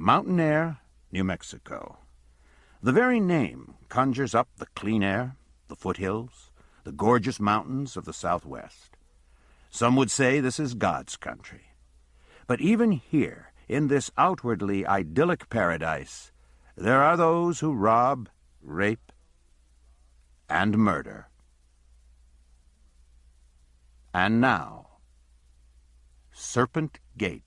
Mountain Air, New Mexico. The very name conjures up the clean air, the foothills, the gorgeous mountains of the Southwest. Some would say this is God's country. But even here, in this outwardly idyllic paradise, there are those who rob, rape, and murder. And now, Serpent Gate.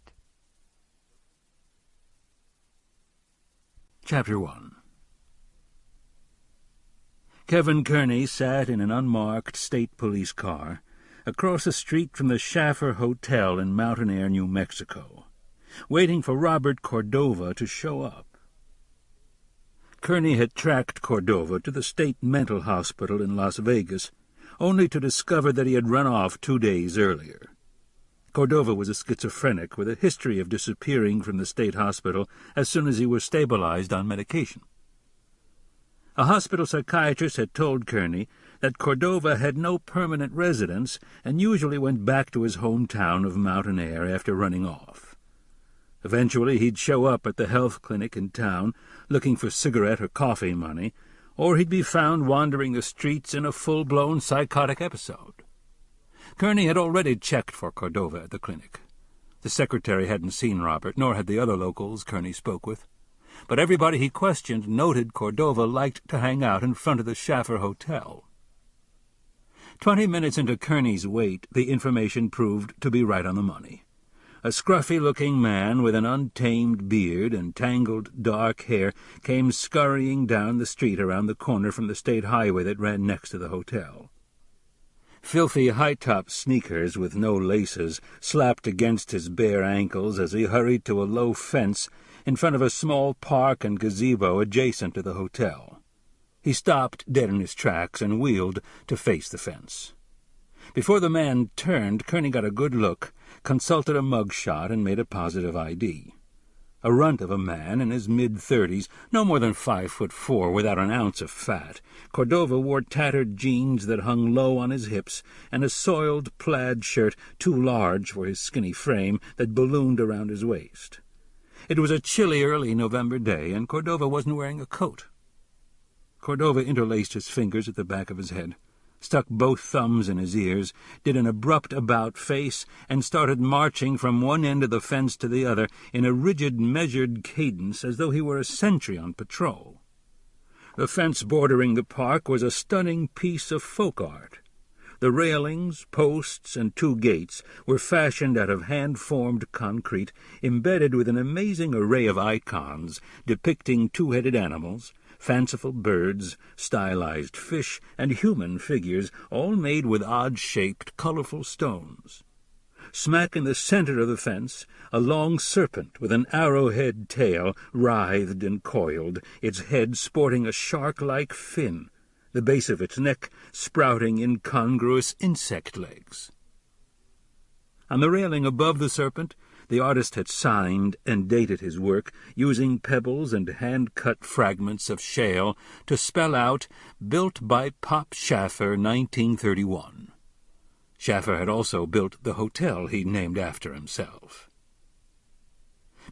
Chapter 1. Kevin Kerney sat in an unmarked state police car across the street from the Schaffer Hotel in Mountain Air, New Mexico, waiting for Robert Cordova to show up. Kerney had tracked Cordova to the state mental hospital in Las Vegas, only to discover that he had run off 2 days earlier. Cordova was a schizophrenic with a history of disappearing from the state hospital as soon as he was stabilized on medication. A hospital psychiatrist had told Kerney that Cordova had no permanent residence and usually went back to his hometown of Mountain Air after running off. Eventually he'd show up at the health clinic in town looking for cigarette or coffee money, or he'd be found wandering the streets in a full-blown psychotic episode. Kerney had already checked for Cordova at the clinic. The secretary hadn't seen Robert, nor had the other locals Kerney spoke with. But everybody he questioned noted Cordova liked to hang out in front of the Schaffer Hotel. 20 minutes into Kerney's wait, the information proved to be right on the money. A scruffy-looking man with an untamed beard and tangled dark hair came scurrying down the street around the corner from the state highway that ran next to the hotel. Filthy high-top sneakers with no laces slapped against his bare ankles as he hurried to a low fence in front of a small park and gazebo adjacent to the hotel. He stopped dead in his tracks and wheeled to face the fence. Before the man turned, Kerney got a good look, consulted a mugshot, and made a positive ID. A runt of a man in his mid-30s, no more than 5'4", without an ounce of fat, Cordova wore tattered jeans that hung low on his hips and a soiled plaid shirt too large for his skinny frame that ballooned around his waist. It was a chilly early November day, and Cordova wasn't wearing a coat. Cordova interlaced his fingers at the back of his head, stuck both thumbs in his ears, did an abrupt about-face, and started marching from one end of the fence to the other in a rigid, measured cadence as though he were a sentry on patrol. The fence bordering the park was a stunning piece of folk art. The railings, posts, and 2 gates were fashioned out of hand-formed concrete, embedded with an amazing array of icons depicting 2-headed animals, fanciful birds, stylized fish, and human figures, all made with odd-shaped, colorful stones. Smack in the center of the fence, a long serpent with an arrowhead tail writhed and coiled, its head sporting a shark-like fin, the base of its neck sprouting incongruous insect legs. On the railing above the serpent, the artist had signed and dated his work, using pebbles and hand-cut fragments of shale to spell out, "Built by Pop Schaffer, 1931. Schaffer had also built the hotel he named after himself.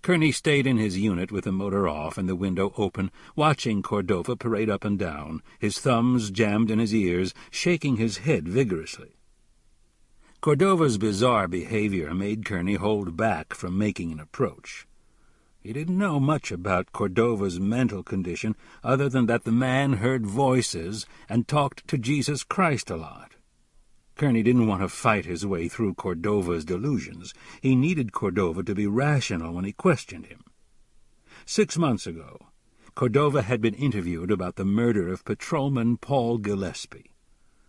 Kerney stayed in his unit with the motor off and the window open, watching Cordova parade up and down, his thumbs jammed in his ears, shaking his head vigorously. Cordova's bizarre behavior made Kerney hold back from making an approach. He didn't know much about Cordova's mental condition other than that the man heard voices and talked to Jesus Christ a lot. Kerney didn't want to fight his way through Cordova's delusions. He needed Cordova to be rational when he questioned him. 6 months ago, Cordova had been interviewed about the murder of patrolman Paul Gillespie.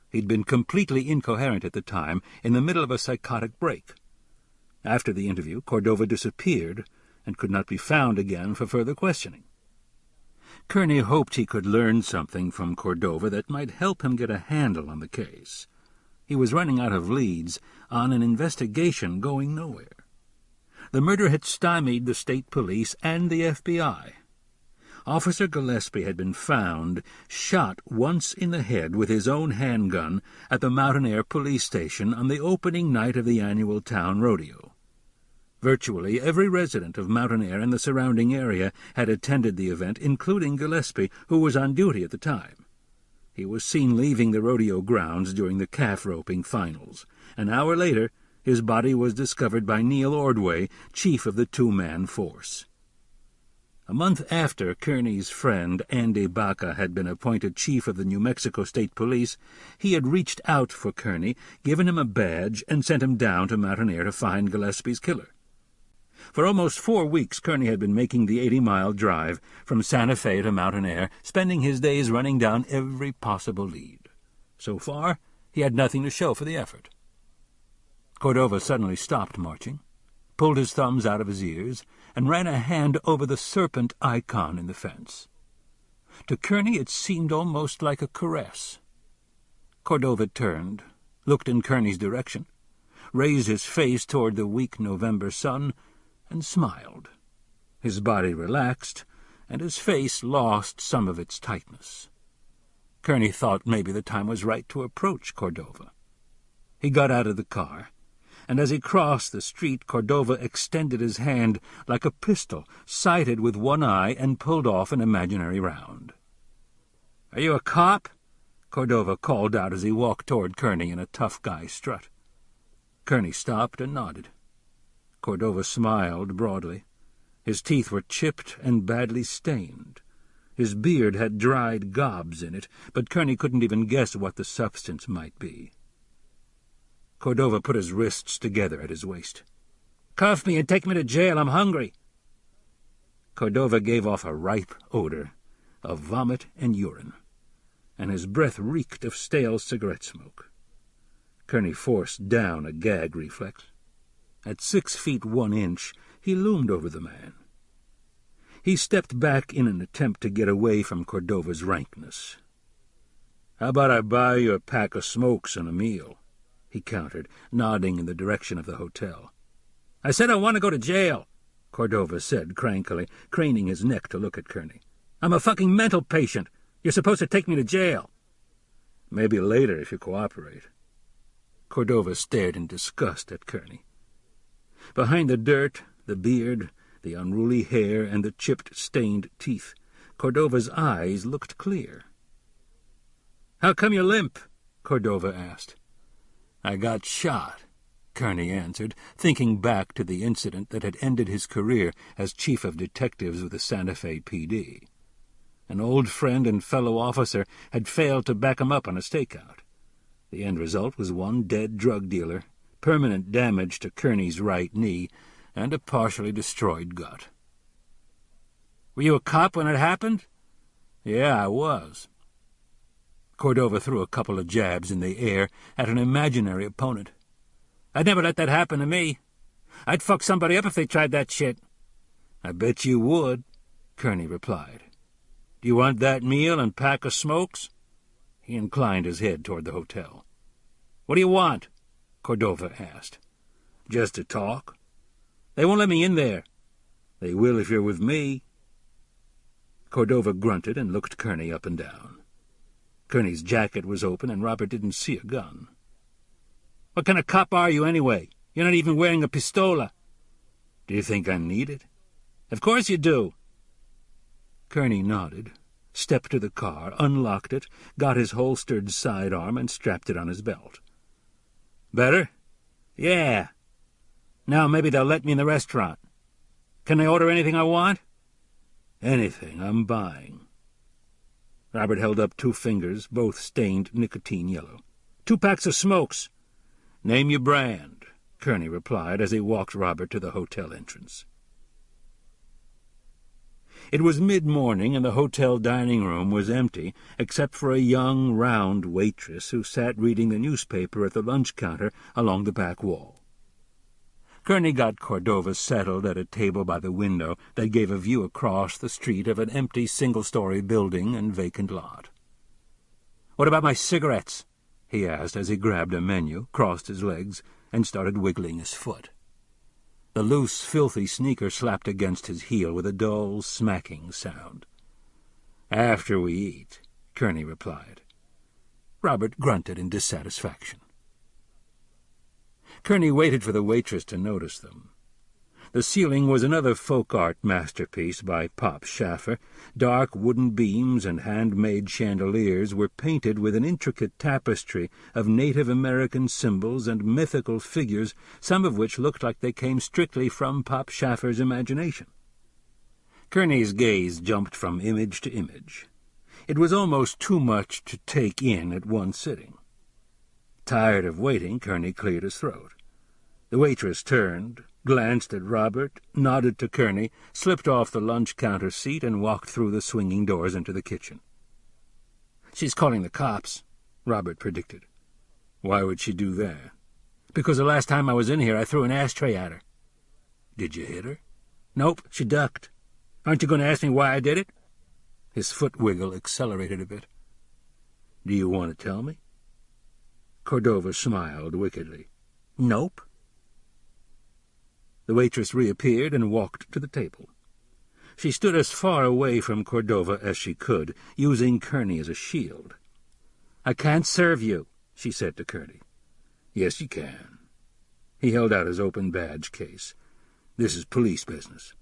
He'd been completely incoherent at the time, in the middle of a psychotic break. After the interview, Cordova disappeared and could not be found again for further questioning. Kerney hoped he could learn something from Cordova that might help him get a handle on the case. He was running out of leads on an investigation going nowhere. The murder had stymied the state police and the FBI. Officer Gillespie had been found shot once in the head with his own handgun at the Mountain Air police station on the opening night of the annual town rodeo. Virtually every resident of Mountain Air and the surrounding area had attended the event, including Gillespie, who was on duty at the time. He was seen leaving the rodeo grounds during the calf roping finals. An hour later, his body was discovered by Neil Ordway, chief of the two-man force. A month after Kerney's friend Andy Baca had been appointed chief of the New Mexico State Police, he had reached out for Kerney, given him a badge, and sent him down to Mountain Air to find Gillespie's killer. For almost 4 weeks, Kerney had been making the 80-mile drive from Santa Fe to Mountain Air, spending his days running down every possible lead. So far, he had nothing to show for the effort. Cordova suddenly stopped marching, pulled his thumbs out of his ears, and ran a hand over the serpent icon in the fence. To Kerney it seemed almost like a caress. Cordova turned, looked in Kerney's direction, raised his face toward the weak November sun, and smiled. His body relaxed, and his face lost some of its tightness. Kerney thought maybe the time was right to approach Cordova. He got out of the car, and as he crossed the street, Cordova extended his hand like a pistol, sighted with one eye, and pulled off an imaginary round. "Are you a cop?" Cordova called out as he walked toward Kerney in a tough-guy strut. Kerney stopped and nodded. Cordova smiled broadly. His teeth were chipped and badly stained. His beard had dried gobs in it, but Kerney couldn't even guess what the substance might be. Cordova put his wrists together at his waist. "Cuff me and take me to jail. I'm hungry." Cordova gave off a ripe odor of vomit and urine, and his breath reeked of stale cigarette smoke. Kerney forced down a gag reflex. At 6 feet 1 inch, he loomed over the man. He stepped back in an attempt to get away from Cordova's rankness. "How about I buy you a pack of smokes and a meal?" he countered, nodding in the direction of the hotel. "I said I want to go to jail," Cordova said crankily, craning his neck to look at Kerney. "I'm a fucking mental patient. You're supposed to take me to jail." "Maybe later if you cooperate." Cordova stared in disgust at Kerney. Behind the dirt, the beard, the unruly hair, and the chipped, stained teeth, Cordova's eyes looked clear. "How come you're limp?" Cordova asked. "I got shot," Kerney answered, thinking back to the incident that had ended his career as chief of detectives with the Santa Fe PD. An old friend and fellow officer had failed to back him up on a stakeout. The end result was one dead drug dealer, permanent damage to Kerney's right knee, and a partially destroyed gut. "Were you a cop when it happened?" "Yeah, I was." Cordova threw a couple of jabs in the air at an imaginary opponent. "I'd never let that happen to me. I'd fuck somebody up if they tried that shit." "I bet you would," Kerney replied. "Do you want that meal and pack of smokes?" He inclined his head toward the hotel. "What do you want?" Cordova asked. "Just to talk." "They won't let me in there." "They will if you're with me." Cordova grunted and looked Kerney up and down. Kerney's jacket was open, and Robert didn't see a gun. "What kind of cop are you, anyway? You're not even wearing a pistola." "Do you think I need it?" "Of course you do." Kerney nodded, stepped to the car, unlocked it, got his holstered sidearm, and strapped it on his belt. "Better?" "Yeah. Now maybe they'll let me in the restaurant. Can I order anything I want?" "Anything. I'm buying." Robert held up 2 fingers, both stained nicotine yellow. 2 packs of smokes." "Name your brand," Kerney replied as he walked Robert to the hotel entrance. It was mid-morning, and the hotel dining room was empty, except for a young, round waitress who sat reading the newspaper at the lunch counter along the back wall. Kerney got Cordova settled at a table by the window that gave a view across the street of an empty single-story building and vacant lot. "What about my cigarettes?" he asked as he grabbed a menu, crossed his legs, and started wiggling his foot. The loose, filthy sneaker slapped against his heel with a dull, smacking sound. "After we eat," Kerney replied. Robert grunted in dissatisfaction. Kerney waited for the waitress to notice them. The ceiling was another folk art masterpiece by Pop Schaffer. Dark wooden beams and handmade chandeliers were painted with an intricate tapestry of Native American symbols and mythical figures, some of which looked like they came strictly from Pop Schaffer's imagination. Kerney's gaze jumped from image to image. It was almost too much to take in at one sitting. Tired of waiting, Kerney cleared his throat. The waitress turned, glanced at Robert, nodded to Kerney, slipped off the lunch-counter seat, and walked through the swinging doors into the kitchen. "She's calling the cops," Robert predicted. "Why would she do that?" "Because the last time I was in here I threw an ashtray at her." "Did you hit her?" "Nope, she ducked. Aren't you going to ask me why I did it?" His foot wiggle accelerated a bit. "Do you want to tell me?" Cordova smiled wickedly. "Nope." The waitress reappeared and walked to the table. She stood as far away from Cordova as she could, using Kerney as a shield. "I can't serve you," she said to Kerney. "Yes, you can." He held out his open badge case. "This is police business."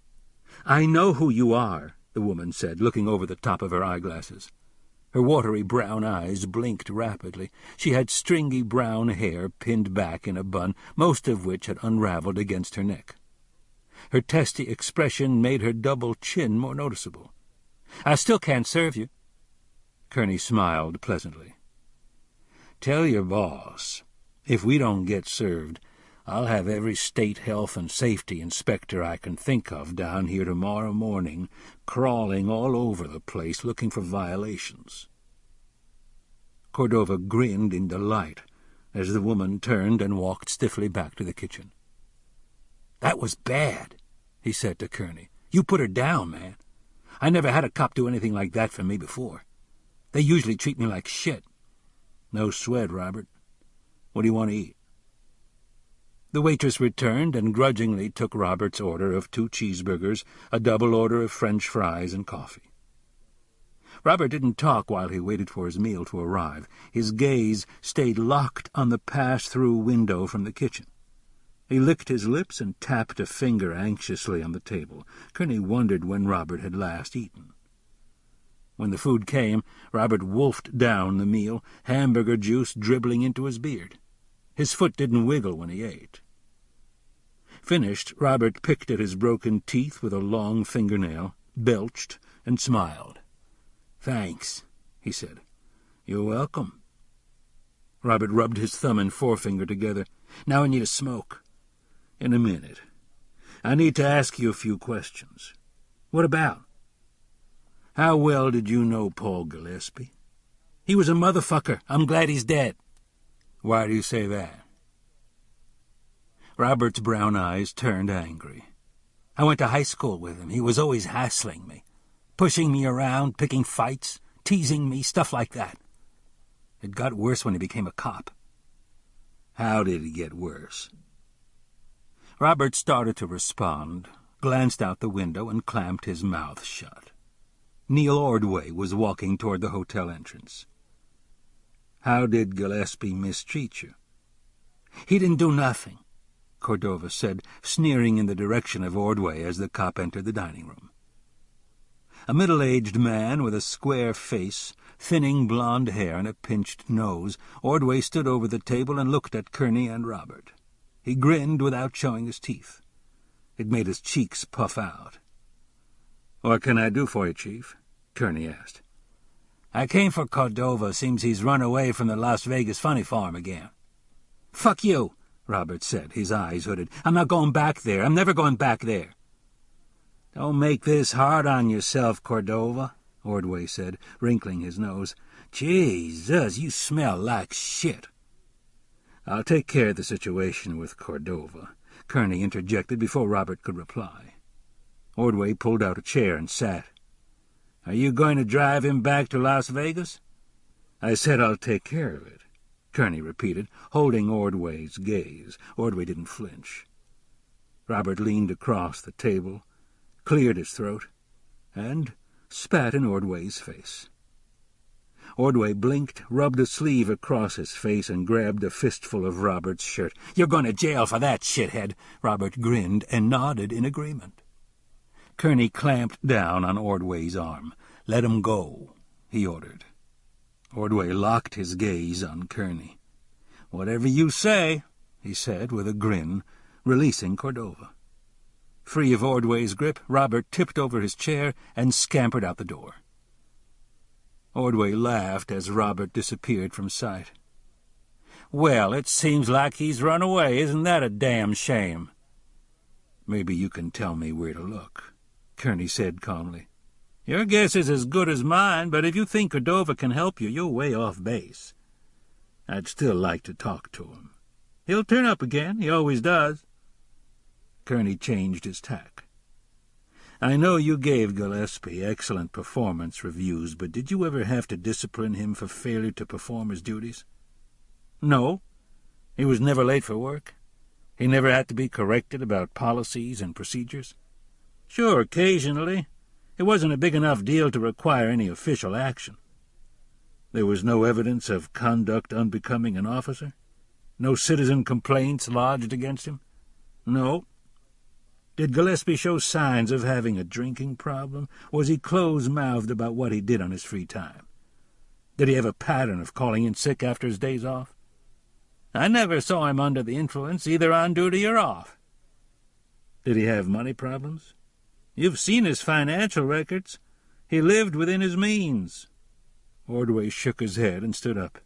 "I know who you are," the woman said, looking over the top of her eyeglasses. Her watery brown eyes blinked rapidly. She had stringy brown hair pinned back in a bun, most of which had unraveled against her neck. Her testy expression made her double chin more noticeable. "I still can't serve you." Kerney smiled pleasantly. "Tell your boss, if we don't get served, I'll have every state health and safety inspector I can think of down here tomorrow morning, crawling all over the place looking for violations." Cordova grinned in delight as the woman turned and walked stiffly back to the kitchen. "That was bad," he said to Kerney. "You put her down, man. I never had a cop do anything like that for me before. They usually treat me like shit." "No sweat, Robert. What do you want to eat?" The waitress returned and grudgingly took Robert's order of 2 cheeseburgers, a double order of French fries, and coffee. Robert didn't talk while he waited for his meal to arrive. His gaze stayed locked on the pass-through window from the kitchen. He licked his lips and tapped a finger anxiously on the table. Kerney wondered when Robert had last eaten. When the food came, Robert wolfed down the meal, hamburger juice dribbling into his beard. His foot didn't wiggle when he ate. Finished, Robert picked at his broken teeth with a long fingernail, belched, and smiled. "Thanks," he said. "You're welcome." Robert rubbed his thumb and forefinger together. "Now I need a smoke." "In a minute. I need to ask you a few questions." "What about?" "How well did you know Paul Gillespie?" "He was a motherfucker. I'm glad he's dead." "Why do you say that?" Robert's brown eyes turned angry. "I went to high school with him. He was always hassling me, pushing me around, picking fights, teasing me, stuff like that. It got worse when he became a cop." "How did it get worse?" Robert started to respond, glanced out the window, and clamped his mouth shut. Neil Ordway was walking toward the hotel entrance. "How did Gillespie mistreat you?" "He didn't do nothing," Cordova said, sneering in the direction of Ordway as the cop entered the dining room. A middle-aged man with a square face, thinning blonde hair, and a pinched nose, Ordway stood over the table and looked at Kerney and Robert. He grinned without showing his teeth. It made his cheeks puff out. "What can I do for you, Chief?" Kerney asked. "I came for Cordova. Seems he's run away from the Las Vegas funny farm again." "Fuck you," Robert said, his eyes hooded. "I'm not going back there. I'm never going back there." "Don't make this hard on yourself, Cordova," Ordway said, wrinkling his nose. "Jesus, you smell like shit." "I'll take care of the situation with Cordova," Kerney interjected before Robert could reply. Ordway pulled out a chair and sat. "Are you going to drive him back to Las Vegas?" "I said I'll take care of it," Kerney repeated, holding Ordway's gaze. Ordway didn't flinch. Robert leaned across the table, cleared his throat, and spat in Ordway's face. Ordway blinked, rubbed a sleeve across his face, and grabbed a fistful of Robert's shirt. "You're going to jail for that, shithead!" Robert grinned and nodded in agreement. Kerney clamped down on Ordway's arm. "Let him go," he ordered. Ordway locked his gaze on Kerney. "Whatever you say," he said with a grin, releasing Cordova. Free of Ordway's grip, Robert tipped over his chair and scampered out the door. Ordway laughed as Robert disappeared from sight. "Well, it seems like he's run away. Isn't that a damn shame?" "Maybe you can tell me where to look," Kerney said calmly. "Your guess is as good as mine, but if you think Cordova can help you, you're way off base. I'd still like to talk to him. He'll turn up again. He always does." Kerney changed his tack. "I know you gave Gillespie excellent performance reviews, but did you ever have to discipline him for failure to perform his duties?" "No. He was never late for work. He never had to be corrected about policies and procedures." "Sure, occasionally. It wasn't a big enough deal to require any official action." "There was no evidence of conduct unbecoming an officer? No citizen complaints lodged against him?" "No." "Did Gillespie show signs of having a drinking problem? Was he close-mouthed about what he did on his free time? Did he have a pattern of calling in sick after his days off?" "I never saw him under the influence, either on duty or off." "Did he have money problems?" "You've seen his financial records. He lived within his means." Ordway shook his head and stood up.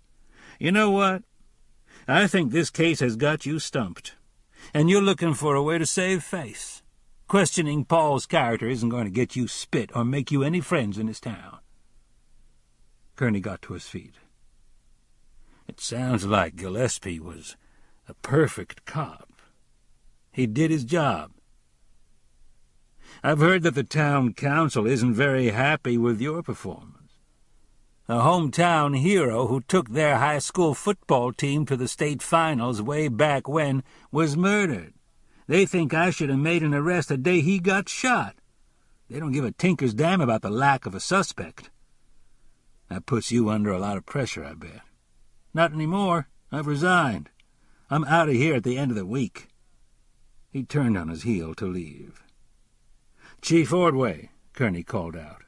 "You know what? I think this case has got you stumped, and you're looking for a way to save face. Questioning Paul's character isn't going to get you spit or make you any friends in this town." Kerney got to his feet. "It sounds like Gillespie was a perfect cop. He did his job. I've heard that the town council isn't very happy with your performance. A hometown hero who took their high school football team to the state finals way back when was murdered. They think I should have made an arrest the day he got shot. They don't give a tinker's damn about the lack of a suspect. That puts you under a lot of pressure, I bet." "Not anymore. I've resigned. I'm out of here at the end of the week." He turned on his heel to leave. "Chief Ordway," Kerney called out.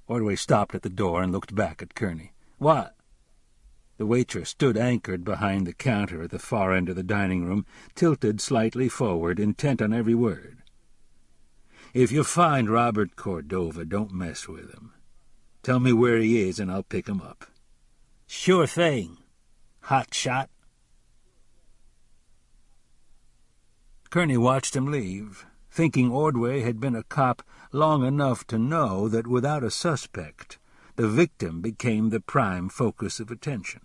Ordway stopped at the door and looked back at Kerney. "What?" The waitress stood anchored behind the counter at the far end of the dining room, tilted slightly forward, intent on every word. "If you find Robert Cordova, don't mess with him. Tell me where he is, and I'll pick him up." "Sure thing, hot shot." Kerney watched him leave, thinking Ordway had been a cop long enough to know that without a suspect, the victim became the prime focus of attention.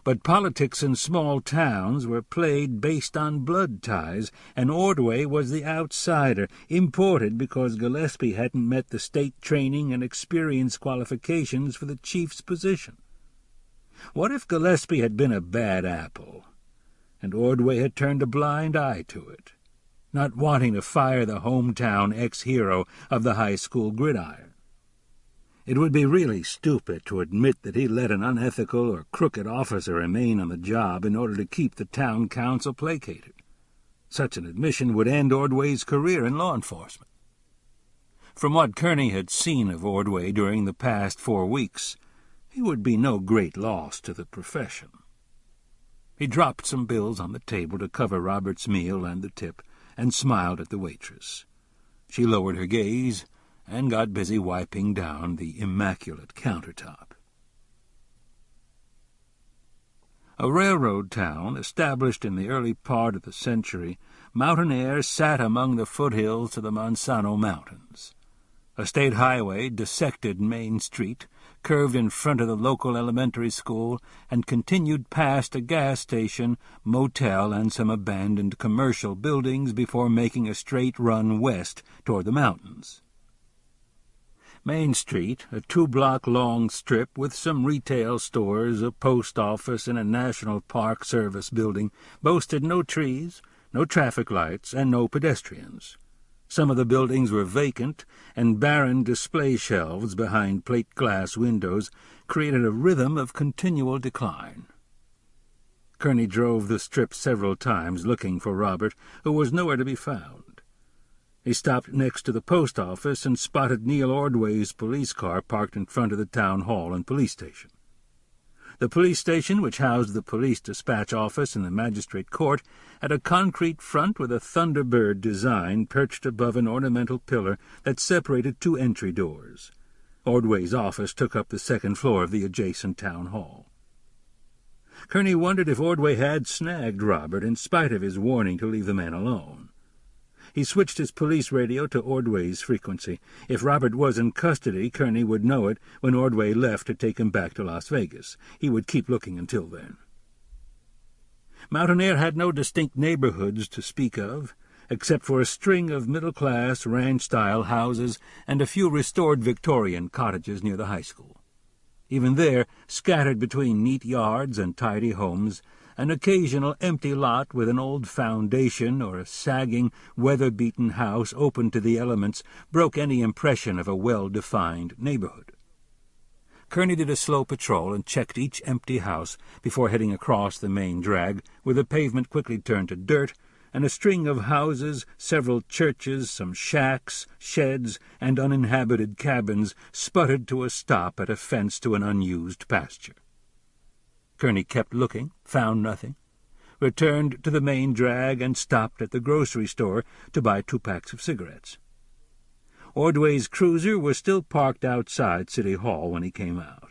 But politics in small towns were played based on blood ties, and Ordway was the outsider, imported because Gillespie hadn't met the state training and experience qualifications for the chief's position. What if Gillespie had been a bad apple, and Ordway had turned a blind eye to it, not wanting to fire the hometown ex-hero of the high school gridiron? It would be really stupid to admit that he let an unethical or crooked officer remain on the job in order to keep the town council placated. Such an admission would end Ordway's career in law enforcement. From what Kerney had seen of Ordway during the past 4 weeks, he would be no great loss to the profession. He dropped some bills on the table to cover Robert's meal and the tip, and smiled at the waitress. She lowered her gaze and got busy wiping down the immaculate countertop. A railroad town, established in the early part of the century, mountain air sat among the foothills of the Monsanto Mountains. A state highway dissected Main Street, curved in front of the local elementary school, and continued past a gas station, motel, and some abandoned commercial buildings before making a straight run west toward the mountains. Main Street, a 2-block-long strip with some retail stores, a post office, and a National Park Service building, boasted no trees, no traffic lights, and no pedestrians. Some of the buildings were vacant, and barren display shelves behind plate-glass windows created a rhythm of continual decline. Kerney drove the strip several times looking for Robert, who was nowhere to be found. He stopped next to the post office and spotted Neil Ordway's police car parked in front of the town hall and police station. The police station, which housed the police dispatch office and the magistrate court, had a concrete front with a Thunderbird design perched above an ornamental pillar that separated two entry doors. Ordway's office took up the second floor of the adjacent town hall. Kerney wondered if Ordway had snagged Robert in spite of his warning to leave the man alone. He switched his police radio to Ordway's frequency. If Robert was in custody, Kerney would know it when Ordway left to take him back to Las Vegas. He would keep looking until then. Mountain Air had no distinct neighborhoods to speak of, except for a string of middle-class, ranch-style houses and a few restored Victorian cottages near the high school. Even there, scattered between neat yards and tidy homes, an occasional empty lot with an old foundation or a sagging, weather-beaten house open to the elements broke any impression of a well-defined neighborhood. Kerney did a slow patrol and checked each empty house before heading across the main drag, where the pavement quickly turned to dirt, and a string of houses, several churches, some shacks, sheds, and uninhabited cabins sputtered to a stop at a fence to an unused pasture. Kerney kept looking, found nothing, returned to the main drag, and stopped at the grocery store to buy 2 packs of cigarettes. Ordway's cruiser was still parked outside City Hall when he came out.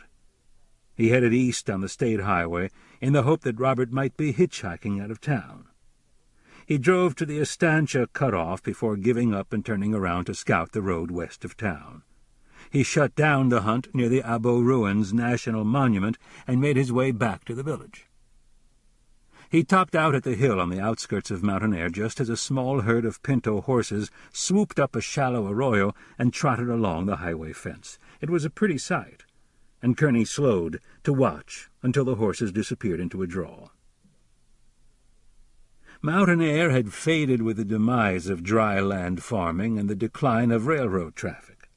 He headed east on the state highway in the hope that Robert might be hitchhiking out of town. He drove to the Estancia cutoff before giving up and turning around to scout the road west of town. He shut down the hunt near the Abo Ruins National Monument and made his way back to the village. He topped out at the hill on the outskirts of Mountain Air just as a small herd of pinto horses swooped up a shallow arroyo and trotted along the highway fence. It was a pretty sight, and Kerney slowed to watch until the horses disappeared into a draw. Mountain Air had faded with the demise of dry land farming and the decline of railroad traffic,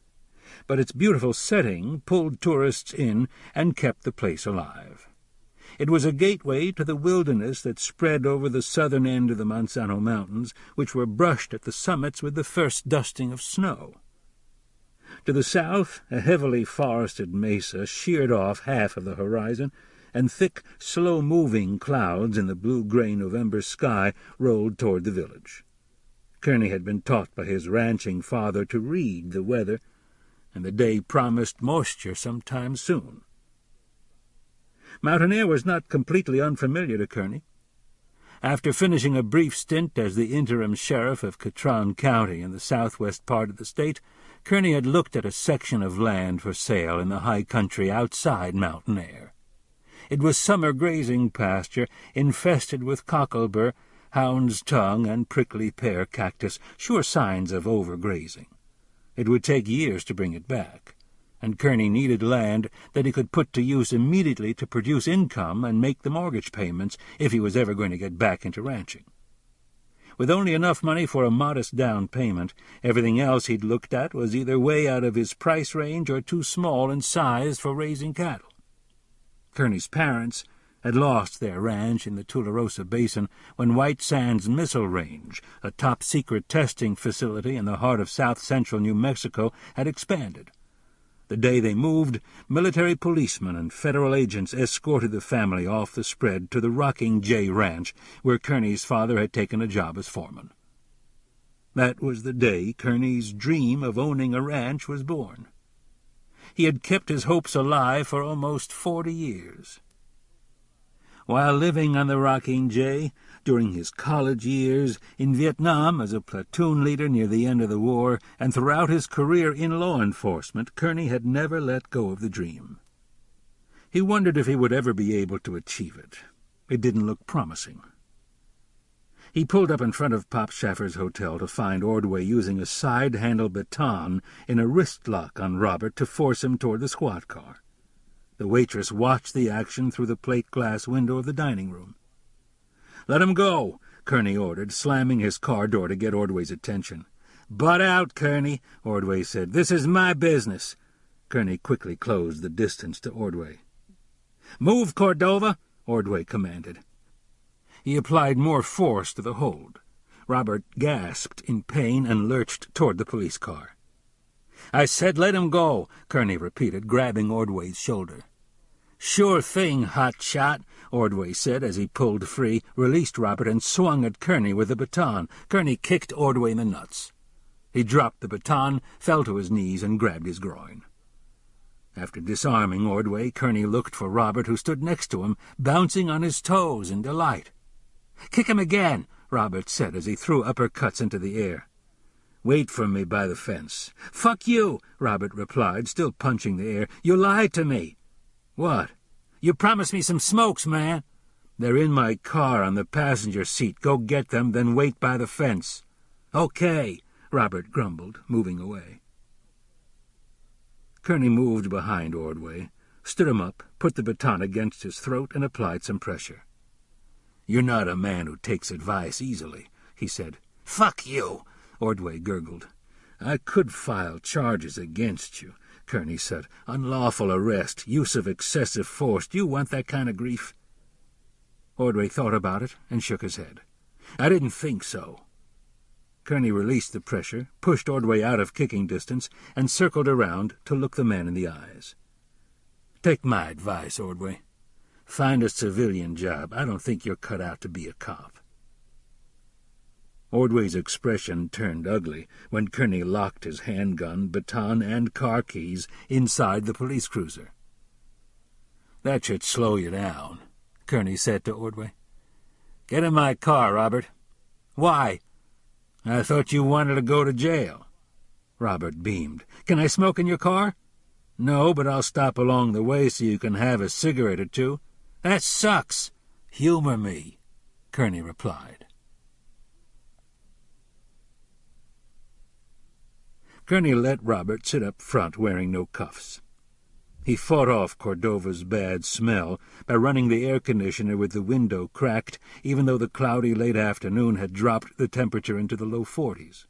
but its beautiful setting pulled tourists in and kept the place alive. It was a gateway to the wilderness that spread over the southern end of the Manzano Mountains, which were brushed at the summits with the first dusting of snow. To the south, a heavily forested mesa sheared off half of the horizon, and thick, slow-moving clouds in the blue-gray November sky rolled toward the village. Kerney had been taught by his ranching father to read the weather, and the day promised moisture sometime soon. Mountain Air was not completely unfamiliar to Kerney. After finishing a brief stint as the interim sheriff of Catron County in the southwest part of the state, Kerney had looked at a section of land for sale in the high country outside Mountain Air. It was summer grazing pasture infested with cocklebur, hound's tongue, and prickly pear cactus, sure signs of overgrazing. It would take years to bring it back, and Kerney needed land that he could put to use immediately to produce income and make the mortgage payments if he was ever going to get back into ranching. With only enough money for a modest down payment, everything else he'd looked at was either way out of his price range or too small in size for raising cattle. Kerney's parents had lost their ranch in the Tularosa Basin when White Sands Missile Range, a top-secret testing facility in the heart of south-central New Mexico, had expanded. The day they moved, military policemen and federal agents escorted the family off the spread to the Rocking J Ranch, where Kerney's father had taken a job as foreman. That was the day Kerney's dream of owning a ranch was born. He had kept his hopes alive for almost 40 years. While living on the Rocking J, during his college years, in Vietnam as a platoon leader near the end of the war, and throughout his career in law enforcement, Kerney had never let go of the dream. He wondered if he would ever be able to achieve it. It didn't look promising. He pulled up in front of Pop Schaffer's hotel to find Ordway using a side-handle baton in a wrist lock on Robert to force him toward the squad car. The waitress watched the action through the plate-glass window of the dining room. "Let him go," Kerney ordered, slamming his car door to get Ordway's attention. "Butt out, Kerney," Ordway said. "This is my business." Kerney quickly closed the distance to Ordway. "Move, Cordova!" Ordway commanded. He applied more force to the hold. Robert gasped in pain and lurched toward the police car. "I said let him go," Kerney repeated, grabbing Ordway's shoulder. "Sure thing, hot shot," Ordway said as he pulled free, released Robert, and swung at Kerney with the baton. Kerney kicked Ordway in the nuts. He dropped the baton, fell to his knees, and grabbed his groin. After disarming Ordway, Kerney looked for Robert, who stood next to him, bouncing on his toes in delight. "Kick him again," Robert said as he threw uppercuts into the air. "Wait for me by the fence." "Fuck you," Robert replied, still punching the air. "You lied to me." "What?" "You promised me some smokes, man." "They're in my car on the passenger seat. Go get them, then wait by the fence." "Okay," Robert grumbled, moving away. Kerney moved behind Ordway, stood him up, put the baton against his throat, and applied some pressure. "You're not a man who takes advice easily," he said. "Fuck you," Ordway gurgled. "I could file charges against you," Kerney said. "Unlawful arrest, use of excessive force. Do you want that kind of grief?" Ordway thought about it and shook his head. "I didn't think so." Kerney released the pressure, pushed Ordway out of kicking distance, and circled around to look the man in the eyes. "Take my advice, Ordway. Find a civilian job. I don't think you're cut out to be a cop." Ordway's expression turned ugly when Kerney locked his handgun, baton, and car keys inside the police cruiser. "That should slow you down," Kerney said to Ordway. "Get in my car, Robert." "Why?" "I thought you wanted to go to jail." Robert beamed. "Can I smoke in your car?" "No, but I'll stop along the way so you can have a cigarette or two." "That sucks." "Humor me," Kerney replied. Kerney let Robert sit up front wearing no cuffs. He fought off Cordova's bad smell by running the air conditioner with the window cracked, even though the cloudy late afternoon had dropped the temperature into the low 40s.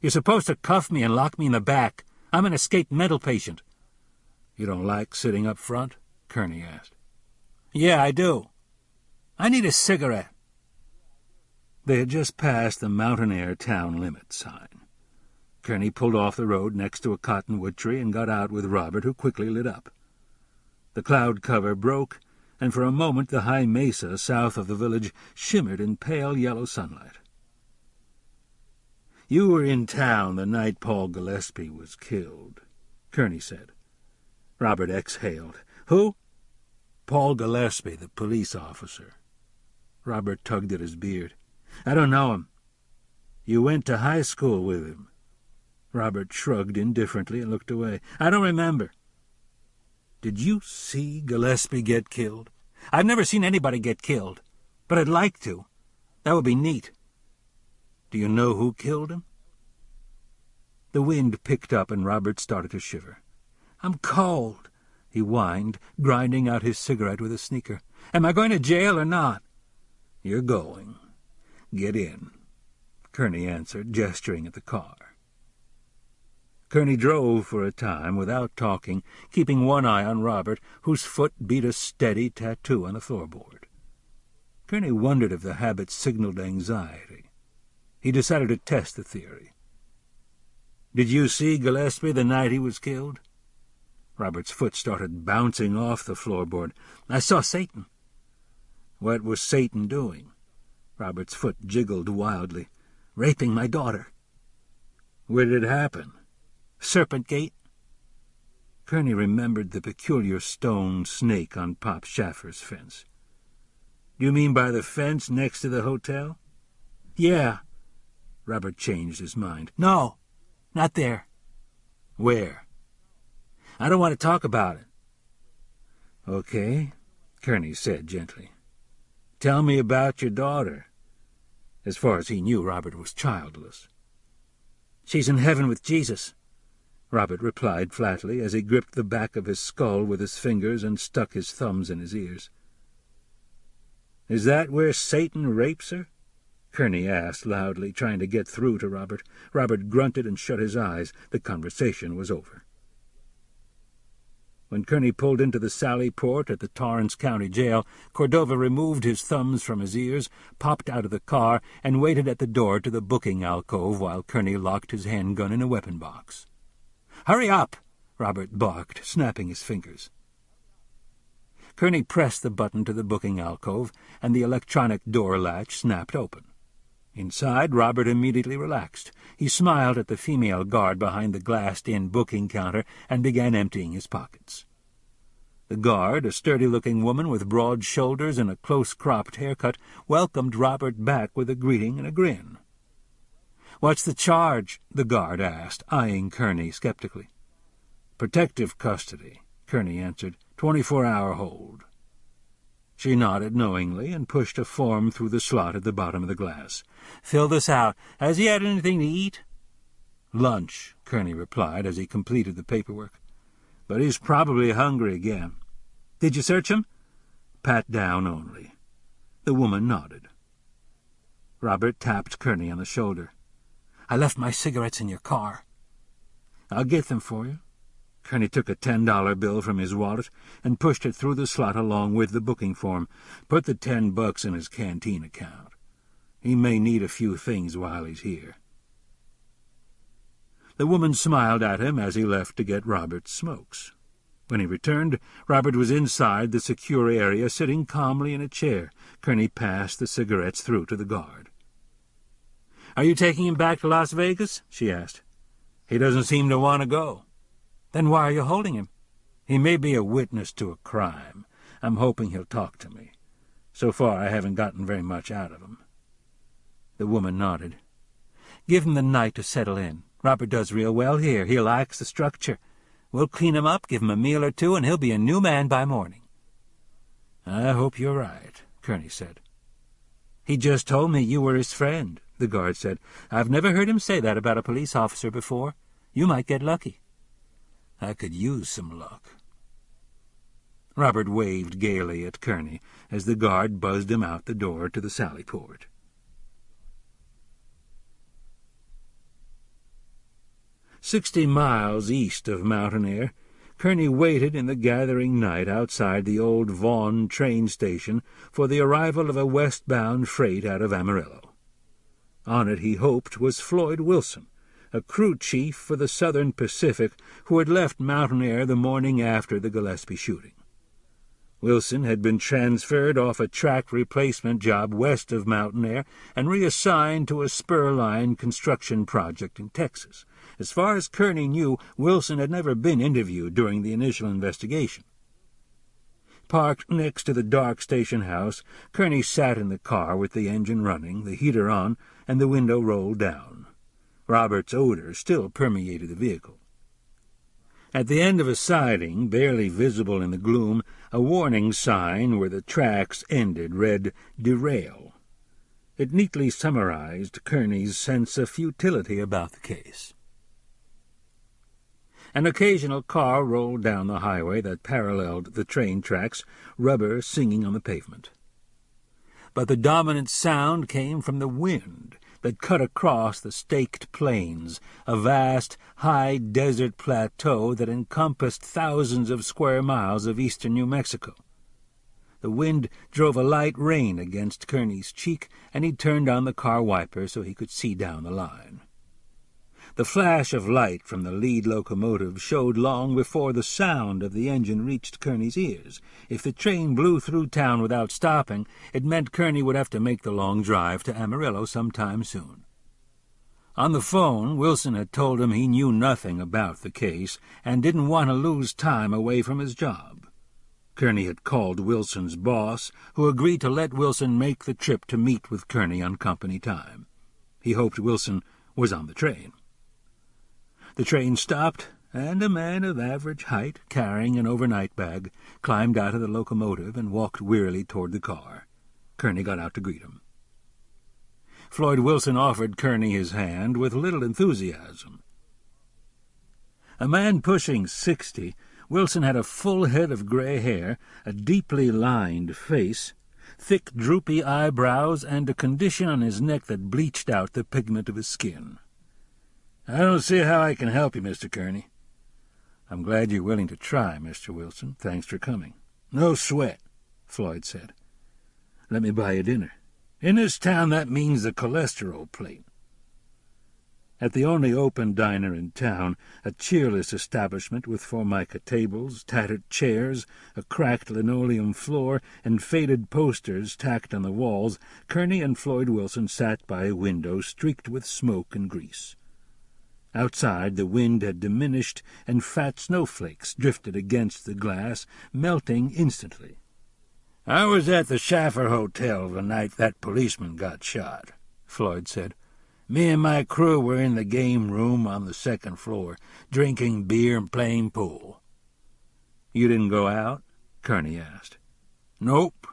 "You're supposed to cuff me and lock me in the back. I'm an escaped mental patient." "You don't like sitting up front?" Kerney asked. "Yeah, I do. I need a cigarette." They had just passed the Mountain Air town limit sign. Kerney pulled off the road next to a cottonwood tree and got out with Robert, who quickly lit up. The cloud cover broke, and for a moment the high mesa south of the village shimmered in pale yellow sunlight. "You were in town the night Paul Gillespie was killed," Kerney said. Robert exhaled. "Who?" "Paul Gillespie, the police officer." Robert tugged at his beard. "I don't know him." "You went to high school with him." Robert shrugged indifferently and looked away. "I don't remember." "Did you see Gillespie get killed?" "I've never seen anybody get killed, but I'd like to. That would be neat." "Do you know who killed him?" The wind picked up and Robert started to shiver. "I'm cold," he whined, grinding out his cigarette with a sneaker. "Am I going to jail or not?" "You're going. Get in," Kerney answered, gesturing at the car. Kerney drove for a time without talking, keeping one eye on Robert, whose foot beat a steady tattoo on the floorboard. Kerney wondered if the habit signaled anxiety. He decided to test the theory. "Did you see Gillespie the night he was killed?" Robert's foot started bouncing off the floorboard. "I saw Satan." "What was Satan doing?" Robert's foot jiggled wildly. "Raping my daughter." "Where did it happen?" "Serpent Gate." Kerney remembered the peculiar stone snake on Pop Schaffer's fence. "Do you mean by the fence next to the hotel?" "Yeah." Robert changed his mind. "No, not there." "Where?" "I don't want to talk about it." "Okay," Kerney said gently. "Tell me about your daughter." As far as he knew, Robert was childless. "She's in heaven with Jesus," Robert replied flatly as he gripped the back of his skull with his fingers and stuck his thumbs in his ears. "Is that where Satan rapes her?" Kerney asked loudly, trying to get through to Robert. Robert grunted and shut his eyes. The conversation was over. When Kerney pulled into the Sally Port at the Torrance County Jail, Cordova removed his thumbs from his ears, popped out of the car, and waited at the door to the booking alcove while Kerney locked his handgun in a weapon box. "Hurry up!" Robert barked, snapping his fingers. Kerney pressed the button to the booking alcove, and the electronic door latch snapped open. Inside, Robert immediately relaxed. He smiled at the female guard behind the glassed-in booking counter and began emptying his pockets. The guard, a sturdy-looking woman with broad shoulders and a close-cropped haircut, welcomed Robert back with a greeting and a grin. "What's the charge?" the guard asked, eyeing Kerney skeptically. "Protective custody," Kerney answered. 24-hour hold." She nodded knowingly and pushed a form through the slot at the bottom of the glass. "Fill this out. Has he had anything to eat?" "Lunch," Kerney replied as he completed the paperwork. "But he's probably hungry again." "Did you search him?" "Pat down only." The woman nodded. Robert tapped Kerney on the shoulder. "I left my cigarettes in your car." "I'll get them for you." Kerney took a $10 bill from his wallet and pushed it through the slot along with the booking form. "Put the $10 in his canteen account. He may need a few things while he's here." The woman smiled at him as he left to get Robert's smokes. When he returned, Robert was inside the secure area, sitting calmly in a chair. Kerney passed the cigarettes through to the guard. "Are you taking him back to Las Vegas?" she asked. "He doesn't seem to want to go." "Then why are you holding him?" "He may be a witness to a crime. I'm hoping he'll talk to me. So far I haven't gotten very much out of him." The woman nodded. "Give him the night to settle in. Robert does real well here. He likes the structure. We'll clean him up, give him a meal or two, and he'll be a new man by morning." "I hope you're right," Kerney said. "He just told me you were his friend," the guard said. "I've never heard him say that about a police officer before. You might get lucky." "I could use some luck." Robert waved gaily at Kerney as the guard buzzed him out the door to the Sally Port. 60 miles east of Mountain Air, Kerney waited in the gathering night outside the old Vaughan train station for the arrival of a westbound freight out of Amarillo. On it, he hoped, was Floyd Wilson, a crew chief for the Southern Pacific who had left Mountain Air the morning after the Gillespie shooting. Wilson had been transferred off a track replacement job west of Mountain Air and reassigned to a spur line construction project in Texas. As far as Kerney knew, Wilson had never been interviewed during the initial investigation. Parked next to the dark station house, Kerney sat in the car with the engine running, the heater on, and the window rolled down. Robert's odor still permeated the vehicle. At the end of a siding, barely visible in the gloom, a warning sign where the tracks ended read, "Derail." It neatly summarized Kerney's sense of futility about the case. An occasional car rolled down the highway that paralleled the train tracks, rubber singing on the pavement. But the dominant sound came from the wind that cut across the staked plains, a vast, high desert plateau that encompassed thousands of square miles of eastern New Mexico. The wind drove a light rain against Kerney's cheek, and he turned on the car wiper so he could see down the line. The flash of light from the lead locomotive showed long before the sound of the engine reached Kerney's ears. If the train blew through town without stopping, it meant Kerney would have to make the long drive to Amarillo sometime soon. On the phone, Wilson had told him he knew nothing about the case and didn't want to lose time away from his job. Kerney had called Wilson's boss, who agreed to let Wilson make the trip to meet with Kerney on company time. He hoped Wilson was on the train. The train stopped, and a man of average height, carrying an overnight bag, climbed out of the locomotive and walked wearily toward the car. Kerney got out to greet him. Floyd Wilson offered Kerney his hand with little enthusiasm. A man pushing 60, Wilson had a full head of gray hair, a deeply lined face, thick, droopy eyebrows, and a condition on his neck that bleached out the pigment of his skin. "I don't see how I can help you, Mr. Kerney." "I'm glad you're willing to try, Mr. Wilson. Thanks for coming." "No sweat," Floyd said. "Let me buy you dinner. In this town, that means the cholesterol plate." At the only open diner in town, a cheerless establishment with formica tables, tattered chairs, a cracked linoleum floor, and faded posters tacked on the walls, Kerney and Floyd Wilson sat by a window streaked with smoke and grease. Outside, the wind had diminished, and fat snowflakes drifted against the glass, melting instantly. "I was at the Schaffer Hotel the night that policeman got shot," Floyd said. "Me and my crew were in the game room on the second floor, drinking beer and playing pool." "You didn't go out?" Kerney asked. "Nope.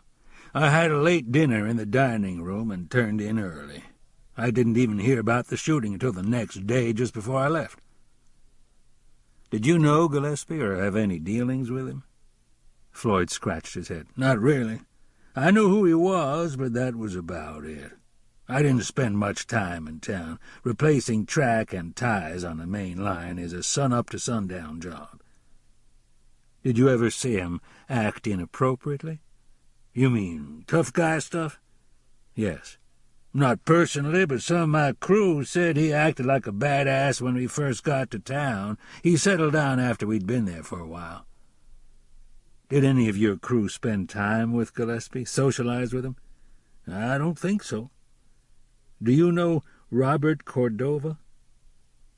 I had a late dinner in the dining room and turned in early. I didn't even hear about the shooting until the next day, just before I left." "Did you know Gillespie or have any dealings with him?" Floyd scratched his head. "Not really. I knew who he was, but that was about it. I didn't spend much time in town. Replacing track and ties on the main line is a sun-up-to-sundown job." "Did you ever see him act inappropriately?" "You mean tough guy stuff?" "Yes." "Not personally, but some of my crew said he acted like a badass when we first got to town. He settled down after we'd been there for a while." "Did any of your crew spend time with Gillespie, socialize with him?" "I don't think so." "Do you know Robert Cordova?"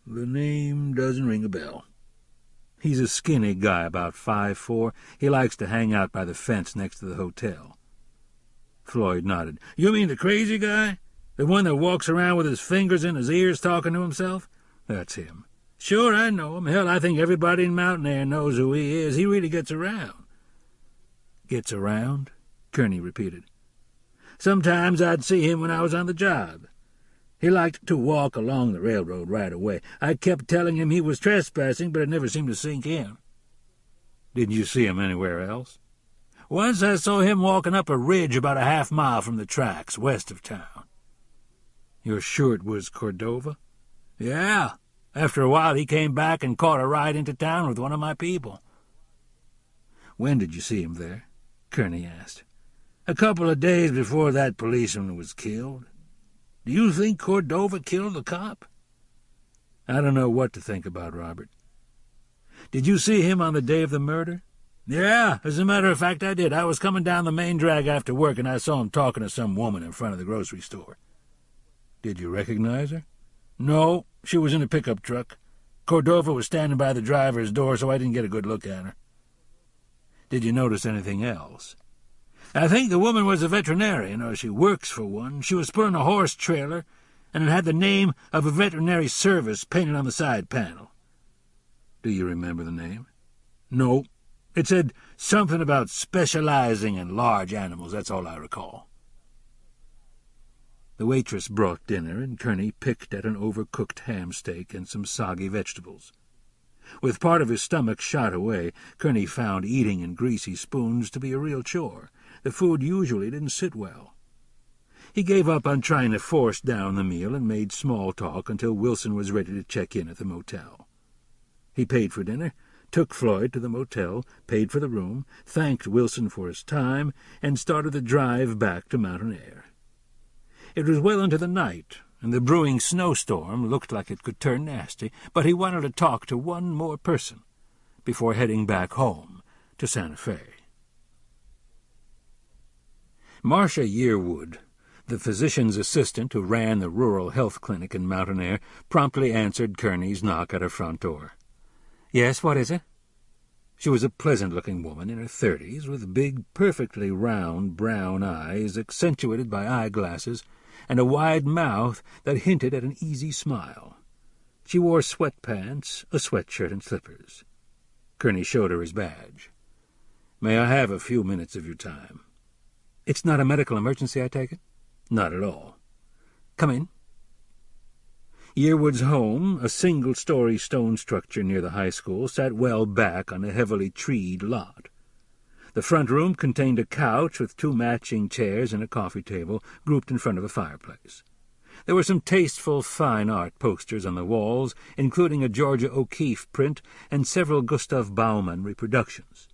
"The name doesn't ring a bell." "He's a skinny guy, about 5'4". He likes to hang out by the fence next to the hotel." Floyd nodded. "You mean the crazy guy? The one that walks around with his fingers in his ears talking to himself?" "That's him." "Sure, I know him. Hell, I think everybody in Mountain Air knows who he is. He really gets around." "Gets around?" Kerney repeated. "Sometimes I'd see him when I was on the job. He liked to walk along the railroad right away. I kept telling him he was trespassing, but it never seemed to sink in." "Did you see him anywhere else?" "Once I saw him walking up a ridge about a half-mile from the tracks, west of town." "You're sure it was Cordova?" "Yeah. After a while he came back and caught a ride into town with one of my people." "When did you see him there?" Kerney asked. "A couple of days before that policeman was killed." "Do you think Cordova killed the cop?" "I don't know what to think about Robert." "Did you see him on the day of the murder?" "Yeah, as a matter of fact, I did. I was coming down the main drag after work, and I saw him talking to some woman in front of the grocery store." "Did you recognize her?" "No, she was in a pickup truck. Cordova was standing by the driver's door, so I didn't get a good look at her." "Did you notice anything else?" "I think the woman was a veterinarian, or she works for one. She was pulling a horse trailer, and it had the name of a veterinary service painted on the side panel." "Do you remember the name?" "No. It said something about specializing in large animals. That's all I recall." The waitress brought dinner, and Kerney picked at an overcooked ham steak and some soggy vegetables. With part of his stomach shot away, Kerney found eating in greasy spoons to be a real chore. The food usually didn't sit well. He gave up on trying to force down the meal and made small talk until Wilson was ready to check in at the motel. He paid for dinner, took Floyd to the motel, paid for the room, thanked Wilson for his time, and started the drive back to Mountain Air. It was well into the night, and the brewing snowstorm looked like it could turn nasty, but he wanted to talk to one more person before heading back home to Santa Fe. Marcia Yearwood, the physician's assistant who ran the rural health clinic in Mountain Air, promptly answered Kerney's knock at her front door. "Yes, what is it?" She was a pleasant-looking woman in her 30s, with big, perfectly round brown eyes accentuated by eyeglasses, and a wide mouth that hinted at an easy smile. She wore sweatpants, a sweatshirt, and slippers. Kerney showed her his badge. "May I have a few minutes of your time?" "It's not a medical emergency, I take it?" "Not at all." "Come in." Yearwood's home, a single-story stone structure near the high school, sat well back on a heavily treed lot. The front room contained a couch with 2 matching chairs and a coffee table grouped in front of a fireplace. There were some tasteful fine art posters on the walls, including a Georgia O'Keeffe print and several Gustav Baumann reproductions.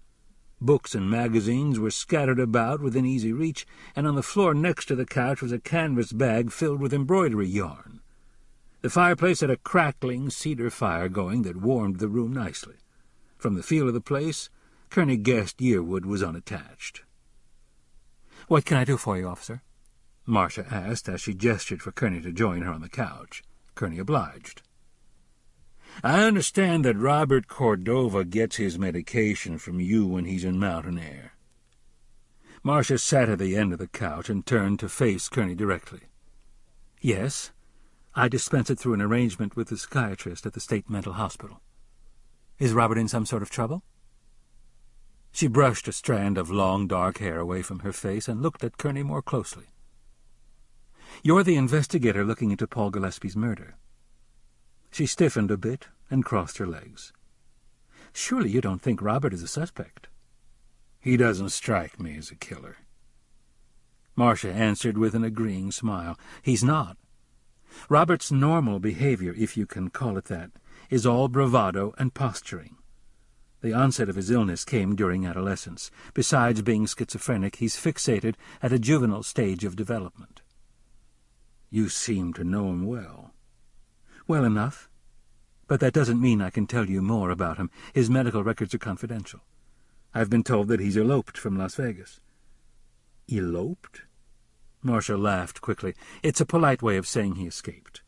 Books and magazines were scattered about within easy reach, and on the floor next to the couch was a canvas bag filled with embroidery yarn. The fireplace had a crackling cedar fire going that warmed the room nicely. From the feel of the place, Kerney guessed Yearwood was unattached. "What can I do for you, officer?" Marcia asked as she gestured for Kerney to join her on the couch. Kerney obliged. "I understand that Robert Cordova gets his medication from you when he's in mountain air." Marcia sat at the end of the couch and turned to face Kerney directly. "Yes. I dispense it through an arrangement with the psychiatrist at the state mental hospital. Is Robert in some sort of trouble?" She brushed a strand of long, dark hair away from her face and looked at Kerney more closely. "You're the investigator looking into Paul Gillespie's murder." She stiffened a bit and crossed her legs. "Surely you don't think Robert is a suspect?" "He doesn't strike me as a killer." Marcia answered with an agreeing smile. "He's not. Robert's normal behavior, if you can call it that, is all bravado and posturing. The onset of his illness came during adolescence. Besides being schizophrenic, he's fixated at a juvenile stage of development." "You seem to know him well." "Well enough. But that doesn't mean I can tell you more about him. His medical records are confidential. I've been told that he's eloped from Las Vegas." "Eloped?" Marcia laughed quickly. "It's a polite way of saying he escaped.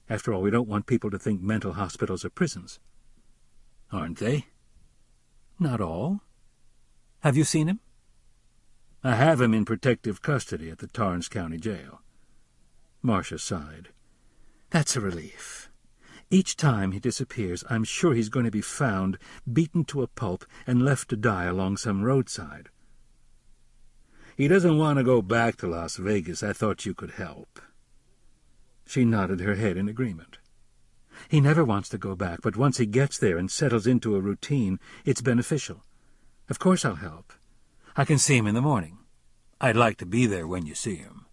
After all, we don't want people to think mental hospitals are prisons." "Aren't they?" "Not all. Have you seen him?" "I have him in protective custody at the Torrance County Jail." Marcia sighed. "That's a relief. Each time he disappears, I'm sure he's going to be found, beaten to a pulp, and left to die along some roadside." "He doesn't want to go back to Las Vegas. I thought you could help." She nodded her head in agreement. "He never wants to go back, but once he gets there and settles into a routine, it's beneficial. Of course I'll help. I can see him in the morning. I'd like to be there when you see him."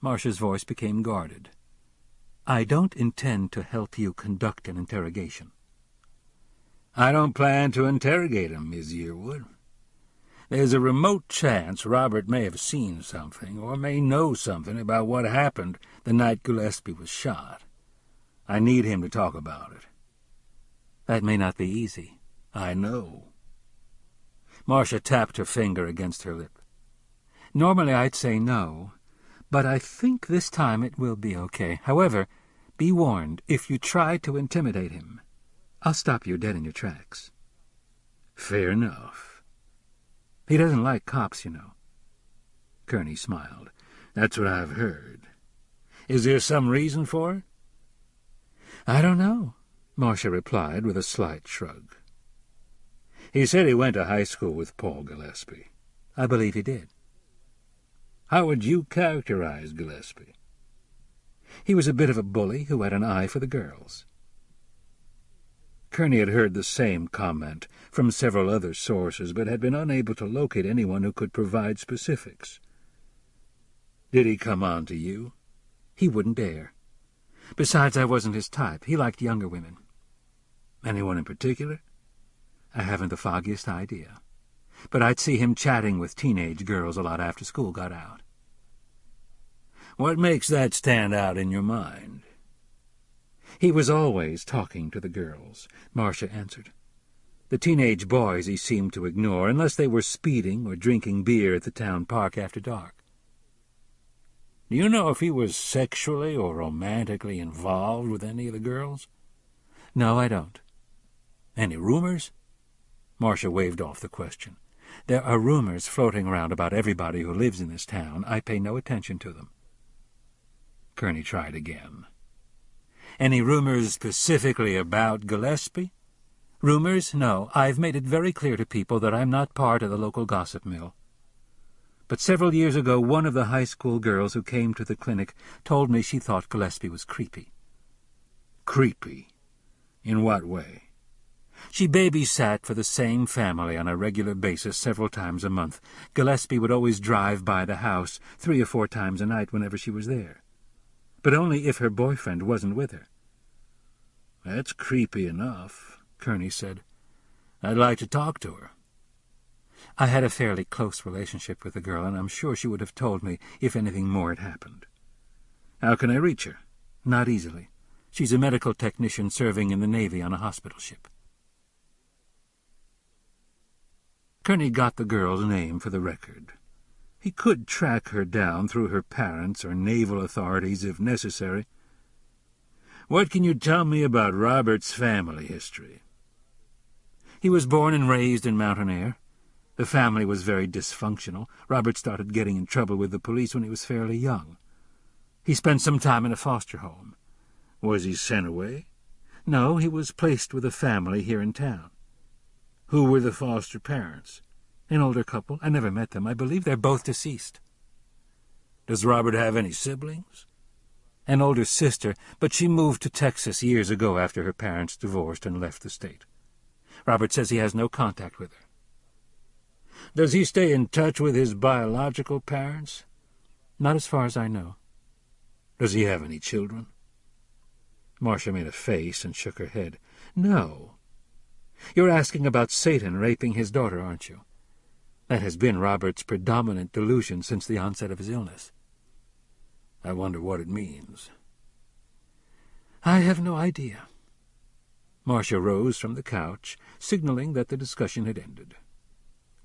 Marcia's voice became guarded. "I don't intend to help you conduct an interrogation." "I don't plan to interrogate him, Miss Yearwood. There's a remote chance Robert may have seen something, or may know something about what happened the night Gillespie was shot. I need him to talk about it." "That may not be easy." "I know." Marcia tapped her finger against her lip. "Normally I'd say no, but I think this time it will be okay. However, be warned, if you try to intimidate him, I'll stop you dead in your tracks." "Fair enough." "He doesn't like cops, you know." Kerney smiled. "That's what I've heard. Is there some reason for it?" "I don't know," Marcia replied with a slight shrug. "He said he went to high school with Paul Gillespie." "I believe he did." "How would you characterize Gillespie?" "He was a bit of a bully who had an eye for the girls." Kerney had heard the same comment from several other sources, but had been unable to locate anyone who could provide specifics. "Did he come on to you?" "He wouldn't dare. Besides, I wasn't his type. He liked younger women." "Anyone in particular?" "I haven't the foggiest idea. But I'd see him chatting with teenage girls a lot after school got out." "What makes that stand out in your mind?" "He was always talking to the girls," Marcia answered. "The teenage boys he seemed to ignore, unless they were speeding or drinking beer at the town park after dark." "Do you know if he was sexually or romantically involved with any of the girls?" "No, I don't." "Any rumors?" Marcia waved off the question. "There are rumors floating around about everybody who lives in this town. I pay no attention to them." Kerney tried again. "Any rumors specifically about Gillespie?" "Rumors? No. I've made it very clear to people that I'm not part of the local gossip mill. But several years ago, one of the high school girls who came to the clinic told me she thought Gillespie was creepy." "Creepy? In what way?" "She babysat for the same family on a regular basis several times a month. Gillespie would always drive by the house 3 or 4 times a night whenever she was there. but only if her boyfriend wasn't with her. "That's creepy enough," Kerney said. "I'd like to talk to her." I had a fairly close relationship with the girl, and I'm sure she would have told me if anything more had happened. "How can I reach her?" Not easily. She's a medical technician serving in the Navy on a hospital ship. Kerney got the girl's name for the record. He could track her down through her parents or naval authorities if necessary. "What can you tell me about Robert's family history?" He was born and raised in Mountain Air. The family was very dysfunctional. Robert started getting in trouble with the police when he was fairly young. He spent some time in a foster home. "Was he sent away?" No, he was placed with a family here in town. "Who were the foster parents?" An older couple. I never met them. I believe they're both deceased. "Does Robert have any siblings?" An older sister, but she moved to Texas years ago after her parents divorced and left the state. Robert says he has no contact with her. "Does he stay in touch with his biological parents?" Not as far as I know. "Does he have any children?" Marcia made a face and shook her head. No. You're asking about Satan raping his daughter, aren't you? That has been Robert's predominant delusion since the onset of his illness. "I wonder what it means." I have no idea. Marcia rose from the couch, signaling that the discussion had ended.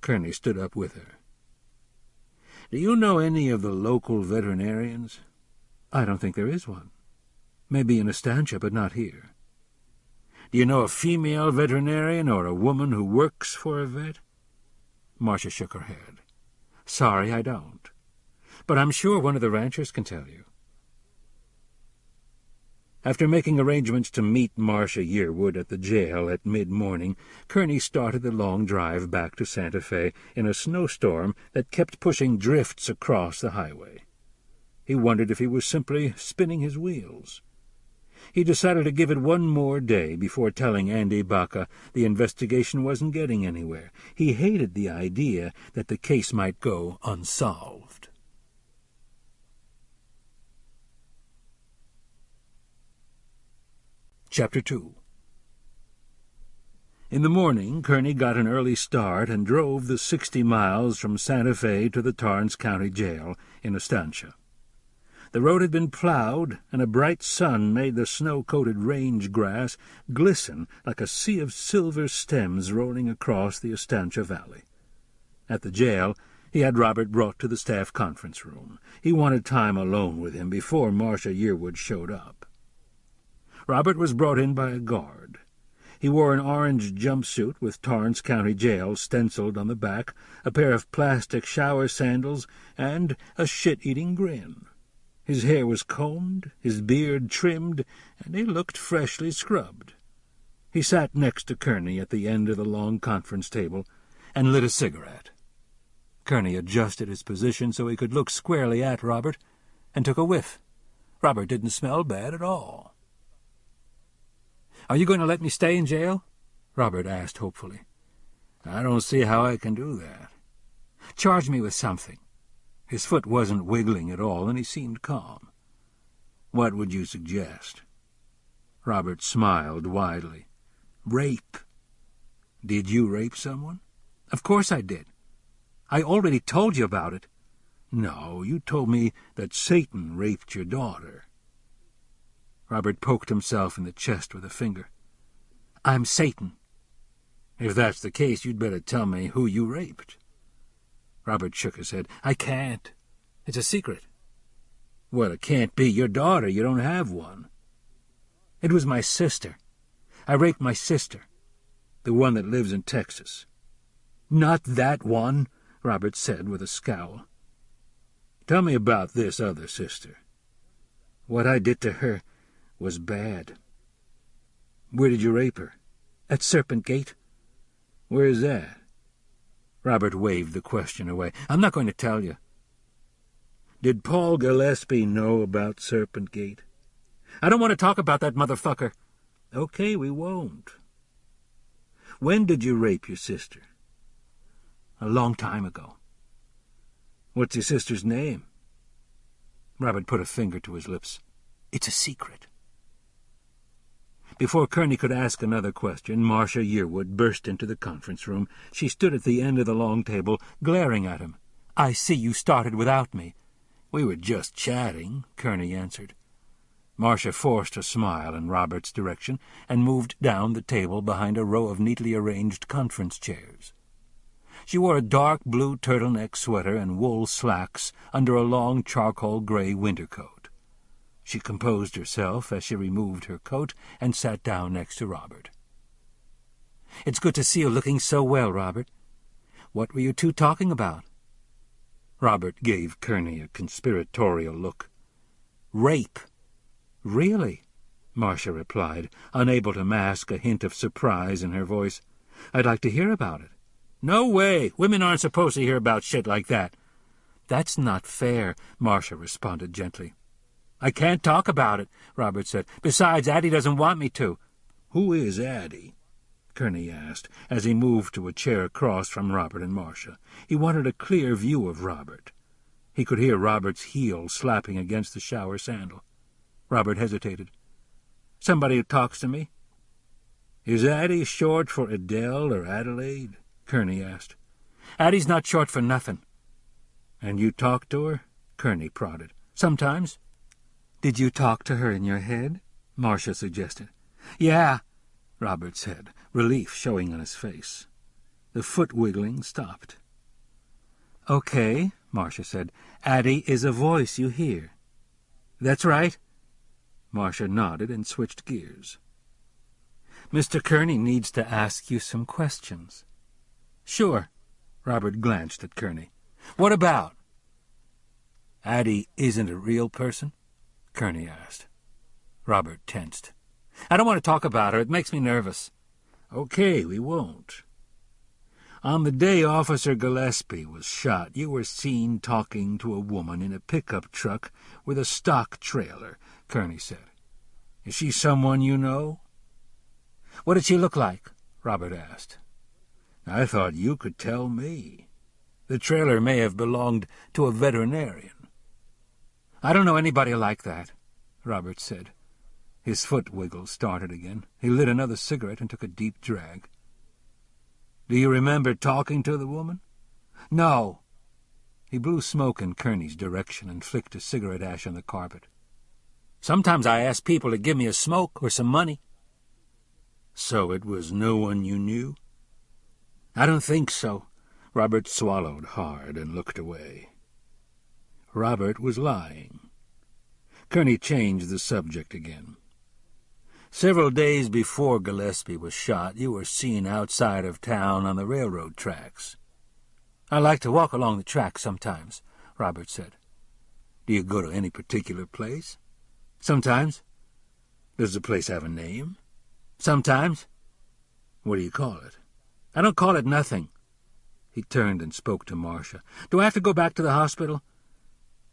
Kerney stood up with her. "Do you know any of the local veterinarians?" I don't think there is one. Maybe in Estancia, but not here. "Do you know a female veterinarian or a woman who works for a vet?" Marcia shook her head. Sorry, I don't. But I'm sure one of the ranchers can tell you. After making arrangements to meet Marcia Yearwood at the jail at mid-morning, Kerney started the long drive back to Santa Fe in a snowstorm that kept pushing drifts across the highway. He wondered if he was simply spinning his wheels. He decided to give it one more day before telling Andy Baca the investigation wasn't getting anywhere. He hated the idea that the case might go unsolved. Chapter 2. In the morning, Kerney got an early start and drove the 60 miles from Santa Fe to the Torrance County Jail in Estancia. The road had been plowed, and a bright sun made the snow-coated range grass glisten like a sea of silver stems rolling across the Estancia Valley. At the jail, he had Robert brought to the staff conference room. He wanted time alone with him before Marcia Yearwood showed up. Robert was brought in by a guard. He wore an orange jumpsuit with Torrance County Jail stenciled on the back, a pair of plastic shower sandals, and a shit-eating grin. His hair was combed, his beard trimmed, and he looked freshly scrubbed. He sat next to Kerney at the end of the long conference table and lit a cigarette. Kerney adjusted his position so he could look squarely at Robert and took a whiff. Robert didn't smell bad at all. "Are you going to let me stay in jail?" Robert asked hopefully. "I don't see how I can do that." "Charge me with something." His foot wasn't wiggling at all, and he seemed calm. "What would you suggest?" Robert smiled widely. "Rape." "Did you rape someone?" "Of course I did. I already told you about it." "No, you told me that Satan raped your daughter." Robert poked himself in the chest with a finger. "I'm Satan." "If that's the case, you'd better tell me who you raped." Robert shook his head. "I can't. It's a secret." "Well, it can't be your daughter. You don't have one." "It was my sister. I raped my sister." "The one that lives in Texas." "Not that one," Robert said with a scowl. "Tell me about this other sister." "What I did to her was bad." "Where did you rape her?" "At Serpent Gate." "Where's that?" Robert waved the question away. "I'm not going to tell you." "Did Paul Gillespie know about Serpent Gate?" "I don't want to talk about that motherfucker." "Okay, we won't." "When did you rape your sister?" "A long time ago." "What's your sister's name?" Robert put a finger to his lips. It's a secret." Before Kerney could ask another question, Marcia Yearwood burst into the conference room. She stood at the end of the long table, glaring at him. "I see you started without me." "We were just chatting," Kerney answered. Marcia forced a smile in Robert's direction and moved down the table behind a row of neatly arranged conference chairs. She wore a dark blue turtleneck sweater and wool slacks under a long charcoal-gray winter coat. She composed herself as she removed her coat and sat down next to Robert. "It's good to see you looking so well, Robert. What were you two talking about?" Robert gave Kerney a conspiratorial look. "Rape." "Really?" Marcia replied, unable to mask a hint of surprise in her voice. "I'd like to hear about it." "No way! Women aren't supposed to hear about shit like that." "That's not fair," Marcia responded gently. "I can't talk about it," Robert said. "Besides, Addie doesn't want me to." "Who is Addie?" Kerney asked, as he moved to a chair across from Robert and Marcia. He wanted a clear view of Robert. He could hear Robert's heel slapping against the shower sandal. Robert hesitated. "Somebody who talks to me." "Is Addie short for Adele or Adelaide?" Kerney asked. "Addie's not short for nothing." "And you talk to her?" Kerney prodded. "Sometimes." "Did you talk to her in your head?" Marcia suggested. "Yeah," Robert said, relief showing on his face. The foot wiggling stopped. "Okay," Marcia said. "Addie is a voice you hear." "That's right." Marcia nodded and switched gears. "Mr. Kerney needs to ask you some questions." "Sure." Robert glanced at Kerney. "What about?" "Addie isn't a real person?" Kerney asked. Robert tensed. "I don't want to talk about her. It makes me nervous." "Okay, we won't. On the day Officer Gillespie was shot, you were seen talking to a woman in a pickup truck with a stock trailer," Kerney said. "Is she someone you know?" "What did she look like?" Robert asked. "I thought you could tell me. The trailer may have belonged to a veterinarian." "I don't know anybody like that," Robert said. His foot wiggle started again. He lit another cigarette and took a deep drag. "Do you remember talking to the woman?" "No." He blew smoke in Kerney's direction and flicked a cigarette ash on the carpet. "Sometimes I ask people to give me a smoke or some money." "So it was no one you knew?" "I don't think so." Robert swallowed hard and looked away. Robert was lying. Kerney changed the subject again. "Several days before Gillespie was shot, you were seen outside of town on the railroad tracks." "I like to walk along the tracks sometimes," Robert said. "Do you go to any particular place?" "Sometimes." "Does the place have a name?" "Sometimes." "What do you call it?" "I don't call it nothing." He turned and spoke to Marcia. "Do I have to go back to the hospital?"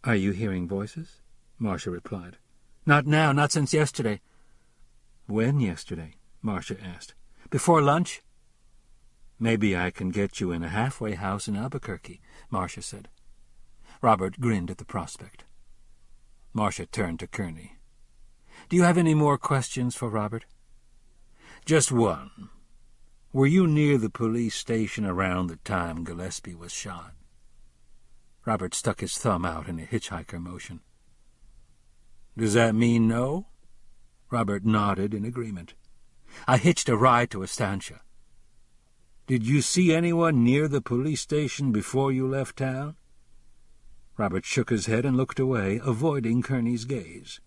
"Are you hearing voices?" Marcia replied. "Not now, not since yesterday." "When yesterday?" Marcia asked. "Before lunch." "Maybe I can get you in a halfway house in Albuquerque," Marcia said. Robert grinned at the prospect. Marcia turned to Kerney. "Do you have any more questions for Robert?" "Just one. Were you near the police station around the time Gillespie was shot?" Robert stuck his thumb out in a hitchhiker motion. "Does that mean no?" Robert nodded in agreement. "I hitched a ride to Estancia." "Did you see anyone near the police station before you left town?" Robert shook his head and looked away, avoiding Kerney's gaze.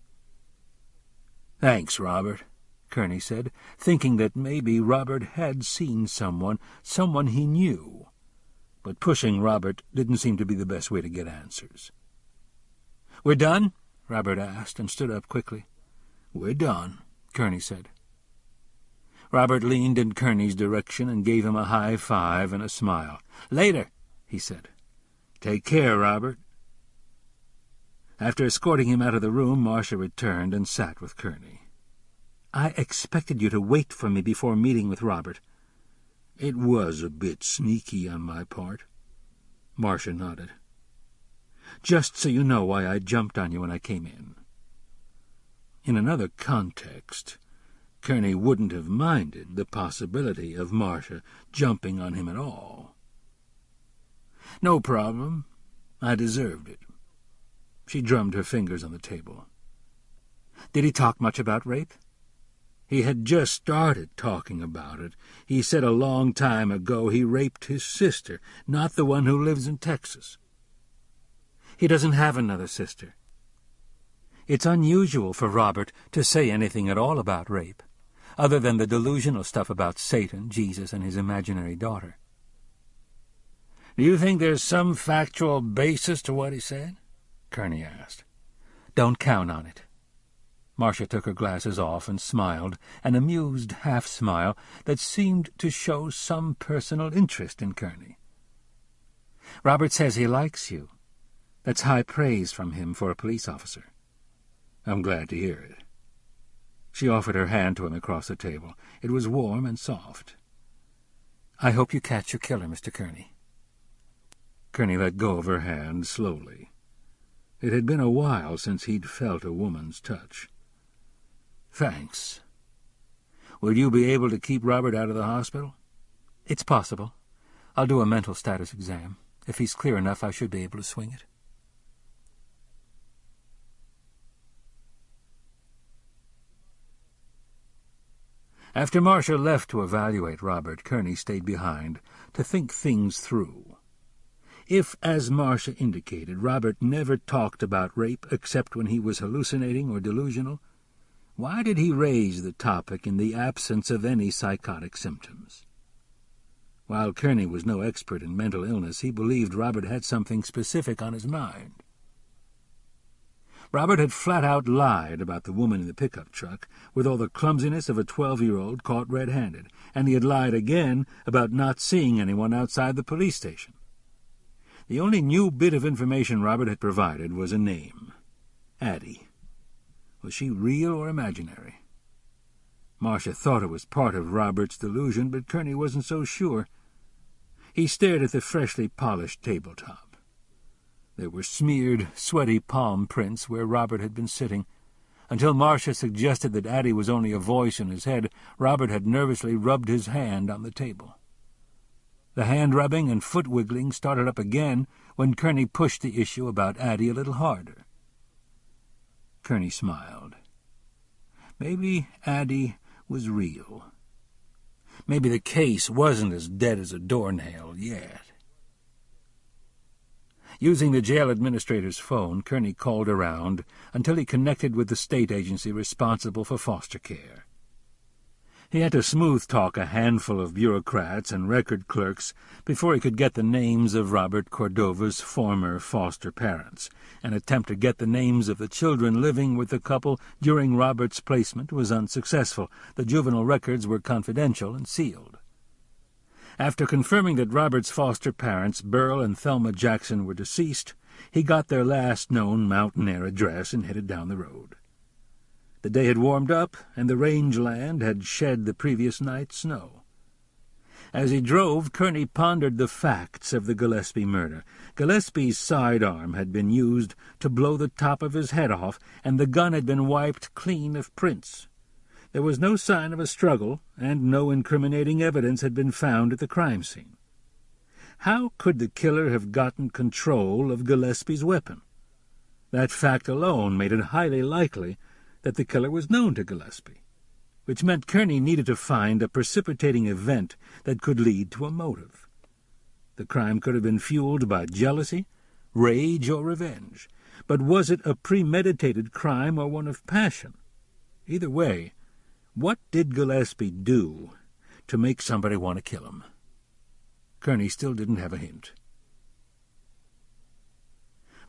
"Thanks, Robert," Kerney said, thinking that maybe Robert had seen someone he knew. But pushing Robert didn't seem to be the best way to get answers. "We're done?" Robert asked, and stood up quickly. "We're done," Kerney said. Robert leaned in Kerney's direction and gave him a high five and a smile. "Later," he said. "Take care, Robert." After escorting him out of the room, Marcia returned and sat with Kerney. "I expected you to wait for me before meeting with Robert." "It was a bit sneaky on my part." Marcia nodded. "Just so you know why I jumped on you when I came in." In another context, Kerney wouldn't have minded the possibility of Marcia jumping on him at all. "No problem. I deserved it." She drummed her fingers on the table. "Did he talk much about rape?" "He had just started talking about it. He said a long time ago he raped his sister, not the one who lives in Texas." "He doesn't have another sister." It's unusual for Robert to say anything at all about rape, other than the delusional stuff about Satan, Jesus, and his imaginary daughter. "Do you think there's some factual basis to what he said?" Kerney asked. "Don't count on it." Marcia took her glasses off and smiled, an amused half-smile that seemed to show some personal interest in Kerney. "Robert says he likes you. That's high praise from him for a police officer." "I'm glad to hear it." She offered her hand to him across the table. It was warm and soft. "I hope you catch your killer, Mr. Kerney." Kerney let go of her hand slowly. It had been a while since he'd felt a woman's touch. "Thanks. Will you be able to keep Robert out of the hospital?" "It's possible. I'll do a mental status exam. If he's clear enough, I should be able to swing it." After Marcia left to evaluate Robert, Kerney stayed behind to think things through. If, as Marcia indicated, Robert never talked about rape except when he was hallucinating or delusional, why did he raise the topic in the absence of any psychotic symptoms? While Kerney was no expert in mental illness, he believed Robert had something specific on his mind. Robert had flat-out lied about the woman in the pickup truck with all the clumsiness of a 12-year-old caught red-handed, and he had lied again about not seeing anyone outside the police station. The only new bit of information Robert had provided was a name. Addie. Was she real or imaginary? Marcia thought it was part of Robert's delusion, but Kerney wasn't so sure. He stared at the freshly polished tabletop. There were smeared, sweaty palm prints where Robert had been sitting. Until Marcia suggested that Addie was only a voice in his head, Robert had nervously rubbed his hand on the table. The hand-rubbing and foot-wiggling started up again when Kerney pushed the issue about Addie a little harder. Kerney smiled. Maybe Addie was real. Maybe the case wasn't as dead as a doornail yet. Using the jail administrator's phone, Kerney called around until he connected with the state agency responsible for foster care. He had to smooth-talk a handful of bureaucrats and record clerks before he could get the names of Robert Cordova's former foster parents. An attempt to get the names of the children living with the couple during Robert's placement was unsuccessful. The juvenile records were confidential and sealed. After confirming that Robert's foster parents, Burl and Thelma Jackson, were deceased, he got their last known mountain air address and headed down the road. The day had warmed up, and the rangeland had shed the previous night's snow. As he drove, Kerney pondered the facts of the Gillespie murder. Gillespie's sidearm had been used to blow the top of his head off, and the gun had been wiped clean of prints. There was no sign of a struggle, and no incriminating evidence had been found at the crime scene. How could the killer have gotten control of Gillespie's weapon? That fact alone made it highly likely that the killer was known to Gillespie, which meant Kerney needed to find a precipitating event that could lead to a motive. The crime could have been fueled by jealousy, rage, or revenge. But was it a premeditated crime or one of passion? Either way, what did Gillespie do to make somebody want to kill him? Kerney still didn't have a hint.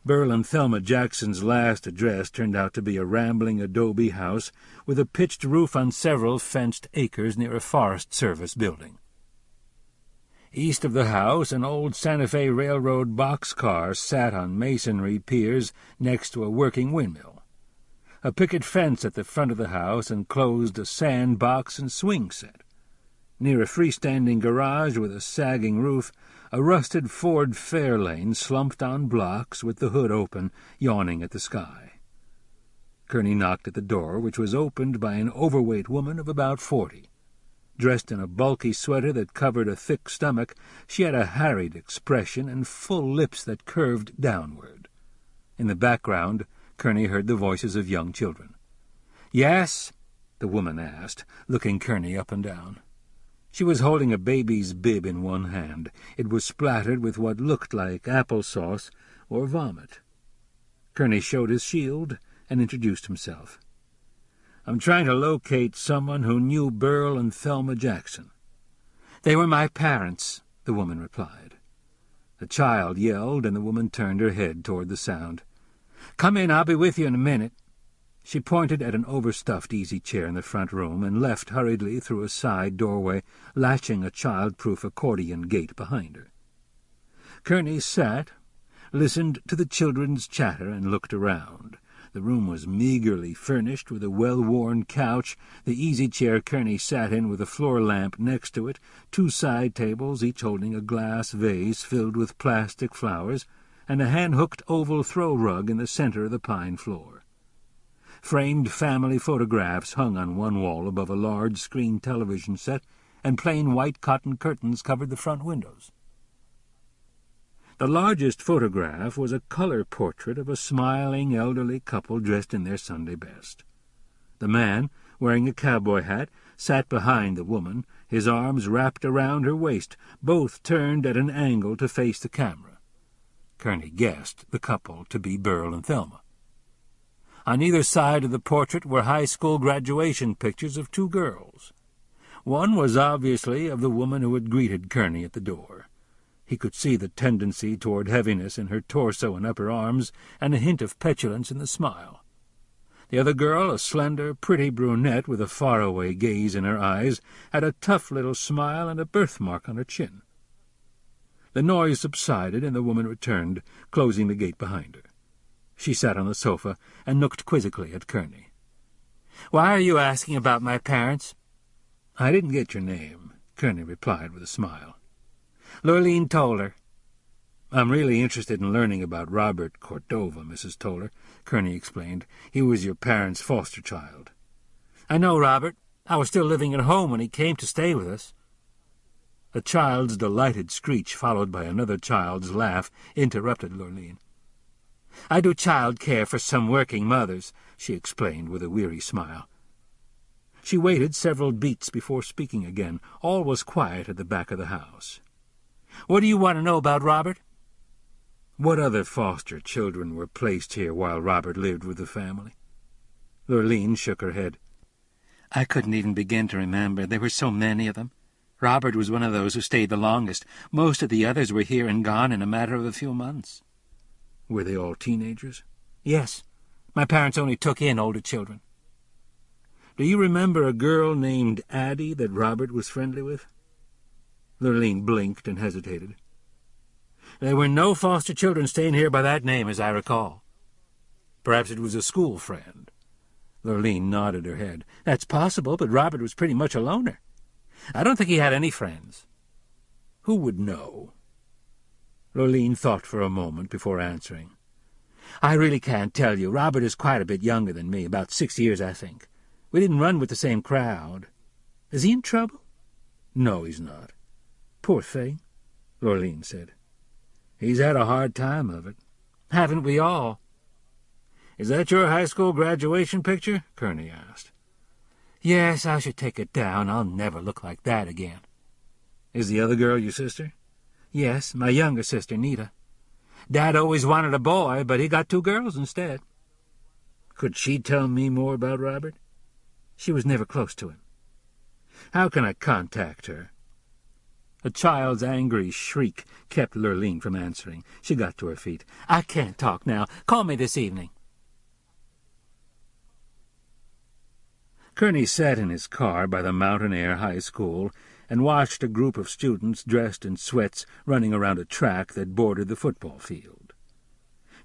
Burl and Thelma Jackson's last address turned out to be a rambling adobe house with a pitched roof on several fenced acres near a Forest Service building. East of the house, an old Santa Fe Railroad boxcar sat on masonry piers next to a working windmill. A picket fence at the front of the house enclosed a sandbox and swing set. Near a freestanding garage with a sagging roof, a rusted Ford Fairlane slumped on blocks with the hood open, yawning at the sky. Kerney knocked at the door, which was opened by an overweight woman of about 40. Dressed in a bulky sweater that covered a thick stomach, she had a harried expression and full lips that curved downward. In the background, Kerney heard the voices of young children. "Yes?" the woman asked, looking Kerney up and down. She was holding a baby's bib in one hand. It was splattered with what looked like applesauce or vomit. Kerney showed his shield and introduced himself. "I'm trying to locate someone who knew Burl and Thelma Jackson." "They were my parents," the woman replied. The child yelled, and the woman turned her head toward the sound. "Come in, I'll be with you in a minute." She pointed at an overstuffed easy chair in the front room and left hurriedly through a side doorway, latching a child-proof accordion gate behind her. Kerney sat, listened to the children's chatter, and looked around. The room was meagerly furnished with a well-worn couch, the easy-chair Kerney sat in with a floor lamp next to it, 2 side tables, each holding a glass vase filled with plastic flowers, and a hand-hooked oval throw rug in the center of the pine floor. Framed family photographs hung on one wall above a large screen television set, and plain white cotton curtains covered the front windows. The largest photograph was a color portrait of a smiling elderly couple dressed in their Sunday best. The man, wearing a cowboy hat, sat behind the woman, his arms wrapped around her waist, both turned at an angle to face the camera. Kerney guessed the couple to be Burl and Thelma. On either side of the portrait were high school graduation pictures of 2 girls. One was obviously of the woman who had greeted Kerney at the door. He could see the tendency toward heaviness in her torso and upper arms, and a hint of petulance in the smile. The other girl, a slender, pretty brunette with a faraway gaze in her eyes, had a tough little smile and a birthmark on her chin. The noise subsided, and the woman returned, closing the gate behind her. She sat on the sofa and looked quizzically at Kerney. "Why are you asking about my parents?" "I didn't get your name," Kerney replied with a smile. "Lurleen Toller." "I'm really interested in learning about Robert Cordova, Mrs. Toller," Kerney explained. "He was your parents' foster child." "I know Robert. I was still living at home when he came to stay with us." A child's delighted screech, followed by another child's laugh, interrupted Lurleen. "I do child care for some working mothers," she explained with a weary smile. She waited several beats before speaking again. All was quiet at the back of the house. "What do you want to know about Robert?" "What other foster children were placed here while Robert lived with the family?" Lurleen shook her head. "I couldn't even begin to remember. There were so many of them. Robert was one of those who stayed the longest. Most of the others were here and gone in a matter of a few months." "Were they all teenagers?" "Yes. My parents only took in older children." "Do you remember a girl named Addie that Robert was friendly with?" Lurleen blinked and hesitated. "There were no foster children staying here by that name, as I recall." "Perhaps it was a school friend." Lurleen nodded her head. "That's possible, but Robert was pretty much a loner. I don't think he had any friends." "Who would know?" Lurleen thought for a moment before answering. "I really can't tell you. Robert is quite a bit younger than me, about 6 years, I think. We didn't run with the same crowd. Is he in trouble?" "No, he's not." "Poor thing," Lurleen said. "He's had a hard time of it." "Haven't we all?" "Is that your high school graduation picture?" Kerney asked. "Yes, I should take it down. I'll never look like that again." "Is the other girl your sister?" "Yes, my younger sister, Nita. Dad always wanted a boy, but he got 2 girls instead." "Could she tell me more about Robert?" "She was never close to him." "How can I contact her?" A child's angry shriek kept Lurleen from answering. She got to her feet. "I can't talk now. Call me this evening." Kerney sat in his car by the Mountain Air High School and watched a group of students dressed in sweats running around a track that bordered the football field.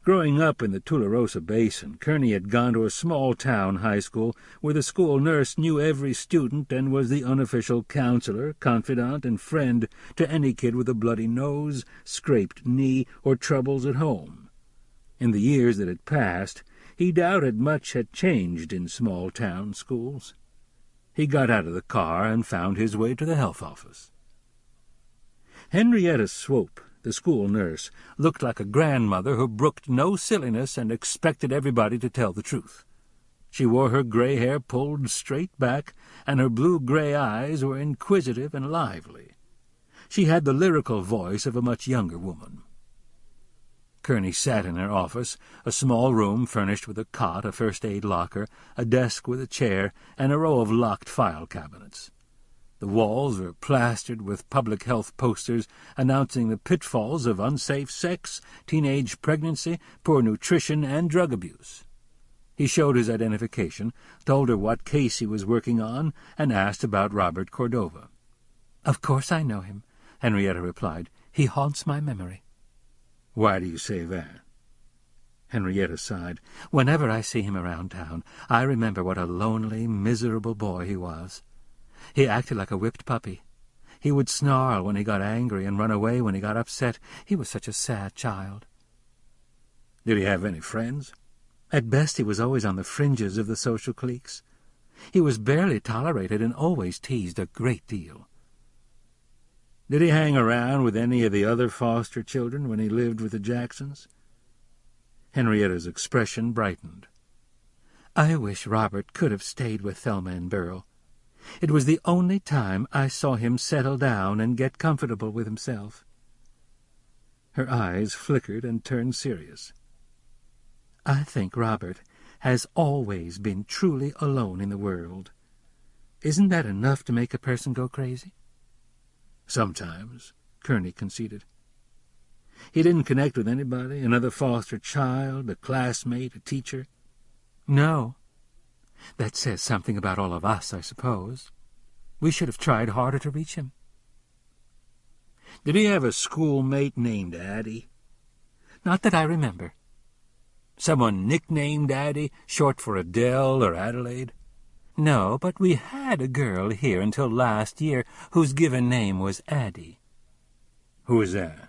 Growing up in the Tularosa Basin, Kerney had gone to a small-town high school where the school nurse knew every student and was the unofficial counselor, confidant, and friend to any kid with a bloody nose, scraped knee, or troubles at home. In the years that had passed, He doubted much had changed in small-town schools. He got out of the car and found his way to the health office. Henrietta Swope, the school nurse, looked like a grandmother who brooked no silliness and expected everybody to tell the truth. She wore her gray hair pulled straight back, and her blue-gray eyes were inquisitive and lively. She had the lyrical voice of a much younger woman. Kerney sat in her office, a small room furnished with a cot, a first-aid locker, a desk with a chair, and a row of locked file cabinets. The walls were plastered with public health posters announcing the pitfalls of unsafe sex, teenage pregnancy, poor nutrition, and drug abuse. He showed his identification, told her what case he was working on, and asked about Robert Cordova. "Of course I know him," Henrietta replied. "He haunts my memory." "Why do you say that?" Henrietta sighed. "Whenever I see him around town, I remember what a lonely, miserable boy he was. He acted like a whipped puppy. He would snarl when he got angry and run away when he got upset. He was such a sad child." "Did he have any friends?" "At best he was always on the fringes of the social cliques. He was barely tolerated and always teased a great deal." "Did he hang around with any of the other foster children when he lived with the Jacksons?" Henrietta's expression brightened. "I wish Robert could have stayed with Thelma and Burl. It was the only time I saw him settle down and get comfortable with himself." Her eyes flickered and turned serious. "I think Robert has always been truly alone in the world. Isn't that enough to make a person go crazy?" "Sometimes," Kerney conceded. "He didn't connect with anybody, another foster child, a classmate, a teacher?" "No. That says something about all of us, I suppose. We should have tried harder to reach him." "Did he have a schoolmate named Addie?" "Not that I remember." "Someone nicknamed Addie, short for Adele or Adelaide?" "No, but we had a girl here until last year whose given name was Addie." "Who was that?"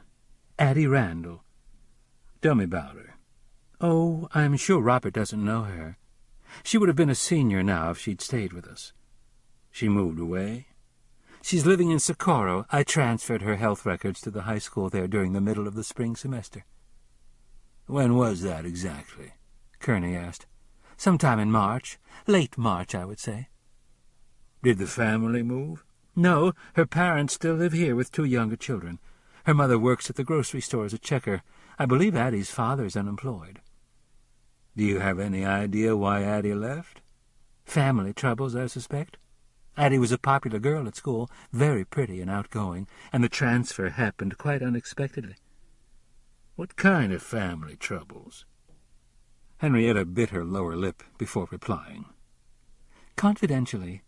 "Addie Randall." "Tell me about her." "Oh, I'm sure Robert doesn't know her. She would have been a senior now if she'd stayed with us." "She moved away?" "She's living in Socorro. I transferred her health records to the high school there during the middle of the spring semester." "When was that exactly?" Kerney asked. "Sometime in March. Late March, I would say." "Did the family move?" "No, her parents still live here with 2 younger children. Her mother works at the grocery store as a checker. I believe Addie's father's unemployed." "Do you have any idea why Addie left?" "Family troubles, I suspect. Addie was a popular girl at school, very pretty and outgoing, and the transfer happened quite unexpectedly." "What kind of family troubles?" Henrietta bit her lower lip before replying. "Confidentially,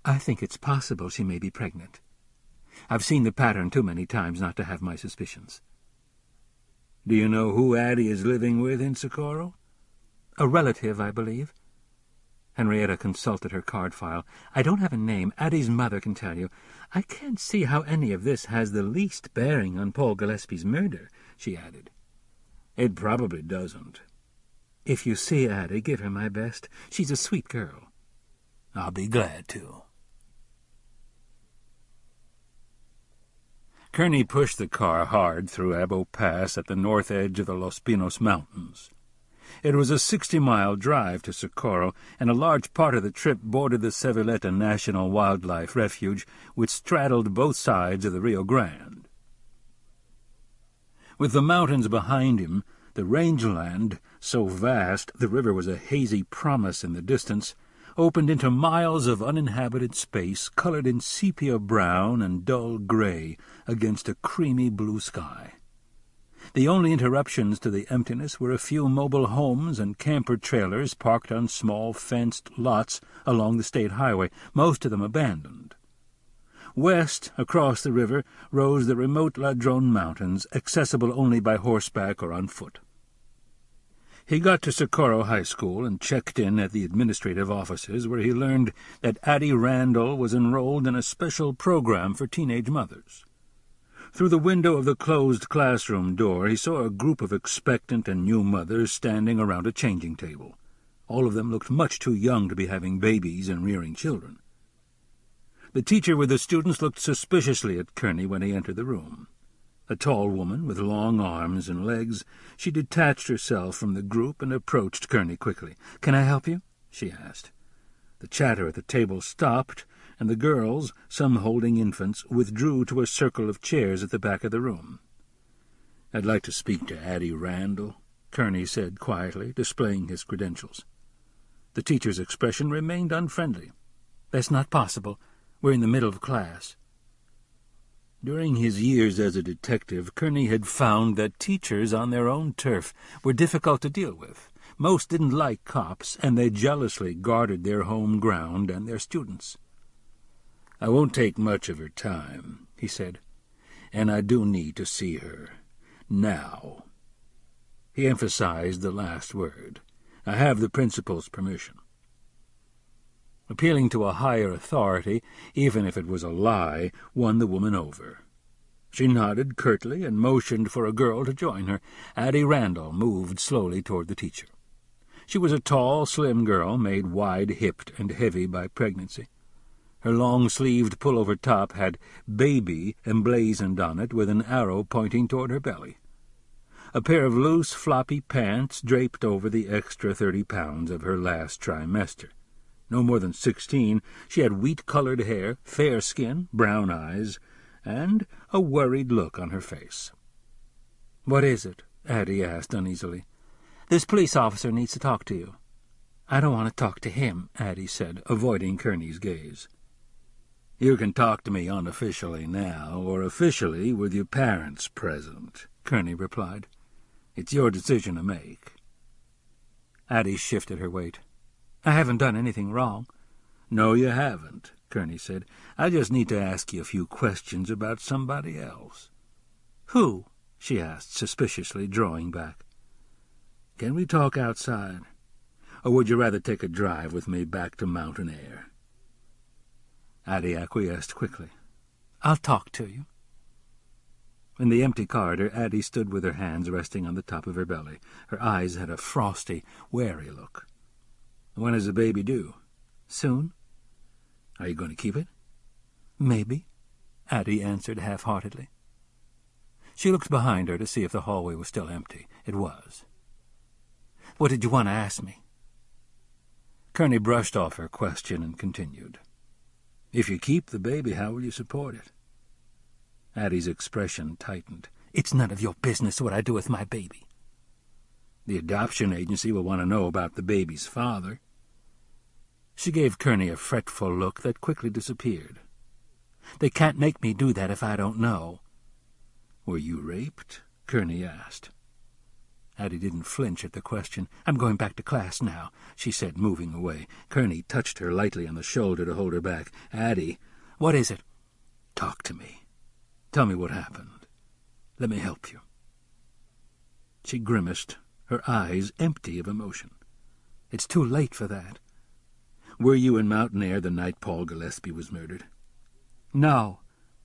I think it's possible she may be pregnant. I've seen the pattern too many times not to have my suspicions." "Do you know who Addie is living with in Socorro?" "A relative, I believe." Henrietta consulted her card file. "I don't have a name. Addie's mother can tell you. I can't see how any of this has the least bearing on Paul Gillespie's murder," she added. "It probably doesn't." "If you see Addie, give her my best. She's a sweet girl." "I'll be glad to." Kerney pushed the car hard through Abo Pass at the north edge of the Los Pinos Mountains. It was a 60-mile drive to Socorro, and a large part of the trip bordered the Sevileta National Wildlife Refuge, which straddled both sides of the Rio Grande. With the mountains behind him, the rangeland, so vast the river was a hazy promise in the distance, opened into miles of uninhabited space colored in sepia brown and dull gray against a creamy blue sky. The only interruptions to the emptiness were a few mobile homes and camper trailers parked on small fenced lots along the state highway, most of them abandoned. West, across the river, rose the remote Ladrone Mountains, accessible only by horseback or on foot. He got to Socorro High School and checked in at the administrative offices, where he learned that Addie Randall was enrolled in a special program for teenage mothers. Through the window of the closed classroom door he saw a group of expectant and new mothers standing around a changing table. All of them looked much too young to be having babies and rearing children. The teacher with the students looked suspiciously at Kerney when he entered the room. A tall woman with long arms and legs, she detached herself from the group and approached Kerney quickly. "Can I help you?" she asked. The chatter at the table stopped, and the girls, some holding infants, withdrew to a circle of chairs at the back of the room. "I'd like to speak to Addie Randall," Kerney said quietly, displaying his credentials. The teacher's expression remained unfriendly. "That's not possible. We're in the middle of class." During his years as a detective, Kerney had found that teachers on their own turf were difficult to deal with. Most didn't like cops, and they jealously guarded their home ground and their students. "I won't take much of her time," he said, "and I do need to see her. Now." He emphasized the last word. "I have the principal's permission." Appealing to a higher authority, even if it was a lie, won the woman over. She nodded curtly and motioned for a girl to join her. Addie Randall moved slowly toward the teacher. She was a tall, slim girl, made wide-hipped and heavy by pregnancy. Her long-sleeved pullover top had "baby" emblazoned on it with an arrow pointing toward her belly. A pair of loose, floppy pants draped over the extra 30 pounds of her last trimester. No more than 16, she had wheat-colored hair, fair skin, brown eyes, and a worried look on her face. "What is it?" Addie asked uneasily. "This police officer needs to talk to you." "I don't want to talk to him," Addie said, avoiding Kerney's gaze. "You can talk to me unofficially now, or officially with your parents present," Kerney replied. "It's your decision to make." Addie shifted her weight. "I haven't done anything wrong." "No, you haven't," Kerney said. "I just need to ask you a few questions about somebody else." "Who?" she asked suspiciously, drawing back. "Can we talk outside? Or would you rather take a drive with me back to mountain air?" Addie acquiesced quickly. "I'll talk to you." In the empty corridor, Addie stood with her hands resting on the top of her belly. Her eyes had a frosty, wary look. "When is the baby due?" "Soon." "Are you going to keep it?" "Maybe," Addie answered half-heartedly. She looked behind her to see if the hallway was still empty. It was. "What did you want to ask me?" Kerney brushed off her question and continued. "If you keep the baby, how will you support it?" Addie's expression tightened. "It's none of your business what I do with my baby." "The adoption agency will want to know about the baby's father." She gave Kerney a fretful look that quickly disappeared. "They can't make me do that if I don't know." "Were you raped?" Kerney asked. Addie didn't flinch at the question. "I'm going back to class now," she said, moving away. Kerney touched her lightly on the shoulder to hold her back. "Addie." "What is it?" "Talk to me. Tell me what happened. Let me help you." She grimaced, her eyes empty of emotion. "It's too late for that." "Were you in Mountain Air the night Paul Gillespie was murdered?" "No.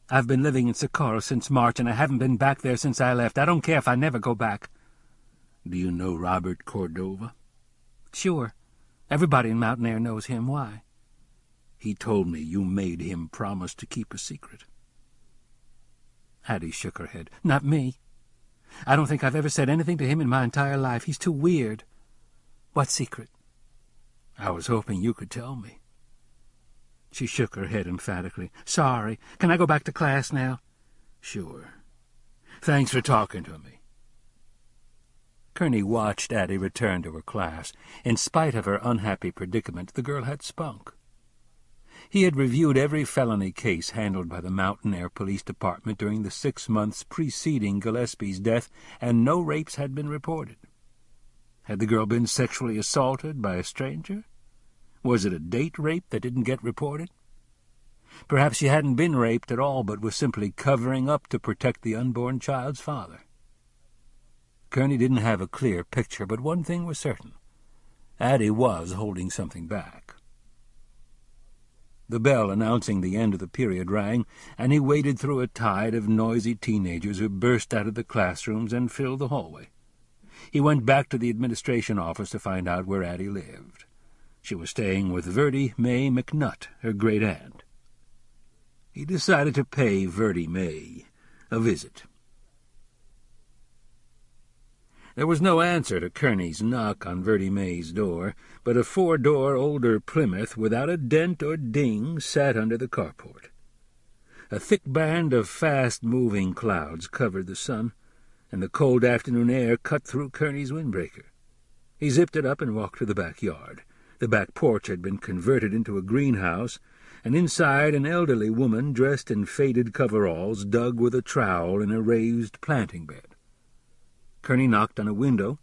I've been living in Socorro since March, and I haven't been back there since I left. I don't care if I never go back." "Do you know Robert Cordova?" "Sure. Everybody in Mountain Air knows him. Why?" "He told me you made him promise to keep a secret." Addie shook her head. "Not me. I don't think I've ever said anything to him in my entire life. He's too weird." "What secret?" "I was hoping you could tell me." She shook her head emphatically. "Sorry. Can I go back to class now?" "Sure. Thanks for talking to me." Kerney watched Addie return to her class. In spite of her unhappy predicament, the girl had spunk. He had reviewed every felony case handled by the Mountain Air Police Department during the 6 months preceding Gillespie's death, and no rapes had been reported. Had the girl been sexually assaulted by a stranger? Was it a date rape that didn't get reported? Perhaps she hadn't been raped at all, but was simply covering up to protect the unborn child's father. Kerney didn't have a clear picture, but one thing was certain. Addie was holding something back. The bell announcing the end of the period rang, and he waded through a tide of noisy teenagers who burst out of the classrooms and filled the hallway. He went back to the administration office to find out where Addie lived. She was staying with Vertie May McNutt, her great-aunt. He decided to pay Vertie May a visit. There was no answer to Kerney's knock on Vertie May's door, but a 4-door older Plymouth without a dent or ding sat under the carport. A thick band of fast-moving clouds covered the sun, and the cold afternoon air cut through Kerney's windbreaker. He zipped it up and walked to the backyard. The back porch had been converted into a greenhouse, and inside an elderly woman dressed in faded coveralls dug with a trowel in a raised planting bed. Kerney knocked on a window,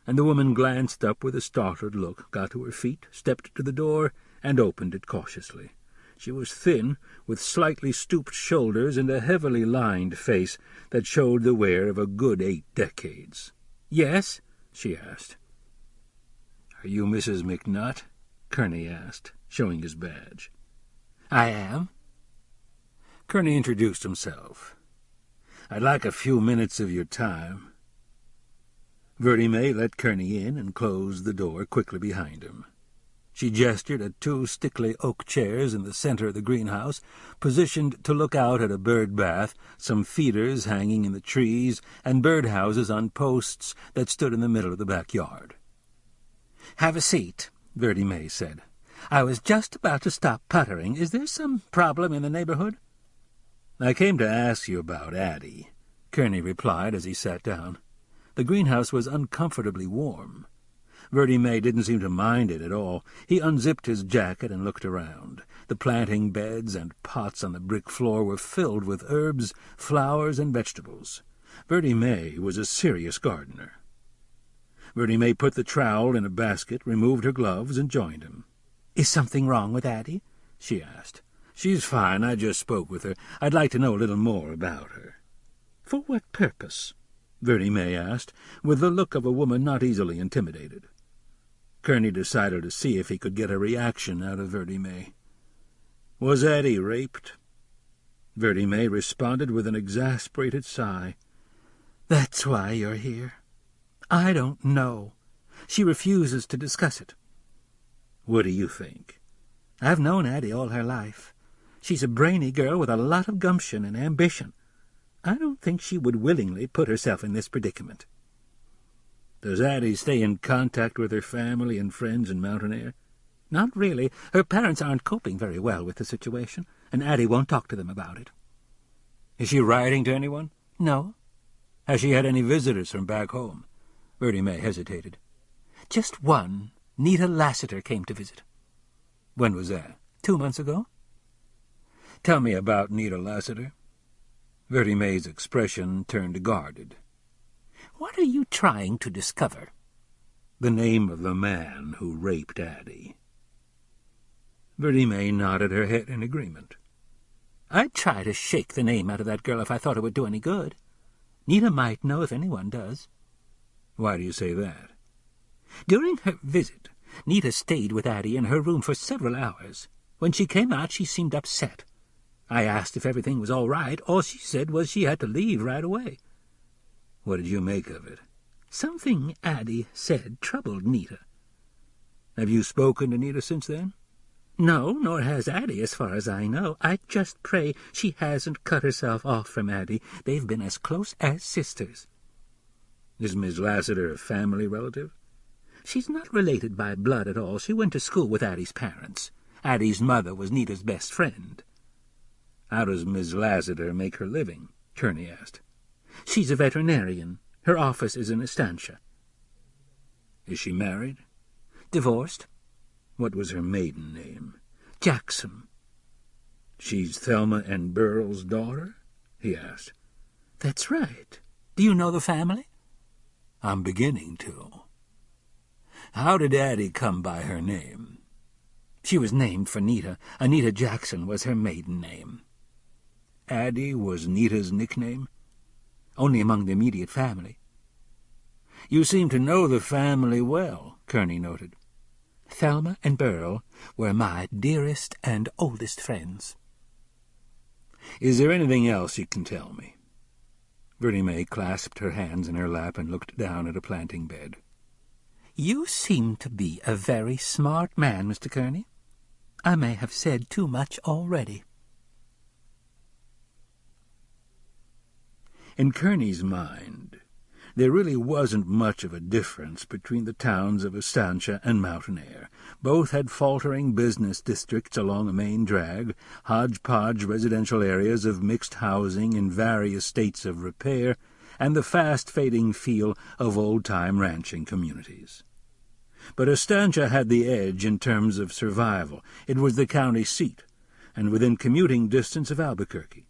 and the woman glanced up with a startled look, got to her feet, stepped to the door, and opened it cautiously. She was thin, with slightly stooped shoulders and a heavily lined face that showed the wear of a good 8 decades. "Yes?" she asked. "Are you Mrs. McNutt?" Kerney asked, showing his badge. "I am." Kerney introduced himself. "I'd like a few minutes of your time." Vertie May let Kerney in and closed the door quickly behind him. She gestured at 2 stickly oak chairs in the center of the greenhouse, positioned to look out at a bird bath, some feeders hanging in the trees, and birdhouses on posts that stood in the middle of the backyard. "Have a seat," Vertie May said. "I was just about to stop puttering. Is there some problem in the neighborhood?" "I came to ask you about Addie," Kerney replied as he sat down. The greenhouse was uncomfortably warm. Vertie May didn't seem to mind it at all. He unzipped his jacket and looked around. The planting beds and pots on the brick floor were filled with herbs, flowers, and vegetables. Vertie May was a serious gardener. Vertie May put the trowel in a basket, removed her gloves, and joined him. "Is something wrong with Addie?" she asked. "She's fine. I just spoke with her. I'd like to know a little more about her." "For what purpose?" Vertie May asked, with the look of a woman not easily intimidated. Kerney decided to see if he could get a reaction out of Vertie May. "Was Addie raped?" Vertie May responded with an exasperated sigh. "That's why you're here. I don't know. She refuses to discuss it." "What do you think?" "I've known Addie all her life. She's a brainy girl with a lot of gumption and ambition. I don't think she would willingly put herself in this predicament." "Does Addie stay in contact with her family and friends in Mountain Air?" "Not really. Her parents aren't coping very well with the situation, and Addie won't talk to them about it." "Is she writing to anyone?" "No." "Has she had any visitors from back home?" Vertie May hesitated. "Just one. Nita Lassiter came to visit." "When was that?" 2 months ago." "Tell me about Nita Lassiter." Vertie May's expression turned guarded. "What are you trying to discover?" "The name of the man who raped Addie." Vertie May nodded her head in agreement. "I'd try to shake the name out of that girl if I thought it would do any good. Nita might know if anyone does." "Why do you say that?" "During her visit, Nita stayed with Addie in her room for several hours. When she came out, she seemed upset. I asked if everything was all right. All she said was she had to leave right away." "What did you make of it?" "Something Addie said troubled Nita." "Have you spoken to Nita since then?" "No, nor has Addie, as far as I know. I just pray she hasn't cut herself off from Addie. They've been as close as sisters." "Is Miss Lassiter a family relative?" "She's not related by blood at all. She went to school with Addie's parents. Addie's mother was Nita's best friend." "How does Miss Lassiter make her living?" Kerney asked. "She's a veterinarian. Her office is in Estancia." "Is she married?" "Divorced." "What was her maiden name?" "Jackson." "She's Thelma and Burl's daughter?" he asked. "That's right. Do you know the family?" "I'm beginning to." "How did Addie come by her name?" "She was named for Nita. Anita Jackson was her maiden name." "Addie was Nita's nickname?" "Only among the immediate family." "You seem to know the family well," Kerney noted. "Thelma and Burl were my dearest and oldest friends." "Is there anything else you can tell me?" Bertie May clasped her hands in her lap and looked down at a planting bed. "You seem to be a very smart man, Mr. Kerney. I may have said too much already." In Kerney's mind, there really wasn't much of a difference between the towns of Estancia and Mountain Air. Both had faltering business districts along a main drag, hodgepodge residential areas of mixed housing in various states of repair, and the fast-fading feel of old-time ranching communities. But Estancia had the edge in terms of survival. It was the county seat, and within commuting distance of Albuquerque.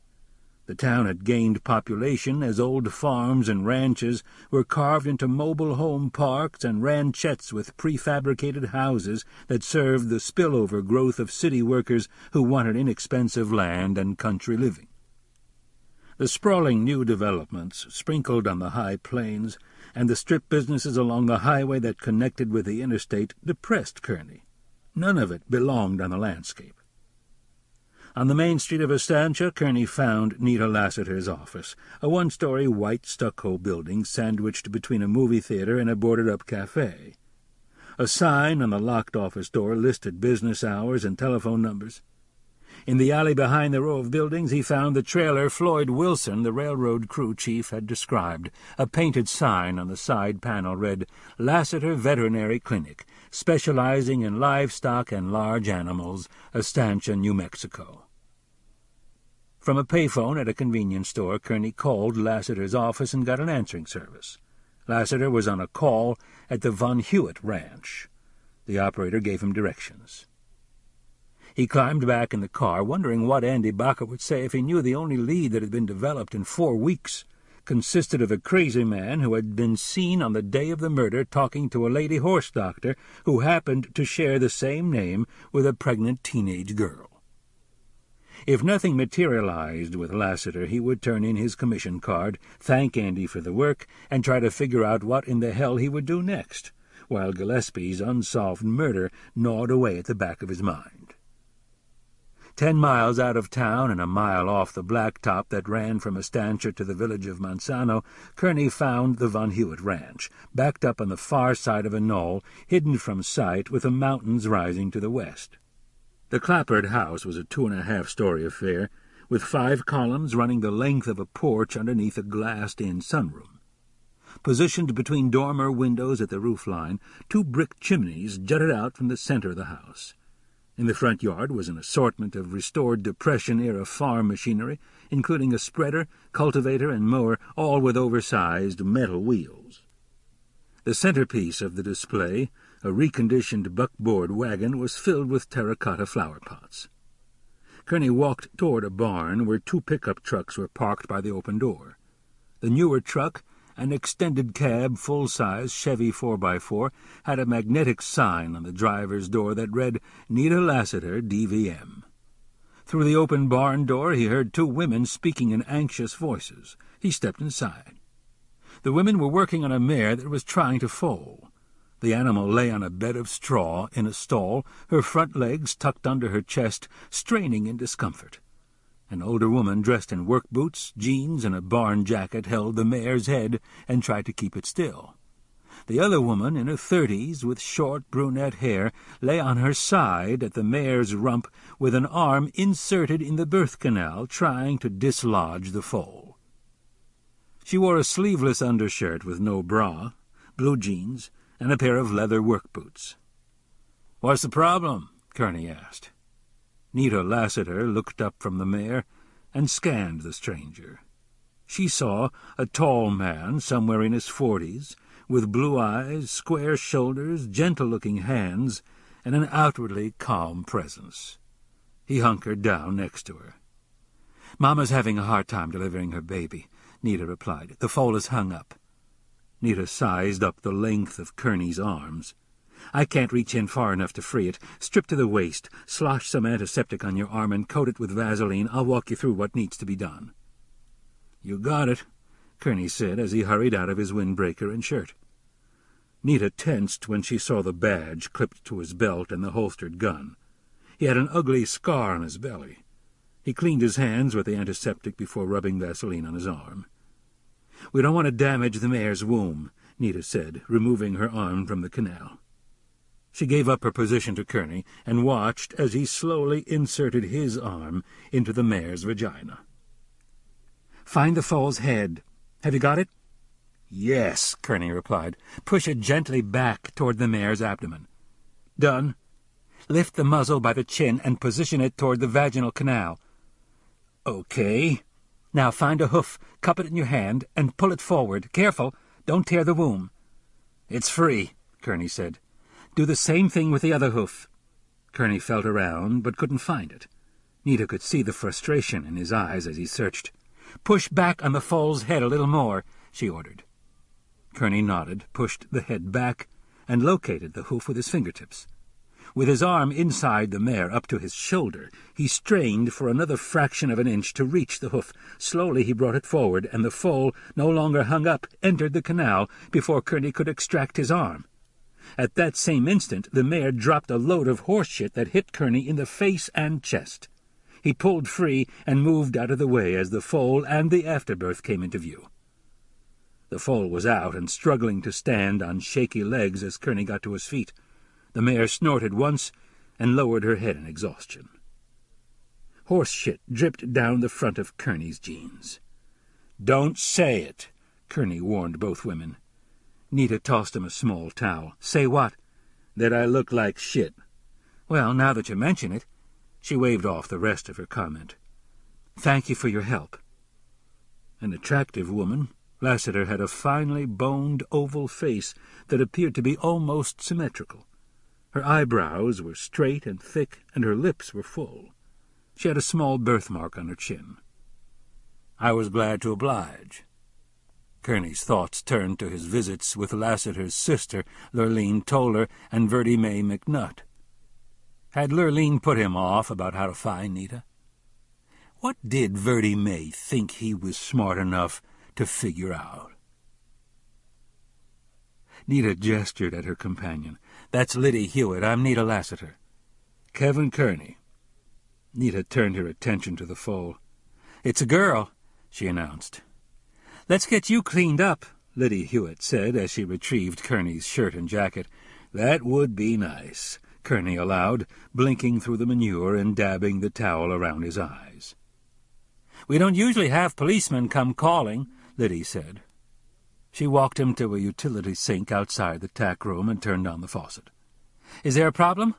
The town had gained population as old farms and ranches were carved into mobile home parks and ranchettes with prefabricated houses that served the spillover growth of city workers who wanted inexpensive land and country living. The sprawling new developments sprinkled on the high plains and the strip businesses along the highway that connected with the interstate depressed Kerney. None of it belonged on the landscape. On the main street of Estancia, Kerney found Nita Lassiter's office, a one-story white stucco building sandwiched between a movie theater and a boarded-up cafe. A sign on the locked office door listed business hours and telephone numbers. In the alley behind the row of buildings, he found the trailer Floyd Wilson, the railroad crew chief, had described. A painted sign on the side panel read, "Lassiter Veterinary Clinic, specializing in livestock and large animals, Estancia, New Mexico." From a payphone at a convenience store, Kerney called Lassiter's office and got an answering service. Lassiter was on a call at the Von Hewitt Ranch. The operator gave him directions. He climbed back in the car, wondering what Andy Baca would say if he knew the only lead that had been developed in 4 weeks consisted of a crazy man who had been seen on the day of the murder talking to a lady horse doctor who happened to share the same name with a pregnant teenage girl. If nothing materialized with Lassiter, he would turn in his commission card, thank Andy for the work, and try to figure out what in the hell he would do next, while Gillespie's unsolved murder gnawed away at the back of his mind. 10 miles out of town and a mile off the blacktop that ran from Estancia to the village of Manzano, Kerney found the Von Hewitt Ranch, backed up on the far side of a knoll, hidden from sight with the mountains rising to the west. The clapboard house was a 2.5-story affair, with 5 columns running the length of a porch underneath a glassed-in sunroom. Positioned between dormer windows at the roofline, 2 brick chimneys jutted out from the center of the house. In the front yard was an assortment of restored Depression-era farm machinery, including a spreader, cultivator, and mower, all with oversized metal wheels. The centerpiece of the display, a reconditioned buckboard wagon, was filled with terracotta flower pots. Kerney walked toward a barn where 2 pickup trucks were parked by the open door. The newer truck, an extended cab full-size Chevy 4x4, had a magnetic sign on the driver's door that read, "Nita Lassiter, DVM." Through the open barn door he heard 2 women speaking in anxious voices. He stepped inside. The women were working on a mare that was trying to foal. The animal lay on a bed of straw in a stall, her front legs tucked under her chest, straining in discomfort. An older woman dressed in work boots, jeans, and a barn jacket held the mare's head and tried to keep it still. The other woman, in her 30s, with short brunette hair, lay on her side at the mare's rump with an arm inserted in the birth canal, trying to dislodge the foal. She wore a sleeveless undershirt with no bra, blue jeans, and a pair of leather work boots. "What's the problem?" Kerney asked. Nita Lassiter looked up from the mare and scanned the stranger. She saw a tall man, somewhere in his 40s, with blue eyes, square shoulders, gentle-looking hands, and an outwardly calm presence. He hunkered down next to her. "Mama's having a hard time delivering her baby," Nita replied. "The foal is hung up." Nita sized up the length of Kerney's arms. "I can't reach in far enough to free it. Strip to the waist, slosh some antiseptic on your arm, and coat it with Vaseline. I'll walk you through what needs to be done." "You got it," Kerney said as he hurried out of his windbreaker and shirt. Nita tensed when she saw the badge clipped to his belt and the holstered gun. He had an ugly scar on his belly. He cleaned his hands with the antiseptic before rubbing Vaseline on his arm. We don't want to damage the mare's womb, Nita said, removing her arm from the canal. She gave up her position to Kerney and watched as he slowly inserted his arm into the mare's vagina. "Find the foal's head. Have you got it?" "Yes," Kerney replied. "Push it gently back toward the mare's abdomen." "Done. Lift the muzzle by the chin and position it toward the vaginal canal." "Okay." "Now find a hoof, cup it in your hand, and pull it forward. Careful, don't tear the womb." "It's free," Kerney said. "Do the same thing with the other hoof." Kerney felt around, but couldn't find it. Nita could see the frustration in his eyes as he searched. "Push back on the foal's head a little more," she ordered. Kerney nodded, pushed the head back, and located the hoof with his fingertips. With his arm inside the mare up to his shoulder, he strained for another fraction of an inch to reach the hoof. Slowly he brought it forward, and the foal, no longer hung up, entered the canal before Kerney could extract his arm. At that same instant, the mare dropped a load of horse shit that hit Kerney in the face and chest. He pulled free and moved out of the way as the foal and the afterbirth came into view. The foal was out and struggling to stand on shaky legs as Kerney got to his feet. The mare snorted once and lowered her head in exhaustion. Horse shit dripped down the front of Kerney's jeans. "Don't say it," Kerney warned both women. Nita tossed him a small towel. "Say what?" "That I look like shit." "Well, now that you mention it." She waved off the rest of her comment. "Thank you for your help." An attractive woman, Lassiter had a finely boned oval face that appeared to be almost symmetrical. Her eyebrows were straight and thick, and her lips were full. She had a small birthmark on her chin. "I was glad to oblige." Kerney's thoughts turned to his visits with Lassiter's sister, Lurleen Toller, and Vertie Mae McNutt. Had Lurleen put him off about how to find Nita? What did Vertie Mae think he was smart enough to figure out? Nita gestured at her companion. "That's Liddy Hewitt. I'm Nita Lassiter." "Kevin Kerney." Nita turned her attention to the foal. "It's a girl," she announced. "Let's get you cleaned up," Liddy Hewitt said as she retrieved Kerney's shirt and jacket. "That would be nice," Kerney allowed, blinking through the manure and dabbing the towel around his eyes. "We don't usually have policemen come calling," Liddy said. She walked him to a utility sink outside the tack room and turned on the faucet. "Is there a problem?"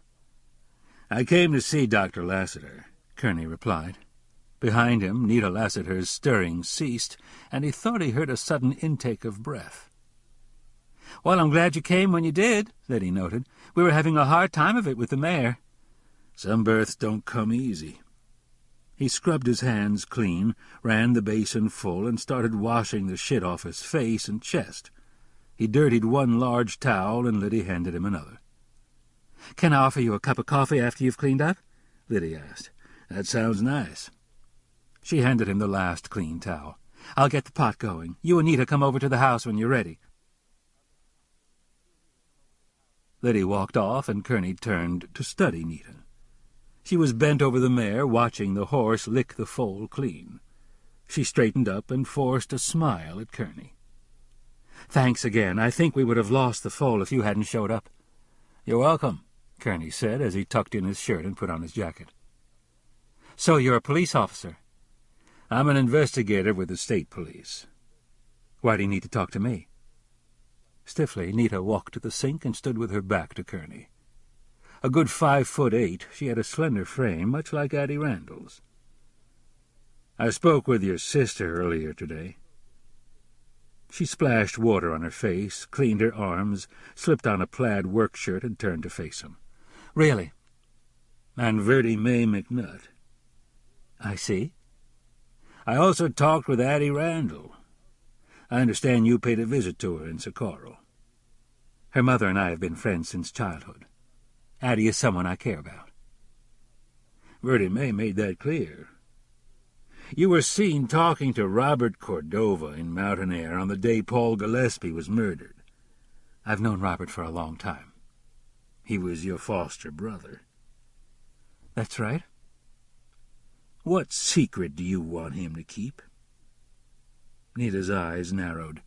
"I came to see Dr. Lassiter," Kerney replied. Behind him, Nita Lassiter's stirring ceased, and he thought he heard a sudden intake of breath. "Well, I'm glad you came when you did," Liddy noted. "We were having a hard time of it with the mare." "Some births don't come easy." He scrubbed his hands clean, ran the basin full, and started washing the shit off his face and chest. He dirtied one large towel, and Liddy handed him another. "Can I offer you a cup of coffee after you've cleaned up?" Liddy asked. "That sounds nice." She handed him the last clean towel. "I'll get the pot going. You and Nita come over to the house when you're ready." Liddy walked off, and Kerney turned to study Nita. She was bent over the mare, watching the horse lick the foal clean. She straightened up and forced a smile at Kerney. "Thanks again. I think we would have lost the foal if you hadn't showed up." "You're welcome," Kerney said as he tucked in his shirt and put on his jacket. "So you're a police officer?" "I'm an investigator with the state police." "Why do you need to talk to me?" Stiffly, Nita walked to the sink and stood with her back to Kerney. A good 5'8", she had a slender frame, much like Addie Randall's. "I spoke with your sister earlier today." She splashed water on her face, cleaned her arms, slipped on a plaid work shirt, and turned to face him. "Really?" "And Vertie Mae McNutt." "I see." "I also talked with Addie Randall. I understand you paid a visit to her in Socorro." "Her mother and I have been friends since childhood. Addie is someone I care about." "Vertie Mae made that clear. You were seen talking to Robert Cordova in Mountain Air on the day Paul Gillespie was murdered." "I've known Robert for a long time." "He was your foster brother." "That's right." "What secret do you want him to keep?" Nita's eyes narrowed.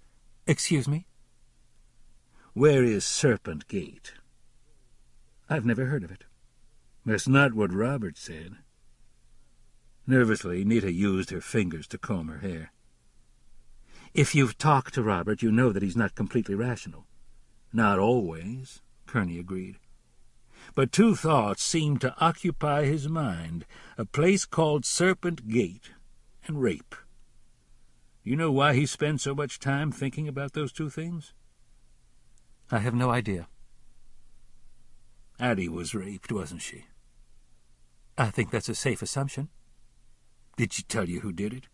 Excuse me? Where is Serpent Gate? I've never heard of it. That's not what Robert said. Nervously, Nita used her fingers to comb her hair. If you've talked to Robert, you know that he's not completely rational. Not always, Kerney agreed. But two thoughts seemed to occupy his mind, a place called Serpent Gate and rape. You know why he spends so much time thinking about those two things? I have no idea. Addie was raped, wasn't she? I think that's a safe assumption. Did she tell you who did it?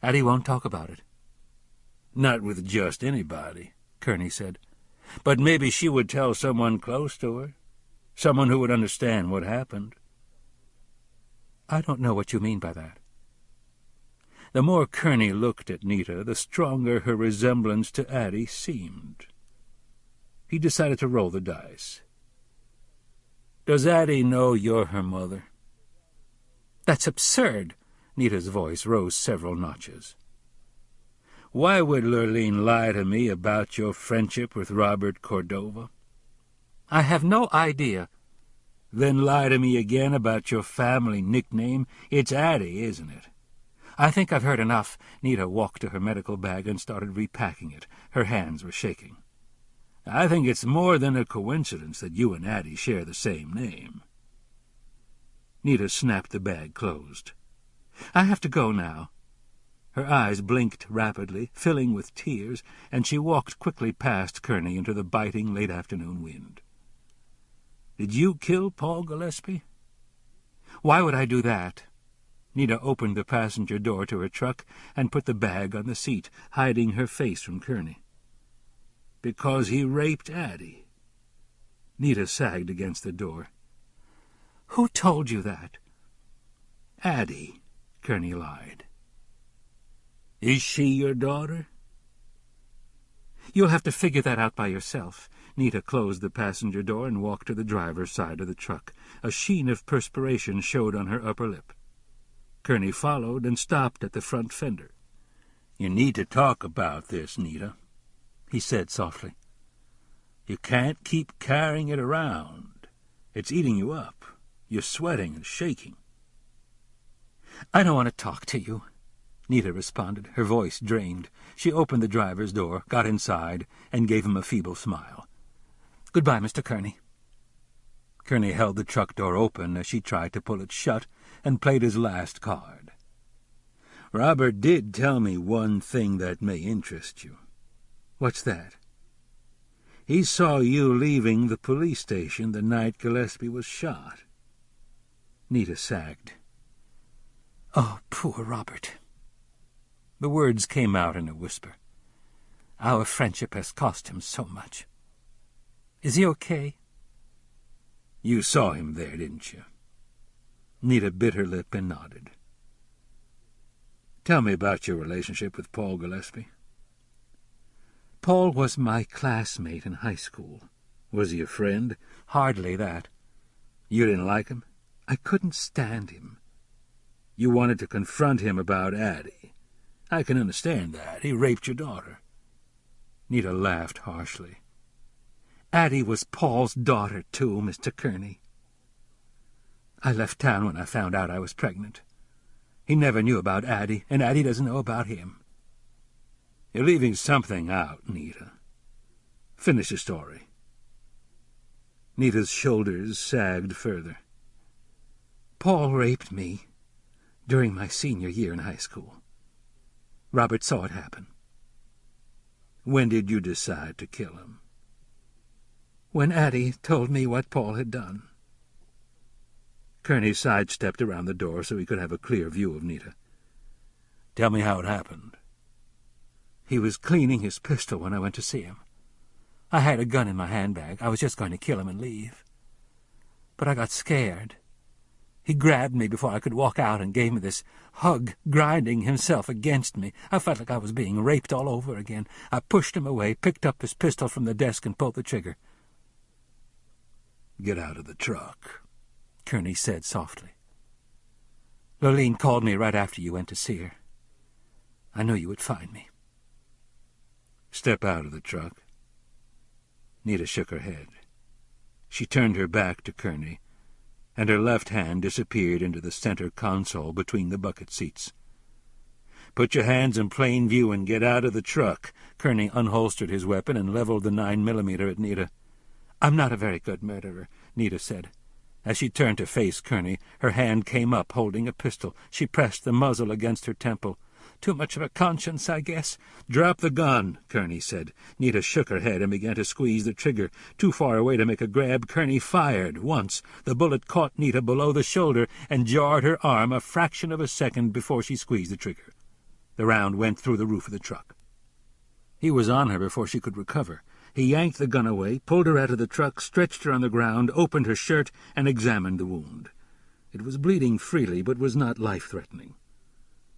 Addie won't talk about it. Not with just anybody, Kerney said. But maybe she would tell someone close to her, someone who would understand what happened. I don't know what you mean by that. The more Kerney looked at Nita, the stronger her resemblance to Addie seemed. He decided to roll the dice. Does Addie know you're her mother? That's absurd. Nita's voice rose several notches. Why would Lurleen lie to me about your friendship with Robert Cordova? I have no idea. Then lie to me again about your family nickname. It's Addie, isn't it? I think I've heard enough. Nita walked to her medical bag and started repacking it. Her hands were shaking. I think it's more than a coincidence that you and Addie share the same name. Nita snapped the bag closed. I have to go now. Her eyes blinked rapidly, filling with tears, and she walked quickly past Kerney into the biting late-afternoon wind. Did you kill Paul Gillespie? Why would I do that? Nita opened the passenger door to her truck and put the bag on the seat, hiding her face from Kerney. Because he raped Addie. Nita sagged against the door. Who told you that? Addie, Kerney lied. Is she your daughter? You'll have to figure that out by yourself. Nita closed the passenger door and walked to the driver's side of the truck. A sheen of perspiration showed on her upper lip. Kerney followed and stopped at the front fender. You need to talk about this, Nita, he said softly. You can't keep carrying it around. It's eating you up. You're sweating and shaking. I don't want to talk to you, Nita responded, her voice drained. She opened the driver's door, got inside, and gave him a feeble smile. Goodbye, Mr. Kerney. Kerney held the truck door open as she tried to pull it shut and played his last card. Robert did tell me one thing that may interest you. What's that? He saw you leaving the police station the night Gillespie was shot. Nita sagged. Oh, poor Robert. The words came out in a whisper. Our friendship has cost him so much. Is he okay? You saw him there, didn't you? Nita bit her lip and nodded. Tell me about your relationship with Paul Gillespie. Paul was my classmate in high school. Was he a friend? Hardly that. You didn't like him? I couldn't stand him. You wanted to confront him about Addie. I can understand that. He raped your daughter. Nita laughed harshly. Addie was Paul's daughter, too, Mr. Kerney. I left town when I found out I was pregnant. He never knew about Addie, and Addie doesn't know about him. You're leaving something out, Nita. Finish the story. Nita's shoulders sagged further. Paul raped me during my senior year in high school. Robert saw it happen. When did you decide to kill him? When Addie told me what Paul had done. Kerney sidestepped around the door so he could have a clear view of Nita. Tell me how it happened. He was cleaning his pistol when I went to see him. I had a gun in my handbag. I was just going to kill him and leave. But I got scared. He grabbed me before I could walk out and gave me this hug, grinding himself against me. I felt like I was being raped all over again. I pushed him away, picked up his pistol from the desk, and pulled the trigger. Get out of the truck, Kerney said softly. Lurleen called me right after you went to see her. I knew you would find me. Step out of the truck. Nita shook her head. She turned her back to Kerney, and her left hand disappeared into the center console between the bucket seats. "Put your hands in plain view and get out of the truck." Kerney unholstered his weapon and leveled the 9mm at Nita. "I'm not a very good murderer," Nita said. As she turned to face Kerney, her hand came up holding a pistol. She pressed the muzzle against her temple. "Too much of a conscience, I guess." "Drop the gun," Kerney said. Nita shook her head and began to squeeze the trigger. Too far away to make a grab, Kerney fired. Once, the bullet caught Nita below the shoulder and jarred her arm a fraction of a second before she squeezed the trigger. The round went through the roof of the truck. He was on her before she could recover. He yanked the gun away, pulled her out of the truck, stretched her on the ground, opened her shirt, and examined the wound. It was bleeding freely, but was not life-threatening.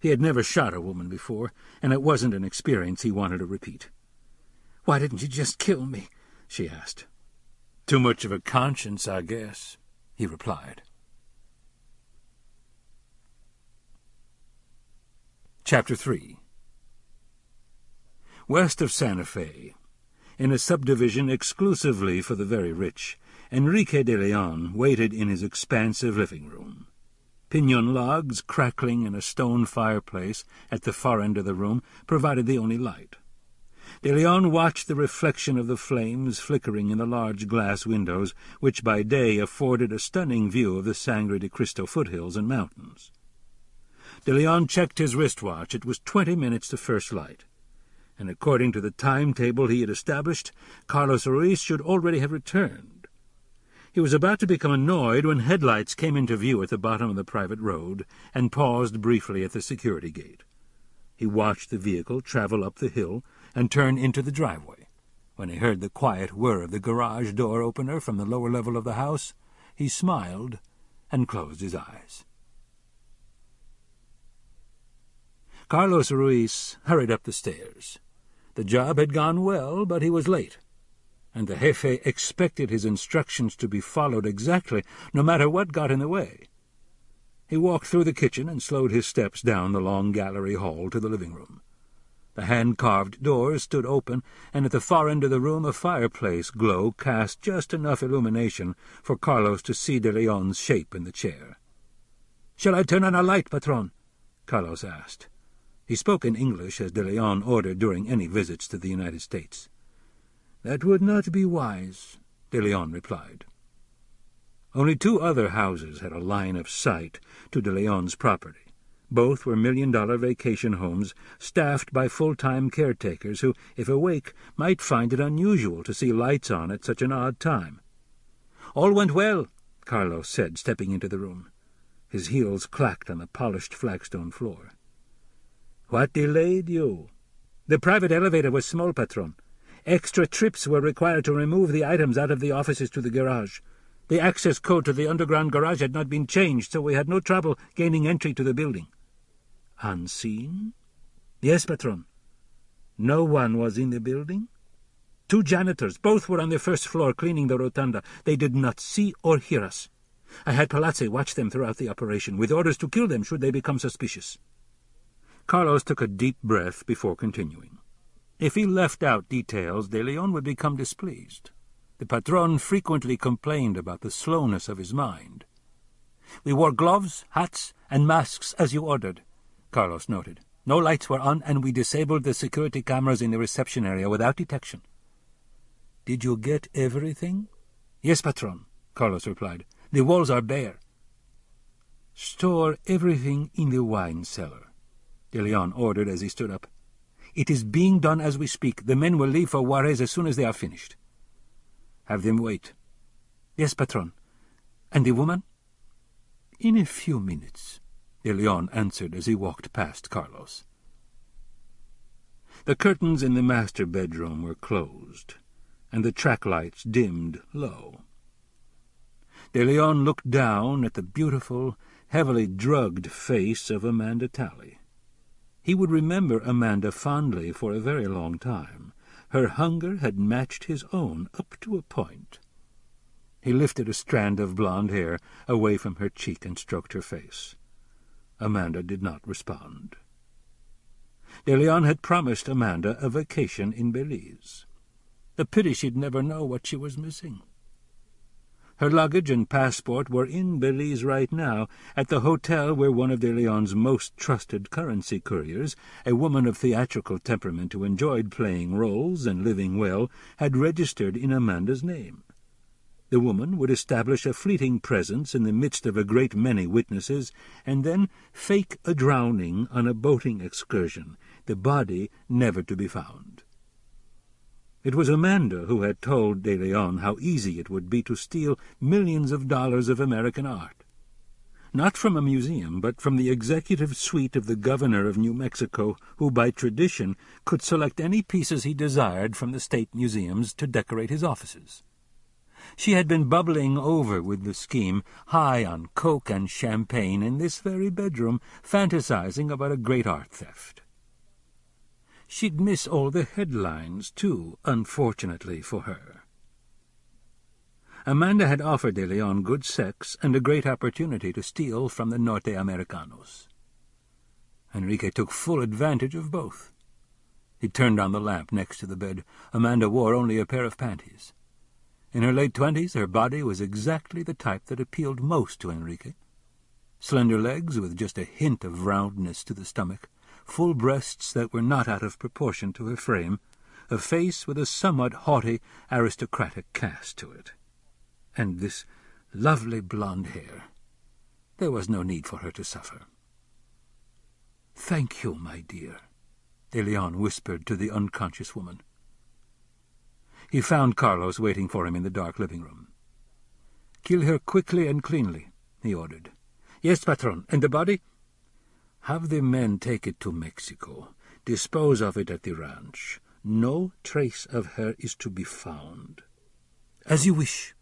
He had never shot a woman before, and it wasn't an experience he wanted to repeat. "Why didn't you just kill me?" she asked. "Too much of a conscience, I guess," he replied. Chapter 3. West of Santa Fe, in a subdivision exclusively for the very rich, Enrique de Leon waited in his expansive living room. Pinon logs crackling in a stone fireplace at the far end of the room provided the only light. De Leon watched the reflection of the flames flickering in the large glass windows, which by day afforded a stunning view of the Sangre de Cristo foothills and mountains. De Leon checked his wristwatch. It was 20 minutes to first light, and according to the timetable he had established, Carlos Ruiz should already have returned. He was about to become annoyed when headlights came into view at the bottom of the private road and paused briefly at the security gate. He watched the vehicle travel up the hill and turn into the driveway. When he heard the quiet whir of the garage door opener from the lower level of the house, he smiled and closed his eyes. Carlos Ruiz hurried up the stairs. The job had gone well, but he was late, and the jefe expected his instructions to be followed exactly, no matter what got in the way. He walked through the kitchen and slowed his steps down the long gallery hall to the living room. The hand-carved doors stood open, and at the far end of the room a fireplace glow cast just enough illumination for Carlos to see de Leon's shape in the chair. "Shall I turn on a light, Patron?" Carlos asked. He spoke in English, as de Leon ordered during any visits to the United States. "That would not be wise," de Leon replied. Only 2 other houses had a line of sight to de Leon's property. Both were million-dollar vacation homes staffed by full-time caretakers who, if awake, might find it unusual to see lights on at such an odd time. "All went well," Carlos said, stepping into the room. His heels clacked on the polished flagstone floor. "What delayed you?" "The private elevator was small, Patron. Extra trips were required to remove the items out of the offices to the garage. The access code to the underground garage had not been changed, so we had no trouble gaining entry to the building." "Unseen?" "Yes, Patron." "No one was in the building?" "2 janitors. Both were on the first floor cleaning the rotunda. They did not see or hear us. I had Palazzi watch them throughout the operation, with orders to kill them should they become suspicious." Carlos took a deep breath before continuing. If he left out details, de Leon would become displeased. The patron frequently complained about the slowness of his mind. "We wore gloves, hats, and masks as you ordered," Carlos noted. "No lights were on, and we disabled the security cameras in the reception area without detection." "Did you get everything?" "Yes, Patron," Carlos replied. "The walls are bare." "Store everything in the wine cellar," de Leon ordered as he stood up. "It is being done as we speak. The men will leave for Juarez as soon as they are finished." "Have them wait." "Yes, Patron." "And the woman?" "In a few minutes," de Leon answered as he walked past Carlos. The curtains in the master bedroom were closed, and the track lights dimmed low. De Leon looked down at the beautiful, heavily drugged face of Amanda Talley. He would remember Amanda fondly for a very long time. Her hunger had matched his own up to a point. He lifted a strand of blonde hair away from her cheek and stroked her face. Amanda did not respond. De Leon had promised Amanda a vacation in Belize. A pity she'd never know what she was missing. Her luggage and passport were in Belize right now, at the hotel where one of De Leon's most trusted currency couriers, a woman of theatrical temperament who enjoyed playing roles and living well, had registered in Amanda's name. The woman would establish a fleeting presence in the midst of a great many witnesses, and then fake a drowning on a boating excursion, the body never to be found. It was Amanda who had told De Leon how easy it would be to steal millions of dollars of American art. Not from a museum, but from the executive suite of the governor of New Mexico, who by tradition could select any pieces he desired from the state museums to decorate his offices. She had been bubbling over with the scheme, high on coke and champagne in this very bedroom, fantasizing about a great art theft. She'd miss all the headlines, too, unfortunately for her. Amanda had offered De Leon good sex and a great opportunity to steal from the Norte Americanos. Enrique took full advantage of both. He turned on the lamp next to the bed. Amanda wore only a pair of panties. In her late 20s, her body was exactly the type that appealed most to Enrique. Slender legs with just a hint of roundness to the stomach, full breasts that were not out of proportion to her frame, a face with a somewhat haughty, aristocratic cast to it. And this lovely blonde hair. There was no need for her to suffer. "Thank you, my dear," De Leon whispered to the unconscious woman. He found Carlos waiting for him in the dark living room. "Kill her quickly and cleanly," he ordered. "Yes, patron. And the body?" "Have the men take it to Mexico. Dispose of it at the ranch. No trace of her is to be found." "As you wish."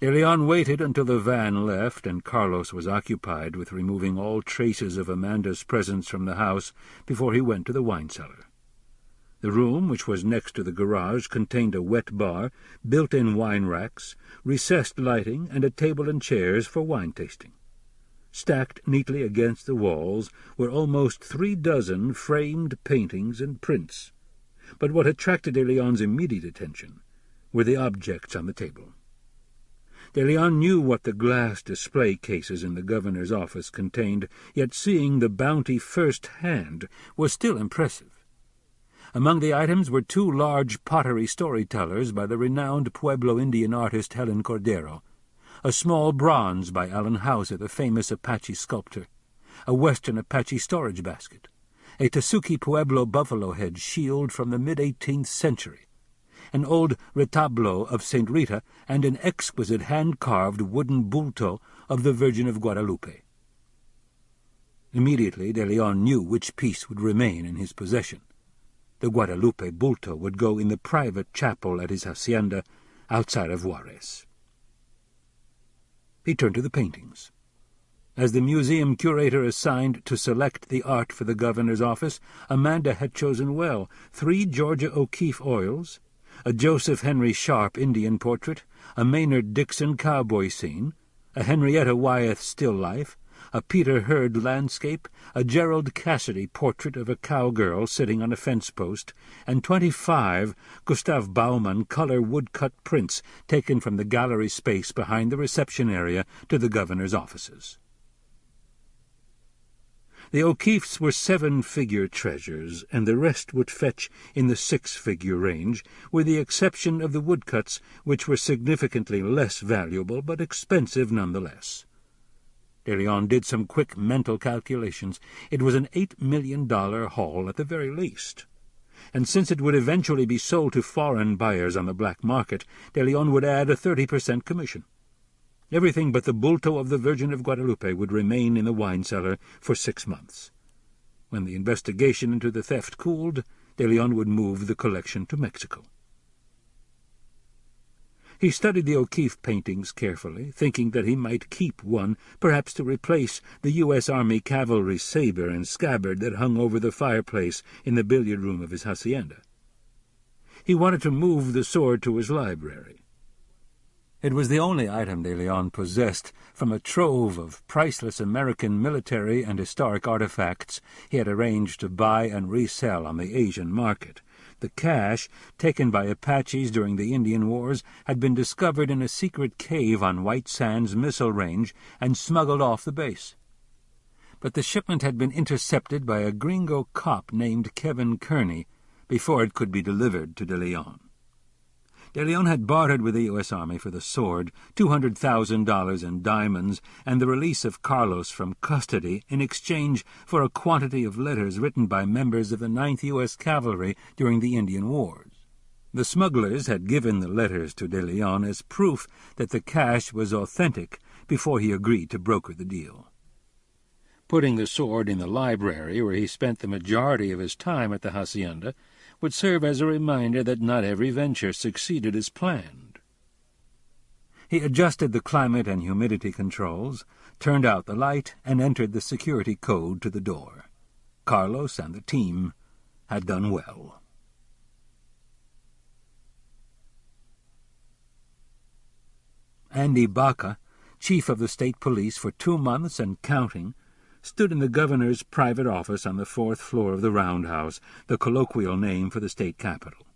De Leon waited until the van left and Carlos was occupied with removing all traces of Amanda's presence from the house before he went to the wine cellar. The room, which was next to the garage, contained a wet bar, built-in wine racks, recessed lighting, and a table and chairs for wine tasting. Stacked neatly against the walls were almost 36 framed paintings and prints. But what attracted De Leon's immediate attention were the objects on the table. De Leon knew what the glass display cases in the governor's office contained, yet seeing the bounty first-hand was still impressive. Among the items were 2 large pottery storytellers by the renowned Pueblo Indian artist Helen Cordero, a small bronze by Allen Hauser, the famous Apache sculptor, a Western Apache storage basket, a Tasuki Pueblo buffalo head shield from the mid-18th century, an old retablo of St. Rita, and an exquisite hand-carved wooden bulto of the Virgin of Guadalupe. Immediately De Leon knew which piece would remain in his possession. The Guadalupe bulto would go in the private chapel at his hacienda outside of Juarez. He turned to the paintings. As the museum curator assigned to select the art for the governor's office, Amanda had chosen well: 3 Georgia O'Keeffe oils, a Joseph Henry Sharp Indian portrait, a Maynard Dixon cowboy scene, a Henrietta Wyeth still life, a Peter Hurd landscape, a Gerald Cassidy portrait of a cowgirl sitting on a fence post, and 25 Gustav Baumann color woodcut prints taken from the gallery space behind the reception area to the governor's offices. The O'Keeffes were 7-figure treasures, and the rest would fetch in the 6-figure range, with the exception of the woodcuts, which were significantly less valuable but expensive nonetheless. De Leon did some quick mental calculations. It was an $8 million haul at the very least. And since it would eventually be sold to foreign buyers on the black market, De Leon would add a 30% commission. Everything but the bulto of the Virgin of Guadalupe would remain in the wine cellar for 6 months. When the investigation into the theft cooled, De Leon would move the collection to Mexico. He studied the O'Keeffe paintings carefully, thinking that he might keep one, perhaps to replace the U.S. Army cavalry saber and scabbard that hung over the fireplace in the billiard room of his hacienda. He wanted to move the sword to his library. It was the only item de Leon possessed from a trove of priceless American military and historic artifacts he had arranged to buy and resell on the Asian market. The cache, taken by Apaches during the Indian Wars, had been discovered in a secret cave on White Sands Missile Range and smuggled off the base. But the shipment had been intercepted by a gringo cop named Kevin Kerney before it could be delivered to de Leon. De Leon had bartered with the U.S. Army for the sword, $200,000 in diamonds, and the release of Carlos from custody in exchange for a quantity of letters written by members of the 9th U.S. Cavalry during the Indian Wars. The smugglers had given the letters to de Leon as proof that the cash was authentic before he agreed to broker the deal. Putting the sword in the library, where he spent the majority of his time at the hacienda, would serve as a reminder that not every venture succeeded as planned. He adjusted the climate and humidity controls, turned out the light, and entered the security code to the door. Carlos and the team had done well. Andy Baca, chief of the state police for 2 months and counting, stood in the governor's private office on the 4th floor of the roundhouse, the colloquial name for the state capitol.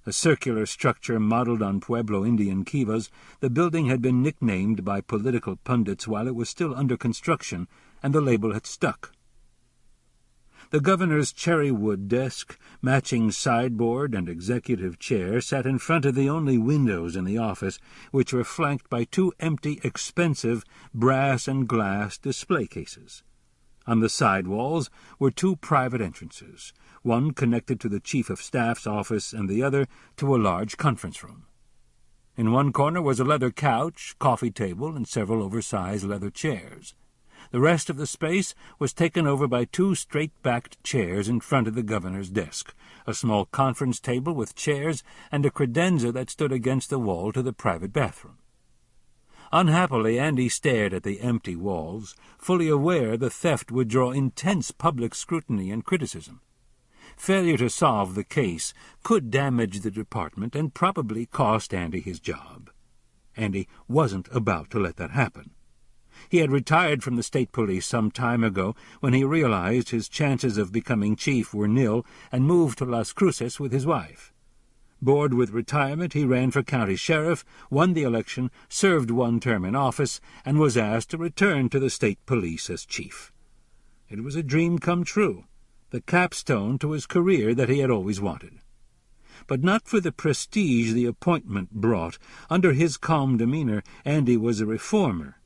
A circular structure modeled on Pueblo Indian kivas, the building had been nicknamed by political pundits while it was still under construction, and the label had stuck. The governor's cherry-wood desk, matching sideboard and executive chair, sat in front of the only windows in the office, which were flanked by 2 empty, expensive brass and glass display cases. On the side walls were 2 private entrances, one connected to the Chief of Staff's office and the other to a large conference room. In one corner was a leather couch, coffee table, and several oversized leather chairs. The rest of the space was taken over by 2 straight-backed chairs in front of the governor's desk, a small conference table with chairs, and a credenza that stood against the wall to the private bathroom. Unhappily, Andy stared at the empty walls, fully aware the theft would draw intense public scrutiny and criticism. Failure to solve the case could damage the department and probably cost Andy his job. Andy wasn't about to let that happen. He had retired from the state police some time ago when he realized his chances of becoming chief were nil and moved to Las Cruces with his wife. Bored with retirement, he ran for county sheriff, won the election, served 1 term in office, and was asked to return to the state police as chief. It was a dream come true, the capstone to his career that he had always wanted. But not for the prestige the appointment brought. Under his calm demeanor, Andy was a reformer,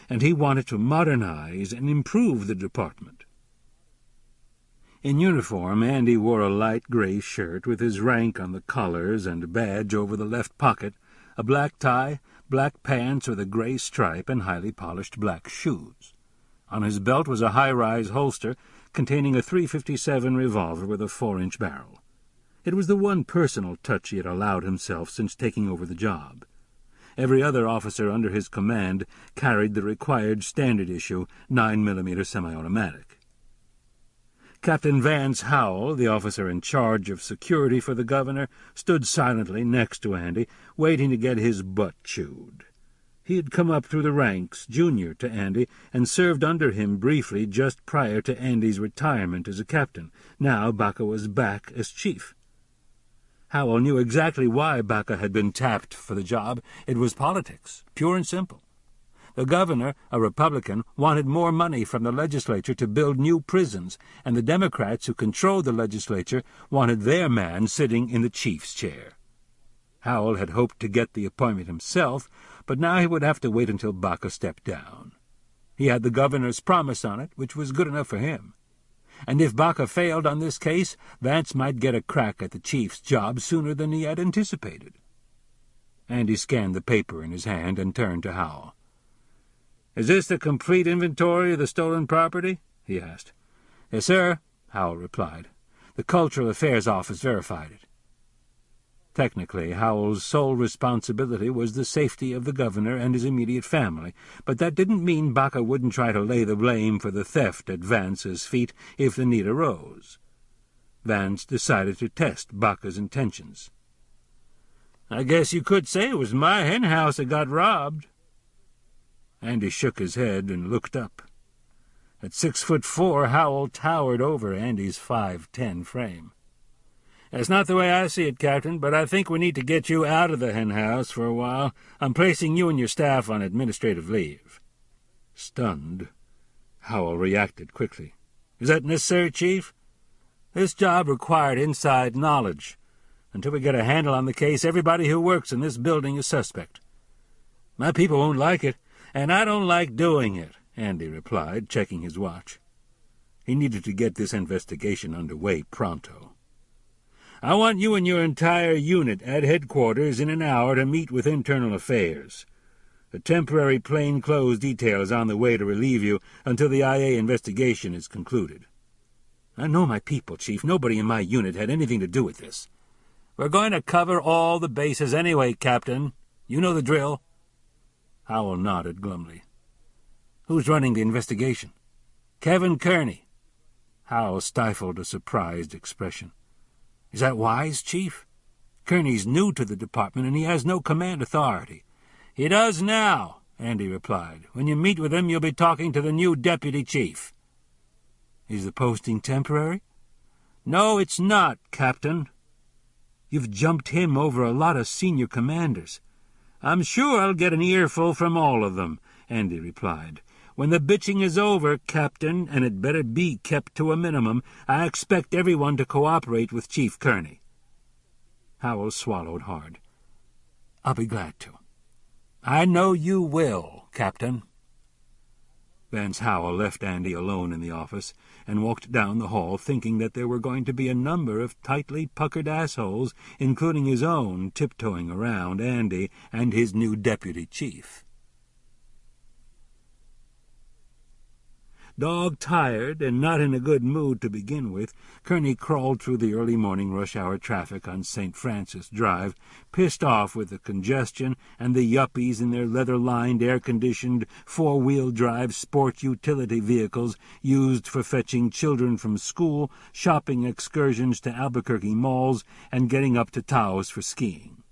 and he wanted to modernize and improve the department. In uniform, Andy wore a light gray shirt with his rank on the collars and a badge over the left pocket, a black tie, black pants with a gray stripe, and highly polished black shoes. On his belt was a high-rise holster containing a .357 revolver with a 4-inch barrel. It was the one personal touch he had allowed himself since taking over the job. Every other officer under his command carried the required standard-issue 9mm semi-automatic. Captain Vance Howell, the officer in charge of security for the governor, stood silently next to Andy, waiting to get his butt chewed. He had come up through the ranks, junior to Andy, and served under him briefly just prior to Andy's retirement as a captain. Now Baca was back as chief. Howell knew exactly why Baca had been tapped for the job. It was politics, pure and simple. The governor, a Republican, wanted more money from the legislature to build new prisons, and the Democrats who controlled the legislature wanted their man sitting in the chief's chair. Howell had hoped to get the appointment himself, but now he would have to wait until Baca stepped down. He had the governor's promise on it, which was good enough for him. And if Baca failed on this case, Vance might get a crack at the chief's job sooner than he had anticipated. Andy scanned the paper in his hand and turned to Howell. "Is this the complete inventory of the stolen property?" he asked. "Yes, sir," Howell replied. "The Cultural Affairs Office verified it." Technically, Howell's sole responsibility was the safety of the governor and his immediate family, but that didn't mean Baca wouldn't try to lay the blame for the theft at Vance's feet if the need arose. Vance decided to test Baca's intentions. I guess you could say it was my hen house that got robbed. Andy shook his head and looked up. At 6'4", Howell towered over Andy's 5'10" frame. That's not the way I see it, Captain, but I think we need to get you out of the hen house for a while. I'm placing you and your staff on administrative leave. Stunned, Howell reacted quickly. Is that necessary, Chief? This job required inside knowledge. Until we get a handle on the case, everybody who works in this building is suspect. My people won't like it, and I don't like doing it, Andy replied, checking his watch. He needed to get this investigation underway pronto. I want you and your entire unit at headquarters in an hour to meet with Internal Affairs. A temporary plainclothes detail is on the way to relieve you until the IA investigation is concluded. I know my people, Chief. Nobody in my unit had anything to do with this. We're going to cover all the bases anyway, Captain. You know the drill. Howell nodded glumly. Who's running the investigation? Kevin Kerney. Howell stifled a surprised expression. Is that wise, Chief? Kerney's new to the department, and he has no command authority. He does now, Andy replied. When you meet with him, you'll be talking to the new deputy chief. Is the posting temporary? No, it's not, Captain. You've jumped him over a lot of senior commanders. I'm sure I'll get an earful from all of them, Andy replied. When the bitching is over, Captain, and it better be kept to a minimum, I expect everyone to cooperate with Chief Kerney. Howell swallowed hard. I'll be glad to. I know you will, Captain. Vance Howell left Andy alone in the office and walked down the hall thinking that there were going to be a number of tightly puckered assholes, including his own, tiptoeing around Andy and his new deputy chief. Dog-tired and not in a good mood to begin with, Kerney crawled through the early morning rush-hour traffic on St. Francis Drive, pissed off with the congestion and the yuppies in their leather-lined, air-conditioned, four-wheel-drive sport utility vehicles used for fetching children from school, shopping excursions to Albuquerque malls, and getting up to Taos for skiing.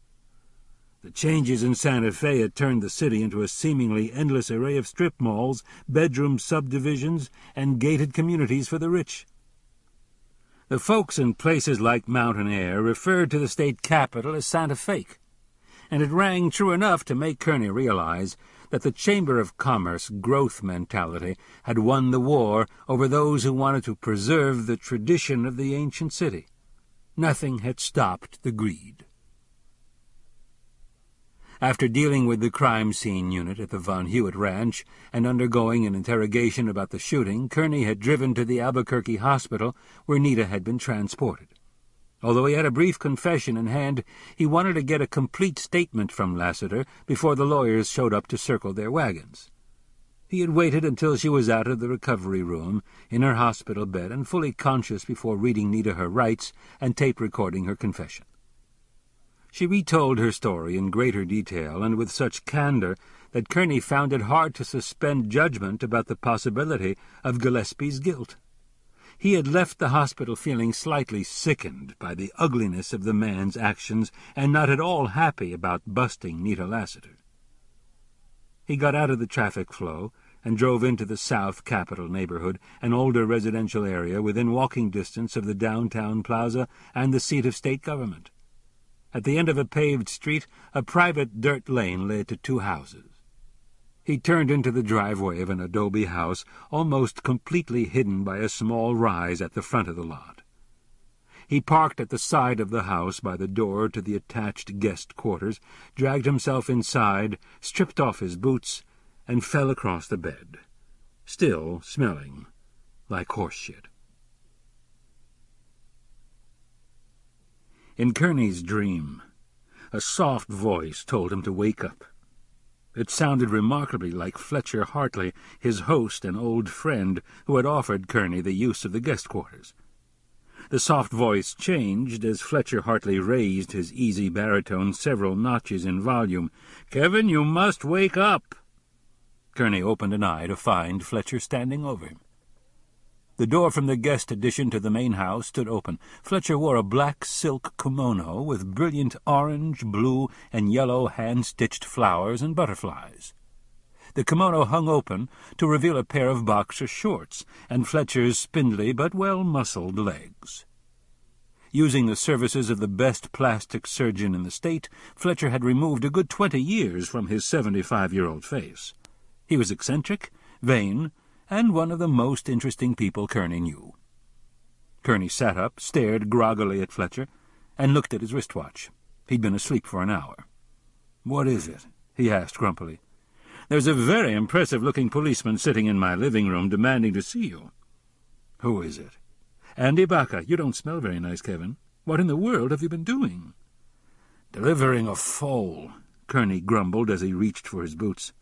The changes in Santa Fe had turned the city into a seemingly endless array of strip malls, bedroom subdivisions, and gated communities for the rich. The folks in places like Mountain Air referred to the state capital as Santa Fe, and it rang true enough to make Kerney realize that the Chamber of Commerce growth mentality had won the war over those who wanted to preserve the tradition of the ancient city. Nothing had stopped the greed. After dealing with the crime scene unit at the Von Hewitt Ranch and undergoing an interrogation about the shooting, Kerney had driven to the Albuquerque hospital where Nita had been transported. Although he had a brief confession in hand, he wanted to get a complete statement from Lassiter before the lawyers showed up to circle their wagons. He had waited until she was out of the recovery room, in her hospital bed, and fully conscious before reading Nita her rights and tape-recording her confession. She retold her story in greater detail and with such candor that Kerney found it hard to suspend judgment about the possibility of Gillespie's guilt. He had left the hospital feeling slightly sickened by the ugliness of the man's actions and not at all happy about busting Nita Lassiter. He got out of the traffic flow and drove into the South Capitol neighborhood, an older residential area within walking distance of the downtown plaza and the seat of state government. At the end of a paved street, a private dirt lane led to two houses. He turned into the driveway of an adobe house, almost completely hidden by a small rise at the front of the lot. He parked at the side of the house by the door to the attached guest quarters, dragged himself inside, stripped off his boots, and fell across the bed, still smelling like horse shit. In Kerney's dream, a soft voice told him to wake up. It sounded remarkably like Fletcher Hartley, his host and old friend, who had offered Kerney the use of the guest quarters. The soft voice changed as Fletcher Hartley raised his easy baritone several notches in volume. "Kevin, you must wake up." Kerney opened an eye to find Fletcher standing over him. The door from the guest addition to the main house stood open. Fletcher wore a black silk kimono with brilliant orange, blue, and yellow hand-stitched flowers and butterflies. The kimono hung open to reveal a pair of boxer shorts and Fletcher's spindly but well-muscled legs. Using the services of the best plastic surgeon in the state, Fletcher had removed a good 20 years from his 75-year-old face. He was eccentric, vain, and one of the most interesting people Kerney knew. Kerney sat up, stared groggily at Fletcher, and looked at his wristwatch. He'd been asleep for an hour. "What is it?" he asked grumpily. "There's a very impressive-looking policeman sitting in my living room demanding to see you." "Who is it?" "Andy Baca. You don't smell very nice, Kevin. What in the world have you been doing?" "Delivering a foal," Kerney grumbled as he reached for his boots.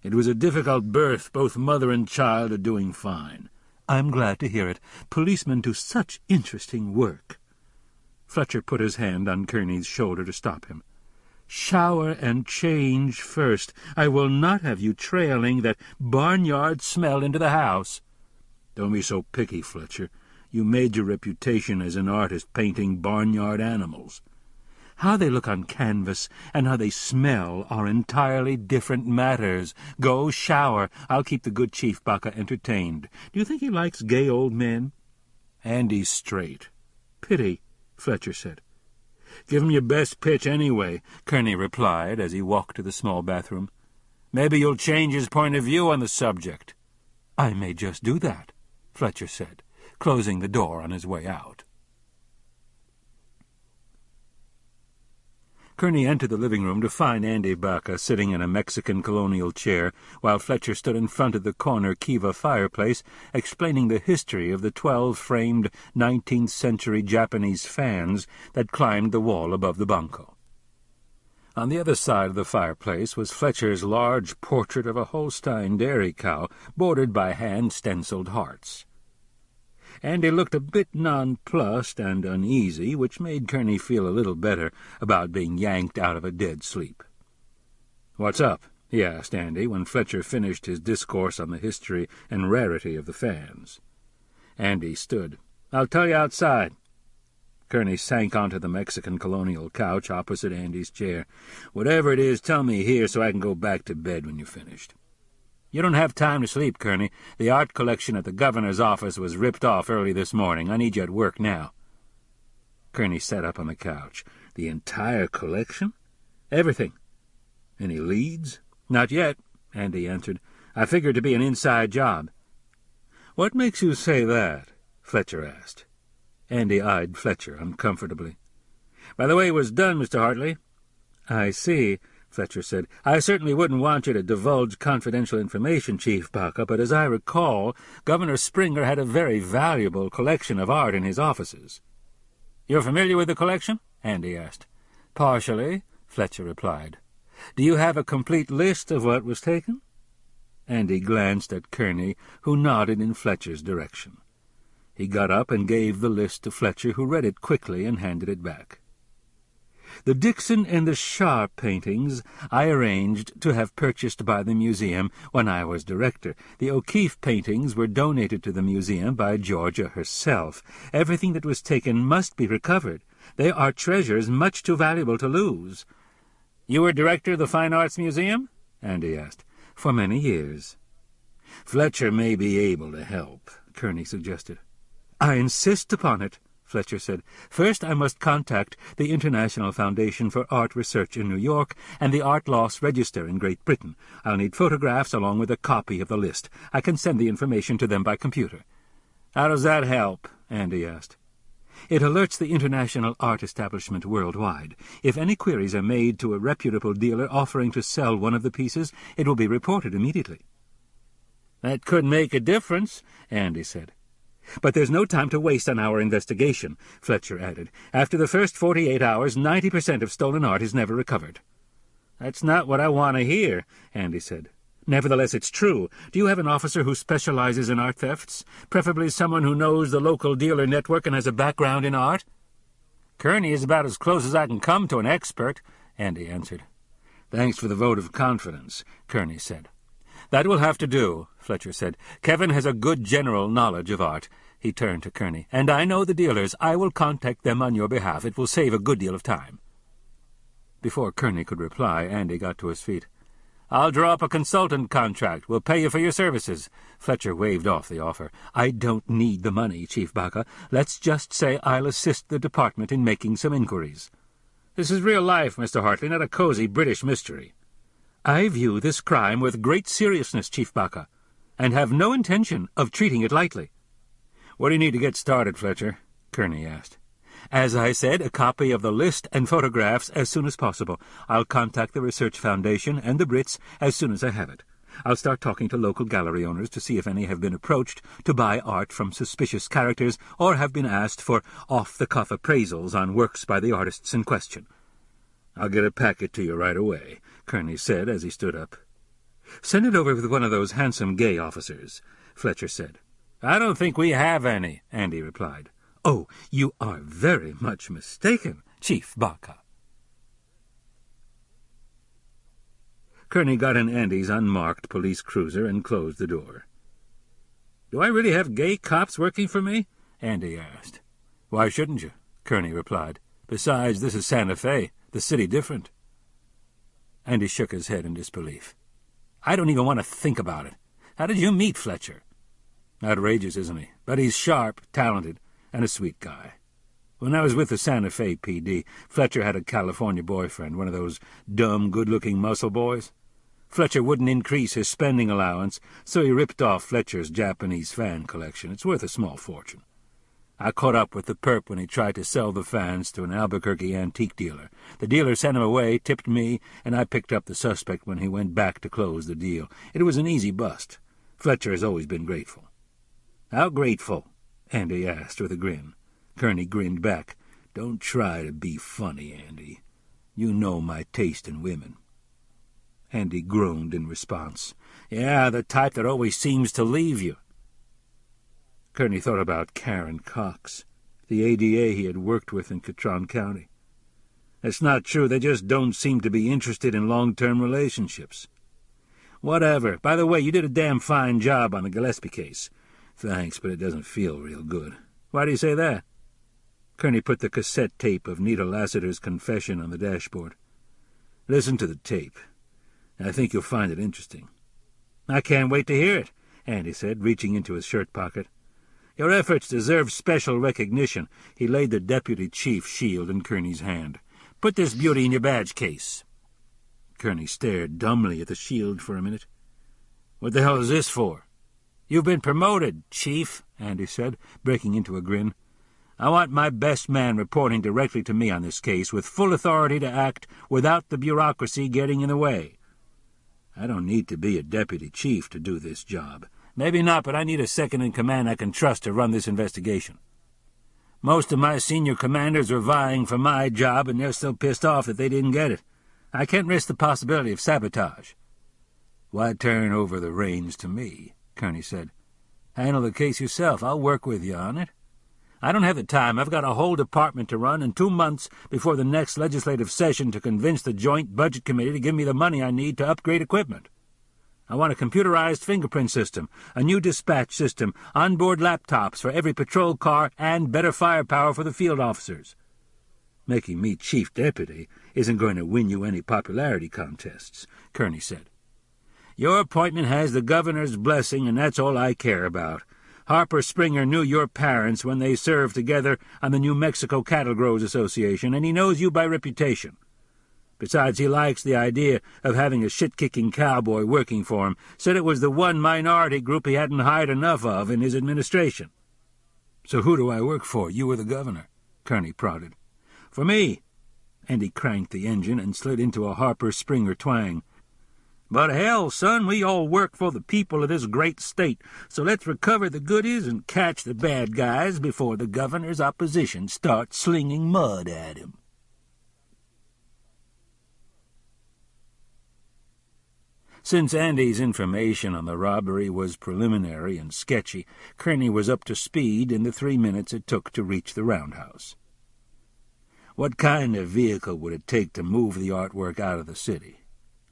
"It was a difficult birth. Both mother and child are doing fine." "I'm glad to hear it. Policemen do such interesting work." Fletcher put his hand on Kerney's shoulder to stop him. "Shower and change first. I will not have you trailing that barnyard smell into the house." "Don't be so picky, Fletcher. You made your reputation as an artist painting barnyard animals." "How they look on canvas and how they smell are entirely different matters. Go shower. I'll keep the good Chief Baca entertained. Do you think he likes gay old men?" "Andy's straight." "Pity," Fletcher said. "Give him your best pitch anyway," Kerney replied as he walked to the small bathroom. "Maybe you'll change his point of view on the subject." "I may just do that," Fletcher said, closing the door on his way out. Kerney entered the living room to find Andy Baca sitting in a Mexican colonial chair, while Fletcher stood in front of the corner Kiva fireplace, explaining the history of the 12-framed 19th-century Japanese fans that climbed the wall above the banco. On the other side of the fireplace was Fletcher's large portrait of a Holstein dairy cow, bordered by hand-stenciled hearts. Andy looked a bit nonplussed and uneasy, which made Kerney feel a little better about being yanked out of a dead sleep. "What's up?" he asked Andy when Fletcher finished his discourse on the history and rarity of the fans. Andy stood. "I'll tell you outside." Kerney sank onto the Mexican colonial couch opposite Andy's chair. "Whatever it is, tell me here so I can go back to bed when you're finished." "You don't have time to sleep, Kerney. The art collection at the governor's office was ripped off early this morning. I need you at work now." Kerney sat up on the couch. "The entire collection?" "Everything." "Any leads?" "Not yet," Andy answered. "I figured it to be an inside job." "What makes you say that?" Fletcher asked. Andy eyed Fletcher uncomfortably. "By the way it was done, Mr. Hartley." "I see," Fletcher said. "I certainly wouldn't want you to divulge confidential information, Chief Baca, but as I recall, Governor Springer had a very valuable collection of art in his offices." "You're familiar with the collection?" Andy asked. "Partially," Fletcher replied. "Do you have a complete list of what was taken?" Andy glanced at Kerney, who nodded in Fletcher's direction. He got up and gave the list to Fletcher, who read it quickly and handed it back. "The Dixon and the Shah paintings I arranged to have purchased by the museum when I was director. The O'Keeffe paintings were donated to the museum by Georgia herself. Everything that was taken must be recovered. They are treasures much too valuable to lose." "You were director of the Fine Arts Museum?" Andy asked. "For many years." "Fletcher may be able to help," Kerney suggested. "I insist upon it," Fletcher said. "First I must contact the International Foundation for Art Research in New York and the Art Loss Register in Great Britain. I'll need photographs along with a copy of the list. I can send the information to them by computer." "How does that help?" Andy asked. "It alerts the international art establishment worldwide. If any queries are made to a reputable dealer offering to sell one of the pieces, it will be reported immediately." "That could make a difference," Andy said. "But there's no time to waste on our investigation," Fletcher added. "After the first 48 hours, 90% of stolen art is never recovered." "That's not what I want to hear," Andy said. "Nevertheless, it's true. Do you have an officer who specializes in art thefts? Preferably someone who knows the local dealer network and has a background in art?" "Kerney is about as close as I can come to an expert," Andy answered. "Thanks for the vote of confidence," Kerney said. "That will have to do," Fletcher said. "Kevin has a good general knowledge of art." He turned to Kerney. "And I know the dealers. I will contact them on your behalf. It will save a good deal of time." Before Kerney could reply, Andy got to his feet. "I'll draw up a consultant contract. We'll pay you for your services." Fletcher waved off the offer. "I don't need the money, Chief Baca. Let's just say I'll assist the department in making some inquiries." "This is real life, Mr. Hartley, not a cozy British mystery." "I view this crime with great seriousness, Chief Baca, and have no intention of treating it lightly." "What do you need to get started, Fletcher?" Kerney asked. "As I said, a copy of the list and photographs as soon as possible. I'll contact the Research Foundation and the Brits as soon as I have it. I'll start talking to local gallery owners to see if any have been approached to buy art from suspicious characters or have been asked for off-the-cuff appraisals on works by the artists in question." "I'll get a packet to you right away," Kerney said as he stood up. "Send it over with one of those handsome gay officers," Fletcher said. "I don't think we have any," Andy replied. "Oh, you are very much mistaken, Chief Baca." Kerney got in Andy's unmarked police cruiser and closed the door. "Do I really have gay cops working for me?" Andy asked. "Why shouldn't you?" Kerney replied. "Besides, this is Santa Fe, the city different." Andy shook his head in disbelief. "I don't even want to think about it. How did you meet Fletcher?" "Outrageous, isn't he? But he's sharp, talented, and a sweet guy. When I was with the Santa Fe PD, Fletcher had a California boyfriend, one of those dumb, good-looking muscle boys. Fletcher wouldn't increase his spending allowance, so he ripped off Fletcher's Japanese fan collection. It's worth a small fortune. I caught up with the perp when he tried to sell the fans to an Albuquerque antique dealer. The dealer sent him away, tipped me, and I picked up the suspect when he went back to close the deal. It was an easy bust. Fletcher has always been grateful." "How grateful?" Andy asked with a grin. Kerney grinned back. "Don't try to be funny, Andy. You know my taste in women." Andy groaned in response. "Yeah, the type that always seems to leave you." Kerney thought about Karen Cox, the ADA he had worked with in Catron County. "It's not true. They just don't seem to be interested in long-term relationships." "Whatever. By the way, you did a damn fine job on the Gillespie case." "Thanks, but it doesn't feel real good." "Why do you say that?" Kerney put the cassette tape of Nita Lassiter's confession on the dashboard. "Listen to the tape. I think you'll find it interesting." "I can't wait to hear it," Andy said, reaching into his shirt pocket. "Your efforts deserve special recognition." He laid the deputy chief's shield in Kerney's hand. "Put this beauty in your badge case." Kerney stared dumbly at the shield for a minute. "What the hell is this for?" "You've been promoted, Chief," Andy said, breaking into a grin. "I want my best man reporting directly to me on this case, with full authority to act without the bureaucracy getting in the way." "I don't need to be a deputy chief to do this job." "Maybe not, but I need a second-in-command I can trust to run this investigation. Most of my senior commanders are vying for my job, and they're still pissed off that they didn't get it. I can't risk the possibility of sabotage." "Why turn over the reins to me?" Kerney said. "Handle the case yourself. I'll work with you on it." "I don't have the time. I've got a whole department to run and 2 months before the next legislative session to convince the Joint Budget Committee to give me the money I need to upgrade equipment. I want a computerized fingerprint system, a new dispatch system, onboard laptops for every patrol car, and better firepower for the field officers." "Making me chief deputy isn't going to win you any popularity contests," Kerney said. "Your appointment has the governor's blessing, and that's all I care about. Harper Springer knew your parents when they served together on the New Mexico Cattle Growers Association, and he knows you by reputation. Besides, he likes the idea of having a shit-kicking cowboy working for him. Said it was the one minority group he hadn't hired enough of in his administration." "So who do I work for, you or the governor?" Kerney prodded. "For me." And he cranked the engine and slid into a Harper Springer twang. "But hell, son, we all work for the people of this great state, so let's recover the goodies and catch the bad guys before the governor's opposition starts slinging mud at him." Since Andy's information on the robbery was preliminary and sketchy, Kerney was up to speed in the 3 minutes it took to reach the roundhouse. What kind of vehicle would it take to move the artwork out of the city?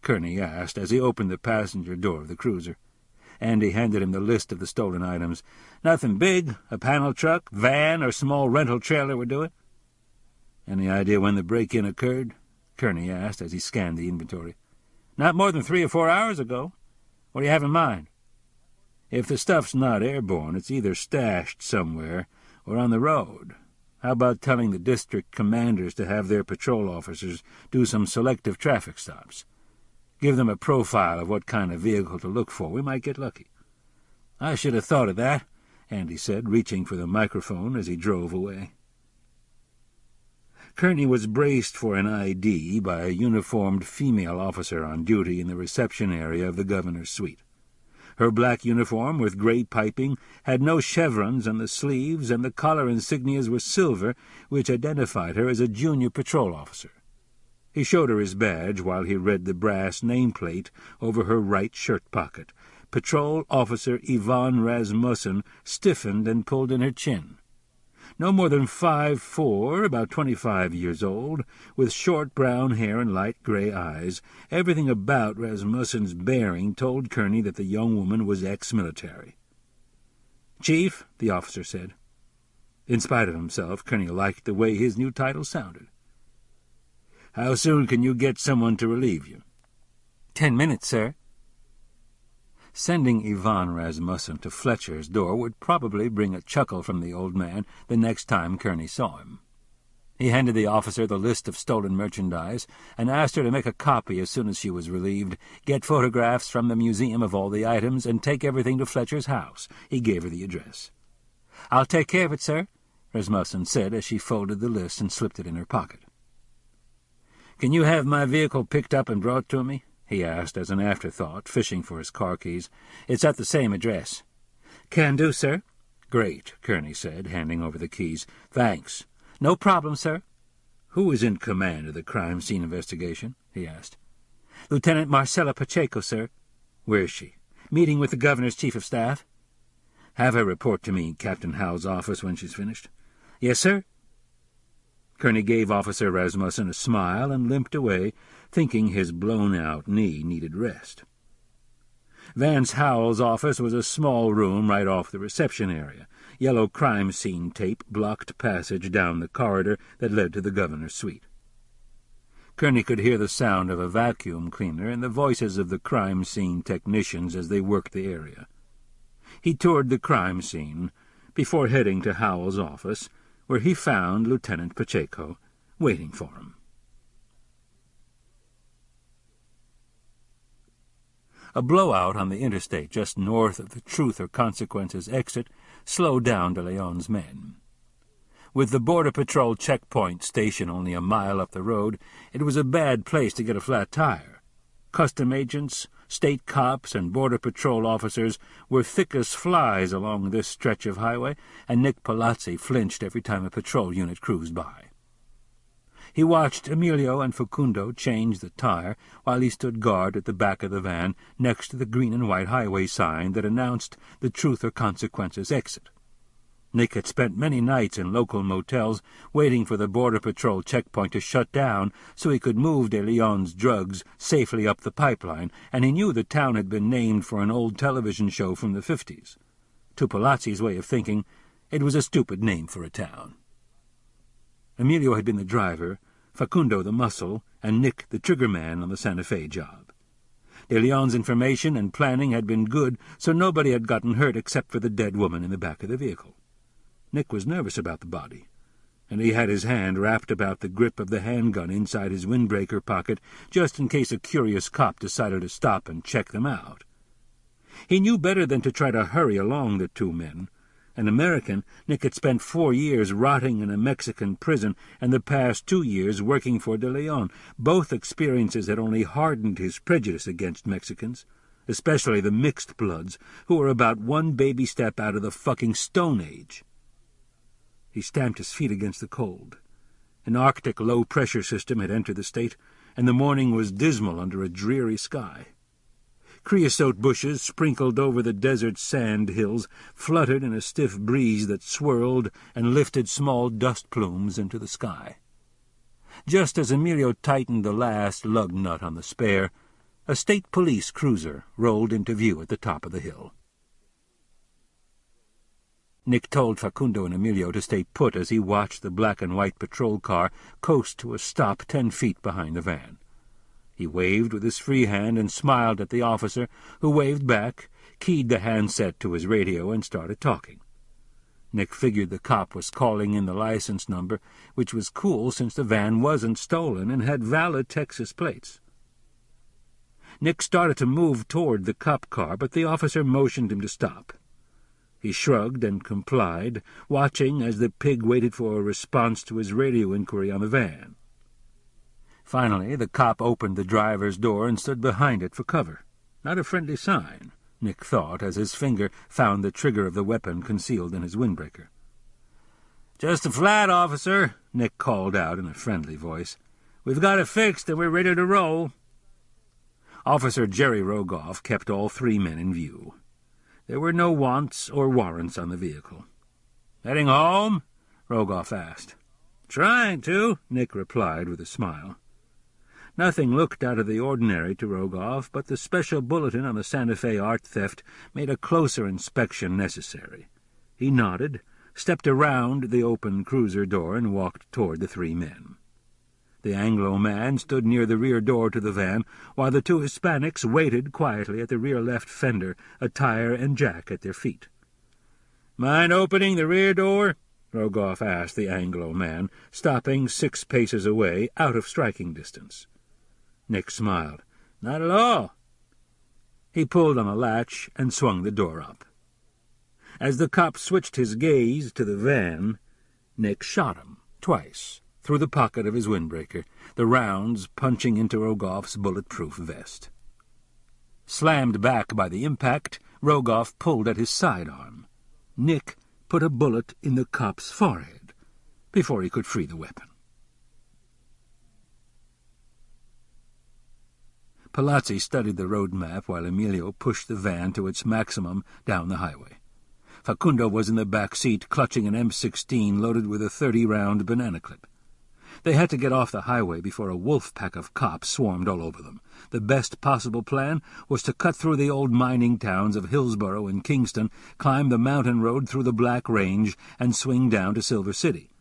Kerney asked as he opened the passenger door of the cruiser. Andy handed him the list of the stolen items. "Nothing big, a panel truck, van, or small rental trailer would do it." "Any idea when the break-in occurred?" Kerney asked as he scanned the inventory. "Not more than 3 or 4 hours ago. What do you have in mind?" "If the stuff's not airborne, it's either stashed somewhere or on the road. How about telling the district commanders to have their patrol officers do some selective traffic stops? Give them a profile of what kind of vehicle to look for. We might get lucky." "I should have thought of that," Andy said, reaching for the microphone as he drove away. Kerney was braced for an ID by a uniformed female officer on duty in the reception area of the governor's suite. Her black uniform, with grey piping, had no chevrons on the sleeves, and the collar insignias were silver, which identified her as a junior patrol officer. He showed her his badge while he read the brass nameplate over her right shirt pocket. Patrol Officer Yvonne Rasmussen stiffened and pulled in her chin. No more than 5'4", about 25 years old, with short brown hair and light grey eyes, everything about Rasmussen's bearing told Kerney that the young woman was ex-military. "Chief," the officer said. In spite of himself, Kerney liked the way his new title sounded. "How soon can you get someone to relieve you?" 10 minutes, sir." Sending Yvonne Rasmussen to Fletcher's door would probably bring a chuckle from the old man the next time Kerney saw him. He handed the officer the list of stolen merchandise and asked her to make a copy as soon as she was relieved, get photographs from the museum of all the items, and take everything to Fletcher's house. He gave her the address. "I'll take care of it, sir," Rasmussen said as she folded the list and slipped it in her pocket. "Can you have my vehicle picked up and brought to me?" he asked as an afterthought, fishing for his car keys. "It's at the same address." "Can do, sir." "Great," Kerney said, handing over the keys. "Thanks." "No problem, sir." "Who is in command of the crime scene investigation?" he asked. "Lieutenant Marcella Pacheco, sir." "Where's she?" "Meeting with the governor's chief of staff." "Have her report to me in Captain Howe's office when she's finished." "Yes, sir." Kerney gave Officer Rasmussen a smile and limped away, thinking his blown-out knee needed rest. Vance Howell's office was a small room right off the reception area. Yellow crime scene tape blocked passage down the corridor that led to the governor's suite. Kerney could hear the sound of a vacuum cleaner and the voices of the crime scene technicians as they worked the area. He toured the crime scene before heading to Howell's office, where he found Lieutenant Pacheco waiting for him. A blowout on the interstate just north of the Truth or Consequences exit slowed down De Leon's men. With the Border Patrol checkpoint station only a mile up the road, it was a bad place to get a flat tire. Custom agents, state cops, and Border Patrol officers were thick as flies along this stretch of highway, and Nick Palazzi flinched every time a patrol unit cruised by. He watched Emilio and Facundo change the tire while he stood guard at the back of the van next to the green and white highway sign that announced the Truth or Consequences exit. Nick had spent many nights in local motels waiting for the Border Patrol checkpoint to shut down so he could move De Leon's drugs safely up the pipeline, and he knew the town had been named for an old television show from the 50s. To Palazzi's way of thinking, it was a stupid name for a town. Emilio had been the driver, Facundo the muscle, and Nick the triggerman on the Santa Fe job. De Leon's information and planning had been good, so nobody had gotten hurt except for the dead woman in the back of the vehicle. Nick was nervous about the body, and he had his hand wrapped about the grip of the handgun inside his windbreaker pocket just in case a curious cop decided to stop and check them out. He knew better than to try to hurry along the two men. An American, Nick had spent 4 years rotting in a Mexican prison and the past 2 years working for De Leon. Both experiences had only hardened his prejudice against Mexicans, especially the mixed bloods, who were about one baby step out of the fucking Stone Age. He stamped his feet against the cold. An Arctic low-pressure system had entered the state, and the morning was dismal under a dreary sky. Creosote bushes sprinkled over the desert sand hills fluttered in a stiff breeze that swirled and lifted small dust plumes into the sky. Just as Emilio tightened the last lug nut on the spare, A state police cruiser rolled into view at the top of the hill. Nick told Facundo and Emilio to stay put as he watched the black-and-white patrol car coast to a stop 10 feet behind the van. He waved with his free hand and smiled at the officer, who waved back, keyed the handset to his radio, and started talking. Nick figured the cop was calling in the license number, which was cool since the van wasn't stolen and had valid Texas plates. Nick started to move toward the cop car, but the officer motioned him to stop. He shrugged and complied, watching as the pig waited for a response to his radio inquiry on the van. Finally, the cop opened the driver's door and stood behind it for cover. Not a friendly sign, Nick thought, as his finger found the trigger of the weapon concealed in his windbreaker. "Just a flat, officer," Nick called out in a friendly voice. "We've got it fixed and we're ready to roll." Officer Jerry Rogoff kept all 3 men in view. There were no wants or warrants on the vehicle. "Heading home?" Rogoff asked. "Trying to," Nick replied with a smile. Nothing looked out of the ordinary to Rogoff, but the special bulletin on the Santa Fe art theft made a closer inspection necessary. He nodded, stepped around the open cruiser door, and walked toward the 3 men. The Anglo man stood near the rear door to the van, while the 2 Hispanics waited quietly at the rear left fender, a tire and jack at their feet. "Mind opening the rear door?" Rogoff asked the Anglo man, stopping 6 paces away, out of striking distance. Nick smiled. "Not at all." He pulled on a latch and swung the door up. As the cop switched his gaze to the van, Nick shot him, twice, through the pocket of his windbreaker, the rounds punching into Rogoff's bulletproof vest. Slammed back by the impact, Rogoff pulled at his sidearm. Nick put a bullet in the cop's forehead before he could free the weapon. Palazzi studied the road map while Emilio pushed the van to its maximum down the highway. Facundo was in the back seat, clutching an M16 loaded with a 30-round banana clip. They had to get off the highway before a wolf pack of cops swarmed all over them. The best possible plan was to cut through the old mining towns of Hillsborough and Kingston, climb the mountain road through the Black Range, and swing down to Silver City.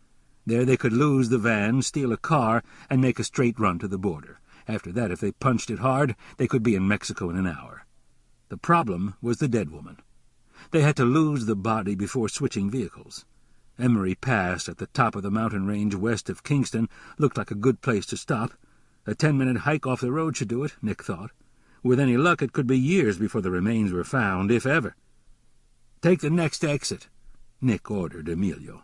There they could lose the van, steal a car, and make a straight run to the border. After that, if they punched it hard, they could be in Mexico in an hour. The problem was the dead woman. They had to lose the body before switching vehicles. Emery Pass, at the top of the mountain range west of Kingston, looked like a good place to stop. A 10-minute hike off the road should do it, Nick thought. With any luck, it could be years before the remains were found, if ever. "Take the next exit," Nick ordered Emilio.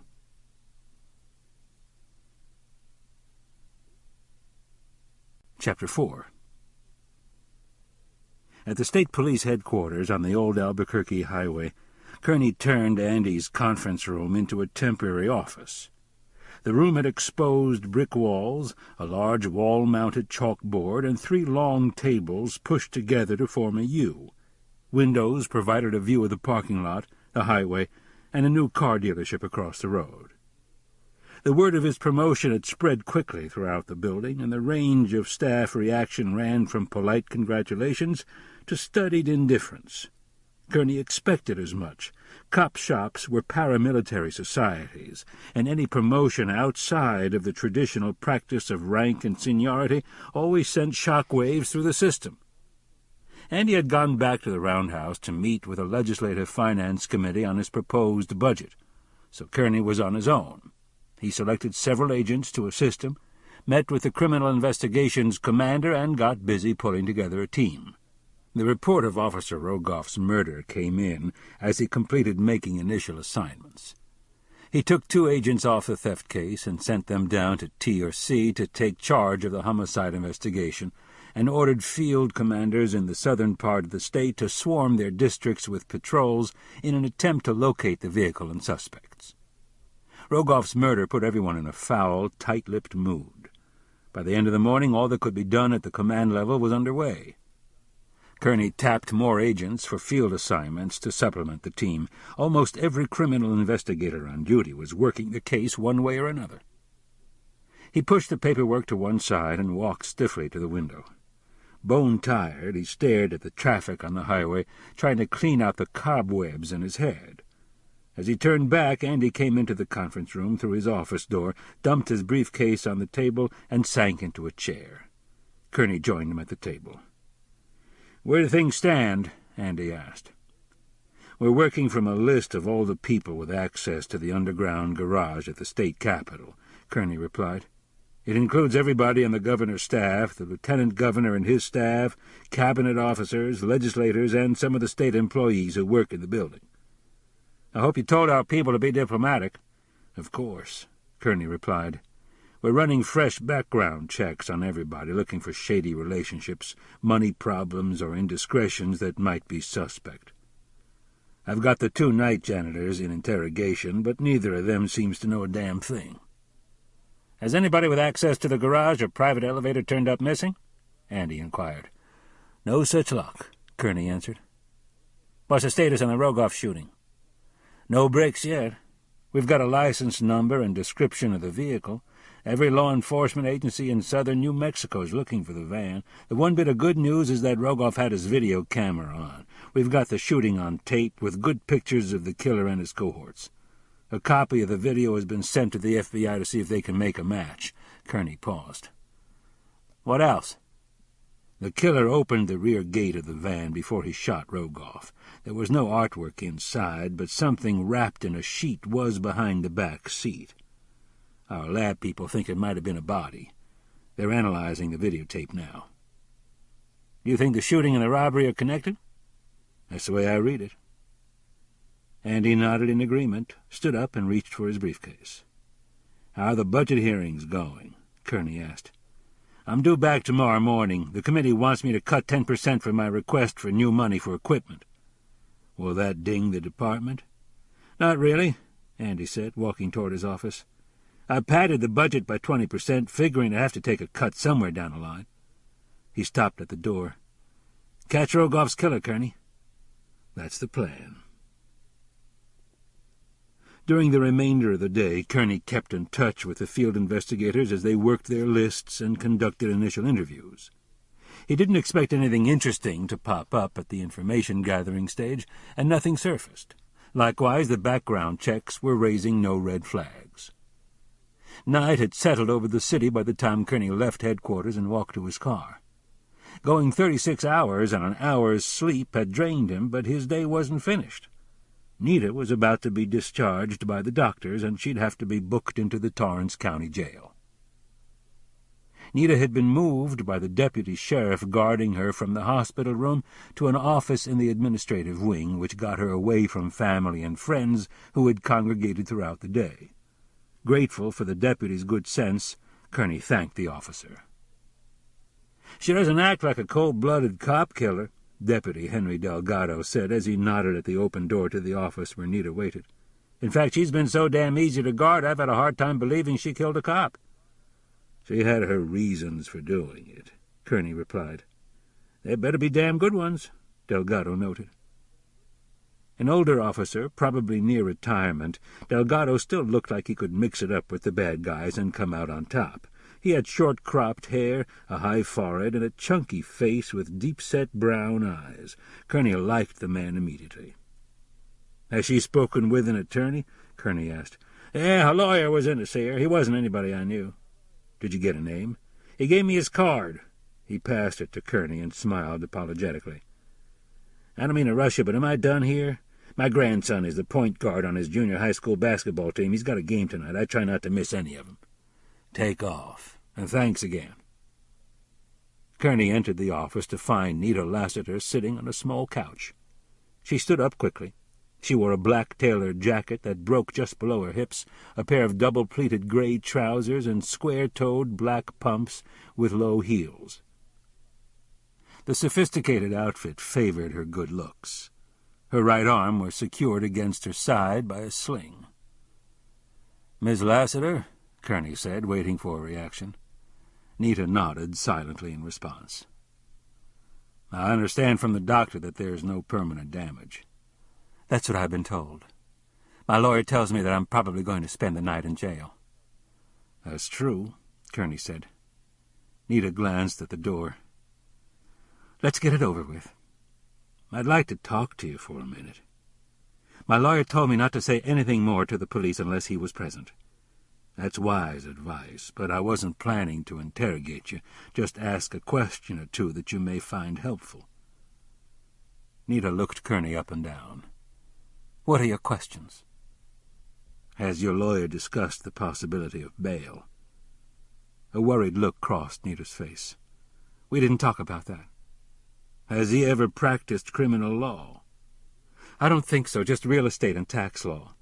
Chapter 4. At the state police headquarters on the old Albuquerque highway, Kerney turned Andy's conference room into a temporary office. The room had exposed brick walls, a large wall-mounted chalkboard, and 3 long tables pushed together to form a U. Windows provided a view of the parking lot, the highway, and a new car dealership across the road. The word of his promotion had spread quickly throughout the building, and the range of staff reaction ran from polite congratulations to studied indifference. Kerney expected as much. Cop shops were paramilitary societies, and any promotion outside of the traditional practice of rank and seniority always sent shock waves through the system. Andy had gone back to the roundhouse to meet with a legislative finance committee on his proposed budget, so Kerney was on his own. He selected several agents to assist him, met with the criminal investigations commander, and got busy pulling together a team. The report of Officer Rogoff's murder came in as he completed making initial assignments. He took 2 agents off the theft case and sent them down to T or C to take charge of the homicide investigation, and ordered field commanders in the southern part of the state to swarm their districts with patrols in an attempt to locate the vehicle and suspects. Rogoff's murder put everyone in a foul, tight-lipped mood. By the end of the morning, all that could be done at the command level was underway. Kerney tapped more agents for field assignments to supplement the team. Almost every criminal investigator on duty was working the case one way or another. He pushed the paperwork to one side and walked stiffly to the window. Bone-tired, he stared at the traffic on the highway, trying to clean out the cobwebs in his head. As he turned back, Andy came into the conference room through his office door, dumped his briefcase on the table, and sank into a chair. Kerney joined him at the table. "Where do things stand?" Andy asked. "We're working from a list of all the people with access to the underground garage at the state capitol," Kerney replied. "It includes everybody on the governor's staff, the lieutenant governor and his staff, cabinet officers, legislators, and some of the state employees who work in the building." "I hope you told our people to be diplomatic." "Of course," Kerney replied. "We're running fresh background checks on everybody, looking for shady relationships, money problems, or indiscretions that might be suspect. I've got the 2 night janitors in interrogation, but neither of them seems to know a damn thing." "Has anybody with access to the garage or private elevator turned up missing?" Andy inquired. "No such luck," Kerney answered. "What's the status on the Rogoff shooting?" "No breaks yet. We've got a license number and description of the vehicle. Every law enforcement agency in southern New Mexico is looking for the van. The one bit of good news is that Rogoff had his video camera on. We've got the shooting on tape with good pictures of the killer and his cohorts. A copy of the video has been sent to the FBI to see if they can make a match." Kerney paused. "What else?" "The killer opened the rear gate of the van before he shot Rogoff. There was no artwork inside, but something wrapped in a sheet was behind the back seat. Our lab people think it might have been a body. They're analyzing the videotape now." "Do you think the shooting and the robbery are connected?" "That's the way I read it." Andy nodded in agreement, stood up, and reached for his briefcase. "How are the budget hearings going?" Kerney asked. "I'm due back tomorrow morning. The committee wants me to cut 10% from my request for new money for equipment." "Will that ding the department?" "Not really," Andy said, walking toward his office. "I padded the budget by 20%, figuring to have to take a cut somewhere down the line." He stopped at the door. "Catch Rogoff's killer, Kerney." "That's the plan." During the remainder of the day, Kerney kept in touch with the field investigators as they worked their lists and conducted initial interviews. He didn't expect anything interesting to pop up at the information-gathering stage, and nothing surfaced. Likewise, the background checks were raising no red flags. Night had settled over the city by the time Kerney left headquarters and walked to his car. Going 36 hours and an hour's sleep had drained him, but his day wasn't finished. Nita was about to be discharged by the doctors, and she'd have to be booked into the Torrance County Jail. Nita had been moved by the deputy sheriff guarding her from the hospital room to an office in the administrative wing, which got her away from family and friends who had congregated throughout the day. Grateful for the deputy's good sense, Kerney thanked the officer. "She doesn't act like a cold-blooded cop killer," Deputy Henry Delgado said as he nodded at the open door to the office where Nita waited. "In fact, she's been so damn easy to guard, I've had a hard time believing she killed a cop." "She had her reasons for doing it," Kerney replied. "They better be damn good ones," Delgado noted. An older officer, probably near retirement, Delgado still looked like he could mix it up with the bad guys and come out on top. He had short-cropped hair, a high forehead, and a chunky face with deep-set brown eyes. Kerney liked the man immediately. "Has she spoken with an attorney?" Kerney asked. "Yeah, a lawyer was in to see her. He wasn't anybody I knew." "Did you get a name?" "He gave me his card." He passed it to Kerney and smiled apologetically. "I don't mean to rush you, but am I done here? My grandson is the point guard on his junior high school basketball team. He's got a game tonight. I try not to miss any of them." "Take off, and thanks again." Kerney entered the office to find Nita Lassiter sitting on a small couch. She stood up quickly. She wore a black tailored jacket that broke just below her hips, a pair of double-pleated gray trousers, and square-toed black pumps with low heels. The sophisticated outfit favored her good looks. Her right arm was secured against her side by a sling. "Miss Lassiter?" Kerney said, waiting for a reaction. Nita nodded silently in response. "I understand from the doctor that there's no permanent damage." "That's what I've been told. My lawyer tells me that I'm probably going to spend the night in jail." "That's true," Kerney said. Nita glanced at the door. Let's get it over with. I'd like to talk to you for a minute. My lawyer told me not to say anything more to the police unless he was present. That's wise advice, but I wasn't planning to interrogate you, just ask a question or two that you may find helpful. Nita looked Kerney up and down. What are your questions? Has your lawyer discussed the possibility of bail? A worried look crossed Nita's face. We didn't talk about that. Has he ever practiced criminal law? I don't think so, just real estate and tax law.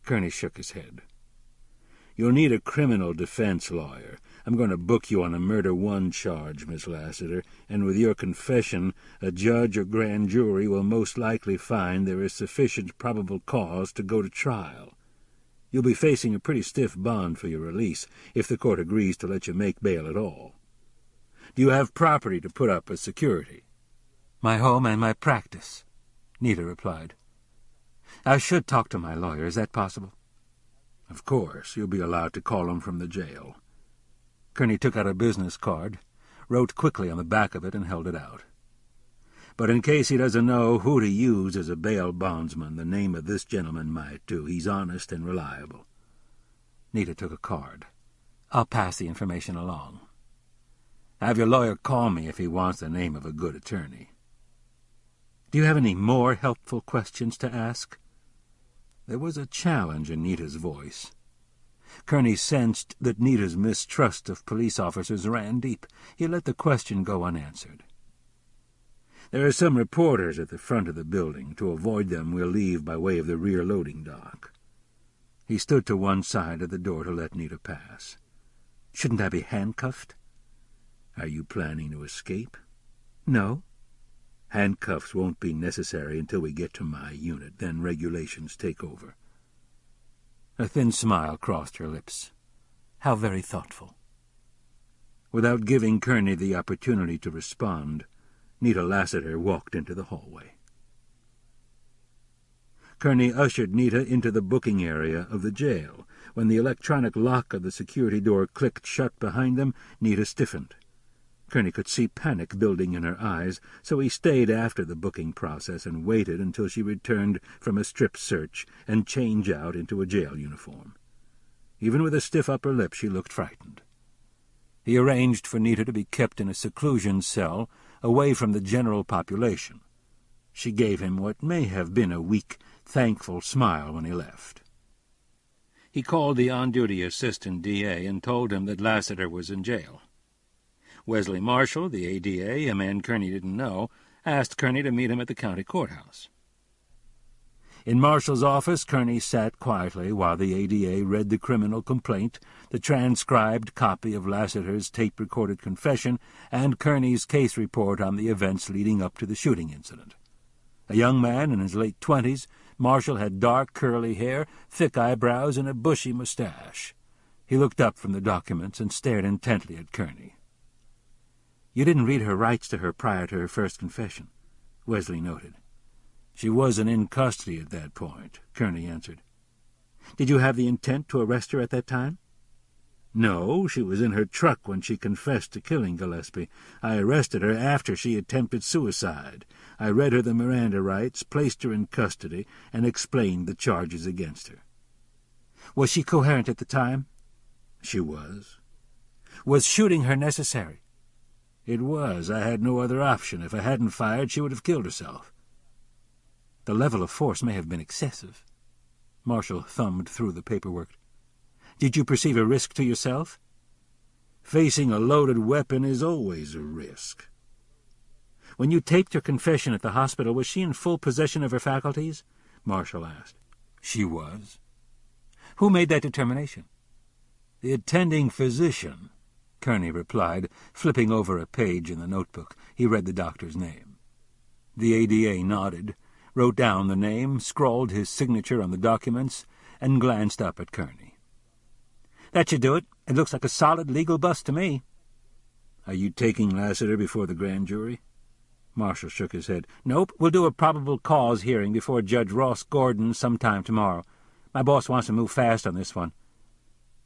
Kerney shook his head. You'll need a criminal defense lawyer. I'm going to book you on a murder one charge, Miss Lassiter, and with your confession, a judge or grand jury will most likely find there is sufficient probable cause to go to trial. You'll be facing a pretty stiff bond for your release, if the court agrees to let you make bail at all. Do you have property to put up as security? My home and my practice, Nita replied. I should talk to my lawyer. Is that possible? Of course. You'll be allowed to call him from the jail. Kerney took out a business card, wrote quickly on the back of it, and held it out. But in case he doesn't know who to use as a bail bondsman, the name of this gentleman might do. He's honest and reliable. Nita took a card. I'll pass the information along. Have your lawyer call me if he wants the name of a good attorney. Do you have any more helpful questions to ask? There was a challenge in Nita's voice. Kerney sensed that Nita's mistrust of police officers ran deep. He let the question go unanswered. There are some reporters at the front of the building. To avoid them, we'll leave by way of the rear loading dock. He stood to one side of the door to let Nita pass. Shouldn't I be handcuffed? Are you planning to escape? No. Handcuffs won't be necessary until we get to my unit. Then regulations take over. A thin smile crossed her lips. How very thoughtful. Without giving Kerney the opportunity to respond, Nita Lassiter walked into the hallway. Kerney ushered Nita into the booking area of the jail. When the electronic lock of the security door clicked shut behind them, Nita stiffened. Kerney could see panic building in her eyes, so he stayed after the booking process and waited until she returned from a strip search and change out into a jail uniform. Even with a stiff upper lip, she looked frightened. He arranged for Nita to be kept in a seclusion cell away from the general population. She gave him what may have been a weak, thankful smile when he left. He called the on-duty assistant DA and told him that Lassiter was in jail. Wesley Marshall, the ADA, a man Kerney didn't know, asked Kerney to meet him at the county courthouse. In Marshall's office, Kerney sat quietly while the ADA read the criminal complaint, the transcribed copy of Lassiter's tape-recorded confession, and Kerney's case report on the events leading up to the shooting incident. A young man in his late 20s, Marshall had dark curly hair, thick eyebrows, and a bushy mustache. He looked up from the documents and stared intently at Kerney. You didn't read her rights to her prior to her first confession, Wesley noted. She wasn't in custody at that point, Kerney answered. Did you have the intent to arrest her at that time? No, she was in her truck when she confessed to killing Gillespie. I arrested her after she attempted suicide. I read her the Miranda rights, placed her in custody, and explained the charges against her. Was she coherent at the time? She was. Was shooting her necessary? It was. I had no other option. If I hadn't fired, she would have killed herself. The level of force may have been excessive. Marshall thumbed through the paperwork. Did you perceive a risk to yourself? Facing a loaded weapon is always a risk. When you taped her confession at the hospital, was she in full possession of her faculties? Marshall asked. She was. Who made that determination? The attending physician, Kerney replied, flipping over a page in the notebook. He read the doctor's name. The ADA nodded, wrote down the name, scrawled his signature on the documents, and glanced up at Kerney. That should do it. It looks like a solid legal bust to me. Are you taking Lassiter before the grand jury? Marshall shook his head. Nope, we'll do a probable cause hearing before Judge Ross Gordon sometime tomorrow. My boss wants to move fast on this one.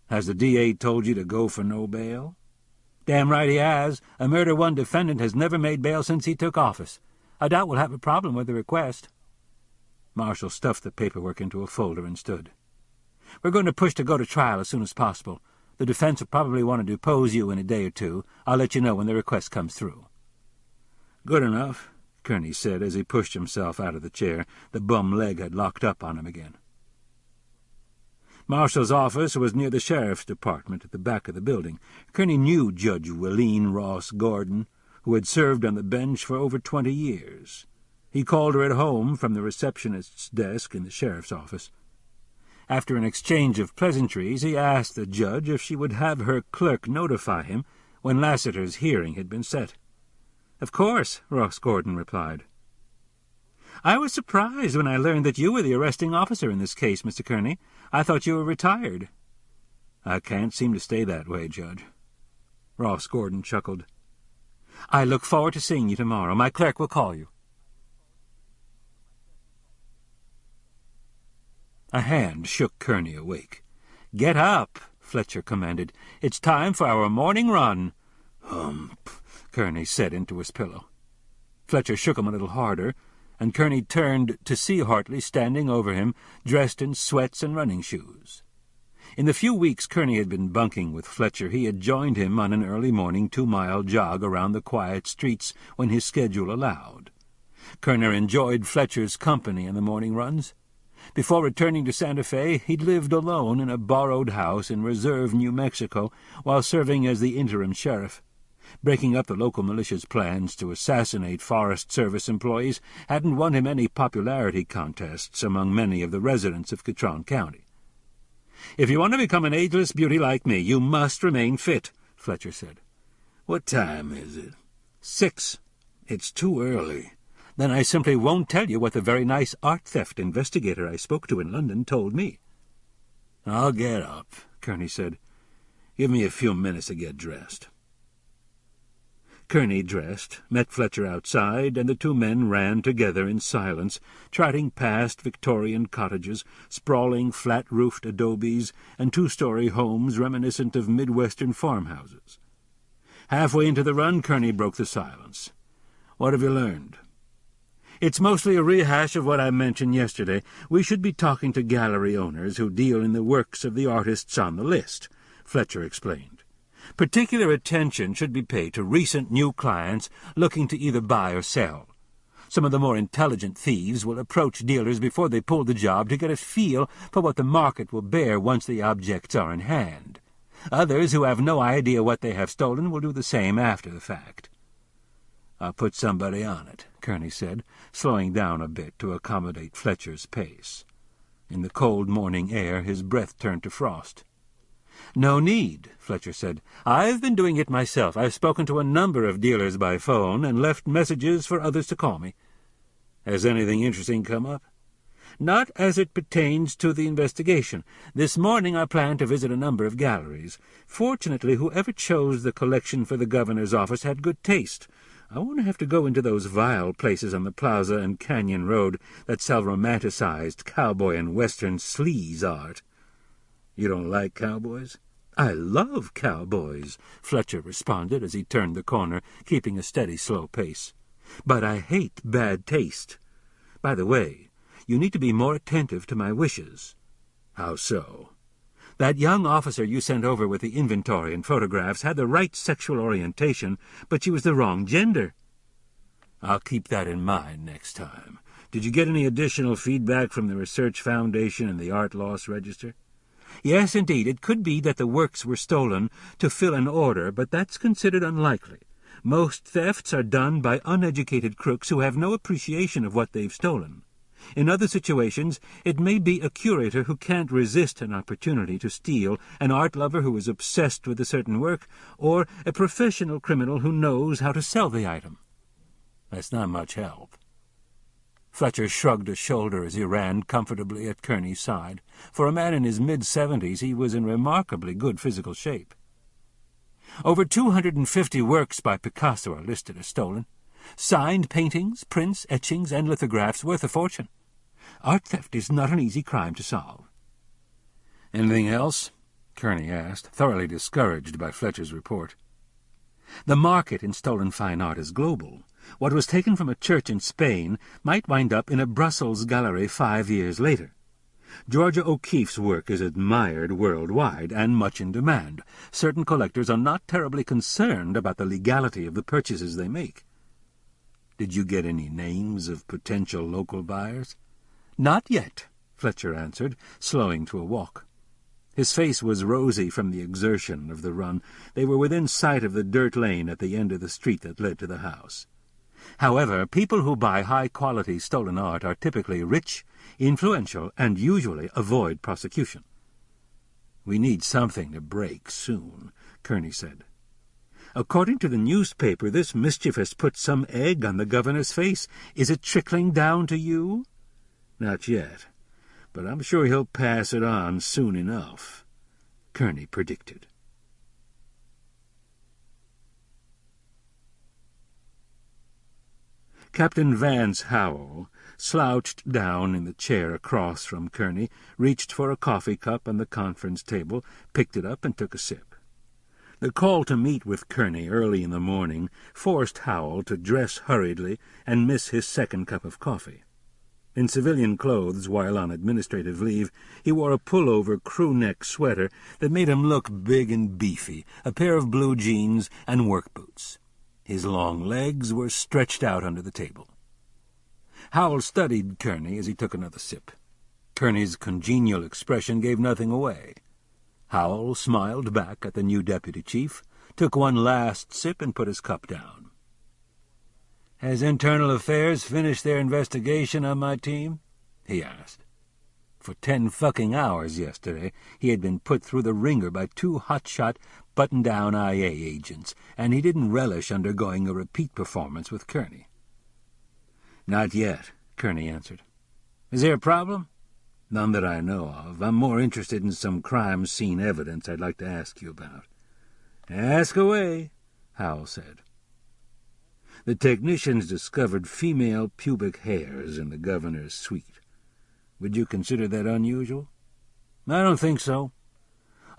Has the DA told you to go for no bail? Damn right he has. A murder one defendant has never made bail since he took office. I doubt we'll have a problem with the request. Marshall stuffed the paperwork into a folder and stood. We're going to push to go to trial as soon as possible. The defense will probably want to depose you in a day or two. I'll let you know when the request comes through. Good enough, Kerney said as he pushed himself out of the chair. The bum leg had locked up on him again. Marshall's office was near the sheriff's department at the back of the building. Kerney knew Judge Willeen Ross Gordon, who had served on the bench for over 20 years. He called her at home from the receptionist's desk in the sheriff's office. After an exchange of pleasantries, he asked the judge if she would have her clerk notify him when Lassiter's hearing had been set. "Of course," Ross Gordon replied. "I was surprised when I learned that you were the arresting officer in this case, Mr. Kerney. I thought you were retired." "I can't seem to stay that way, Judge." Ross Gordon chuckled. "I look forward to seeing you tomorrow. My clerk will call you." A hand shook Kerney awake. "Get up," Fletcher commanded. "It's time for our morning run." "Hump," Kerney said into his pillow. Fletcher shook him a little harder, and Kerney turned to see Hartley standing over him, dressed in sweats and running shoes. In the few weeks Kerney had been bunking with Fletcher, he had joined him on an early morning 2-mile jog around the quiet streets when his schedule allowed. Kerney enjoyed Fletcher's company in the morning runs. Before returning to Santa Fe, he'd lived alone in a borrowed house in Reserve, New Mexico, while serving as the interim sheriff. Breaking up the local militia's plans to assassinate Forest Service employees hadn't won him any popularity contests among many of the residents of Catron County. "If you want to become an ageless beauty like me, you must remain fit," Fletcher said. "What time is it?" 6. "It's too early." "Then I simply won't tell you what the very nice art theft investigator I spoke to in London told me." "I'll get up," Kerney said. "Give me a few minutes to get dressed." Kerney dressed, met Fletcher outside, and the two men ran together in silence, trotting past Victorian cottages, sprawling flat-roofed adobes, and 2-story homes reminiscent of Midwestern farmhouses. Halfway into the run, Kerney broke the silence. "What have you learned?" "It's mostly a rehash of what I mentioned yesterday. We should be talking to gallery owners who deal in the works of the artists on the list," Fletcher explained. "Particular attention should be paid to recent new clients looking to either buy or sell. Some of the more intelligent thieves will approach dealers before they pull the job to get a feel for what the market will bear once the objects are in hand. Others who have no idea what they have stolen will do the same after the fact." "I'll put somebody on it," Kerney said, slowing down a bit to accommodate Fletcher's pace. In the cold morning air his breath turned to frost. "No need," Fletcher said. "I've been doing it myself. I've spoken to a number of dealers by phone and left messages for others to call me." "Has anything interesting come up?" "Not as it pertains to the investigation. This morning I plan to visit a number of galleries. Fortunately, whoever chose the collection for the governor's office had good taste. I won't have to go into those vile places on the Plaza and Canyon Road that sell romanticized cowboy and western sleaze art." "You don't like cowboys?" "I love cowboys," Fletcher responded as he turned the corner, keeping a steady, slow pace. "But I hate bad taste. By the way, you need to be more attentive to my wishes." "How so?" "That young officer you sent over with the inventory and photographs had the right sexual orientation, but she was the wrong gender." "I'll keep that in mind next time. Did you get any additional feedback from the Research Foundation and the Art Loss Register?" "Yes, indeed. It could be that the works were stolen to fill an order, but that's considered unlikely. Most thefts are done by uneducated crooks who have no appreciation of what they've stolen. In other situations, it may be a curator who can't resist an opportunity to steal, an art lover who is obsessed with a certain work, or a professional criminal who knows how to sell the item." "That's not much help." Fletcher shrugged a shoulder as he ran comfortably at Kerney's side. For a man in his mid-70s, he was in remarkably good physical shape. "Over 250 works by Picasso are listed as stolen. Signed paintings, prints, etchings, and lithographs worth a fortune. Art theft is not an easy crime to solve." "Anything else?" Kerney asked, thoroughly discouraged by Fletcher's report. The market in stolen fine art is global. What was taken from a church in Spain might wind up in a Brussels gallery 5 years later. Georgia O'Keeffe's work is admired worldwide and much in demand. Certain collectors are not terribly concerned about the legality of the purchases they make. Did you get any names of potential local buyers? Not yet, Fletcher answered, slowing to a walk. His face was rosy from the exertion of the run. They were within sight of the dirt lane at the end of the street that led to the house. However, people who buy high-quality stolen art are typically rich, influential, and usually avoid prosecution. We need something to break soon, Kerney said. According to the newspaper, this mischief has put some egg on the governor's face. Is it trickling down to you? Not yet, but I'm sure he'll pass it on soon enough, Kerney predicted. Captain Vance Howell slouched down in the chair across from Kerney, reached for a coffee cup on the conference table, picked it up, and took a sip. The call to meet with Kerney early in the morning forced Howell to dress hurriedly and miss his second cup of coffee. In civilian clothes, while on administrative leave, he wore a pullover crew-neck sweater that made him look big and beefy, a pair of blue jeans, and work boots. His long legs were stretched out under the table. Howell studied Kerney as he took another sip. Kerney's congenial expression gave nothing away. Howell smiled back at the new deputy chief, took one last sip, and put his cup down. "Has Internal Affairs finished their investigation on my team?" he asked. For 10 fucking hours yesterday, he had been put through the ringer by 2 hotshot, button-down IA agents, and he didn't relish undergoing a repeat performance with Kerney. "Not yet," Kerney answered. "Is there a problem?" "None that I know of. I'm more interested in some crime scene evidence I'd like to ask you about." "Ask away," Howell said. "The technicians discovered female pubic hairs in the governor's suite. Would you consider that unusual?" "I don't think so.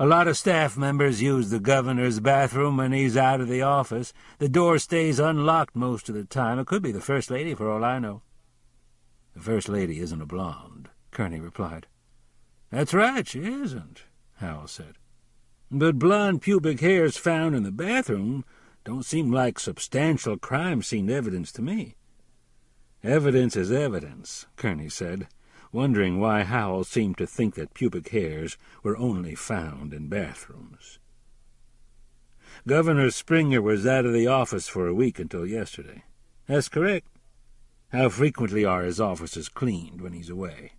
A lot of staff members use the governor's bathroom when he's out of the office. The door stays unlocked most of the time. It could be the First Lady, for all I know." "The First Lady isn't a blonde," Kerney replied. "That's right, she isn't," Howell said. "But blonde pubic hairs found in the bathroom don't seem like substantial crime scene evidence to me." "Evidence is evidence," Kerney said, wondering why Howell seemed to think that pubic hairs were only found in bathrooms. "Governor Springer was out of the office for a week until yesterday." "That's correct." "How frequently are his offices cleaned when he's away?"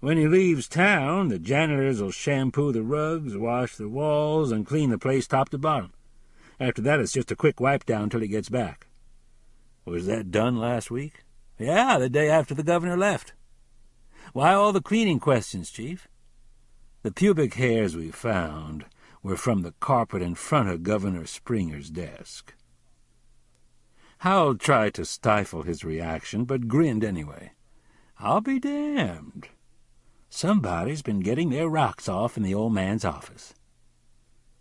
"When he leaves town, the janitors will shampoo the rugs, wash the walls, and clean the place top to bottom. After that, it's just a quick wipe-down till he gets back." "Was that done last week?" "Yeah, the day after the governor left." "Why all the cleaning questions, Chief?" "The pubic hairs we found were from the carpet in front of Governor Springer's desk." Howell tried to stifle his reaction, but grinned anyway. "I'll be damned. Somebody's been getting their rocks off in the old man's office."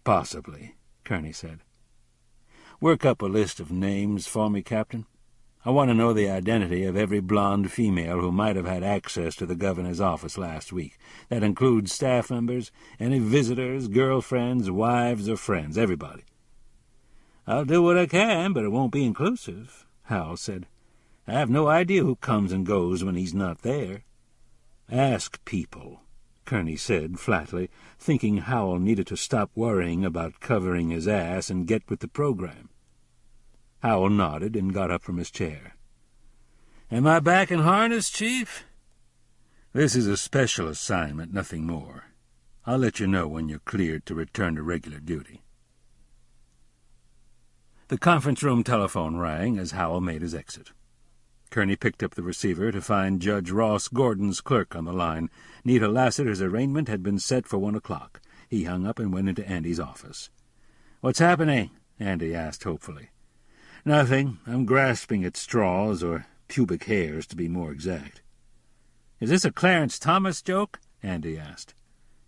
"Possibly," Kerney said. "Work up a list of names for me, Captain. I want to know the identity of every blonde female who might have had access to the governor's office last week. That includes staff members, any visitors, girlfriends, wives, or friends, everybody." "I'll do what I can, but it won't be inclusive," Howell said. "I have no idea who comes and goes when he's not there." "Ask people," Kerney said flatly, thinking Howell needed to stop worrying about covering his ass and get with the program. Howell nodded and got up from his chair. "Am I back in harness, Chief?" "This is a special assignment, nothing more. I'll let you know when you're cleared to return to regular duty." The conference room telephone rang as Howell made his exit. Kerney picked up the receiver to find Judge Ross Gordon's clerk on the line. Nita Lassiter's arraignment had been set for 1 o'clock. He hung up and went into Andy's office. "What's happening?" Andy asked hopefully. "Nothing. I'm grasping at straws, or pubic hairs, to be more exact." "Is this a Clarence Thomas joke?" Andy asked.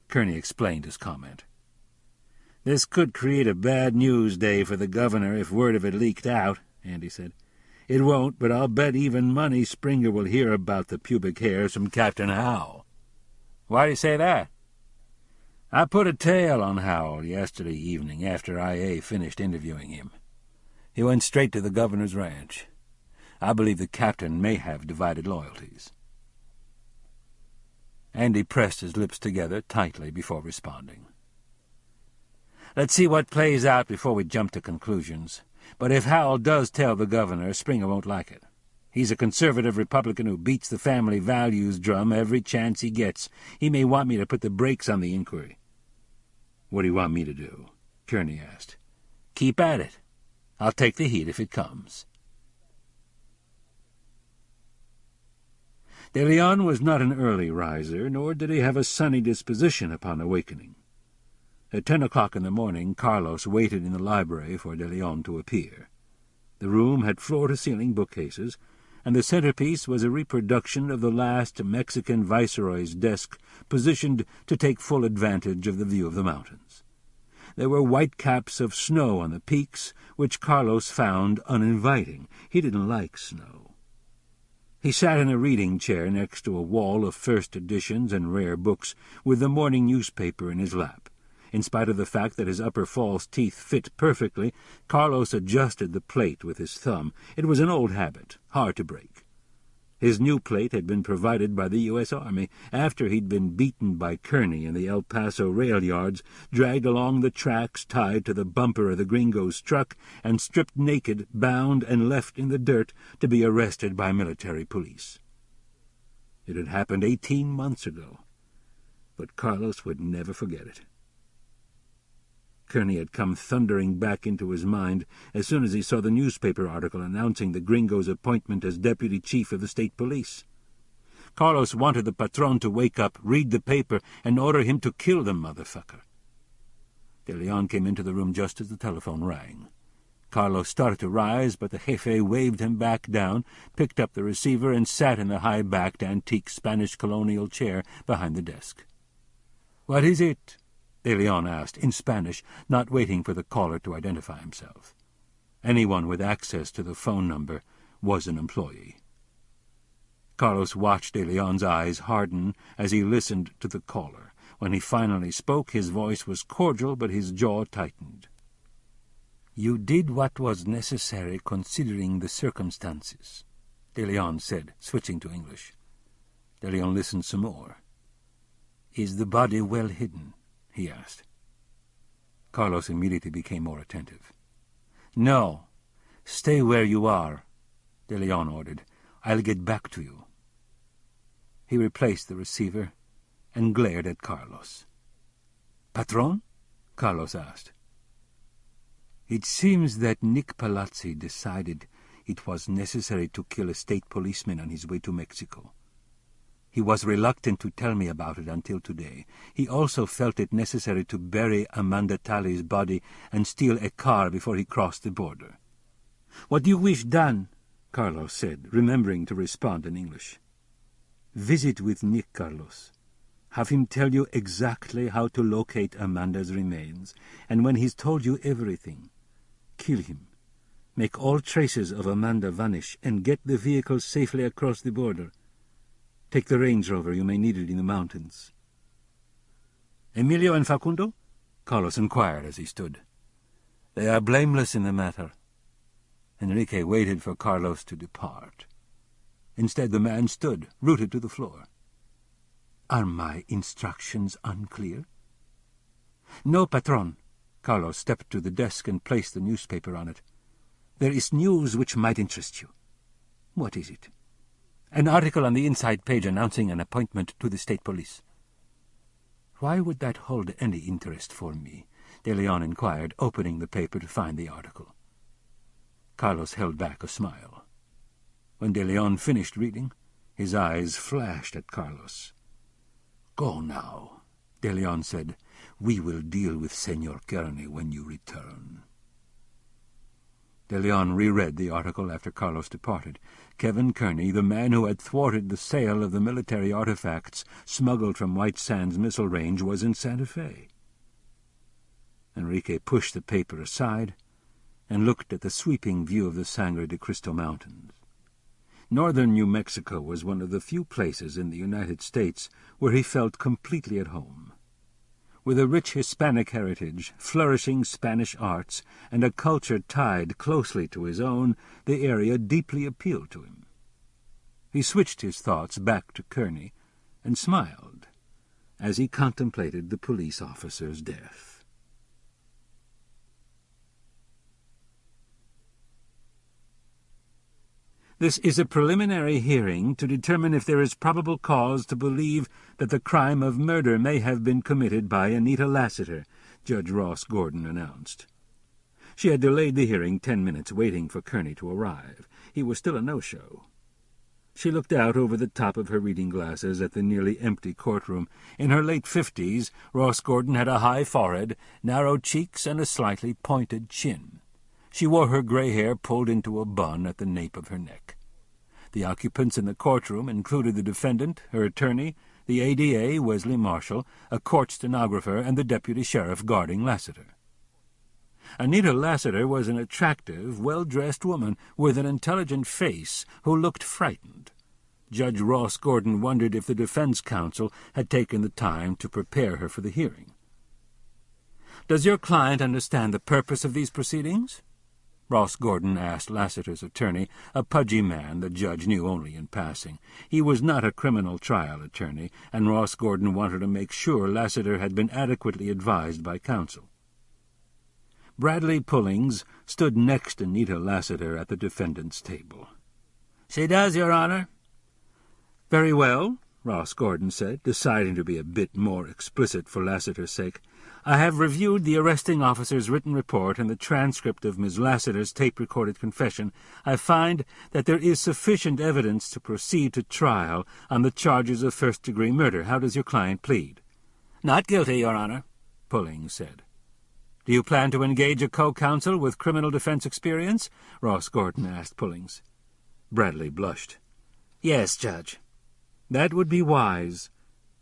Kerney explained his comment. "This could create a bad news day for the governor if word of it leaked out," Andy said. "It won't, but I'll bet even money Springer will hear about the pubic hairs from Captain Howell." "Why do you say that?" "I put a tail on Howell yesterday evening after I.A. finished interviewing him. He went straight to the governor's ranch. I believe the captain may have divided loyalties." Andy pressed his lips together tightly before responding. "Let's see what plays out before we jump to conclusions. But if Howell does tell the governor, Springer won't like it. He's a conservative Republican who beats the family values drum every chance he gets. He may want me to put the brakes on the inquiry." "What do you want me to do?" Kerney asked. "Keep at it. I'll take the heat if it comes." De Leon was not an early riser, nor did he have a sunny disposition upon awakening. At 10 o'clock in the morning, Carlos waited in the library for De Leon to appear. The room had floor-to-ceiling bookcases, and the centerpiece was a reproduction of the last Mexican viceroy's desk, positioned to take full advantage of the view of the mountains. There were white caps of snow on the peaks, which Carlos found uninviting. He didn't like snow. He sat in a reading chair next to a wall of first editions and rare books, with the morning newspaper in his lap. In spite of the fact that his upper false teeth fit perfectly, Carlos adjusted the plate with his thumb. It was an old habit, hard to break. His new plate had been provided by the U.S. Army after he'd been beaten by Kerney in the El Paso rail yards, dragged along the tracks tied to the bumper of the gringo's truck, and stripped naked, bound, and left in the dirt to be arrested by military police. It had happened 18 months ago, but Carlos would never forget it. Kerney had come thundering back into his mind as soon as he saw the newspaper article announcing the gringo's appointment as deputy chief of the state police. Carlos wanted the patron to wake up, read the paper, and order him to kill the motherfucker. De Leon came into the room just as the telephone rang. Carlos started to rise, but the jefe waved him back down, picked up the receiver, and sat in the high-backed antique Spanish colonial chair behind the desk. "What is it?" De Leon asked, in Spanish, not waiting for the caller to identify himself. Anyone with access to the phone number was an employee. Carlos watched De Leon's eyes harden as he listened to the caller. When he finally spoke, his voice was cordial, but his jaw tightened. "You did what was necessary considering the circumstances," De Leon said, switching to English. De Leon listened some more. "Is the body well hidden?" he asked. Carlos immediately became more attentive. "No. Stay where you are," De Leon ordered. "I'll get back to you." He replaced the receiver and glared at Carlos. "Patron?" Carlos asked. "It seems that Nick Palazzi decided it was necessary to kill a state policeman on his way to Mexico. He was reluctant to tell me about it until today. He also felt it necessary to bury Amanda Talley's body and steal a car before he crossed the border." "What do you wish done?" Carlos said, remembering to respond in English. "Visit with Nick, Carlos. Have him tell you exactly how to locate Amanda's remains, and when he's told you everything, kill him. Make all traces of Amanda vanish, and get the vehicle safely across the border. Take the Range Rover. You may need it in the mountains." "Emilio and Facundo?" Carlos inquired as he stood. "They are blameless in the matter." Enrique waited for Carlos to depart. Instead, the man stood, rooted to the floor. "Are my instructions unclear?" "No, Patron." Carlos stepped to the desk and placed the newspaper on it. "There is news which might interest you." "What is it?" "An article on the inside page announcing an appointment to the state police." "Why would that hold any interest for me?" De Leon inquired, opening the paper to find the article. Carlos held back a smile. When De Leon finished reading, his eyes flashed at Carlos. "Go now," De Leon said. "We will deal with Senor Kerney when you return." De Leon reread the article after Carlos departed. Kevin Kerney, the man who had thwarted the sale of the military artifacts smuggled from White Sands Missile Range, was in Santa Fe. Enrique pushed the paper aside and looked at the sweeping view of the Sangre de Cristo Mountains. Northern New Mexico was one of the few places in the United States where he felt completely at home. With a rich Hispanic heritage, flourishing Spanish arts, and a culture tied closely to his own, the area deeply appealed to him. He switched his thoughts back to Kerney and smiled as he contemplated the police officer's death. This is a preliminary hearing to determine if there is probable cause to believe that the crime of murder may have been committed by Anita Lassiter, Judge Ross Gordon announced. She had delayed the hearing 10 minutes, waiting for Kerney to arrive. He was still a no-show. She looked out over the top of her reading glasses at the nearly empty courtroom. In her late 50s, Ross Gordon had a high forehead, narrow cheeks, and a slightly pointed chin. She wore her gray hair pulled into a bun at the nape of her neck. The occupants in the courtroom included the defendant, her attorney, the ADA, Wesley Marshall, a court stenographer, and the deputy sheriff guarding Lassiter. Anita Lassiter was an attractive, well-dressed woman with an intelligent face who looked frightened. Judge Ross Gordon wondered if the defense counsel had taken the time to prepare her for the hearing. "Does your client understand the purpose of these proceedings?" Ross Gordon asked Lassiter's attorney, a pudgy man the judge knew only in passing. He was not a criminal trial attorney, and Ross Gordon wanted to make sure Lassiter had been adequately advised by counsel. Bradley Pullings stood next to Anita Lassiter at the defendant's table. "She does, Your Honor." "Very well," Ross Gordon said, deciding to be a bit more explicit for Lassiter's sake. "I have reviewed the arresting officer's written report and the transcript of Ms. Lassiter's tape-recorded confession. I find that there is sufficient evidence to proceed to trial on the charges of first-degree murder. How does your client plead?" "Not guilty, Your Honor," Pullings said. "Do you plan to engage a co-counsel with criminal defense experience?" Ross Gordon asked Pullings. Bradley blushed. "Yes, Judge." "That would be wise."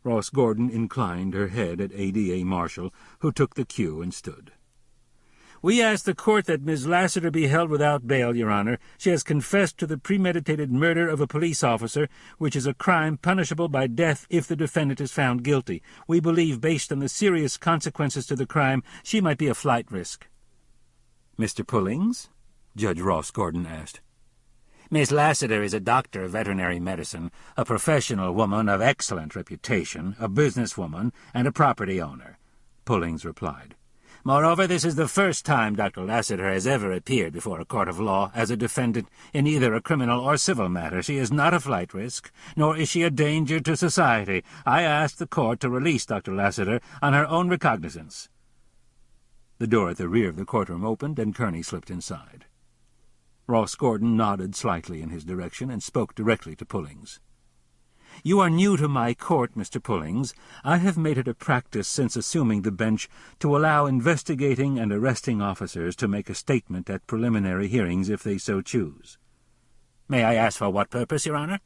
Ross Gordon inclined her head at ADA Marshall, who took the cue and stood. "We ask the court that Ms. Lassiter be held without bail, Your Honor. She has confessed to the premeditated murder of a police officer, which is a crime punishable by death if the defendant is found guilty. We believe, based on the serious consequences to the crime, she might be a flight risk." "Mr. Pullings?" Judge Ross Gordon asked. "Miss Lassiter is a doctor of veterinary medicine, a professional woman of excellent reputation, a businesswoman, and a property owner," Pullings replied. "Moreover, this is the first time Dr. Lassiter has ever appeared before a court of law as a defendant in either a criminal or civil matter. She is not a flight risk, nor is she a danger to society. I ask the court to release Dr. Lassiter on her own recognizance." The door at the rear of the courtroom opened, and Kerney slipped inside. Ross Gordon nodded slightly in his direction and spoke directly to Pullings. "You are new to my court, Mr. Pullings. I have made it a practice since assuming the bench to allow investigating and arresting officers to make a statement at preliminary hearings if they so choose." "May I ask for what purpose, Your Honor?"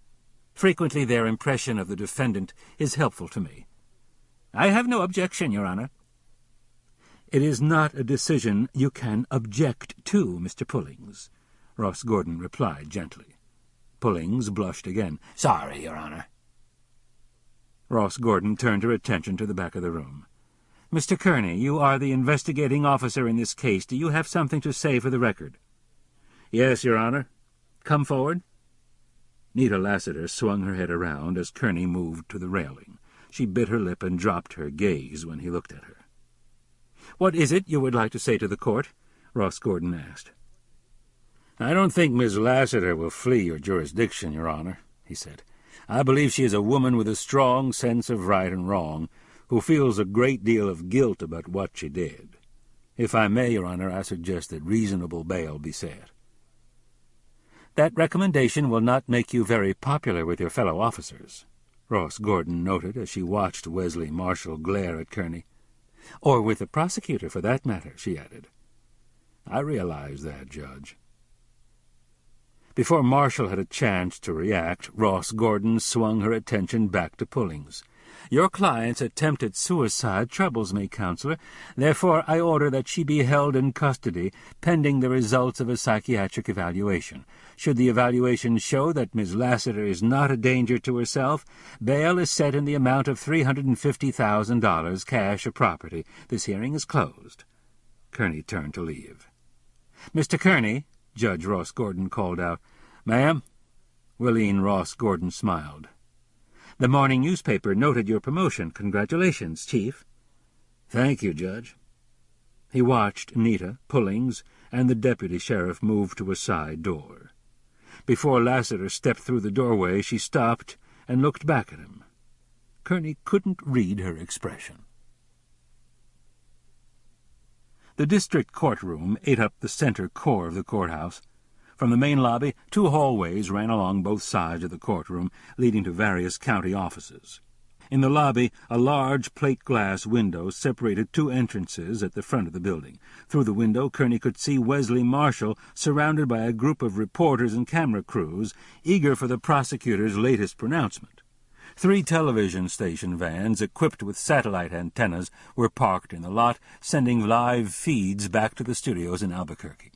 "Frequently their impression of the defendant is helpful to me." "I have no objection, Your Honor." "It is not a decision you can object to, Mr. Pullings," Ross Gordon replied gently. Pullings blushed again. "Sorry, Your Honor." Ross Gordon turned her attention to the back of the room. "Mr. Kerney, you are the investigating officer in this case. Do you have something to say for the record?" "Yes, Your Honor." "Come forward." Anita Lassiter swung her head around as Kerney moved to the railing. She bit her lip and dropped her gaze when he looked at her. "What is it you would like to say to the court?" Ross Gordon asked. "I don't think Miss Lassiter will flee your jurisdiction, Your Honor," he said. "I believe she is a woman with a strong sense of right and wrong, who feels a great deal of guilt about what she did. If I may, Your Honor, I suggest that reasonable bail be set." "That recommendation will not make you very popular with your fellow officers," Ross Gordon noted as she watched Wesley Marshall glare at Kerney. "Or with the prosecutor, for that matter," she added. "I realize that, Judge." Before Marshall had a chance to react, Ross Gordon swung her attention back to Pullings. Your client's attempted suicide troubles me, Counselor. Therefore, I order that she be held in custody, pending the results of a psychiatric evaluation. Should the evaluation show that Miss Lassiter is not a danger to herself, bail is set in the amount of $350,000, cash or property. This hearing is closed." Kerney turned to leave. "Mr. Kerney," Judge Ross Gordon called out. "Ma'am?" Willeen Ross Gordon smiled. "The morning newspaper noted your promotion. Congratulations, Chief." "Thank you, Judge." He watched Nita, Pullings, and the deputy sheriff move to a side door. Before Lassiter stepped through the doorway, she stopped and looked back at him. Kerney couldn't read her expression. The district courtroom ate up the center core of the courthouse. From the main lobby, 2 hallways ran along both sides of the courtroom, leading to various county offices. In the lobby, a large plate-glass window separated 2 entrances at the front of the building. Through the window, Kerney could see Wesley Marshall surrounded by a group of reporters and camera crews, eager for the prosecutor's latest pronouncement. 3 television station vans equipped with satellite antennas were parked in the lot, sending live feeds back to the studios in Albuquerque.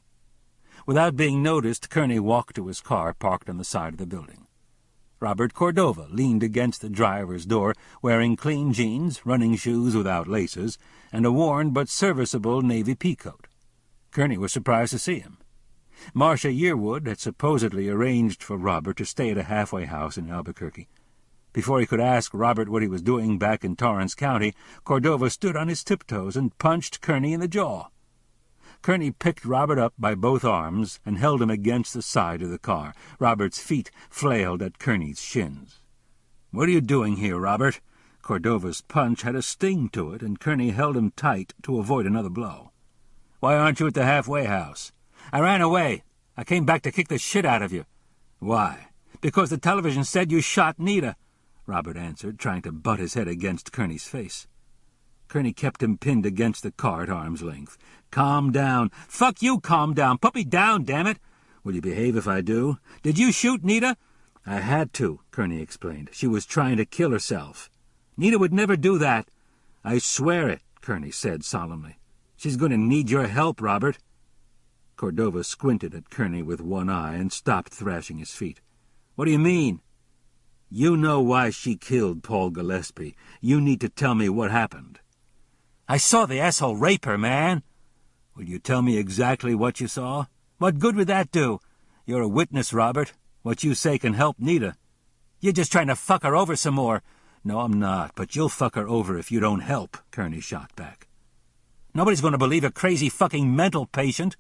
Without being noticed, Kerney walked to his car parked on the side of the building. Robert Cordova leaned against the driver's door, wearing clean jeans, running shoes without laces, and a worn but serviceable navy peacoat. Kerney was surprised to see him. Marcia Yearwood had supposedly arranged for Robert to stay at a halfway house in Albuquerque. Before he could ask Robert what he was doing back in Torrance County, Cordova stood on his tiptoes and punched Kerney in the jaw. Kerney picked Robert up by both arms and held him against the side of the car. Robert's feet flailed at Kerney's shins. "What are you doing here, Robert?" Cordova's punch had a sting to it, and Kerney held him tight to avoid another blow. "Why aren't you at the halfway house?" "I ran away. I came back to kick the shit out of you." "Why?" "Because the television said you shot Nita," Robert answered, trying to butt his head against Kerney's face. Kerney kept him pinned against the car at arm's length. "Calm down." "Fuck you, calm down. Put me down, damn it." "Will you behave if I do?" "Did you shoot Nita?" "I had to," Kerney explained. "She was trying to kill herself." "Nita would never do that." "I swear it," Kerney said solemnly. "She's going to need your help, Robert." Cordova squinted at Kerney with one eye and stopped thrashing his feet. "What do you mean?" "You know why she killed Paul Gillespie. You need to tell me what happened." "I saw the asshole rape her, man." "Will you tell me exactly what you saw?" "What good would that do?" "You're a witness, Robert. What you say can help Nita." "You're just trying to fuck her over some more." "No, I'm not, but you'll fuck her over if you don't help," Kerney shot back. "Nobody's going to believe a crazy fucking mental patient."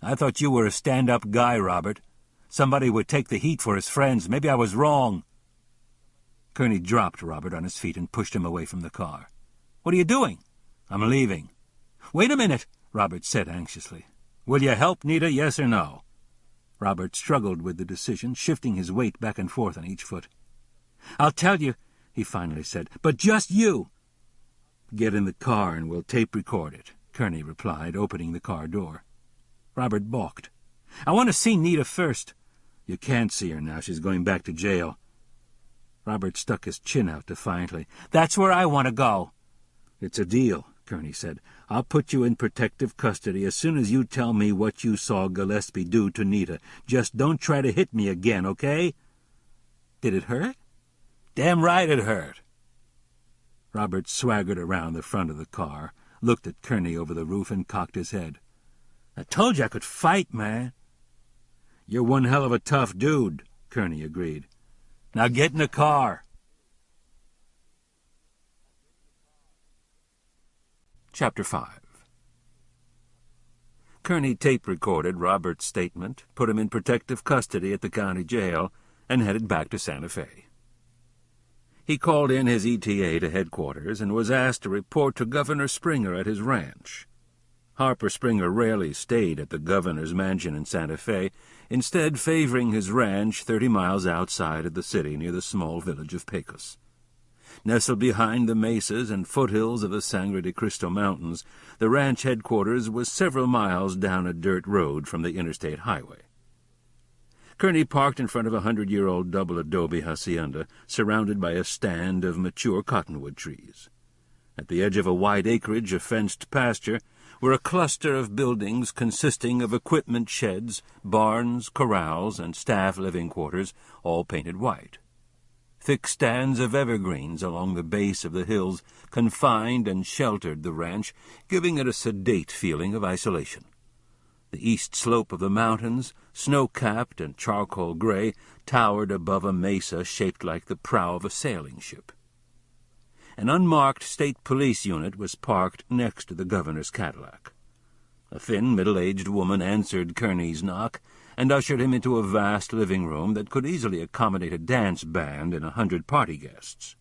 "I thought you were a stand-up guy, Robert. Somebody would take the heat for his friends. Maybe I was wrong." Kerney dropped Robert on his feet and pushed him away from the car. "What are you doing?" "I'm leaving." "Wait a minute," Robert said anxiously. "Will you help Nita, yes or no?" Robert struggled with the decision, shifting his weight back and forth on each foot. "I'll tell you," he finally said, "but just you." "Get in the car and we'll tape record it," Kerney replied, opening the car door. Robert balked. "I want to see Nita first." "You can't see her now. She's going back to jail." Robert stuck his chin out defiantly. "That's where I want to go." "It's a deal," Kerney said. "I'll put you in protective custody as soon as you tell me what you saw Gillespie do to Nita. Just don't try to hit me again, okay?" "Did it hurt?" "Damn right it hurt." Robert swaggered around the front of the car, looked at Kerney over the roof, and cocked his head. "I told you I could fight, man." "You're one hell of a tough dude," Kerney agreed. "Now get in the car." Chapter 5. Kerney tape-recorded Robert's statement, put him in protective custody at the county jail, and headed back to Santa Fe. He called in his ETA to headquarters and was asked to report to Governor Springer at his ranch. Harper Springer rarely stayed at the governor's mansion in Santa Fe, instead favoring his ranch 30 miles outside of the city near the small village of Pecos. Nestled behind the mesas and foothills of the Sangre de Cristo Mountains, the ranch headquarters was several miles down a dirt road from the interstate highway. Kerney parked in front of a 100-year-old double adobe hacienda surrounded by a stand of mature cottonwood trees. At the edge of a wide acreage of fenced pasture were a cluster of buildings consisting of equipment sheds, barns, corrals, and staff living quarters, all painted white. Thick stands of evergreens along the base of the hills confined and sheltered the ranch, giving it a sedate feeling of isolation. The east slope of the mountains, snow-capped and charcoal-gray, towered above a mesa shaped like the prow of a sailing ship. An unmarked state police unit was parked next to the governor's Cadillac. A thin, middle-aged woman answered Kerney's knock and ushered him into a vast living room that could easily accommodate a dance band and 100 party guests.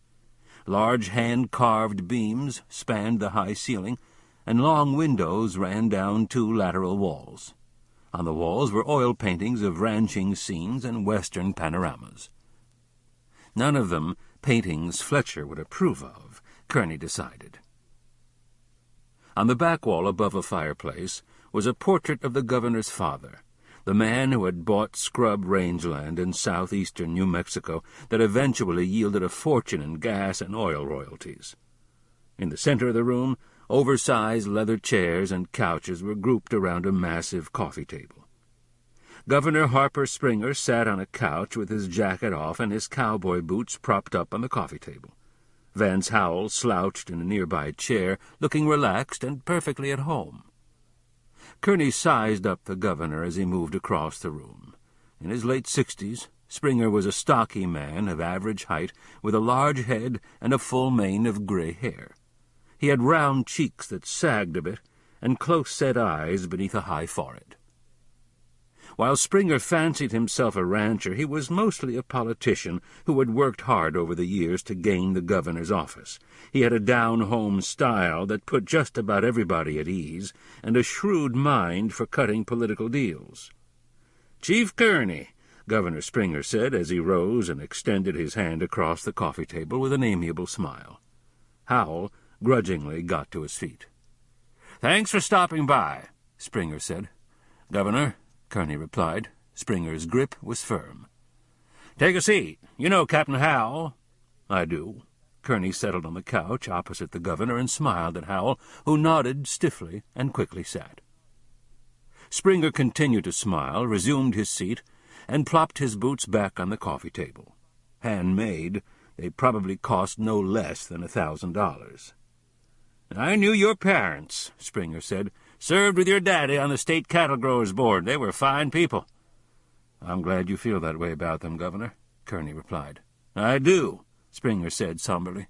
Large hand-carved beams spanned the high ceiling, and long windows ran down 2 lateral walls. On the walls were oil paintings of ranching scenes and western panoramas. None of them paintings Fletcher would approve of, Kerney decided. On the back wall above a fireplace was a portrait of the governor's father, the man who had bought scrub rangeland in southeastern New Mexico that eventually yielded a fortune in gas and oil royalties. In the center of the room, oversized leather chairs and couches were grouped around a massive coffee table. Governor Harper Springer sat on a couch with his jacket off and his cowboy boots propped up on the coffee table. Vance Howell slouched in a nearby chair, looking relaxed and perfectly at home. Kerney sized up the governor as he moved across the room. In his late 60s, Springer was a stocky man of average height, with a large head and a full mane of gray hair. He had round cheeks that sagged a bit, and close-set eyes beneath a high forehead. While Springer fancied himself a rancher, he was mostly a politician who had worked hard over the years to gain the governor's office. He had a down-home style that put just about everybody at ease, and a shrewd mind for cutting political deals. "Chief Kerney," Governor Springer said as he rose and extended his hand across the coffee table with an amiable smile. Howell grudgingly got to his feet. "Thanks for stopping by," Springer said. "Governor," Kerney replied. Springer's grip was firm. "Take a seat. You know Captain Howell." "I do." Kerney settled on the couch opposite the governor and smiled at Howell, who nodded stiffly and quickly sat. Springer continued to smile, resumed his seat, and plopped his boots back on the coffee table. Handmade, they probably cost no less than $1,000. "I knew your parents," Springer said. "Served with your daddy on the State Cattle Growers Board. They were fine people." "I'm glad you feel that way about them, Governor," Kerney replied. "I do," Springer said somberly.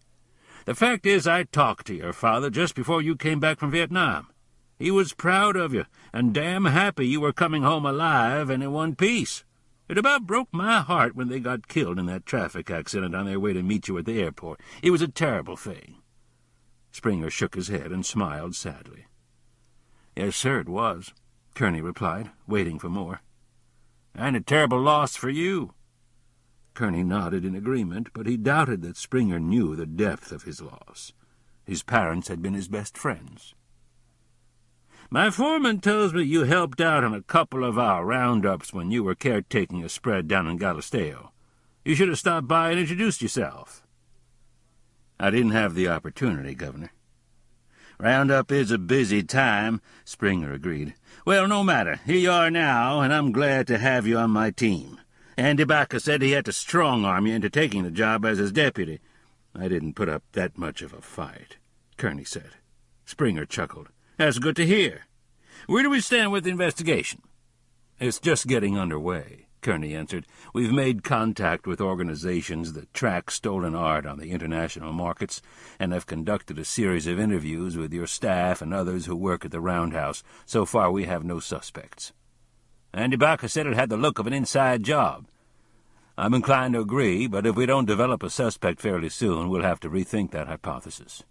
"The fact is, I talked to your father just before you came back from Vietnam. He was proud of you, and damn happy you were coming home alive and in one piece. It about broke my heart when they got killed in that traffic accident on their way to meet you at the airport. It was a terrible thing." Springer shook his head and smiled sadly. "Yes, sir, it was," Kerney replied, waiting for more. "And a terrible loss for you." Kerney nodded in agreement, but he doubted that Springer knew the depth of his loss. His parents had been his best friends. "My foreman tells me you helped out on a couple of our roundups when you were caretaking a spread down in Galisteo. You should have stopped by and introduced yourself." "I didn't have the opportunity, Governor." "Roundup is a busy time," Springer agreed. "Well, no matter. Here you are now, and I'm glad to have you on my team. Andy Baca said he had to strong-arm you into taking the job as his deputy." "I didn't put up that much of a fight," Kerney said. Springer chuckled. "That's good to hear. Where do we stand with the investigation?" "It's just getting underway," Kerney answered. "We've made contact with organizations that track stolen art on the international markets, and have conducted a series of interviews with your staff and others who work at the Roundhouse. So far we have no suspects." "Andy Baca said it had the look of an inside job." "I'm inclined to agree, but if we don't develop a suspect fairly soon, we'll have to rethink that hypothesis."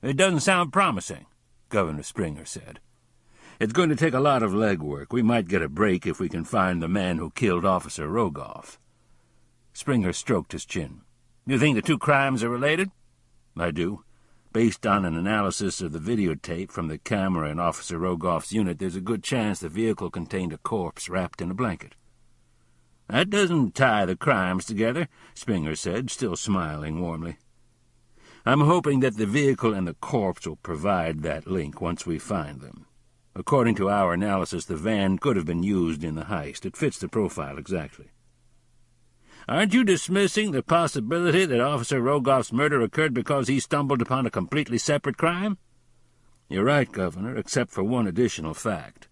"It doesn't sound promising," Governor Springer said. "It's going to take a lot of legwork. We might get a break if we can find the man who killed Officer Rogoff." Springer stroked his chin. "You think the two crimes are related?" "I do. Based on an analysis of the videotape from the camera in Officer Rogoff's unit, there's a good chance the vehicle contained a corpse wrapped in a blanket." "That doesn't tie the crimes together," Springer said, still smiling warmly. "I'm hoping that the vehicle and the corpse will provide that link once we find them. According to our analysis, the van could have been used in the heist. It fits the profile exactly." "Aren't you dismissing the possibility that Officer Rogoff's murder occurred because he stumbled upon a completely separate crime?" "You're right, Governor, except for one additional fact.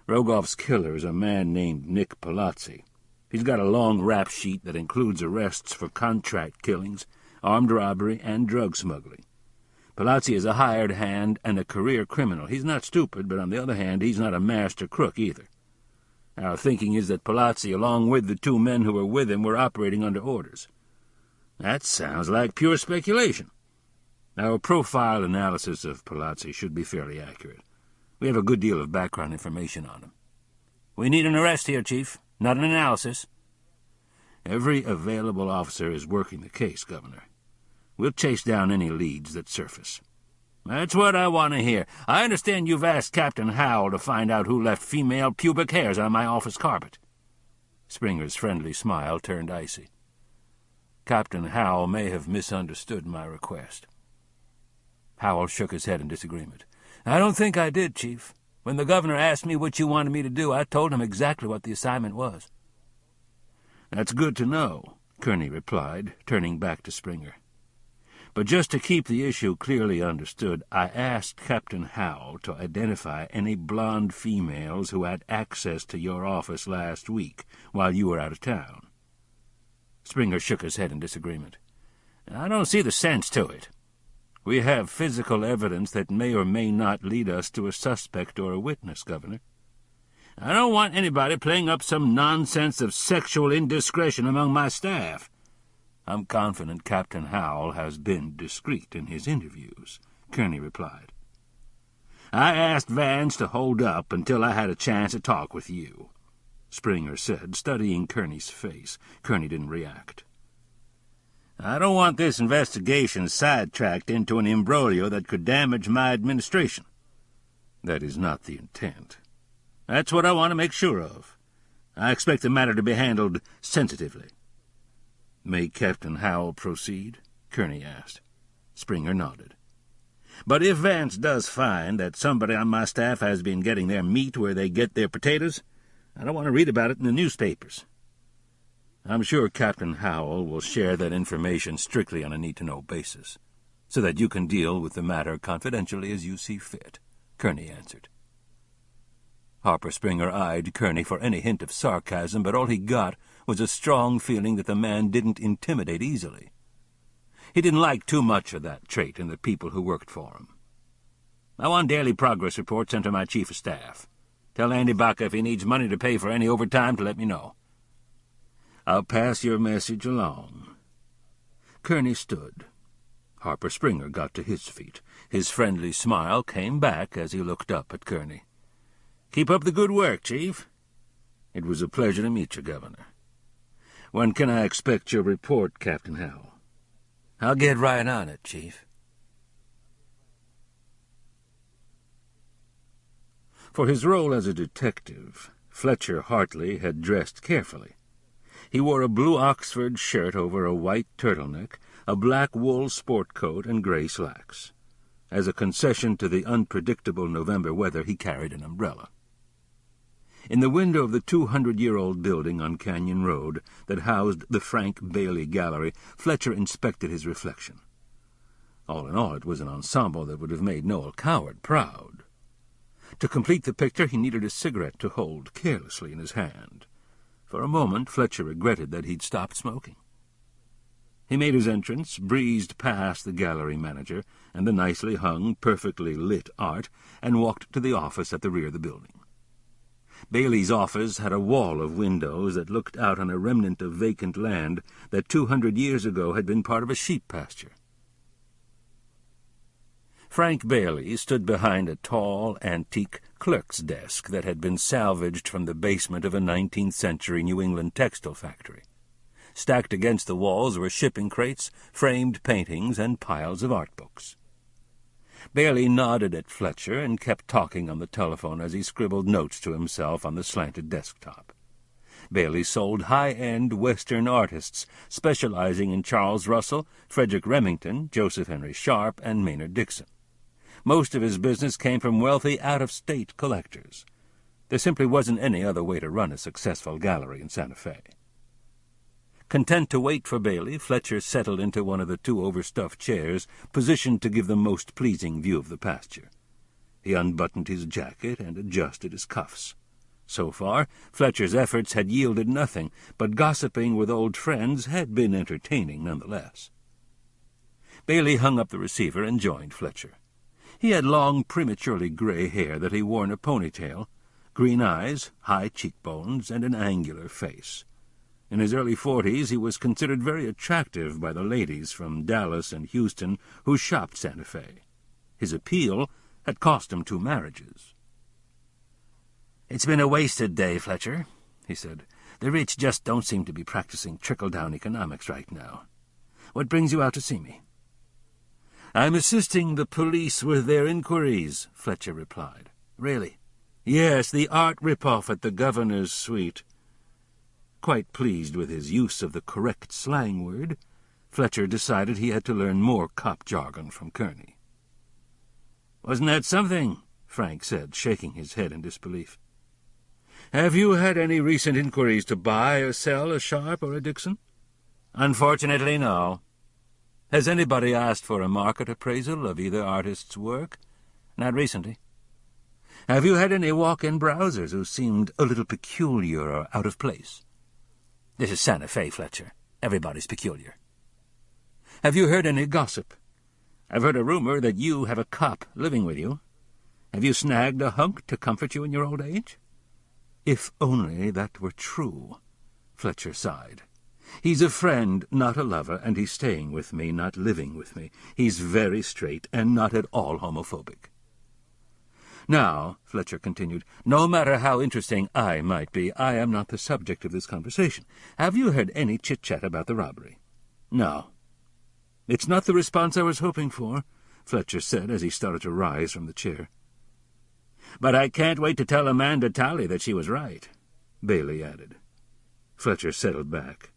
Rogoff's killer is a man named Nick Palazzi. He's got a long rap sheet that includes arrests for contract killings, armed robbery, and drug smuggling. Palazzi is a hired hand and a career criminal. He's not stupid, but on the other hand, he's not a master crook either. Our thinking is that Palazzi, along with the two men who were with him, were operating under orders." "That sounds like pure speculation." "Our profile analysis of Palazzi should be fairly accurate. We have a good deal of background information on him." "We need an arrest here, Chief, not an analysis." "Every available officer is working the case, Governor. We'll chase down any leads that surface." "That's what I want to hear. I understand you've asked Captain Howell to find out who left female pubic hairs on my office carpet." Springer's friendly smile turned icy. "Captain Howell may have misunderstood my request." Howell shook his head in disagreement. "I don't think I did, Chief. When the governor asked me what you wanted me to do, I told him exactly what the assignment was." "That's good to know," Kerney replied, turning back to Springer. "But just to keep the issue clearly understood, I asked Captain Howell to identify any blonde females who had access to your office last week while you were out of town." Springer shook his head in disagreement. "I don't see the sense to it. We have physical evidence that may or may not lead us to a suspect or a witness, Governor. I don't want anybody playing up some nonsense of sexual indiscretion among my staff." "I'm confident Captain Howell has been discreet in his interviews," Kerney replied. "I asked Vance to hold up until I had a chance to talk with you," Springer said, studying Kerney's face. Kerney didn't react. "I don't want this investigation sidetracked into an imbroglio that could damage my administration." "That is not the intent." "That's what I want to make sure of. I expect the matter to be handled sensitively." "May Captain Howell proceed?" Kerney asked. Springer nodded. "But if Vance does find that somebody on my staff has been getting their meat where they get their potatoes, I don't want to read about it in the newspapers." "I'm sure Captain Howell will share that information strictly on a need-to-know basis, so that you can deal with the matter confidentially as you see fit," Kerney answered. Harper Springer eyed Kerney for any hint of sarcasm, but all he got was a strong feeling that the man didn't intimidate easily. He didn't like too much of that trait in the people who worked for him. "I want daily progress reports sent to my chief of staff. Tell Andy Baca if he needs money to pay for any overtime to let me know." "I'll pass your message along." Kerney stood. Harper Springer got to his feet. His friendly smile came back as he looked up at Kerney. "Keep up the good work, Chief." "It was a pleasure to meet you, Governor. When can I expect your report, Captain Howell?" "I'll get right on it, Chief." For his role as a detective, Fletcher Hartley had dressed carefully. He wore a blue Oxford shirt over a white turtleneck, a black wool sport coat, and gray slacks. As a concession to the unpredictable November weather, he carried an umbrella. In the window of the 200-year-old building on Canyon Road that housed the Frank Bailey Gallery, Fletcher inspected his reflection. All in all, it was an ensemble that would have made Noel Coward proud. To complete the picture, he needed a cigarette to hold carelessly in his hand. For a moment, Fletcher regretted that he'd stopped smoking. He made his entrance, breezed past the gallery manager and the nicely hung, perfectly lit art, and walked to the office at the rear of the building. Bailey's office had a wall of windows that looked out on a remnant of vacant land that 200 years ago had been part of a sheep pasture. Frank Bailey stood behind a tall, antique clerk's desk that had been salvaged from the basement of a 19th-century New England textile factory. Stacked against the walls were shipping crates, framed paintings, and piles of art books. Bailey nodded at Fletcher and kept talking on the telephone as he scribbled notes to himself on the slanted desktop. Bailey sold high-end Western artists, specializing in Charles Russell, Frederick Remington, Joseph Henry Sharp, and Maynard Dixon. Most of his business came from wealthy out-of-state collectors. There simply wasn't any other way to run a successful gallery in Santa Fe. Content to wait for Bailey, Fletcher settled into one of the two overstuffed chairs, positioned to give the most pleasing view of the pasture. He unbuttoned his jacket and adjusted his cuffs. So far, Fletcher's efforts had yielded nothing, but gossiping with old friends had been entertaining nonetheless. Bailey hung up the receiver and joined Fletcher. He had long, prematurely gray hair that he wore in a ponytail, green eyes, high cheekbones, and an angular face. In his early 40s, he was considered very attractive by the ladies from Dallas and Houston who shopped Santa Fe. His appeal had cost him 2 marriages. "It's been a wasted day, Fletcher," he said. "The rich just don't seem to be practicing trickle-down economics right now. What brings you out to see me?" "I'm assisting the police with their inquiries," Fletcher replied. "Really?" "Yes, the art rip-off at the governor's suite." Quite pleased with his use of the correct slang word, Fletcher decided he had to learn more cop jargon from Kerney. "Wasn't that something?" Frank said, shaking his head in disbelief. "Have you had any recent inquiries to buy or sell a Sharp or a Dixon?" "Unfortunately, no." "Has anybody asked for a market appraisal of either artist's work?" "Not recently." "Have you had any walk-in browsers who seemed a little peculiar or out of place?" "This is Santa Fe, Fletcher. Everybody's peculiar." "Have you heard any gossip?" "I've heard a rumor that you have a cop living with you. Have you snagged a hunk to comfort you in your old age?" "If only that were true," Fletcher sighed. "He's a friend, not a lover, and he's staying with me, not living with me. He's very straight and not at all homophobic." "Now," Fletcher continued, "no matter how interesting I might be, I am not the subject of this conversation. Have you heard any chit-chat about the robbery?" "No." "It's not the response I was hoping for," Fletcher said as he started to rise from the chair. "But I can't wait to tell Amanda Talley that she was right," Bailey added. Fletcher settled back.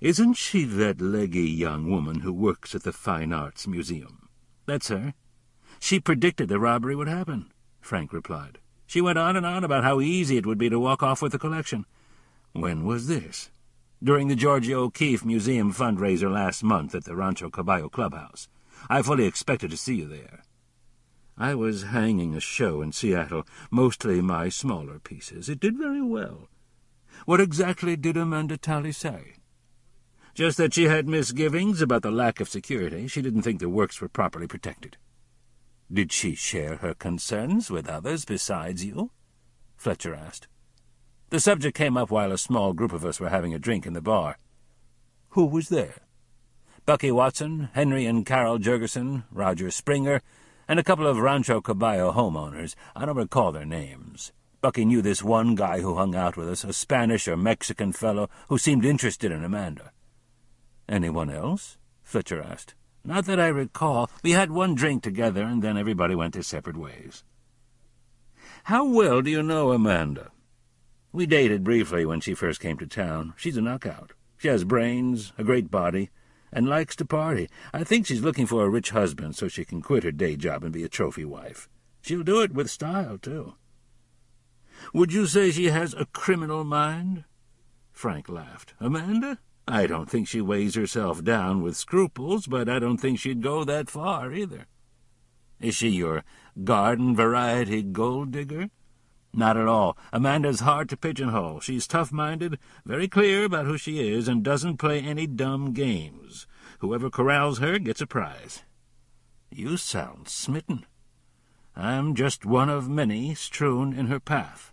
"Isn't she that leggy young woman who works at the Fine Arts Museum?" "That's her. She predicted the robbery would happen," Frank replied. "She went on and on about how easy it would be to walk off with the collection." "When was this?" "During the Georgia O'Keeffe Museum fundraiser last month at the Rancho Caballo Clubhouse. I fully expected to see you there." "I was hanging a show in Seattle, mostly my smaller pieces. It did very well." "What exactly did Amanda Talley say?" "Just that she had misgivings about the lack of security. She didn't think the works were properly protected." "Did she share her concerns with others besides you?" Fletcher asked. "The subject came up while a small group of us were having a drink in the bar." "Who was there?" "Bucky Watson, Henry and Carol Jurgensen, Roger Springer, and a couple of Rancho Caballo homeowners. I don't recall their names. Bucky knew this one guy who hung out with us, a Spanish or Mexican fellow who seemed interested in Amanda." "Anyone else?" Fletcher asked. "Not that I recall. We had one drink together, and then everybody went their separate ways." "How well do you know Amanda?" "We dated briefly when she first came to town. She's a knockout. She has brains, a great body, and likes to party. I think she's looking for a rich husband so she can quit her day job and be a trophy wife. She'll do it with style, too." "Would you say she has a criminal mind?" Frank laughed. "Amanda? I don't think she weighs herself down with scruples, but I don't think she'd go that far, either." "Is she your garden-variety gold-digger?" "Not at all. Amanda's hard to pigeonhole. She's tough-minded, very clear about who she is, and doesn't play any dumb games. Whoever corrals her gets a prize." "You sound smitten." "I'm just one of many strewn in her path."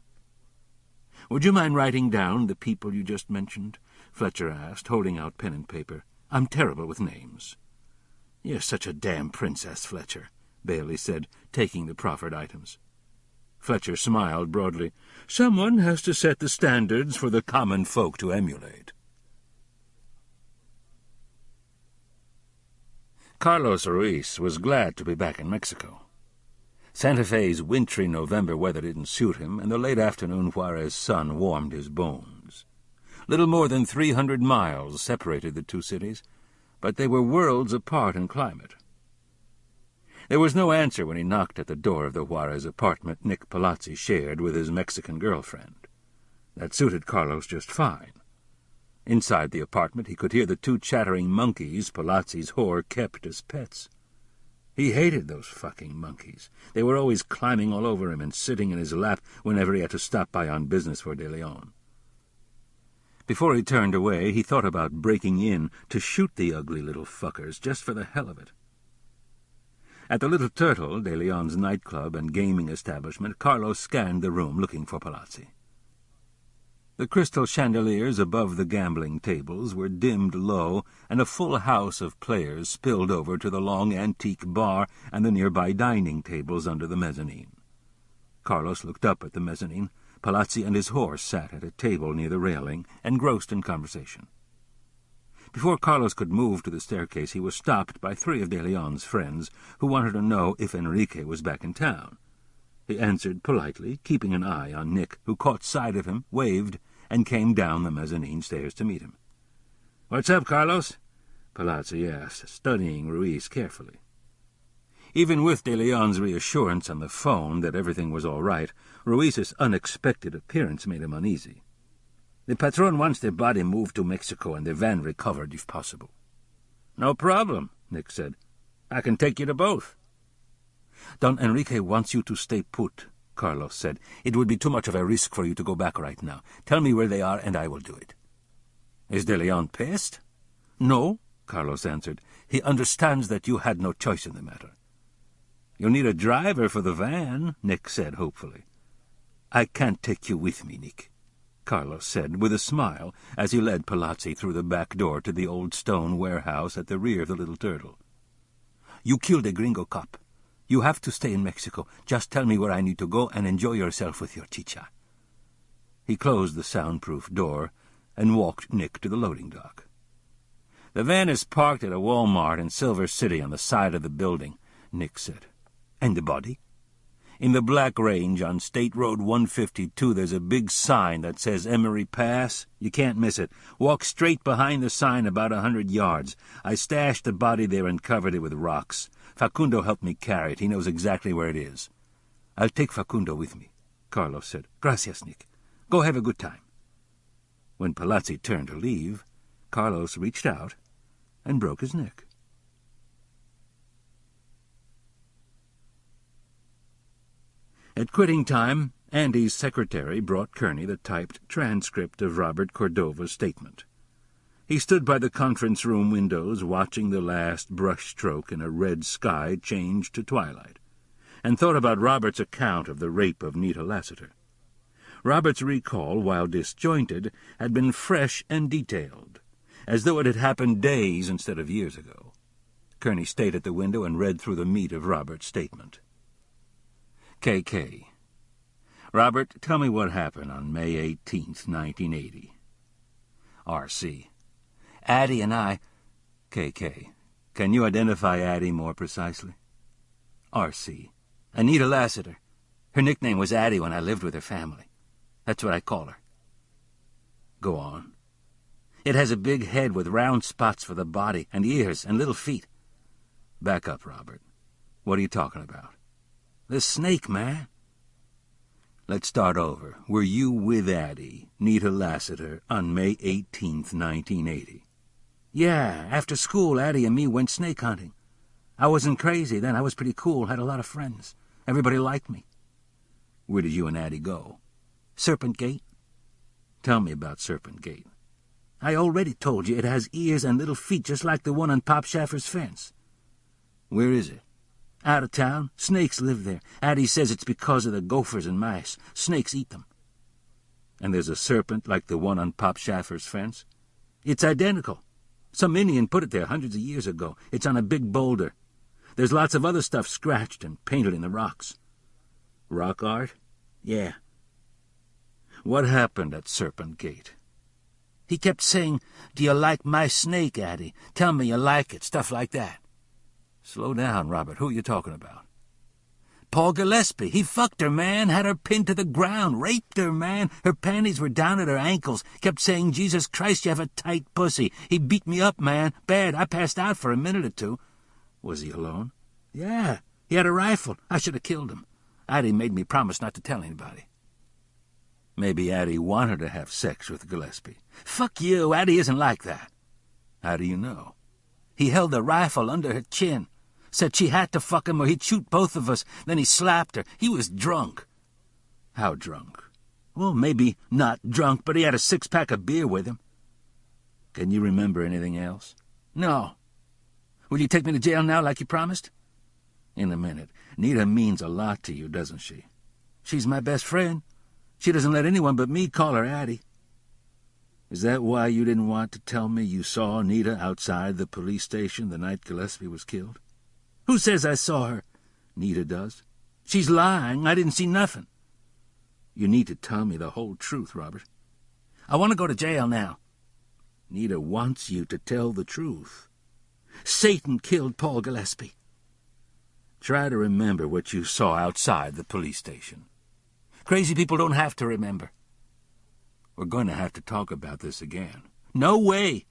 "Would you mind writing down the people you just mentioned?" Fletcher asked, holding out pen and paper. "I'm terrible with names." "You're such a damn princess, Fletcher," Bailey said, taking the proffered items. Fletcher smiled broadly. "Someone has to set the standards for the common folk to emulate." Carlos Ruiz was glad to be back in Mexico. Santa Fe's wintry November weather didn't suit him, and the late afternoon Juarez sun warmed his bones. Little more than 300 miles separated the two cities, but they were worlds apart in climate. There was no answer when he knocked at the door of the Juarez apartment Nick Palazzi shared with his Mexican girlfriend. That suited Carlos just fine. Inside the apartment he could hear the two chattering monkeys Palazzi's whore kept as pets. He hated those fucking monkeys. They were always climbing all over him and sitting in his lap whenever he had to stop by on business for De Leon. Before he turned away, he thought about breaking in to shoot the ugly little fuckers just for the hell of it. At the Little Turtle, De Leon's nightclub and gaming establishment, Carlos scanned the room looking for Palazzi. The crystal chandeliers above the gambling tables were dimmed low, and a full house of players spilled over to the long antique bar and the nearby dining tables under the mezzanine. Carlos looked up at the mezzanine. Palazzi and his horse sat at a table near the railing, engrossed in conversation. Before Carlos could move to the staircase, he was stopped by 3 of De Leon's friends, who wanted to know if Enrique was back in town. He answered politely, keeping an eye on Nick, who caught sight of him, waved, and came down the mezzanine stairs to meet him. "What's up, Carlos?" Palazzi asked, studying Ruiz carefully. Even with De Leon's reassurance on the phone that everything was all right, Ruiz's unexpected appearance made him uneasy. "The patron wants the body moved to Mexico and the van recovered if possible." "No problem," Nick said. "I can take you to both." "Don Enrique wants you to stay put," Carlos said. "It would be too much of a risk for you to go back right now. Tell me where they are, and I will do it." "Is De Leon pissed?" "No," Carlos answered. "He understands that you had no choice in the matter." "You'll need a driver for the van," Nick said hopefully. "I can't take you with me, Nick," Carlos said with a smile as he led Palazzi through the back door to the old stone warehouse at the rear of the Little Turtle. "You killed a gringo cop. You have to stay in Mexico. Just tell me where I need to go and enjoy yourself with your chicha." He closed the soundproof door and walked Nick to the loading dock. "The van is parked at a Walmart in Silver City on the side of the building," Nick said. "And the body?" "In the Black Range on State Road 152 there's a big sign that says Emery Pass. You can't miss it. Walk straight behind the sign about 100 yards. I stashed the body there and covered it with rocks. Facundo helped me carry it. He knows exactly where it is." "I'll take Facundo with me," Carlos said. "Gracias, Nick. Go have a good time." When Palazzi turned to leave, Carlos reached out and broke his neck. At quitting time, Andy's secretary brought Kerney the typed transcript of Robert Cordova's statement. He stood by the conference room windows watching the last brushstroke in a red sky change to twilight, and thought about Robert's account of the rape of Nita Lassiter. Robert's recall, while disjointed, had been fresh and detailed, as though it had happened days instead of years ago. Kerney stayed at the window and read through the meat of Robert's statement. KK. "Robert, tell me what happened on May 18th, 1980. RC. Addie and I... KK. Can you identify Addie more precisely? RC. Anita Lassiter. Her nickname was Addie when I lived with her family. That's what I call her. Go on. It has a big head with round spots for the body and ears and little feet. Back up, Robert. What are you talking about? The snake, man. Let's start over. Were you with Addie, Nita Lassiter, on May 18th, 1980? Yeah, after school, Addie and me went snake hunting. I wasn't crazy then. I was pretty cool, had a lot of friends. Everybody liked me. Where did you and Addie go? Serpent Gate. Tell me about Serpent Gate. I already told you it has ears and little feet just like the one on Pop Schaffer's fence. Where is it? Out of town. Snakes live there. Addie says it's because of the gophers and mice. Snakes eat them. And there's a serpent like the one on Pop Schaffer's fence? It's identical. Some Indian put it there hundreds of years ago. It's on a big boulder. There's lots of other stuff scratched and painted in the rocks. Rock art? Yeah. What happened at Serpent Gate? He kept saying, "Do you like my snake, Addie? Tell me you like it," stuff like that. Slow down, Robert. Who are you talking about? Paul Gillespie. He fucked her, man, had her pinned to the ground, raped her, man. Her panties were down at her ankles, kept saying, Jesus Christ, you have a tight pussy. He beat me up, man, bad. I passed out for a minute or two. Was he alone? Yeah, he had a rifle. I should have killed him. Addie made me promise not to tell anybody. Maybe Addie wanted to have sex with Gillespie. Fuck you, Addie isn't like that. How do you know? He held the rifle under her chin. Said she had to fuck him or he'd shoot both of us. Then he slapped her. He was drunk. How drunk? Well, maybe not drunk, but he had a 6-pack of beer with him. Can you remember anything else? No. Will you take me to jail now like you promised? In a minute. Nita means a lot to you, doesn't she? She's my best friend. She doesn't let anyone but me call her Addie. Is that why you didn't want to tell me you saw Nita outside the police station the night Gillespie was killed? Who says I saw her? Nita does. She's lying. I didn't see nothing. You need to tell me the whole truth, Robert. I want to go to jail now. Nita wants you to tell the truth. Satan killed Paul Gillespie. Try to remember what you saw outside the police station. Crazy people don't have to remember. We're going to have to talk about this again. No way.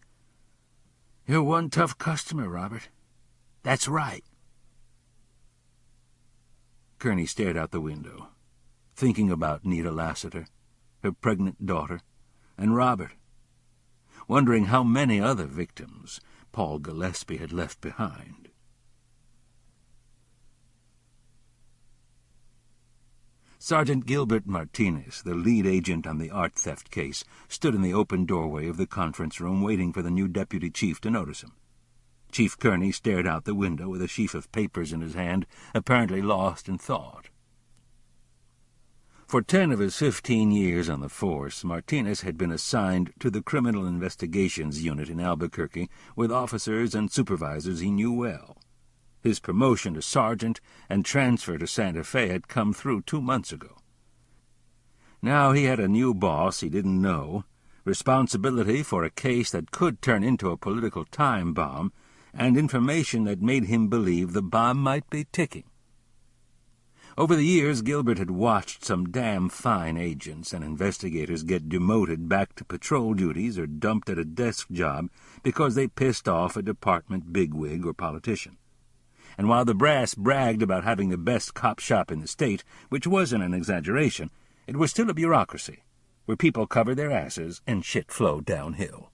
You're one tough customer, Robert. That's right. Kerney stared out the window, thinking about Nita Lassiter, her pregnant daughter, and Robert, wondering how many other victims Paul Gillespie had left behind. Sergeant Gilbert Martinez, the lead agent on the art theft case, stood in the open doorway of the conference room waiting for the new deputy chief to notice him. Chief Kerney stared out the window with a sheaf of papers in his hand, apparently lost in thought. For 10 of his 15 years on the force, Martinez had been assigned to the Criminal Investigations Unit in Albuquerque with officers and supervisors he knew well. His promotion to sergeant and transfer to Santa Fe had come through 2 months ago. Now he had a new boss he didn't know, responsibility for a case that could turn into a political time bomb, and information that made him believe the bomb might be ticking. Over the years, Gilbert had watched some damn fine agents and investigators get demoted back to patrol duties or dumped at a desk job because they pissed off a department bigwig or politician. And while the brass bragged about having the best cop shop in the state, which wasn't an exaggeration, it was still a bureaucracy, where people covered their asses and shit flowed downhill.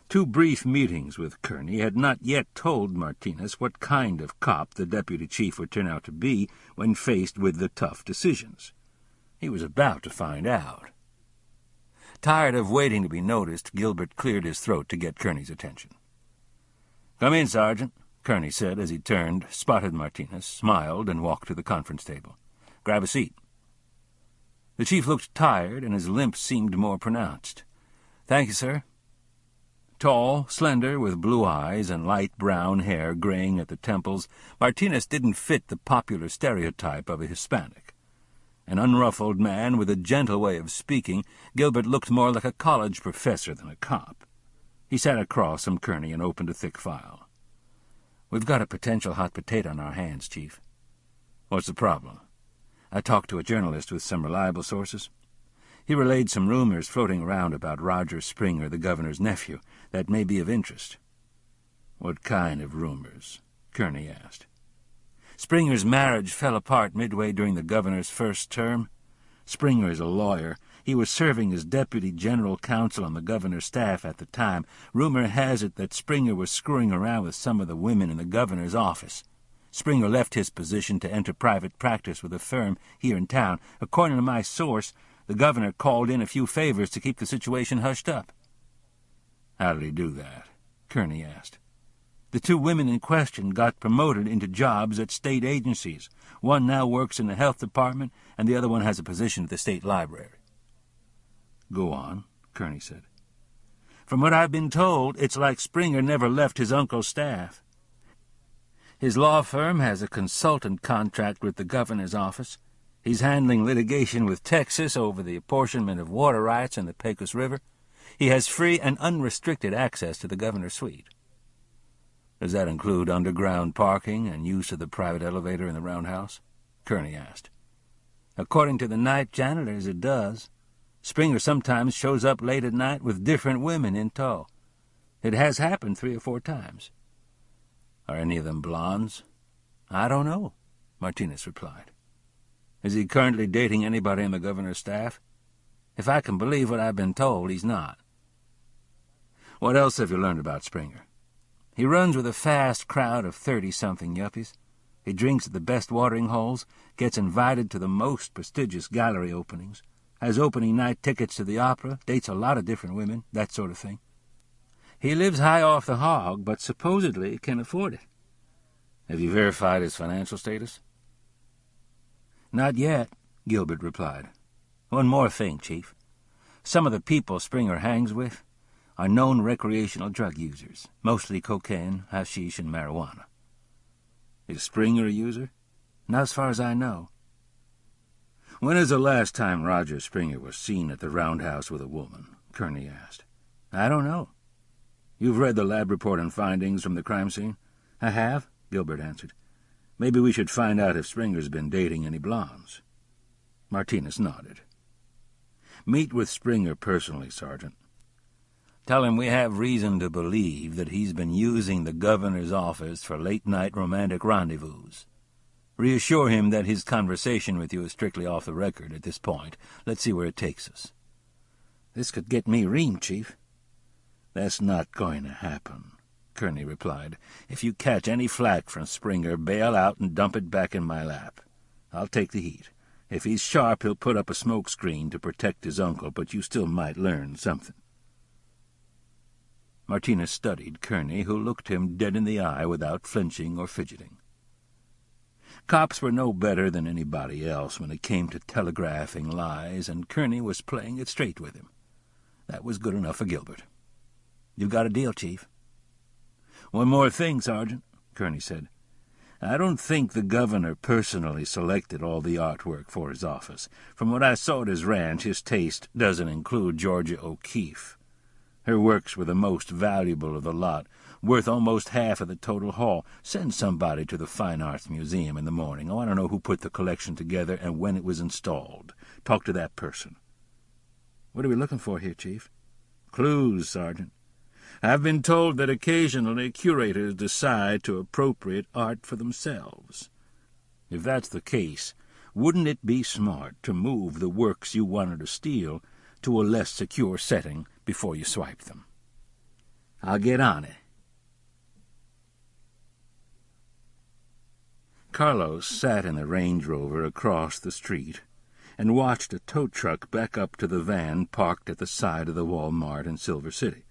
2 brief meetings with Kerney had not yet told Martinez what kind of cop the deputy chief would turn out to be when faced with the tough decisions. He was about to find out. Tired of waiting to be noticed, Gilbert cleared his throat to get Kerney's attention. "Come in, Sergeant," Kerney said as he turned, spotted Martinez, smiled, and walked to the conference table. "Grab a seat." The chief looked tired, and his limp seemed more pronounced. "Thank you, sir." Tall, slender, with blue eyes and light brown hair graying at the temples, Martinez didn't fit the popular stereotype of a Hispanic. An unruffled man with a gentle way of speaking, Gilbert looked more like a college professor than a cop. He sat across from Kerney and opened a thick file. "We've got a potential hot potato on our hands, Chief." "What's the problem?" "I talked to a journalist with some reliable sources. He relayed some rumors floating around about Roger Springer, the governor's nephew, that may be of interest." "What kind of rumors?" Kerney asked. "Springer's marriage fell apart midway during the governor's first term. Springer is a lawyer. He was serving as deputy general counsel on the governor's staff at the time. Rumor has it that Springer was screwing around with some of the women in the governor's office. Springer left his position to enter private practice with a firm here in town. According to my source, the governor called in a few favors to keep the situation hushed up." "How did he do that?" Kerney asked. "The 2 women in question got promoted into jobs at state agencies. One now works in the health department, and the other one has a position at the state library." "Go on," Kerney said. "From what I've been told, it's like Springer never left his uncle's staff. His law firm has a consultant contract with the governor's office. He's handling litigation with Texas over the apportionment of water rights in the Pecos River. He has free and unrestricted access to the governor's suite." Does that include underground parking and use of the private elevator in the roundhouse? Kerney asked. According to the night janitors, it does. Springer sometimes shows up late at night with different women in tow. It has happened 3 or 4 times. Are any of them blondes? I don't know, Martinez replied. Is he currently dating anybody in the governor's staff? If I can believe what I've been told, he's not. What else have you learned about Springer? He runs with a fast crowd of 30-something yuppies. He drinks at the best watering holes, gets invited to the most prestigious gallery openings, has opening night tickets to the opera, dates a lot of different women, that sort of thing. He lives high off the hog, but supposedly can afford it. Have you verified his financial status? Not yet, Gilbert replied. One more thing, Chief. Some of the people Springer hangs with are known recreational drug users, mostly cocaine, hashish, and marijuana. Is Springer a user? Not as far as I know. When is the last time Roger Springer was seen at the roundhouse with a woman? Kerney asked. I don't know. You've read the lab report and findings from the crime scene? I have, Gilbert answered. Maybe we should find out if Springer's been dating any blondes. Martinez nodded. Meet with Springer personally, Sergeant. Tell him we have reason to believe that he's been using the governor's office for late-night romantic rendezvous. Reassure him that his conversation with you is strictly off the record at this point. Let's see where it takes us. This could get me reamed, Chief. That's not going to happen, Kerney replied. If you catch any flack from Springer, bail out and dump it back in my lap. I'll take the heat. If he's sharp, he'll put up a smoke screen to protect his uncle, but you still might learn something. Martinez studied Kerney, who looked him dead in the eye without flinching or fidgeting. Cops were no better than anybody else when it came to telegraphing lies, and Kerney was playing it straight with him. That was good enough for Gilbert. You got a deal, Chief. One more thing, Sergeant, Kerney said. I don't think the governor personally selected all the artwork for his office. From what I saw at his ranch, his taste doesn't include Georgia O'Keeffe. Her works were the most valuable of the lot, worth almost half of the total haul. Send somebody to the Fine Arts Museum in the morning. I want to know who put the collection together and when it was installed. Talk to that person. What are we looking for here, Chief? Clues, Sergeant. I've been told that occasionally curators decide to appropriate art for themselves. If that's the case, wouldn't it be smart to move the works you wanted to steal to a less secure setting before you swipe them? I'll get on it. Carlos sat in the Range Rover across the street and watched a tow truck back up to the van parked at the side of the Walmart in Silver City.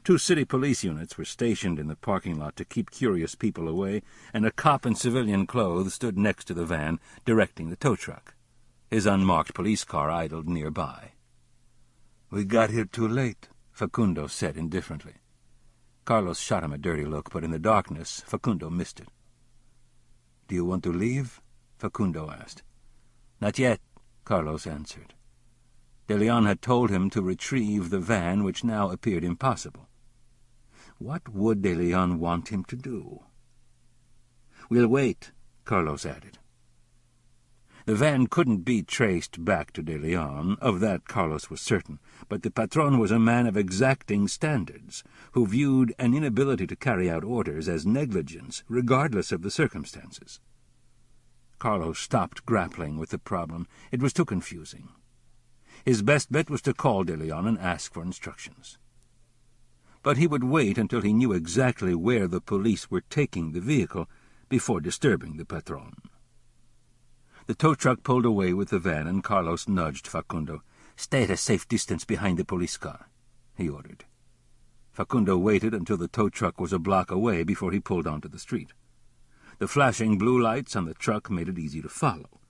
2 city police units were stationed in the parking lot to keep curious people away, and a cop in civilian clothes stood next to the van, directing the tow truck. His unmarked police car idled nearby. "We got here too late," Facundo said indifferently. Carlos shot him a dirty look, but in the darkness Facundo missed it. "Do you want to leave?" Facundo asked. "Not yet," Carlos answered. De Leon had told him to retrieve the van, which now appeared impossible. What would De Leon want him to do? "We'll wait," Carlos added. The van couldn't be traced back to De Leon, of that Carlos was certain, but the patron was a man of exacting standards, who viewed an inability to carry out orders as negligence, regardless of the circumstances. Carlos stopped grappling with the problem. It was too confusing. His best bet was to call De Leon and ask for instructions. But he would wait until he knew exactly where the police were taking the vehicle before disturbing the patron. The tow truck pulled away with the van, and Carlos nudged Facundo. "Stay at a safe distance behind the police car," he ordered. Facundo waited until the tow truck was a block away before he pulled onto the street. The flashing blue lights on the truck made it easy to follow.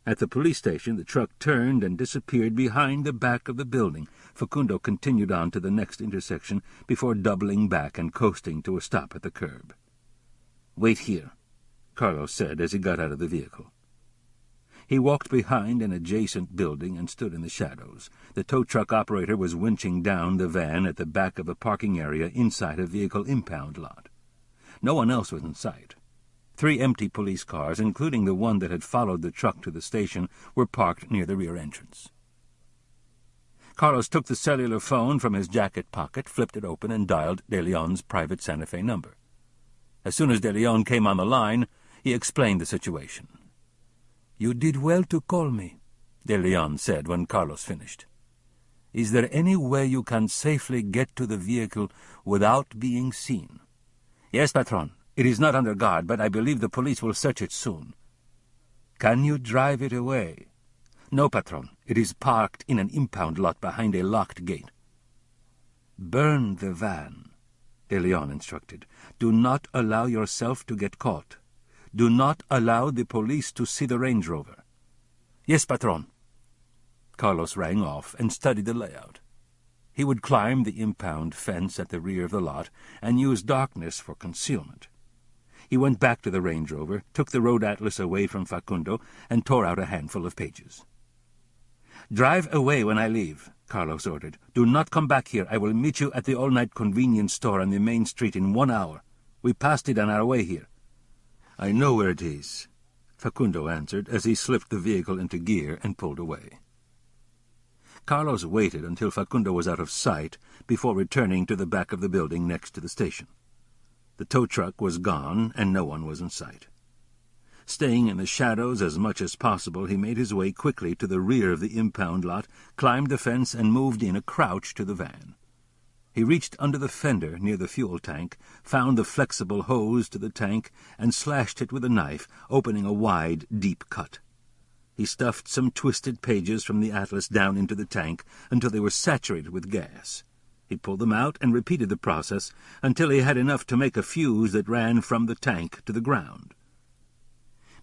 At the police station, the truck turned and disappeared behind the back of the building. Facundo continued on to the next intersection before doubling back and coasting to a stop at the curb. "Wait here," Carlos said as he got out of the vehicle. He walked behind an adjacent building and stood in the shadows. The tow truck operator was winching down the van at the back of a parking area inside a vehicle impound lot. No one else was in sight. 3 empty police cars, including the one that had followed the truck to the station, were parked near the rear entrance. Carlos took the cellular phone from his jacket pocket, flipped it open, and dialed De Leon's private Santa Fe number. As soon as De Leon came on the line, he explained the situation. "You did well to call me," De Leon said when Carlos finished. "Is there any way you can safely get to the vehicle without being seen?" "Yes, Patron. It is not under guard, but I believe the police will search it soon." "Can you drive it away?" "No, Patron. It is parked in an impound lot behind a locked gate." "Burn the van," De Leon instructed. "Do not allow yourself to get caught. Do not allow the police to see the Range Rover." "Yes, Patron." Carlos rang off and studied the layout. He would climb the impound fence at the rear of the lot and use darkness for concealment. He went back to the Range Rover, took the road atlas away from Facundo, and tore out a handful of pages. "Drive away when I leave," Carlos ordered. "Do not come back here. I will meet you at the all-night convenience store on the main street in 1 hour. We passed it on our way here." "I know where it is," Facundo answered as he slipped the vehicle into gear and pulled away. Carlos waited until Facundo was out of sight before returning to the back of the building next to the station. The tow truck was gone, and no one was in sight. Staying in the shadows as much as possible, he made his way quickly to the rear of the impound lot, climbed the fence, and moved in a crouch to the van. He reached under the fender near the fuel tank, found the flexible hose to the tank, and slashed it with a knife, opening a wide, deep cut. He stuffed some twisted pages from the atlas down into the tank until they were saturated with gas. He pulled them out and repeated the process until he had enough to make a fuse that ran from the tank to the ground.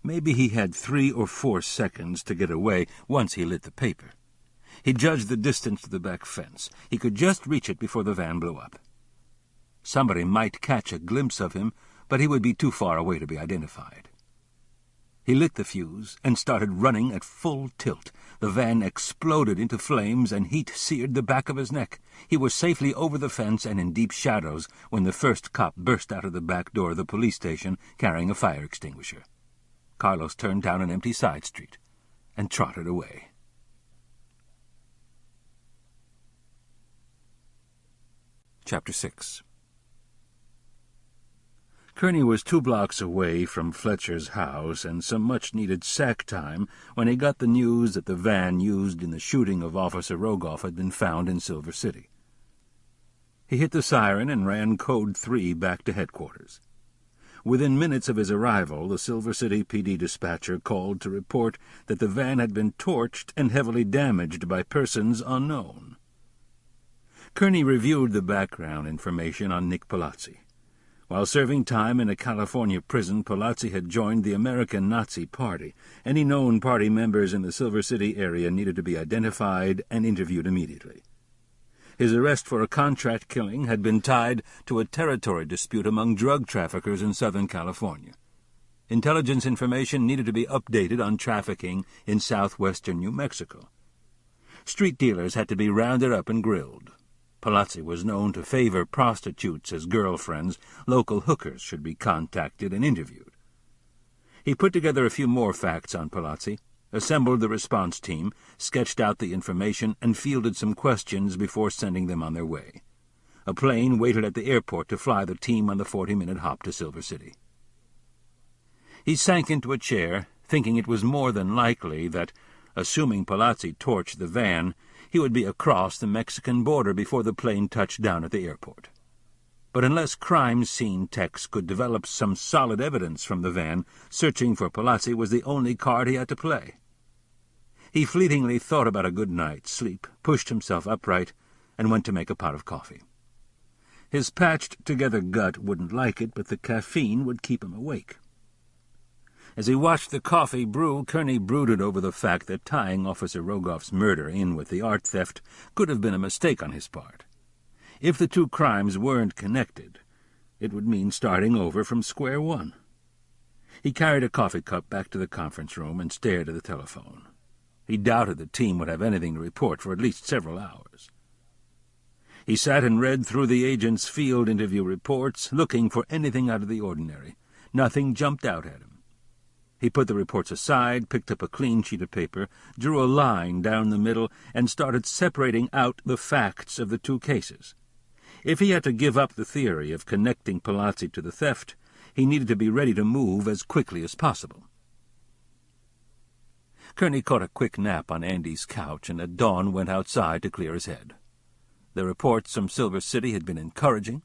Maybe he had 3 or 4 seconds to get away once he lit the paper. He judged the distance to the back fence. He could just reach it before the van blew up. Somebody might catch a glimpse of him, but he would be too far away to be identified. He lit the fuse and started running at full tilt. The van exploded into flames, and heat seared the back of his neck. He was safely over the fence and in deep shadows when the first cop burst out of the back door of the police station carrying a fire extinguisher. Carlos turned down an empty side street and trotted away. Chapter 6. Kerney was 2 blocks away from Fletcher's house and some much-needed sack time when he got the news that the van used in the shooting of Officer Rogoff had been found in Silver City. He hit the siren and ran Code 3 back to headquarters. Within minutes of his arrival, the Silver City PD dispatcher called to report that the van had been torched and heavily damaged by persons unknown. Kerney reviewed the background information on Nick Palazzi. While serving time in a California prison, Palazzi had joined the American Nazi Party. Any known party members in the Silver City area needed to be identified and interviewed immediately. His arrest for a contract killing had been tied to a territory dispute among drug traffickers in Southern California. Intelligence information needed to be updated on trafficking in southwestern New Mexico. Street dealers had to be rounded up and grilled. Palazzi was known to favor prostitutes as girlfriends. Local hookers should be contacted and interviewed. He put together a few more facts on Palazzi, assembled the response team, sketched out the information, and fielded some questions before sending them on their way. A plane waited at the airport to fly the team on the 40-minute hop to Silver City. He sank into a chair, thinking it was more than likely that, assuming Palazzi torched the van, he would be across the Mexican border before the plane touched down at the airport. But unless crime scene techs could develop some solid evidence from the van, searching for Palazzi was the only card he had to play. He fleetingly thought about a good night's sleep, pushed himself upright, and went to make a pot of coffee. His patched-together gut wouldn't like it, but the caffeine would keep him awake. As he watched the coffee brew, Kerney brooded over the fact that tying Officer Rogoff's murder in with the art theft could have been a mistake on his part. If the 2 crimes weren't connected, it would mean starting over from square one. He carried a coffee cup back to the conference room and stared at the telephone. He doubted the team would have anything to report for at least several hours. He sat and read through the agent's field interview reports, looking for anything out of the ordinary. Nothing jumped out at him. He put the reports aside, picked up a clean sheet of paper, drew a line down the middle, and started separating out the facts of the two cases. If he had to give up the theory of connecting Palazzi to the theft, he needed to be ready to move as quickly as possible. Kerney caught a quick nap on Andy's couch, and at dawn went outside to clear his head. The reports from Silver City had been encouraging.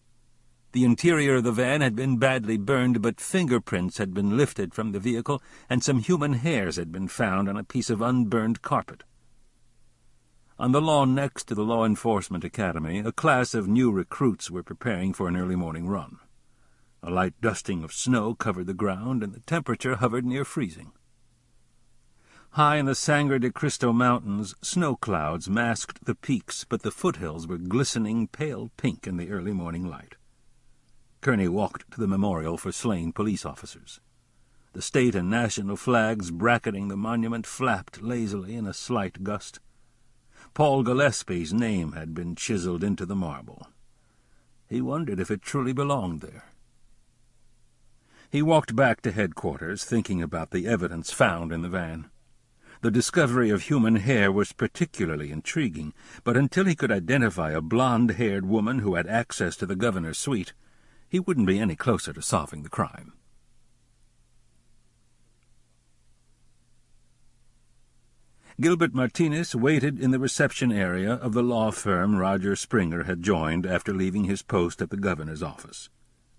The interior of the van had been badly burned, but fingerprints had been lifted from the vehicle, and some human hairs had been found on a piece of unburned carpet. On the lawn next to the Law Enforcement Academy, a class of new recruits were preparing for an early morning run. A light dusting of snow covered the ground, and the temperature hovered near freezing. High in the Sangre de Cristo Mountains, snow clouds masked the peaks, but the foothills were glistening pale pink in the early morning light. Kerney walked to the memorial for slain police officers. The state and national flags bracketing the monument flapped lazily in a slight gust. Paul Gillespie's name had been chiseled into the marble. He wondered if it truly belonged there. He walked back to headquarters, thinking about the evidence found in the van. The discovery of human hair was particularly intriguing, but until he could identify a blonde-haired woman who had access to the governor's suite, he wouldn't be any closer to solving the crime. Gilbert Martinez waited in the reception area of the law firm Roger Springer had joined after leaving his post at the governor's office.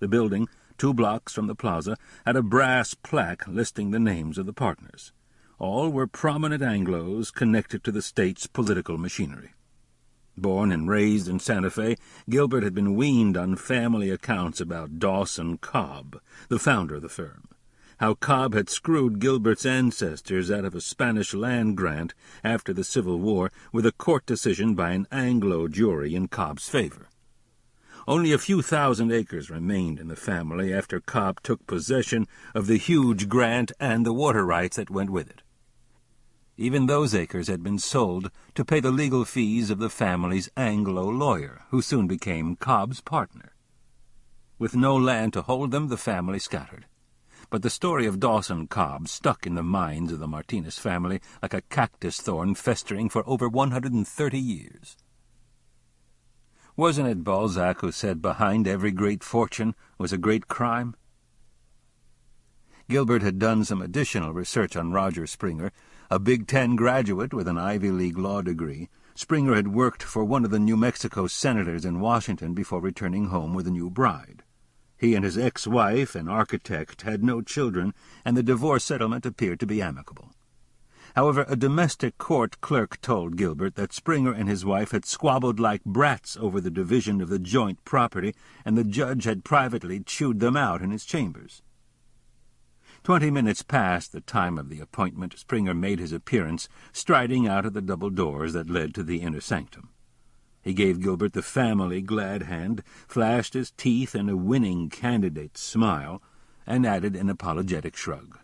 The building, 2 blocks from the plaza, had a brass plaque listing the names of the partners. All were prominent Anglos connected to the state's political machinery. Born and raised in Santa Fe, Gilbert had been weaned on family accounts about Dawson Cobb, the founder of the firm. How Cobb had screwed Gilbert's ancestors out of a Spanish land grant after the Civil War with a court decision by an Anglo jury in Cobb's favor. Only a few thousand acres remained in the family after Cobb took possession of the huge grant and the water rights that went with it. Even those acres had been sold to pay the legal fees of the family's Anglo lawyer, who soon became Cobb's partner. With no land to hold them, the family scattered. But the story of Dawson Cobb stuck in the minds of the Martinez family like a cactus thorn festering for over 130 years. Wasn't it Balzac who said behind every great fortune was a great crime? Gilbert had done some additional research on Roger Springer. A Big Ten graduate with an Ivy League law degree, Springer had worked for one of the New Mexico senators in Washington before returning home with a new bride. He and his ex-wife, an architect, had no children, and the divorce settlement appeared to be amicable. However, a domestic court clerk told Gilbert that Springer and his wife had squabbled like brats over the division of the joint property, and the judge had privately chewed them out in his chambers. 20 minutes past the time of the appointment, Springer made his appearance, striding out of the double doors that led to the inner sanctum. He gave Gilbert the family glad hand, flashed his teeth in a winning candidate's smile, and added an apologetic shrug.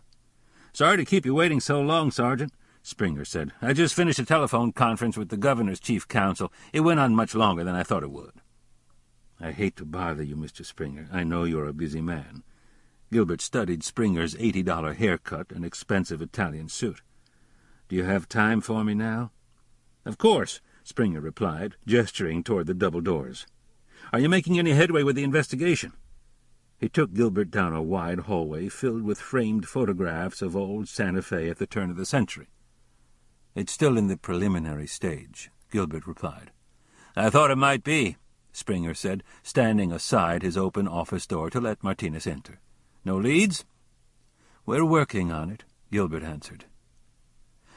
"Sorry to keep you waiting so long, Sergeant," Springer said. "I just finished a telephone conference with the governor's chief counsel. It went on much longer than I thought it would." "I hate to bother you, Mr. Springer. I know you're a busy man." Gilbert studied Springer's $80 haircut and expensive Italian suit. "Do you have time for me now?" "Of course," Springer replied, gesturing toward the double doors. "Are you making any headway with the investigation?" He took Gilbert down a wide hallway filled with framed photographs of old Santa Fe at the turn of the century. "It's still in the preliminary stage," Gilbert replied. "I thought it might be," Springer said, standing aside his open office door to let Martinez enter. "No leads?" "We're working on it," Gilbert answered.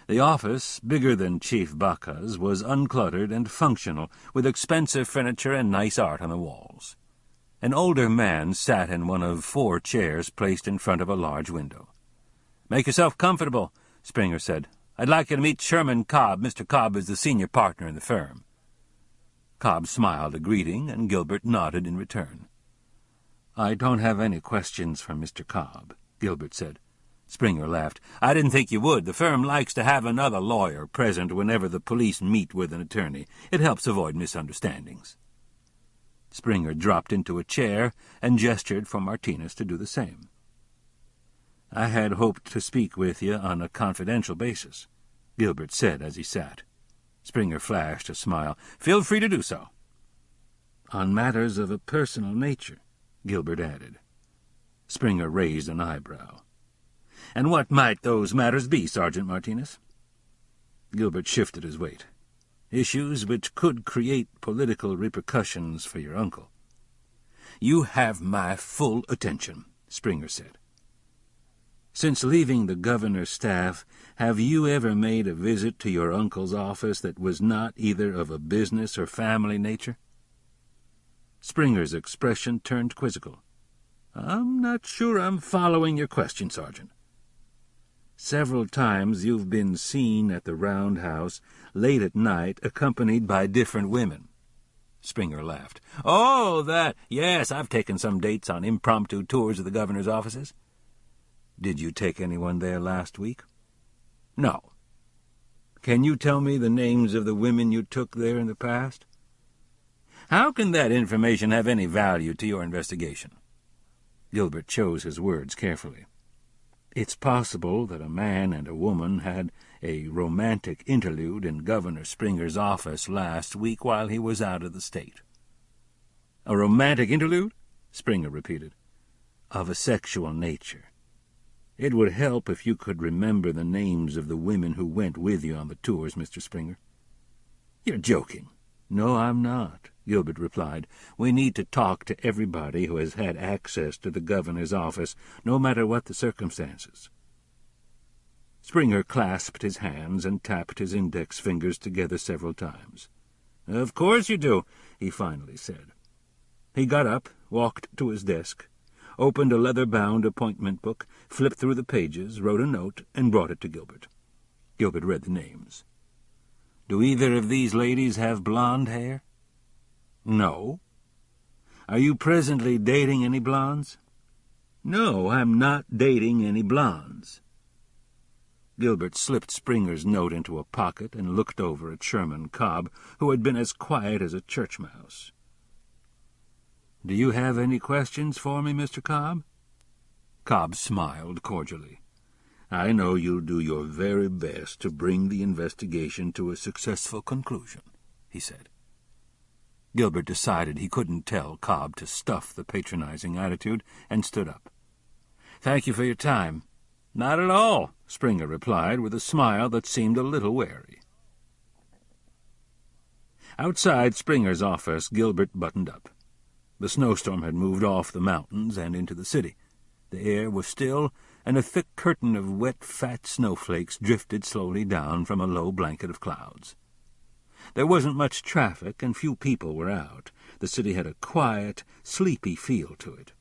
The office, bigger than Chief Baca's, was uncluttered and functional, with expensive furniture and nice art on the walls. An older man sat in one of 4 chairs placed in front of a large window. "Make yourself comfortable," Springer said. "I'd like you to meet Sherman Cobb. Mr. Cobb is the senior partner in the firm." Cobb smiled a greeting, and Gilbert nodded in return. "I don't have any questions for Mr. Cobb," Gilbert said. Springer laughed. "I didn't think you would. The firm likes to have another lawyer present whenever the police meet with an attorney. It helps avoid misunderstandings." Springer dropped into a chair and gestured for Martinez to do the same. "I had hoped to speak with you on a confidential basis," Gilbert said as he sat. Springer flashed a smile. "Feel free to do so." "On matters of a personal nature," Gilbert added. Springer raised an eyebrow. "And what might those matters be, Sergeant Martinez?" Gilbert shifted his weight. "Issues which could create political repercussions for your uncle." "You have my full attention," Springer said. "Since leaving the governor's staff, have you ever made a visit to your uncle's office that was not either of a business or family nature?" Springer's expression turned quizzical. "I'm not sure I'm following your question, Sergeant." "Several times you've been seen at the roundhouse late at night accompanied by different women." Springer laughed. "Oh, that! Yes, I've taken some dates on impromptu tours of the governor's offices." "Did you take anyone there last week?" "No." "Can you tell me the names of the women you took there in the past?" "How can that information have any value to your investigation?" Gilbert chose his words carefully. "It's possible that a man and a woman had a romantic interlude in Governor Springer's office last week while he was out of the state." "A romantic interlude?" Springer repeated. "Of a sexual nature. It would help if you could remember the names of the women who went with you on the tours, Mr. Springer." "You're joking." "No, I'm not," Gilbert replied. "We need to talk to everybody who has had access to the governor's office, no matter what the circumstances." Springer clasped his hands and tapped his index fingers together several times. "Of course you do," he finally said. He got up, walked to his desk, opened a leather-bound appointment book, flipped through the pages, wrote a note, and brought it to Gilbert. Gilbert read the names. "Do either of these ladies have blonde hair?" "No." "Are you presently dating any blondes?" "No, I'm not dating any blondes." Gilbert slipped Springer's note into a pocket and looked over at Sherman Cobb, who had been as quiet as a church mouse. "Do you have any questions for me, Mr. Cobb?" Cobb smiled cordially. "I know you'll do your very best to bring the investigation to a successful conclusion," he said. Gilbert decided he couldn't tell Cobb to stuff the patronizing attitude, and stood up. "Thank you for your time." "Not at all," Springer replied, with a smile that seemed a little wary. Outside Springer's office, Gilbert buttoned up. The snowstorm had moved off the mountains and into the city. The air was still, and a thick curtain of wet, fat snowflakes drifted slowly down from a low blanket of clouds. There wasn't much traffic, and few people were out. The city had a quiet, sleepy feel to it.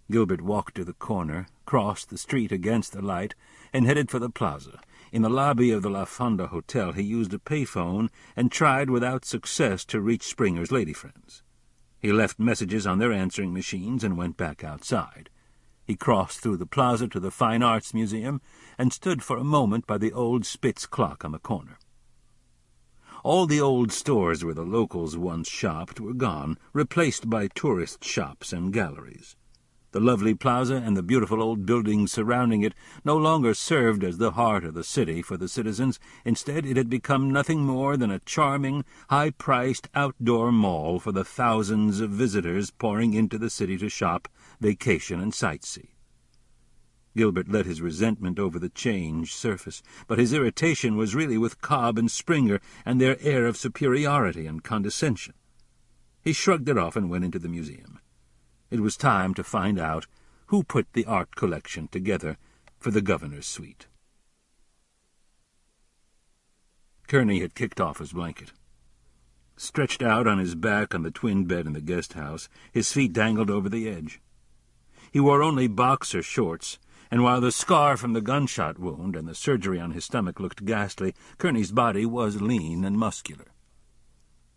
Gilbert walked to the corner, crossed the street against the light, and headed for the plaza. In the lobby of the La Fonda Hotel he used a payphone and tried without success to reach Springer's lady friends. He left messages on their answering machines and went back outside. He crossed through the plaza to the Fine Arts Museum and stood for a moment by the old Spitz clock on the corner. All the old stores where the locals once shopped were gone, replaced by tourist shops and galleries. The lovely plaza and the beautiful old buildings surrounding it no longer served as the heart of the city for the citizens. Instead, it had become nothing more than a charming, high-priced outdoor mall for the thousands of visitors pouring into the city to shop, vacation, and sightsee. Gilbert let his resentment over the change surface, but his irritation was really with Cobb and Springer and their air of superiority and condescension. He shrugged it off and went into the museum. It was time to find out who put the art collection together for the governor's suite. Kerney had kicked off his blanket. Stretched out on his back on the twin bed in the guest house, his feet dangled over the edge. He wore only boxer shorts, and while the scar from the gunshot wound and the surgery on his stomach looked ghastly, Kerney's body was lean and muscular.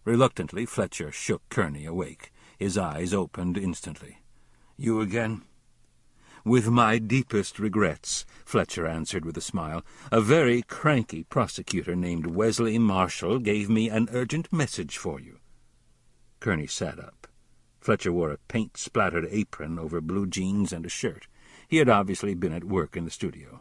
Reluctantly, Fletcher shook Kerney awake. His eyes opened instantly. "You again?" "With my deepest regrets," Fletcher answered with a smile. "A very cranky prosecutor named Wesley Marshall gave me an urgent message for you." Kerney sat up. Fletcher wore a paint-splattered apron over blue jeans and a shirt. He had obviously been at work in the studio.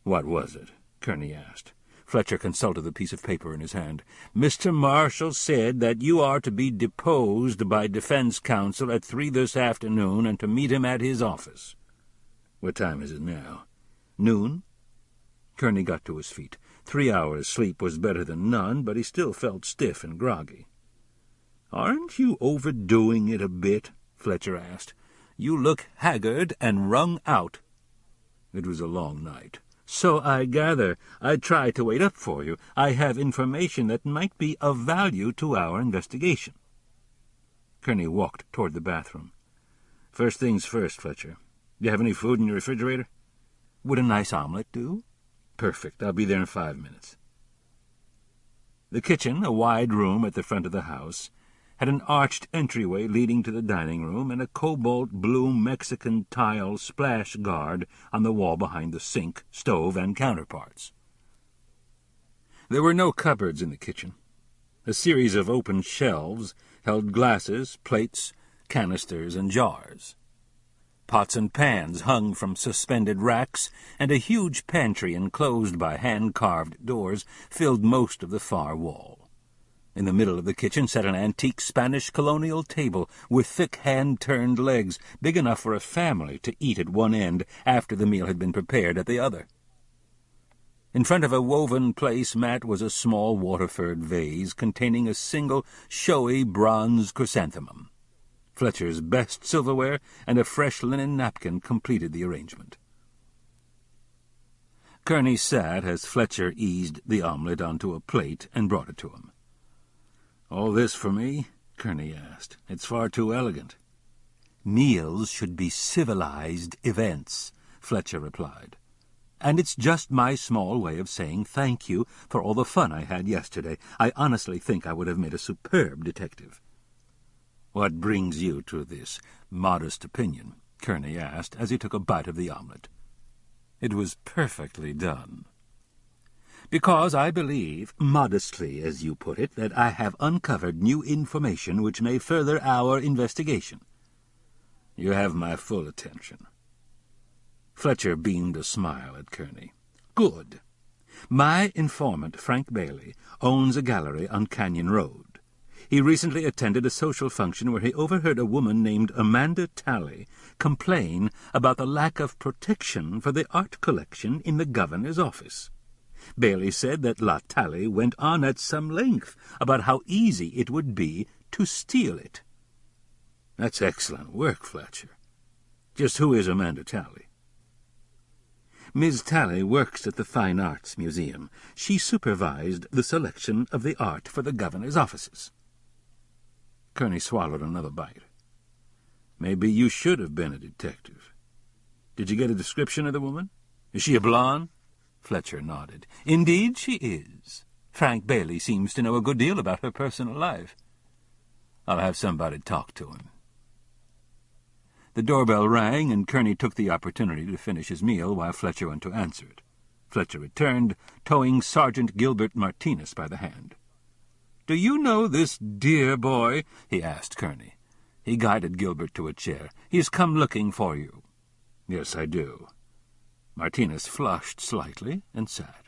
"What was it?" Kerney asked. Fletcher consulted the piece of paper in his hand. "Mr. Marshall said that you are to be deposed by defense counsel at 3 this afternoon and to meet him at his office." "What time is it now?" "Noon." Kerney got to his feet. 3 hours' sleep was better than none, but he still felt stiff and groggy. "Aren't you overdoing it a bit?" Fletcher asked. "You look haggard and wrung out." "It was a long night." "So I gather. I tried to wait up for you. I have information that might be of value to our investigation." Kerney walked toward the bathroom. "First things first, Fletcher. Do you have any food in your refrigerator?" "Would a nice omelet do?" "Perfect. I'll be there in 5 minutes." The kitchen, a wide room at the front of the house, had an arched entryway leading to the dining room and a cobalt-blue Mexican tile splash guard on the wall behind the sink, stove, and counterparts. There were no cupboards in the kitchen. A series of open shelves held glasses, plates, canisters, and jars. Pots and pans hung from suspended racks, and a huge pantry enclosed by hand-carved doors filled most of the far wall. In the middle of the kitchen sat an antique Spanish colonial table with thick hand-turned legs, big enough for a family to eat at one end after the meal had been prepared at the other. In front of a woven place mat was a small Waterford vase containing a single showy bronze chrysanthemum. Fletcher's best silverware and a fresh linen napkin completed the arrangement. Kerney sat as Fletcher eased the omelet onto a plate and brought it to him. "All this for me?" Kerney asked. "It's far too elegant." "Meals should be civilized events," Fletcher replied. "And it's just my small way of saying thank you for all the fun I had yesterday. I honestly think I would have made a superb detective." "What brings you to this modest opinion?" Kerney asked as he took a bite of the omelet. "It was perfectly done." "Because I believe, modestly as you put it, that I have uncovered new information which may further our investigation." "You have my full attention." Fletcher beamed a smile at Kerney. "Good. My informant, Frank Bailey, owns a gallery on Canyon Road. He recently attended a social function where he overheard a woman named Amanda Talley complain about the lack of protection for the art collection in the governor's office. Bailey said that La Talley went on at some length about how easy it would be to steal it." "That's excellent work, Fletcher. Just who is Amanda Talley?" "Ms. Talley works at the Fine Arts Museum. She supervised the selection of the art for the governor's offices." Kerney swallowed another bite. "Maybe you should have been a detective. Did you get a description of the woman? Is she a blonde?" Fletcher nodded. "Indeed she is. Frank Bailey seems to know a good deal about her personal life. I'll have somebody talk to him." The doorbell rang, and Kerney took the opportunity to finish his meal while Fletcher went to answer it. Fletcher returned, towing Sergeant Gilbert Martinez by the hand. "Do you know this dear boy?" he asked Kerney. He guided Gilbert to a chair. "He's come looking for you." "Yes, I do." Martinez flushed slightly and sat.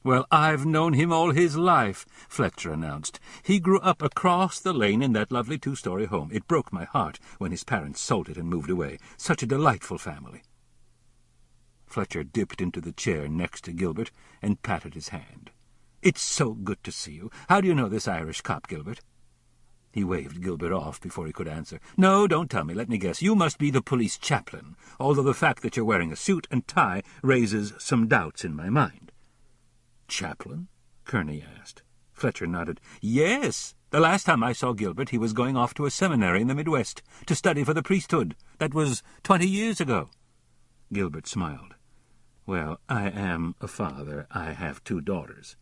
"Well, I've known him all his life," Fletcher announced. "He grew up across the lane in that lovely 2-story home. It broke my heart when his parents sold it and moved away. Such a delightful family." Fletcher dipped into the chair next to Gilbert and patted his hand. "It's so good to see you. How do you know this Irish cop, Gilbert?" He waved Gilbert off before he could answer. "No, don't tell me. Let me guess. You must be the police chaplain, although the fact that you're wearing a suit and tie raises some doubts in my mind." "Chaplain?" Kerney asked. Fletcher nodded. "Yes. The last time I saw Gilbert he was going off to a seminary in the Midwest to study for the priesthood. That was 20 years ago." Gilbert smiled. "Well, I am a father. I have 2 daughters."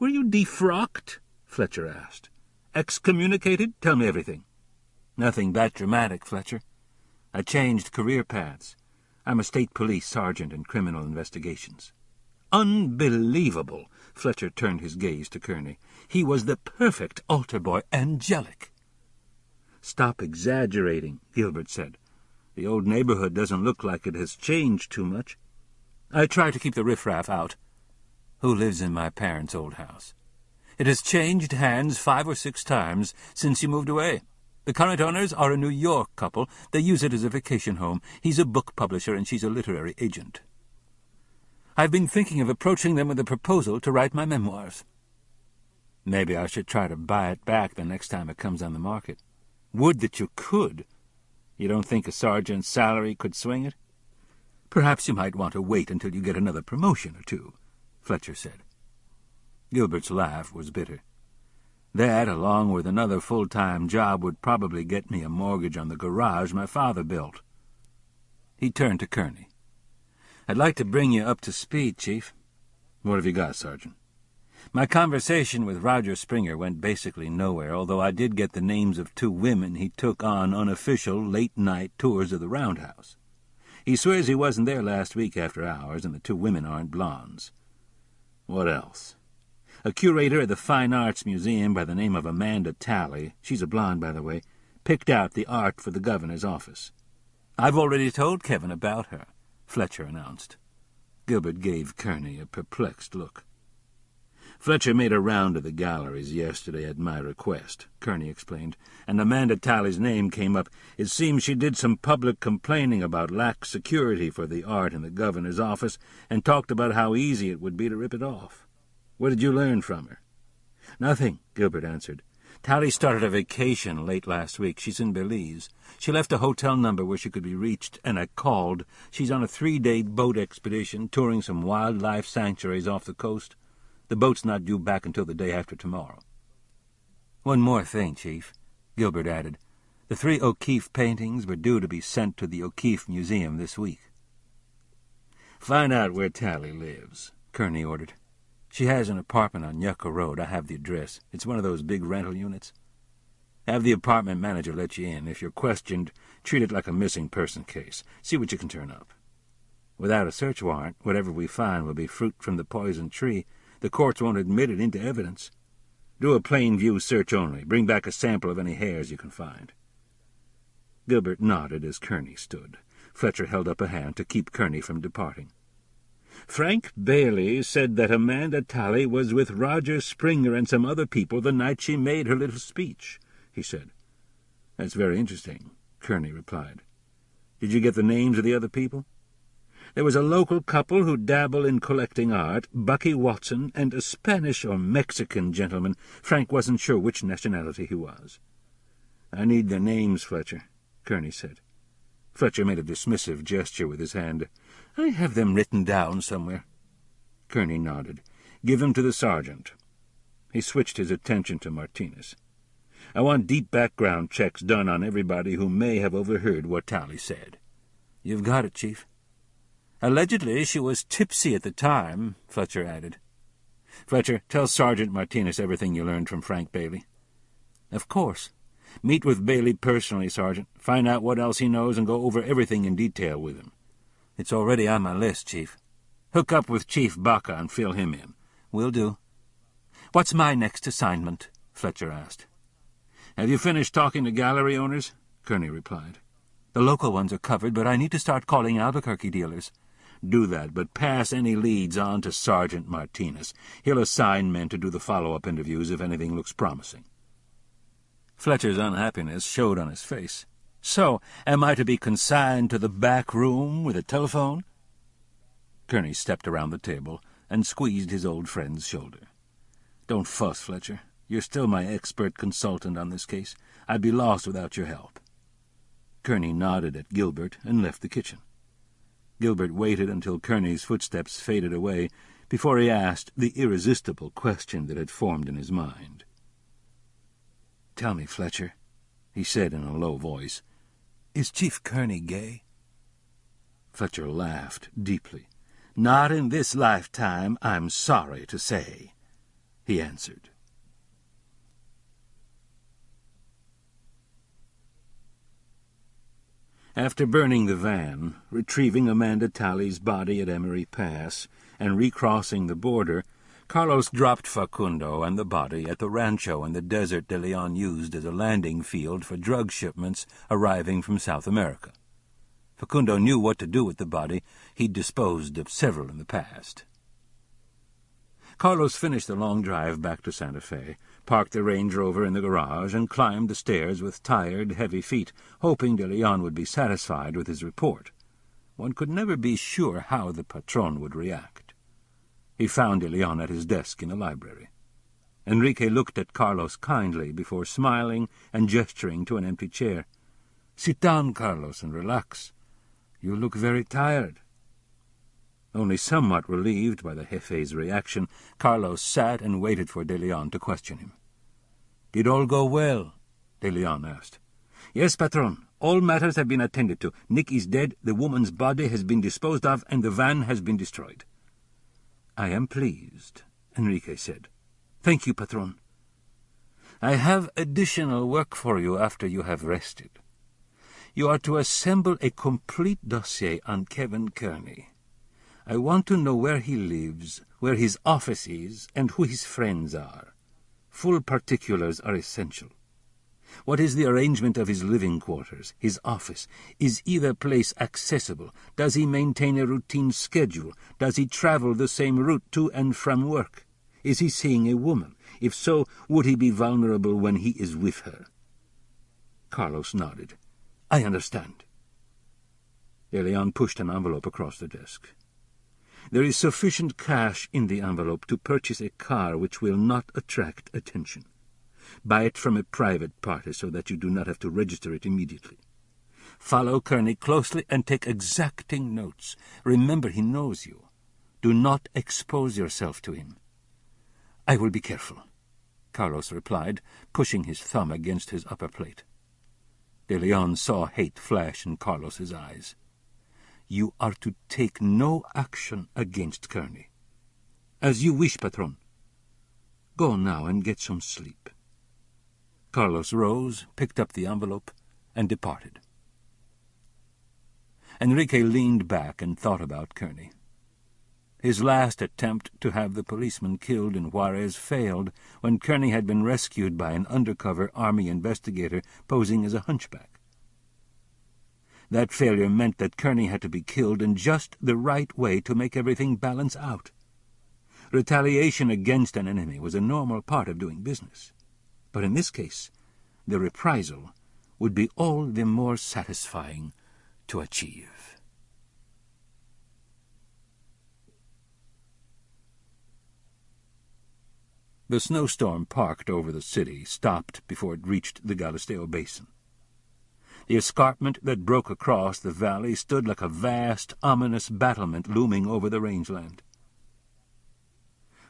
"Were you defrocked?" Fletcher asked. "Excommunicated? Tell me everything." "Nothing that dramatic, Fletcher. I changed career paths. I'm a state police sergeant in criminal investigations." unbelievable. Fletcher turned his gaze to Kerney. He was the perfect altar boy, angelic. "Stop exaggerating," Gilbert said. "The old neighborhood doesn't look like it has changed too much." "I try to keep the riffraff out. Who lives in my parents' old house? It has changed hands 5 or 6 times since you moved away. The current owners are a New York couple. They use it as a vacation home. He's a book publisher and she's a literary agent. I've been thinking of approaching them with a proposal to write my memoirs. Maybe I should try to buy it back the next time it comes on the market. Would that you could. You don't think a sergeant's salary could swing it? Perhaps you might want to wait until you get another promotion or 2, Fletcher said. Gilbert's laugh was bitter. That, along with another full-time job, would probably get me a mortgage on the garage my father built. He turned to Kerney. "I'd like to bring you up to speed, Chief." "What have you got, Sergeant?" "My conversation with Roger Springer went basically nowhere, although I did get the names of 2 women he took on unofficial late-night tours of the roundhouse. He swears he wasn't there last week after hours, and the 2 women aren't blondes." "What else?" "A curator at the Fine Arts Museum by the name of Amanda Talley, she's a blonde, by the way, picked out the art for the governor's office." "I've already told Kevin about her," Fletcher announced. Gilbert gave Kerney a perplexed look. "Fletcher made a round of the galleries yesterday at my request," Kerney explained, "and Amanda Talley's name came up. It seems she did some public complaining about lax security for the art in the governor's office and talked about how easy it would be to rip it off. What did you learn from her?" "Nothing," Gilbert answered. "Talley started a vacation late last week. She's in Belize. She left a hotel number where she could be reached, and I called. She's on a 3-day boat expedition, touring some wildlife sanctuaries off the coast. The boat's not due back until the day after tomorrow." "One more thing, Chief," Gilbert added. "The 3 O'Keeffe paintings were due to be sent to the O'Keeffe Museum this week." "Find out where Talley lives," Kerney ordered. "She has an apartment on Yucca Road. I have the address. It's one of those big rental units. Have the apartment manager let you in. If you're questioned, treat it like a missing person case. See what you can turn up. Without a search warrant, whatever we find will be fruit from the poison tree. The courts won't admit it into evidence. Do a plain view search only. Bring back a sample of any hairs you can find." Gilbert nodded as Kerney stood. Fletcher held up a hand to keep Kerney from departing. "Frank Bailey said that Amanda Talley was with Roger Springer and some other people the night she made her little speech," he said. "That's very interesting," Kerney replied. "Did you get the names of the other people?" "There was a local couple who dabble in collecting art, Bucky Watson, and a Spanish or Mexican gentleman. Frank wasn't sure which nationality he was." "I need their names, Fletcher," Kerney said. Fletcher made a dismissive gesture with his hand. "I have them written down somewhere." Kerney nodded. "Give them to the sergeant." He switched his attention to Martinez. "I want deep background checks done on everybody who may have overheard what Talley said." "You've got it, Chief." "Allegedly she was tipsy at the time," Fletcher added. "Fletcher, tell Sergeant Martinez everything you learned from Frank Bailey." "Of course. Meet with Bailey personally, Sergeant. Find out what else he knows and go over everything in detail with him." "It's already on my list, Chief." "Hook up with Chief Baca and fill him in." "Will do." "What's my next assignment?" Fletcher asked. "Have you finished talking to gallery owners?" Kerney replied. "The local ones are covered, but I need to start calling Albuquerque dealers." "Do that, but pass any leads on to Sergeant Martinez. He'll assign men to do the follow-up interviews if anything looks promising." Fletcher's unhappiness showed on his face. "So, am I to be consigned to the back room with a telephone?" Kerney stepped around the table and squeezed his old friend's shoulder. "Don't fuss, Fletcher. You're still my expert consultant on this case. I'd be lost without your help." Kerney nodded at Gilbert and left the kitchen. Gilbert waited until Kerney's footsteps faded away before he asked the irresistible question that had formed in his mind. "Tell me, Fletcher," he said in a low voice, "is Chief Kerney gay?" Fletcher laughed deeply. "Not in this lifetime, I'm sorry to say," he answered. After burning the van, retrieving Amanda Talley's body at Emery Pass, and recrossing the border, Carlos dropped Facundo and the body at the rancho in the desert de Leon used as a landing field for drug shipments arriving from South America. Facundo knew what to do with the body. He'd disposed of several in the past. Carlos finished the long drive back to Santa Fe, parked the Range Rover in the garage, and climbed the stairs with tired, heavy feet, hoping de Leon would be satisfied with his report. One could never be sure how the patron would react. He found de Leon at his desk in the library. Enrique looked at Carlos kindly before smiling and gesturing to an empty chair. "Sit down, Carlos, and relax. You look very tired." Only somewhat relieved by the Jefe's reaction, Carlos sat and waited for de Leon to question him. "Did all go well?" de Leon asked. "Yes, patron. All matters have been attended to. Nick is dead, the woman's body has been disposed of, and the van has been destroyed." "I am pleased," Enrique said. "Thank you, patron." "I have additional work for you after you have rested. You are to assemble a complete dossier on Kevin Kerney. I want to know where he lives, where his office is, and who his friends are. Full particulars are essential. What is the arrangement of his living quarters, his office? Is either place accessible? Does he maintain a routine schedule? Does he travel the same route to and from work? Is he seeing a woman? If so, would he be vulnerable when he is with her?" Carlos nodded. "I understand." De Leon pushed an envelope across the desk. "There is sufficient cash in the envelope to purchase a car which will not attract attention. Buy it from a private party so that you do not have to register it immediately. Follow Kerney closely and take exacting notes. Remember, he knows you. Do not expose yourself to him." "I will be careful," Carlos replied, pushing his thumb against his upper plate. De Leon saw hate flash in Carlos's eyes. "You are to take no action against Kerney." "As you wish, patron. Go now and get some sleep." Carlos rose, picked up the envelope, and departed. Enrique leaned back and thought about Kerney. His last attempt to have the policeman killed in Juarez failed when Kerney had been rescued by an undercover army investigator posing as a hunchback. That failure meant that Kerney had to be killed in just the right way to make everything balance out. Retaliation against an enemy was a normal part of doing business. But in this case, the reprisal would be all the more satisfying to achieve. The snowstorm parked over the city stopped before it reached the Galisteo Basin. The escarpment that broke across the valley stood like a vast, ominous battlement looming over the rangeland.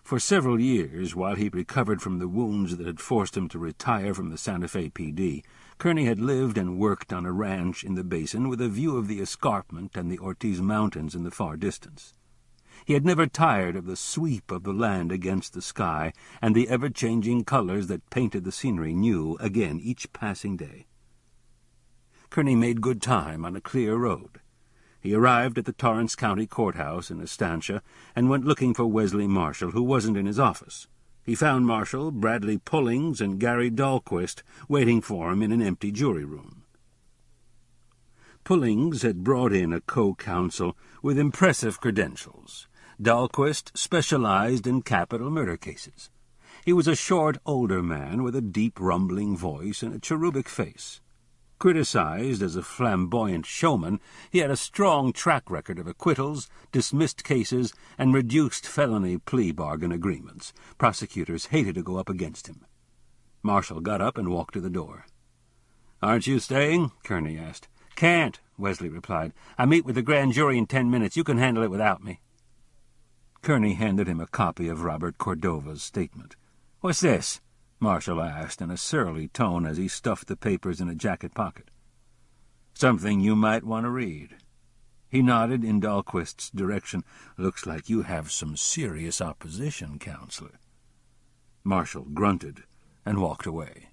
For several years, while he recovered from the wounds that had forced him to retire from the Santa Fe PD, Kerney had lived and worked on a ranch in the basin with a view of the escarpment and the Ortiz Mountains in the far distance. He had never tired of the sweep of the land against the sky and the ever-changing colors that painted the scenery new again each passing day. Kerney made good time on a clear road. He arrived at the Torrance County Courthouse in Estancia and went looking for Wesley Marshall, who wasn't in his office. He found Marshall, Bradley Pullings, and Gary Dahlquist waiting for him in an empty jury room. Pullings had brought in a co-counsel with impressive credentials. Dahlquist specialized in capital murder cases. He was a short, older man with a deep, rumbling voice and a cherubic face. Criticized as a flamboyant showman, he had a strong track record of acquittals, dismissed cases, and reduced felony plea bargain agreements. Prosecutors hated to go up against him. Marshall got up and walked to the door. "Aren't you staying?" Kerney asked. "Can't," Wesley replied. "I meet with the grand jury in 10 minutes. You can handle it without me." Kerney handed him a copy of Robert Cordova's statement. "What's this?" Marshall asked in a surly tone as he stuffed the papers in a jacket pocket. "Something you might want to read." He nodded in Dahlquist's direction. "Looks like you have some serious opposition, Counselor." Marshall grunted and walked away.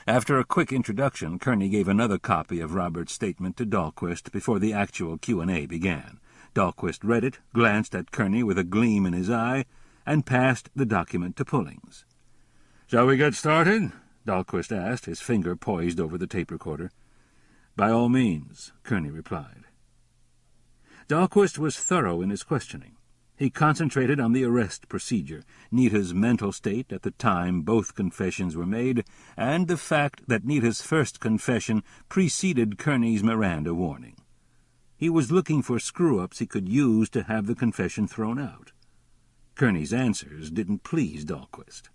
After a quick introduction, Kerney gave another copy of Robert's statement to Dahlquist before the actual Q&A began. Dahlquist read it, glanced at Kerney with a gleam in his eye, and passed the document to Pullings. "Shall we get started?" Dahlquist asked, his finger poised over the tape recorder. "By all means," Kerney replied. Dahlquist was thorough in his questioning. He concentrated on the arrest procedure, Nita's mental state at the time both confessions were made, and the fact that Nita's first confession preceded Kerney's Miranda warning. He was looking for screw-ups he could use to have the confession thrown out. Kerney's answers didn't please Dahlquist.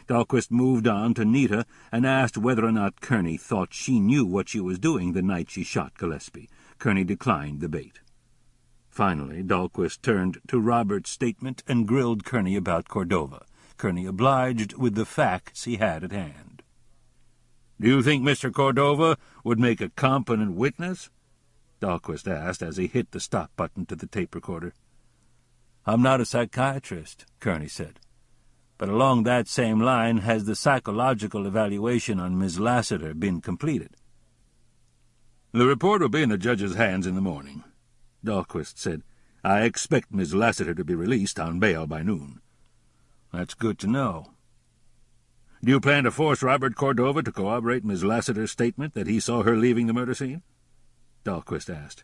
Dahlquist moved on to Nita and asked whether or not Kerney thought she knew what she was doing the night she shot Gillespie. Kerney declined the bait. Finally, Dahlquist turned to Robert's statement and grilled Kerney about Cordova. Kerney obliged with the facts he had at hand. "Do you think Mr. Cordova would make a competent witness?" Dahlquist asked as he hit the stop button to the tape recorder. "I'm not a psychiatrist," Kerney said. "But along that same line, has the psychological evaluation on Miss Lassiter been completed?" "The report will be in the judge's hands in the morning," Dahlquist said. "I expect Miss Lassiter to be released on bail by noon." "That's good to know." "Do you plan to force Robert Cordova to corroborate Miss Lassiter's statement that he saw her leaving the murder scene?" Dahlquist asked.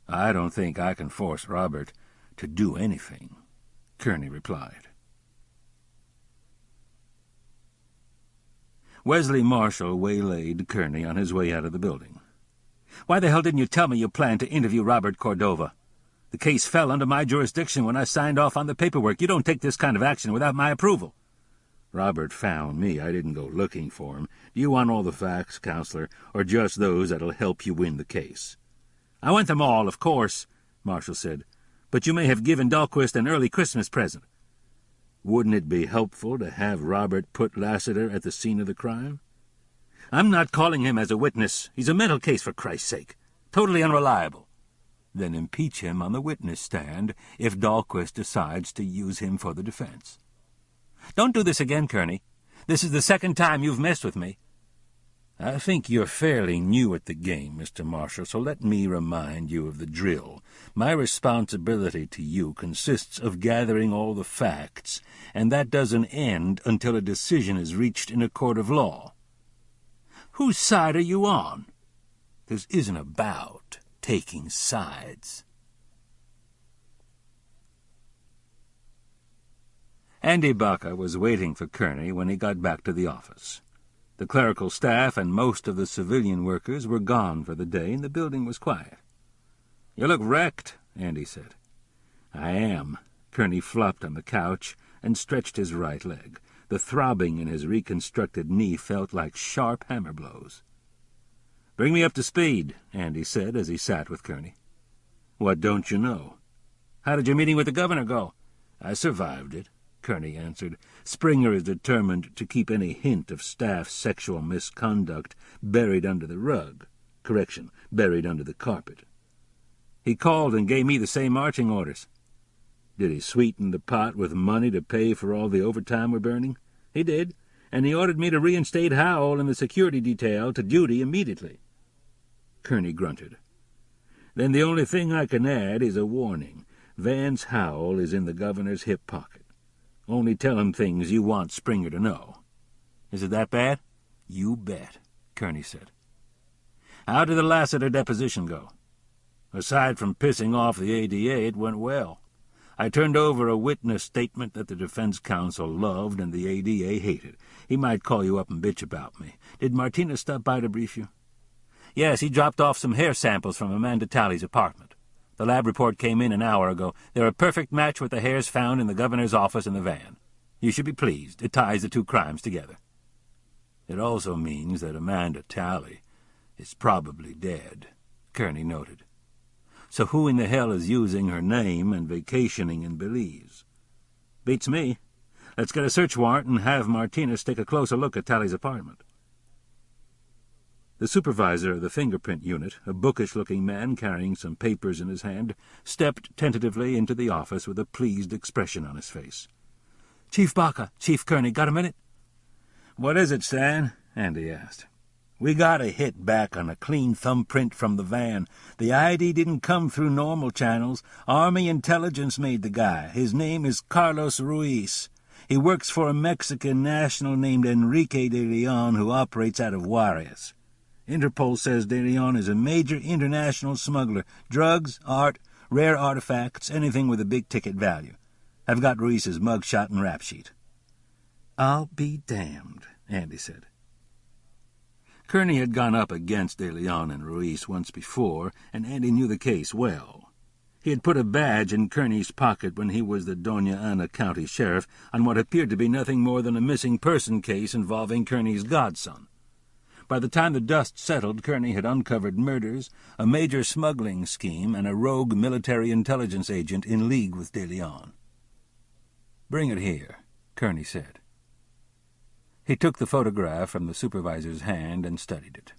"I don't think I can force Robert to do anything," Kerney replied. Wesley Marshall waylaid Kerney on his way out of the building. "Why the hell didn't you tell me you planned to interview Robert Cordova? The case fell under my jurisdiction when I signed off on the paperwork. You don't take this kind of action without my approval." "Robert found me. I didn't go looking for him. Do you want all the facts, Counselor, or just those that'll help you win the case?" "I want them all, of course," Marshall said. "But you may have given Dahlquist an early Christmas present." "Wouldn't it be helpful to have Robert put Lassiter at the scene of the crime?" "I'm not calling him as a witness. He's a mental case, for Christ's sake. Totally unreliable." "Then impeach him on the witness stand if Dahlquist decides to use him for the defense." "Don't do this again, Kerney. This is the second time you've messed with me." "I think you're fairly new at the game, Mr. Marshall, so let me remind you of the drill. My responsibility to you consists of gathering all the facts, and that doesn't end until a decision is reached in a court of law." "Whose side are you on?" "This isn't about taking sides." Andy Baca was waiting for Kerney when he got back to the office. The clerical staff and most of the civilian workers were gone for the day, and the building was quiet. "You look wrecked," Andy said. "I am." Kerney flopped on the couch and stretched his right leg. The throbbing in his reconstructed knee felt like sharp hammer blows. "Bring me up to speed," Andy said as he sat with Kerney. "What don't you know?" "How did your meeting with the governor go?" "I survived it," Kerney answered. "Springer is determined to keep any hint of staff sexual misconduct buried under the rug. Correction, buried under the carpet. He called and gave me the same marching orders." "Did he sweeten the pot with money to pay for all the overtime we're burning?" "He did, and he ordered me to reinstate Howell and the security detail to duty immediately." Kerney grunted. "Then the only thing I can add is a warning. Vance Howell is in the governor's hip pocket. Only tell him things you want Springer to know." "Is it that bad?" "You bet," Kerney said. "How did the Lassiter deposition go?" "Aside from pissing off the ADA, it went well. I turned over a witness statement that the defense counsel loved and the ADA hated. He might call you up and bitch about me. Did Martinez stop by to brief you?" "Yes, he dropped off some hair samples from Amanda Talley's apartment. The lab report came in an hour ago. They're a perfect match with the hairs found in the governor's office in the van. You should be pleased. It ties the two crimes together." "It also means that Amanda Talley is probably dead," Kerney noted. "So who in the hell is using her name and vacationing in Belize?" "Beats me. Let's get a search warrant and have Martinez take a closer look at Talley's apartment." The supervisor of the fingerprint unit, a bookish-looking man carrying some papers in his hand, stepped tentatively into the office with a pleased expression on his face. "Chief Baca, Chief Kerney, got a minute?" "What is it, Stan?" Andy asked. "We got a hit back on a clean thumbprint from the van. The ID didn't come through normal channels. Army intelligence made the guy. His name is Carlos Ruiz. He works for a Mexican national named Enrique de Leon who operates out of Juarez. Interpol says de Leon is a major international smuggler. Drugs, art, rare artifacts, anything with a big ticket value. I've got Ruiz's mugshot and rap sheet." "I'll be damned," Andy said. Kerney had gone up against de Leon and Ruiz once before, and Andy knew the case well. He had put a badge in Kerney's pocket when he was the Doña Ana County Sheriff on what appeared to be nothing more than a missing person case involving Kerney's godson. By the time the dust settled, Kerney had uncovered murders, a major smuggling scheme, and a rogue military intelligence agent in league with de Leon. "Bring it here," Kerney said. He took the photograph from the supervisor's hand and studied it.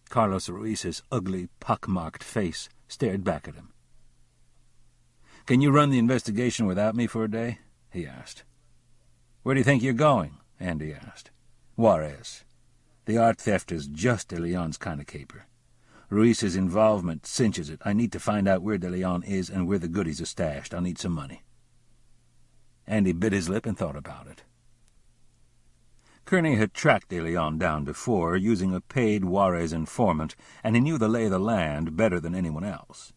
Carlos Ruiz's ugly, pock-marked face stared back at him. "Can you run the investigation without me for a day?" he asked. "Where do you think you're going?" Andy asked. "Juarez. The art theft is just de Leon's kind of caper. Ruiz's involvement cinches it. I need to find out where de Leon is and where the goodies are stashed. I'll need some money." Andy bit his lip and thought about it. Kerney had tracked de Leon down before, using a paid Juarez informant, and he knew the lay of the land better than anyone else.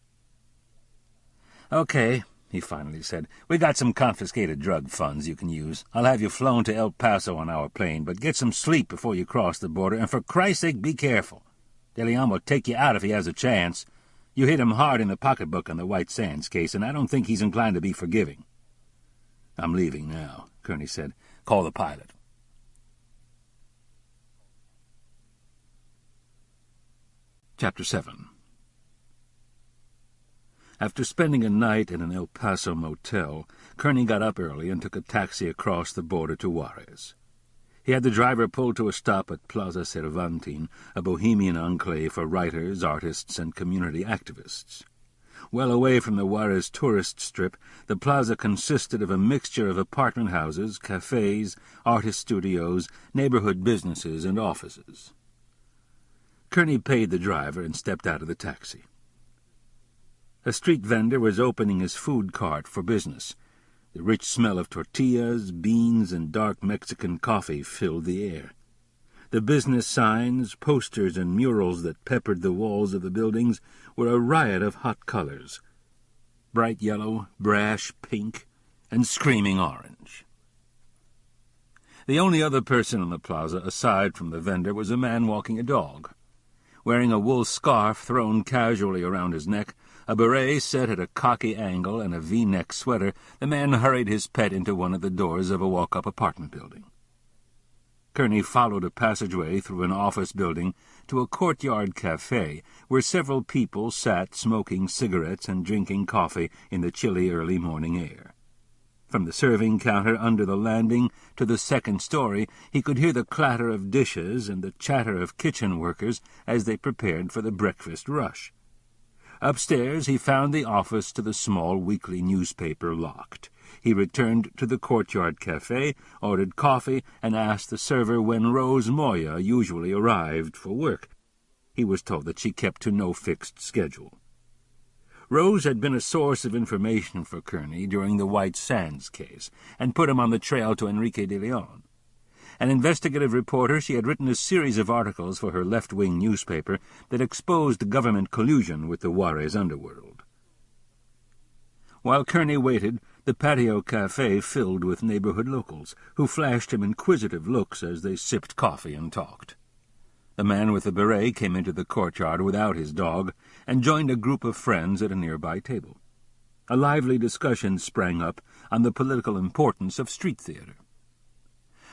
"Okay," he finally said. "We got some confiscated drug funds you can use. I'll have you flown to El Paso on our plane, but get some sleep before you cross the border, and for Christ's sake, be careful. De Leon will take you out if he has a chance. You hit him hard in the pocketbook on the White Sands case, and I don't think he's inclined to be forgiving." "I'm leaving now," Kerney said. "Call the pilot." Chapter 7. After spending a night in an El Paso motel, Kerney got up early and took a taxi across the border to Juarez. He had the driver pulled to a stop at Plaza Cervantin, a bohemian enclave for writers, artists, and community activists. Well away from the Juarez tourist strip, the plaza consisted of a mixture of apartment houses, cafes, artist studios, neighborhood businesses, and offices. Kerney paid the driver and stepped out of the taxi. A street vendor was opening his food cart for business. The rich smell of tortillas, beans, and dark Mexican coffee filled the air. The business signs, posters, and murals that peppered the walls of the buildings were a riot of hot colors: bright yellow, brash pink, and screaming orange. The only other person on the plaza, aside from the vendor, was a man walking a dog. Wearing a wool scarf thrown casually around his neck, a beret set at a cocky angle, and a V-neck sweater, the man hurried his pet into one of the doors of a walk-up apartment building. Kerney followed a passageway through an office building to a courtyard cafe where several people sat smoking cigarettes and drinking coffee in the chilly early morning air. From the serving counter under the landing to the second story, he could hear the clatter of dishes and the chatter of kitchen workers as they prepared for the breakfast rush. Upstairs he found the office to the small weekly newspaper locked. He returned to the courtyard cafe, ordered coffee, and asked the server when Rose Moya usually arrived for work. He was told that she kept to no fixed schedule. Rose had been a source of information for Kerney during the White Sands case, and put him on the trail to Enrique de Leon. An investigative reporter, she had written a series of articles for her left-wing newspaper that exposed government collusion with the Juarez underworld. While Kerney waited, the patio cafe filled with neighborhood locals, who flashed him inquisitive looks as they sipped coffee and talked. The man with the beret came into the courtyard without his dog and joined a group of friends at a nearby table. A lively discussion sprang up on the political importance of street theater.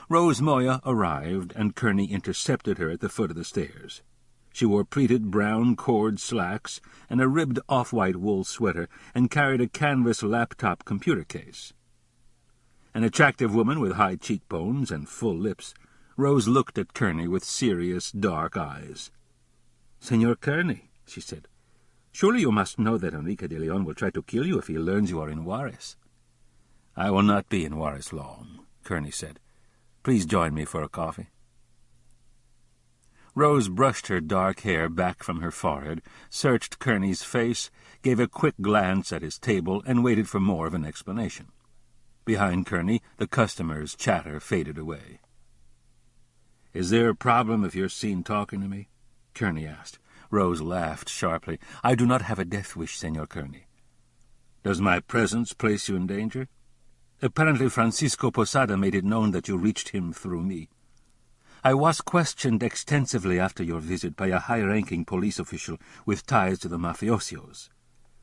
Rose Moya arrived, and Kerney intercepted her at the foot of the stairs. She wore pleated brown cord slacks and a ribbed off-white wool sweater, and carried a canvas laptop computer case. An attractive woman with high cheekbones and full lips, Rose looked at Kerney with serious, dark eyes. "Senor Kerney," she said, "surely you must know that Enrique de Leon will try to kill you if he learns you are in Juarez." "I will not be in Juarez long," Kerney said. "Please join me for a coffee." Rose brushed her dark hair back from her forehead, searched Kerney's face, gave a quick glance at his table, and waited for more of an explanation. Behind Kerney, the customer's chatter faded away. "Is there a problem if you're seen talking to me?" Kerney asked. Rose laughed sharply. "I do not have a death wish, Senor Kerney." "Does my presence place you in danger?" "Apparently Francisco Posada made it known that you reached him through me. I was questioned extensively after your visit by a high-ranking police official with ties to the mafiosos.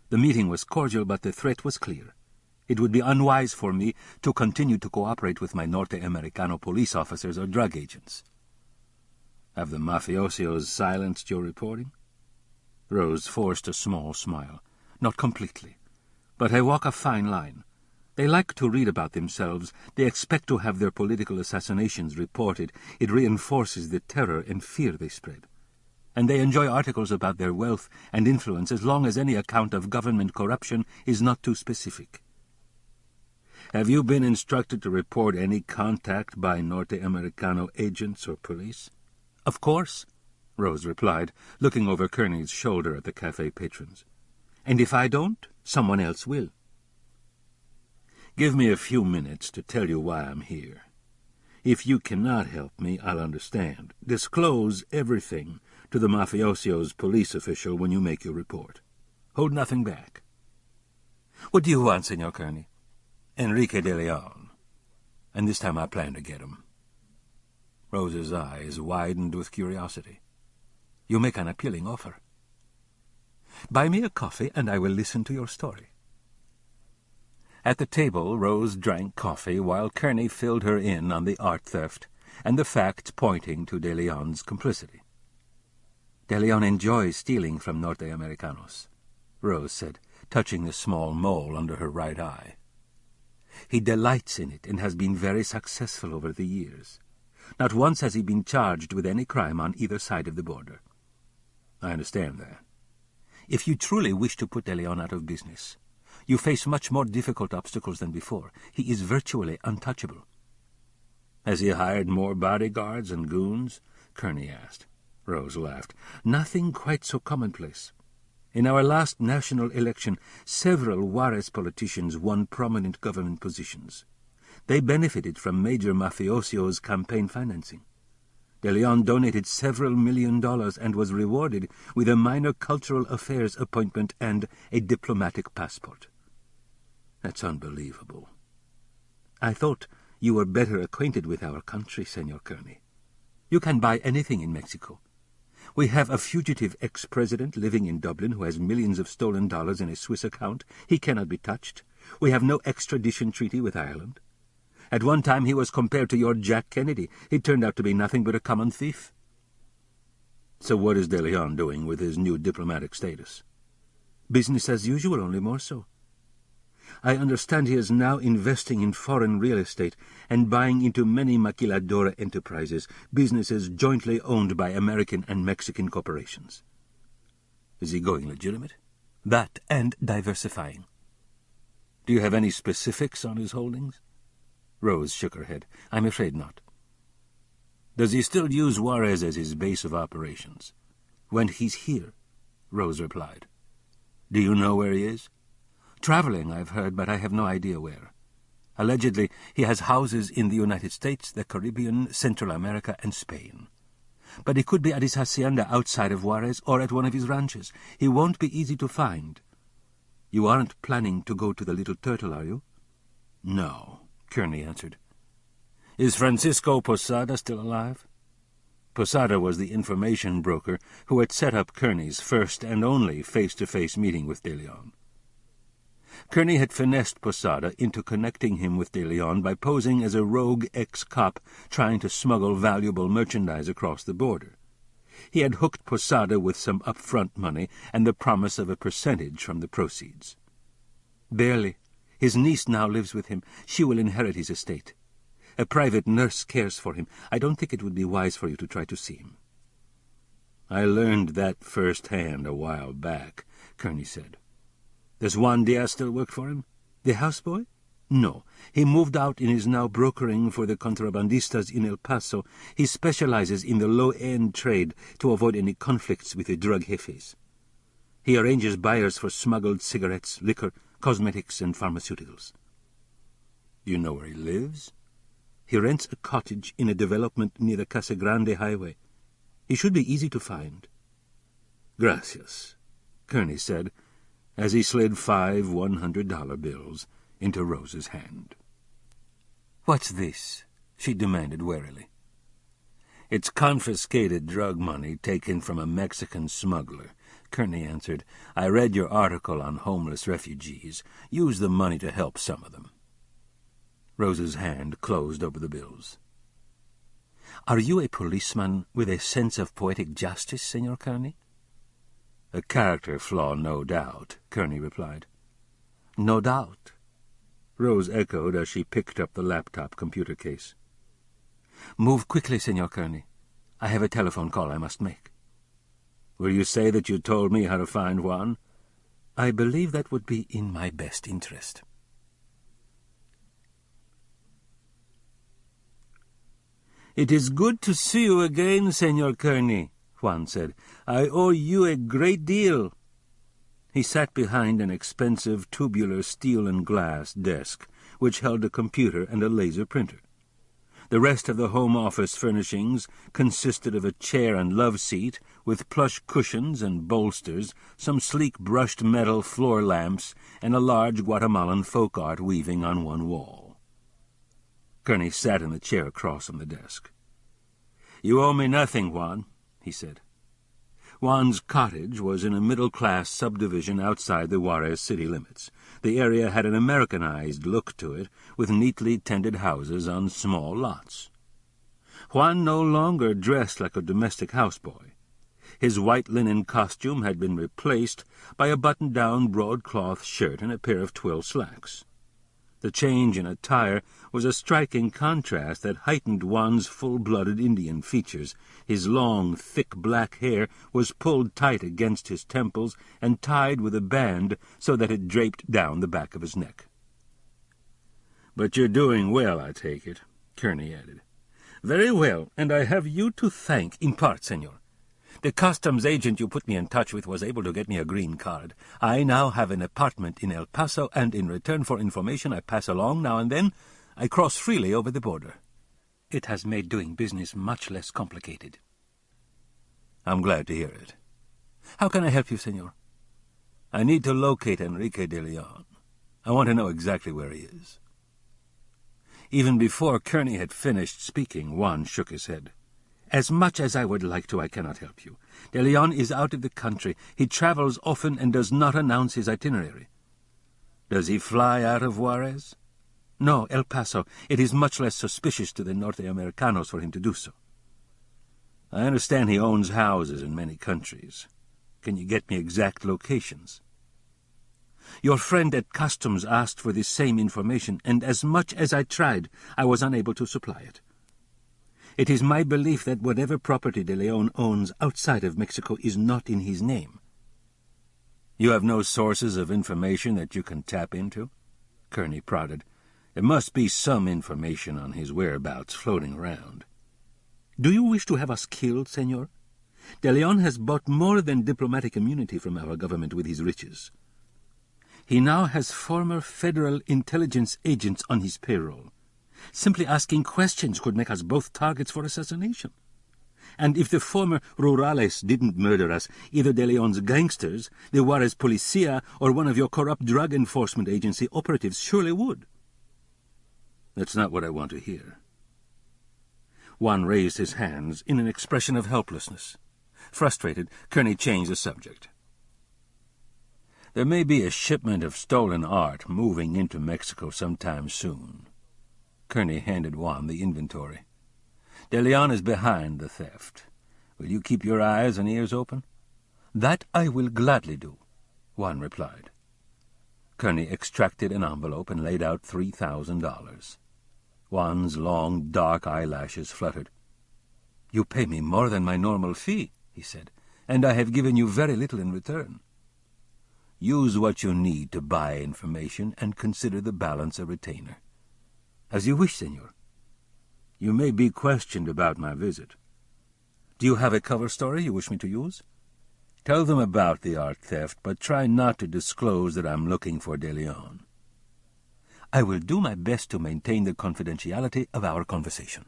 The meeting was cordial, but the threat was clear. It would be unwise for me to continue to cooperate with my Norte Americano police officers or drug agents." "Have the mafiosos silenced your reporting?" Rose forced a small smile. "Not completely. But I walk a fine line. They like to read about themselves. They expect to have their political assassinations reported. It reinforces the terror and fear they spread. And they enjoy articles about their wealth and influence as long as any account of government corruption is not too specific." "Have you been instructed to report any contact by Norte Americano agents or police?" "Of course," Rose replied, looking over Kerney's shoulder at the cafe patrons. "And if I don't, someone else will." "Give me a few minutes to tell you why I'm here. If you cannot help me, I'll understand. Disclose everything to the mafioso's police official when you make your report. Hold nothing back." "What do you want, Senor Kerney?" "Enrique de Leon. And this time I plan to get him." Rose's eyes widened with curiosity. "You make an appealing offer." "Buy me a coffee, and I will listen to your story." At the table, Rose drank coffee while Kerney filled her in on the art theft and the facts pointing to De Leon's complicity. "De Leon enjoys stealing from Norte Americanos," Rose said, touching the small mole under her right eye. "He delights in it and has been very successful over the years. Not once has he been charged with any crime on either side of the border." "I understand that." "If you truly wish to put De Leon out of business, you face much more difficult obstacles than before. He is virtually untouchable." "Has he hired more bodyguards and goons?" Kerney asked. Rose laughed. "Nothing quite so commonplace. In our last national election, several Juarez politicians won prominent government positions. They benefited from major mafiosos' campaign financing. De Leon donated several $1 million and was rewarded with a minor cultural affairs appointment and a diplomatic passport." "That's unbelievable." "I thought you were better acquainted with our country, Senor Kerney. You can buy anything in Mexico. We have a fugitive ex-president living in Dublin who has millions of stolen dollars in a Swiss account. He cannot be touched. We have no extradition treaty with Ireland. At one time he was compared to your Jack Kennedy. He turned out to be nothing but a common thief." "So what is De Leon doing with his new diplomatic status?" "Business as usual, only more so. I understand he is now investing in foreign real estate and buying into many maquiladora enterprises, businesses jointly owned by American and Mexican corporations." "Is he going legitimate?" "That and diversifying." "Do you have any specifics on his holdings?" Rose shook her head. "I'm afraid not." "Does he still use Juarez as his base of operations?" "When he's here," Rose replied. "Do you know where he is?" "Traveling, I've heard, but I have no idea where. Allegedly, he has houses in the United States, the Caribbean, Central America, and Spain. But he could be at his hacienda outside of Juarez or at one of his ranches. He won't be easy to find." "You aren't planning to go to the Little Turtle, are you?" "No," Kerney answered. "Is Francisco Posada still alive?" Posada was the information broker who had set up Kerney's first and only face-to-face meeting with De Leon. Kerney had finessed Posada into connecting him with De Leon by posing as a rogue ex-cop trying to smuggle valuable merchandise across the border. He had hooked Posada with some upfront money and the promise of a percentage from the proceeds. "Barely. His niece now lives with him. She will inherit his estate. A private nurse cares for him. I don't think it would be wise for you to try to see him." "I learned that firsthand a while back," Kerney said. "Does Juan Diaz still work for him?" "The houseboy? No. He moved out and is now brokering for the contrabandistas in El Paso. He specializes in the low-end trade to avoid any conflicts with the drug jefes. He arranges buyers for smuggled cigarettes, liquor, cosmetics, and pharmaceuticals. You know where he lives? He rents a cottage in a development near the Casa Grande highway. He should be easy to find. Gracias, Kerney said, as he slid 5 $100 bills into Rose's hand. "What's this?" she demanded warily. "It's confiscated drug money taken from a Mexican smuggler," Kerney answered. "I read your article on homeless refugees. Use the money to help some of them." Rose's hand closed over the bills. "Are you a policeman with a sense of poetic justice, Senor Kerney?" "A character flaw, no doubt," Kerney replied. "No doubt," Rose echoed as she picked up the laptop computer case. "Move quickly, Senor Kerney. I have a telephone call I must make." "Will you say that you told me how to find Juan?" "I believe that would be in my best interest." "It is good to see you again, Senor Kerney," Juan said. "I owe you a great deal." He sat behind an expensive tubular steel and glass desk, which held a computer and a laser printer. The rest of the home office furnishings consisted of a chair and love seat with plush cushions and bolsters, some sleek brushed metal floor lamps, and a large Guatemalan folk art weaving on one wall. Kerney sat in the chair across from the desk. "You owe me nothing, Juan," he said. Juan's cottage was in a middle-class subdivision outside the Juarez city limits. The area had an Americanized look to it, with neatly tended houses on small lots. Juan no longer dressed like a domestic houseboy. His white linen costume had been replaced by a button-down broadcloth shirt and a pair of twill slacks. The change in attire was a striking contrast that heightened Juan's full-blooded Indian features. His long, thick black hair was pulled tight against his temples and tied with a band so that it draped down the back of his neck. "But you're doing well, I take it," Kerney added. "Very well, and I have you to thank in part, senor. The customs agent you put me in touch with was able to get me a green card. I now have an apartment in El Paso, and in return for information I pass along now and then, I cross freely over the border. It has made doing business much less complicated." "I'm glad to hear it. How can I help you, senor?" "I need to locate Enrique de Leon. I want to know exactly where he is." Even before Kerney had finished speaking, Juan shook his head. "As much as I would like to, I cannot help you. De Leon is out of the country. He travels often and does not announce his itinerary." "Does he fly out of Juarez?" "No, El Paso. It is much less suspicious to the Norte Americanos for him to do so." "I understand he owns houses in many countries. Can you get me exact locations?" "Your friend at Customs asked for the same information, and as much as I tried, I was unable to supply it. It is my belief that whatever property De Leon owns outside of Mexico is not in his name." "You have no sources of information that you can tap into?" Kerney prodded. "There must be some information on his whereabouts floating around." "Do you wish to have us killed, senor? De Leon has bought more than diplomatic immunity from our government with his riches. He now has former federal intelligence agents on his payroll. Simply asking questions could make us both targets for assassination. And if the former rurales didn't murder us, either De Leon's gangsters, the Juarez Policia, or one of your corrupt drug enforcement agency operatives surely would." "That's not what I want to hear." Juan raised his hands in an expression of helplessness. Frustrated, Kerney changed the subject. "There may be a shipment of stolen art moving into Mexico sometime soon." Kerney handed Juan the inventory. "De Leon is behind the theft. Will you keep your eyes and ears open?" "That I will gladly do," Juan replied. Kerney extracted an envelope and laid out $3,000. Juan's long, dark eyelashes fluttered. "You pay me more than my normal fee," he said, "and I have given you very little in return." Use what you need to buy information and consider the balance a retainer. As you wish, senor. You may be questioned about my visit. Do you have a cover story you wish me to use? Tell them about the art theft, but try not to disclose that I'm looking for De Leon. I will do my best to maintain the confidentiality of our conversation.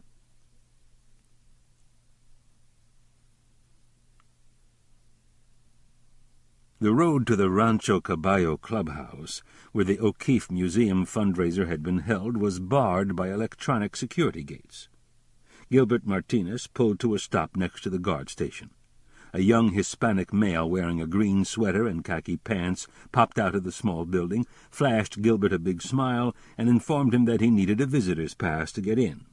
The road to the Rancho Caballo clubhouse, where the O'Keefe Museum fundraiser had been held, was barred by electronic security gates. Gilbert Martinez pulled to a stop next to the guard station. A young Hispanic male wearing a green sweater and khaki pants popped out of the small building, flashed Gilbert a big smile, and informed him that he needed a visitor's pass to get in.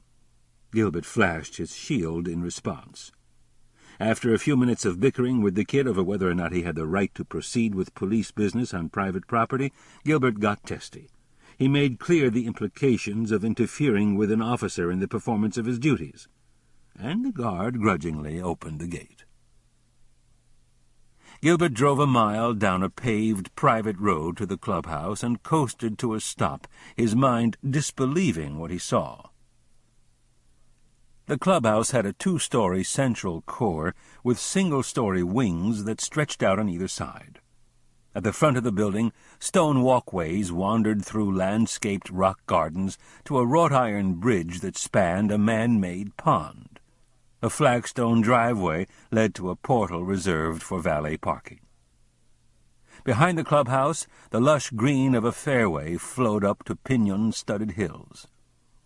Gilbert flashed his shield in response. After a few minutes of bickering with the kid over whether or not he had the right to proceed with police business on private property, Gilbert got testy. He made clear the implications of interfering with an officer in the performance of his duties, and the guard grudgingly opened the gate. Gilbert drove a mile down a paved private road to the clubhouse and coasted to a stop, his mind disbelieving what he saw. The clubhouse had a 2-story central core with single-story wings that stretched out on either side. At the front of the building, stone walkways wandered through landscaped rock gardens to a wrought-iron bridge that spanned a man-made pond. A flagstone driveway led to a portal reserved for valet parking. Behind the clubhouse, the lush green of a fairway flowed up to pinyon-studded hills.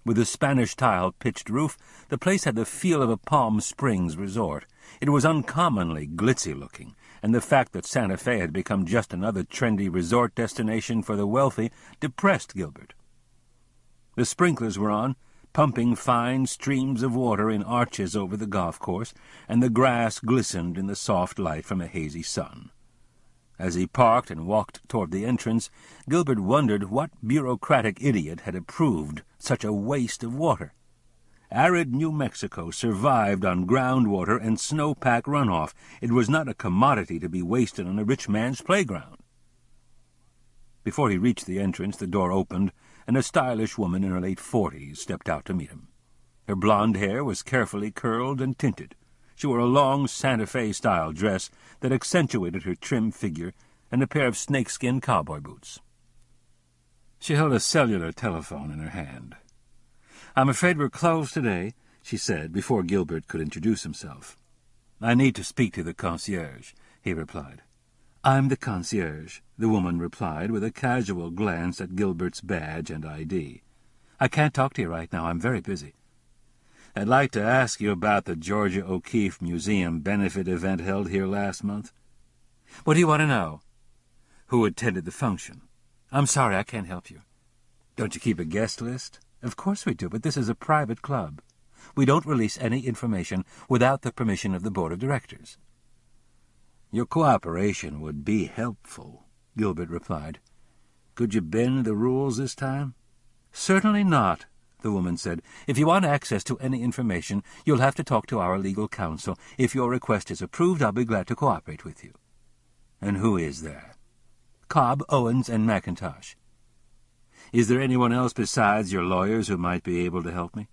With a Spanish-tile pitched roof, the place had the feel of a Palm Springs resort. It was uncommonly glitzy-looking, and the fact that Santa Fe had become just another trendy resort destination for the wealthy depressed Gilbert. The sprinklers were on, pumping fine streams of water in arches over the golf course, and the grass glistened in the soft light from a hazy sun. As he parked and walked toward the entrance, Gilbert wondered what bureaucratic idiot had approved such a waste of water. Arid New Mexico survived on groundwater and snowpack runoff. It was not a commodity to be wasted on a rich man's playground. Before he reached the entrance, the door opened, and a stylish woman in her late 40s stepped out to meet him. Her blonde hair was carefully curled and tinted. She wore a long Santa Fe-style dress that accentuated her trim figure and a pair of snakeskin cowboy boots. She held a cellular telephone in her hand. "I'm afraid we're closed today," she said, before Gilbert could introduce himself. "I need to speak to the concierge," he replied. "I'm the concierge," the woman replied, with a casual glance at Gilbert's badge and ID. "I can't talk to you right now. I'm very busy." "I'd like to ask you about the Georgia O'Keefe Museum benefit event held here last month." "What do you want to know?" "Who attended the function?" "I'm sorry, I can't help you." "Don't you keep a guest list?" "Of course we do, but this is a private club. We don't release any information without the permission of the board of directors." "Your cooperation would be helpful," Gilbert replied. "Could you bend the rules this time?" "Certainly not," the woman said. "If you want access to any information, you'll have to talk to our legal counsel. If your request is approved, I'll be glad to cooperate with you." "And who is there?" "Cobb, Owens, and McIntosh." "Is there anyone else besides your lawyers who might be able to help me?"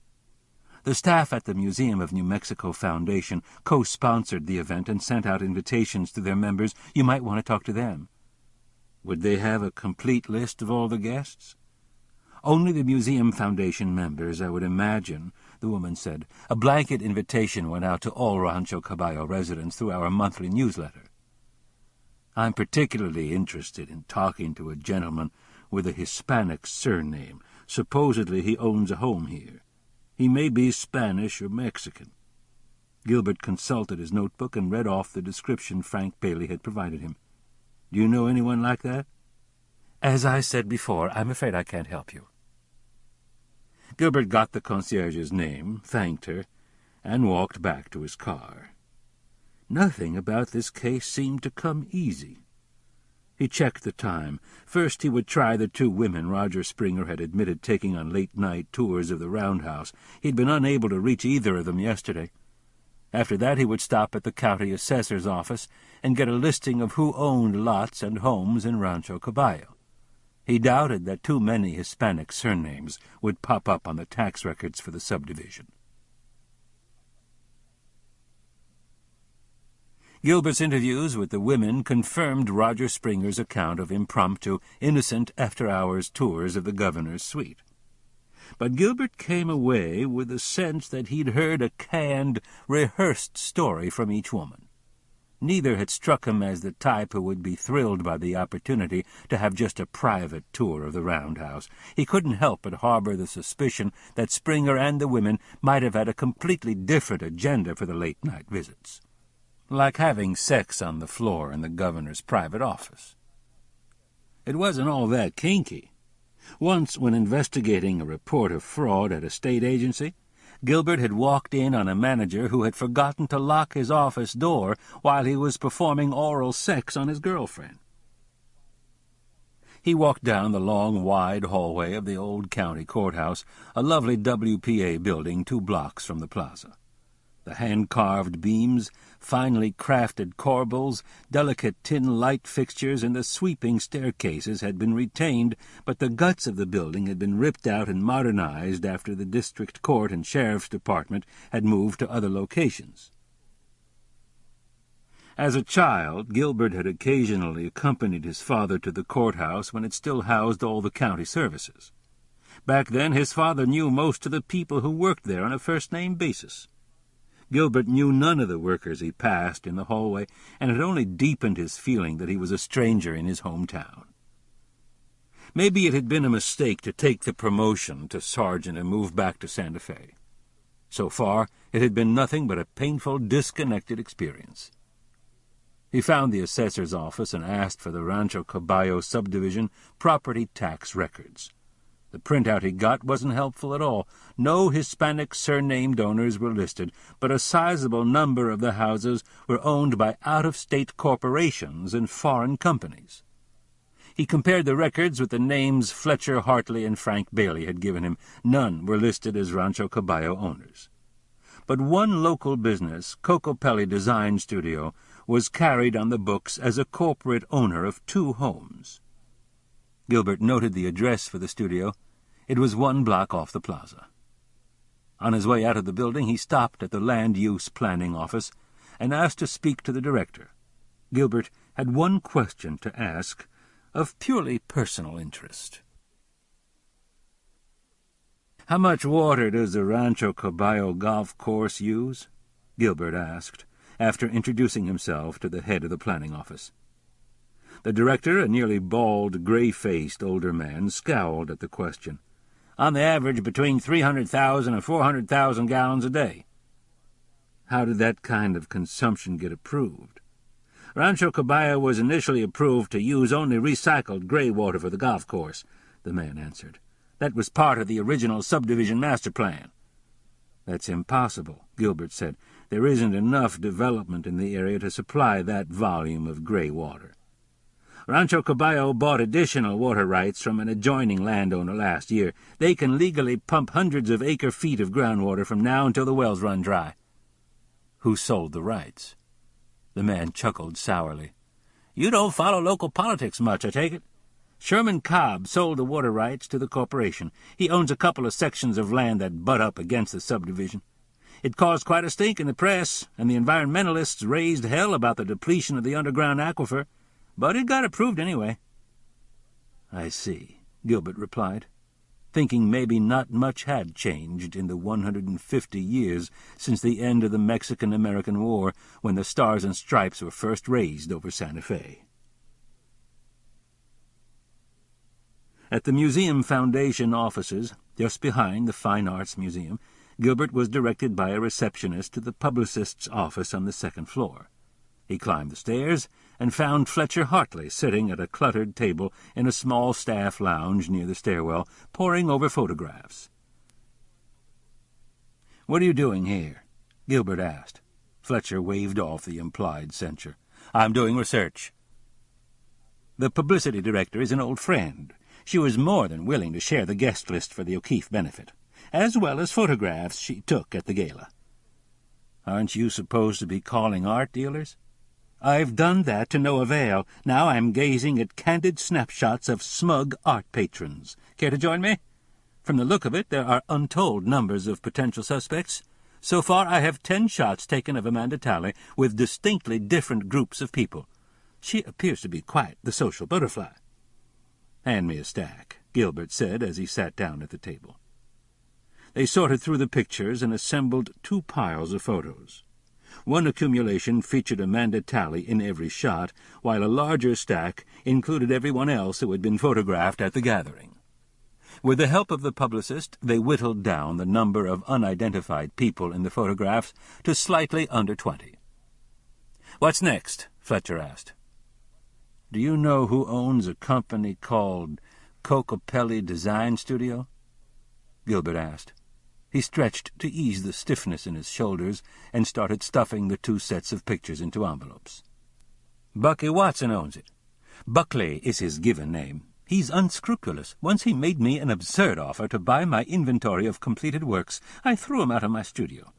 "The staff at the Museum of New Mexico Foundation co-sponsored the event and sent out invitations to their members. You might want to talk to them." "Would they have a complete list of all the guests?" "Only the Museum Foundation members, I would imagine," the woman said. "A blanket invitation went out to all Rancho Caballo residents through our monthly newsletter." "I'm particularly interested in talking to a gentleman with a Hispanic surname. Supposedly he owns a home here. He may be Spanish or Mexican." Gilbert consulted his notebook and read off the description Frank Bailey had provided him. "Do you know anyone like that?" "As I said before, I'm afraid I can't help you." Gilbert got the concierge's name, thanked her, and walked back to his car. Nothing about this case seemed to come easy. He checked the time. First he would try the 2 women Roger Springer had admitted taking on late-night tours of the roundhouse. He'd been unable to reach either of them yesterday. After that he would stop at the county assessor's office and get a listing of who owned lots and homes in Rancho Caballo. He doubted that too many Hispanic surnames would pop up on the tax records for the subdivision. Gilbert's interviews with the women confirmed Roger Springer's account of impromptu, innocent after-hours tours of the governor's suite. But Gilbert came away with the sense that he'd heard a canned, rehearsed story from each woman. Neither had struck him as the type who would be thrilled by the opportunity to have just a private tour of the roundhouse. He couldn't help but harbor the suspicion that Springer and the women might have had a completely different agenda for the late-night visits, like having sex on the floor in the governor's private office. It wasn't all that kinky. Once, when investigating a report of fraud at a state agency, Gilbert had walked in on a manager who had forgotten to lock his office door while he was performing oral sex on his girlfriend. He walked down the long, wide hallway of the old county courthouse, a lovely WPA building 2 blocks from the plaza. The hand-carved beams, finely crafted corbels, delicate tin light fixtures, and the sweeping staircases had been retained, but the guts of the building had been ripped out and modernized after the district court and sheriff's department had moved to other locations. As a child, Gilbert had occasionally accompanied his father to the courthouse when it still housed all the county services. Back then, his father knew most of the people who worked there on a first-name basis. Gilbert knew none of the workers he passed in the hallway, and it only deepened his feeling that he was a stranger in his hometown. Maybe it had been a mistake to take the promotion to sergeant and move back to Santa Fe. So far, it had been nothing but a painful, disconnected experience. He found the assessor's office and asked for the Rancho Caballo subdivision property tax records. The printout he got wasn't helpful at all. No Hispanic surnamed owners were listed, but a sizable number of the houses were owned by out-of-state corporations and foreign companies. He compared the records with the names Fletcher Hartley and Frank Bailey had given him. None were listed as Rancho Caballo owners. But one local business, Cocopelli Design Studio, was carried on the books as a corporate owner of 2 homes. Gilbert noted the address for the studio. It was 1 block off the plaza. On his way out of the building, he stopped at the Land Use Planning Office and asked to speak to the director. Gilbert had one question to ask of purely personal interest. "How much water does the Rancho Caballo golf course use?" Gilbert asked, after introducing himself to the head of the planning office. The director, a nearly bald, gray-faced older man, scowled at the question. "On the average, between 300,000 and 400,000 gallons a day." How did that kind of consumption get approved? "Rancho Caballo was initially approved to use only recycled gray water for the golf course," the man answered. "That was part of the original subdivision master plan." "That's impossible," Gilbert said. "There isn't enough development in the area to supply that volume of gray water." "Rancho Caballo bought additional water rights from an adjoining landowner last year. They can legally pump hundreds of acre-feet of groundwater from now until the wells run dry." "Who sold the rights?" The man chuckled sourly. "You don't follow local politics much, I take it? Sherman Cobb sold the water rights to the corporation. He owns a couple of sections of land that butt up against the subdivision. It caused quite a stink in the press, and the environmentalists raised hell about the depletion of the underground aquifer, but it got approved anyway." "I see," Gilbert replied, thinking maybe not much had changed in the 150 years since the end of the Mexican-American War, when the Stars and Stripes were first raised over Santa Fe. At the Museum Foundation offices, just behind the Fine Arts Museum, Gilbert was directed by a receptionist to the publicist's office on the 2nd floor. He climbed the stairs and found Fletcher Hartley sitting at a cluttered table in a small staff lounge near the stairwell, poring over photographs. "What are you doing here?" Gilbert asked. Fletcher waved off the implied censure. "I'm doing research." "The publicity director is an old friend. She was more than willing to share the guest list for the O'Keefe benefit, as well as photographs she took at the gala." Aren't you supposed to be calling art dealers? I've done that to no avail. Now I'm gazing at candid snapshots of smug art patrons. Care to join me? From the look of it, there are untold numbers of potential suspects. So far, I have 10 shots taken of Amanda Talley with distinctly different groups of people. She appears to be quite the social butterfly. "Hand me a stack," Gilbert said as he sat down at the table. They sorted through the pictures and assembled 2 piles of photos. One accumulation featured Amanda Talley in every shot, while a larger stack included everyone else who had been photographed at the gathering. With the help of the publicist, they whittled down the number of unidentified people in the photographs to slightly under 20. "What's next?" Fletcher asked. "Do you know who owns a company called Cocopelli Design Studio?" Gilbert asked. He stretched to ease the stiffness in his shoulders and started stuffing the 2 sets of pictures into envelopes. "Bucky Watson owns it. Buckley is his given name. He's unscrupulous. Once he made me an absurd offer to buy my inventory of completed works. I threw him out of my studio."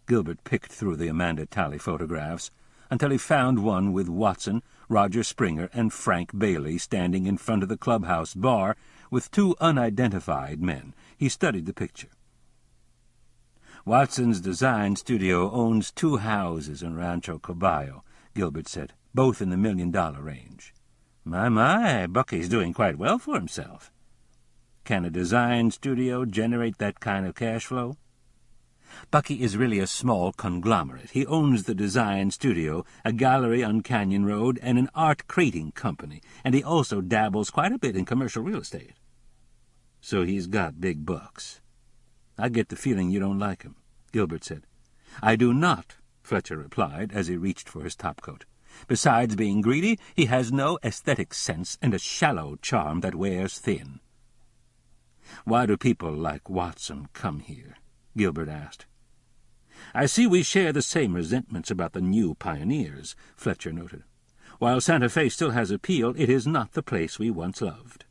Gilbert picked through the Amanda Talley photographs until he found one with Watson, Roger Springer, and Frank Bailey standing in front of the clubhouse bar with 2 unidentified men. He studied the picture. "Watson's design studio owns 2 houses in Rancho Caballo," Gilbert said, "both in the $1 million range. My, Bucky's doing quite well for himself. Can a design studio generate that kind of cash flow?" "Bucky is really a small conglomerate. He owns the design studio, a gallery on Canyon Road, and an art crating company, and he also dabbles quite a bit in commercial real estate." "So he's got big bucks. I get the feeling you don't like him," Gilbert said. "I do not," Fletcher replied as he reached for his topcoat. "Besides being greedy, he has no aesthetic sense and a shallow charm that wears thin." "Why do people like Watson come here?" Gilbert asked. "I see we share the same resentments about the new pioneers," Fletcher noted. "While Santa Fe still has appeal, it is not the place we once loved."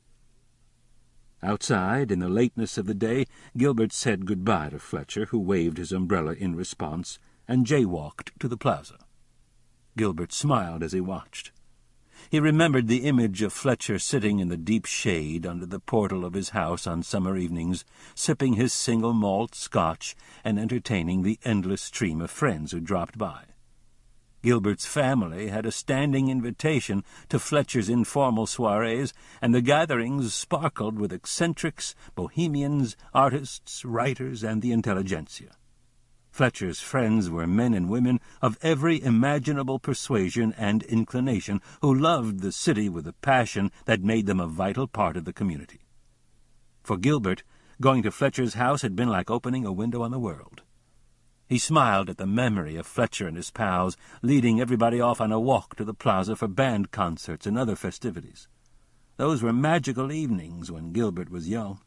Outside, in the lateness of the day, Gilbert said goodbye to Fletcher, who waved his umbrella in response, and jaywalked to the plaza. Gilbert smiled as he watched. He remembered the image of Fletcher sitting in the deep shade under the portal of his house on summer evenings, sipping his single malt scotch and entertaining the endless stream of friends who dropped by. Gilbert's family had a standing invitation to Fletcher's informal soirees, and the gatherings sparkled with eccentrics, bohemians, artists, writers, and the intelligentsia. Fletcher's friends were men and women of every imaginable persuasion and inclination who loved the city with a passion that made them a vital part of the community. For Gilbert, going to Fletcher's house had been like opening a window on the world. He smiled at the memory of Fletcher and his pals leading everybody off on a walk to the plaza for band concerts and other festivities. Those were magical evenings when Gilbert was young.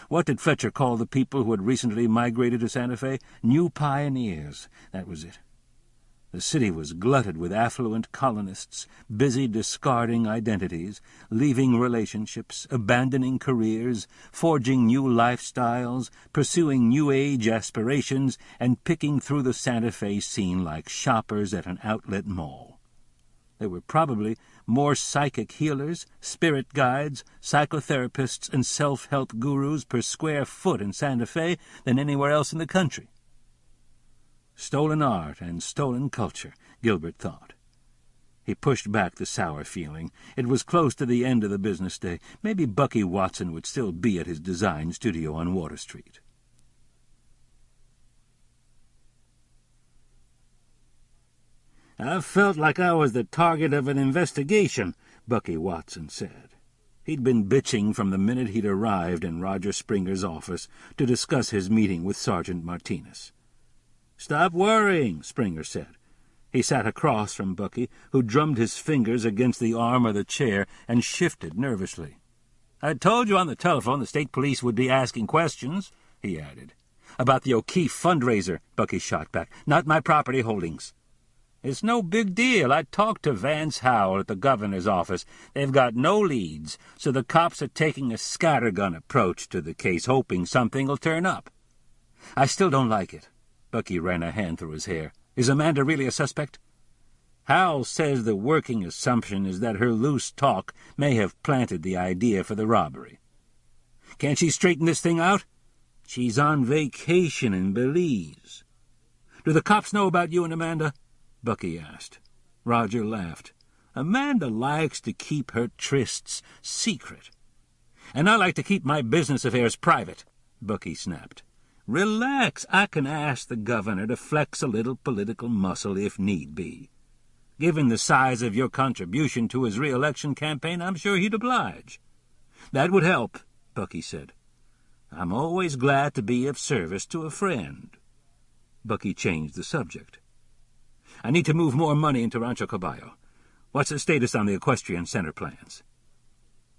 What did Fletcher call the people who had recently migrated to Santa Fe? New pioneers. That was it. The city was glutted with affluent colonists, busy discarding identities, leaving relationships, abandoning careers, forging new lifestyles, pursuing new-age aspirations, and picking through the Santa Fe scene like shoppers at an outlet mall. There were probably more psychic healers, spirit guides, psychotherapists, and self-help gurus per square foot in Santa Fe than anywhere else in the country. Stolen art and stolen culture, Gilbert thought. He pushed back the sour feeling. It was close to the end of the business day. Maybe Bucky Watson would still be at his design studio on Water Street. "I felt like I was the target of an investigation," Bucky Watson said. He'd been bitching from the minute he'd arrived in Roger Springer's office to discuss his meeting with Sergeant Martinez. "Stop worrying," Springer said. He sat across from Bucky, who drummed his fingers against the arm of the chair and shifted nervously. "I told you on the telephone the state police would be asking questions," he added. "About the O'Keefe fundraiser," Bucky shot back. "Not my property holdings." "It's no big deal. I talked to Vance Howell at the governor's office. They've got no leads, so the cops are taking a scattergun approach to the case, hoping something will turn up. I still don't like it. Bucky ran a hand through his hair. "Is Amanda really a suspect?" "Hal says the working assumption is that her loose talk may have planted the idea for the robbery." "Can't she straighten this thing out?" "She's on vacation in Belize." "Do the cops know about you and Amanda?" Bucky asked. Roger laughed. "Amanda likes to keep her trysts secret." "And I like to keep my business affairs private," Bucky snapped. "Relax. I can ask the governor to flex a little political muscle if need be. Given the size of your contribution to his re-election campaign, I'm sure he'd oblige." "That would help," Bucky said. "I'm always glad to be of service to a friend." Bucky changed the subject. "I need to move more money into Rancho Caballo. What's the status on the equestrian center plans?"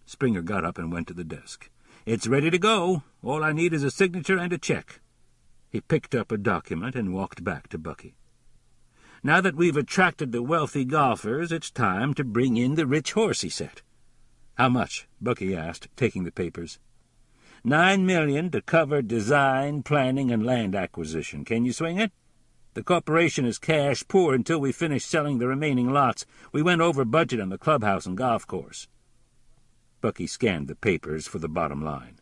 Springer got up and went to the desk. "It's ready to go. All I need is a signature and a check." He picked up a document and walked back to Bucky. "Now that we've attracted the wealthy golfers, it's time to bring in the rich horse," he said. "How much?" Bucky asked, taking the papers. $9 million to cover design, planning, and land acquisition. Can you swing it? The corporation is cash poor until we finish selling the remaining lots. We went over budget on the clubhouse and golf course." Bucky scanned the papers for the bottom line.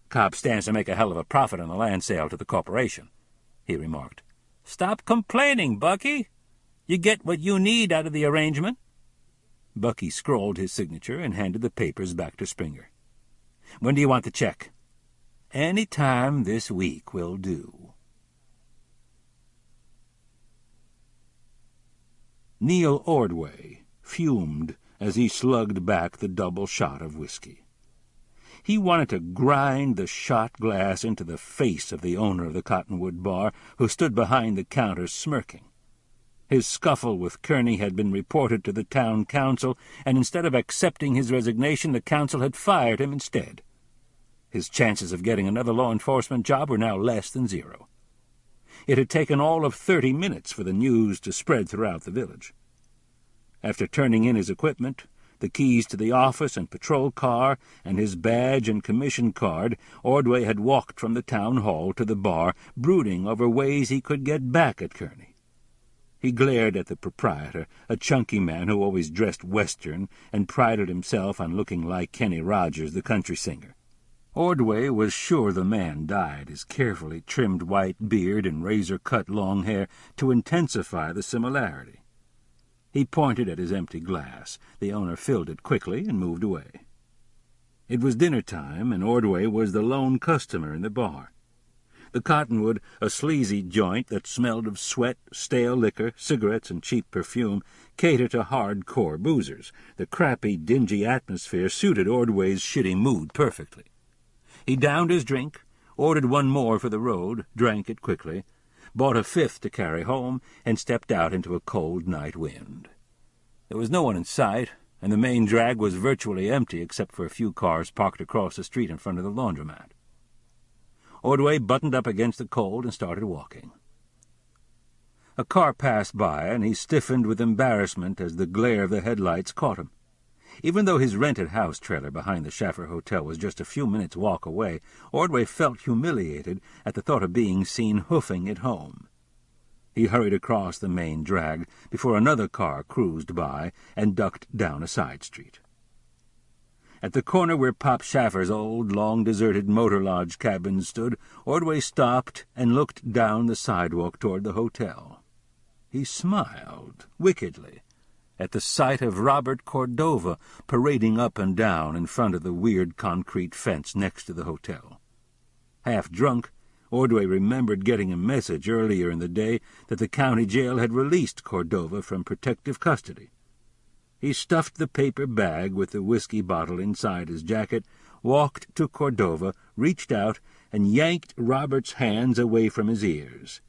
"Cobb stands to make a hell of a profit on the land sale to the corporation," he remarked. "Stop complaining, Bucky. You get what you need out of the arrangement." Bucky scrawled his signature and handed the papers back to Springer. "When do you want the check?" "Any time this week will do." Neil Ordway fumed as he slugged back the double shot of whiskey. He wanted to grind the shot glass into the face of the owner of the Cottonwood Bar, who stood behind the counter smirking. His scuffle with Kerney had been reported to the town council, and instead of accepting his resignation, the council had fired him instead. His chances of getting another law enforcement job were now less than zero. It had taken all of 30 minutes for the news to spread throughout the village. After turning in his equipment, the keys to the office and patrol car, and his badge and commission card, Ordway had walked from the town hall to the bar, brooding over ways he could get back at Kerney. He glared at the proprietor, a chunky man who always dressed Western and prided himself on looking like Kenny Rogers, the country singer. Ordway was sure the man dyed his carefully trimmed white beard and razor-cut long hair to intensify the similarity. He pointed at his empty glass. The owner filled it quickly and moved away. It was dinner time, and Ordway was the lone customer in the bar. The Cottonwood, a sleazy joint that smelled of sweat, stale liquor, cigarettes, and cheap perfume, catered to hard-core boozers. The crappy, dingy atmosphere suited Ordway's shitty mood perfectly. He downed his drink, ordered one more for the road, drank it quickly, bought a fifth to carry home, and stepped out into a cold night wind. There was no one in sight, and the main drag was virtually empty except for a few cars parked across the street in front of the laundromat. Ordway buttoned up against the cold and started walking. A car passed by, and he stiffened with embarrassment as the glare of the headlights caught him. Even though his rented house trailer behind the Schaffer Hotel was just a few minutes' walk away, Ordway felt humiliated at the thought of being seen hoofing it home. He hurried across the main drag before another car cruised by and ducked down a side street. At the corner where Pop Schaffer's old, long-deserted motor lodge cabin stood, Ordway stopped and looked down the sidewalk toward the hotel. He smiled wickedly at the sight of Robert Cordova parading up and down in front of the weird concrete fence next to the hotel. Half drunk, Ordway remembered getting a message earlier in the day that the county jail had released Cordova from protective custody. He stuffed the paper bag with the whiskey bottle inside his jacket, walked to Cordova, reached out, and yanked Robert's hands away from his ears.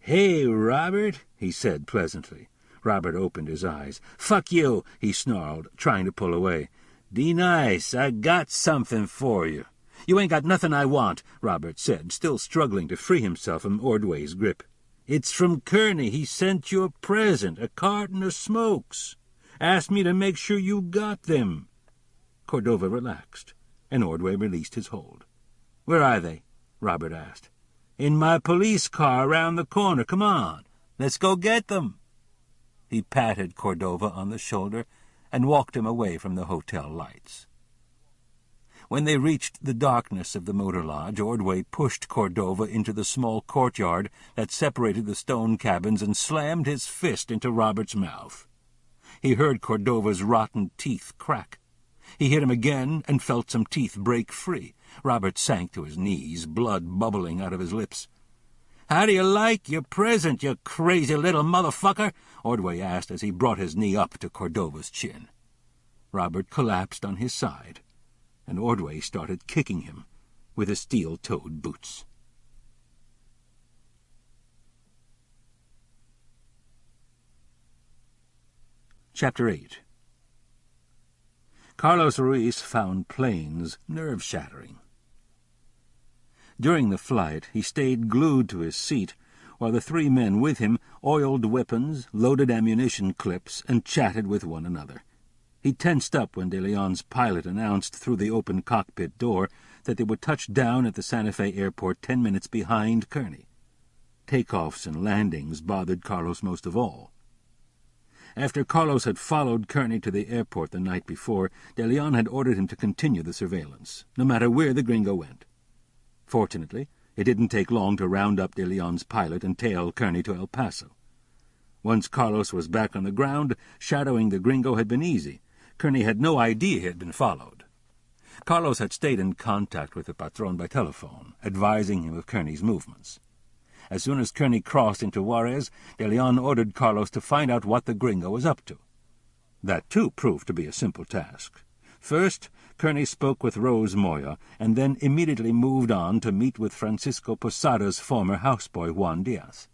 "Hey, Robert," he said pleasantly. Robert opened his eyes. "Fuck you," he snarled, trying to pull away. "Be nice. I got something for you." "You ain't got nothing I want," Robert said, still struggling to free himself from Ordway's grip. "It's from Kerney. He sent you a present, a carton of smokes. Asked me to make sure you got them." Cordova relaxed, and Ordway released his hold. "Where are they?" Robert asked. "In my police car around the corner. Come on, let's go get them." He patted Cordova on the shoulder and walked him away from the hotel lights. When they reached the darkness of the motor lodge, Ordway pushed Cordova into the small courtyard that separated the stone cabins and slammed his fist into Robert's mouth. He heard Cordova's rotten teeth crack. He hit him again and felt some teeth break free. Robert sank to his knees, blood bubbling out of his lips. "How do you like your present, you crazy little motherfucker?" Ordway asked as he brought his knee up to Cordova's chin. Robert collapsed on his side, and Ordway started kicking him with his steel-toed boots. Chapter 8. Carlos Ruiz found planes nerve-shattering. During the flight, he stayed glued to his seat while the three men with him oiled weapons, loaded ammunition clips, and chatted with one another. He tensed up when De Leon's pilot announced through the open cockpit door that they would touch down at the Santa Fe airport 10 minutes behind Kerney. Takeoffs and landings bothered Carlos most of all. After Carlos had followed Kerney to the airport the night before, De Leon had ordered him to continue the surveillance, no matter where the gringo went. Fortunately, it didn't take long to round up De Leon's pilot and tail Kerney to El Paso. Once Carlos was back on the ground, shadowing the gringo had been easy. Kerney had no idea he had been followed. Carlos had stayed in contact with the patron by telephone, advising him of Kerney's movements. As soon as Kerney crossed into Juarez, De Leon ordered Carlos to find out what the gringo was up to. That, too, proved to be a simple task. First, Kerney spoke with Rose Moya, and then immediately moved on to meet with Francisco Posada's former houseboy, Juan Diaz.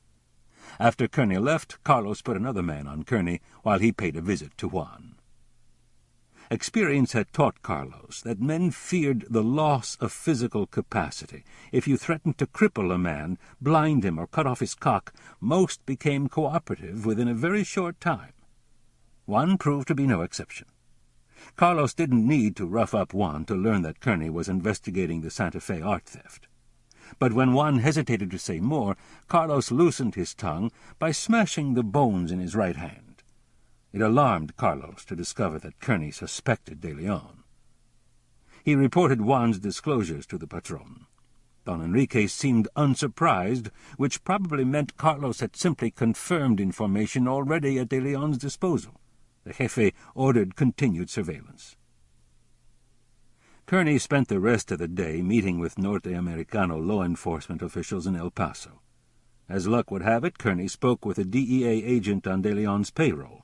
After Kerney left, Carlos put another man on Kerney while he paid a visit to Juan. Experience had taught Carlos that men feared the loss of physical capacity. If you threatened to cripple a man, blind him, or cut off his cock, most became cooperative within a very short time. Juan proved to be no exception. Carlos didn't need to rough up Juan to learn that Kerney was investigating the Santa Fe art theft. But when Juan hesitated to say more, Carlos loosened his tongue by smashing the bones in his right hand. It alarmed Carlos to discover that Kerney suspected De Leon. He reported Juan's disclosures to the patron. Don Enrique seemed unsurprised, which probably meant Carlos had simply confirmed information already at De Leon's disposal. The jefe ordered continued surveillance. Kerney spent the rest of the day meeting with Norte Americano law enforcement officials in El Paso. As luck would have it, Kerney spoke with a DEA agent on De Leon's payroll.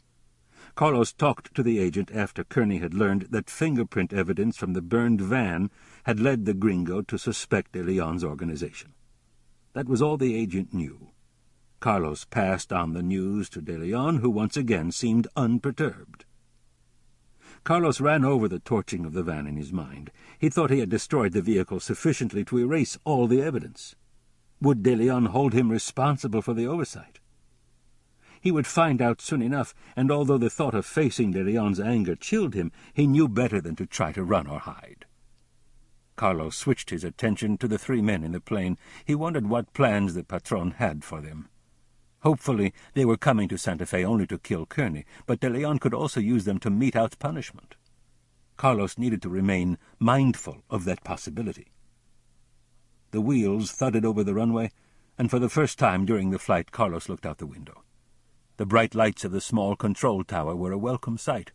Carlos talked to the agent after Kerney had learned that fingerprint evidence from the burned van had led the gringo to suspect De Leon's organization. That was all the agent knew. Carlos passed on the news to De Leon, who once again seemed unperturbed. Carlos ran over the torching of the van in his mind. He thought he had destroyed the vehicle sufficiently to erase all the evidence. Would De Leon hold him responsible for the oversight? He would find out soon enough, and although the thought of facing De Leon's anger chilled him, he knew better than to try to run or hide. Carlos switched his attention to the three men in the plane. He wondered what plans the patron had for them. Hopefully they were coming to Santa Fe only to kill Kerney, but De Leon could also use them to mete out punishment. Carlos needed to remain mindful of that possibility. The wheels thudded over the runway, and for the first time during the flight Carlos looked out the window. The bright lights of the small control tower were a welcome sight.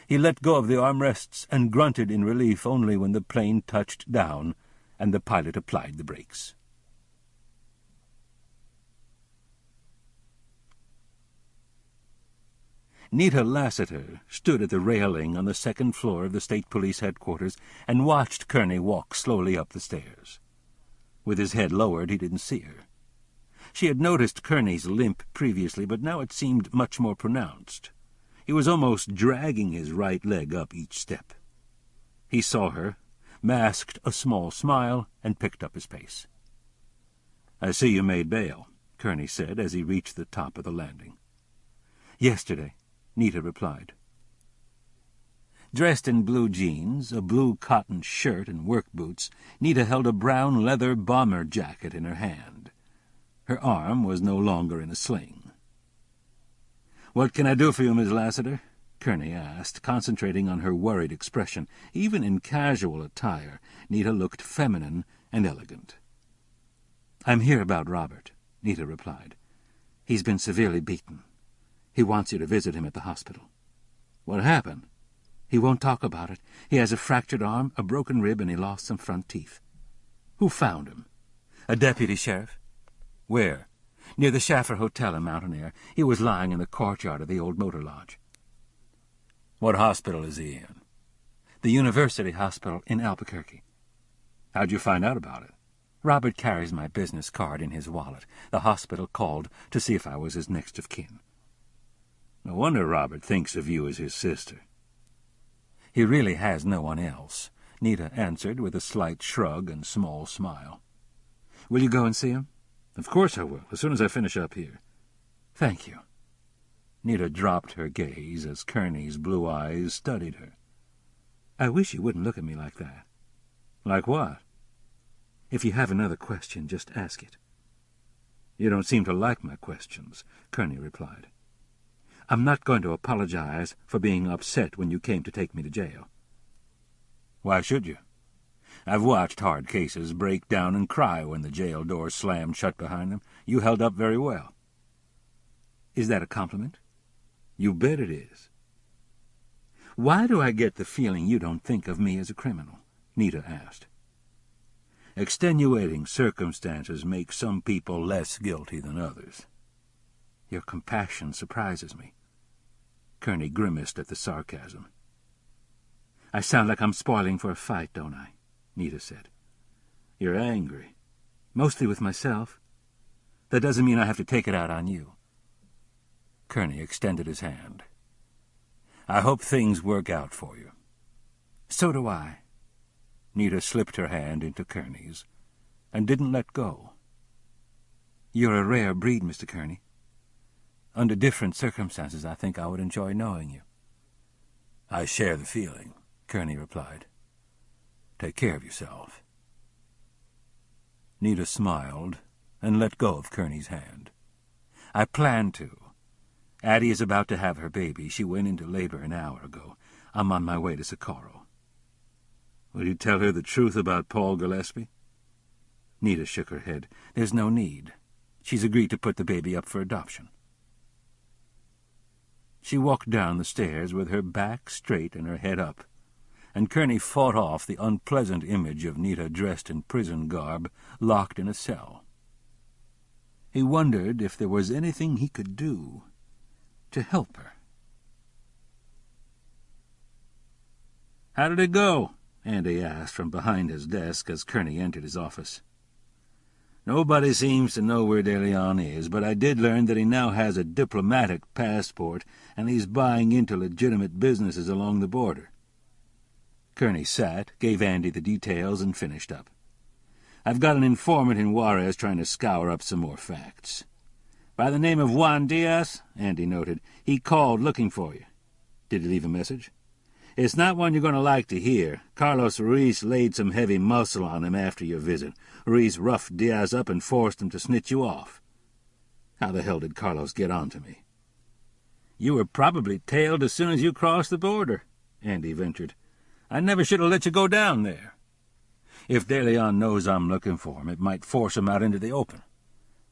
He let go of the armrests and grunted in relief only when the plane touched down and the pilot applied the brakes. Nita Lassiter stood at the railing on the second floor of the state police headquarters and watched Kerney walk slowly up the stairs. With his head lowered, he didn't see her. She had noticed Kerney's limp previously, but now it seemed much more pronounced. He was almost dragging his right leg up each step. He saw her, masked a small smile, and picked up his pace. "I see you made bail," Kerney said as he reached the top of the landing. "Yesterday," Nita replied. Dressed in blue jeans, a blue cotton shirt, and work boots, Nita held a brown leather bomber jacket in her hand. Her arm was no longer in a sling. "What can I do for you, Miss Lassiter?" Kerney asked, concentrating on her worried expression. Even in casual attire, Nita looked feminine and elegant. "I'm here about Robert," Nita replied. "He's been severely beaten. He wants you to visit him at the hospital." "What happened?" "He won't talk about it. He has a fractured arm, a broken rib, and he lost some front teeth." "Who found him?" "A deputy sheriff." "Where?" "Near the Schaffer Hotel in Mountain Air. He was lying in the courtyard of the old motor lodge." "What hospital is he in?" "The University Hospital in Albuquerque." "How'd you find out about it?" "Robert carries my business card in his wallet. The hospital called to see if I was his next of kin." "No wonder Robert thinks of you as his sister." "He really has no one else," Nita answered with a slight shrug and small smile. "Will you go and see him?" "Of course I will, as soon as I finish up here." "Thank you." Nita dropped her gaze as Kerney's blue eyes studied her. "I wish you wouldn't look at me like that." "Like what?" "If you have another question, just ask it." "You don't seem to like my questions," Kerney replied. "I'm not going to apologize for being upset when you came to take me to jail." "Why should you? I've watched hard cases break down and cry when the jail door slammed shut behind them. You held up very well." "Is that a compliment?" "You bet it is." "Why do I get the feeling you don't think of me as a criminal?" Nita asked. "Extenuating circumstances make some people less guilty than others." "Your compassion surprises me." Kerney grimaced at the sarcasm. "I sound like I'm spoiling for a fight, don't I?" Nita said. "You're angry." "Mostly with myself. That doesn't mean I have to take it out on you." Kerney extended his hand. "I hope things work out for you." "So do I." Nita slipped her hand into Kerney's and didn't let go. "You're a rare breed, Mr. Kerney. Under different circumstances, I think I would enjoy knowing you." "I share the feeling," Kerney replied. "Take care of yourself." Nita smiled and let go of Kerney's hand. "I plan to. Addie is about to have her baby. She went into labor an hour ago. I'm on my way to Socorro." "Will you tell her the truth about Paul Gillespie?" Nita shook her head. "There's no need. She's agreed to put the baby up for adoption." She walked down the stairs with her back straight and her head up, and Kerney fought off the unpleasant image of Nita dressed in prison garb, locked in a cell. He wondered if there was anything he could do to help her. "How did it go?" Andy asked from behind his desk as Kerney entered his office. "Nobody seems to know where Deadlier is, but I did learn that he now has a diplomatic passport, and he's buying into legitimate businesses along the border." Kerney sat, gave Andy the details, and finished up. "I've got an informant in Juarez trying to scour up some more facts. By the name of Juan Diaz," Andy noted. "He called looking for you." "Did he leave a message?" "It's not one you're going to like to hear. Carlos Ruiz laid some heavy muscle on him after your visit. Ruiz roughed Diaz up and forced him to snitch you off." "How the hell did Carlos get on to me?" "You were probably tailed as soon as you crossed the border," Andy ventured. "I never should have let you go down there. If Deadlier knows I'm looking for him, it might force him out into the open."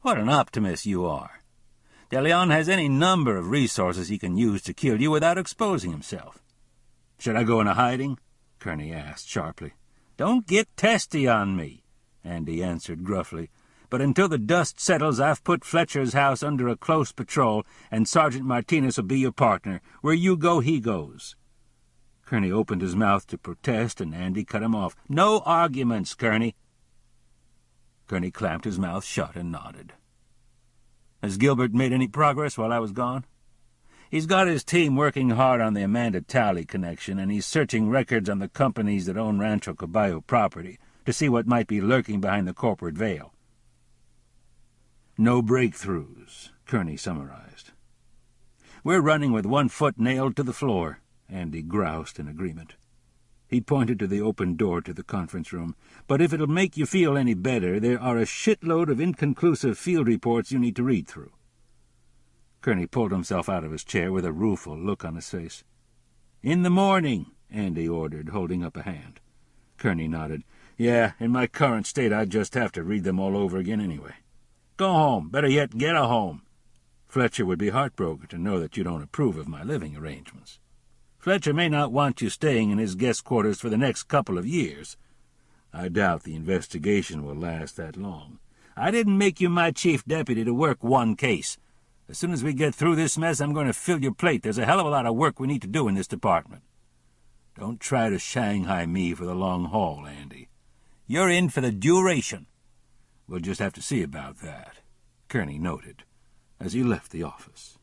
"What an optimist you are. Deadlier has any number of resources he can use to kill you without exposing himself." "Should I go into hiding?" Kerney asked sharply. "Don't get testy on me," Andy answered gruffly. "But until the dust settles, I've put Fletcher's house under a close patrol, and Sergeant Martinez will be your partner. Where you go, he goes." Kerney opened his mouth to protest, and Andy cut him off. "No arguments, Kerney." Kerney clamped his mouth shut and nodded. "Has Gilbert made any progress while I was gone?" "He's got his team working hard on the Amanda Talley connection, and he's searching records on the companies that own Rancho Caballo property to see what might be lurking behind the corporate veil." "No breakthroughs," Kerney summarized. "We're running with one foot nailed to the floor," Andy groused in agreement. He pointed to the open door to the conference room. "But if it'll make you feel any better, there are a shitload of inconclusive field reports you need to read through." Kerney pulled himself out of his chair with a rueful look on his face. "In the morning," Andy ordered, holding up a hand. Kerney nodded. "Yeah, in my current state I'd just have to read them all over again anyway. Go home. Better yet, get a home. Fletcher would be heartbroken to know that you don't approve of my living arrangements. Fletcher may not want you staying in his guest quarters for the next couple of years. I doubt the investigation will last that long. I didn't make you my chief deputy to work one case. As soon as we get through this mess, I'm going to fill your plate. There's a hell of a lot of work we need to do in this department. Don't try to Shanghai me for the long haul, Andy. You're in for the duration." "We'll just have to see about that," Kerney noted, as he left the office.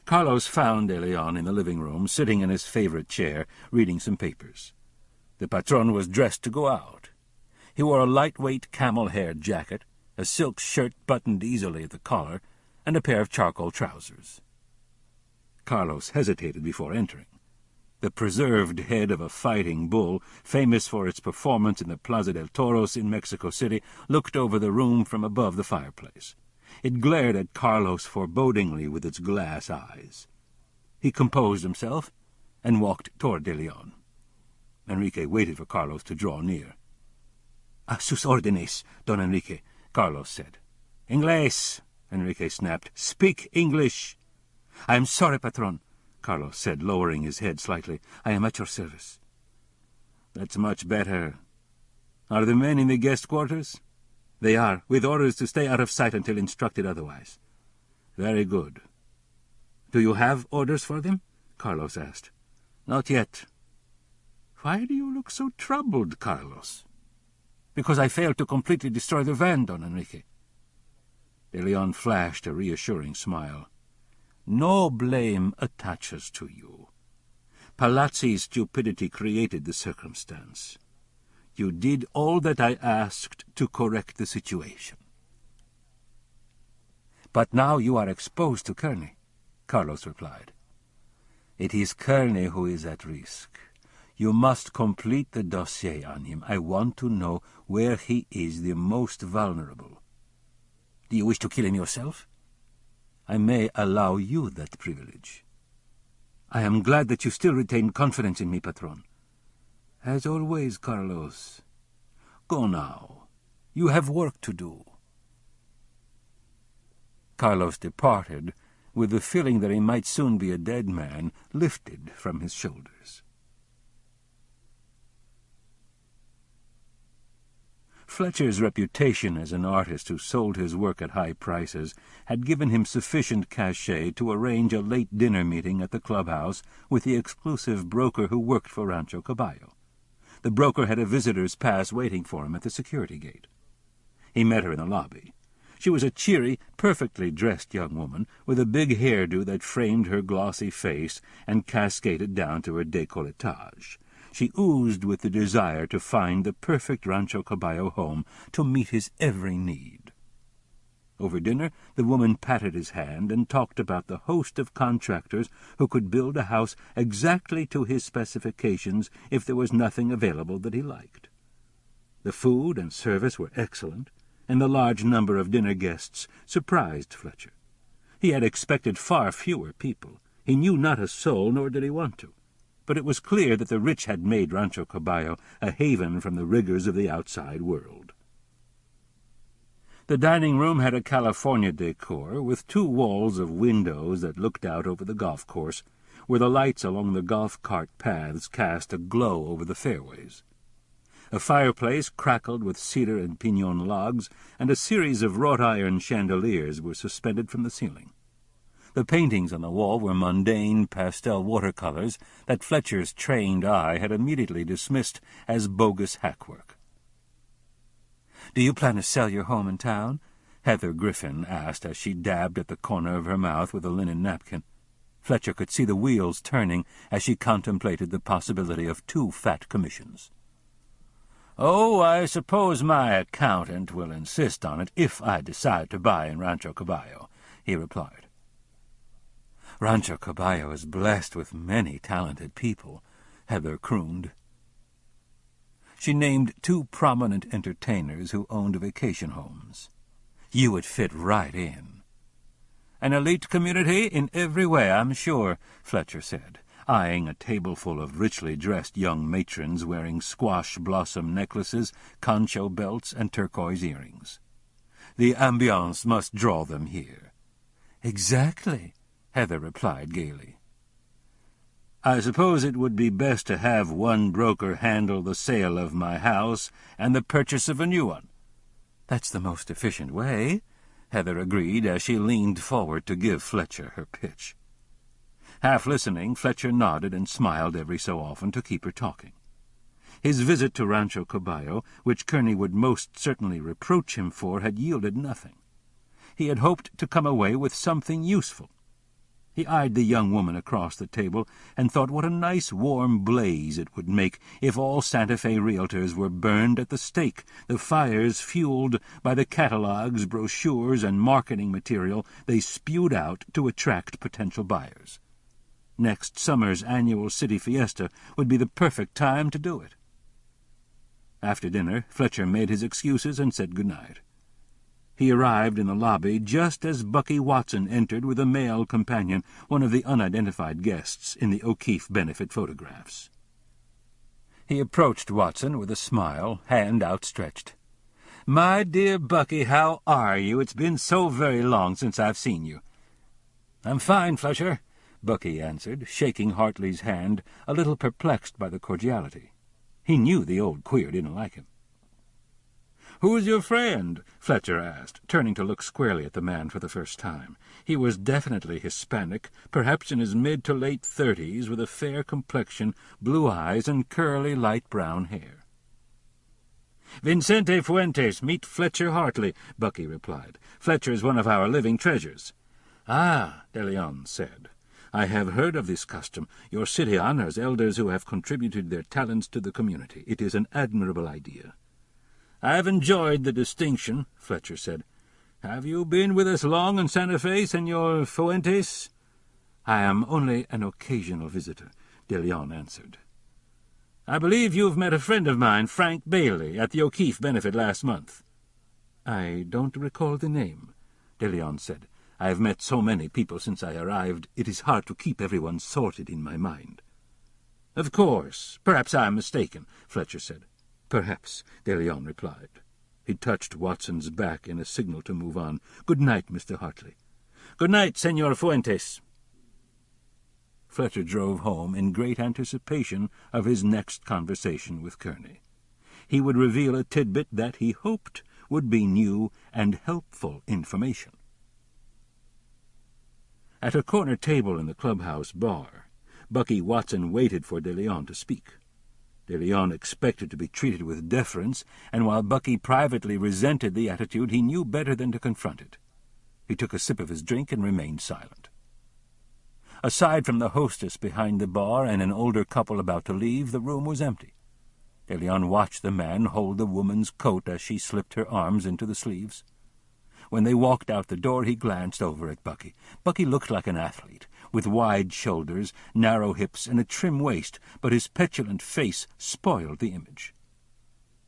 Carlos found De Leon in the living room, sitting in his favorite chair, reading some papers. The patron was dressed to go out. He wore a lightweight camel-hair jacket, a silk shirt buttoned easily at the collar, and a pair of charcoal trousers. Carlos hesitated before entering. The preserved head of a fighting bull, famous for its performance in the Plaza del Toros in Mexico City, looked over the room from above the fireplace. It glared at Carlos forebodingly with its glass eyes. He composed himself and walked toward De Leon. Enrique waited for Carlos to draw near. "A sus órdenes, don Enrique," Carlos said. "Inglés," Enrique snapped. "Speak English." "I am sorry, patron," Carlos said, lowering his head slightly. "I am at your service." "That's much better. Are the men in the guest quarters?" "They are, with orders to stay out of sight until instructed otherwise." "Very good." "Do you have orders for them?" Carlos asked. "Not yet." "Why do you look so troubled, Carlos?" "Because I failed to completely destroy the van, don Enrique." De Leon flashed a reassuring smile. "No blame attaches to you. Palazzi's stupidity created the circumstance. You did all that I asked to correct the situation." "But now you are exposed to Kerney," Carlos replied. "It is Kerney who is at risk. You must complete the dossier on him. I want to know where he is the most vulnerable." "Do you wish to kill him yourself?" "I may allow you that privilege." "I am glad that you still retain confidence in me, patron." "As always, Carlos. Go now. You have work to do." Carlos departed, with the feeling that he might soon be a dead man lifted from his shoulders. Fletcher's reputation as an artist who sold his work at high prices had given him sufficient cachet to arrange a late dinner meeting at the clubhouse with the exclusive broker who worked for Rancho Caballo. The broker had a visitor's pass waiting for him at the security gate. He met her in the lobby. She was a cheery, perfectly dressed young woman with a big hairdo that framed her glossy face and cascaded down to her décolletage. She oozed with the desire to find the perfect Rancho Caballo home to meet his every need. Over dinner, the woman patted his hand and talked about the host of contractors who could build a house exactly to his specifications if there was nothing available that he liked. The food and service were excellent, and the large number of dinner guests surprised Fletcher. He had expected far fewer people. He knew not a soul, nor did he want to. But it was clear that the rich had made Rancho Caballo a haven from the rigors of the outside world. The dining room had a California decor, with 2 walls of windows that looked out over the golf course, where the lights along the golf cart paths cast a glow over the fairways. A fireplace crackled with cedar and pinon logs, and a series of wrought-iron chandeliers were suspended from the ceiling. The paintings on the wall were mundane pastel watercolors that Fletcher's trained eye had immediately dismissed as bogus hackwork. "Do you plan to sell your home in town?" Heather Griffin asked as she dabbed at the corner of her mouth with a linen napkin. Fletcher could see the wheels turning as she contemplated the possibility of 2 fat commissions. "Oh, I suppose my accountant will insist on it if I decide to buy in Rancho Caballo," he replied. "Rancho Caballo is blessed with many talented people," Heather crooned. She named 2 prominent entertainers who owned vacation homes. "You would fit right in." "An elite community in every way, I'm sure," Fletcher said, eyeing a tableful of richly dressed young matrons wearing squash-blossom necklaces, concho belts, and turquoise earrings. "The ambiance must draw them here." "Exactly," Heather replied gaily. "I suppose it would be best to have one broker handle the sale of my house and the purchase of a new one." "That's the most efficient way," Heather agreed as she leaned forward to give Fletcher her pitch. Half listening, Fletcher nodded and smiled every so often to keep her talking. His visit to Rancho Caballo, which Kerney would most certainly reproach him for, had yielded nothing. He had hoped to come away with something useful. He eyed the young woman across the table and thought what a nice warm blaze it would make if all Santa Fe realtors were burned at the stake, the fires fueled by the catalogues, brochures, and marketing material they spewed out to attract potential buyers. Next summer's annual city fiesta would be the perfect time to do it. After dinner, Fletcher made his excuses and said good night. He arrived in the lobby just as Bucky Watson entered with a male companion, one of the unidentified guests in the O'Keefe benefit photographs. He approached Watson with a smile, hand outstretched. "My dear Bucky, how are you? It's been so very long since I've seen you." "I'm fine, Fletcher," Bucky answered, shaking Hartley's hand, a little perplexed by the cordiality. He knew the old queer didn't like him. "Who's your friend?" Fletcher asked, turning to look squarely at the man for the first time. He was definitely Hispanic, perhaps in his mid to late 30s, with a fair complexion, blue eyes, and curly light brown hair. "Vicente Fuentes, meet Fletcher Hartley," Bucky replied. "Fletcher is one of our living treasures." "Ah," De Leon said. "I have heard of this custom. Your city honors elders who have contributed their talents to the community. It is an admirable idea." "I've enjoyed the distinction," Fletcher said. "Have you been with us long in Santa Fe, Senor Fuentes?" "I am only an occasional visitor," De Leon answered. "I believe you've met a friend of mine, Frank Bailey, at the O'Keefe benefit last month." "I don't recall the name," De Leon said. "I have met so many people since I arrived, it is hard to keep everyone sorted in my mind." "Of course. Perhaps I'm mistaken," Fletcher said. "Perhaps," De Leon replied. He touched Watson's back in a signal to move on. "Good night, Mr. Hartley." "Good night, Senor Fuentes." Fletcher drove home in great anticipation of his next conversation with Kerney. He would reveal a tidbit that he hoped would be new and helpful information. At a corner table in the clubhouse bar, Bucky Watson waited for De Leon to speak. De Leon expected to be treated with deference, and while Bucky privately resented the attitude, he knew better than to confront it. He took a sip of his drink and remained silent. Aside from the hostess behind the bar and an older couple about to leave, the room was empty. De Leon watched the man hold the woman's coat as she slipped her arms into the sleeves. When they walked out the door, he glanced over at Bucky. Bucky looked like an athlete, with wide shoulders, narrow hips, and a trim waist, but his petulant face spoiled the image.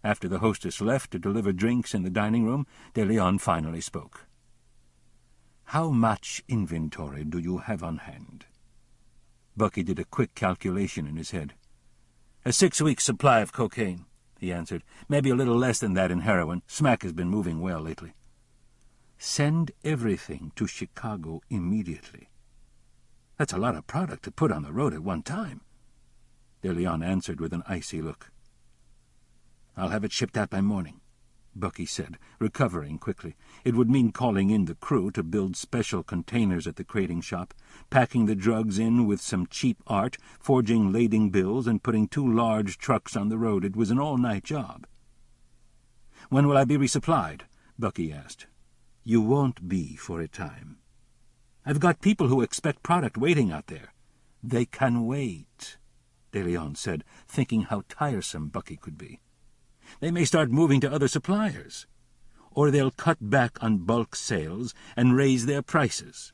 After the hostess left to deliver drinks in the dining room, De Leon finally spoke. "How much inventory do you have on hand?" Bucky did a quick calculation in his head. "A 6-week supply of cocaine," he answered. "Maybe a little less than that in heroin. Smack has been moving well lately." "Send everything to Chicago immediately." "That's a lot of product to put on the road at one time." De Leon answered with an icy look. "I'll have it shipped out by morning," Bucky said, recovering quickly. It would mean calling in the crew to build special containers at the crating shop, packing the drugs in with some cheap art, forging lading bills, and putting 2 large trucks on the road. It was an all-night job. "When will I be resupplied?" Bucky asked. "You won't be for a time. I've got people who expect product waiting out there." "They can wait," De Leon said, thinking how tiresome Bucky could be. They may start moving to other suppliers. Or they'll cut back on bulk sales and raise their prices.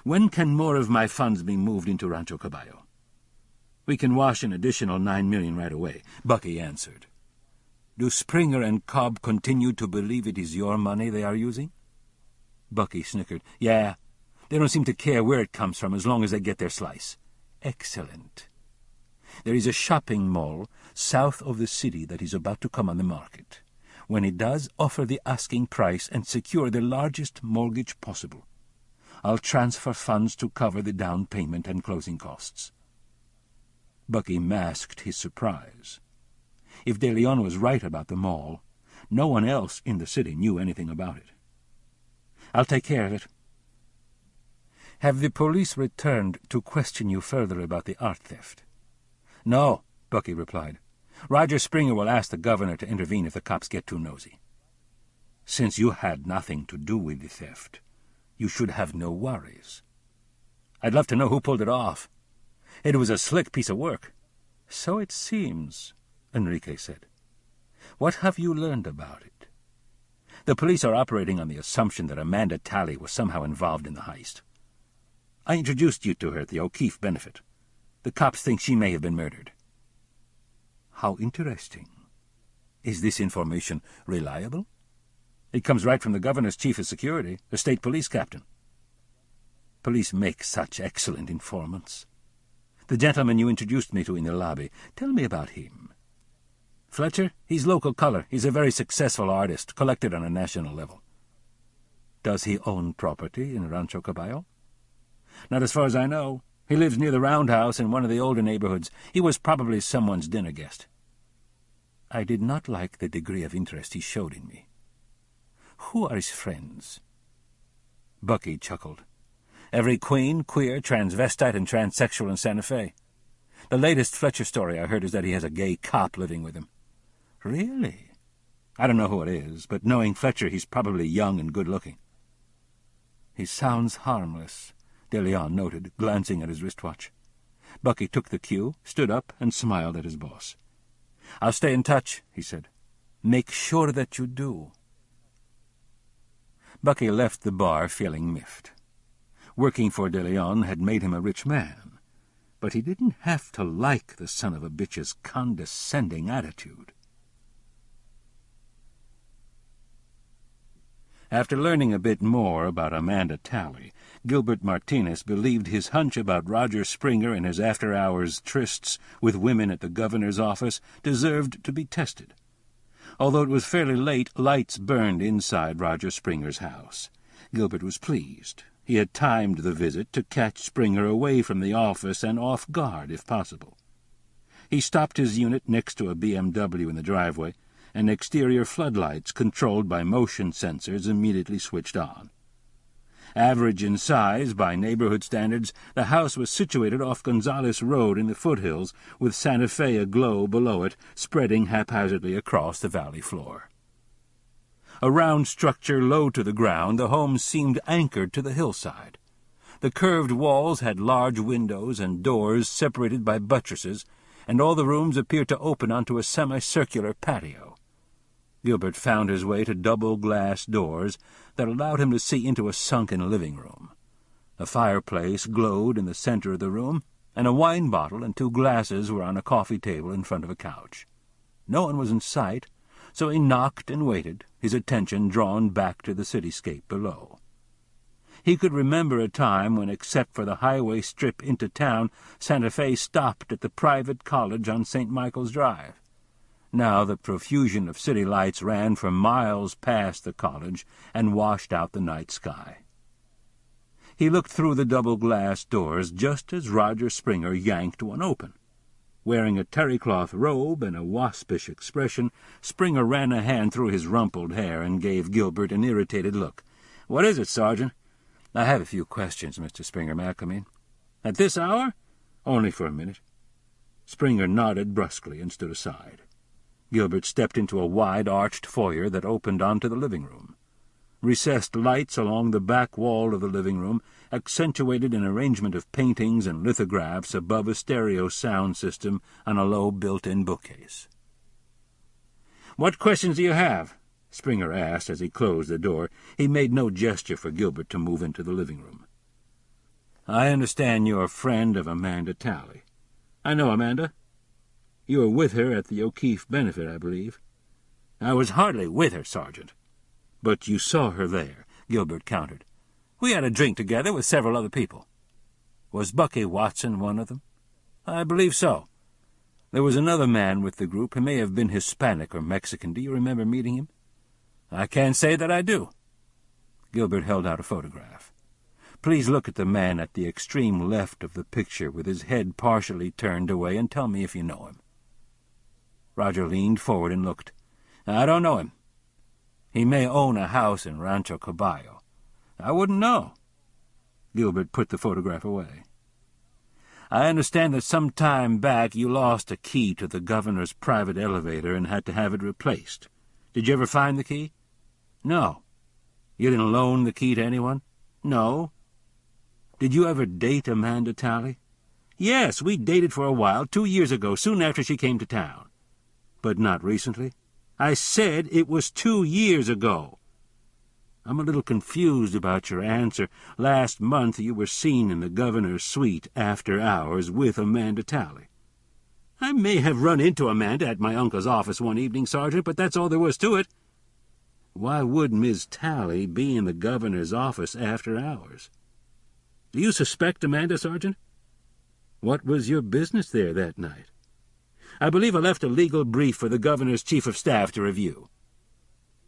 When can more of my funds be moved into Rancho Caballo? We can wash an additional $9 million right away, Bucky answered. Do Springer and Cobb continue to believe it is your money they are using? Bucky snickered. Yeah, they don't seem to care where it comes from as long as they get their slice. Excellent. There is a shopping mall south of the city that is about to come on the market. When it does, offer the asking price and secure the largest mortgage possible. I'll transfer funds to cover the down payment and closing costs. Bucky masked his surprise. If De Leon was right about the mall, no one else in the city knew anything about it. I'll take care of it. Have the police returned to question you further about the art theft? No, Bucky replied. Roger Springer will ask the governor to intervene if the cops get too nosy. Since you had nothing to do with the theft, you should have no worries. I'd love to know who pulled it off. It was a slick piece of work. So it seems, Enrique said. What have you learned about it? The police are operating on the assumption that Amanda Talley was somehow involved in the heist. I introduced you to her at the O'Keefe benefit. The cops think she may have been murdered. How interesting. Is this information reliable? It comes right from the governor's chief of security, the state police captain. Police make such excellent informants. The gentleman you introduced me to in the lobby, tell me about him. Fletcher? He's local color. He's a very successful artist, collected on a national level. Does he own property in Rancho Caballo? Not as far as I know. He lives near the roundhouse in one of the older neighborhoods. He was probably someone's dinner guest. I did not like the degree of interest he showed in me. Who are his friends? Bucky chuckled. Every queen, queer, transvestite, and transsexual in Santa Fe. The latest Fletcher story I heard is that he has a gay cop living with him. Really? I don't know who it is, but knowing Fletcher, he's probably young and good-looking. He sounds harmless, De Leon noted, glancing at his wristwatch. Bucky took the cue, stood up, and smiled at his boss. I'll stay in touch, he said. Make sure that you do. Bucky left the bar feeling miffed. Working for De Leon had made him a rich man, but he didn't have to like the son of a bitch's condescending attitude. After learning a bit more about Amanda Talley, Gilbert Martinez believed his hunch about Roger Springer and his after-hours trysts with women at the governor's office deserved to be tested. Although it was fairly late, lights burned inside Roger Springer's house. Gilbert was pleased. He had timed the visit to catch Springer away from the office and off guard, if possible. He stopped his unit next to a BMW in the driveway, and exterior floodlights controlled by motion sensors immediately switched on. Average in size by neighborhood standards, the house was situated off Gonzales Road in the foothills, with Santa Fe aglow below it, spreading haphazardly across the valley floor. A round structure low to the ground, the home seemed anchored to the hillside. The curved walls had large windows and doors separated by buttresses, and all the rooms appeared to open onto a semicircular patio. Gilbert found his way to double glass doors that allowed him to see into a sunken living room. A fireplace glowed in the center of the room, and a wine bottle and 2 glasses were on a coffee table in front of a couch. No one was in sight, so he knocked and waited, his attention drawn back to the cityscape below. He could remember a time when, except for the highway strip into town, Santa Fe stopped at the private college on St. Michael's Drive. Now the profusion of city lights ran for miles past the college and washed out the night sky. He looked through the double-glass doors just as Roger Springer yanked one open. Wearing a terry-cloth robe and a waspish expression, Springer ran a hand through his rumpled hair and gave Gilbert an irritated look. "What is it, Sergeant?" "I have a few questions, Mr. Springer. May I come in?" "At this hour?" "Only for a minute." Springer nodded brusquely and stood aside. Gilbert stepped into a wide, arched foyer that opened onto the living room. Recessed lights along the back wall of the living room accentuated an arrangement of paintings and lithographs above a stereo sound system on a low built-in bookcase. "What questions do you have?" Springer asked as he closed the door. He made no gesture for Gilbert to move into the living room. "I understand you're a friend of Amanda Talley." "I know Amanda." "You were with her at the O'Keefe benefit, I believe." "I was hardly with her, Sergeant." "But you saw her there," Gilbert countered. "We had a drink together with several other people." "Was Bucky Watson one of them?" "I believe so. There was another man with the group. He may have been Hispanic or Mexican. Do you remember meeting him?" "I can't say that I do." Gilbert held out a photograph. "Please look at the man at the extreme left of the picture with his head partially turned away and tell me if you know him." Roger leaned forward and looked. "I don't know him. He may own a house in Rancho Caballo. I wouldn't know." Gilbert put the photograph away. "I understand that some time back you lost a key to the governor's private elevator and had to have it replaced. Did you ever find the key?" "No." "You didn't loan the key to anyone?" "No." "Did you ever date Amanda Talley?" "Yes, we dated for a while, 2 years ago, soon after she came to town." "But not recently?" "I said it was 2 years ago." "I'm a little confused about your answer. Last month you were seen in the governor's suite after hours with Amanda Talley." "I may have run into Amanda at my uncle's office one evening, Sergeant, but that's all there was to it." "Why would Miss Talley be in the governor's office after hours?" "Do you suspect Amanda, Sergeant?" "What was your business there that night?" "I believe I left a legal brief for the governor's chief of staff to review."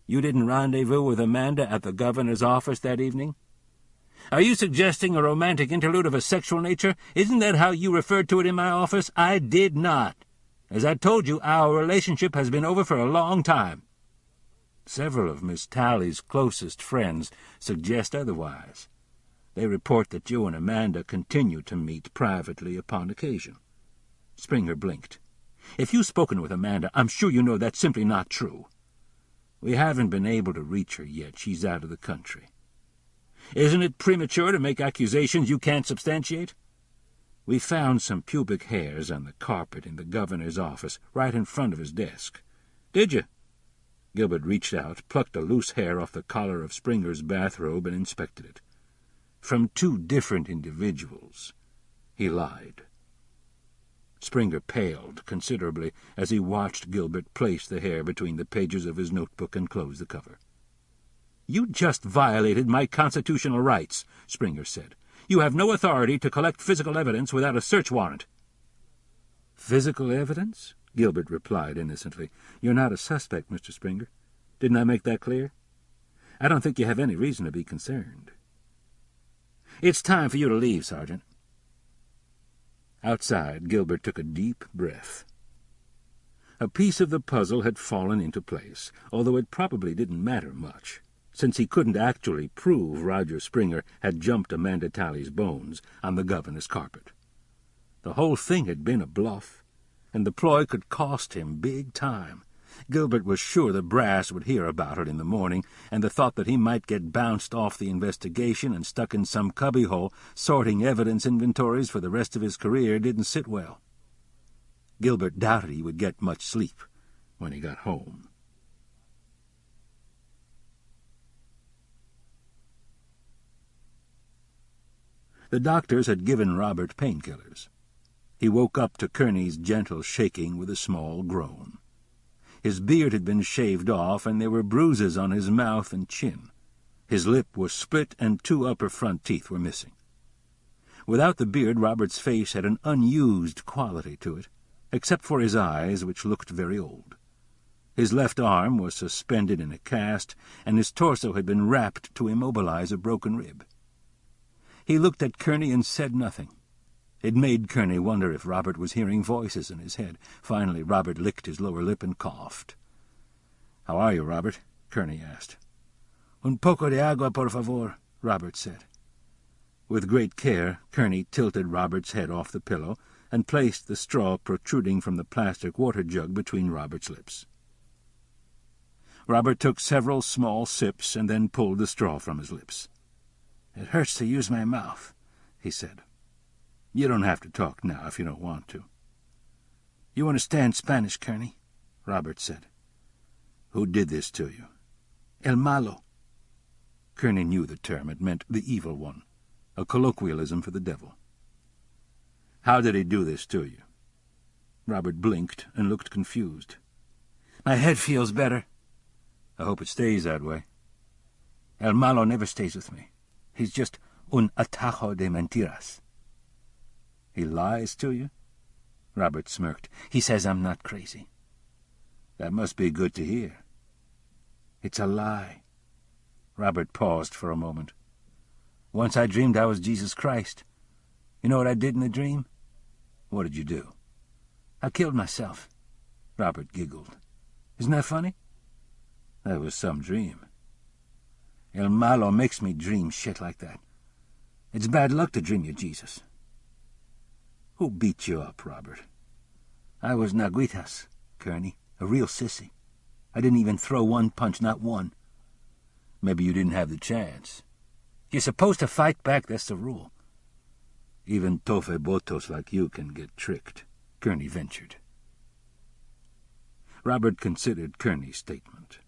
"You didn't rendezvous with Amanda at the governor's office that evening?" "Are you suggesting a romantic interlude of a sexual nature? Isn't that how you referred to it in my office? I did not. As I told you, our relationship has been over for a long time." "Several of Miss Talley's closest friends suggest otherwise. They report that you and Amanda continue to meet privately upon occasion." Springer blinked. "If you've spoken with Amanda, I'm sure you know that's simply not true." "We haven't been able to reach her yet. She's out of the country." "Isn't it premature to make accusations you can't substantiate?" "We found some pubic hairs on the carpet in the governor's office, right in front of his desk." "Did you?" Gilbert reached out, plucked a loose hair off the collar of Springer's bathrobe, and inspected it. "From 2 different individuals." He lied. Springer paled considerably as he watched Gilbert place the hair between the pages of his notebook and close the cover. "You just violated my constitutional rights," Springer said. "You have no authority to collect physical evidence without a search warrant." "Physical evidence?" Gilbert replied innocently. "You're not a suspect, Mr. Springer. Didn't I make that clear? I don't think you have any reason to be concerned." "It's time for you to leave, Sergeant." Outside, Gilbert took a deep breath. A piece of the puzzle had fallen into place, although it probably didn't matter much, since he couldn't actually prove Roger Springer had jumped Amanda Talley's bones on the governor's carpet. The whole thing had been a bluff, and the ploy could cost him big time. Gilbert was sure the brass would hear about it in the morning, and the thought that he might get bounced off the investigation and stuck in some cubbyhole sorting evidence inventories for the rest of his career didn't sit well. Gilbert doubted he would get much sleep when he got home. The doctors had given Robert painkillers. He woke up to Kerney's gentle shaking with a small groan. His beard had been shaved off, and there were bruises on his mouth and chin. His lip was split, and 2 upper front teeth were missing. Without the beard, Robert's face had an unused quality to it, except for his eyes, which looked very old. His left arm was suspended in a cast, and his torso had been wrapped to immobilize a broken rib. He looked at Kerney and said nothing. It made Kerney wonder if Robert was hearing voices in his head. Finally, Robert licked his lower lip and coughed. "How are you, Robert?" Kerney asked. "Un poco de agua, por favor," Robert said. With great care, Kerney tilted Robert's head off the pillow and placed the straw protruding from the plastic water jug between Robert's lips. Robert took several small sips and then pulled the straw from his lips. "It hurts to use my mouth," he said. "You don't have to talk now if you don't want to." "You understand Spanish, Kerney?" Robert said. Who did this to you? El malo. Kerney knew the term. It meant the evil one, a colloquialism for the devil. How did he do this to you? Robert blinked and looked confused. My head feels better. I hope it stays that way. El malo never stays with me. He's just un atajo de mentiras. He lies to you? Robert smirked. He says I'm not crazy. That must be good to hear. It's a lie. Robert paused for a moment. Once I dreamed I was Jesus Christ. You know what I did in the dream? What did you do? I killed myself. Robert giggled. Isn't that funny? That was some dream. El malo makes me dream shit like that. It's bad luck to dream you're Jesus. Who beat you up, Robert? I was Naguitas, Kerney, a real sissy. I didn't even throw one punch, not one. Maybe you didn't have the chance. You're supposed to fight back, that's the rule. Even tofe-botos like you can get tricked, Kerney ventured. Robert considered Kerney's statement.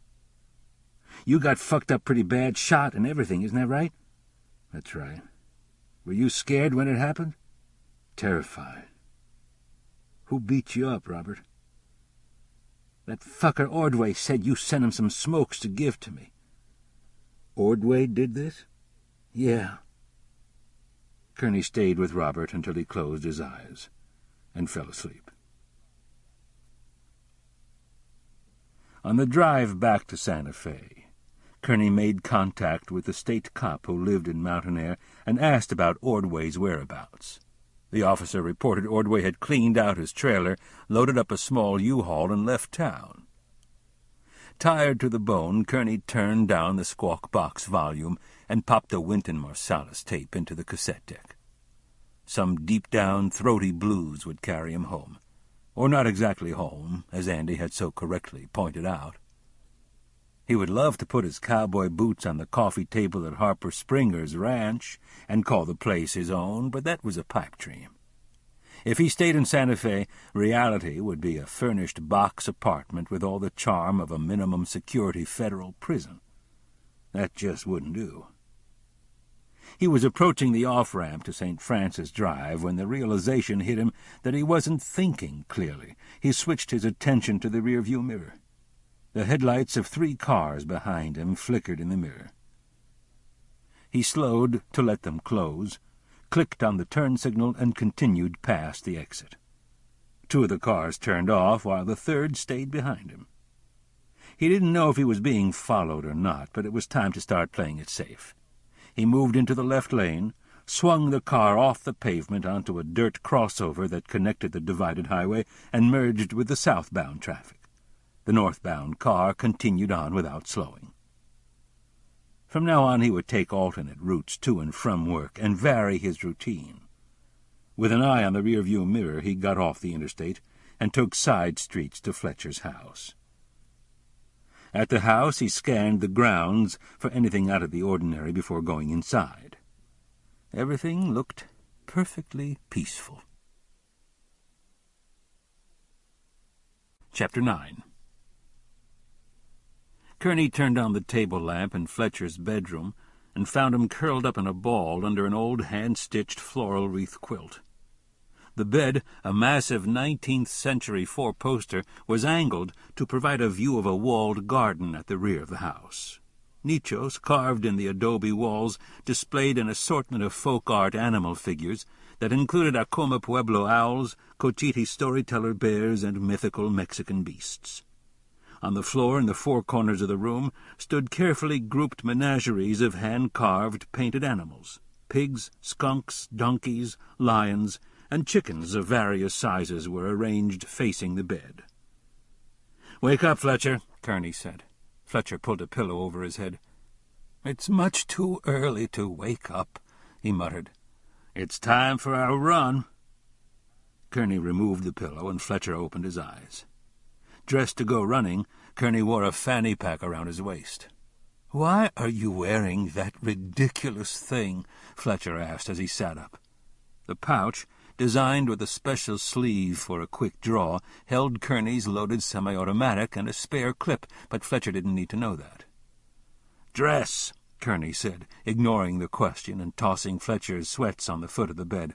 You got fucked up pretty bad, shot and everything, isn't that right? That's right. Were you scared when it happened? Terrified. Who beat you up, Robert? That fucker Ordway said you sent him some smokes to give to me. Ordway did this? Yeah. Kerney stayed with Robert until he closed his eyes and fell asleep. On the drive back to Santa Fe, Kerney made contact with the state cop who lived in Mountain Air and asked about Ordway's whereabouts. The officer reported Ordway had cleaned out his trailer, loaded up a small U-Haul, and left town. Tired to the bone, Kerney turned down the Squawk Box volume and popped a Wynton Marsalis tape into the cassette deck. Some deep-down, throaty blues would carry him home. Or not exactly home, as Andy had so correctly pointed out. He would love to put his cowboy boots on the coffee table at Harper Springer's ranch and call the place his own, but that was a pipe dream. If he stayed in Santa Fe, reality would be a furnished box apartment with all the charm of a minimum security federal prison. That just wouldn't do. He was approaching the off-ramp to St. Francis Drive when the realization hit him that he wasn't thinking clearly. He switched his attention to the rearview mirror. The headlights of 3 cars behind him flickered in the mirror. He slowed to let them close, clicked on the turn signal, and continued past the exit. 2 of the cars turned off, while the third stayed behind him. He didn't know if he was being followed or not, but it was time to start playing it safe. He moved into the left lane, swung the car off the pavement onto a dirt crossover that connected the divided highway, and merged with the southbound traffic. The northbound car continued on without slowing. From now on he would take alternate routes to and from work and vary his routine. With an eye on the rearview mirror, he got off the interstate and took side streets to Fletcher's house. At the house he scanned the grounds for anything out of the ordinary before going inside. Everything looked perfectly peaceful. Chapter 9. Kerney turned on the table lamp in Fletcher's bedroom and found him curled up in a ball under an old hand-stitched floral wreath quilt. The bed, a massive 19th-century 4-poster, was angled to provide a view of a walled garden at the rear of the house. Nichos, carved in the adobe walls, displayed an assortment of folk art animal figures that included Acoma Pueblo owls, Cochiti storyteller bears, and mythical Mexican beasts. On the floor in the 4 corners of the room stood carefully grouped menageries of hand-carved painted animals, pigs, skunks, donkeys, lions, and chickens of various sizes were arranged facing the bed. "Wake up, Fletcher," Kerney said. Fletcher pulled a pillow over his head. "It's much too early to wake up," he muttered. "It's time for our run." Kerney removed the pillow, and Fletcher opened his eyes. Dressed to go running, Kerney wore a fanny pack around his waist. "Why are you wearing that ridiculous thing?" Fletcher asked as he sat up. The pouch, designed with a special sleeve for a quick draw, held Kerney's loaded semi-automatic and a spare clip, but Fletcher didn't need to know that. "Dress," Kerney said, ignoring the question and tossing Fletcher's sweats on the foot of the bed.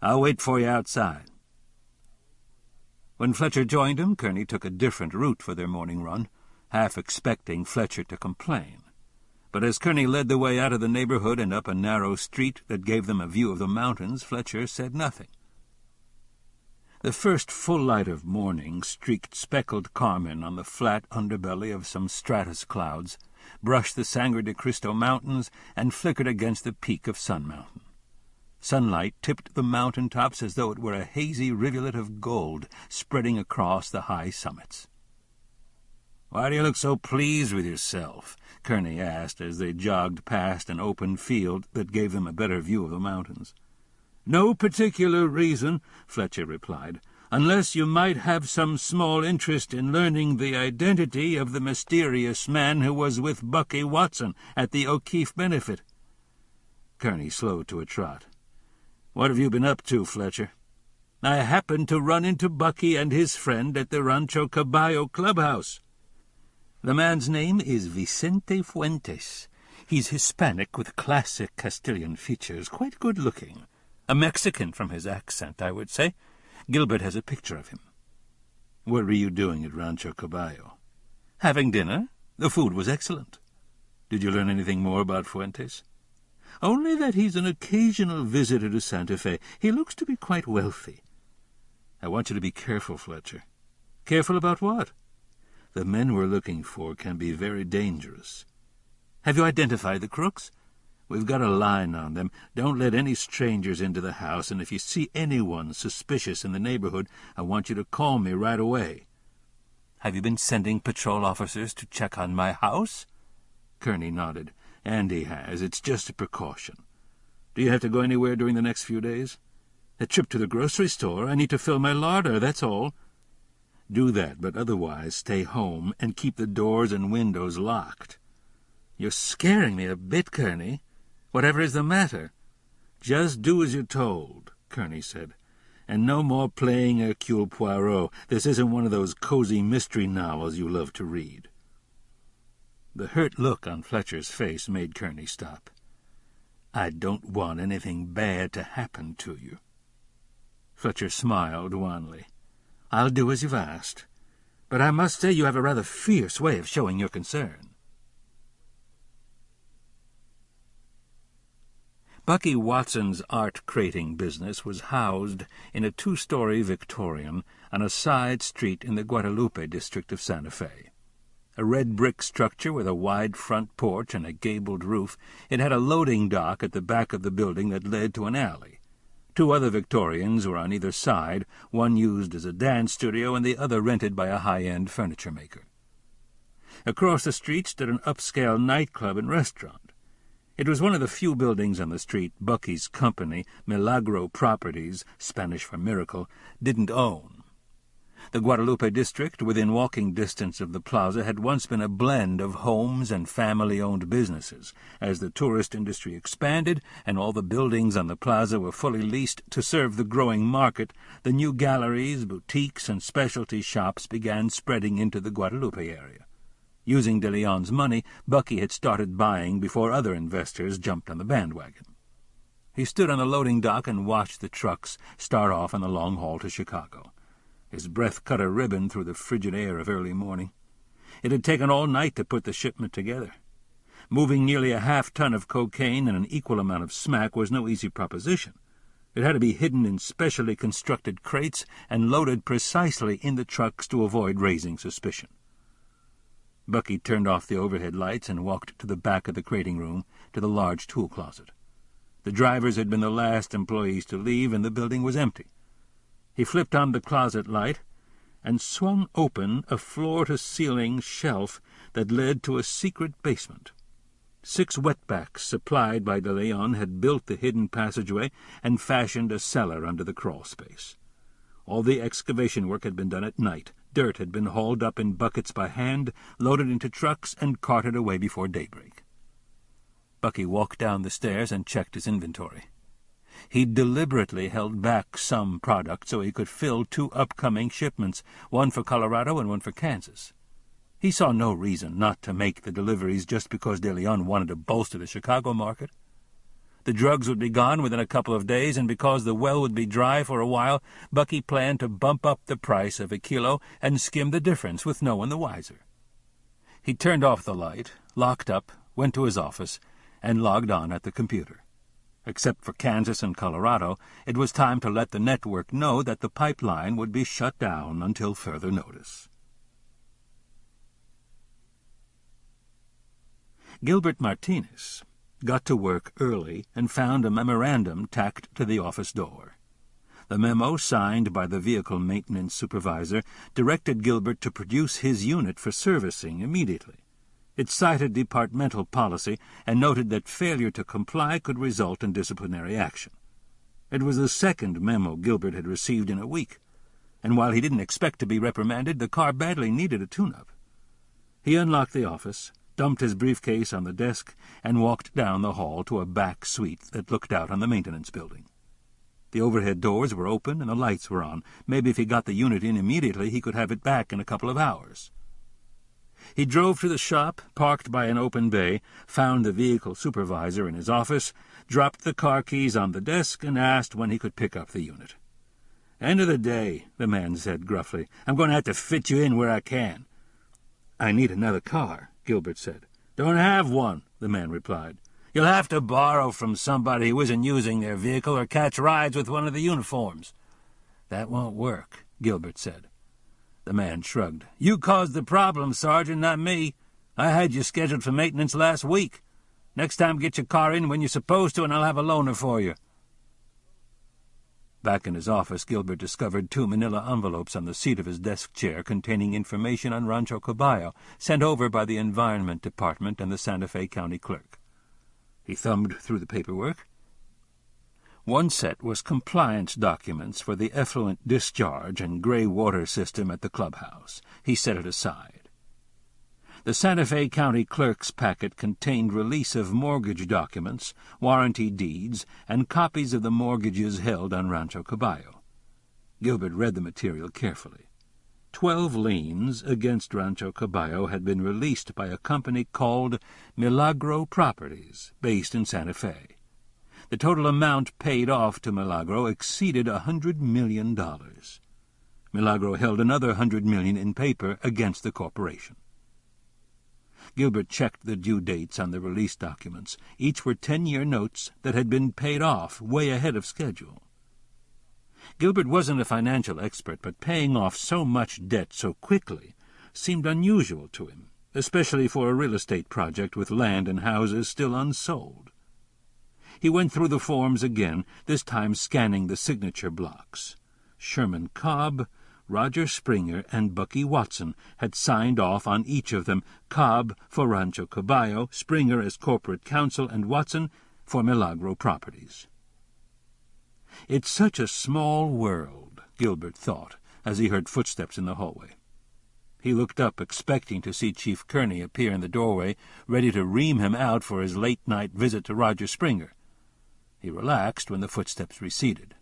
"I'll wait for you outside." When Fletcher joined him, Kerney took a different route for their morning run, half expecting Fletcher to complain. But as Kerney led the way out of the neighborhood and up a narrow street that gave them a view of the mountains, Fletcher said nothing. The first full light of morning streaked speckled carmine on the flat underbelly of some stratus clouds, brushed the Sangre de Cristo Mountains, and flickered against the peak of Sun Mountain. Sunlight tipped the mountain tops as though it were a hazy rivulet of gold spreading across the high summits. "Why do you look so pleased with yourself?" Kerney asked as they jogged past an open field that gave them a better view of the mountains. "No particular reason," Fletcher replied, "unless you might have some small interest in learning the identity of the mysterious man who was with Bucky Watson at the O'Keefe benefit." Kerney slowed to a trot. "What have you been up to, Fletcher?" "I happened to run into Bucky and his friend at the Rancho Caballo clubhouse." "The man's name is Vicente Fuentes. He's Hispanic with classic Castilian features, quite good-looking. A Mexican from his accent, I would say. Gilbert has a picture of him." "What were you doing at Rancho Caballo?" "Having dinner. The food was excellent." "Did you learn anything more about Fuentes?" "Only that he's an occasional visitor to Santa Fe. He looks to be quite wealthy." "I want you to be careful, Fletcher." "Careful about what?" "The men we're looking for can be very dangerous." "Have you identified the crooks?" "We've got a line on them. Don't let any strangers into the house, and if you see anyone suspicious in the neighborhood, I want you to call me right away." "Have you been sending patrol officers to check on my house?" Kerney nodded. "And he has. It's just a precaution." "Do you have to go anywhere during the next few days?" "A trip to the grocery store. I need to fill my larder, that's all." "Do that, but otherwise stay home and keep the doors and windows locked." "You're scaring me a bit, Kerney. Whatever is the matter?" "Just do as you're told," Kerney said. "And no more playing Hercule Poirot. This isn't one of those cozy mystery novels you love to read." The hurt look on Fletcher's face made Kerney stop. "I don't want anything bad to happen to you." Fletcher smiled wanly. "I'll do as you've asked. But I must say you have a rather fierce way of showing your concern." Bucky Watson's art-crating business was housed in a 2-story Victorian on a side street in the Guadalupe district of Santa Fe. A red brick structure with a wide front porch and a gabled roof, it had a loading dock at the back of the building that led to an alley. 2 other Victorians were on either side, one used as a dance studio and the other rented by a high-end furniture maker. Across the street stood an upscale nightclub and restaurant. It was one of the few buildings on the street Bucky's company, Milagro Properties, Spanish for miracle, didn't own. The Guadalupe district, within walking distance of the plaza, had once been a blend of homes and family-owned businesses. As the tourist industry expanded and all the buildings on the plaza were fully leased to serve the growing market, the new galleries, boutiques, and specialty shops began spreading into the Guadalupe area. Using De Leon's money, Bucky had started buying before other investors jumped on the bandwagon. He stood on the loading dock and watched the trucks start off on the long haul to Chicago. His breath cut a ribbon through the frigid air of early morning. It had taken all night to put the shipment together. Moving nearly a half-ton of cocaine and an equal amount of smack was no easy proposition. It had to be hidden in specially constructed crates and loaded precisely in the trucks to avoid raising suspicion. Bucky turned off the overhead lights and walked to the back of the crating room, to the large tool closet. The drivers had been the last employees to leave, and the building was empty. He flipped on the closet light and swung open a floor-to-ceiling shelf that led to a secret basement. 6 wetbacks supplied by De Leon had built the hidden passageway and fashioned a cellar under the crawl-space. All the excavation work had been done at night. Dirt had been hauled up in buckets by hand, loaded into trucks, and carted away before daybreak. Bucky walked down the stairs and checked his inventory. He'd deliberately held back some product so he could fill 2 upcoming shipments, one for Colorado and one for Kansas. He saw no reason not to make the deliveries just because De Leon wanted to bolster the Chicago market. The drugs would be gone within a couple of days, and because the well would be dry for a while, Bucky planned to bump up the price of a kilo and skim the difference with no one the wiser. He turned off the light, locked up, went to his office, and logged on at the computer. Except for Kansas and Colorado, it was time to let the network know that the pipeline would be shut down until further notice. Gilbert Martinez got to work early and found a memorandum tacked to the office door. The memo, signed by the vehicle maintenance supervisor, directed Gilbert to produce his unit for servicing immediately. It cited departmental policy and noted that failure to comply could result in disciplinary action. It was the second memo Gilbert had received in a week, and while he didn't expect to be reprimanded, the car badly needed a tune-up. He unlocked the office, dumped his briefcase on the desk, and walked down the hall to a back suite that looked out on the maintenance building. The overhead doors were open and the lights were on. Maybe if he got the unit in immediately, he could have it back in a couple of hours. He drove to the shop, parked by an open bay, found the vehicle supervisor in his office, dropped the car keys on the desk, and asked when he could pick up the unit. "End of the day," the man said gruffly. "I'm going to have to fit you in where I can." "I need another car," Gilbert said. "Don't have one," the man replied. "You'll have to borrow from somebody who isn't using their vehicle or catch rides with one of the uniforms." "That won't work," Gilbert said. The man shrugged. "You caused the problem, Sergeant, not me. I had you scheduled for maintenance last week. Next time get your car in when you're supposed to, and I'll have a loaner for you." Back in his office, Gilbert discovered 2 manila envelopes on the seat of his desk chair containing information on Rancho Caballo, sent over by the Environment Department and the Santa Fe County clerk. He thumbed through the paperwork. One set was compliance documents for the effluent discharge and gray water system at the clubhouse. He set it aside. The Santa Fe County clerk's packet contained release of mortgage documents, warranty deeds, and copies of the mortgages held on Rancho Caballo. Gilbert read the material carefully. 12 liens against Rancho Caballo had been released by a company called Milagro Properties, based in Santa Fe. The total amount paid off to Milagro exceeded $100 million. Milagro held another $100 million in paper against the corporation. Gilbert checked the due dates on the release documents. Each were 10-year notes that had been paid off way ahead of schedule. Gilbert wasn't a financial expert, but paying off so much debt so quickly seemed unusual to him, especially for a real estate project with land and houses still unsold. He went through the forms again, this time scanning the signature blocks. Sherman Cobb, Roger Springer, and Bucky Watson had signed off on each of them, Cobb for Rancho Caballo, Springer as corporate counsel, and Watson for Milagro Properties. "It's such a small world," Gilbert thought, as he heard footsteps in the hallway. He looked up, expecting to see Chief Kerney appear in the doorway, ready to ream him out for his late-night visit to Roger Springer. He relaxed when the footsteps receded.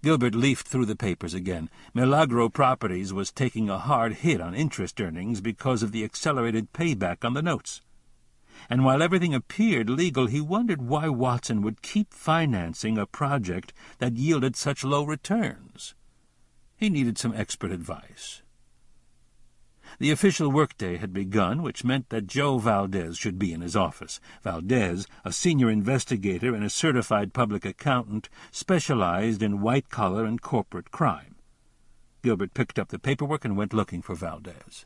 Gilbert leafed through the papers again. Milagro Properties was taking a hard hit on interest earnings because of the accelerated payback on the notes. And while everything appeared legal, he wondered why Watson would keep financing a project that yielded such low returns. He needed some expert advice. The official workday had begun, which meant that Joe Valdez should be in his office. Valdez, a senior investigator and a certified public accountant, specialized in white-collar and corporate crime. Gilbert picked up the paperwork and went looking for Valdez.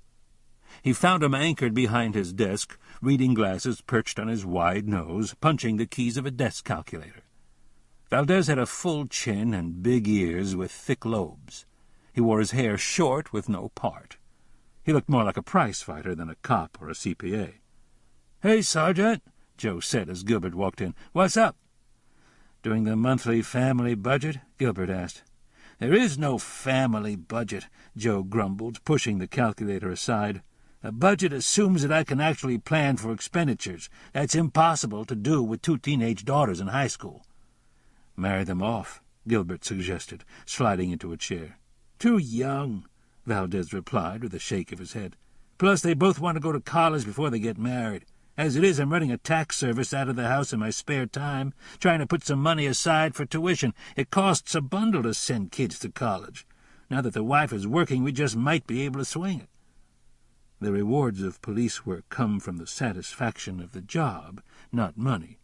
He found him anchored behind his desk, reading glasses perched on his wide nose, punching the keys of a desk calculator. Valdez had a full chin and big ears with thick lobes. He wore his hair short with no part. He looked more like a prize-fighter than a cop or a CPA. "Hey, Sergeant," Joe said as Gilbert walked in. "What's up?" "Doing the monthly family budget?" Gilbert asked. "There is no family budget," Joe grumbled, pushing the calculator aside. "A budget assumes that I can actually plan for expenditures. That's impossible to do with 2 teenage daughters in high school." "Marry them off," Gilbert suggested, sliding into a chair. "Too young," Valdez replied with a shake of his head. "Plus, they both want to go to college before they get married. As it is, I'm running a tax service out of the house in my spare time, trying to put some money aside for tuition. It costs a bundle to send kids to college. Now that the wife is working, we just might be able to swing it." The rewards of police work come from the satisfaction of the job, not money.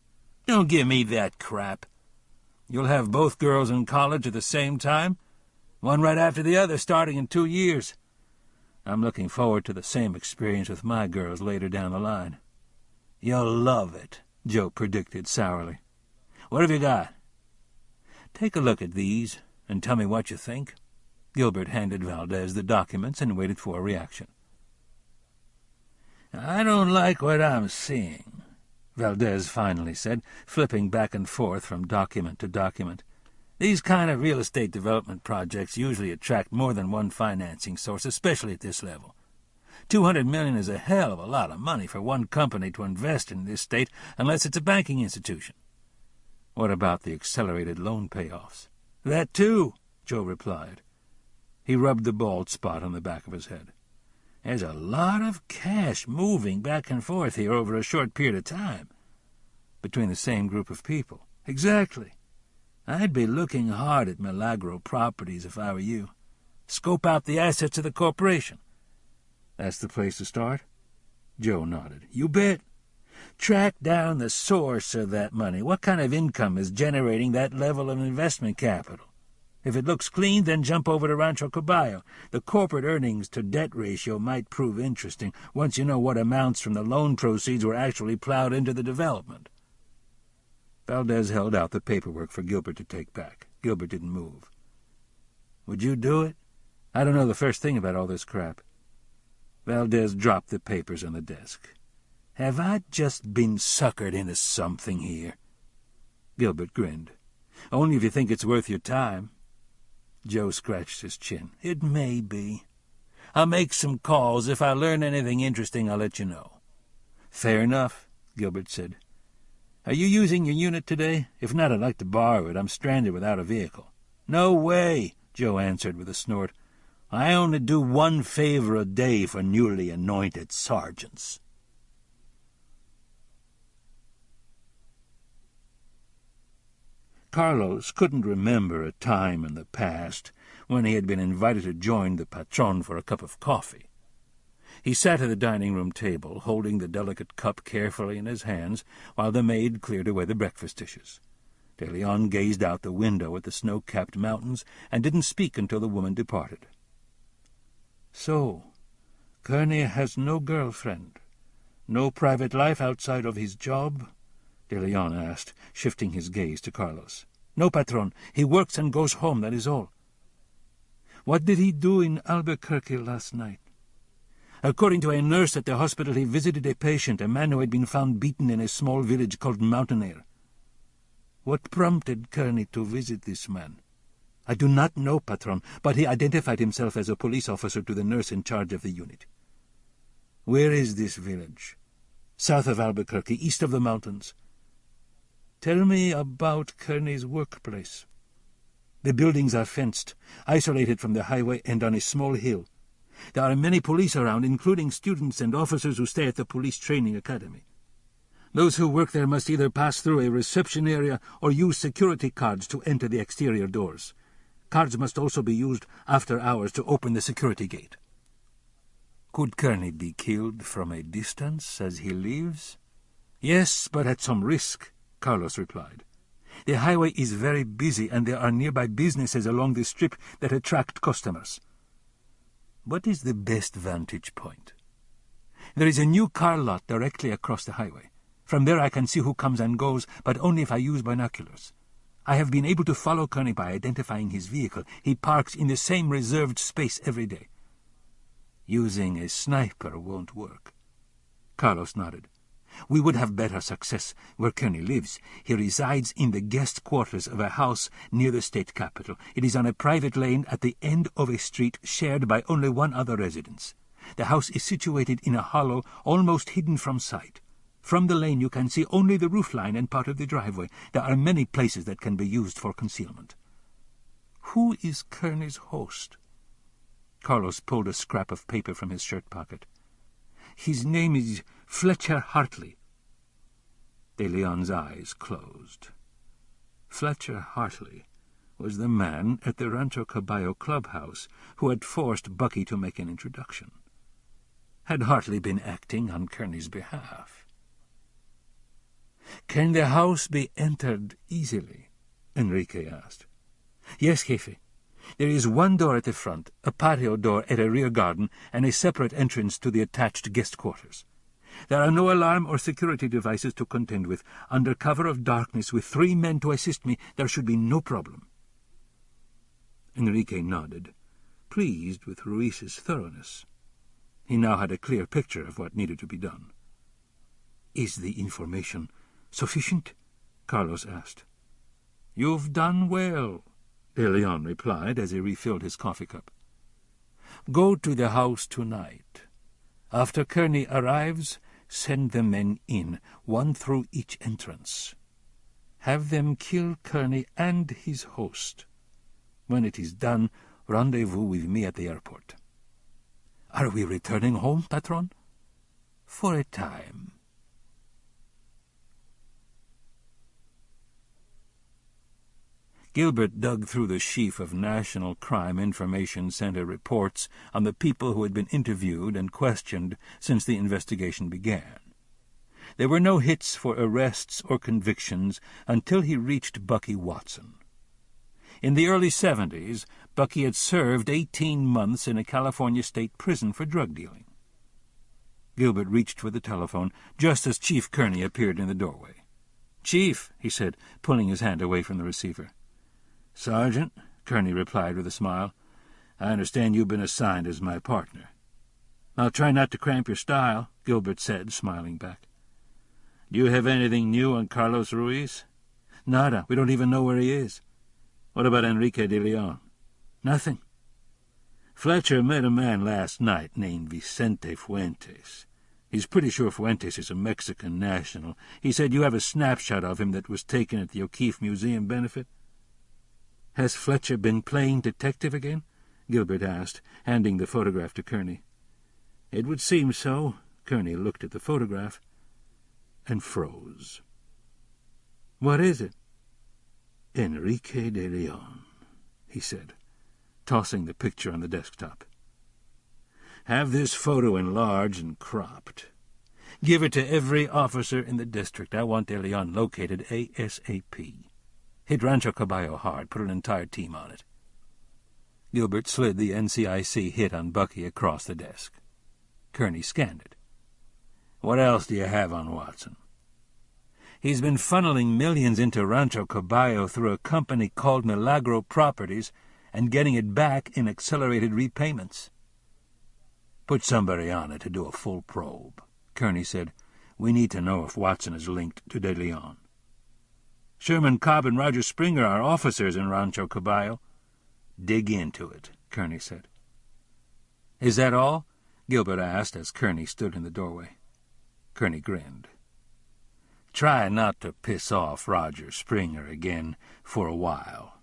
"Don't give me that crap. You'll have both girls in college at the same time, one right after the other, starting in 2 years. I'm looking forward to the same experience with my girls later down the line." "You'll love it," Joe predicted sourly. "What have you got?" "Take a look at these and tell me what you think." Gilbert handed Valdez the documents and waited for a reaction. "I don't like what I'm seeing," Valdez finally said, flipping back and forth from document to document. "These kind of real estate development projects usually attract more than one financing source, especially at this level. $200 million is a hell of a lot of money for one company to invest in this state unless it's a banking institution." "What about the accelerated loan payoffs?" "That too," Joe replied. He rubbed the bald spot on the back of his head. "There's a lot of cash moving back and forth here over a short period of time." "Between the same group of people." "Exactly. I'd be looking hard at Milagro Properties if I were you. Scope out the assets of the corporation." "That's the place to start?" Joe nodded. "You bet. Track down the source of that money. What kind of income is generating that level of investment capital? If it looks clean, then jump over to Rancho Caballo. The corporate earnings-to-debt ratio might prove interesting once you know what amounts from the loan proceeds were actually plowed into the development." Valdez held out the paperwork for Gilbert to take back. Gilbert didn't move. "Would you do it? I don't know the first thing about all this crap." Valdez dropped the papers on the desk. "Have I just been suckered into something here?" Gilbert grinned. "Only if you think it's worth your time." Joe scratched his chin. "It may be. I'll make some calls. If I learn anything interesting, I'll let you know." "Fair enough," Gilbert said. "Are you using your unit today? If not, I'd like to borrow it. I'm stranded without a vehicle." "No way," Joe answered with a snort. "I only do one favor a day for newly anointed sergeants." Carlos couldn't remember a time in the past when he had been invited to join the patron for a cup of coffee. He sat at the dining-room table, holding the delicate cup carefully in his hands while the maid cleared away the breakfast dishes. De Leon gazed out the window at the snow-capped mountains and didn't speak until the woman departed. "So, Kerney has no girlfriend, no private life outside of his job?" De Leon asked, shifting his gaze to Carlos. "No, patron. He works and goes home, that is all." "What did he do in Albuquerque last night?" "According to a nurse at the hospital, he visited a patient, a man who had been found beaten in a small village called Mountain Air." "What prompted Kerney to visit this man?" "I do not know, patron, but he identified himself as a police officer to the nurse in charge of the unit." "Where is this village?" "South of Albuquerque, east of the mountains." "Tell me about Kerney's workplace." "The buildings are fenced, isolated from the highway and on a small hill. There are many police around, including students and officers who stay at the police training academy. Those who work there must either pass through a reception area or use security cards to enter the exterior doors. Cards must also be used after hours to open the security gate." "Could Kerney be killed from a distance as he leaves?" "Yes, but at some risk," Carlos replied. "The highway is very busy, and there are nearby businesses along the strip that attract customers." "What is the best vantage point?" "There is a new car lot directly across the highway. From there I can see who comes and goes, but only if I use binoculars. I have been able to follow Kerney by identifying his vehicle. He parks in the same reserved space every day." "Using a sniper won't work." Carlos nodded. "We would have better success where Kerney lives. He resides in the guest quarters of a house near the state capitol. It is on a private lane at the end of a street shared by only one other residence. The house is situated in a hollow almost hidden from sight. From the lane you can see only the roofline and part of the driveway. There are many places that can be used for concealment." "Who is Kerney's host?" Carlos pulled a scrap of paper from his shirt pocket. "His name is Fletcher Hartley." De Leon's eyes closed. Fletcher Hartley was the man at the Rancho Caballo clubhouse who had forced Bucky to make an introduction. Had Hartley been acting on Kerney's behalf? "Can the house be entered easily?" Enrique asked. "Yes, Jefe. There is one door at the front, a patio door at a rear garden, and a separate entrance to the attached guest quarters. There are no alarm or security devices to contend with. Under cover of darkness, with 3 men to assist me, there should be no problem." Enrique nodded, pleased with Ruiz's thoroughness. He now had a clear picture of what needed to be done. "Is the information sufficient?" Carlos asked. "You've done well," De Leon replied as he refilled his coffee cup. "Go to the house tonight. After Kerney arrives, send the men in, 1 through each entrance. Have them kill Kerney and his host. When it is done, rendezvous with me at the airport." "Are we returning home, Patron?" "For a time." Gilbert dug through the sheaf of National Crime Information Center reports on the people who had been interviewed and questioned since the investigation began. There were no hits for arrests or convictions until he reached Bucky Watson. In the early 70s, Bucky had served 18 months in a California state prison for drug dealing. Gilbert reached for the telephone just as Chief Kerney appeared in the doorway. "Chief," he said, pulling his hand away from the receiver. "Sergeant," Kerney replied with a smile, "I understand you've been assigned as my partner." "I'll try not to cramp your style," Gilbert said, smiling back. "Do you have anything new on Carlos Ruiz?" "Nada. We don't even know where he is." "What about Enrique de Leon?" "Nothing." "Fletcher met a man last night named Vicente Fuentes. He's pretty sure Fuentes is a Mexican national. He said you have a snapshot of him that was taken at the O'Keefe Museum benefit." "Has Fletcher been playing detective again?" Gilbert asked, handing the photograph to Kerney. "It would seem so." Kerney looked at the photograph and froze. "What is it?" "Enrique de Leon," he said, tossing the picture on the desktop. "Have this photo enlarged and cropped. Give it to every officer in the district. I want de Leon located ASAP. Hit Rancho Caballo hard. Put an entire team on it." Gilbert slid the NCIC hit on Bucky across the desk. Kerney scanned it. "What else do you have on Watson?" "He's been funneling millions into Rancho Caballo through a company called Milagro Properties and getting it back in accelerated repayments." "Put somebody on it to do a full probe," Kerney said. "We need to know if Watson is linked to De Leon." "Sherman Cobb and Roger Springer are officers in Rancho Caballo." "Dig into it," Kerney said. "Is that all?" Gilbert asked as Kerney stood in the doorway. Kerney grinned. "Try not to piss off Roger Springer again for a while."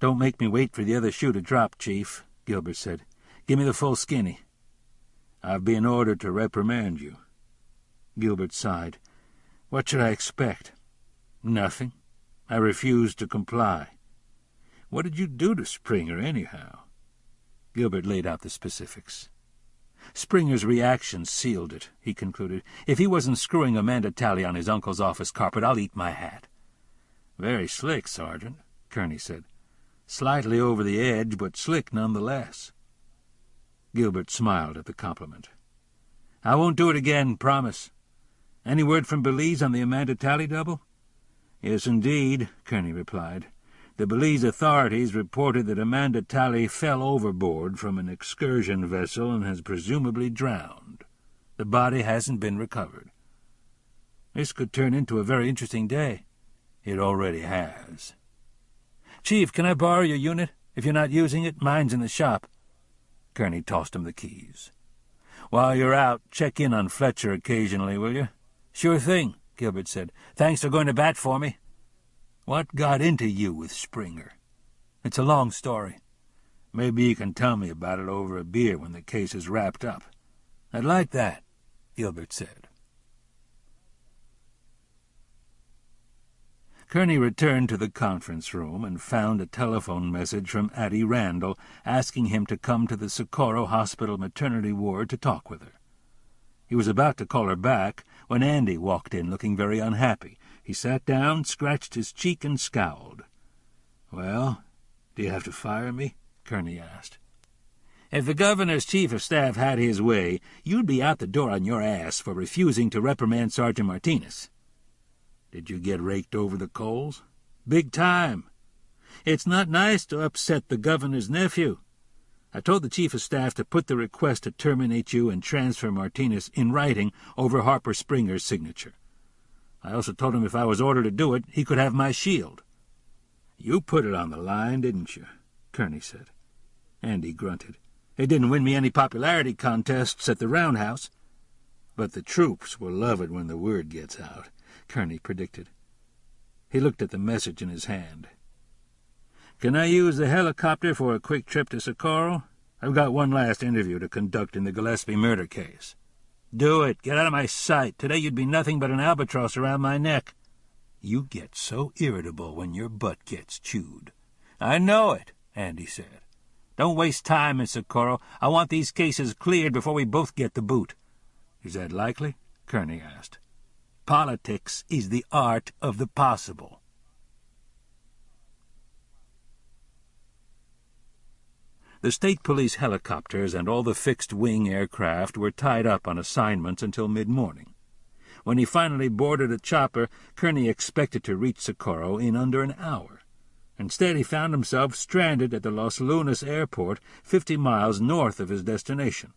"Don't make me wait for the other shoe to drop, Chief," Gilbert said. "Give me the full skinny." "I've been ordered to reprimand you." Gilbert sighed. "What should I expect?" "Nothing. I refuse to comply." "What did you do to Springer, anyhow?" Gilbert laid out the specifics. Springer's reaction sealed it, he concluded. "If he wasn't screwing Amanda Talley on his uncle's office carpet, I'll eat my hat." "Very slick, Sergeant," Kerney said. "Slightly over the edge, but slick nonetheless." Gilbert smiled at the compliment. "I won't do it again, promise. Any word from Belize on the Amanda Talley double?" "Yes, indeed," Kerney replied. "The Belize authorities reported that Amanda Talley fell overboard from an excursion vessel and has presumably drowned. The body hasn't been recovered." "This could turn into a very interesting day." "It already has." "Chief, can I borrow your unit? If you're not using it, mine's in the shop." Kerney tossed him the keys. While you're out, check in on Fletcher occasionally, will you? Sure thing, Gilbert said. Thanks for going to bat for me. What got into you with Springer? It's a long story. Maybe you can tell me about it over a beer when the case is wrapped up. I'd like that, Gilbert said. Kerney returned to the conference room and found a telephone message from Addie Randall asking him to come to the Socorro Hospital maternity ward to talk with her. He was about to call her back when Andy walked in looking very unhappy. He sat down, scratched his cheek, and scowled. "Well, do you have to fire me?" Kerney asked. "If the governor's chief of staff had his way, you'd be out the door on your ass for refusing to reprimand Sergeant Martinez." "Did you get raked over the coals?" "Big time. It's not nice to upset the governor's nephew. I told the chief of staff to put the request to terminate you and transfer Martinez in writing over Harper Springer's signature. I also told him if I was ordered to do it, he could have my shield." "You put it on the line, didn't you?" Kerney said. Andy grunted. "It didn't win me any popularity contests at the Roundhouse." "But the troops will love it when the word gets out," Kerney predicted. He looked at the message in his hand. "Can I use the helicopter for a quick trip to Socorro? I've got one last interview to conduct in the Gillespie murder case." "Do it. Get out of my sight. Today you'd be nothing but an albatross around my neck." "You get so irritable when your butt gets chewed." "I know it," Andy said. "Don't waste time in Socorro. I want these cases cleared before we both get the boot." "Is that likely?" Kerney asked. "Politics is the art of the possible." The state police helicopters and all the fixed-wing aircraft were tied up on assignments until mid-morning. When he finally boarded a chopper, Kerney expected to reach Socorro in under an hour. Instead, he found himself stranded at the Los Lunas airport, 50 miles north of his destination.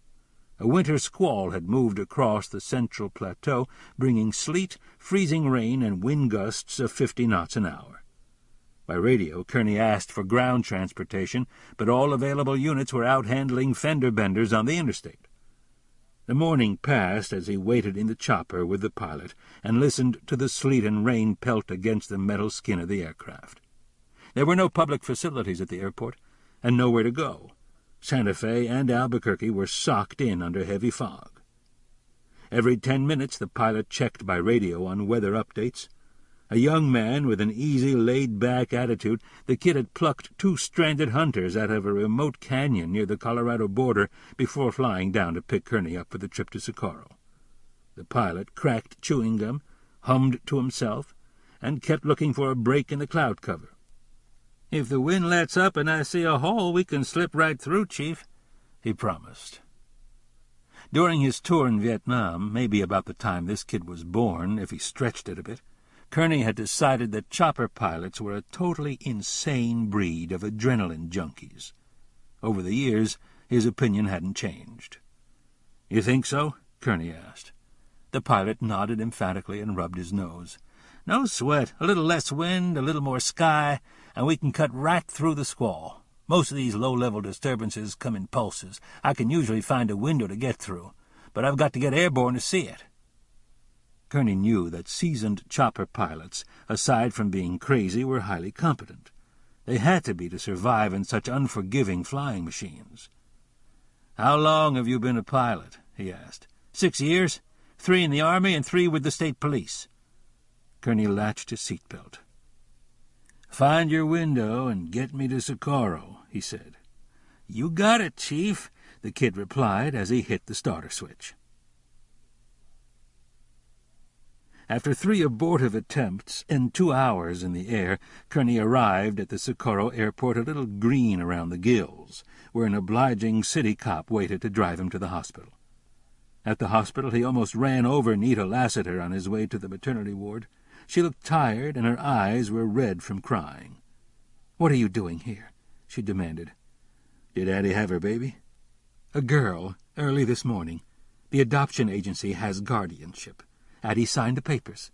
A winter squall had moved across the central plateau, bringing sleet, freezing rain, and wind gusts of 50 knots an hour. By radio, Kerney asked for ground transportation, but all available units were out handling fender benders on the interstate. The morning passed as he waited in the chopper with the pilot and listened to the sleet and rain pelt against the metal skin of the aircraft. There were no public facilities at the airport, and nowhere to go. Santa Fe and Albuquerque were socked in under heavy fog. Every 10 minutes the pilot checked by radio on weather updates. A young man with an easy, laid-back attitude, the kid had plucked 2 stranded hunters out of a remote canyon near the Colorado border before flying down to pick Kerney up for the trip to Socorro. The pilot cracked chewing gum, hummed to himself, and kept looking for a break in the cloud cover. "If the wind lets up and I see a hole, we can slip right through, Chief," he promised. During his tour in Vietnam, maybe about the time this kid was born, if he stretched it a bit, Kerney had decided that chopper pilots were a totally insane breed of adrenaline junkies. Over the years, his opinion hadn't changed. "You think so?" Kerney asked. The pilot nodded emphatically and rubbed his nose. "No sweat. A little less wind, a little more sky, and we can cut right through the squall. Most of these low-level disturbances come in pulses. I can usually find a window to get through, but I've got to get airborne to see it." Kerney knew that seasoned chopper pilots, aside from being crazy, were highly competent. They had to be to survive in such unforgiving flying machines. "How long have you been a pilot?" he asked. 6 years. 3 in the Army and 3 with the state police." Kerney latched his seatbelt. "Find your window and get me to Socorro," he said. "You got it, Chief," the kid replied as he hit the starter switch. After 3 abortive attempts and 2 hours in the air, Kerney arrived at the Socorro airport a little green around the gills, where an obliging city cop waited to drive him to the hospital. At the hospital he almost ran over Nita Lassiter on his way to the maternity ward. She looked tired, and her eyes were red from crying. "What are you doing here?" she demanded. "Did Addie have her baby?" "A girl, early this morning. The adoption agency has guardianship. Addie signed the papers."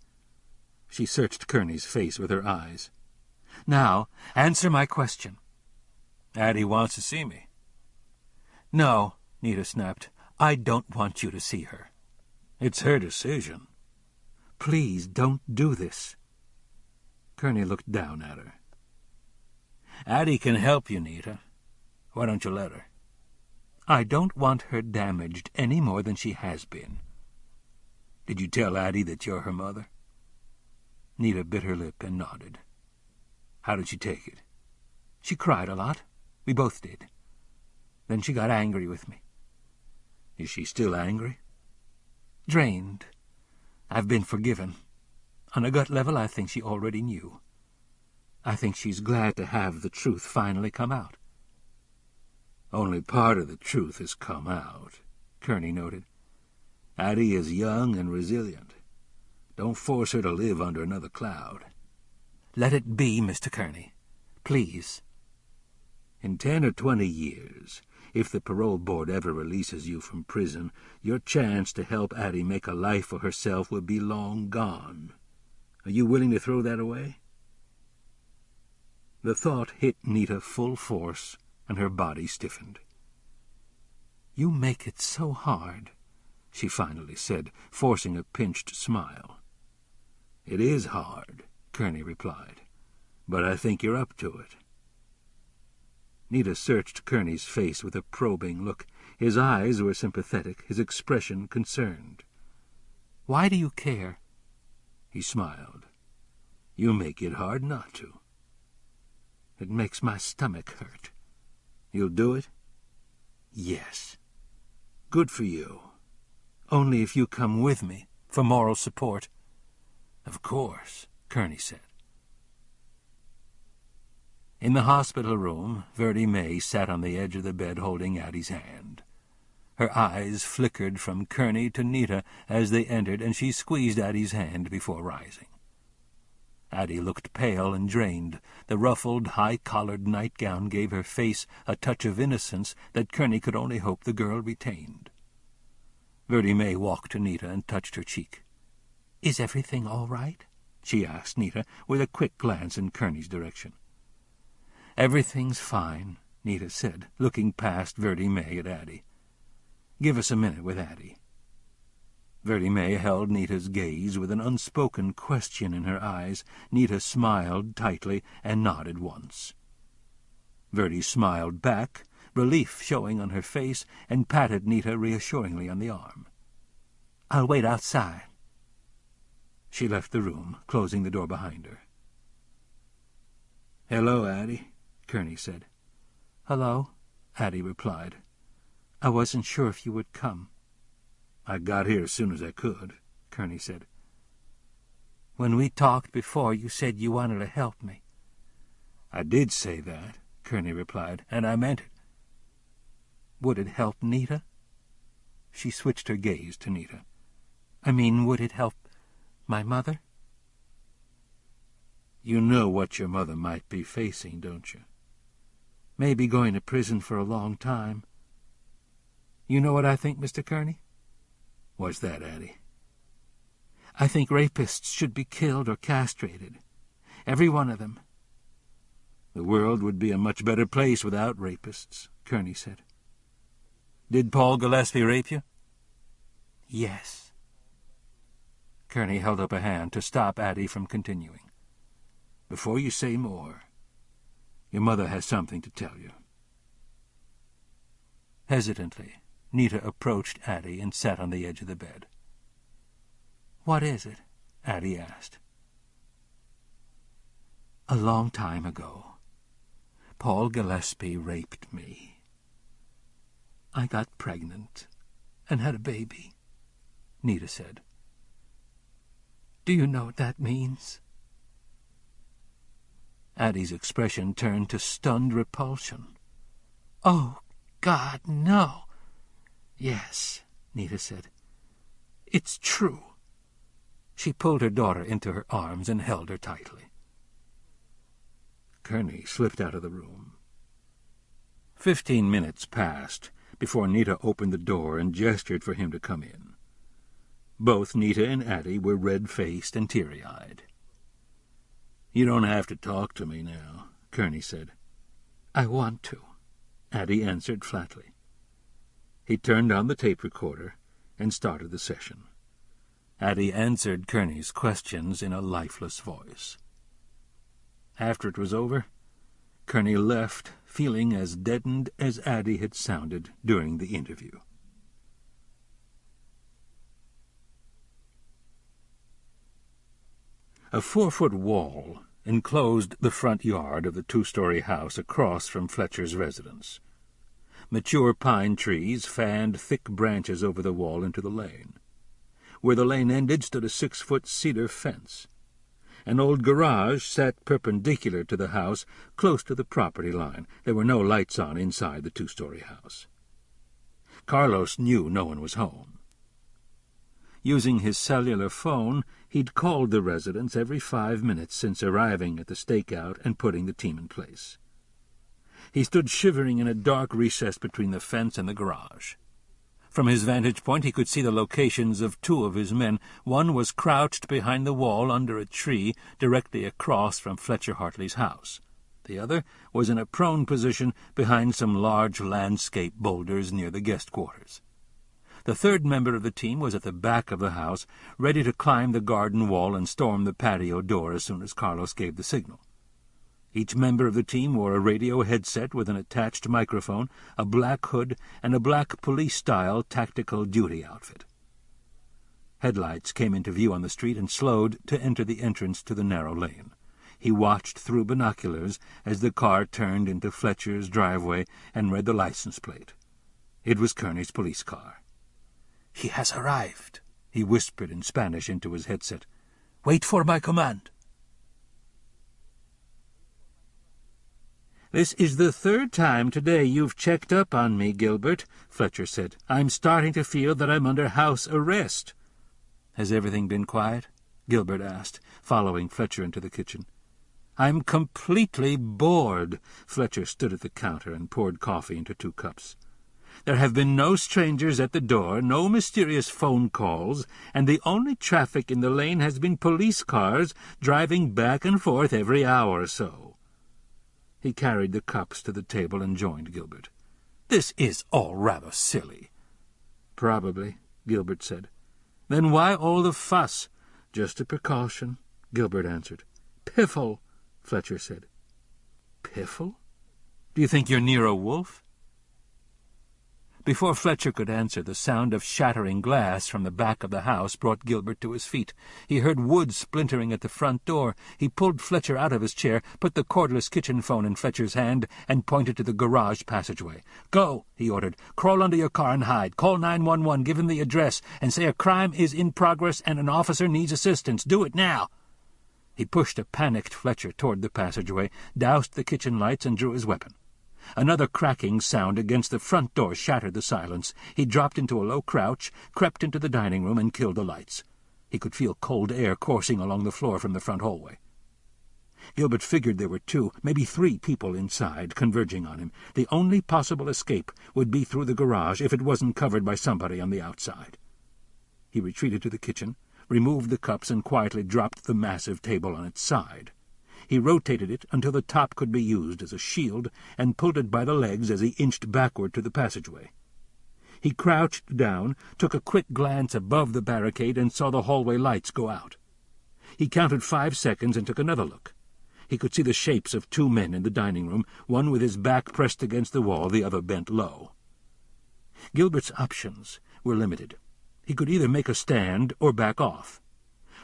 She searched Kerney's face with her eyes. "Now, answer my question." "Addie wants to see me." "No," Nita snapped. I don't want you to see her. It's her decision. Please don't do this. Kerney looked down at her. Addie can help you, Nita. Why don't you let her? I don't want her damaged any more than she has been. Did you tell Addie that you're her mother? Nita bit her lip and nodded. How did she take it? She cried a lot. We both did. Then she got angry with me. Is she still angry? Drained. I've been forgiven. On a gut level, I think she already knew. I think she's glad to have the truth finally come out. Only part of the truth has come out, Kerney noted. Addie is young and resilient. Don't force her to live under another cloud. Let it be, Mr. Kerney. Please. In 10 or 20 years, if the parole board ever releases you from prison, your chance to help Addie make a life for herself will be long gone. Are you willing to throw that away? The thought hit Nita full force, and her body stiffened. You make it so hard, she finally said, forcing a pinched smile. It is hard, Kerney replied, but I think you're up to it. Nita searched Kerney's face with a probing look. His eyes were sympathetic, his expression concerned. Why do you care? He smiled. You make it hard not to. It makes my stomach hurt. You'll do it? Yes. Good for you. Only if you come with me, for moral support. Of course, Kerney said. In the hospital room, Verdi May sat on the edge of the bed holding Addie's hand. Her eyes flickered from Kerney to Nita as they entered, and she squeezed Addie's hand before rising. Addie looked pale and drained. The ruffled, high-collared nightgown gave her face a touch of innocence that Kerney could only hope the girl retained. Verdi May walked to Nita and touched her cheek. "Is everything all right?" she asked Nita, with a quick glance in Kerney's direction. "Everything's fine," Nita said, looking past Verdi May at Addie. "Give us a minute with Addie." Verdi May held Nita's gaze with an unspoken question in her eyes. Nita smiled tightly and nodded once. Verdi smiled back, relief showing on her face, and patted Nita reassuringly on the arm. "I'll wait outside." She left the room, closing the door behind her. "Hello, Addie," Kerney said. "Hello," Addie replied. "I wasn't sure if you would come." "I got here as soon as I could," Kerney said. "When we talked before, you said you wanted to help me." "I did say that," Kerney replied, "and I meant it." "Would it help Nita?" She switched her gaze to Nita. "I mean, would it help my mother?" "You know what your mother might be facing, don't you?" "Maybe going to prison for a long time. You know what I think, Mr. Kerney?" "What's that, Addie?" "I think rapists should be killed or castrated. Every one of them." "The world would be a much better place without rapists," Kerney said. "Did Paul Gillespie rape you?" "Yes." Kerney held up a hand to stop Addie from continuing. "Before you say more, your mother has something to tell you." Hesitantly, Nita approached Addie and sat on the edge of the bed. "What is it?" Addie asked. "A long time ago, Paul Gillespie raped me. I got pregnant and had a baby," Nita said. "Do you know what that means?" Addie's expression turned to stunned repulsion. "Oh, God, no!" "Yes," Nita said. "It's true." She pulled her daughter into her arms and held her tightly. Kerney slipped out of the room. 15 minutes passed before Nita opened the door and gestured for him to come in. Both Nita and Addie were red-faced and teary-eyed. "You don't have to talk to me now," Kerney said. "I want to," Addie answered flatly. He turned on the tape recorder and started the session. Addie answered Kerney's questions in a lifeless voice. After it was over, Kerney left, feeling as deadened as Addie had sounded during the interview. A 4-foot wall enclosed the front yard of the 2-story house across from Fletcher's residence. Mature pine trees fanned thick branches over the wall into the lane. Where the lane ended stood a 6-foot cedar fence. An old garage sat perpendicular to the house, close to the property line. There were no lights on inside the 2-story house. Carlos knew no one was home. Using his cellular phone, he'd called the residence every 5 minutes since arriving at the stakeout and putting the team in place. He stood shivering in a dark recess between the fence and the garage. From his vantage point he could see the locations of 2 of his men. One was crouched behind the wall under a tree directly across from Fletcher Hartley's house. The other was in a prone position behind some large landscape boulders near the guest quarters. The 3rd member of the team was at the back of the house, ready to climb the garden wall and storm the patio door as soon as Carlos gave the signal. Each member of the team wore a radio headset with an attached microphone, a black hood, and a black police-style tactical duty outfit. Headlights came into view on the street and slowed to enter the entrance to the narrow lane. He watched through binoculars as the car turned into Fletcher's driveway and read the license plate. It was Kerney's police car. "He has arrived," he whispered in Spanish into his headset. "Wait for my command." "This is the 3rd time today you've checked up on me, Gilbert," Fletcher said. "I'm starting to feel that I'm under house arrest." "Has everything been quiet?" Gilbert asked, following Fletcher into the kitchen. "I'm completely bored." Fletcher stood at the counter and poured coffee into 2 cups. "There have been no strangers at the door, no mysterious phone calls, and the only traffic in the lane has been police cars driving back and forth every hour or so." He carried the cups to the table and joined Gilbert. "This is all rather silly." "Probably," Gilbert said. "Then why all the fuss?" "Just a precaution," Gilbert answered. "Piffle," Fletcher said. "Piffle? Do you think you're near a wolf?" Before Fletcher could answer, the sound of shattering glass from the back of the house brought Gilbert to his feet. He heard wood splintering at the front door. He pulled Fletcher out of his chair, put the cordless kitchen phone in Fletcher's hand, and pointed to the garage passageway. "Go," he ordered. "Crawl under your car and hide. Call 911, give him the address, and say a crime is in progress and an officer needs assistance. Do it now." He pushed a panicked Fletcher toward the passageway, doused the kitchen lights, and drew his weapon. Another cracking sound against the front door shattered the silence. He dropped into a low crouch, crept into the dining room, and killed the lights. He could feel cold air coursing along the floor from the front hallway. Gilbert figured there were 2, maybe 3 people inside, converging on him. The only possible escape would be through the garage if it wasn't covered by somebody on the outside. He retreated to the kitchen, removed the cups, and quietly dropped the massive table on its side. He rotated it until the top could be used as a shield and pulled it by the legs as he inched backward to the passageway. He crouched down, took a quick glance above the barricade, and saw the hallway lights go out. He counted 5 seconds and took another look. He could see the shapes of 2 men in the dining room, one with his back pressed against the wall, the other bent low. Gilbert's options were limited. He could either make a stand or back off.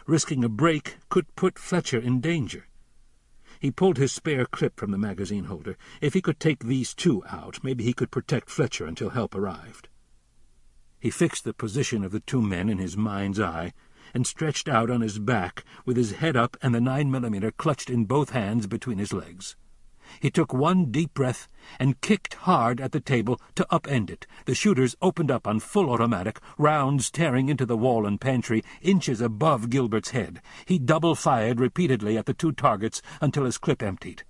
Risking a break could put Fletcher in danger. He pulled his spare clip from the magazine holder. If he could take these 2 out, maybe he could protect Fletcher until help arrived. He fixed the position of the 2 men in his mind's eye and stretched out on his back with his head up and the 9mm clutched in both hands between his legs. He took one deep breath and kicked hard at the table to upend it. The shooters opened up on full automatic, rounds tearing into the wall and pantry, inches above Gilbert's head. He double-fired repeatedly at the 2 targets until his clip emptied.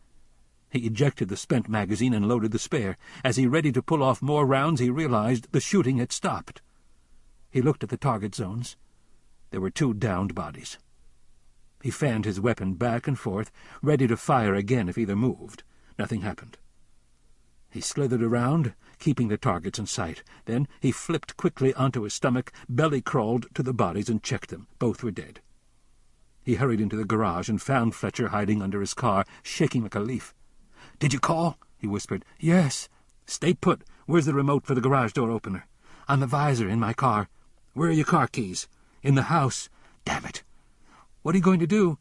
He ejected the spent magazine and loaded the spare. As he ready to pull off more rounds, he realized the shooting had stopped. He looked at the target zones. There were 2 downed bodies. He fanned his weapon back and forth, ready to fire again if either moved. Nothing happened. He slithered around, keeping the targets in sight. Then he flipped quickly onto his stomach, belly-crawled to the bodies and checked them. Both were dead. He hurried into the garage and found Fletcher hiding under his car, shaking like a leaf. "Did you call?" he whispered. "Yes." "Stay put. Where's the remote for the garage door opener?" "On the visor in my car." "Where are your car keys?" "In the house." "Damn it. What are you going to do?"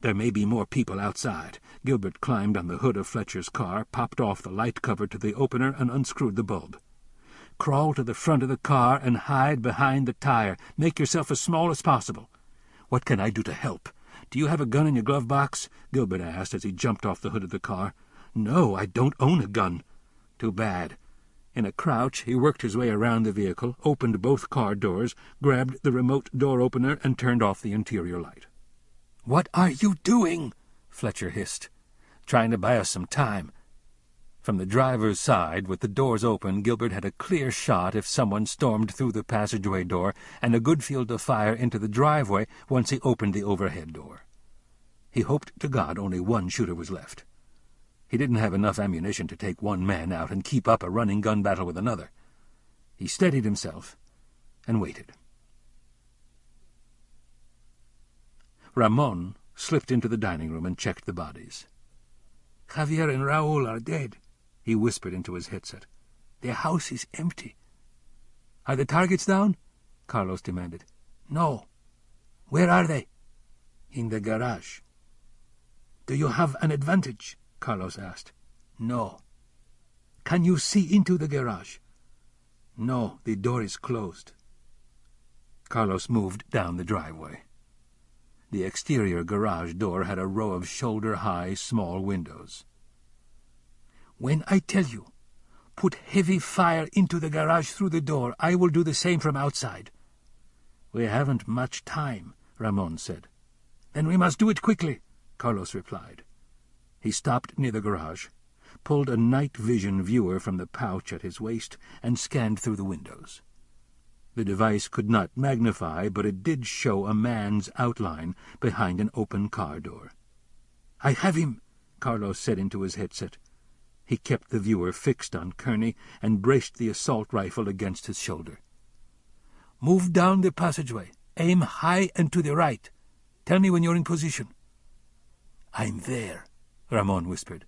"There may be more people outside." Gilbert climbed on the hood of Fletcher's car, popped off the light cover to the opener, and unscrewed the bulb. "Crawl to the front of the car and hide behind the tire. Make yourself as small as possible." "What can I do to help?" "Do you have a gun in your glove box?" Gilbert asked as he jumped off the hood of the car. "No, I don't own a gun." "Too bad." In a crouch, he worked his way around the vehicle, opened both car doors, grabbed the remote door opener, and turned off the interior light. "What are you doing?" Fletcher hissed. "Trying to buy us some time." From the driver's side, with the doors open, Gilbert had a clear shot if someone stormed through the passageway door, and a good field of fire into the driveway once he opened the overhead door. He hoped to God only one shooter was left. He didn't have enough ammunition to take one man out and keep up a running gun battle with another. He steadied himself and waited. Ramon slipped into the dining room and checked the bodies. "Javier and Raul are dead," he whispered into his headset. "The house is empty." "Are the targets down?" Carlos demanded. "No." "Where are they?" "In the garage." "Do you have an advantage?" Carlos asked. "No." "Can you see into the garage?" "No, the door is closed." Carlos moved down the driveway. The exterior garage door had a row of shoulder-high small windows. "When I tell you, put heavy fire into the garage through the door, I will do the same from outside." "We haven't much time," Ramon said. "Then we must do it quickly," Carlos replied. He stopped near the garage, pulled a night vision viewer from the pouch at his waist, and scanned through the windows. The device could not magnify, but it did show a man's outline behind an open car door. "I have him," Carlos said into his headset. He kept the viewer fixed on Kerney and braced the assault rifle against his shoulder. "Move down the passageway. Aim high and to the right. Tell me when you're in position." "I'm there," Ramon whispered.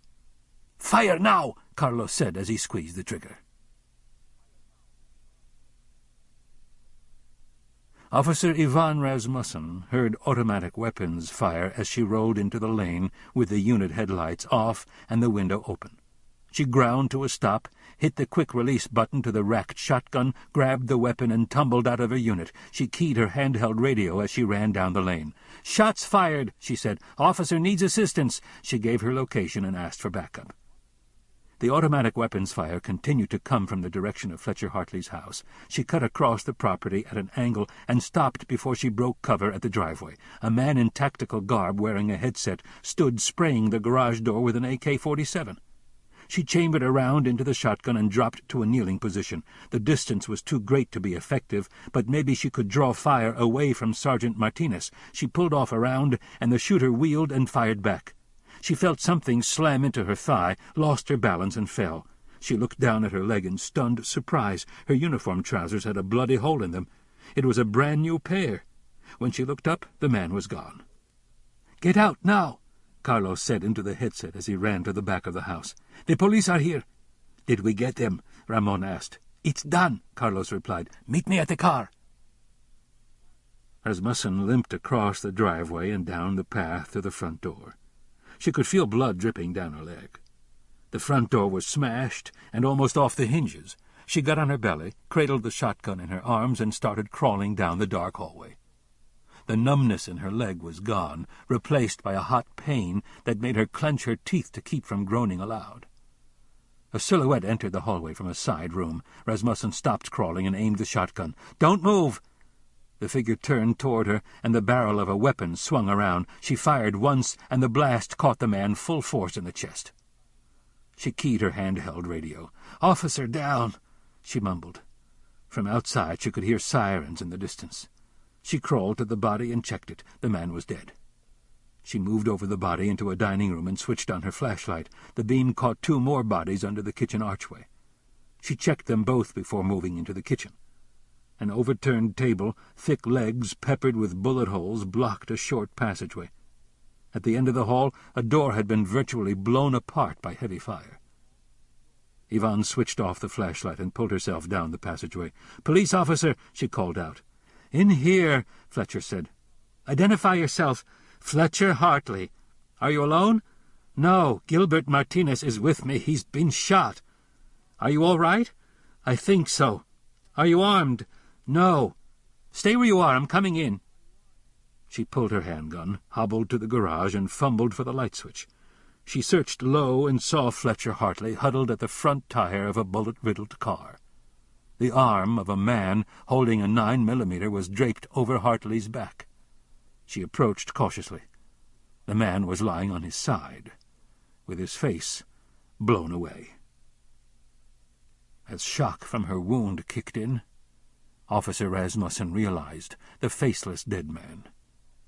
"Fire now," Carlos said as he squeezed the trigger. Officer Ivan Rasmussen heard automatic weapons fire as she rolled into the lane with the unit headlights off and the window open. She ground to a stop, hit the quick-release button to the racked shotgun, grabbed the weapon, and tumbled out of her unit. She keyed her handheld radio as she ran down the lane. "Shots fired," she said. "Officer needs assistance." She gave her location and asked for backup. The automatic weapons fire continued to come from the direction of Fletcher Hartley's house. She cut across the property at an angle and stopped before she broke cover at the driveway. A man in tactical garb wearing a headset stood spraying the garage door with an AK-47. She chambered around into the shotgun and dropped to a kneeling position. The distance was too great to be effective, but maybe she could draw fire away from Sergeant Martinez. She pulled off a round, and the shooter wheeled and fired back. She felt something slam into her thigh, lost her balance, and fell. She looked down at her leg in stunned surprise. Her uniform trousers had a bloody hole in them. It was a brand-new pair. When she looked up, the man was gone. "Get out now," Carlos said into the headset as he ran to the back of the house. "The police are here." "Did we get them?" Ramon asked. "It's done," Carlos replied. "Meet me at the car." Rasmussen limped across the driveway and down the path to the front door. She could feel blood dripping down her leg. The front door was smashed and almost off the hinges. She got on her belly, cradled the shotgun in her arms, and started crawling down the dark hallway. The numbness in her leg was gone, replaced by a hot pain that made her clench her teeth to keep from groaning aloud. A silhouette entered the hallway from a side room. Rasmussen stopped crawling and aimed the shotgun. "Don't move!" The figure turned toward her, and the barrel of a weapon swung around. She fired once, and the blast caught the man full force in the chest. She keyed her handheld radio. "Officer down," she mumbled. From outside she could hear sirens in the distance. She crawled to the body and checked it. The man was dead. She moved over the body into a dining room and switched on her flashlight. The beam caught 2 more bodies under the kitchen archway. She checked them both before moving into the kitchen. An overturned table, thick legs peppered with bullet holes, blocked a short passageway. At the end of the hall, a door had been virtually blown apart by heavy fire. Yvonne switched off the flashlight and pulled herself down the passageway. "Police officer," she called out. "In here," Fletcher said. "Identify yourself." "Fletcher Hartley." "Are you alone?" "No, Gilbert Martinez is with me. He's been shot." "Are you all right?" "I think so." "Are you armed?" "No." "Stay where you are. I'm coming in." She pulled her handgun, hobbled to the garage, and fumbled for the light switch. She searched low and saw Fletcher Hartley huddled at the front tire of a bullet-riddled car. The arm of a man holding a 9mm was draped over Hartley's back. She approached cautiously. The man was lying on his side, with his face blown away. As shock from her wound kicked in, Officer Rasmussen realized the faceless dead man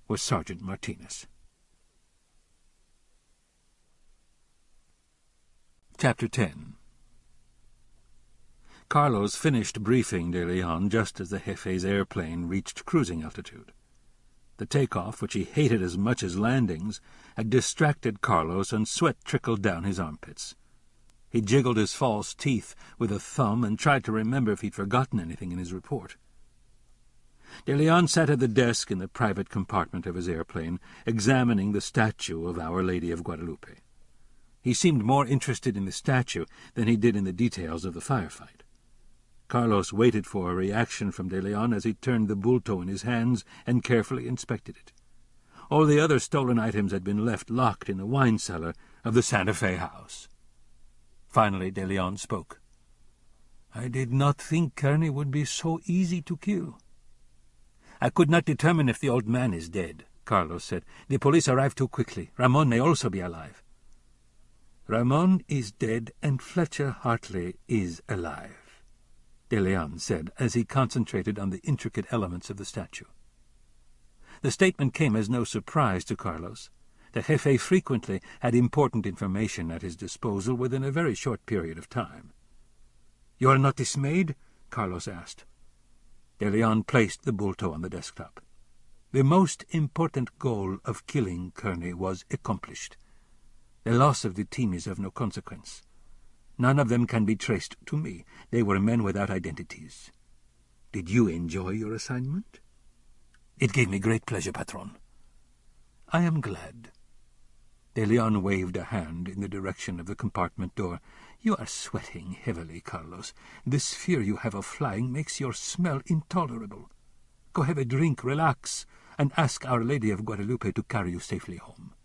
was Sergeant Martinez. Chapter 10. Carlos finished briefing De Leon just as the Jefe's airplane reached cruising altitude. The takeoff, which he hated as much as landings, had distracted Carlos, and sweat trickled down his armpits. He jiggled his false teeth with a thumb and tried to remember if he'd forgotten anything in his report. De Leon sat at the desk in the private compartment of his airplane, examining the statue of Our Lady of Guadalupe. He seemed more interested in the statue than he did in the details of the firefight. Carlos waited for a reaction from De Leon as he turned the bulto in his hands and carefully inspected it. All the other stolen items had been left locked in the wine cellar of the Santa Fe house. Finally De Leon spoke. "I did not think Kerney would be so easy to kill." "I could not determine if the old man is dead," Carlos said. "The police arrived too quickly. Ramon may also be alive." "Ramon is dead, and Fletcher Hartley is alive," De Leon said, as he concentrated on the intricate elements of the statue. The statement came as no surprise to Carlos. The Jefe frequently had important information at his disposal within a very short period of time. "You are not dismayed?" Carlos asked. De Leon placed the bulto on the desktop. "The most important goal of killing Kerney was accomplished. The loss of the team is of no consequence. None of them can be traced to me. They were men without identities. Did you enjoy your assignment?" "It gave me great pleasure, Patron." "I am glad." De Leon waved a hand in the direction of the compartment door. "You are sweating heavily, Carlos. This fear you have of flying makes your smell intolerable. Go have a drink, relax, and ask Our Lady of Guadalupe to carry you safely home."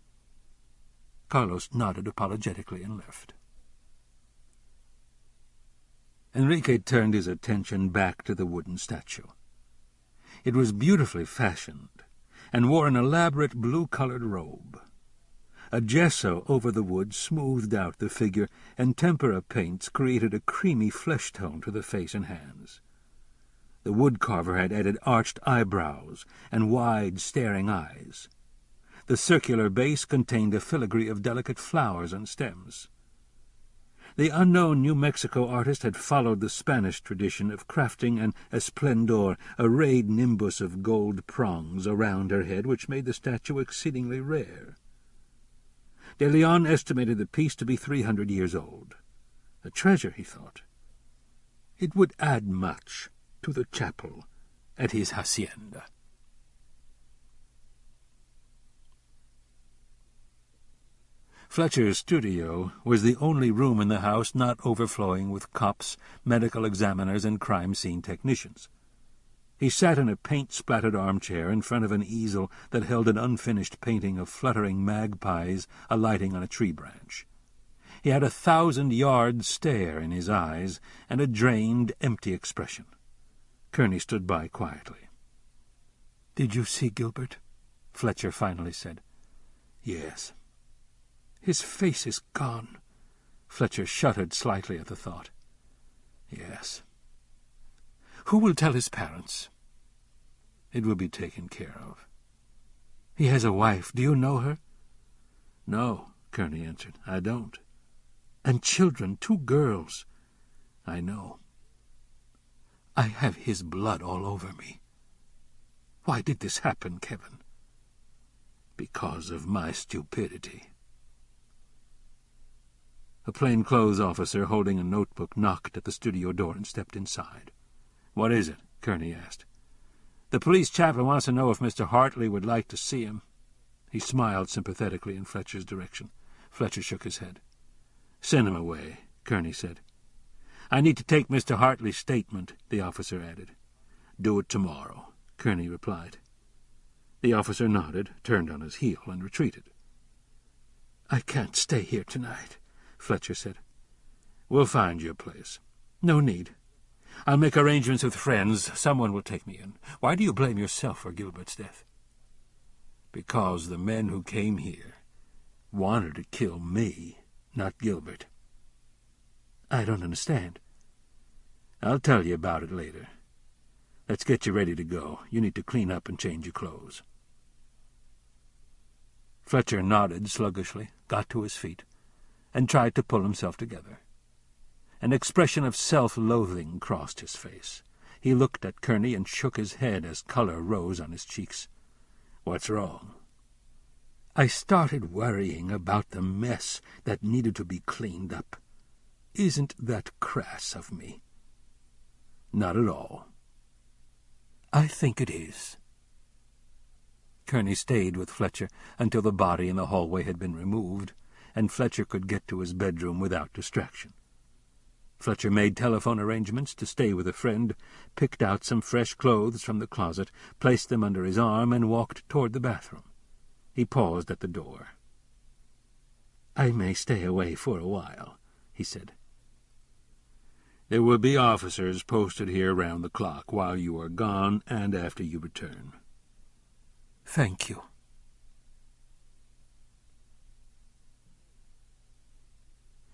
Carlos nodded apologetically and left. Enrique turned his attention back to the wooden statue. It was beautifully fashioned, and wore an elaborate blue-colored robe. A gesso over the wood smoothed out the figure, and tempera paints created a creamy flesh tone to the face and hands. The woodcarver had added arched eyebrows and wide, staring eyes. The circular base contained a filigree of delicate flowers and stems. The unknown New Mexico artist had followed the Spanish tradition of crafting an esplendor, a rayed nimbus of gold prongs around her head, which made the statue exceedingly rare. De Leon estimated the piece to be 300 years old. A treasure, he thought. It would add much to the chapel at his hacienda. Fletcher's studio was the only room in the house not overflowing with cops, medical examiners, and crime scene technicians. He sat in a paint-splattered armchair in front of an easel that held an unfinished painting of fluttering magpies alighting on a tree branch. He had a 1,000-yard stare in his eyes and a drained, empty expression. Kerney stood by quietly. "Did you see Gilbert?" Fletcher finally said. "Yes." "His face is gone." Fletcher shuddered slightly at the thought. "Yes." "Who will tell his parents?" "It will be taken care of." "He has a wife. Do you know her?" "No," Kerney answered. "I don't." "And children, 2 girls." "I know." "I have his blood all over me. Why did this happen, Kevin?" "Because of my stupidity." A plainclothes officer holding a notebook knocked at the studio door and stepped inside. "What is it?" Kerney asked. "The police chaplain wants to know if Mr. Hartley would like to see him." He smiled sympathetically in Fletcher's direction. Fletcher shook his head. "Send him away," Kerney said. "I need to take Mr. Hartley's statement," the officer added. "Do it tomorrow," Kerney replied. The officer nodded, turned on his heel, and retreated. "I can't stay here tonight," Fletcher said. "We'll find you a place." "No need. I'll make arrangements with friends. Someone will take me in. Why do you blame yourself for Gilbert's death?" "Because the men who came here wanted to kill me, not Gilbert." "I don't understand." "I'll tell you about it later. Let's get you ready to go. You need to clean up and change your clothes." Fletcher nodded sluggishly, got to his feet, and tried to pull himself together. An expression of self-loathing crossed his face. He looked at Kerney and shook his head as color rose on his cheeks. "What's wrong?" "I started worrying about the mess that needed to be cleaned up. Isn't that crass of me?" "Not at all." "I think it is." Kerney stayed with Fletcher until the body in the hallway had been removed, and Fletcher could get to his bedroom without distraction. Fletcher made telephone arrangements to stay with a friend, picked out some fresh clothes from the closet, placed them under his arm, and walked toward the bathroom. He paused at the door. "I may stay away for a while," he said. "There will be officers posted here round the clock while you are gone and after you return." "Thank you."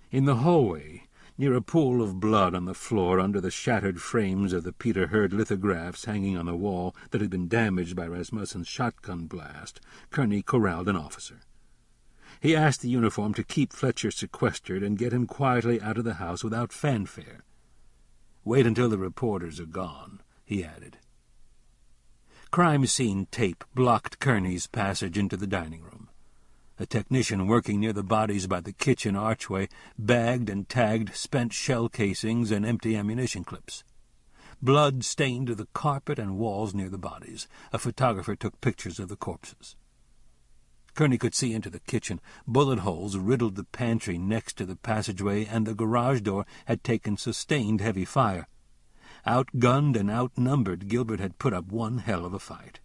In the hallway, near a pool of blood on the floor under the shattered frames of the Peter Hurd lithographs hanging on the wall that had been damaged by Rasmussen's shotgun blast, Kerney corralled an officer. He asked the uniform to keep Fletcher sequestered and get him quietly out of the house without fanfare. "Wait until the reporters are gone," he added. Crime scene tape blocked Kerney's passage into the dining room. A technician working near the bodies by the kitchen archway bagged and tagged spent shell casings and empty ammunition clips. Blood stained the carpet and walls near the bodies. A photographer took pictures of the corpses. Kerney could see into the kitchen. Bullet holes riddled the pantry next to the passageway, and the garage door had taken sustained heavy fire. Outgunned and outnumbered, Gilbert had put up one hell of a fight.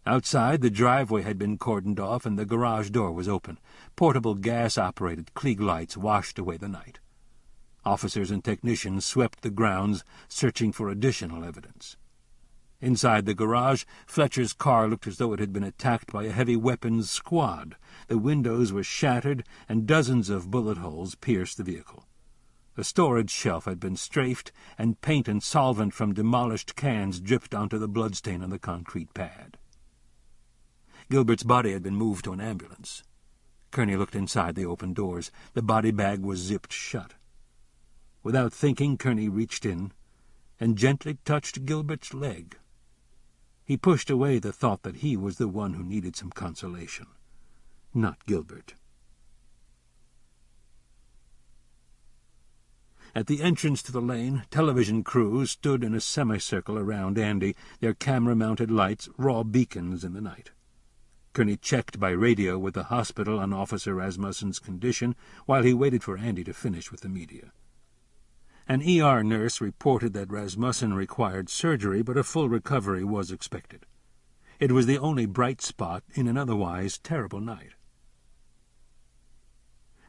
Outside, the driveway had been cordoned off, and the garage door was open. Portable gas-operated Klieg lights washed away the night. Officers and technicians swept the grounds, searching for additional evidence. Inside the garage, Fletcher's car looked as though it had been attacked by a heavy weapons squad. The windows were shattered, and dozens of bullet holes pierced the vehicle. The storage shelf had been strafed, and paint and solvent from demolished cans dripped onto the bloodstain on the concrete pad. Gilbert's body had been moved to an ambulance. Kerney looked inside the open doors. The body bag was zipped shut. Without thinking, Kerney reached in and gently touched Gilbert's leg. He pushed away the thought that he was the one who needed some consolation, not Gilbert. At the entrance to the lane, television crews stood in a semicircle around Andy, their camera-mounted lights raw beacons in the night. Kerney checked by radio with the hospital on Officer Rasmussen's condition while he waited for Andy to finish with the media. An ER nurse reported that Rasmussen required surgery, but a full recovery was expected. It was the only bright spot in an otherwise terrible night.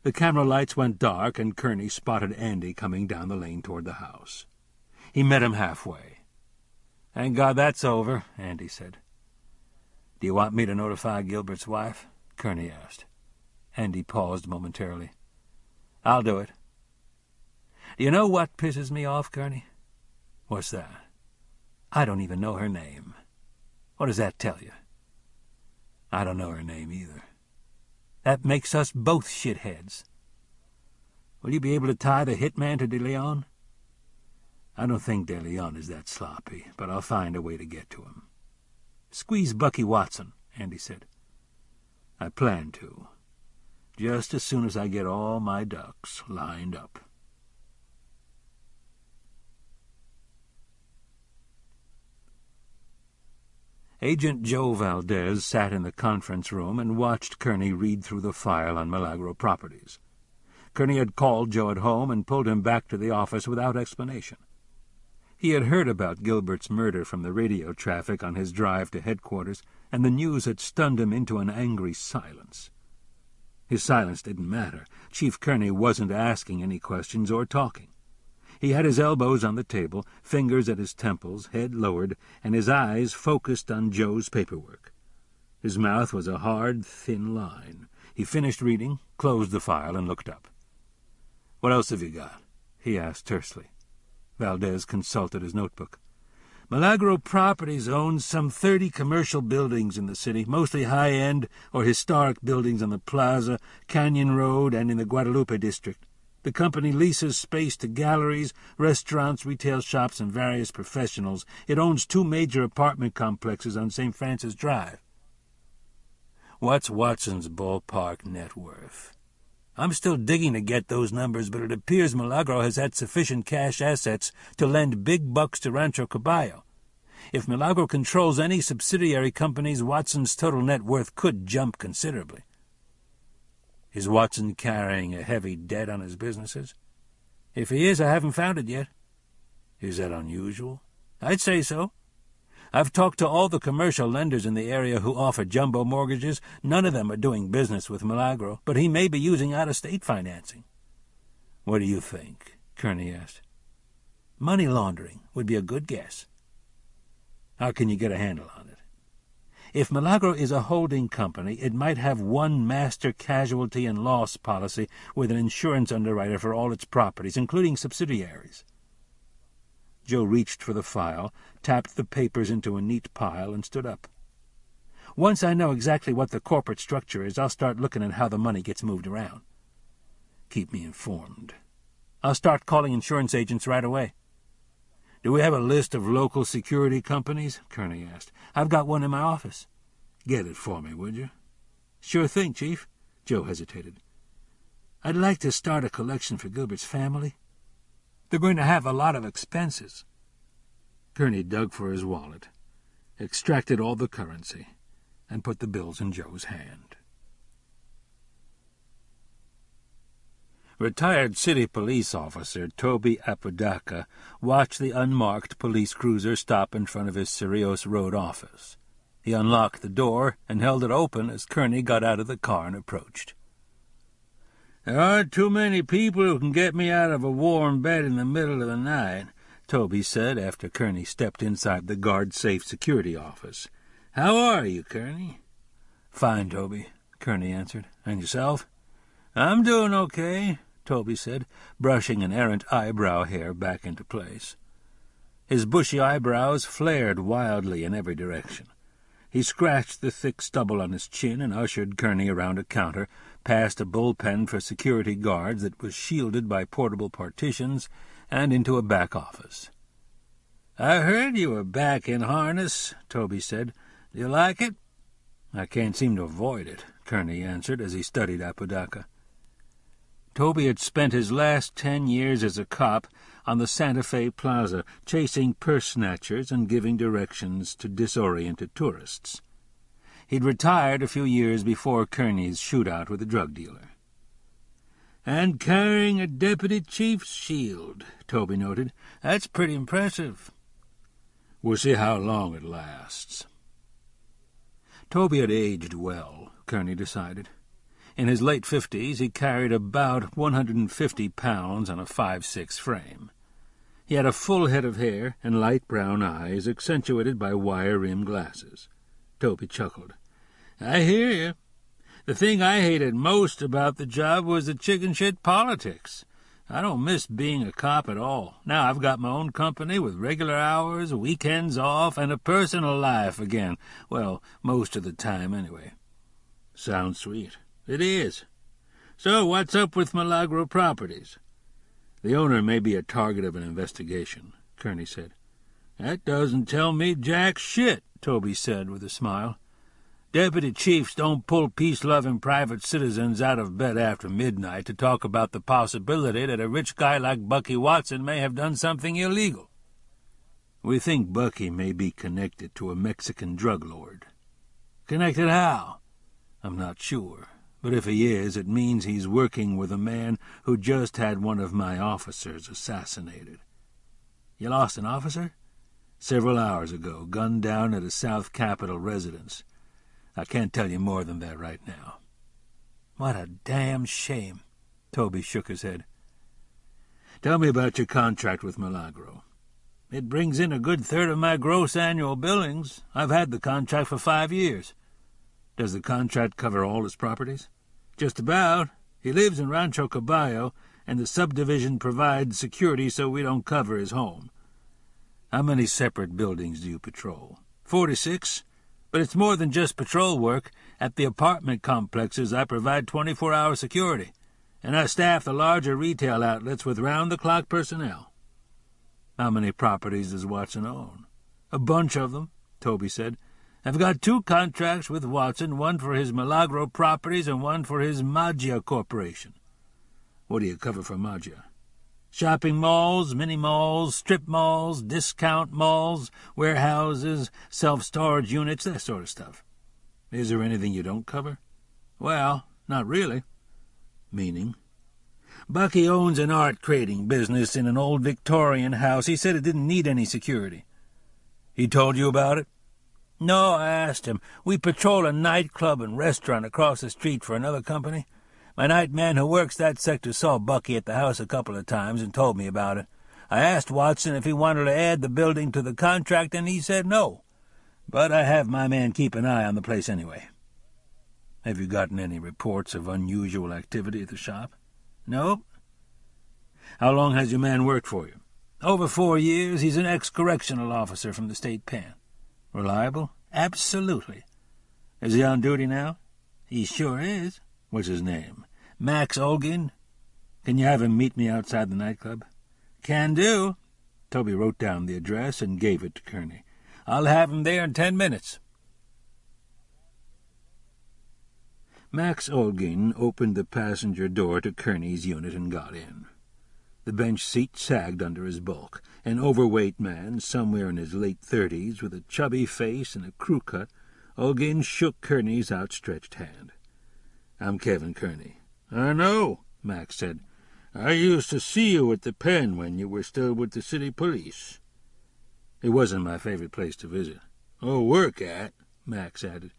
The camera lights went dark, and Kerney spotted Andy coming down the lane toward the house. He met him halfway. "Thank God that's over," Andy said. "Do you want me to notify Gilbert's wife?" Kerney asked. Andy paused momentarily. "I'll do it." "Do you know what pisses me off, Kerney?" "What's that?" "I don't even know her name." "What does that tell you?" "I don't know her name either." That makes us both shitheads. Will you be able to tie the hitman to De Leon? I don't think De Leon is that sloppy, but I'll find a way to get to him. Squeeze Bucky Watson, Andy said. I plan to, just as soon as I get all my ducks lined up. Agent Joe Valdez sat in the conference room and watched Kerney read through the file on Milagro Properties. Kerney had called Joe at home and pulled him back to the office without explanation. He had heard about Gilbert's murder from the radio traffic on his drive to headquarters, and the news had stunned him into an angry silence. His silence didn't matter. Chief Kerney wasn't asking any questions or talking. He had his elbows on the table, fingers at his temples, head lowered, and his eyes focused on Joe's paperwork. His mouth was a hard, thin line. He finished reading, closed the file, and looked up. "What else have you got?" he asked tersely. Valdez consulted his notebook. "Milagro Properties owns some 30 commercial buildings in the city, mostly high-end or historic buildings on the Plaza, Canyon Road, and in the Guadalupe district. The company leases space to galleries, restaurants, retail shops, and various professionals. It owns 2 major apartment complexes on St. Francis Drive." "What's Watson's ballpark net worth?" "I'm still digging to get those numbers, but it appears Milagro has had sufficient cash assets to lend big bucks to Rancho Caballo. If Milagro controls any subsidiary companies, Watson's total net worth could jump considerably." "Is Watson carrying a heavy debt on his businesses?" "If he is, I haven't found it yet." "Is that unusual?" "I'd say so. I've talked to all the commercial lenders in the area who offer jumbo mortgages. None of them are doing business with Milagro, but he may be using out-of-state financing." "What do you think?" Kerney asked. "Money laundering would be a good guess." "How can you get a handle on it?" "If Milagro is a holding company, it might have one master casualty and loss policy with an insurance underwriter for all its properties, including subsidiaries." Joe reached for the file, tapped the papers into a neat pile, and stood up. "Once I know exactly what the corporate structure is, I'll start looking at how the money gets moved around." "Keep me informed." "I'll start calling insurance agents right away." "Do we have a list of local security companies?" Kerney asked. "I've got one in my office." "Get it for me, would you?" "Sure thing, Chief." Joe hesitated. "I'd like to start a collection for Gilbert's family. They're going to have a lot of expenses." Kerney dug for his wallet, extracted all the currency, and put the bills in Joe's hand. Retired city police officer Toby Apodaca watched the unmarked police cruiser stop in front of his Cerrillos Road office. He unlocked the door and held it open as Kerney got out of the car and approached. "There aren't too many people who can get me out of a warm bed in the middle of the night," Toby said after Kerney stepped inside the guard-safe security office. "How are you, Kerney?" "Fine, Toby," Kerney answered. "And yourself?" "I'm doing okay," Toby said, brushing an errant eyebrow hair back into place. His bushy eyebrows flared wildly in every direction. He scratched the thick stubble on his chin and ushered Kerney around a counter, past a bullpen for security guards that was shielded by portable partitions, and into a back office. "I heard you were back in harness," Toby said. "Do you like it?" "I can't seem to avoid it," Kerney answered as he studied Apodaca. Toby had spent his last 10 years as a cop on the Santa Fe Plaza, chasing purse snatchers and giving directions to disoriented tourists. He'd retired a few years before Kerney's shootout with a drug dealer. "And carrying a deputy chief's shield," Toby noted. "That's pretty impressive." "We'll see how long it lasts." Toby had aged well, Kerney decided. In his late 50s, he carried about 150 pounds on a 5'6" frame. He had a full head of hair and light brown eyes, accentuated by wire-rimmed glasses. Toby chuckled. "I hear you. The thing I hated most about the job was the chicken-shit politics. I don't miss being a cop at all. Now I've got my own company with regular hours, weekends off, and a personal life again. Well, most of the time, anyway." "Sounds sweet. It is. So what's up with Milagro Properties? The owner may be a target of an investigation, Kerney said. That doesn't tell me jack shit, Toby said with a smile. Deputy chiefs don't pull peace-loving private citizens out of bed after midnight to talk about the possibility that a rich guy like Bucky Watson may have done something illegal. We think Bucky may be connected to a Mexican drug lord. Connected how? I'm not sure, but if he is, it means he's working with a man who just had one of my officers assassinated. You lost an officer? Several hours ago, gunned down at a South Capitol residence. I can't tell you more than that right now. What a damn shame. Toby shook his head. Tell me about your contract with Milagro. It brings in a good third of my gross annual billings. I've had the contract for 5 years. Does the contract cover all his properties? Just about. He lives in Rancho Caballo, and the subdivision provides security so we don't cover his home. How many separate buildings do you patrol? 46. But it's more than just patrol work. At the apartment complexes, I provide 24-hour security, and I staff the larger retail outlets with round-the-clock personnel. How many properties does Watson own? A bunch of them, Toby said. I've got 2 contracts with Watson, one for his Milagro Properties and one for his Maggia Corporation. What do you cover for Maggia? Shopping malls, mini-malls, strip malls, discount malls, warehouses, self-storage units, that sort of stuff. Is there anything you don't cover? Well, not really. Meaning? Bucky owns an art trading business in an old Victorian house. He said it didn't need any security. He told you about it? No, I asked him. We patrol a nightclub and restaurant across the street for another company. My night man who works that sector saw Bucky at the house a couple of times and told me about it. I asked Watson if he wanted to add the building to the contract, and he said no. But I have my man keep an eye on the place anyway. Have you gotten any reports of unusual activity at the shop? No. How long has your man worked for you? Over 4 years. He's an ex-correctional officer from the state pen. Reliable? Absolutely. Is he on duty now? He sure is. What's his name? Max Olgin. Can you have him meet me outside the nightclub? Can do. Toby wrote down the address and gave it to Kerney. I'll have him there in 10 minutes. Max Olgin opened the passenger door to Kerney's unit and got in. The bench seat sagged under his bulk. An overweight man, somewhere in his late 30s, with a chubby face and a crew cut, Olgin shook Kerney's outstretched hand. I'm Kevin Kerney. I know, Max said. I used to see you at the pen when you were still with the city police. It wasn't my favorite place to visit. Or work at, Max added.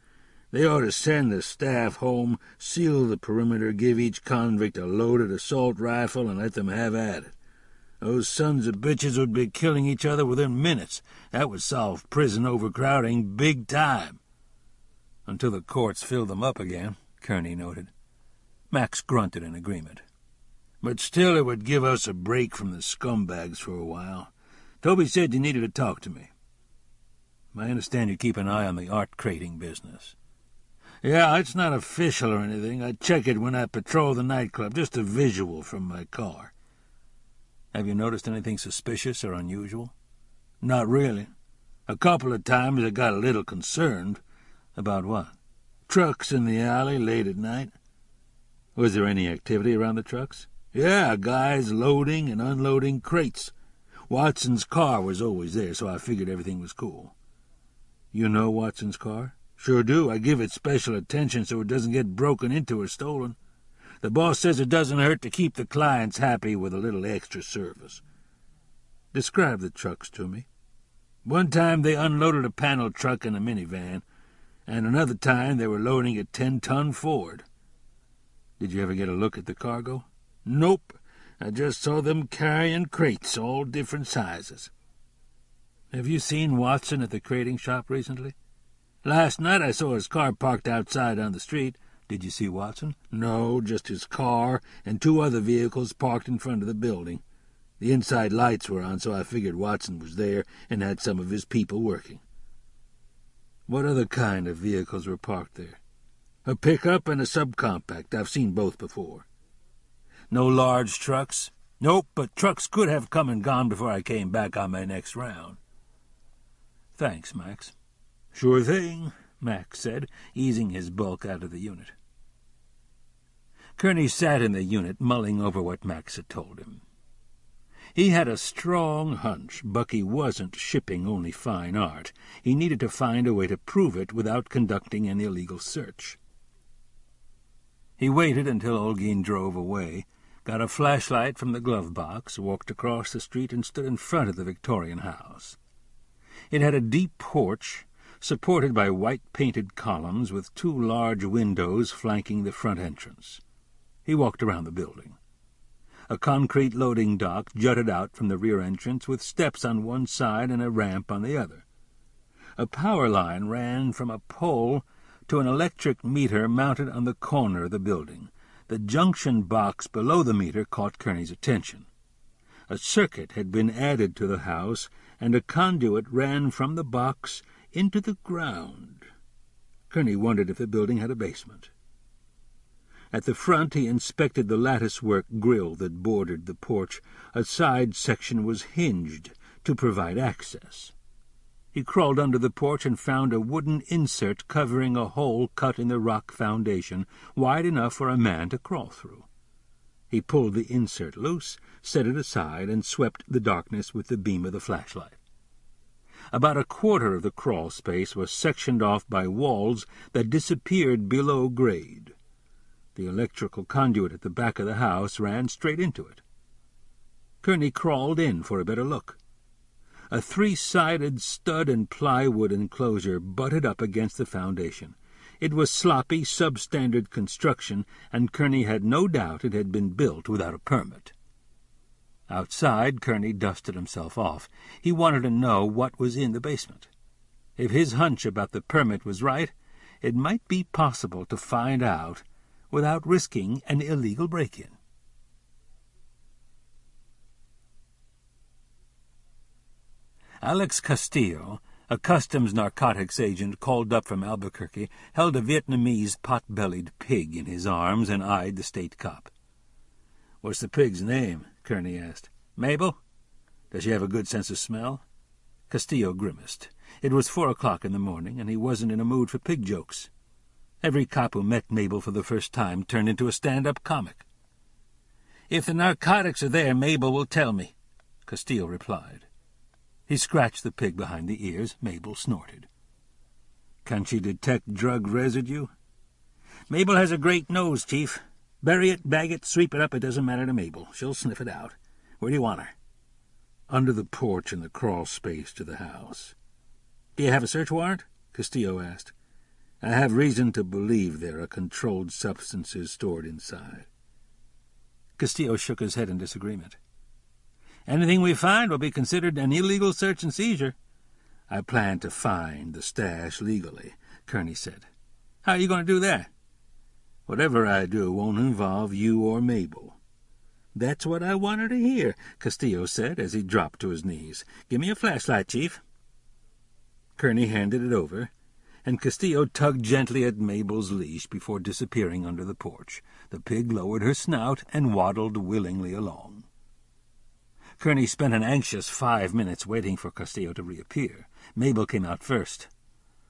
They ought to send the staff home, seal the perimeter, give each convict a loaded assault rifle, and let them have at it. Those sons of bitches would be killing each other within minutes. That would solve prison overcrowding big time. Until the courts fill them up again, Kerney noted. Max grunted in agreement. But still it would give us a break from the scumbags for a while. Toby said you needed to talk to me. I understand you keep an eye on the art trading business. Yeah, it's not official or anything. I check it when I patrol the nightclub, just a visual from my car. Have you noticed anything suspicious or unusual? Not really. A couple of times I got a little concerned. About what? Trucks in the alley late at night. Was there any activity around the trucks? Yeah, guys loading and unloading crates. Watson's car was always there, so I figured everything was cool. You know Watson's car? Sure do. I give it special attention so it doesn't get broken into or stolen. The boss says it doesn't hurt to keep the clients happy with a little extra service. Describe the trucks to me. One time they unloaded a panel truck and a minivan, and another time they were loading a 10-ton Ford. Did you ever get a look at the cargo? Nope. I just saw them carrying crates, all different sizes. Have you seen Watson at the crating shop recently? Last night I saw his car parked outside on the street. Did you see Watson? No, just his car and 2 other vehicles parked in front of the building. The inside lights were on, so I figured Watson was there and had some of his people working. What other kind of vehicles were parked there? A pickup and a subcompact. I've seen both before. No large trucks? Nope, but trucks could have come and gone before I came back on my next round. Thanks, Max. Sure thing, Max said, easing his bulk out of the unit. Kerney sat in the unit, mulling over what Max had told him. He had a strong hunch Bucky wasn't shipping only fine art. He needed to find a way to prove it without conducting an illegal search. He waited until Olguin drove away, got a flashlight from the glove box, walked across the street, and stood in front of the Victorian house. It had a deep porch, supported by white-painted columns with 2 large windows flanking the front entrance. He walked around the building. A concrete loading dock jutted out from the rear entrance with steps on one side and a ramp on the other. A power line ran from a pole to an electric meter mounted on the corner of the building. The junction box below the meter caught Kerney's attention. A circuit had been added to the house, and a conduit ran from the box into the ground. Kerney wondered if the building had a basement. At the front he inspected the lattice-work grill that bordered the porch. A side section was hinged to provide access. He crawled under the porch and found a wooden insert covering a hole cut in the rock foundation, wide enough for a man to crawl through. He pulled the insert loose, set it aside, and swept the darkness with the beam of the flashlight. About a quarter of the crawl space was sectioned off by walls that disappeared below grade. The electrical conduit at the back of the house ran straight into it. Kerney crawled in for a better look. A 3-sided stud and plywood enclosure butted up against the foundation. It was sloppy, substandard construction, and Kerney had no doubt it had been built without a permit. Outside, Kerney dusted himself off. He wanted to know what was in the basement. If his hunch about the permit was right, it might be possible to find out without risking an illegal break-in. Alex Castillo, a customs narcotics agent called up from Albuquerque, held a Vietnamese pot-bellied pig in his arms and eyed the state cop. "What's the pig's name?" Kerney asked. "Mabel? Does she have a good sense of smell?" Castillo grimaced. It was 4 o'clock in the morning, and he wasn't in a mood for pig jokes. Every cop who met Mabel for the first time turned into a stand-up comic. "If the narcotics are there, Mabel will tell me," Castillo replied. He scratched the pig behind the ears. Mabel snorted. "Can she detect drug residue?" "Mabel has a great nose, Chief. Bury it, bag it, sweep it up, it doesn't matter to Mabel. She'll sniff it out. Where do you want her?" "Under the porch in the crawl space to the house." "Do you have a search warrant?" Castillo asked. "I have reason to believe there are controlled substances stored inside." Castillo shook his head in disagreement. "Anything we find will be considered an illegal search and seizure." "I plan to find the stash legally," Kerney said. "How are you going to do that?" "Whatever I do won't involve you or Mabel." "That's what I want her to hear," Castillo said as he dropped to his knees. "Give me a flashlight, Chief." Kerney handed it over, and Castillo tugged gently at Mabel's leash before disappearing under the porch. The pig lowered her snout and waddled willingly along. Kerney spent an anxious 5 minutes waiting for Castillo to reappear. Mabel came out first.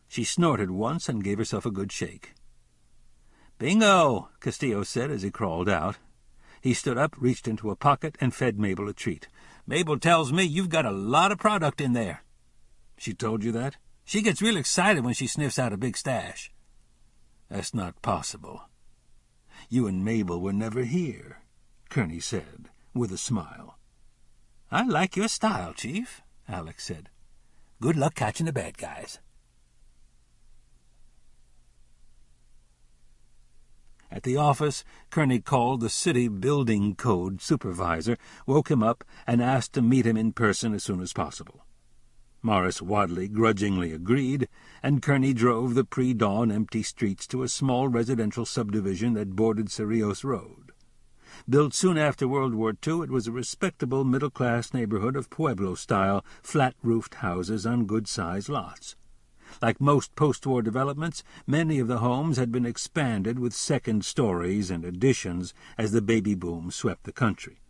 She snorted once and gave herself a good shake. "Bingo," Castillo said as he crawled out. He stood up, reached into a pocket, and fed Mabel a treat. "Mabel tells me you've got a lot of product in there." "She told you that?" "She gets real excited when she sniffs out a big stash." "That's not possible. You and Mabel were never here," Kerney said, with a smile. "I like your style, Chief," Alex said. "Good luck catching the bad guys." At the office, Kerney called the city building code supervisor, woke him up, and asked to meet him in person as soon as possible. Morris Wadley grudgingly agreed, and Kerney drove the pre-dawn empty streets to a small residential subdivision that bordered Cerrillos Road. Built soon after World War II, it was a respectable middle-class neighborhood of Pueblo-style, flat-roofed houses on good-sized lots. Like most post-war developments, many of the homes had been expanded with second stories and additions as the baby boom swept the country.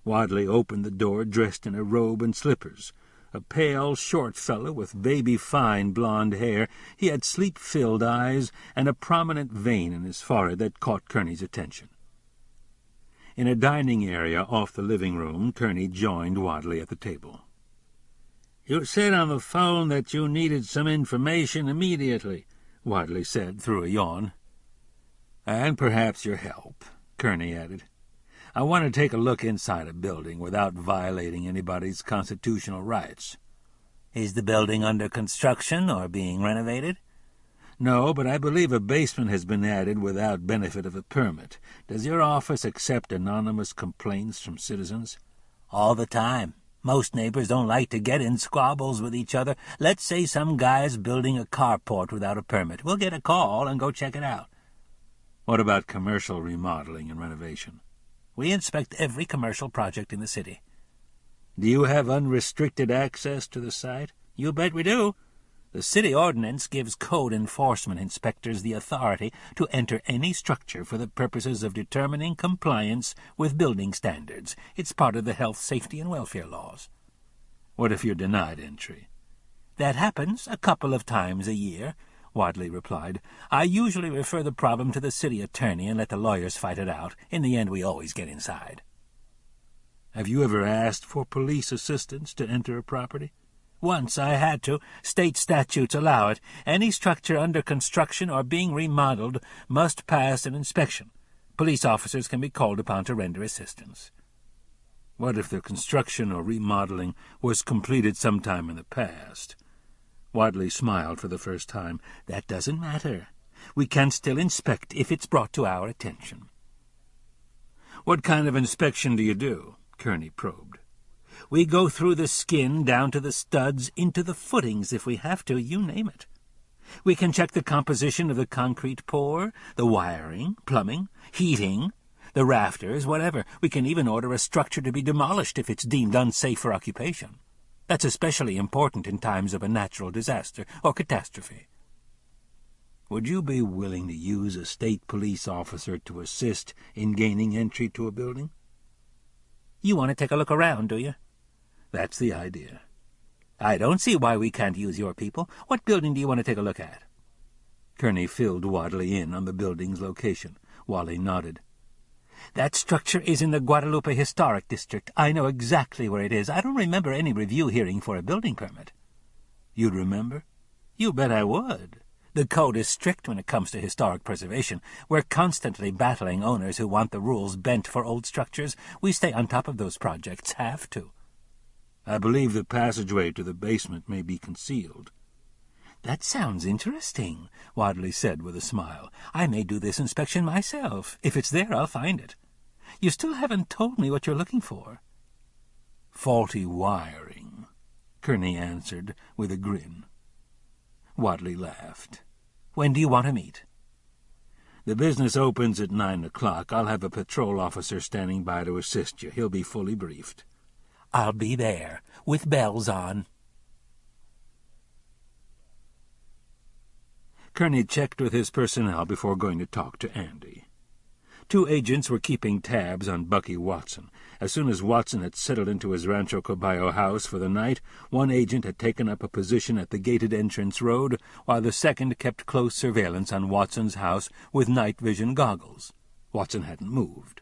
Wadley opened the door dressed in a robe and slippers. A pale, short fellow with baby-fine blonde hair, he had sleep-filled eyes and a prominent vein in his forehead that caught Kerney's attention. In a dining area off the living room, Kerney joined Wadley at the table. "You said on the phone that you needed some information immediately," Wadley said through a yawn. "And perhaps your help," Kerney added. "I want to take a look inside a building without violating anybody's constitutional rights." "Is the building under construction or being renovated?" "No, but I believe a basement has been added without benefit of a permit. Does your office accept anonymous complaints from citizens?" "All the time. Most neighbors don't like to get in squabbles with each other. Let's say some guy's building a carport without a permit. We'll get a call and go check it out." "What about commercial remodeling and renovation?" "We inspect every commercial project in the city." "Do you have unrestricted access to the site?" "You bet we do. The city ordinance gives code enforcement inspectors the authority to enter any structure for the purposes of determining compliance with building standards. It's part of the health, safety, and welfare laws." "What if you're denied entry?" "That happens a couple of times a year," Wadley replied. "I usually refer the problem to the city attorney and let the lawyers fight it out. In the end, we always get inside." "Have you ever asked for police assistance to enter a property?" "Once I had to. State statutes allow it. Any structure under construction or being remodeled must pass an inspection. Police officers can be called upon to render assistance." "What if the construction or remodeling was completed sometime in the past?" Wadley smiled for the first time. "That doesn't matter. We can still inspect if it's brought to our attention." "What kind of inspection do you do?" Kerney probed. "We go through the skin down to the studs, into the footings if we have to, you name it. We can check the composition of the concrete pour, the wiring, plumbing, heating, the rafters, whatever. We can even order a structure to be demolished if it's deemed unsafe for occupation. That's especially important in times of a natural disaster or catastrophe." "Would you be willing to use a state police officer to assist in gaining entry to a building?" "You want to take a look around, do you?" "That's the idea." "I don't see why we can't use your people. What building do you want to take a look at?" Kerney filled Wadley in on the building's location. Wadley nodded. "That structure is in the Guadalupe Historic District. I know exactly where it is. I don't remember any review hearing for a building permit." "You'd remember?" "You bet I would. The code is strict when it comes to historic preservation. We're constantly battling owners who want the rules bent for old structures. We stay on top of those projects. Have to." "I believe the passageway to the basement may be concealed." "That sounds interesting," Wadley said with a smile. "I may do this inspection myself. If it's there, I'll find it. You still haven't told me what you're looking for." "Faulty wiring," Kerney answered with a grin. Wadley laughed. "When do you want to meet?" "The business opens at 9 o'clock. I'll have a patrol officer standing by to assist you. He'll be fully briefed." "I'll be there, with bells on." Kerney checked with his personnel before going to talk to Andy. 2 agents were keeping tabs on Bucky Watson. As soon as Watson had settled into his Rancho Caballo house for the night, 1 agent had taken up a position at the gated entrance road, while the second kept close surveillance on Watson's house with night vision goggles. Watson hadn't moved.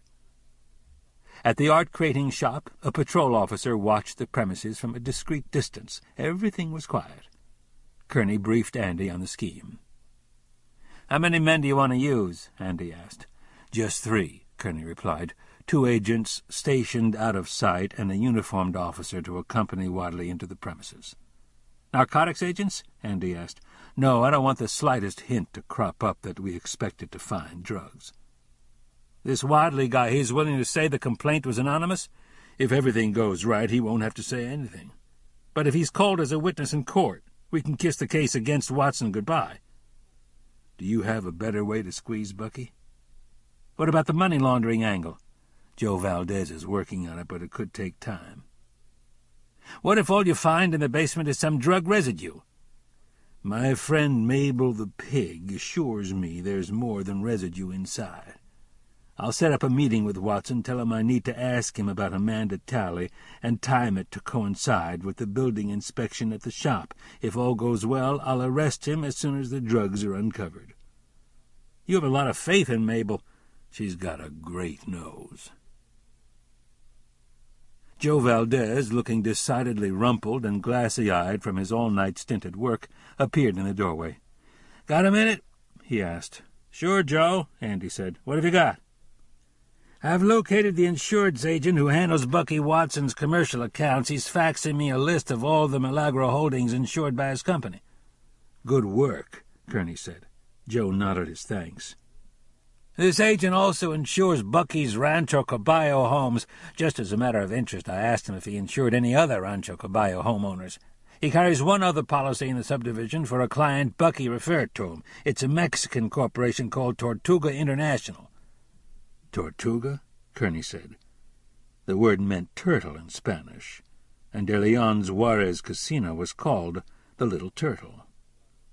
At the art crating shop, a patrol officer watched the premises from a discreet distance. Everything was quiet. Kerney briefed Andy on the scheme. "How many men do you want to use?" Andy asked. "Just 3, Kerney replied. 2 agents stationed out of sight and a uniformed officer to accompany Wadley into the premises." "Narcotics agents?" Andy asked. "No, I don't want the slightest hint to crop up that we expected to find drugs." "This Wadley guy, he's willing to say the complaint was anonymous?" "If everything goes right, he won't have to say anything." "But if he's called as a witness in court, we can kiss the case against Watson goodbye." "Do you have a better way to squeeze Bucky?" "What about the money laundering angle?" "Joe Valdez is working on it, but it could take time." "What if all you find in the basement is some drug residue?" My friend Mabel the pig assures me there's more than residue inside. I'll set up a meeting with Watson, tell him I need to ask him about Amanda Talley, and time it to coincide with the building inspection at the shop. If all goes well, I'll arrest him as soon as the drugs are uncovered. You have a lot of faith in Mabel. She's got a great nose. Joe Valdez, looking decidedly rumpled and glassy-eyed from his all-night stint at work, appeared in the doorway. "Got a minute?" he asked. "Sure, Joe," Andy said. "What have you got?" "I've located the insurance agent who handles Bucky Watson's commercial accounts. He's faxing me a list of all the Milagro holdings insured by his company." "Good work," Kerney said. Joe nodded his thanks. "This agent also insures Bucky's Rancho Caballo homes. Just as a matter of interest, I asked him if he insured any other Rancho Caballo homeowners. He carries one other policy in the subdivision for a client Bucky referred to him. It's a Mexican corporation called Tortuga International." "Tortuga?" Kerney said. The word meant turtle in Spanish, and De Leon's Juarez Casino was called the Little Turtle.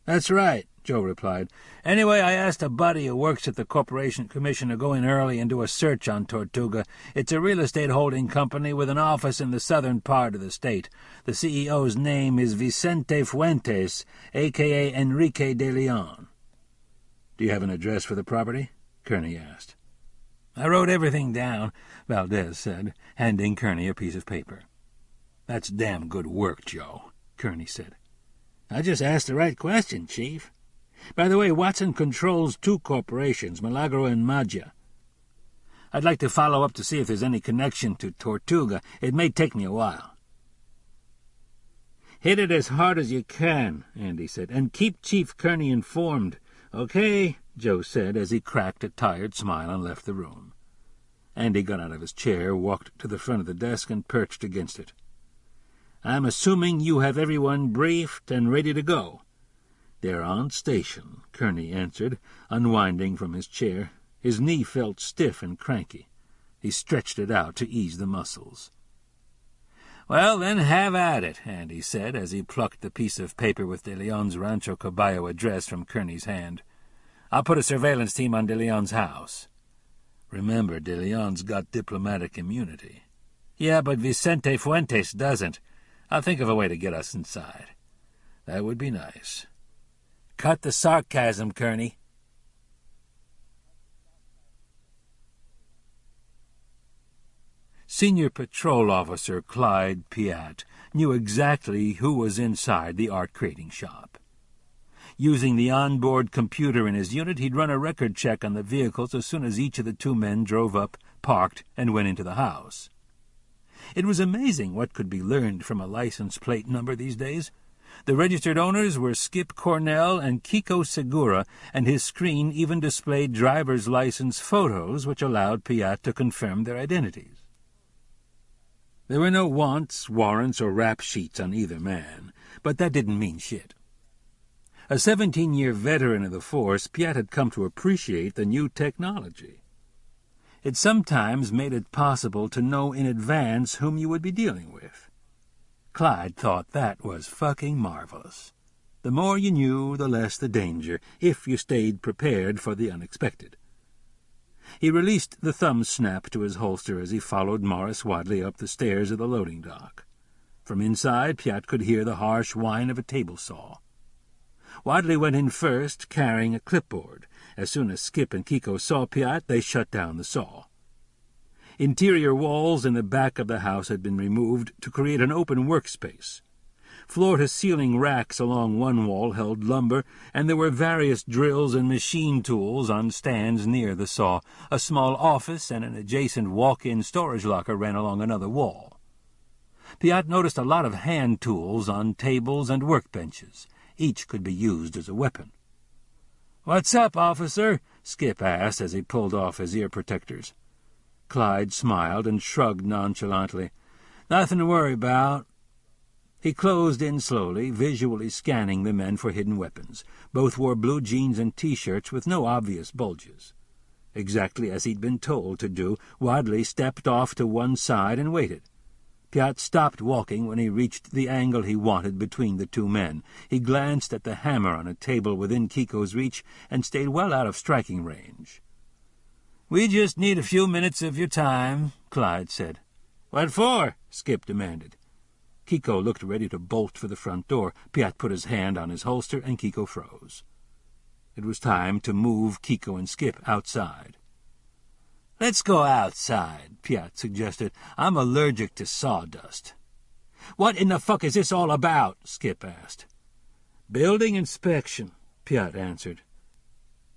"That's right," Joe replied. "Anyway, I asked a buddy who works at the Corporation Commission to go in early and do a search on Tortuga. It's a real estate holding company with an office in the southern part of the state. The CEO's name is Vicente Fuentes, a.k.a. Enrique de Leon." "Do you have an address for the property?" Kerney asked. "I wrote everything down," Valdez said, handing Kerney a piece of paper. "That's damn good work, Joe," Kerney said. "I just asked the right question, Chief. By the way, Watson controls two corporations, Milagro and Maggia. I'd like to follow up to see if there's any connection to Tortuga. It may take me a while." "Hit it as hard as you can," Andy said, "and keep Chief Kerney informed." "Okay," Joe said as he cracked a tired smile and left the room. Andy got out of his chair, walked to the front of the desk, and perched against it. "I'm assuming you have everyone briefed and ready to go." "They're on station," Kerney answered, unwinding from his chair. His knee felt stiff and cranky. He stretched it out to ease the muscles. "Well, then have at it," Andy said, as he plucked the piece of paper with De Leon's Rancho Caballo address from Kerney's hand. "I'll put a surveillance team on De Leon's house." "Remember, De Leon's got diplomatic immunity." "Yeah, but Vicente Fuentes doesn't. I'll think of a way to get us inside." "That would be nice." "Cut the sarcasm, Kerney." Senior Patrol Officer Clyde Piatt knew exactly who was inside the art-creating shop. Using the onboard computer in his unit, he'd run a record check on the vehicles as soon as each of the two men drove up, parked, and went into the house. It was amazing what could be learned from a license plate number these days. The registered owners were Skip Cornell and Kiko Segura, and his screen even displayed driver's license photos, which allowed Piatt to confirm their identities. There were no wants, warrants, or rap sheets on either man, but that didn't mean shit. A 17-year veteran of the force, Piatt had come to appreciate the new technology. It sometimes made it possible to know in advance whom you would be dealing with. Clyde thought that was fucking marvelous. The more you knew, the less the danger, if you stayed prepared for the unexpected. He released the thumb snap to his holster as he followed Morris Wadley up the stairs of the loading dock. From inside, Piatt could hear the harsh whine of a table saw. Wadley went in first, carrying a clipboard. As soon as Skip and Kiko saw Piatt, they shut down the saw. Interior walls in the back of the house had been removed to create an open workspace. Floor-to-ceiling racks along one wall held lumber, and there were various drills and machine tools on stands near the saw. A small office and an adjacent walk-in storage locker ran along another wall. Piatt noticed a lot of hand tools on tables and workbenches. Each could be used as a weapon. "What's up, officer?" Skip asked as he pulled off his ear protectors. Clyde smiled and shrugged nonchalantly. "Nothing to worry about." He closed in slowly, visually scanning the men for hidden weapons. Both wore blue jeans and T-shirts with no obvious bulges. Exactly as he'd been told to do, Wadley stepped off to one side and waited. Piat stopped walking when he reached the angle he wanted between the two men. He glanced at the hammer on a table within Kiko's reach and stayed well out of striking range. "We just need a few minutes of your time," Clyde said. "What for?" Skip demanded. Kiko looked ready to bolt for the front door. Piat put his hand on his holster, and Kiko froze. It was time to move Kiko and Skip outside. "Let's go outside," Piat suggested. "I'm allergic to sawdust." "What in the fuck is this all about?" Skip asked. "Building inspection," Piat answered.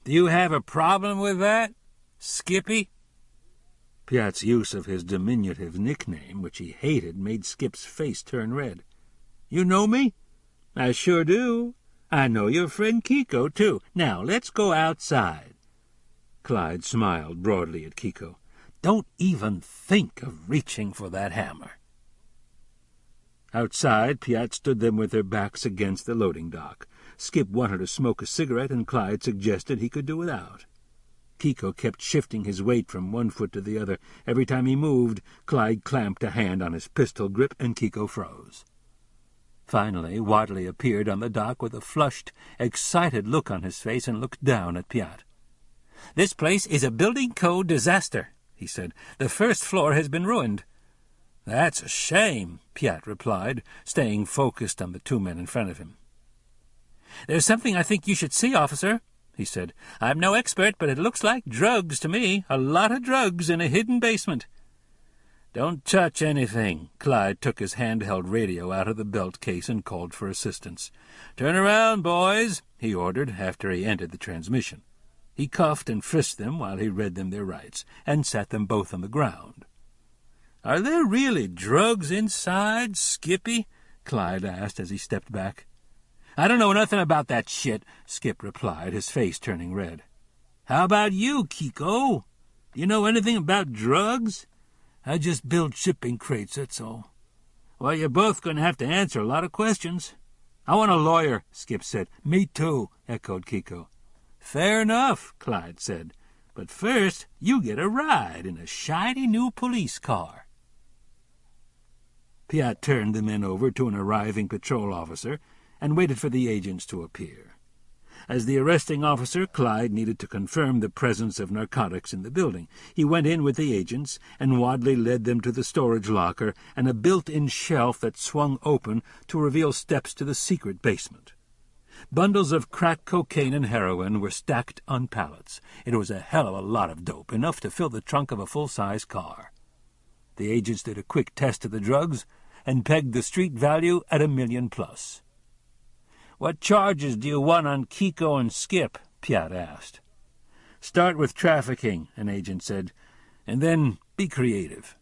"Do you have a problem with that, Skippy?" Piat's use of his diminutive nickname, which he hated, made Skip's face turn red. "You know me?" "I sure do. I know your friend Kiko, too. Now, let's go outside." Clyde smiled broadly at Kiko. "Don't even think of reaching for that hammer." Outside, Piat stood them with their backs against the loading dock. Skip wanted to smoke a cigarette, and Clyde suggested he could do without. Kiko kept shifting his weight from one foot to the other. Every time he moved, Clyde clamped a hand on his pistol grip, and Kiko froze. Finally, Wadley appeared on the dock with a flushed, excited look on his face and looked down at Piat. "This place is a building code disaster," he said. "The first floor has been ruined." "That's a shame," Piat replied, staying focused on the two men in front of him. "There's something I think you should see, officer," he said. "I'm no expert, but it looks like drugs to me. A lot of drugs in a hidden basement." "Don't touch anything." Clyde took his handheld radio out of the belt case and called for assistance. "Turn around, boys," he ordered after he entered the transmission. He cuffed and frisked them while he read them their rights, and sat them both on the ground. "Are there really drugs inside, Skippy?" Clyde asked as he stepped back. "I don't know nothing about that shit," Skip replied, his face turning red. "How about you, Kiko? Do you know anything about drugs?" "I just build shipping crates, that's all." "Well, you're both going to have to answer a lot of questions." "I want a lawyer," Skip said. "Me too," echoed Kiko. "Fair enough," Clyde said. "But first you get a ride in a shiny new police car." Piat turned the men over to an arriving patrol officer and waited for the agents to appear. As the arresting officer, Clyde needed to confirm the presence of narcotics in the building. He went in with the agents, and Wadley led them to the storage locker and a built-in shelf that swung open to reveal steps to the secret basement. Bundles of crack cocaine and heroin were stacked on pallets. It was a hell of a lot of dope, enough to fill the trunk of a full-size car. The agents did a quick test of the drugs and pegged the street value at $1 million+. "What charges do you want on Kiko and Skip?" Piat asked. "Start with trafficking," an agent said, "and then be creative."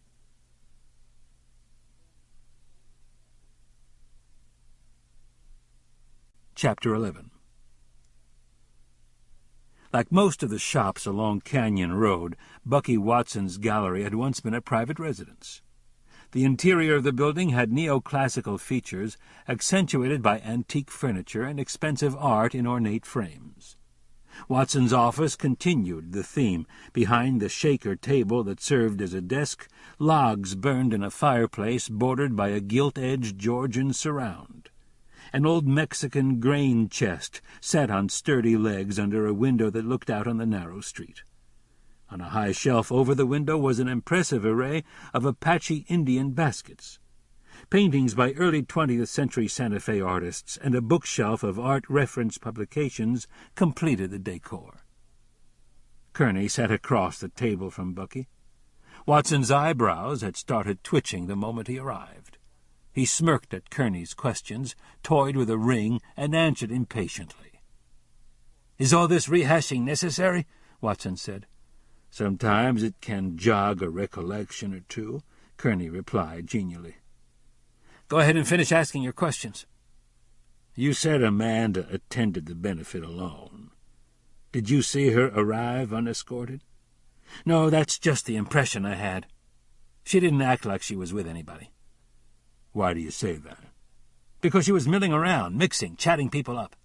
Chapter 11. Like most of the shops along Canyon Road, Bucky Watson's gallery had once been a private residence. The interior of the building had neoclassical features, accentuated by antique furniture and expensive art in ornate frames. Watson's office continued the theme. Behind the shaker table that served as a desk, logs burned in a fireplace bordered by a gilt-edged Georgian surround. An old Mexican grain chest sat on sturdy legs under a window that looked out on the narrow street. On a high shelf over the window was an impressive array of Apache Indian baskets. Paintings by early 20th century Santa Fe artists and a bookshelf of art reference publications completed the decor. Kerney sat across the table from Bucky. Watson's eyebrows had started twitching the moment he arrived. He smirked at Kerney's questions, toyed with a ring, and answered impatiently. "Is all this rehashing necessary?" Watson said. "Sometimes it can jog a recollection or two," Kerney replied genially. "Go ahead and finish asking your questions." "You said Amanda attended the benefit alone. Did you see her arrive unescorted?" "No, that's just the impression I had. She didn't act like she was with anybody." "Why do you say that?" "Because she was milling around, mixing, chatting people up."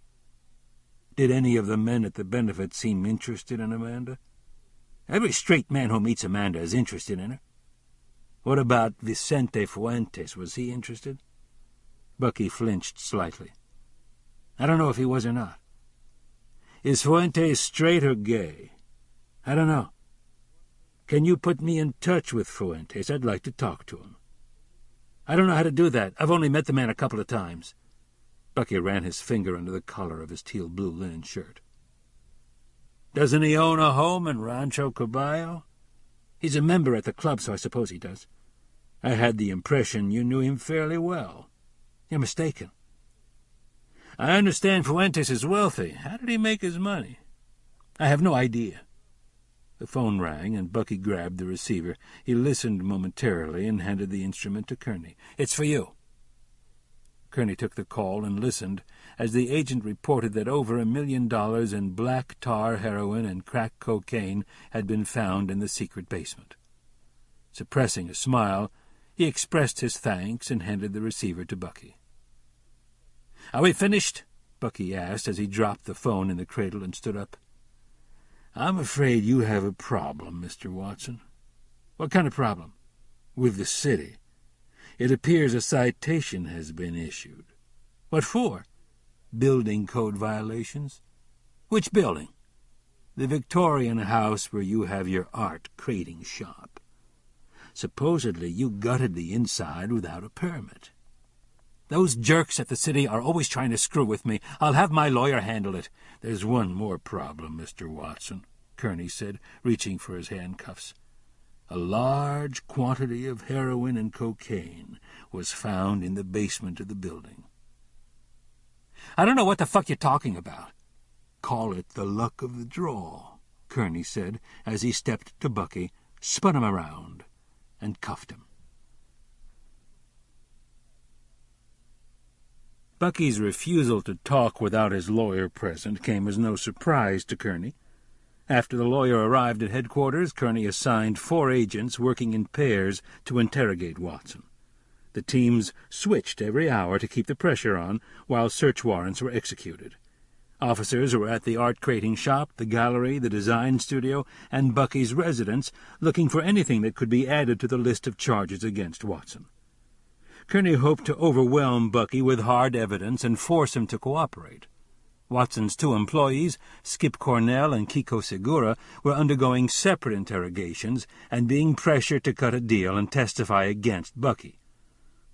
"Did any of the men at the benefit seem interested in Amanda?" "Every straight man who meets Amanda is interested in her." What about Vicente Fuentes? Was he interested? Bucky flinched slightly. I don't know if he was or not. Is Fuentes straight or gay? I don't know. Can you put me in touch with Fuentes? I'd like to talk to him. I don't know how to do that. I've only met the man a couple of times. Bucky ran his finger under the collar of his teal-blue linen shirt. Doesn't he own a home in Rancho Caballo? He's a member at the club, so I suppose he does. I had the impression you knew him fairly well. You're mistaken. I understand Fuentes is wealthy. How did he make his money? I have no idea. The phone rang, and Bucky grabbed the receiver. He listened momentarily and handed the instrument to Kerney. It's for you. Kerney took the call and listened as the agent reported that over $1 million in black tar heroin and crack cocaine had been found in the secret basement. Suppressing a smile, he expressed his thanks and handed the receiver to Bucky. Are we finished? Bucky asked as he dropped the phone in the cradle and stood up. I'm afraid you have a problem, Mr. Watson. What kind of problem? With the city. It appears a citation has been issued. What for? Building code violations. Which building? The Victorian house where you have your art crating shop. Supposedly you gutted the inside without a permit. Those jerks at the city are always trying to screw with me. I'll have my lawyer handle it. There's one more problem, Mr. Watson, Kerney said, reaching for his handcuffs. A large quantity of heroin and cocaine was found in the basement of the building. I don't know what the fuck you're talking about. Call it the luck of the draw, Kerney said as he stepped to Bucky, spun him around, and cuffed him. Bucky's refusal to talk without his lawyer present came as no surprise to Kerney. After the lawyer arrived at headquarters, Kerney assigned 4 agents working in pairs to interrogate Watson. The teams switched every hour to keep the pressure on while search warrants were executed. Officers were at the art crating shop, the gallery, the design studio, and Bucky's residence, looking for anything that could be added to the list of charges against Watson. Kerney hoped to overwhelm Bucky with hard evidence and force him to cooperate. Watson's 2 employees, Skip Cornell and Kiko Segura, were undergoing separate interrogations and being pressured to cut a deal and testify against Bucky.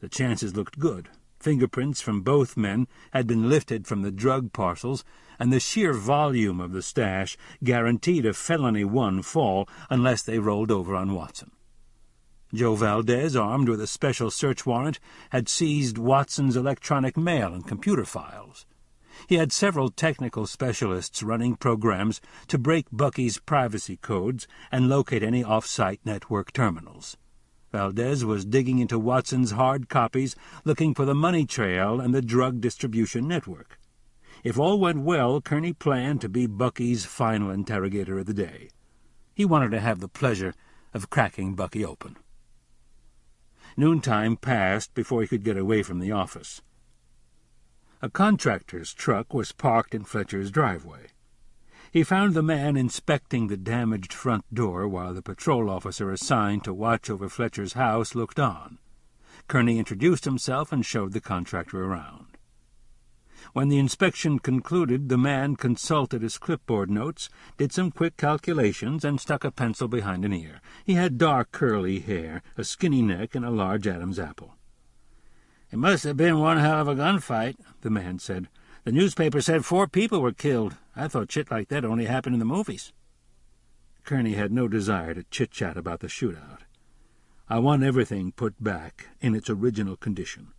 The chances looked good. Fingerprints from both men had been lifted from the drug parcels, and the sheer volume of the stash guaranteed a felony 1 fall unless they rolled over on Watson. Joe Valdez, armed with a special search warrant, had seized Watson's electronic mail and computer files. He had several technical specialists running programs to break Bucky's privacy codes and locate any off-site network terminals. Valdez was digging into Watson's hard copies, looking for the money trail and the drug distribution network. If all went well, Kerney planned to be Bucky's final interrogator of the day. He wanted to have the pleasure of cracking Bucky open. Noontime passed before he could get away from the office. A contractor's truck was parked in Fletcher's driveway. He found the man inspecting the damaged front door while the patrol officer assigned to watch over Fletcher's house looked on. Kerney introduced himself and showed the contractor around. When the inspection concluded, the man consulted his clipboard notes, did some quick calculations, and stuck a pencil behind an ear. He had dark curly hair, a skinny neck, and a large Adam's apple. "It must have been one hell of a gunfight," the man said. "The newspaper said 4 people were killed. I thought shit like that only happened in the movies." Kerney had no desire to chit-chat about the shootout. "I want everything put back in its original condition."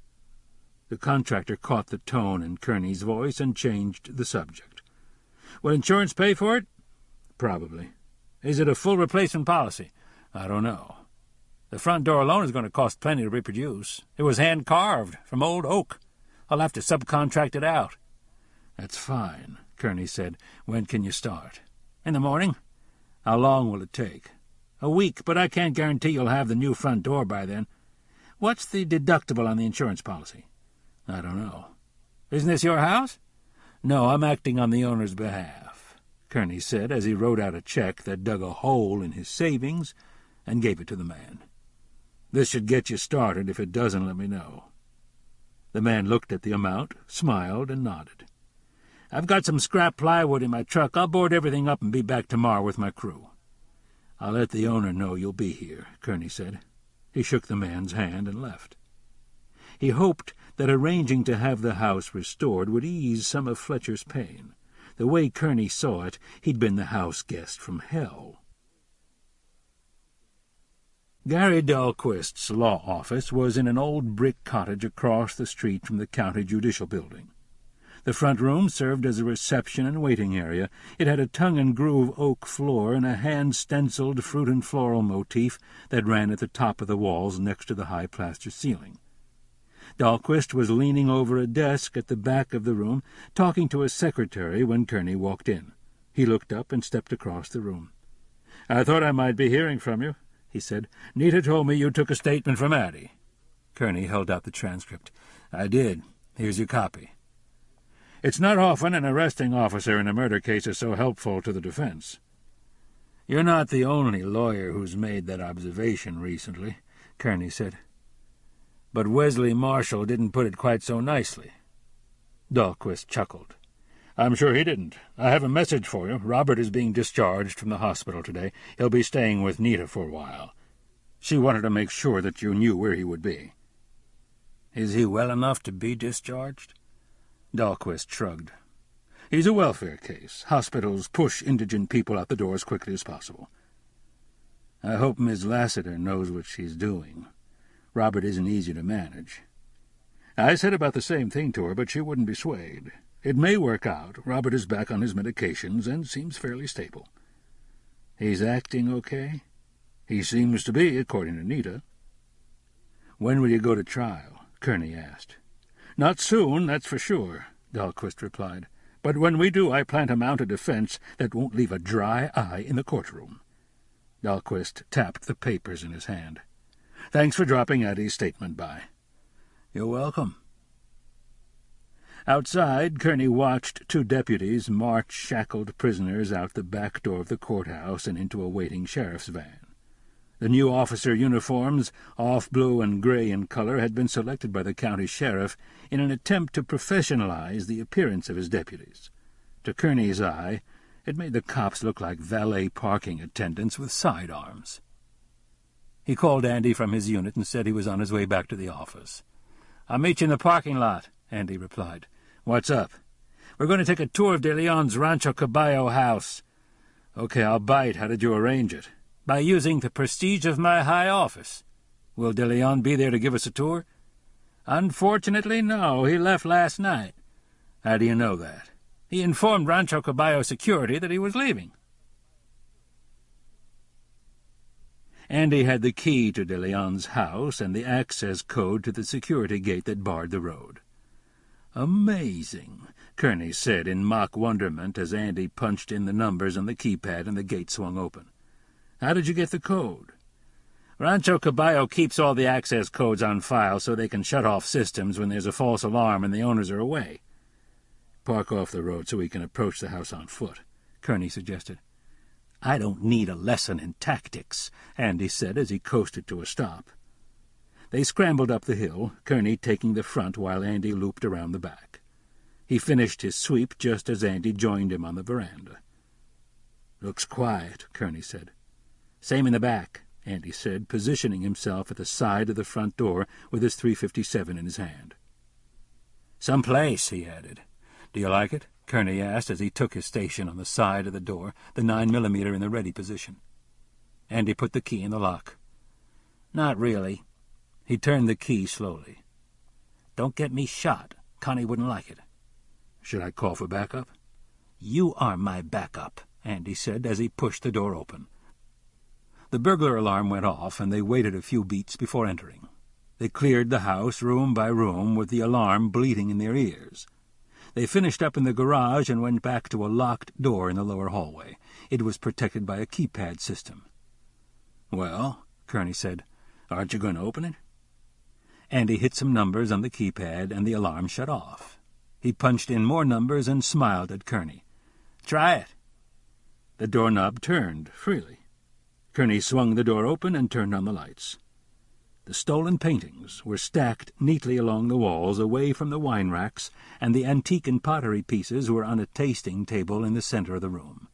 The contractor caught the tone in Kerney's voice and changed the subject. "Will insurance pay for it?" "Probably." "Is it a full replacement policy?" "I don't know." "The front door alone is going to cost plenty to reproduce. It was hand-carved from old oak. I'll have to subcontract it out." "That's fine," Kerney said. "When can you start?" "In the morning." "How long will it take?" "A week, but I can't guarantee you'll have the new front door by then." "What's the deductible on the insurance policy?" "I don't know." "Isn't this your house?" "No, I'm acting on the owner's behalf," Kerney said as he wrote out a check that dug a hole in his savings and gave it to the man. This should get you started. If it doesn't, let me know." The man looked at the amount, smiled, and nodded. "I've got some scrap plywood in my truck. I'll board everything up and be back tomorrow with my crew." "I'll let the owner know you'll be here," Kerney said. He shook the man's hand and left. He hoped that arranging to have the house restored would ease some of Fletcher's pain. The way Kerney saw it, he'd been the house guest from hell. Gary Dahlquist's law office was in an old brick cottage across the street from the county judicial building. The front room served as a reception and waiting area. It had a tongue-and-groove oak floor and a hand-stenciled fruit and floral motif that ran at the top of the walls next to the high plaster ceiling. Dahlquist was leaning over a desk at the back of the room, talking to a secretary when Kerney walked in. He looked up and stepped across the room. "I thought I might be hearing from you," he said. "Nita told me you took a statement from Addie." Kerney held out the transcript. "I did. Here's your copy." "It's not often an arresting officer in a murder case is so helpful to the defense." "You're not the only lawyer who's made that observation recently," Kerney said. "But Wesley Marshall didn't put it quite so nicely." Dahlquist chuckled. "I'm sure he didn't. I have a message for you. Robert is being discharged from the hospital today. He'll be staying with Nita for a while. She wanted to make sure that you knew where he would be." "Is he well enough to be discharged?" Dahlquist shrugged. "He's a welfare case. Hospitals push indigent people out the door as quickly as possible." "I hope Miss Lassiter knows what she's doing. Robert isn't easy to manage." "I said about the same thing to her, but she wouldn't be swayed. It may work out. Robert is back on his medications and seems fairly stable." "He's acting okay?" "He seems to be, according to Nita." "When will you go to trial?" Kerney asked. "Not soon, that's for sure," Dahlquist replied. "But when we do, I plan to mount a defense that won't leave a dry eye in the courtroom." Dahlquist tapped the papers in his hand. "Thanks for dropping Addie's statement by." "You're welcome." Outside, Kerney watched two deputies march shackled prisoners out the back door of the courthouse and into a waiting sheriff's van. The new officer uniforms, off-blue and gray in color, had been selected by the county sheriff in an attempt to professionalize the appearance of his deputies. To Kerney's eye, it made the cops look like valet parking attendants with sidearms. He called Andy from his unit and said he was on his way back to the office. "I'll meet you in the parking lot," Andy replied. "What's up?" "We're going to take a tour of De Leon's Rancho Caballo house." "Okay, I'll bite. How did you arrange it?" "By using the prestige of my high office." "Will De Leon be there to give us a tour?" "Unfortunately, no. He left last night." "How do you know that?" "He informed Rancho Caballo security that he was leaving." Andy had the key to De Leon's house and the access code to the security gate that barred the road. "Amazing," Kerney said in mock wonderment as Andy punched in the numbers on the keypad and the gate swung open. "How did you get the code?" "Rancho Caballo keeps all the access codes on file so they can shut off systems when there's a false alarm and the owners are away." "Park off the road so we can approach the house on foot," Kerney suggested. "I don't need a lesson in tactics," Andy said as he coasted to a stop. They scrambled up the hill, Kerney taking the front while Andy looped around the back. He finished his sweep just as Andy joined him on the veranda. "Looks quiet," Kerney said. "Same in the back," Andy said, positioning himself at the side of the front door with his .357 in his hand. "Some place," he added. "Do you like it?" Kerney asked as he took his station on the side of the door, the 9mm in the ready position. Andy put the key in the lock. "Not really." He turned the key slowly. "Don't get me shot. Connie wouldn't like it." "Should I call for backup?" "You are my backup," Andy said as he pushed the door open. The burglar alarm went off, and they waited a few beats before entering. They cleared the house room by room with the alarm bleating in their ears. They finished up in the garage and went back to a locked door in the lower hallway. It was protected by a keypad system. "Well," Kerney said, "aren't you going to open it?" Andy hit some numbers on the keypad, and the alarm shut off. He punched in more numbers and smiled at Kerney. "Try it." The doorknob turned freely. Kerney swung the door open and turned on the lights. The stolen paintings were stacked neatly along the walls, away from the wine racks, and the antique and pottery pieces were on a tasting table in the center of the room.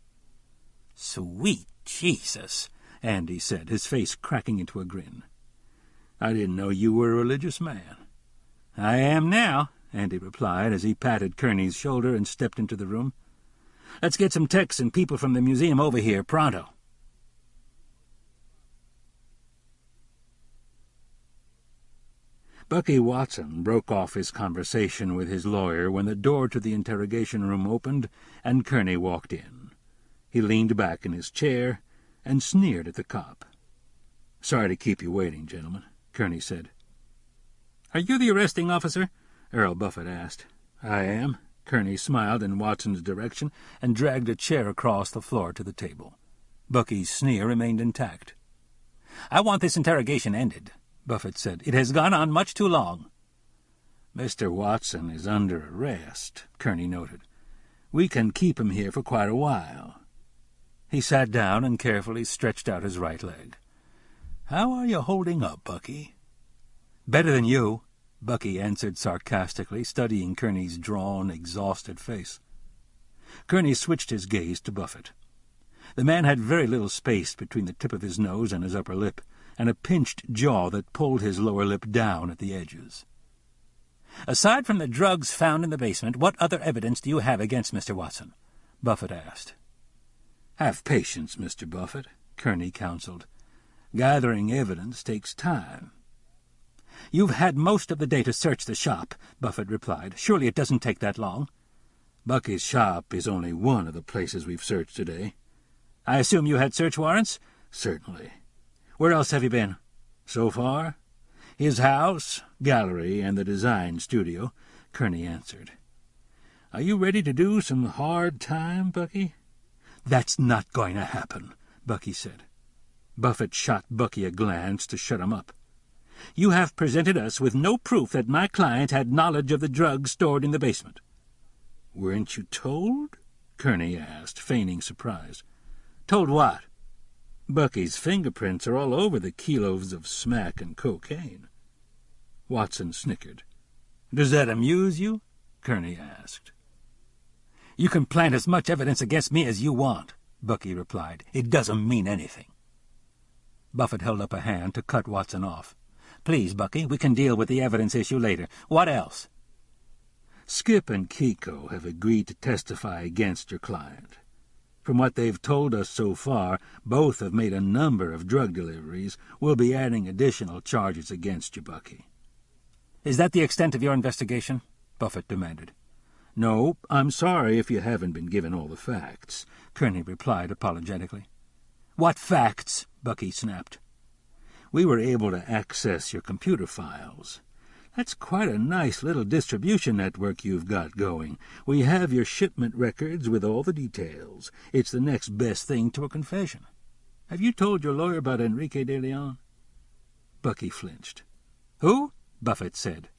"Sweet Jesus," Andy said, his face cracking into a grin. "I didn't know you were a religious man." "I am now," Andy replied as he patted Kerney's shoulder and stepped into the room. "Let's get some techs and people from the museum over here, pronto." Bucky Watson broke off his conversation with his lawyer when the door to the interrogation room opened and Kerney walked in. He leaned back in his chair and sneered at the cop. "Sorry to keep you waiting, gentlemen," Kerney said. "Are you the arresting officer?" Earl Buffett asked. "I am." Kerney smiled in Watson's direction and dragged a chair across the floor to the table. Bucky's sneer remained intact. "I want this interrogation ended," Buffett said. "It has gone on much too long." "Mr. Watson is under arrest," Kerney noted. "We can keep him here for quite a while." He sat down and carefully stretched out his right leg. "How are you holding up, Bucky?" "Better than you," Bucky answered sarcastically, studying Kerney's drawn, exhausted face. Kerney switched his gaze to Buffett. The man had very little space between the tip of his nose and his upper lip, and a pinched jaw that pulled his lower lip down at the edges. "Aside from the drugs found in the basement, what other evidence do you have against Mr. Watson?" Buffett asked. "Have patience, Mr. Buffett," Kerney counseled. "Gathering evidence takes time." "You've had most of the day to search the shop," Buffett replied. "Surely it doesn't take that long." "Bucky's shop is only one of the places we've searched today." "I assume you had search warrants?" "Certainly." "Where else have you been?" "So far? His house, gallery, and the design studio," Kerney answered. "Are you ready to do some hard time, Bucky?" "That's not going to happen," Bucky said. Buffett shot Bucky a glance to shut him up. "You have presented us with no proof that my client had knowledge of the drugs stored in the basement." "Weren't you told?" Kerney asked, feigning surprise. "Told what?" "Bucky's fingerprints are all over the kilos of smack and cocaine." Watson snickered. "Does that amuse you?" Kerney asked. "You can plant as much evidence against me as you want," Bucky replied. "It doesn't mean anything." Buffett held up a hand to cut Watson off. "Please, Bucky, we can deal with the evidence issue later. What else?" "Skip and Kiko have agreed to testify against your client. From what they've told us so far, both have made a number of drug deliveries. We'll be adding additional charges against you, Bucky." "Is that the extent of your investigation?" Buffett demanded. "No, I'm sorry if you haven't been given all the facts," Kerney replied apologetically. "What facts?" Bucky snapped. "We were able to access your computer files. That's quite a nice little distribution network you've got going. We have your shipment records with all the details. It's the next best thing to a confession. Have you told your lawyer about Enrique de Leon?" Bucky flinched. "Who?" Buffett said.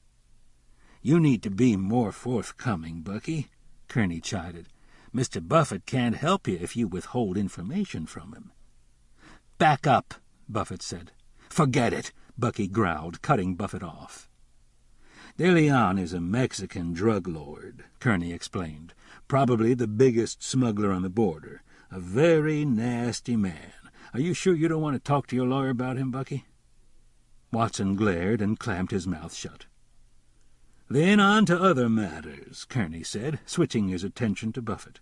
"You need to be more forthcoming, Bucky," Kerney chided. "Mr. Buffett can't help you if you withhold information from him." "Back up," Buffett said. "Forget it," Bucky growled, cutting Buffett off. "De Leon is a Mexican drug lord," Kerney explained. "Probably the biggest smuggler on the border. A very nasty man. Are you sure you don't want to talk to your lawyer about him, Bucky?" Watson glared and clamped his mouth shut. "Then on to other matters," Kerney said, switching his attention to Buffett.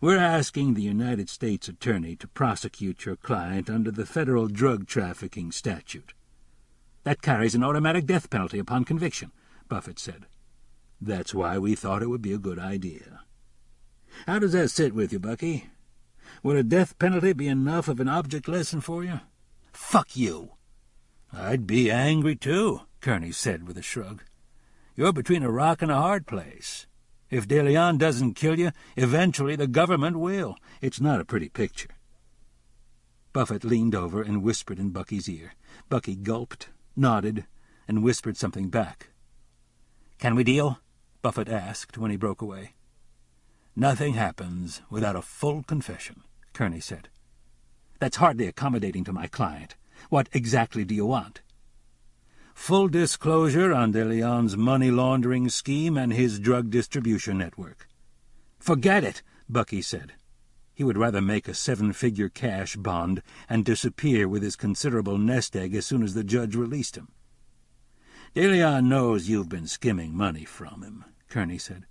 "We're asking the United States Attorney to prosecute your client under the federal drug trafficking statute." "That carries an automatic death penalty upon conviction," Buffett said. "That's why we thought it would be a good idea. How does that sit with you, Bucky? Would a death penalty be enough of an object lesson for you?" "Fuck you." "I'd be angry, too," Kerney said with a shrug. "You're between a rock and a hard place. If De Leon doesn't kill you, eventually the government will. It's not a pretty picture." Buffett leaned over and whispered in Bucky's ear. Bucky gulped, nodded, and whispered something back. "Can we deal?" Buffett asked when he broke away. "Nothing happens without a full confession," Kerney said. "That's hardly accommodating to my client. What exactly do you want?" Full disclosure on De Leon's money laundering scheme and his drug distribution network. "Forget it," Bucky said. He would rather make a 7-figure cash bond and disappear with his considerable nest egg as soon as the judge released him. "De Leon knows you've been skimming money from him," Kerney said.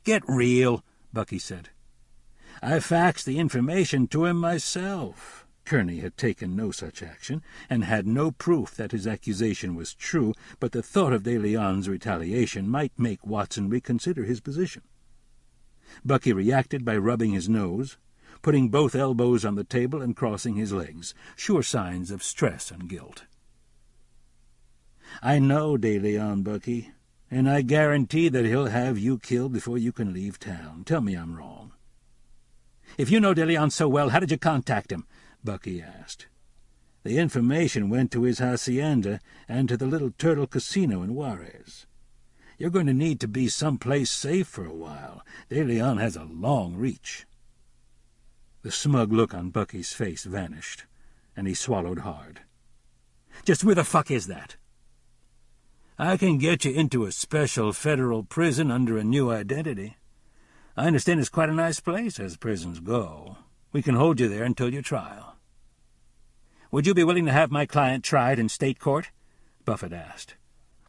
"Get real," Bucky said. "I faxed the information to him myself." Kerney had taken no such action, and had no proof that his accusation was true, but the thought of De Leon's retaliation might make Watson reconsider his position. Bucky reacted by rubbing his nose, putting both elbows on the table and crossing his legs, sure signs of stress and guilt. "I know De Leon, Bucky, and I guarantee that he'll have you killed before you can leave town. Tell me I'm wrong." "If you know De Leon so well, how did you contact him?" Bucky asked. "The information went to his hacienda and to the Little Turtle Casino in Juarez. You're going to need to be someplace safe for a while. De Leon has a long reach." The smug look on Bucky's face vanished, and he swallowed hard. "Just where the fuck is that?" "I can get you into a special federal prison under a new identity. I understand it's quite a nice place, as prisons go. We can hold you there until your trial." "Would you be willing to have my client tried in state court?" Buffett asked.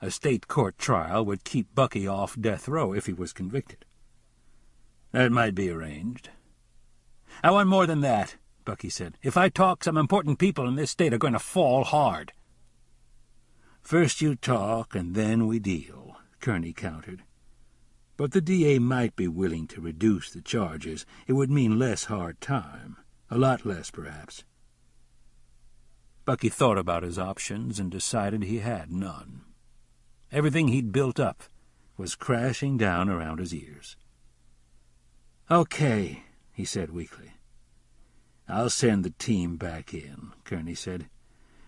A state court trial would keep Bucky off death row if he was convicted. "That might be arranged." "I want more than that," Bucky said. "If I talk, some important people in this state are going to fall hard." "First you talk, and then we deal," Kerney countered. "But the DA might be willing to reduce the charges. It would mean less hard time. A lot less, perhaps." Bucky thought about his options and decided he had none. Everything he'd built up was crashing down around his ears. "Okay," he said weakly. "I'll send the team back in," Kerney said.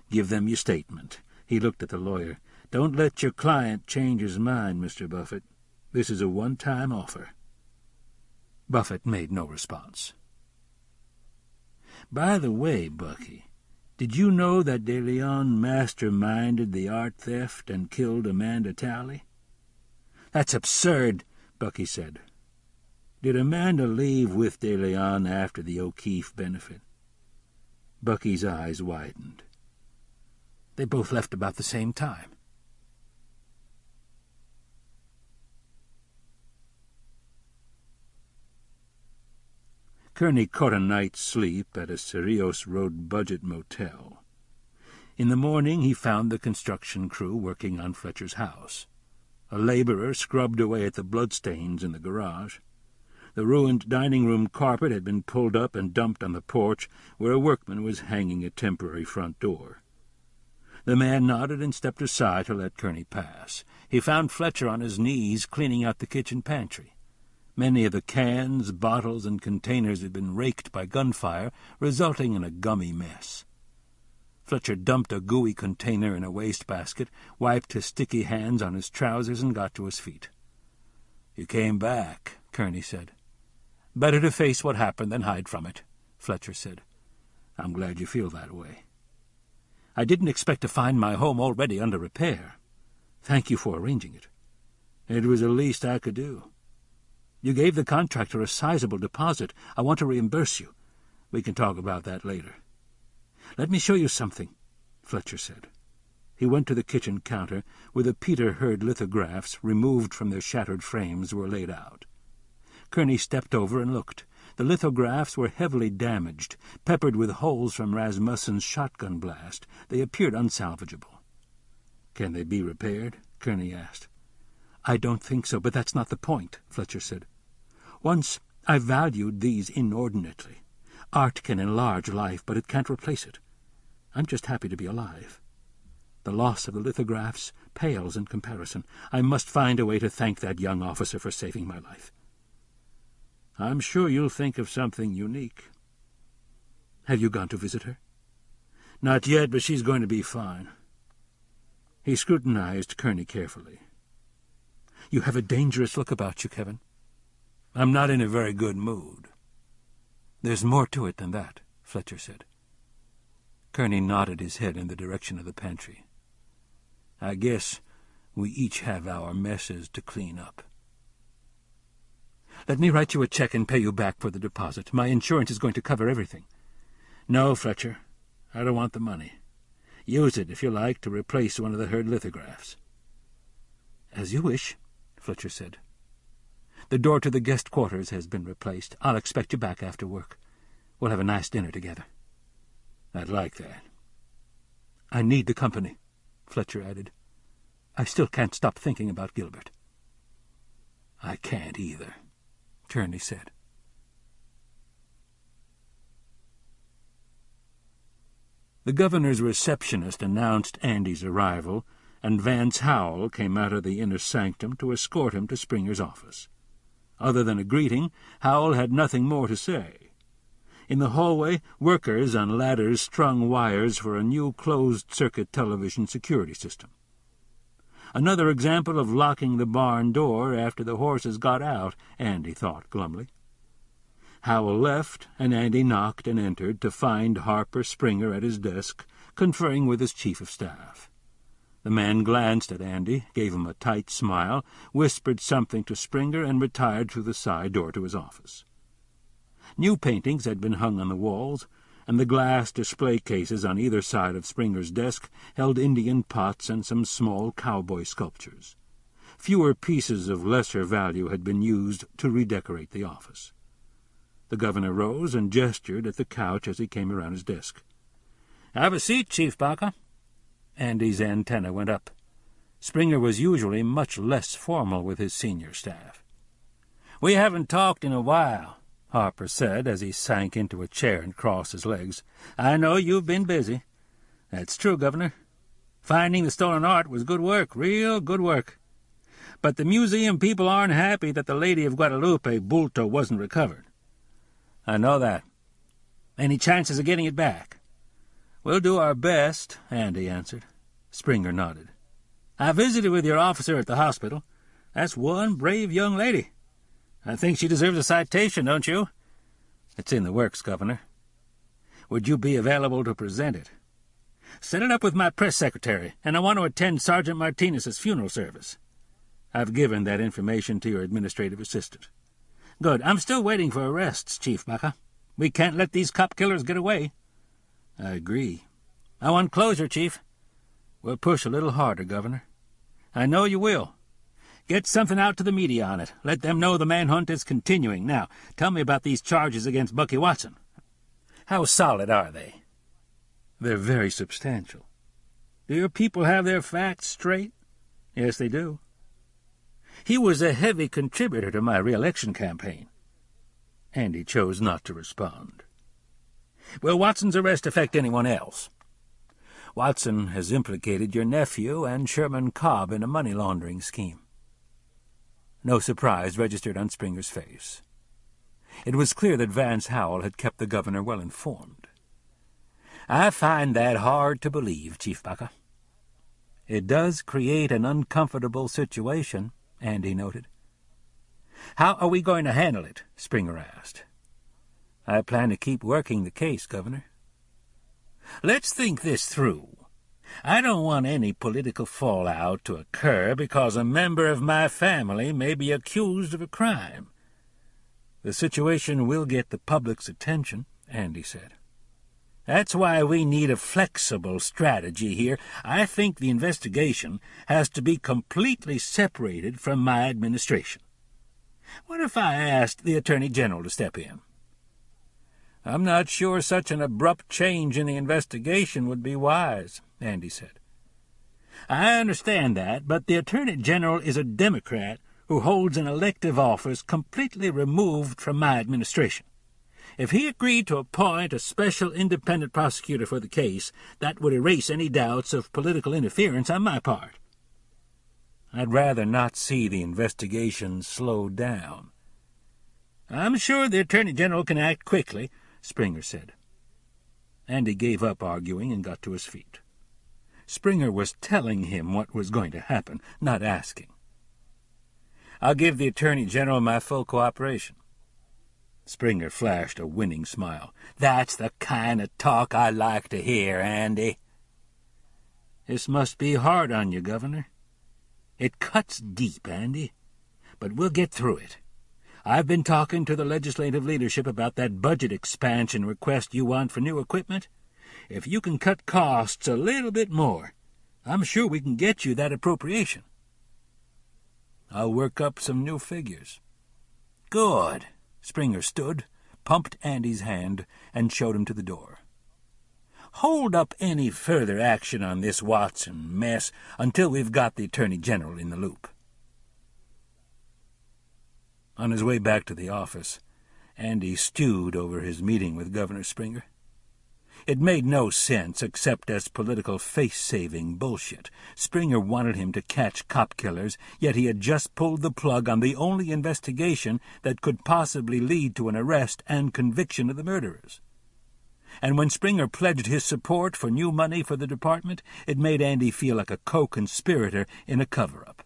"Give them your statement." He looked at the lawyer. "Don't let your client change his mind, Mr. Buffett. This is a one-time offer." Buffett made no response. "By the way, Bucky, did you know that De Leon masterminded the art theft and killed Amanda Talley?" "That's absurd," Bucky said. "Did Amanda leave with De Leon after the O'Keefe benefit?" Bucky's eyes widened. "They both left about the same time." Kerney caught a night's sleep at a Cerrillos Road budget motel. In the morning he found the construction crew working on Fletcher's house. A laborer scrubbed away at the bloodstains in the garage. The ruined dining-room carpet had been pulled up and dumped on the porch, where a workman was hanging a temporary front door. The man nodded and stepped aside to let Kerney pass. He found Fletcher on his knees cleaning out the kitchen pantry. Many of the cans, bottles, and containers had been raked by gunfire, resulting in a gummy mess. Fletcher dumped a gooey container in a wastebasket, wiped his sticky hands on his trousers, and got to his feet. "You came back," Kerney said. "Better to face what happened than hide from it," Fletcher said. "I'm glad you feel that way." "I didn't expect to find my home already under repair. Thank you for arranging it." "It was the least I could do." "You gave the contractor a sizable deposit. I want to reimburse you. We can talk about that later." "Let me show you something," Fletcher said. He went to the kitchen counter, where the Peter Hurd lithographs, removed from their shattered frames, were laid out. Kerney stepped over and looked. The lithographs were heavily damaged, peppered with holes from Rasmussen's shotgun blast. They appeared unsalvageable. "Can they be repaired?" Kerney asked. "I don't think so, but that's not the point," Fletcher said. "Once I valued these inordinately. Art can enlarge life, but it can't replace it. I'm just happy to be alive. The loss of the lithographs pales in comparison. I must find a way to thank that young officer for saving my life." "I'm sure you'll think of something unique." "Have you gone to visit her?" "Not yet, but she's going to be fine." He scrutinized Kerney carefully. "You have a dangerous look about you, Kevin." "I'm not in a very good mood." "There's more to it than that," Fletcher said. Kerney nodded his head in the direction of the pantry. I guess we each have our messes to clean up. Let me write you a check and pay you back for the deposit. My insurance is going to cover everything. No, Fletcher, I don't want the money. Use it, if you like, to replace one of the Herd lithographs. As you wish, Fletcher said. The door to the guest quarters has been replaced. I'll expect you back after work. We'll have a nice dinner together. I'd like that. I need the company, Fletcher added. I still can't stop thinking about Gilbert. I can't either, Kerney said. The governor's receptionist announced Andy's arrival, and Vance Howell came out of the inner sanctum to escort him to Springer's office. Other than a greeting, Howell had nothing more to say. In the hallway, workers on ladders strung wires for a new closed-circuit television security system. Another example of locking the barn door after the horses got out, Andy thought glumly. Howell left, and Andy knocked and entered to find Harper Springer at his desk, conferring with his chief of staff. The man glanced at Andy, gave him a tight smile, whispered something to Springer, and retired through the side door to his office. New paintings had been hung on the walls, and the glass display cases on either side of Springer's desk held Indian pots and some small cowboy sculptures. Fewer pieces of lesser value had been used to redecorate the office. The governor rose and gestured at the couch as he came around his desk. "Have a seat, Chief Baca." Andy's antenna went up. Springer was usually much less formal with his senior staff. "We haven't talked in a while," Harper said as he sank into a chair and crossed his legs. "I know you've been busy." "That's true, Governor. Finding the stolen art was good work, real good work. But the museum people aren't happy that the Lady of Guadalupe bulto wasn't recovered." "I know that." "Any chances of getting it back?" "We'll do our best," Andy answered. Springer nodded. "I visited with your officer at the hospital. That's one brave young lady. I think she deserves a citation, don't you?" "It's in the works, Governor." "Would you be available to present it?" "Set it up with my press secretary, and I want to attend Sergeant Martinez's funeral service." "I've given that information to your administrative assistant." "Good. I'm still waiting for arrests, Chief Baca. We can't let these cop killers get away." "I agree." "I want closure, Chief." "We'll push a little harder, Governor." "I know you will. Get something out to the media on it. Let them know the manhunt is continuing. Now, tell me about these charges against Bucky Watson. How solid are they?" "They're very substantial." "Do your people have their facts straight?" "Yes, they do." "He was a heavy contributor to my re-election campaign." Andy chose not to respond. "Will Watson's arrest affect anyone else?" "Watson has implicated your nephew and Sherman Cobb in a money-laundering scheme." No surprise registered on Springer's face. It was clear that Vance Howell had kept the governor well informed. "I find that hard to believe, Chief Baca." "It does create an uncomfortable situation," Andy noted. "How are we going to handle it?" Springer asked. "I plan to keep working the case, Governor." "Let's think this through. I don't want any political fallout to occur because a member of my family may be accused of a crime." "The situation will get the public's attention," Andy said. "That's why we need a flexible strategy here. I think the investigation has to be completely separated from my administration. What if I asked the Attorney General to step in?" "I'm not sure such an abrupt change in the investigation would be wise," Andy said. "I understand that, but the Attorney General is a Democrat who holds an elective office completely removed from my administration. If he agreed to appoint a special independent prosecutor for the case, that would erase any doubts of political interference on my part." "I'd rather not see the investigation slowed down." "I'm sure the Attorney General can act quickly," Springer said. Andy gave up arguing and got to his feet. Springer was telling him what was going to happen, not asking. "I'll give the Attorney General my full cooperation." Springer flashed a winning smile. "That's the kind of talk I like to hear, Andy." This must be hard on you, Governor. It cuts deep, Andy, but we'll get through it. I've been talking to the legislative leadership about that budget expansion request you want for new equipment. If you can cut costs a little bit more, I'm sure we can get you that appropriation. I'll work up some new figures. Good. Springer stood, pumped Andy's hand, and showed him to the door. Hold up any further action on this Watson mess until we've got the Attorney General in the loop. On his way back to the office, Andy stewed over his meeting with Governor Springer. It made no sense except as political face-saving bullshit. Springer wanted him to catch cop killers, yet he had just pulled the plug on the only investigation that could possibly lead to an arrest and conviction of the murderers. And when Springer pledged his support for new money for the department, it made Andy feel like a co-conspirator in a cover-up.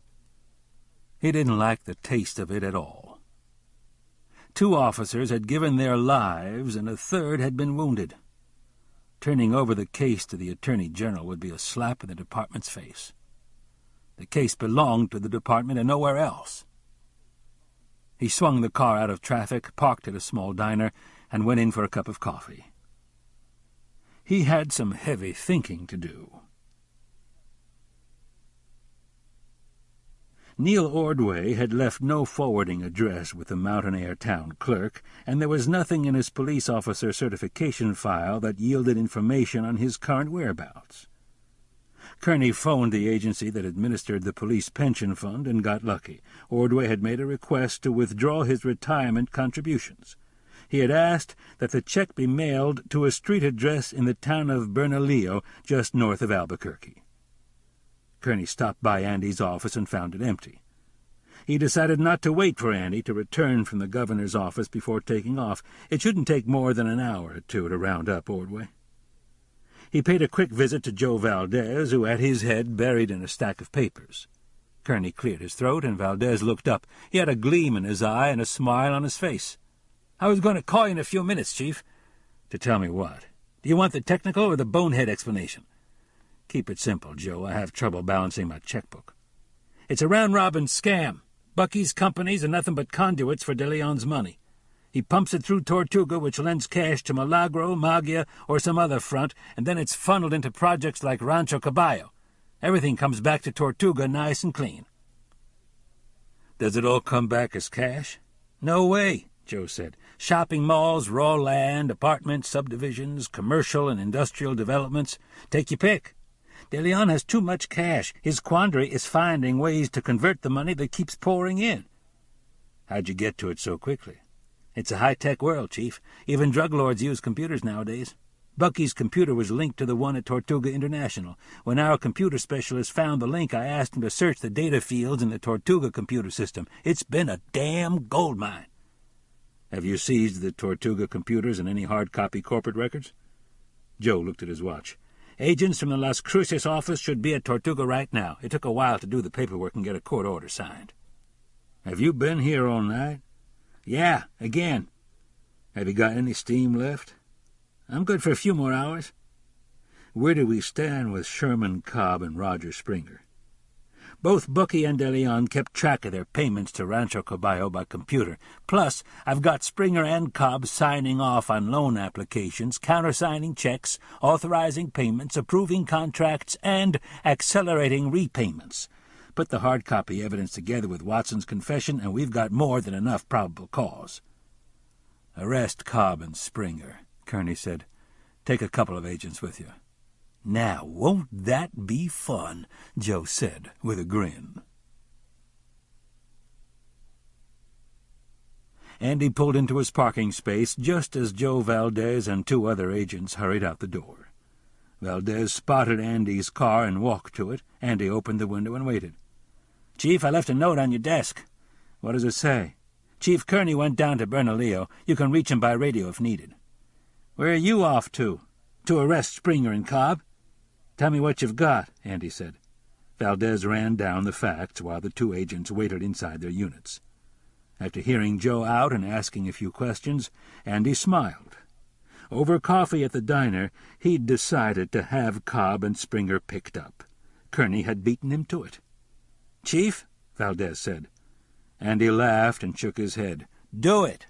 He didn't like the taste of it at all. 2 officers had given their lives, and a 3rd had been wounded. Turning over the case to the Attorney General would be a slap in the department's face. The case belonged to the department and nowhere else. He swung the car out of traffic, parked at a small diner, and went in for a cup of coffee. He had some heavy thinking to do. Neil Ordway had left no forwarding address with the Mountain Air town clerk, and there was nothing in his police officer certification file that yielded information on his current whereabouts. Kerney phoned the agency that administered the police pension fund and got lucky. Ordway had made a request to withdraw his retirement contributions. He had asked that the check be mailed to a street address in the town of Bernalillo, just north of Albuquerque. Kerney stopped by Andy's office and found it empty. He decided not to wait for Andy to return from the governor's office before taking off. It shouldn't take more than an hour or 2 to round up Ordway. He paid a quick visit to Joe Valdez, who had his head buried in a stack of papers. Kerney cleared his throat, and Valdez looked up. He had a gleam in his eye and a smile on his face. "I was going to call you in a few minutes, Chief." "To tell me what? Do you want the technical or the bonehead explanation?" "Keep it simple, Joe. I have trouble balancing my checkbook." "It's a round-robin scam. Bucky's companies are nothing but conduits for De Leon's money. He pumps it through Tortuga, which lends cash to Milagro, Magia, or some other front, and then it's funneled into projects like Rancho Caballo. Everything comes back to Tortuga nice and clean." "Does it all come back as cash?" "No way," Joe said. "Shopping malls, raw land, apartments, subdivisions, commercial and industrial developments. Take your pick. De Leon has too much cash. His quandary is finding ways to convert the money that keeps pouring in." "How'd you get to it so quickly?" "It's a high-tech world, Chief. Even drug lords use computers nowadays. Bucky's computer was linked to the one at Tortuga International. When our computer specialist found the link, I asked him to search the data fields in the Tortuga computer system. It's been a damn goldmine." "Have you seized the Tortuga computers and any hard-copy corporate records?" Joe looked at his watch. "Agents from the Las Cruces office should be at Tortuga right now. It took a while to do the paperwork and get a court order signed." "Have you been here all night?" "Yeah, again." "Have you got any steam left?" "I'm good for a few more hours." "Where do we stand with Sherman Cobb and Roger Springer?" "Both Bucky and De Leon kept track of their payments to Rancho Caballo by computer. Plus, I've got Springer and Cobb signing off on loan applications, countersigning checks, authorizing payments, approving contracts, and accelerating repayments. Put the hard copy evidence together with Watson's confession, and we've got more than enough probable cause." "Arrest Cobb and Springer," Kerney said. "Take a couple of agents with you." "Now, won't that be fun?" Joe said with a grin. Andy pulled into his parking space just as Joe Valdez and 2 other agents hurried out the door. Valdez spotted Andy's car and walked to it. Andy opened the window and waited. "Chief, I left a note on your desk." "What does it say?" "Chief Kerney went down to Bernalillo. You can reach him by radio if needed." "Where are you off to?" "To arrest Springer and Cobb." "Tell me what you've got," Andy said. Valdez ran down the facts while the 2 agents waited inside their units. After hearing Joe out and asking a few questions, Andy smiled. Over coffee at the diner, he'd decided to have Cobb and Springer picked up. Kerney had beaten him to it. "Chief," Valdez said. Andy laughed and shook his head. "Do it."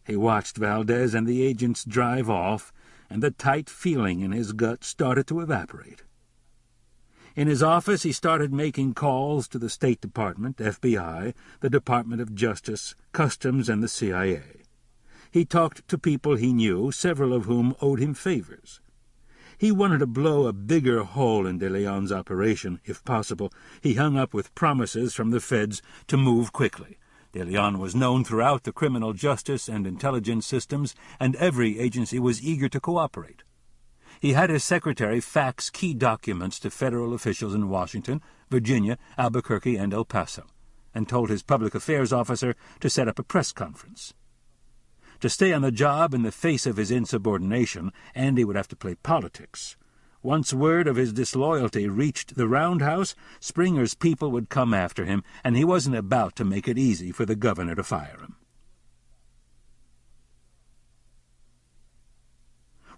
He watched Valdez and the agents drive off, and the tight feeling in his gut started to evaporate. In his office he started making calls to the State Department, FBI, the Department of Justice, Customs, and the CIA. He talked to people he knew, several of whom owed him favors. He wanted to blow a bigger hole in De Leon's operation, if possible. He hung up with promises from the feds to move quickly. De Leon was known throughout the criminal justice and intelligence systems, and every agency was eager to cooperate. He had his secretary fax key documents to federal officials in Washington, Virginia, Albuquerque, and El Paso, and told his public affairs officer to set up a press conference. To stay on the job in the face of his insubordination, Andy would have to play politics. Once word of his disloyalty reached the roundhouse, Springer's people would come after him, and he wasn't about to make it easy for the governor to fire him.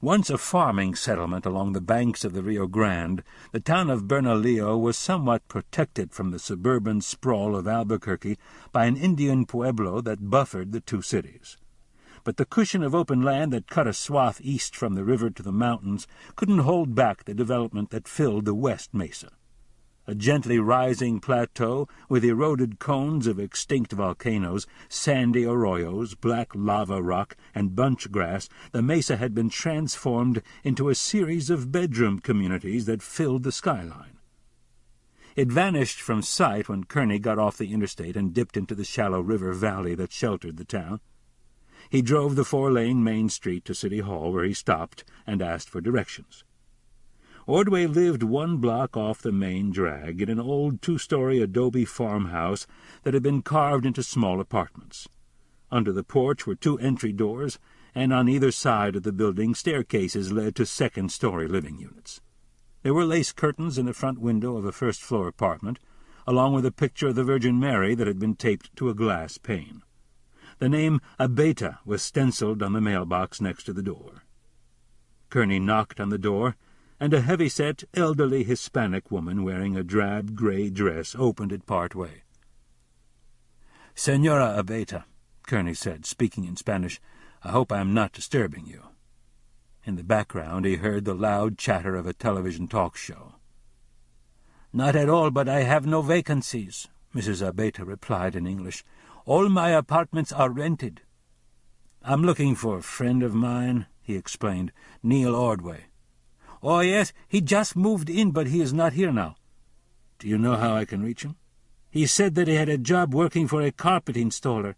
Once a farming settlement along the banks of the Rio Grande, the town of Bernalillo was somewhat protected from the suburban sprawl of Albuquerque by an Indian pueblo that buffered the two cities. But the cushion of open land that cut a swath east from the river to the mountains couldn't hold back the development that filled the west mesa. A gently rising plateau with eroded cones of extinct volcanoes, sandy arroyos, black lava rock, and bunch grass, the mesa had been transformed into a series of bedroom communities that filled the skyline. It vanished from sight when Kerney got off the interstate and dipped into the shallow river valley that sheltered the town. He drove the 4-lane main street to City Hall, where he stopped and asked for directions. Ordway lived 1 block off the main drag in an old 2-story adobe farmhouse that had been carved into small apartments. Under the porch were 2 entry doors, and on either side of the building staircases led to 2nd-story living units. There were lace curtains in the front window of a first-floor apartment, along with a picture of the Virgin Mary that had been taped to a glass pane. The name Abeta was stenciled on the mailbox next to the door. Kerney knocked on the door, and a heavy-set, elderly Hispanic woman wearing a drab gray dress opened it part way. "Senora Abeta," Kerney said, speaking in Spanish, "I hope I am not disturbing you." In the background he heard the loud chatter of a television talk show. "Not at all, but I have no vacancies," Mrs. Abeta replied in English. "All my apartments are rented." "I'm looking for a friend of mine," he explained, "Neil Ordway." "Oh, yes, he just moved in, but he is not here now." "Do you know how I can reach him?" "He said that he had a job working for a carpet installer."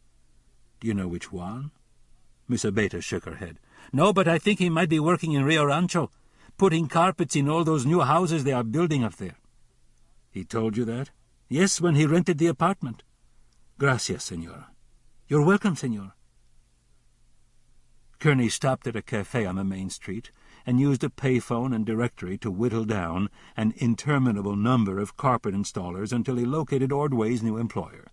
"Do you know which one?" Miss Abeta shook her head. "No, but I think he might be working in Rio Rancho, putting carpets in all those new houses they are building up there." "He told you that?" "Yes, when he rented the apartment." "Gracias, senora." "You're welcome, senor." Kerney stopped at a cafe on the main street and used a payphone and directory to whittle down an interminable number of carpet installers until he located Ordway's new employer.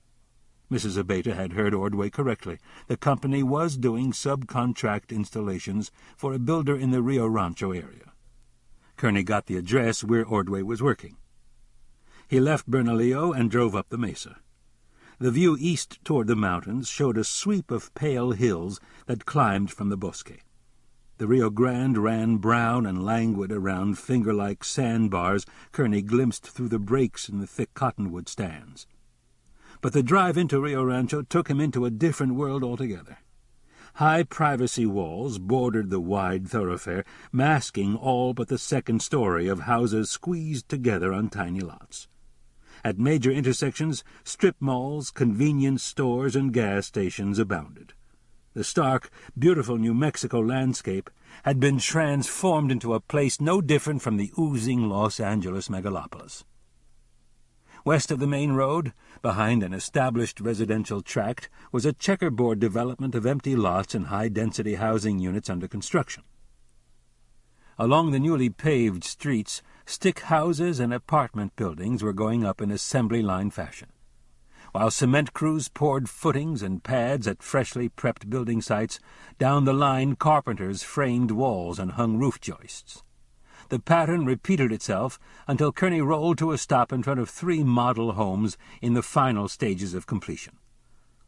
Mrs. Abeta had heard Ordway correctly. The company was doing subcontract installations for a builder in the Rio Rancho area. Kerney got the address where Ordway was working. He left Bernalillo and drove up the mesa. The view east toward the mountains showed a sweep of pale hills that climbed from the bosque. The Rio Grande ran brown and languid around finger-like sandbars Kerney glimpsed through the breaks in the thick cottonwood stands. But the drive into Rio Rancho took him into a different world altogether. High privacy walls bordered the wide thoroughfare, masking all but the 2nd story of houses squeezed together on tiny lots. At major intersections, strip malls, convenience stores, and gas stations abounded. The stark, beautiful New Mexico landscape had been transformed into a place no different from the oozing Los Angeles megalopolis. West of the main road, behind an established residential tract, was a checkerboard development of empty lots and high-density housing units under construction. Along the newly paved streets, stick houses and apartment buildings were going up in assembly line fashion. While cement crews poured footings and pads at freshly prepped building sites, down the line carpenters framed walls and hung roof joists. The pattern repeated itself until Kerney rolled to a stop in front of 3 model homes in the final stages of completion.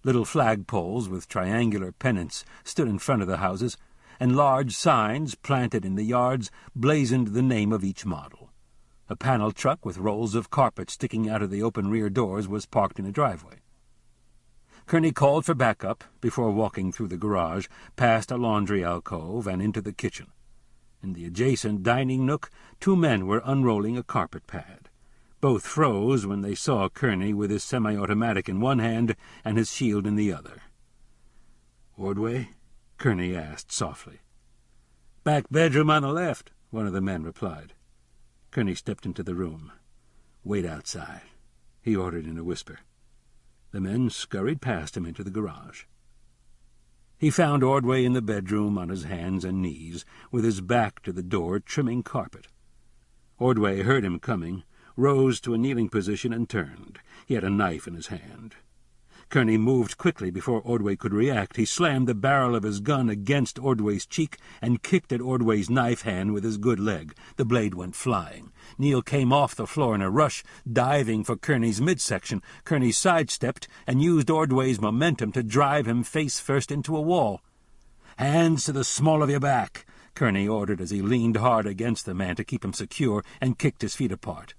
Little flagpoles with triangular pennants stood in front of the houses, and large signs planted in the yards blazoned the name of each model. A panel truck with rolls of carpet sticking out of the open rear doors was parked in a driveway. Kerney called for backup before walking through the garage, past a laundry alcove, and into the kitchen. In the adjacent dining nook, 2 men were unrolling a carpet pad. Both froze when they saw Kerney with his semi-automatic in one hand and his shield in the other. "Ordway?" Kerney asked softly. "Back bedroom on the left," one of the men replied. Kerney stepped into the room. "Wait outside," he ordered in a whisper. The men scurried past him into the garage. He found Ordway in the bedroom on his hands and knees, with his back to the door, trimming carpet. Ordway heard him coming, rose to a kneeling position, and turned. He had a knife in his hand. Kerney moved quickly before Ordway could react. He slammed the barrel of his gun against Ordway's cheek and kicked at Ordway's knife hand with his good leg. The blade went flying. Neil came off the floor in a rush, diving for Kerney's midsection. Kerney sidestepped and used Ordway's momentum to drive him face first into a wall. "Hands to the small of your back," Kerney ordered as he leaned hard against the man to keep him secure and kicked his feet apart.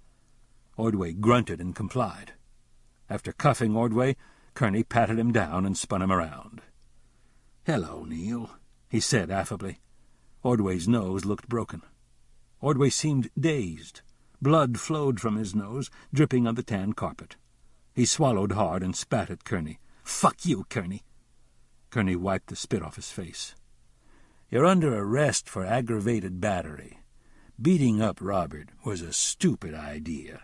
Ordway grunted and complied. After cuffing Ordway, Kerney patted him down and spun him around. "Hello, Neil," he said affably. Ordway's nose looked broken. Ordway seemed dazed. Blood flowed from his nose, dripping on the tan carpet. He swallowed hard and spat at Kerney. "Fuck you, Kerney." Kerney wiped the spit off his face. "You're under arrest for aggravated battery. Beating up Robert was a stupid idea."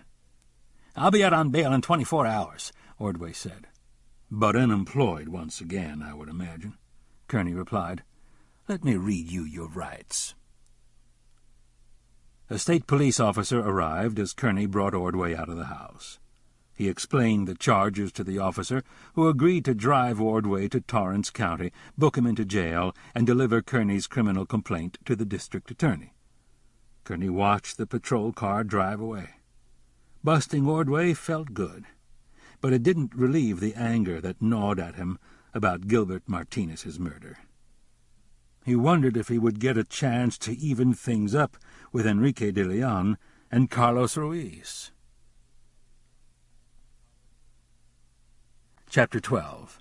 "I'll be out on bail in 24 hours, Ordway said. "But unemployed once again, I would imagine," Kerney replied. "Let me read you your rights." A state police officer arrived as Kerney brought Ordway out of the house. He explained the charges to the officer, who agreed to drive Ordway to Torrance County, book him into jail, and deliver Kerney's criminal complaint to the district attorney. Kerney watched the patrol car drive away. Busting Ordway felt good, but it didn't relieve the anger that gnawed at him about Gilbert Martinez's murder. He wondered if he would get a chance to even things up with Enrique de Leon and Carlos Ruiz. Chapter 12.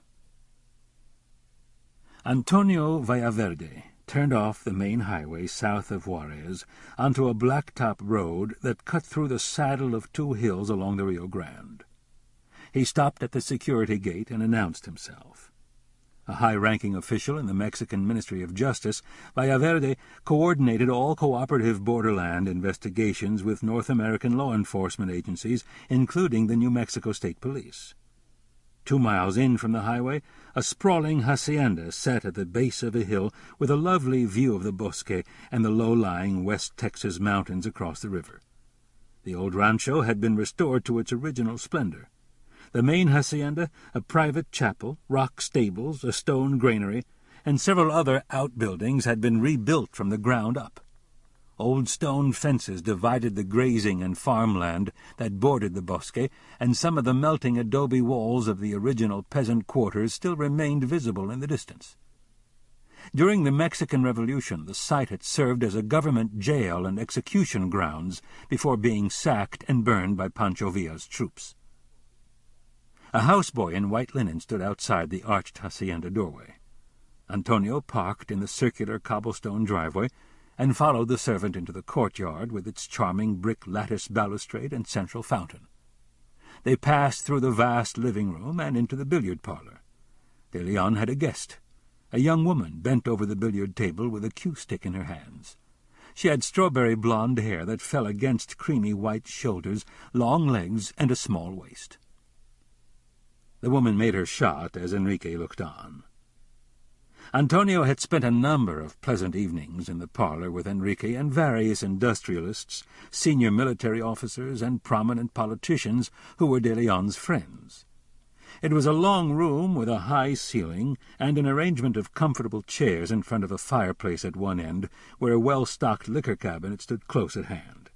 Antonio Vallaverde turned off the main highway south of Juarez onto a blacktop road that cut through the saddle of 2 hills along the Rio Grande. He stopped at the security gate and announced himself. A high-ranking official in the Mexican Ministry of Justice, Vallaverde coordinated all cooperative borderland investigations with North American law enforcement agencies, including the New Mexico State Police. 2 miles in from the highway, a sprawling hacienda sat at the base of a hill with a lovely view of the bosque and the low-lying West Texas mountains across the river. The old rancho had been restored to its original splendor. The main hacienda, a private chapel, rock stables, a stone granary, and several other outbuildings had been rebuilt from the ground up. Old stone fences divided the grazing and farmland that bordered the bosque, and some of the melting adobe walls of the original peasant quarters still remained visible in the distance. During the Mexican Revolution, the site had served as a government jail and execution grounds before being sacked and burned by Pancho Villa's troops. A houseboy in white linen stood outside the arched hacienda doorway. Antonio parked in the circular cobblestone driveway and followed the servant into the courtyard with its charming brick lattice balustrade and central fountain. They passed through the vast living room and into the billiard parlor. De Leon had a guest, a young woman bent over the billiard table with a cue stick in her hands. She had strawberry blonde hair that fell against creamy white shoulders, long legs, and a small waist. The woman made her shot as Enrique looked on. Antonio had spent a number of pleasant evenings in the parlor with Enrique and various industrialists, senior military officers, and prominent politicians who were De Leon's friends. It was a long room with a high ceiling and an arrangement of comfortable chairs in front of a fireplace at one end, where a well-stocked liquor cabinet stood close at hand.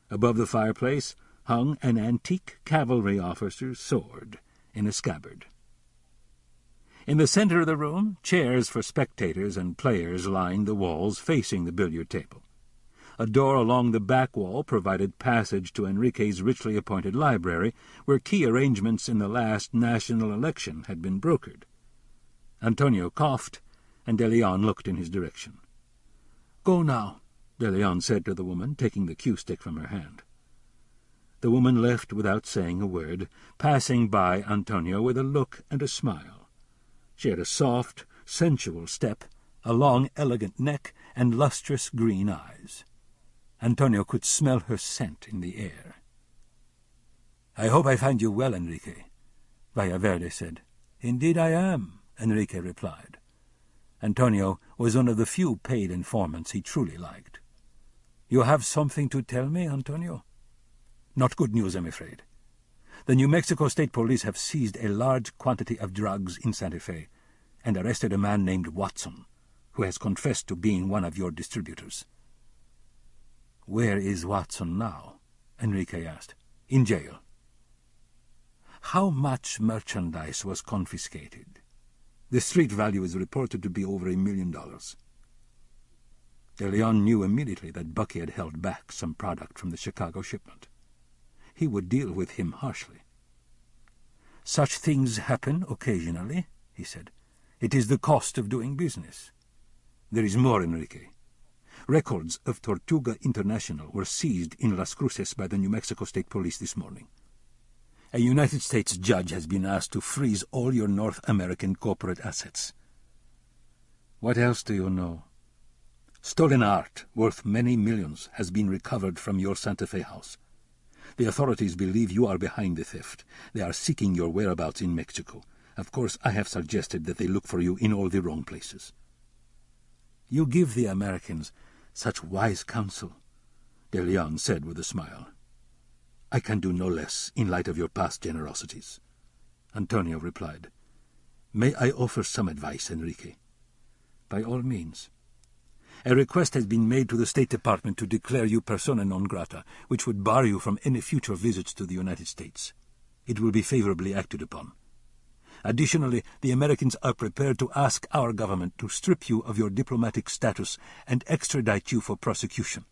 Above the fireplace hung an antique cavalry officer's sword in a scabbard. In the center of the room, chairs for spectators and players lined the walls facing the billiard table. A door along the back wall provided passage to Enrique's richly appointed library, where key arrangements in the last national election had been brokered. Antonio coughed, and De Leon looked in his direction. "Go now," De Leon said to the woman, taking the cue stick from her hand. The woman left without saying a word, passing by Antonio with a look and a smile. She had a soft, sensual step, a long, elegant neck, and lustrous green eyes. Antonio could smell her scent in the air. "I hope I find you well, Enrique," Vallaverde said. "Indeed I am," Enrique replied. Antonio was one of the few paid informants he truly liked. "You have something to tell me, Antonio?" "Not good news, I'm afraid. The New Mexico State Police have seized a large quantity of drugs in Santa Fe and arrested a man named Watson, who has confessed to being one of your distributors." "Where is Watson now?" Enrique asked. "In jail." "How much merchandise was confiscated?" "The street value is reported to be over $1 million. De Leon knew immediately that Bucky had held back some product from the Chicago shipment. He would deal with him harshly. "Such things happen occasionally," he said. "It is the cost of doing business. There is more, Enrique. Records of Tortuga International were seized in Las Cruces by the New Mexico State Police this morning. A United States judge has been asked to freeze all your North American corporate assets." "What else do you know?" "Stolen art worth many millions has been recovered from your Santa Fe house. The authorities believe you are behind the theft. They are seeking your whereabouts in Mexico. Of course, I have suggested that they look for you in all the wrong places." "You give the Americans such wise counsel," De Leon said with a smile. "I can do no less in light of your past generosities," Antonio replied. "May I offer some advice, Enrique?" "By all means." "A request has been made to the State Department to declare you persona non grata, which would bar you from any future visits to the United States. It will be favorably acted upon. Additionally, the Americans are prepared to ask our government to strip you of your diplomatic status and extradite you for prosecution.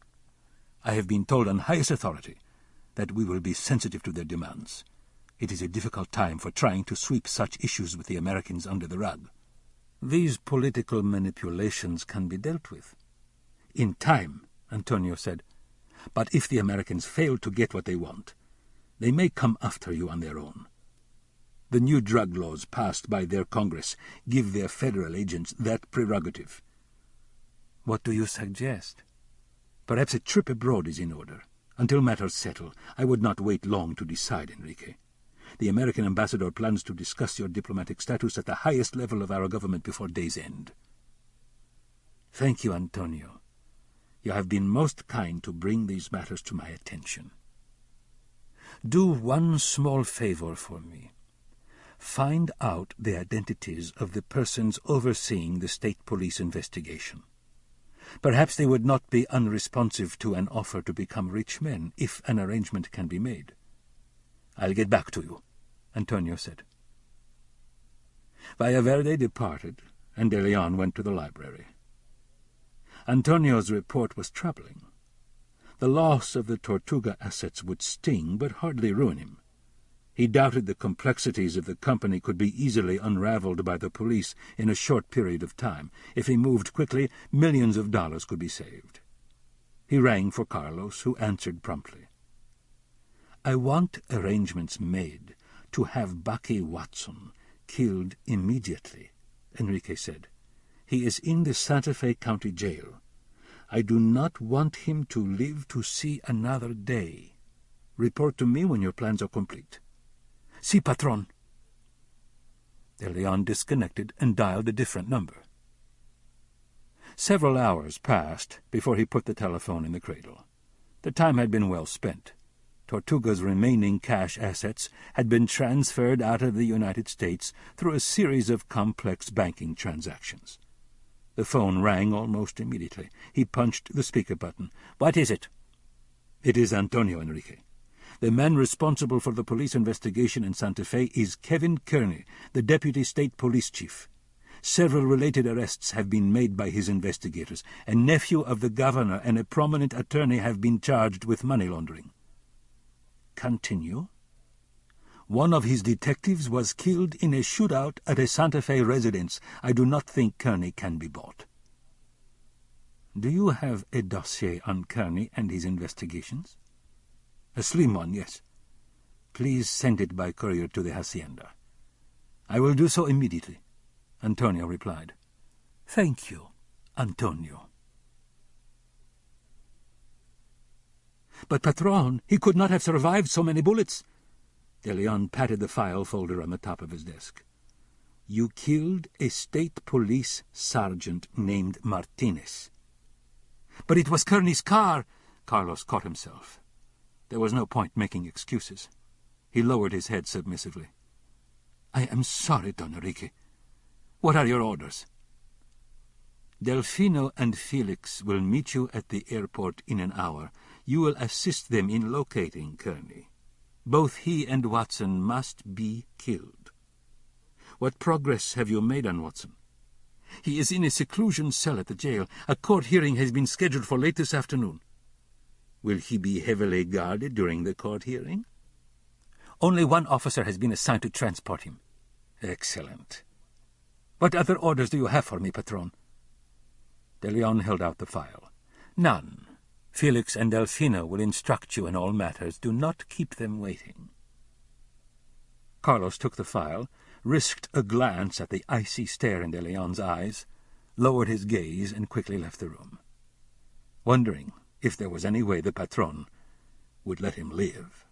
I have been told on highest authority that we will be sensitive to their demands. It is a difficult time for trying to sweep such issues with the Americans under the rug." "These political manipulations can be dealt with." "In time," Antonio said. "But if the Americans fail to get what they want, they may come after you on their own. The new drug laws passed by their Congress give their federal agents that prerogative." "What do you suggest?" "Perhaps a trip abroad is in order. Until matters settle, I would not wait long to decide, Enrique. The American ambassador plans to discuss your diplomatic status at the highest level of our government before day's end." "Thank you, Antonio. You have been most kind to bring these matters to my attention. Do one small favor for me. Find out the identities of the persons overseeing the state police investigation. Perhaps they would not be unresponsive to an offer to become rich men if an arrangement can be made." "I'll get back to you," Antonio said. Vallaverde departed, and De Leon went to the library. Antonio's report was troubling. The loss of the Tortuga assets would sting, but hardly ruin him. He doubted the complexities of the company could be easily unraveled by the police in a short period of time. If he moved quickly, millions of dollars could be saved. He rang for Carlos, who answered promptly. "I want arrangements made to have Bucky Watson killed immediately," Enrique said. "He is in the Santa Fe County Jail. I do not want him to live to see another day. Report to me when your plans are complete." "Si, patron." De Leon disconnected and dialed a different number. Several hours passed before he put the telephone in the cradle. The time had been well spent. Tortuga's remaining cash assets had been transferred out of the United States through a series of complex banking transactions. The phone rang almost immediately. He punched the speaker button. "What is it?" "It is Antonio, Enrique. The man responsible for the police investigation in Santa Fe is Kevin Kerney, the deputy state police chief. Several related arrests have been made by his investigators. A nephew of the governor and a prominent attorney have been charged with money laundering." "Continue." "One of his detectives was killed in a shootout at a Santa Fe residence. I do not think Kerney can be bought." "Do you have a dossier on Kerney and his investigations?" "A slim one, yes." "Please send it by courier to the hacienda." "I will do so immediately," Antonio replied. "Thank you, Antonio." "But, Patron, he could not have survived so many bullets." De Leon patted the file folder on the top of his desk. "You killed a state police sergeant named Martinez." "But it was Kerney's car." Carlos caught himself. There was no point making excuses. He lowered his head submissively. "I am sorry, Don Enrique. What are your orders?" "Delfino and Felix will meet you at the airport in an hour. You will assist them in locating Kerney. Both he and Watson must be killed." "What progress have you made on Watson?" "He is in a seclusion cell at the jail. A court hearing has been scheduled for late this afternoon." "Will he be heavily guarded during the court hearing?" "Only one officer has been assigned to transport him." "Excellent. What other orders do you have for me, Patron?" De Leon held out the file. "None. Felix and Delfino will instruct you in all matters. Do not keep them waiting." Carlos took the file, risked a glance at the icy stare in De Leon's eyes, lowered his gaze, and quickly left the room, wondering if there was any way the Patron would let him live.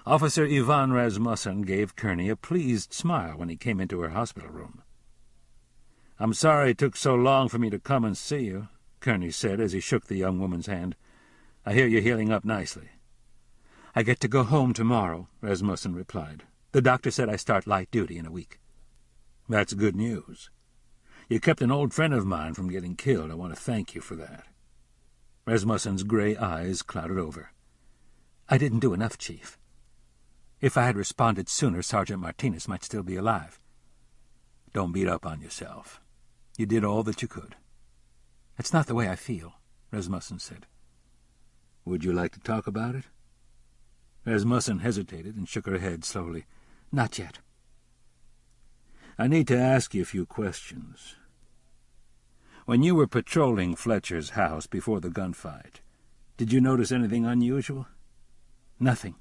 Officer Ivan Rasmussen gave Kerney a pleased smile when he came into her hospital room. "I'm sorry it took so long for me to come and see you," Kerney said as he shook the young woman's hand. "I hear you're healing up nicely." "I get to go home tomorrow," Rasmussen replied. "The doctor said I start light duty in a week." "That's good news. You kept an old friend of mine from getting killed. I want to thank you for that." Rasmussen's gray eyes clouded over. "I didn't do enough, Chief. If I had responded sooner, Sergeant Martinez might still be alive." "Don't beat up on yourself. You did all that you could." "That's not the way I feel," Rasmussen said. "Would you like to talk about it?" Rasmussen hesitated and shook her head slowly. "Not yet." "I need to ask you a few questions. When you were patrolling Fletcher's house before the gunfight, did you notice anything unusual?" "Nothing."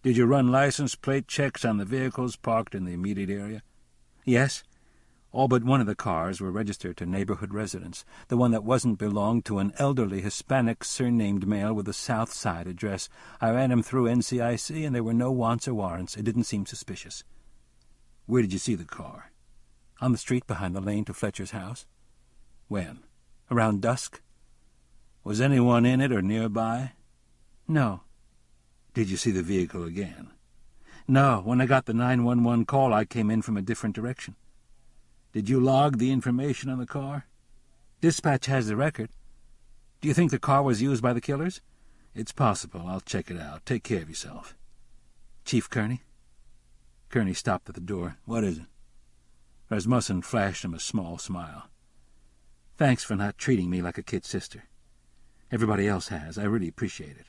"Did you run license plate checks on the vehicles parked in the immediate area?" "Yes. All but one of the cars were registered to neighborhood residents. The one that wasn't belonged to an elderly Hispanic surnamed male with a South Side address. I ran him through NCIC, and there were no wants or warrants. It didn't seem suspicious." "Where did you see the car?" "On the street behind the lane to Fletcher's house." "When?" "Around dusk." "Was anyone in it or nearby?" "No." "Did you see the vehicle again?" "No. When I got the 911 call, I came in from a different direction." "Did you log the information on the car?" "Dispatch has the record." "Do you think the car was used by the killers?" "It's possible. I'll check it out. Take care of yourself." "Chief Kerney?" Kerney stopped at the door. "What is it?" Rasmussen flashed him a small smile. "Thanks for not treating me like a kid sister. Everybody else has. I really appreciate it."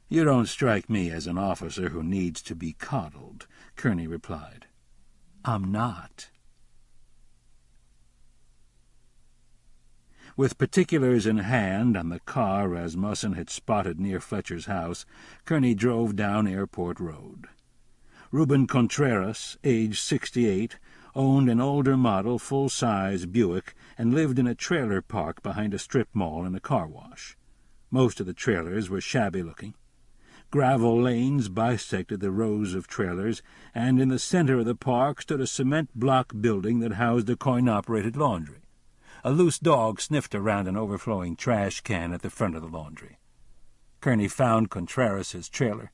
"You don't strike me as an officer who needs to be coddled," Kerney replied. "I'm not." With particulars in hand on the car Rasmussen had spotted near Fletcher's house, Kerney drove down Airport Road. Ruben Contreras, age 68, owned an older model full-size Buick and lived in a trailer park behind a strip mall and a car wash. Most of the trailers were shabby-looking. Gravel lanes bisected the rows of trailers, and in the center of the park stood a cement block building that housed a coin-operated laundry. A loose dog sniffed around an overflowing trash can at the front of the laundry. Kerney found Contreras' trailer.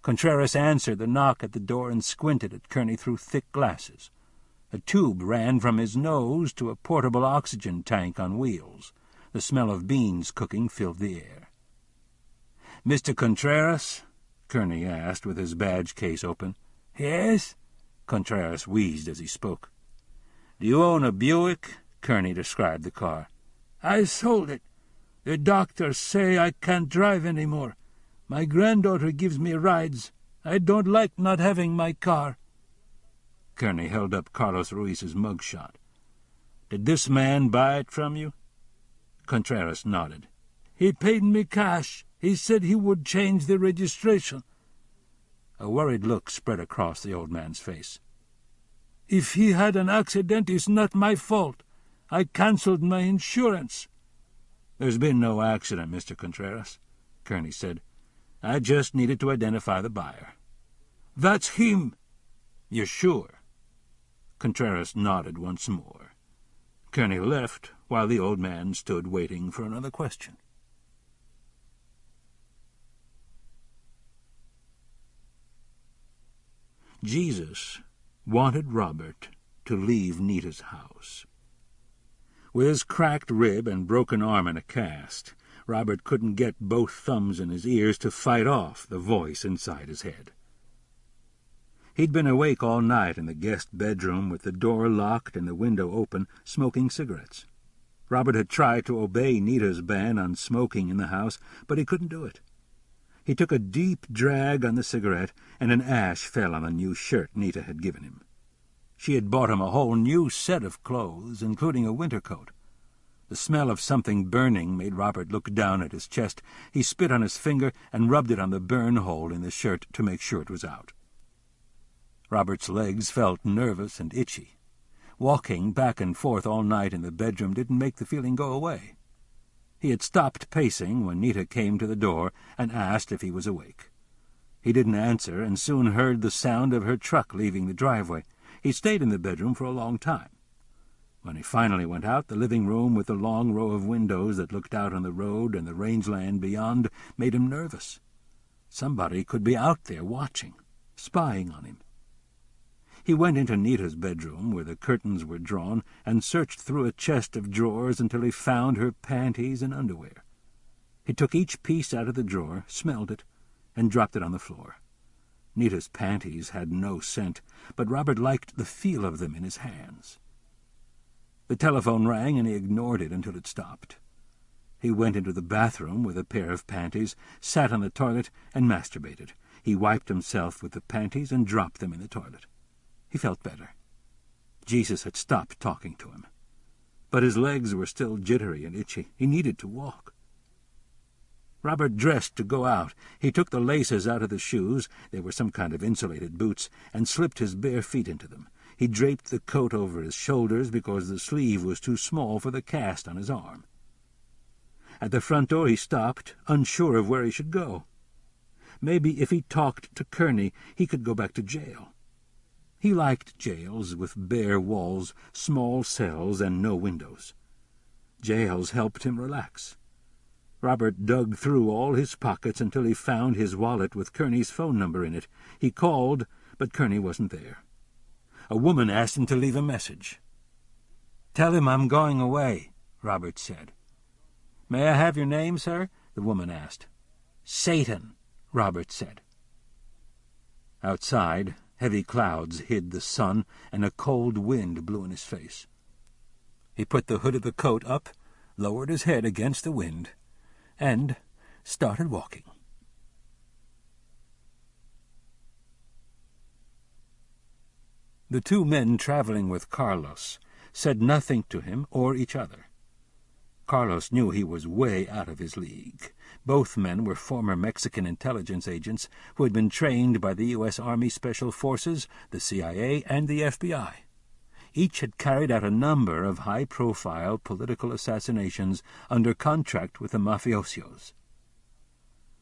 Contreras answered the knock at the door and squinted at Kerney through thick glasses. A tube ran from his nose to a portable oxygen tank on wheels. The smell of beans cooking filled the air. "Mr. Contreras?" Kerney asked, with his badge case open. "Yes?" Contreras wheezed as he spoke. "Do you own a Buick?" Kerney described the car. "I sold it. The doctors say I can't drive any more. My granddaughter gives me rides. I don't like not having my car." Kerney held up Carlos Ruiz's mugshot. "Did this man buy it from you?" Contreras nodded. "He paid me cash. He said he would change the registration." A worried look spread across the old man's face. "If he had an accident, it's not my fault. I cancelled my insurance." "There's been no accident, Mr. Contreras," Kerney said. "I just needed to identify the buyer." "That's him." "You're sure?" Contreras nodded once more. Kerney left while the old man stood waiting for another question. Jesus wanted Robert to leave Nita's house. With his cracked rib and broken arm in a cast, Robert couldn't get both thumbs in his ears to fight off the voice inside his head. He'd been awake all night in the guest bedroom with the door locked and the window open, smoking cigarettes. Robert had tried to obey Nita's ban on smoking in the house, but he couldn't do it. He took a deep drag on the cigarette, and an ash fell on the new shirt Nita had given him. She had bought him a whole new set of clothes, including a winter coat. The smell of something burning made Robert look down at his chest. He spit on his finger and rubbed it on the burn hole in the shirt to make sure it was out. Robert's legs felt nervous and itchy. Walking back and forth all night in the bedroom didn't make the feeling go away. He had stopped pacing when Nita came to the door and asked if he was awake. He didn't answer and soon heard the sound of her truck leaving the driveway. He stayed in the bedroom for a long time. When he finally went out, the living room with the long row of windows that looked out on the road and the rangeland beyond made him nervous. Somebody could be out there watching, spying on him. He went into Nita's bedroom, where the curtains were drawn, and searched through a chest of drawers until he found her panties and underwear. He took each piece out of the drawer, smelled it, and dropped it on the floor. Nita's panties had no scent, but Robert liked the feel of them in his hands. The telephone rang, and he ignored it until it stopped. He went into the bathroom with a pair of panties, sat on the toilet, and masturbated. He wiped himself with the panties and dropped them in the toilet. He felt better. Jesus had stopped talking to him. But his legs were still jittery and itchy. He needed to walk. Robert dressed to go out. He took the laces out of the shoes, they were some kind of insulated boots, and slipped his bare feet into them. He draped the coat over his shoulders because the sleeve was too small for the cast on his arm. At the front door he stopped, unsure of where he should go. Maybe if he talked to Kerney, he could go back to jail. He liked jails with bare walls, small cells, and no windows. Jails helped him relax. Robert dug through all his pockets until he found his wallet with Kerney's phone number in it. He called, but Kerney wasn't there. A woman asked him to leave a message. "Tell him I'm going away," Robert said. "May I have your name, sir?" the woman asked. "Satan," Robert said. Outside, heavy clouds hid the sun, and a cold wind blew in his face. He put the hood of the coat up, lowered his head against the wind, and started walking. The two men traveling with Carlos said nothing to him or each other. Carlos knew he was way out of his league. Both men were former Mexican intelligence agents who had been trained by the U.S. Army Special Forces, the CIA, and the FBI. Each had carried out a number of high-profile political assassinations under contract with the mafiosos.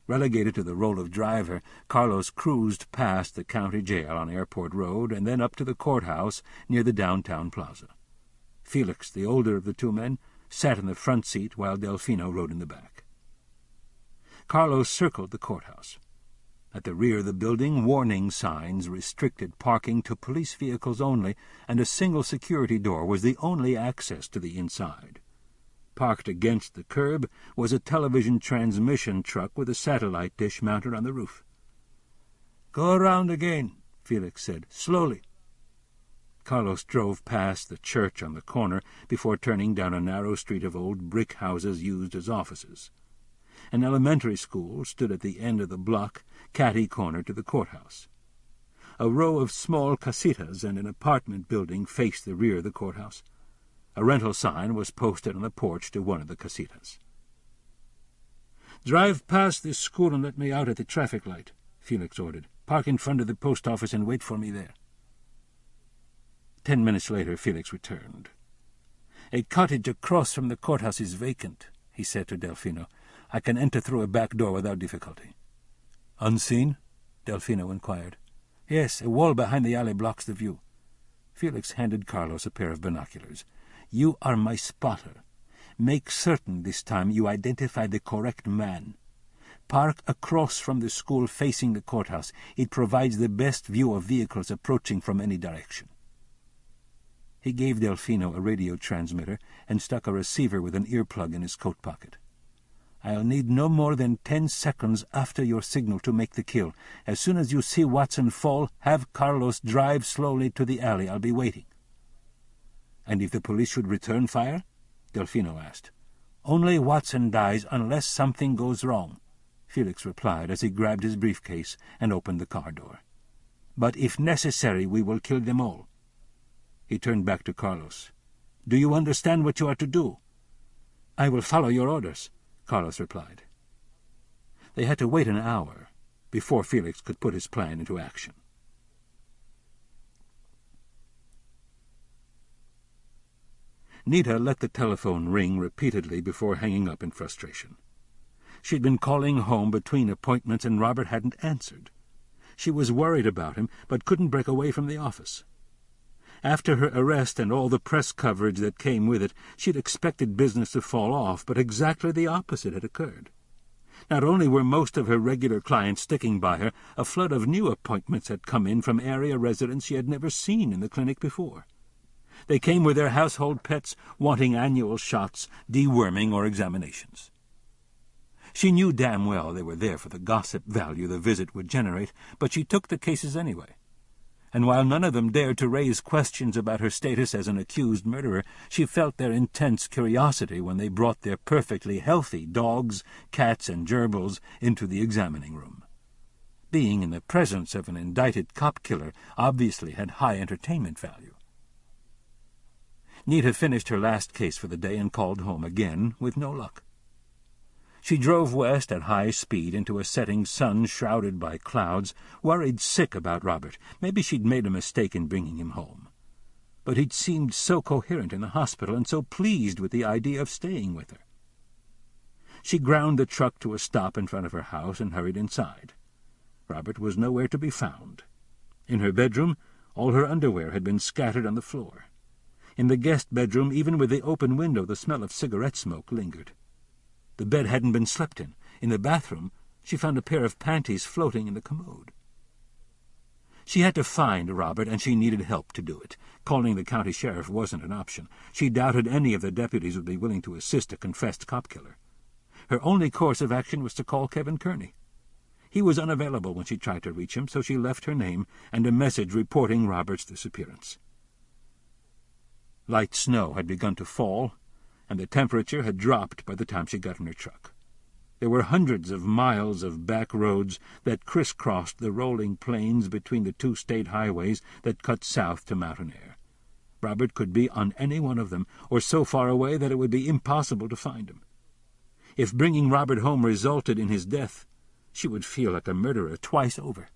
Relegated to the role of driver, Carlos cruised past the county jail on Airport Road and then up to the courthouse near the downtown plaza. Felix, the older of the two men, sat in the front seat while Delfino rode in the back. Carlos circled the courthouse. At the rear of the building, warning signs restricted parking to police vehicles only, and a single security door was the only access to the inside. Parked against the curb was a television transmission truck with a satellite dish mounted on the roof. "Go around again," Felix said. "Slowly." Carlos drove past the church on the corner before turning down a narrow street of old brick houses used as offices. An elementary school stood at the end of the block, catty-corner to the courthouse. A row of small casitas and an apartment building faced the rear of the courthouse. A rental sign was posted on the porch to one of the casitas. "Drive past this school and let me out at the traffic light," Felix ordered. "Park in front of the post office and wait for me there." 10 minutes later, Felix returned. "A cottage across from the courthouse is vacant," he said to Delfino. "I can enter through a back door without difficulty." "Unseen?" Delfino inquired. "Yes, a wall behind the alley blocks the view." Felix handed Carlos a pair of binoculars. "You are my spotter. Make certain this time you identify the correct man. Park across from the school facing the courthouse. It provides the best view of vehicles approaching from any direction." He gave Delfino a radio transmitter and stuck a receiver with an earplug in his coat pocket. "I'll need no more than 10 seconds after your signal to make the kill. As soon as you see Watson fall, have Carlos drive slowly to the alley. I'll be waiting." "And if the police should return fire?" Delfino asked. "Only Watson dies unless something goes wrong," Felix replied as he grabbed his briefcase and opened the car door. "But if necessary, we will kill them all." He turned back to Carlos. "Do you understand what you are to do?" "I will follow your orders," Carlos replied. They had to wait an hour before Felix could put his plan into action. Nita let the telephone ring repeatedly before hanging up in frustration. She'd been calling home between appointments, and Robert hadn't answered. She was worried about him, but couldn't break away from the office. After her arrest and all the press coverage that came with it, she'd expected business to fall off, but exactly the opposite had occurred. Not only were most of her regular clients sticking by her, a flood of new appointments had come in from area residents she had never seen in the clinic before. They came with their household pets, wanting annual shots, deworming, or examinations. She knew damn well they were there for the gossip value the visit would generate, but she took the cases anyway. And while none of them dared to raise questions about her status as an accused murderer, she felt their intense curiosity when they brought their perfectly healthy dogs, cats, and gerbils into the examining room. Being in the presence of an indicted cop-killer obviously had high entertainment value. Nita finished her last case for the day and called home again, with no luck. She drove west at high speed into a setting sun shrouded by clouds, worried sick about Robert. Maybe she'd made a mistake in bringing him home. But he'd seemed so coherent in the hospital and so pleased with the idea of staying with her. She ground the truck to a stop in front of her house and hurried inside. Robert was nowhere to be found. In her bedroom, all her underwear had been scattered on the floor. In the guest bedroom, even with the open window, the smell of cigarette smoke lingered. The bed hadn't been slept in. In the bathroom, she found a pair of panties floating in the commode. She had to find Robert, and she needed help to do it. Calling the county sheriff wasn't an option. She doubted any of the deputies would be willing to assist a confessed cop-killer. Her only course of action was to call Kevin Kerney. He was unavailable when she tried to reach him, so she left her name and a message reporting Robert's disappearance. Light snow had begun to fall, and the temperature had dropped by the time she got in her truck. There were hundreds of miles of back roads that crisscrossed the rolling plains between the two state highways that cut south to mountain air. Robert could be on any one of them, or so far away that it would be impossible to find him. If bringing Robert home resulted in his death, she would feel like a murderer twice over.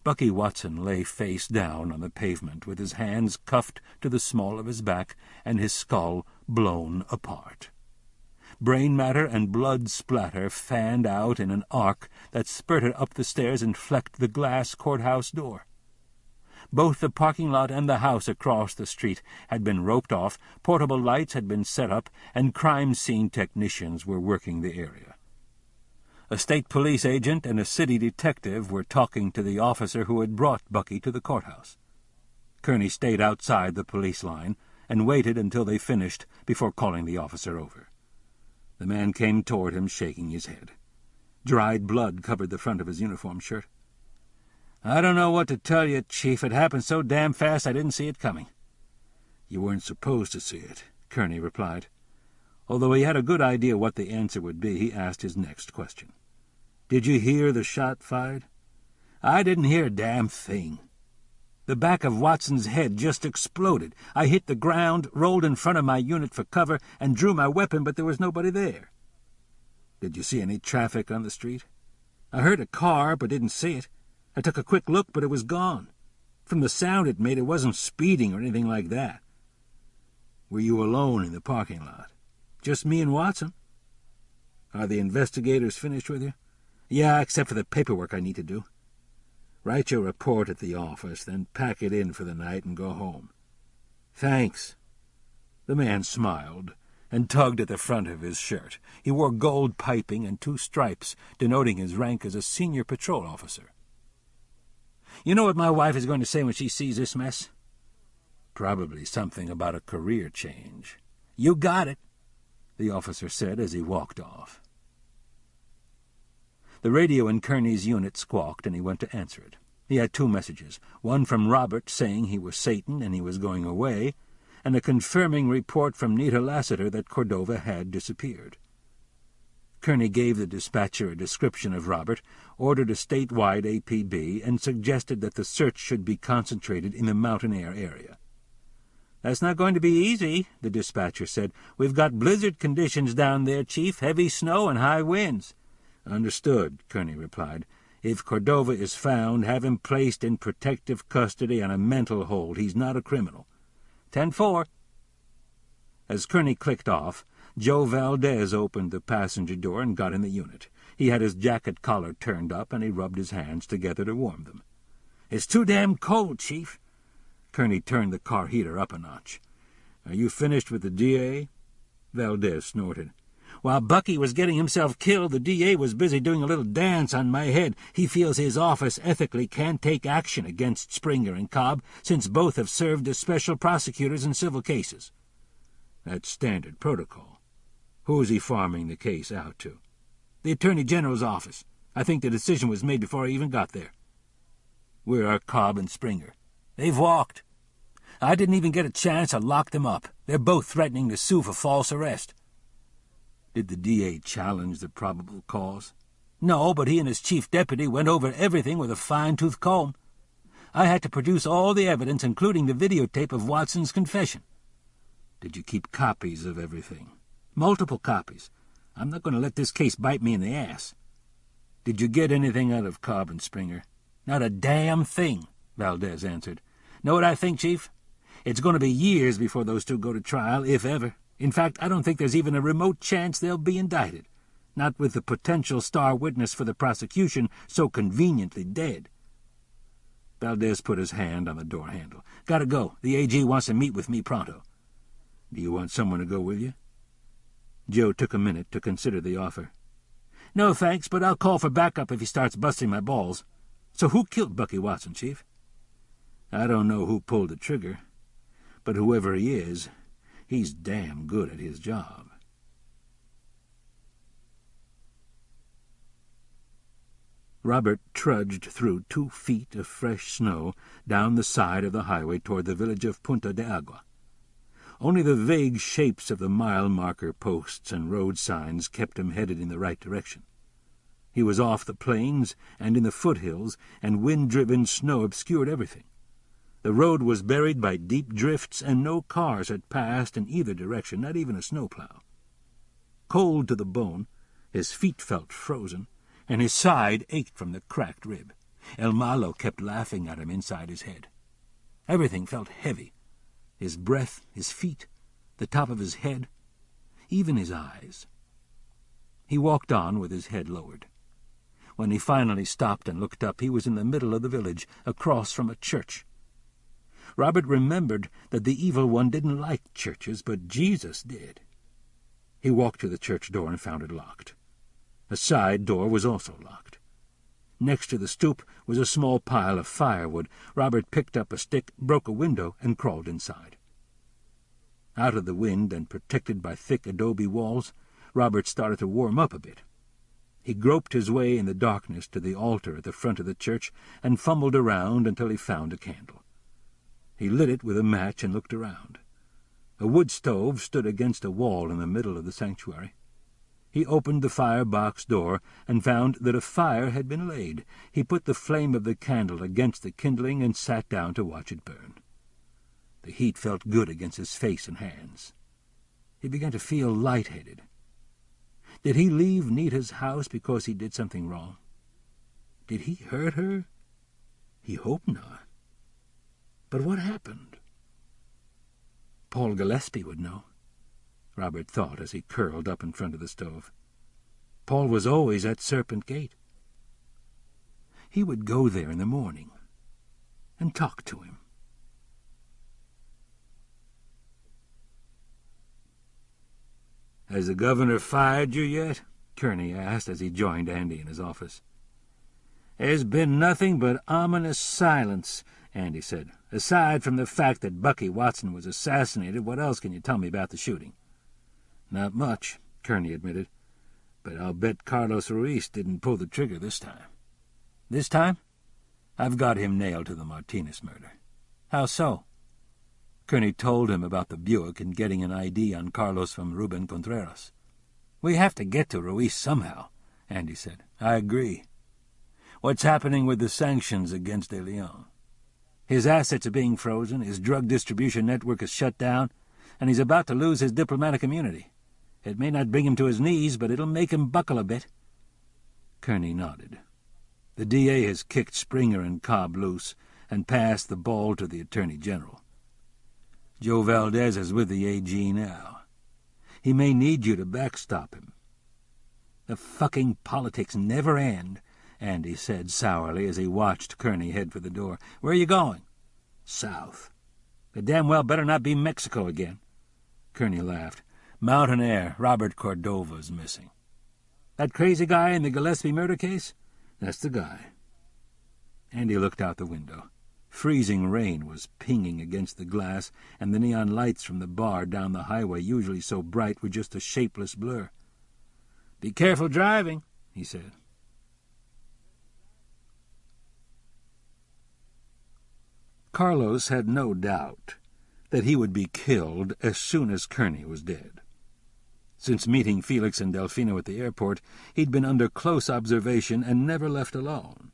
Bucky Watson lay face down on the pavement with his hands cuffed to the small of his back and his skull blown apart. Brain matter and blood splatter fanned out in an arc that spurted up the stairs and flecked the glass courthouse door. Both the parking lot and the house across the street had been roped off, portable lights had been set up, and crime scene technicians were working the area. A state police agent and a city detective were talking to the officer who had brought Bucky to the courthouse. Kerney stayed outside the police line and waited until they finished before calling the officer over. The man came toward him, shaking his head. Dried blood covered the front of his uniform shirt. "I don't know what to tell you, Chief. It happened so damn fast I didn't see it coming." "You weren't supposed to see it," Kerney replied. Although he had a good idea what the answer would be, he asked his next question. "Did you hear the shot fired?" "I didn't hear a damn thing. The back of Watson's head just exploded. I hit the ground, rolled in front of my unit for cover, and drew my weapon, but there was nobody there." "Did you see any traffic on the street?" "I heard a car, but didn't see it. I took a quick look, but it was gone. From the sound it made, it wasn't speeding or anything like that." "Were you alone in the parking lot?" "Just me and Watson." "Are the investigators finished with you?" "Yeah, except for the paperwork I need to do." "Write your report at the office, then pack it in for the night and go home." "Thanks." The man smiled and tugged at the front of his shirt. He wore gold piping and 2 stripes, denoting his rank as a senior patrol officer. "You know what my wife is going to say when she sees this mess?" "Probably something about a career change." "You got it," the officer said as he walked off. The radio in Kerney's unit squawked, and he went to answer it. He had 2 messages, one from Robert saying he was Satan and he was going away, and a confirming report from Nita Lassiter that Cordova had disappeared. Kerney gave the dispatcher a description of Robert, ordered a statewide APB, and suggested that the search should be concentrated in the mountain air area. "That's not going to be easy," the dispatcher said. "We've got blizzard conditions down there, Chief, heavy snow and high winds." "Understood," Kerney replied. "If Cordova is found, have him placed in protective custody on a mental hold. He's not a criminal." 10-4. As Kerney clicked off, Joe Valdez opened the passenger door and got in the unit. He had his jacket collar turned up, and he rubbed his hands together to warm them. "It's too damn cold, Chief." Kerney turned the car heater up a notch. "Are you finished with the DA?" Valdez snorted. "While Bucky was getting himself killed, the DA was busy doing a little dance on my head. He feels his office ethically can't take action against Springer and Cobb, since both have served as special prosecutors in civil cases." "That's standard protocol. Who is he farming the case out to?" "The Attorney General's office. I think the decision was made before I even got there." "Where are Cobb and Springer?" "They've walked. I didn't even get a chance to lock them up. They're both threatening to sue for false arrest." "Did the DA challenge the probable cause?" "No, but he and his chief deputy went over everything with a fine-tooth comb. I had to produce all the evidence, including the videotape of Watson's confession." "Did you keep copies of everything?" "Multiple copies. I'm not going to let this case bite me in the ass." "Did you get anything out of Cobb and Springer?" "Not a damn thing," Valdez answered. "Know what I think, Chief? It's going to be years before those 2 go to trial, if ever. In fact, I don't think there's even a remote chance they'll be indicted, not with the potential star witness for the prosecution so conveniently dead." Valdez put his hand on the door handle. "Gotta go. The AG wants to meet with me pronto." "Do you want someone to go with you?" Joe took a minute to consider the offer. "No, thanks, but I'll call for backup if he starts busting my balls. So who killed Bucky Watson, Chief?" "I don't know who pulled the trigger, but whoever he is, he's damn good at his job." Robert trudged through 2 feet of fresh snow down the side of the highway toward the village of Punta de Agua. Only the vague shapes of the mile-marker posts and road signs kept him headed in the right direction. He was off the plains and in the foothills, and wind-driven snow obscured everything. The road was buried by deep drifts, and no cars had passed in either direction, not even a snowplow. Cold to the bone, his feet felt frozen, and his side ached from the cracked rib. El Malo kept laughing at him inside his head. Everything felt heavy. His breath, his feet, the top of his head, even his eyes. He walked on with his head lowered. When he finally stopped and looked up, he was in the middle of the village, across from a church. Robert remembered that the evil one didn't like churches, but Jesus did. He walked to the church door and found it locked. A side door was also locked. Next to the stoop was a small pile of firewood. Robert picked up a stick, broke a window, and crawled inside. Out of the wind and protected by thick adobe walls, Robert started to warm up a bit. He groped his way in the darkness to the altar at the front of the church and fumbled around until he found a candle. He lit it with a match and looked around. A wood stove stood against a wall in the middle of the sanctuary. He opened the firebox door and found that a fire had been laid. He put the flame of the candle against the kindling and sat down to watch it burn. The heat felt good against his face and hands. He began to feel lightheaded. Did he leave Nita's house because he did something wrong? Did he hurt her? He hoped not. But what happened? Paul Gillespie would know, Robert thought as he curled up in front of the stove. Paul was always at Serpent Gate. He would go there in the morning and talk to him. "Has the governor fired you yet?" Kerney asked as he joined Andy in his office. "There's been nothing but ominous silence," Andy said. "Aside from the fact that Bucky Watson was assassinated, what else can you tell me about the shooting?" "Not much," Kerney admitted. "But I'll bet Carlos Ruiz didn't pull the trigger this time." "This time? I've got him nailed to the Martinez murder." "How so?" Kerney told him about the Buick and getting an ID on Carlos from Ruben Contreras. "We have to get to Ruiz somehow," Andy said. "I agree. What's happening with the sanctions against De Leon? His assets are being frozen, his drug distribution network is shut down, and he's about to lose his diplomatic immunity. It may not bring him to his knees, but it'll make him buckle a bit." Kerney nodded. The DA has kicked Springer and Cobb loose and passed the ball to the Attorney General. Joe Valdez is with the AG now. He may need you to backstop him. "The fucking politics never end," Andy said sourly as he watched Kerney head for the door. "Where are you going?" "South." "It damn well better not be Mexico again." Kerney laughed. "Mountain air. Robert Cordova's missing." "That crazy guy in the Gillespie murder case?" "That's the guy." Andy looked out the window. Freezing rain was pinging against the glass, and the neon lights from the bar down the highway, usually so bright, were just a shapeless blur. "Be careful driving," he said. Carlos had no doubt that he would be killed as soon as Kerney was dead. Since meeting Felix and Delfino at the airport, he'd been under close observation and never left alone.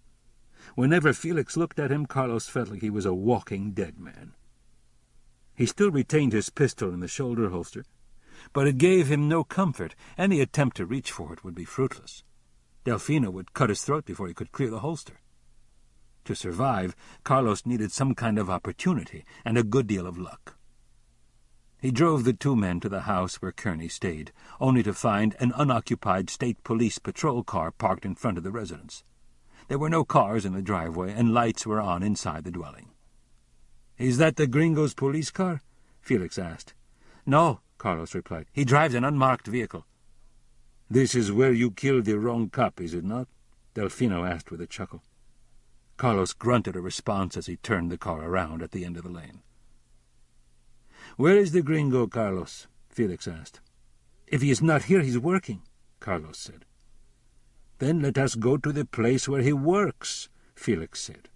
Whenever Felix looked at him, Carlos felt like he was a walking dead man. He still retained his pistol in the shoulder holster, but it gave him no comfort. Any attempt to reach for it would be fruitless. Delfino would cut his throat before he could clear the holster. To survive, Carlos needed some kind of opportunity and a good deal of luck. He drove the two men to the house where Kerney stayed, only to find an unoccupied state police patrol car parked in front of the residence. There were no cars in the driveway, and lights were on inside the dwelling. "Is that the gringo's police car?" Felix asked. "No," Carlos replied. "He drives an unmarked vehicle." "This is where you killed the wrong cop, is it not?" Delfino asked with a chuckle. Carlos grunted a response as he turned the car around at the end of the lane. "Where is the gringo, Carlos?" Felix asked. "If he is not here, he's working," Carlos said. "Then let us go to the place where he works," Felix said.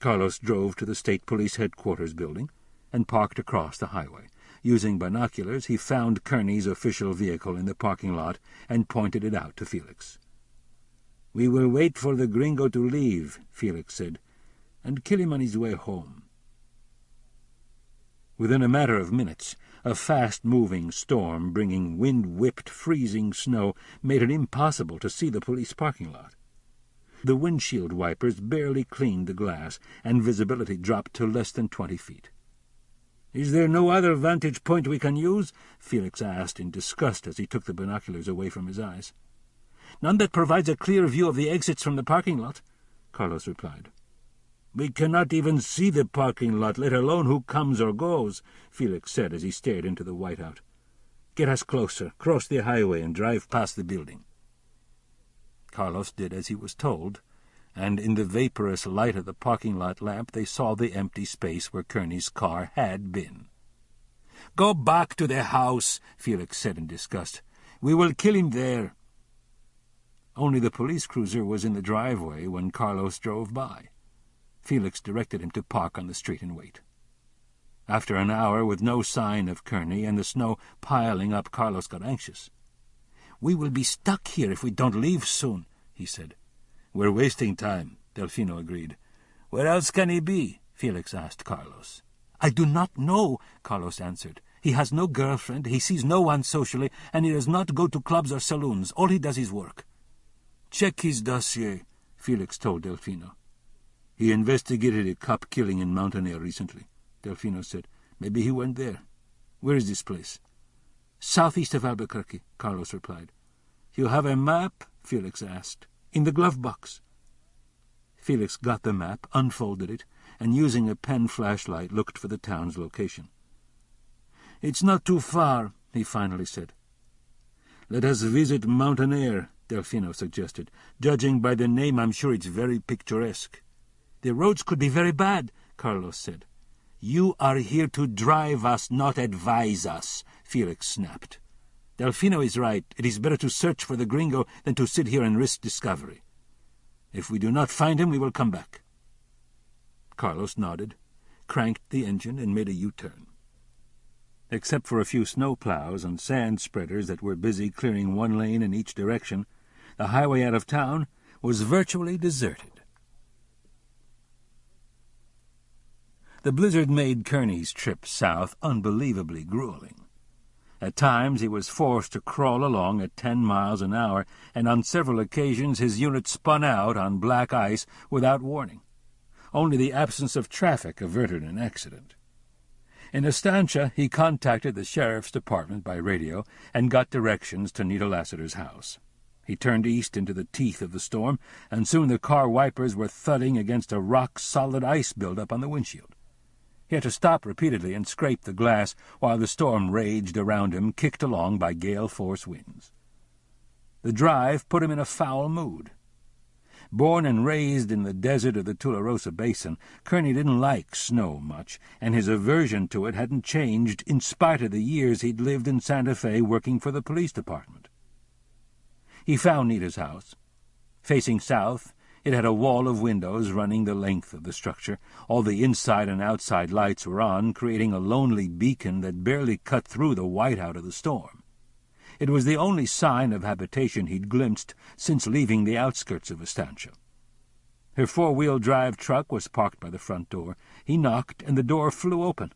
Carlos drove to the state police headquarters building and parked across the highway. Using binoculars, he found Kerney's official vehicle in the parking lot and pointed it out to Felix. "We will wait for the gringo to leave," Felix said, "and kill him on his way home." Within a matter of minutes, a fast-moving storm bringing wind-whipped, freezing snow made it impossible to see the police parking lot. The windshield wipers barely cleaned the glass, and visibility dropped to less than 20 feet. "Is there no other vantage point we can use?" Felix asked in disgust as he took the binoculars away from his eyes. "None that provides a clear view of the exits from the parking lot," Carlos replied. "We cannot even see the parking lot, let alone who comes or goes," Felix said as he stared into the whiteout. "Get us closer, cross the highway, and drive past the building." Carlos did as he was told, and in the vaporous light of the parking lot lamp they saw the empty space where Kerney's car had been. "Go back to the house," Felix said in disgust. "We will kill him there." Only the police cruiser was in the driveway when Carlos drove by. Felix directed him to park on the street and wait. After an hour with no sign of Kerney and the snow piling up, Carlos got anxious. "We will be stuck here if we don't leave soon," he said. "We're wasting time," Delfino agreed. "Where else can he be?" Felix asked Carlos. "I do not know," Carlos answered. "He has no girlfriend, he sees no one socially, and he does not go to clubs or saloons. All he does is work." "Check his dossier," Felix told Delfino. "He investigated a cop killing in Mountain Air recently," Delfino said. "Maybe he went there. Where is this place?" "Southeast of Albuquerque," Carlos replied. "You have a map?" Felix asked. "In the glove box." Felix got the map, unfolded it, and using a pen flashlight looked for the town's location. "It's not too far," he finally said. "Let us visit Mountain Air," Delfino suggested. "Judging by the name, I'm sure it's very picturesque." "The roads could be very bad," Carlos said. "You are here to drive us, not advise us," Felix snapped. "Delfino is right. It is better to search for the gringo than to sit here and risk discovery. If we do not find him, we will come back." Carlos nodded, cranked the engine, and made a U-turn. Except for a few snowplows and sand spreaders that were busy clearing one lane in each direction, the highway out of town was virtually deserted. The blizzard made Kerney's trip south unbelievably grueling. At times he was forced to crawl along at 10 miles an hour, and on several occasions his unit spun out on black ice without warning. Only the absence of traffic averted an accident. In Estancia, he contacted the sheriff's department by radio and got directions to Nita Lassiter's house. He turned east into the teeth of the storm, and soon the car wipers were thudding against a rock-solid ice buildup on the windshield. He had to stop repeatedly and scrape the glass while the storm raged around him, kicked along by gale-force winds. The drive put him in a foul mood. Born and raised in the desert of the Tularosa Basin, Kerney didn't like snow much, and his aversion to it hadn't changed in spite of the years he'd lived in Santa Fe working for the police department. He found Nita's house. Facing south, it had a wall of windows running the length of the structure. All the inside and outside lights were on, creating a lonely beacon that barely cut through the whiteout of the storm. It was the only sign of habitation he'd glimpsed since leaving the outskirts of Estancia. Her four-wheel drive truck was parked by the front door. He knocked, and the door flew open.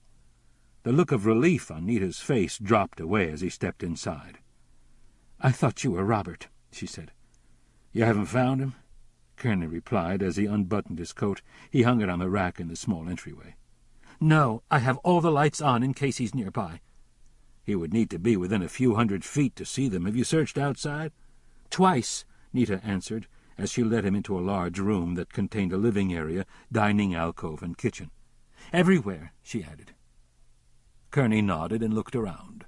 The look of relief on Nita's face dropped away as he stepped inside. "I thought you were Robert," she said. "You haven't found him?" Kerney replied as he unbuttoned his coat. He hung it on the rack in the small entryway. "No, I have all the lights on in case he's nearby." "He would need to be within a few hundred feet to see them. Have you searched outside?" "Twice," Nita answered, as she led him into a large room that contained a living area, dining alcove, and kitchen. "Everywhere," she added. Kerney nodded and looked around.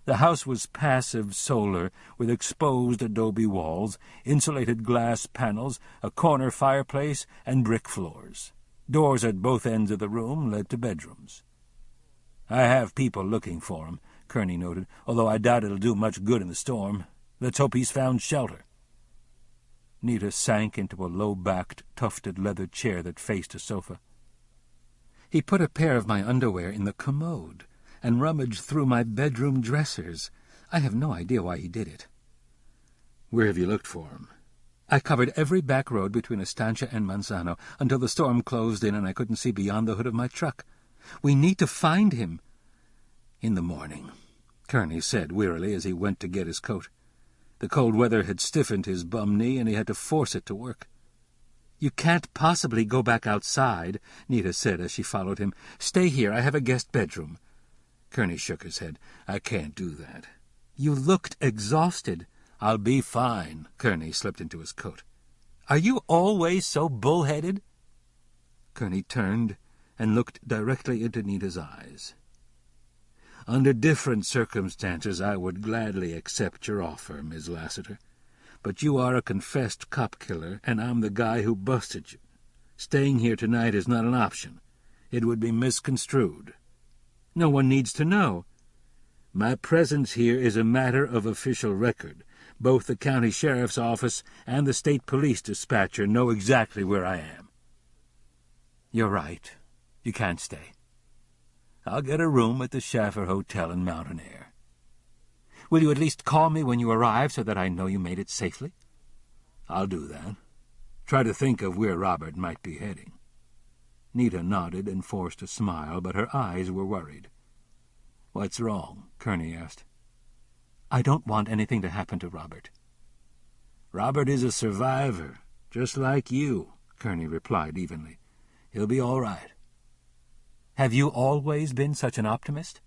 The house was passive solar, with exposed adobe walls, insulated glass panels, a corner fireplace, and brick floors. Doors at both ends of the room led to bedrooms. "I have people looking for him," Kerney noted, "although I doubt it'll do much good in the storm. Let's hope he's found shelter." Nita sank into a low-backed, tufted leather chair that faced a sofa. "He put a pair of my underwear in the commode and rummaged through my bedroom dressers. I have no idea why he did it." "Where have you looked for him?" "I covered every back road between Estancia and Manzano until the storm closed in and I couldn't see beyond the hood of my truck. We need to find him." "In the morning," Kerney said wearily as he went to get his coat. The cold weather had stiffened his bum knee, and he had to force it to work. "You can't possibly go back outside," Nita said as she followed him. "Stay here. I have a guest bedroom." Kerney shook his head. "I can't do that." "You looked exhausted." "I'll be fine." Kerney slipped into his coat. "Are you always so bull-headed?" Kerney turned and looked directly into Nita's eyes. "Under different circumstances I would gladly accept your offer, Miss Lassiter. But you are a confessed cop-killer, and I'm the guy who busted you. Staying here tonight is not an option. It would be misconstrued." "No one needs to know." "My presence here is a matter of official record. Both the county sheriff's office and the state police dispatcher know exactly where I am." "You're right. You can't stay. I'll get a room at the Schaffer Hotel in Mountain Air. Will you at least call me when you arrive so that I know you made it safely?" "I'll do that. Try to think of where Robert might be heading." Nita nodded and forced a smile, but her eyes were worried. "What's wrong?" Kerney asked. "I don't want anything to happen to Robert." "Robert is a survivor, just like you," Kerney replied evenly. "He'll be all right." "Have you always been such an optimist?"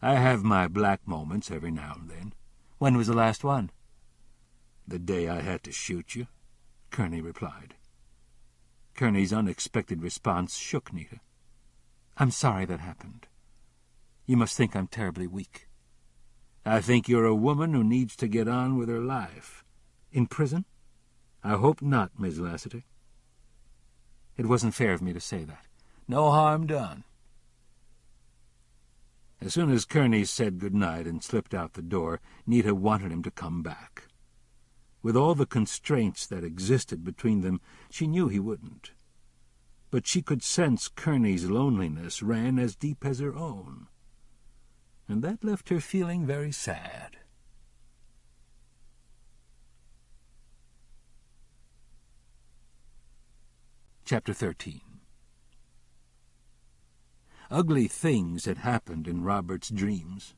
"I have my black moments every now and then." "When was the last one?" "The day I had to shoot you," Kerney replied. Kearney's unexpected response shook Nita. "I'm sorry that happened. You must think I'm terribly weak." "I think you're a woman who needs to get on with her life." "In prison?" "I hope not, Miss Lassiter." It wasn't fair of me to say that. "No harm done." As soon as Kerney said good night and slipped out the door, Nita wanted him to come back. With all the constraints that existed between them, she knew he wouldn't. But she could sense Kearney's loneliness ran as deep as her own, and that left her feeling very sad. Chapter 13. Ugly things had happened in Robert's dreams,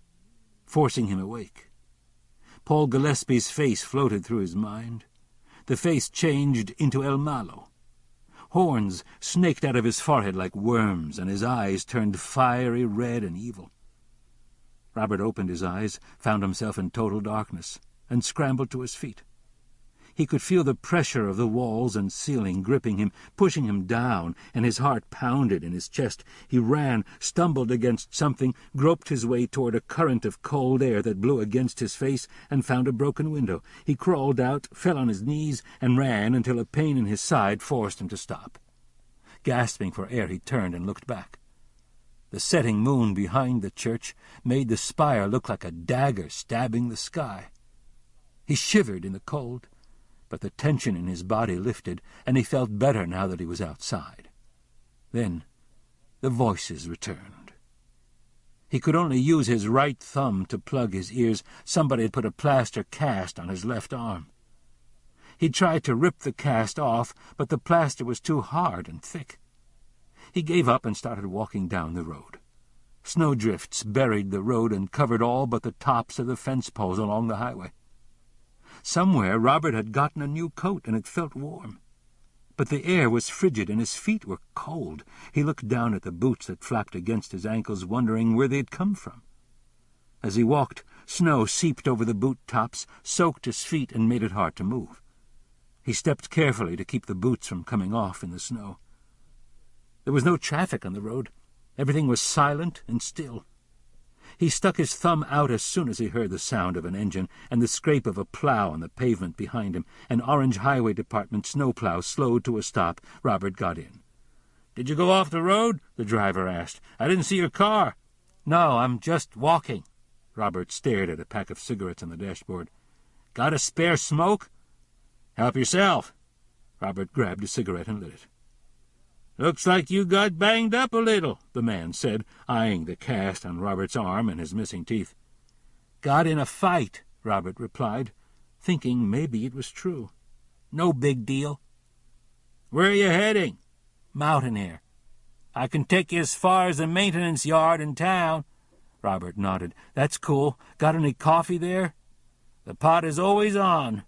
forcing him awake. Paul Gillespie's face floated through his mind. The face changed into El Malo. Horns snaked out of his forehead like worms, and his eyes turned fiery red and evil. Robert opened his eyes, found himself in total darkness, and scrambled to his feet. He could feel the pressure of the walls and ceiling gripping him, pushing him down, and his heart pounded in his chest. He ran, stumbled against something, groped his way toward a current of cold air that blew against his face, and found a broken window. He crawled out, fell on his knees, and ran until a pain in his side forced him to stop. Gasping for air, he turned and looked back. The setting moon behind the church made the spire look like a dagger stabbing the sky. He shivered in the cold, but the tension in his body lifted, and he felt better now that he was outside. Then the voices returned. He could only use his right thumb to plug his ears. Somebody had put a plaster cast on his left arm. He tried to rip the cast off, but the plaster was too hard and thick. He gave up and started walking down the road. Snowdrifts buried the road and covered all but the tops of the fence poles along the highway. Somewhere Robert had gotten a new coat, and it felt warm. But the air was frigid, and his feet were cold. He looked down at the boots that flapped against his ankles, wondering where they'd come from. As he walked, snow seeped over the boot tops, soaked his feet, and made it hard to move. He stepped carefully to keep the boots from coming off in the snow. There was no traffic on the road. Everything was silent and still. He stuck his thumb out as soon as he heard the sound of an engine and the scrape of a plow on the pavement behind him. An orange highway department snowplow slowed to a stop. Robert got in. "Did you go off the road?" the driver asked. "I didn't see your car." "No, I'm just walking." Robert stared at a pack of cigarettes on the dashboard. "Got a spare smoke?" "Help yourself." Robert grabbed a cigarette and lit it. "Looks like you got banged up a little," the man said, eyeing the cast on Robert's arm and his missing teeth. "Got in a fight," Robert replied, thinking maybe it was true. "No big deal." "Where are you heading?" "Mountain Air. I can take you as far as the maintenance yard in town." Robert nodded. "That's cool. Got any coffee there?" "The pot is always on."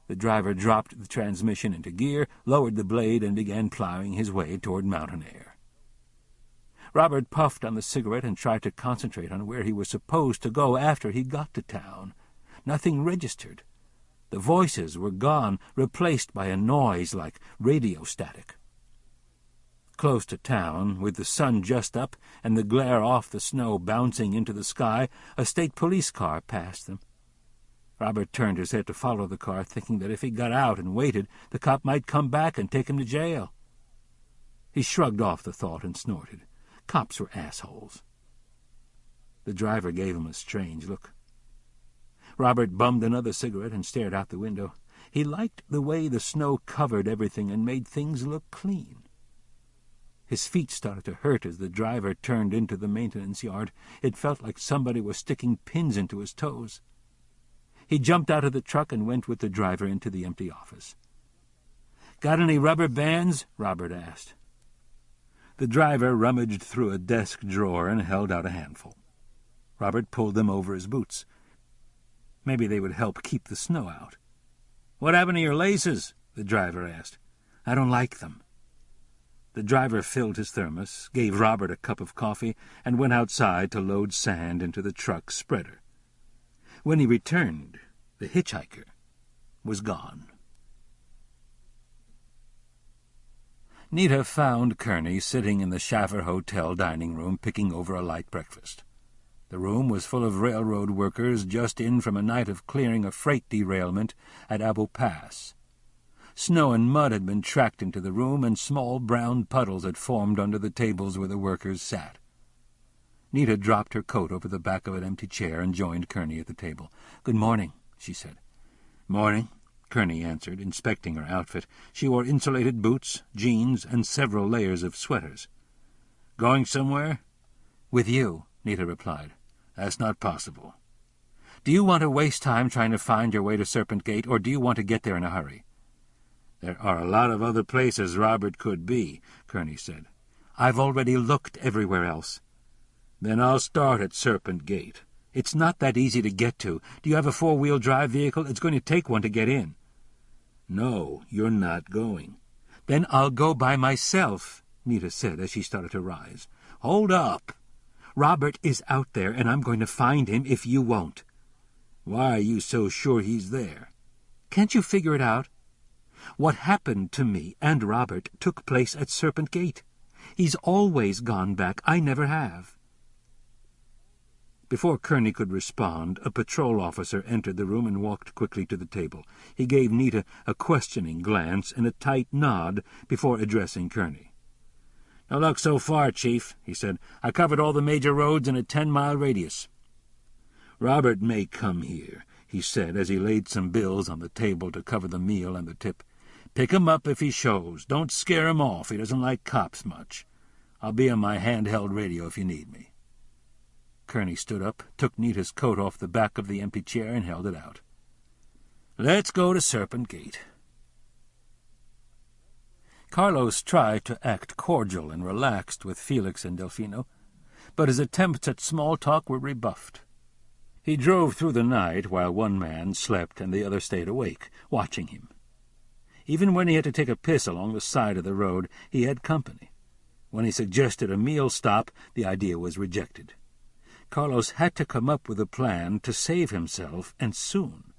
The driver dropped the transmission into gear, lowered the blade, and began plowing his way toward Mountain Air. Robert puffed on the cigarette and tried to concentrate on where he was supposed to go after he got to town. Nothing registered. The voices were gone, replaced by a noise like radio static. Close to town, with the sun just up and the glare off the snow bouncing into the sky, a state police car passed them. Robert turned his head to follow the car, thinking that if he got out and waited, the cop might come back and take him to jail. He shrugged off the thought and snorted. Cops were assholes. The driver gave him a strange look. Robert bummed another cigarette and stared out the window. He liked the way the snow covered everything and made things look clean. His feet started to hurt as the driver turned into the maintenance yard. It felt like somebody was sticking pins into his toes. He jumped out of the truck and went with the driver into the empty office. "Got any rubber bands?" Robert asked. The driver rummaged through a desk drawer and held out a handful. Robert pulled them over his boots. Maybe they would help keep the snow out. "What happened to your laces?" the driver asked. "I don't like them." The driver filled his thermos, gave Robert a cup of coffee, and went outside to load sand into the truck's spreader. When he returned, the hitchhiker was gone. Nita found Kerney sitting in the Schaffer Hotel dining room picking over a light breakfast. The room was full of railroad workers just in from a night of clearing a freight derailment at Abu Pass. Snow and mud had been tracked into the room, and small brown puddles had formed under the tables where the workers sat. Nita dropped her coat over the back of an empty chair and joined Kerney at the table. "Good morning," she said. "Morning," Kerney answered, inspecting her outfit. She wore insulated boots, jeans, and several layers of sweaters. "Going somewhere?" "With you," Nita replied. "That's not possible." "Do you want to waste time trying to find your way to Serpent Gate, or do you want to get there in a hurry?" "There are a lot of other places Robert could be," Kerney said. "I've already looked everywhere else." "Then I'll start at Serpent Gate." "It's not that easy to get to. Do you have a four-wheel drive vehicle? It's going to take one to get in." "No, you're not going." "Then I'll go by myself," Nita said as she started to rise. "Hold up. Robert is out there, and I'm going to find him if you won't." "Why are you so sure he's there?" "Can't you figure it out? What happened to me and Robert took place at Serpent Gate. He's always gone back. I never have." Before Kerney could respond, a patrol officer entered the room and walked quickly to the table. He gave Nita a questioning glance and a tight nod before addressing Kerney. "No luck so far, Chief," he said. "I covered all the major roads in a 10-mile radius." "Robert may come here," he said as he laid some bills on the table to cover the meal and the tip. "Pick him up if he shows. Don't scare him off. He doesn't like cops much. I'll be on my handheld radio if you need me." Kerney stood up, took Nita's coat off the back of the empty chair, and held it out. "Let's go to Serpent Gate." Carlos tried to act cordial and relaxed with Felix and Delfino, but his attempts at small talk were rebuffed. He drove through the night while one man slept and the other stayed awake, watching him. Even when he had to take a piss along the side of the road, he had company. When he suggested a meal stop, the idea was rejected. Carlos had to come up with a plan to save himself, and soon.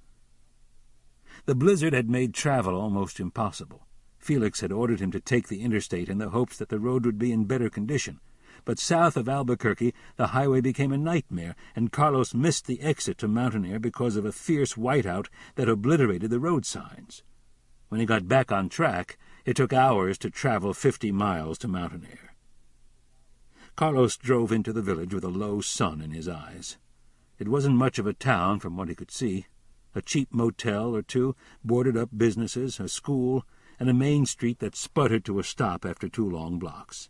The blizzard had made travel almost impossible. Felix had ordered him to take the interstate in the hopes that the road would be in better condition. But south of Albuquerque, the highway became a nightmare, and Carlos missed the exit to Mountain Air because of a fierce whiteout that obliterated the road signs. When he got back on track, it took hours to travel 50 miles to Mountain Air. Carlos drove into the village with a low sun in his eyes. It wasn't much of a town from what he could see. A cheap motel or two, boarded-up businesses, a school, and a main street that sputtered to a stop after 2 long blocks.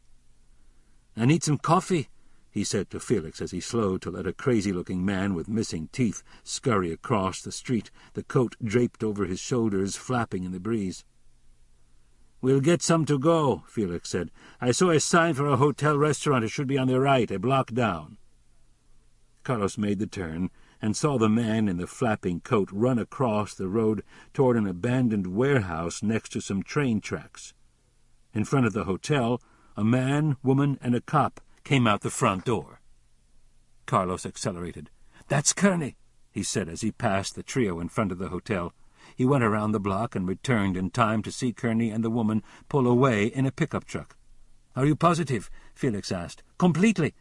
"I need some coffee," he said to Felix as he slowed to let a crazy-looking man with missing teeth scurry across the street, the coat draped over his shoulders, flapping in the breeze. "We'll get some to go," Felix said. "I saw a sign for a hotel restaurant. It should be on the right, a block down." Carlos made the turn and saw the man in the flapping coat run across the road toward an abandoned warehouse next to some train tracks. In front of the hotel, a man, woman, and a cop came out the front door. Carlos accelerated. "That's Kerney," he said as he passed the trio in front of the hotel. He went around the block and returned in time to see Kerney and the woman pull away in a pickup truck. "Are you positive?" Felix asked. "Completely.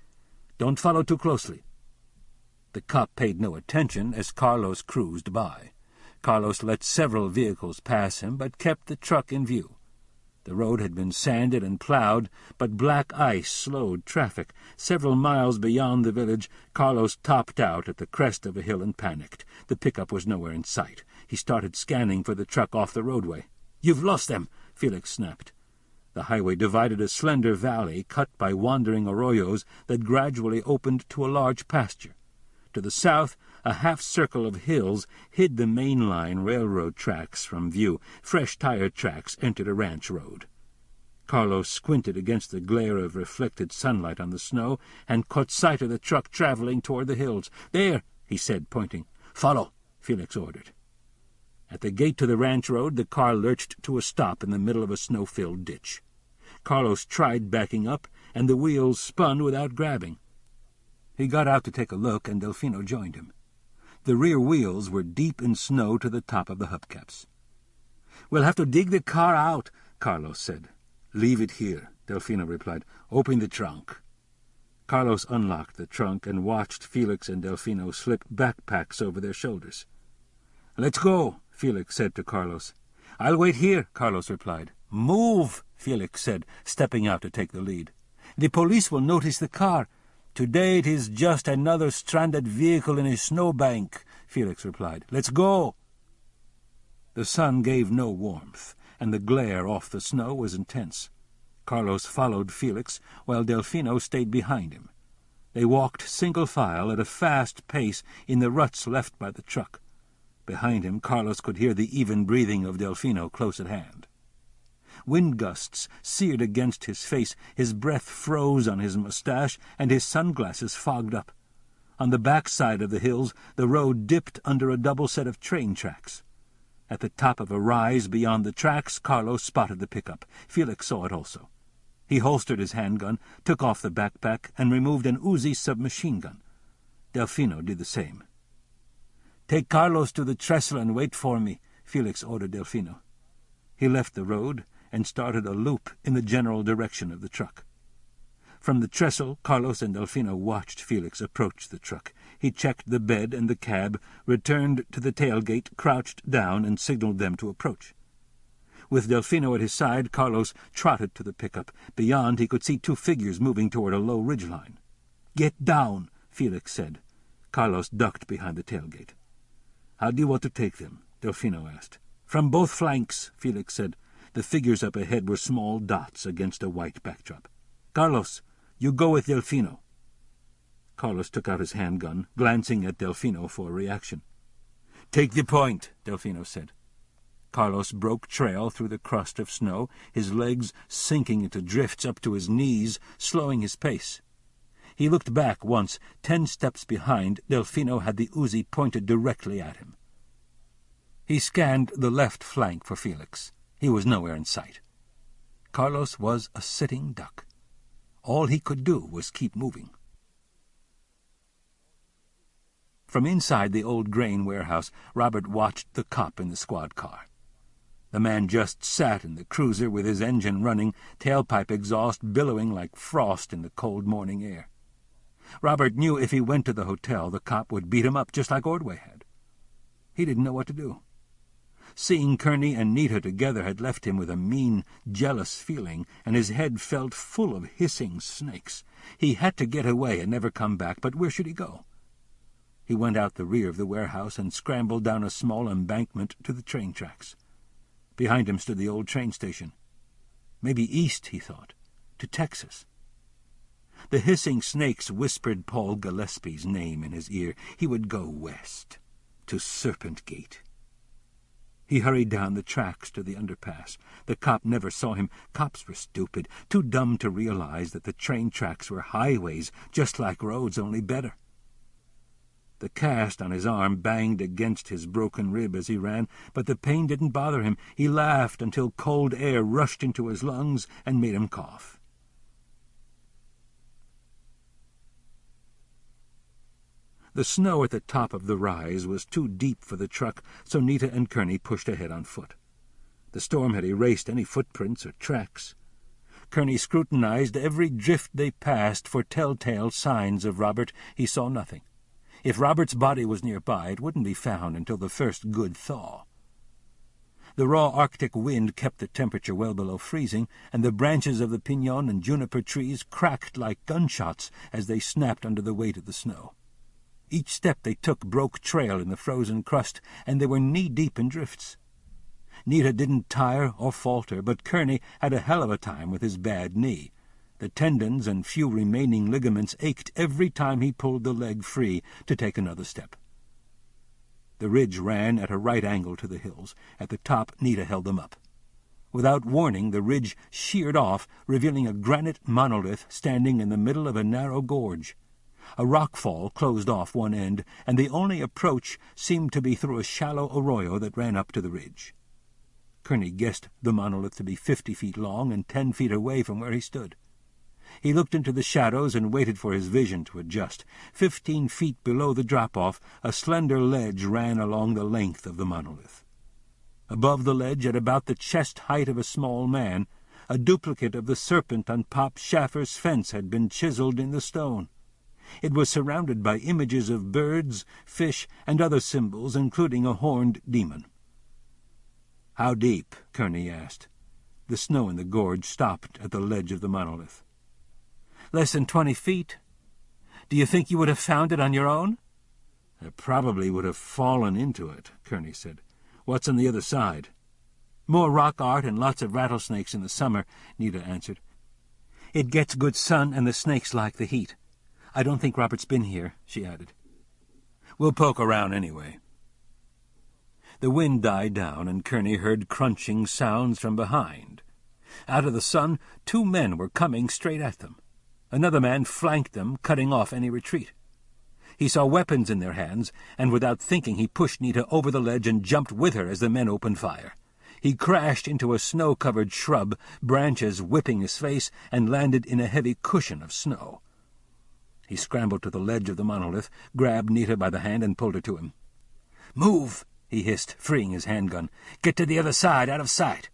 Don't follow too closely." The cop paid no attention as Carlos cruised by. Carlos let several vehicles pass him, but kept the truck in view. The road had been sanded and plowed, but black ice slowed traffic. Several miles beyond the village, Carlos topped out at the crest of a hill and panicked. The pickup was nowhere in sight. He started scanning for the truck off the roadway. "You've lost them," Felix snapped. The highway divided a slender valley cut by wandering arroyos that gradually opened to a large pasture. To the south, a half-circle of hills hid the main-line railroad tracks from view. Fresh tire tracks entered a ranch road. Carlos squinted against the glare of reflected sunlight on the snow and caught sight of the truck traveling toward the hills. "There," he said, pointing. "Follow," Felix ordered. At the gate to the ranch road, the car lurched to a stop in the middle of a snow-filled ditch. Carlos tried backing up, and the wheels spun without grabbing. He got out to take a look, and Delfino joined him. The rear wheels were deep in snow to the top of the hubcaps. "We'll have to dig the car out," Carlos said. "Leave it here," Delfino replied. "Open the trunk." Carlos unlocked the trunk and watched Felix and Delfino slip backpacks over their shoulders. "Let's go," Felix said to Carlos. "I'll wait here," Carlos replied. "Move," Felix said, stepping out to take the lead. "The police will notice the car. Today it is just another stranded vehicle in a snowbank," Felix replied. "Let's go." The sun gave no warmth, and the glare off the snow was intense. Carlos followed Felix, while Delfino stayed behind him. They walked single file at a fast pace in the ruts left by the truck. Behind him, Carlos could hear the even breathing of Delfino close at hand. Wind gusts seared against his face, his breath froze on his mustache, and his sunglasses fogged up. On the back side of the hills, the road dipped under a double set of train tracks. At the top of a rise beyond the tracks, Carlos spotted the pickup. Felix saw it also. He holstered his handgun, took off the backpack, and removed an Uzi submachine gun. Delfino did the same. "Take Carlos to the trestle and wait for me," Felix ordered Delfino. He left the road and started a loop in the general direction of the truck. From the trestle, Carlos and Delfino watched Felix approach the truck. He checked the bed and the cab, returned to the tailgate, crouched down, and signaled them to approach. With Delfino at his side, Carlos trotted to the pickup. Beyond, he could see two figures moving toward a low ridgeline. "Get down," Felix said. Carlos ducked behind the tailgate. "How do you want to take them?" Delfino asked. "From both flanks," Felix said. The figures up ahead were small dots against a white backdrop. "Carlos, you go with Delfino." Carlos took out his handgun, glancing at Delfino for a reaction. "Take the point," Delfino said. Carlos broke trail through the crust of snow, his legs sinking into drifts up to his knees, slowing his pace. He looked back once. 10 steps behind, Delfino had the Uzi pointed directly at him. He scanned the left flank for Felix. He was nowhere in sight. Carlos was a sitting duck. All he could do was keep moving. From inside the old grain warehouse, Robert watched the cop in the squad car. The man just sat in the cruiser with his engine running, tailpipe exhaust billowing like frost in the cold morning air. Robert knew if he went to the hotel, the cop would beat him up just like Ordway had. He didn't know what to do. Seeing Kerney and Nita together had left him with a mean, jealous feeling, and his head felt full of hissing snakes. He had to get away and never come back, but where should he go? He went out the rear of the warehouse and scrambled down a small embankment to the train tracks. Behind him stood the old train station. Maybe east, he thought, to Texas. The hissing snakes whispered Paul Gillespie's name in his ear. He would go west, to Serpent Gate. He hurried down the tracks to the underpass. The cop never saw him. Cops were stupid, too dumb to realize that the train tracks were highways, just like roads, only better. The cast on his arm banged against his broken rib as he ran, but the pain didn't bother him. He laughed until cold air rushed into his lungs and made him cough. The snow at the top of the rise was too deep for the truck, so Nita and Kerney pushed ahead on foot. The storm had erased any footprints or tracks. Kerney scrutinized every drift they passed for telltale signs of Robert. He saw nothing. If Robert's body was nearby, it wouldn't be found until the first good thaw. The raw Arctic wind kept the temperature well below freezing, and the branches of the pinon and juniper trees cracked like gunshots as they snapped under the weight of the snow. Each step they took broke trail in the frozen crust, and they were knee-deep in drifts. Nita didn't tire or falter, but Kerney had a hell of a time with his bad knee. The tendons and few remaining ligaments ached every time he pulled the leg free to take another step. The ridge ran at a right angle to the hills. At the top, Nita held them up. Without warning, the ridge sheared off, revealing a granite monolith standing in the middle of a narrow gorge. A rockfall closed off one end, and the only approach seemed to be through a shallow arroyo that ran up to the ridge. Kerney guessed the monolith to be 50 feet long and 10 feet away from where he stood. He looked into the shadows and waited for his vision to adjust. 15 feet below the drop-off, a slender ledge ran along the length of the monolith. Above the ledge, at about the chest height of a small man, a duplicate of the serpent on Pop Schaffer's fence had been chiseled in the stone. It was surrounded by images of birds, fish, and other symbols, including a horned demon. "How deep?" Kerney asked. The snow in the gorge stopped at the ledge of the monolith. "Less than 20 feet. Do you think you would have found it on your own?" "I probably would have fallen into it," Kerney said. "What's on the other side?" "More rock art and lots of rattlesnakes in the summer," Nita answered. "It gets good sun, and the snakes like the heat. I don't think Robert's been here," she added. "We'll poke around anyway." The wind died down, and Kerney heard crunching sounds from behind. Out of the sun, 2 men were coming straight at them. Another man flanked them, cutting off any retreat. He saw weapons in their hands, and without thinking he pushed Nita over the ledge and jumped with her as the men opened fire. He crashed into a snow-covered shrub, branches whipping his face, and landed in a heavy cushion of snow. He scrambled to the ledge of the monolith, grabbed Nita by the hand, and pulled her to him. "Move!" he hissed, freeing his handgun. "Get to the other side, out of sight."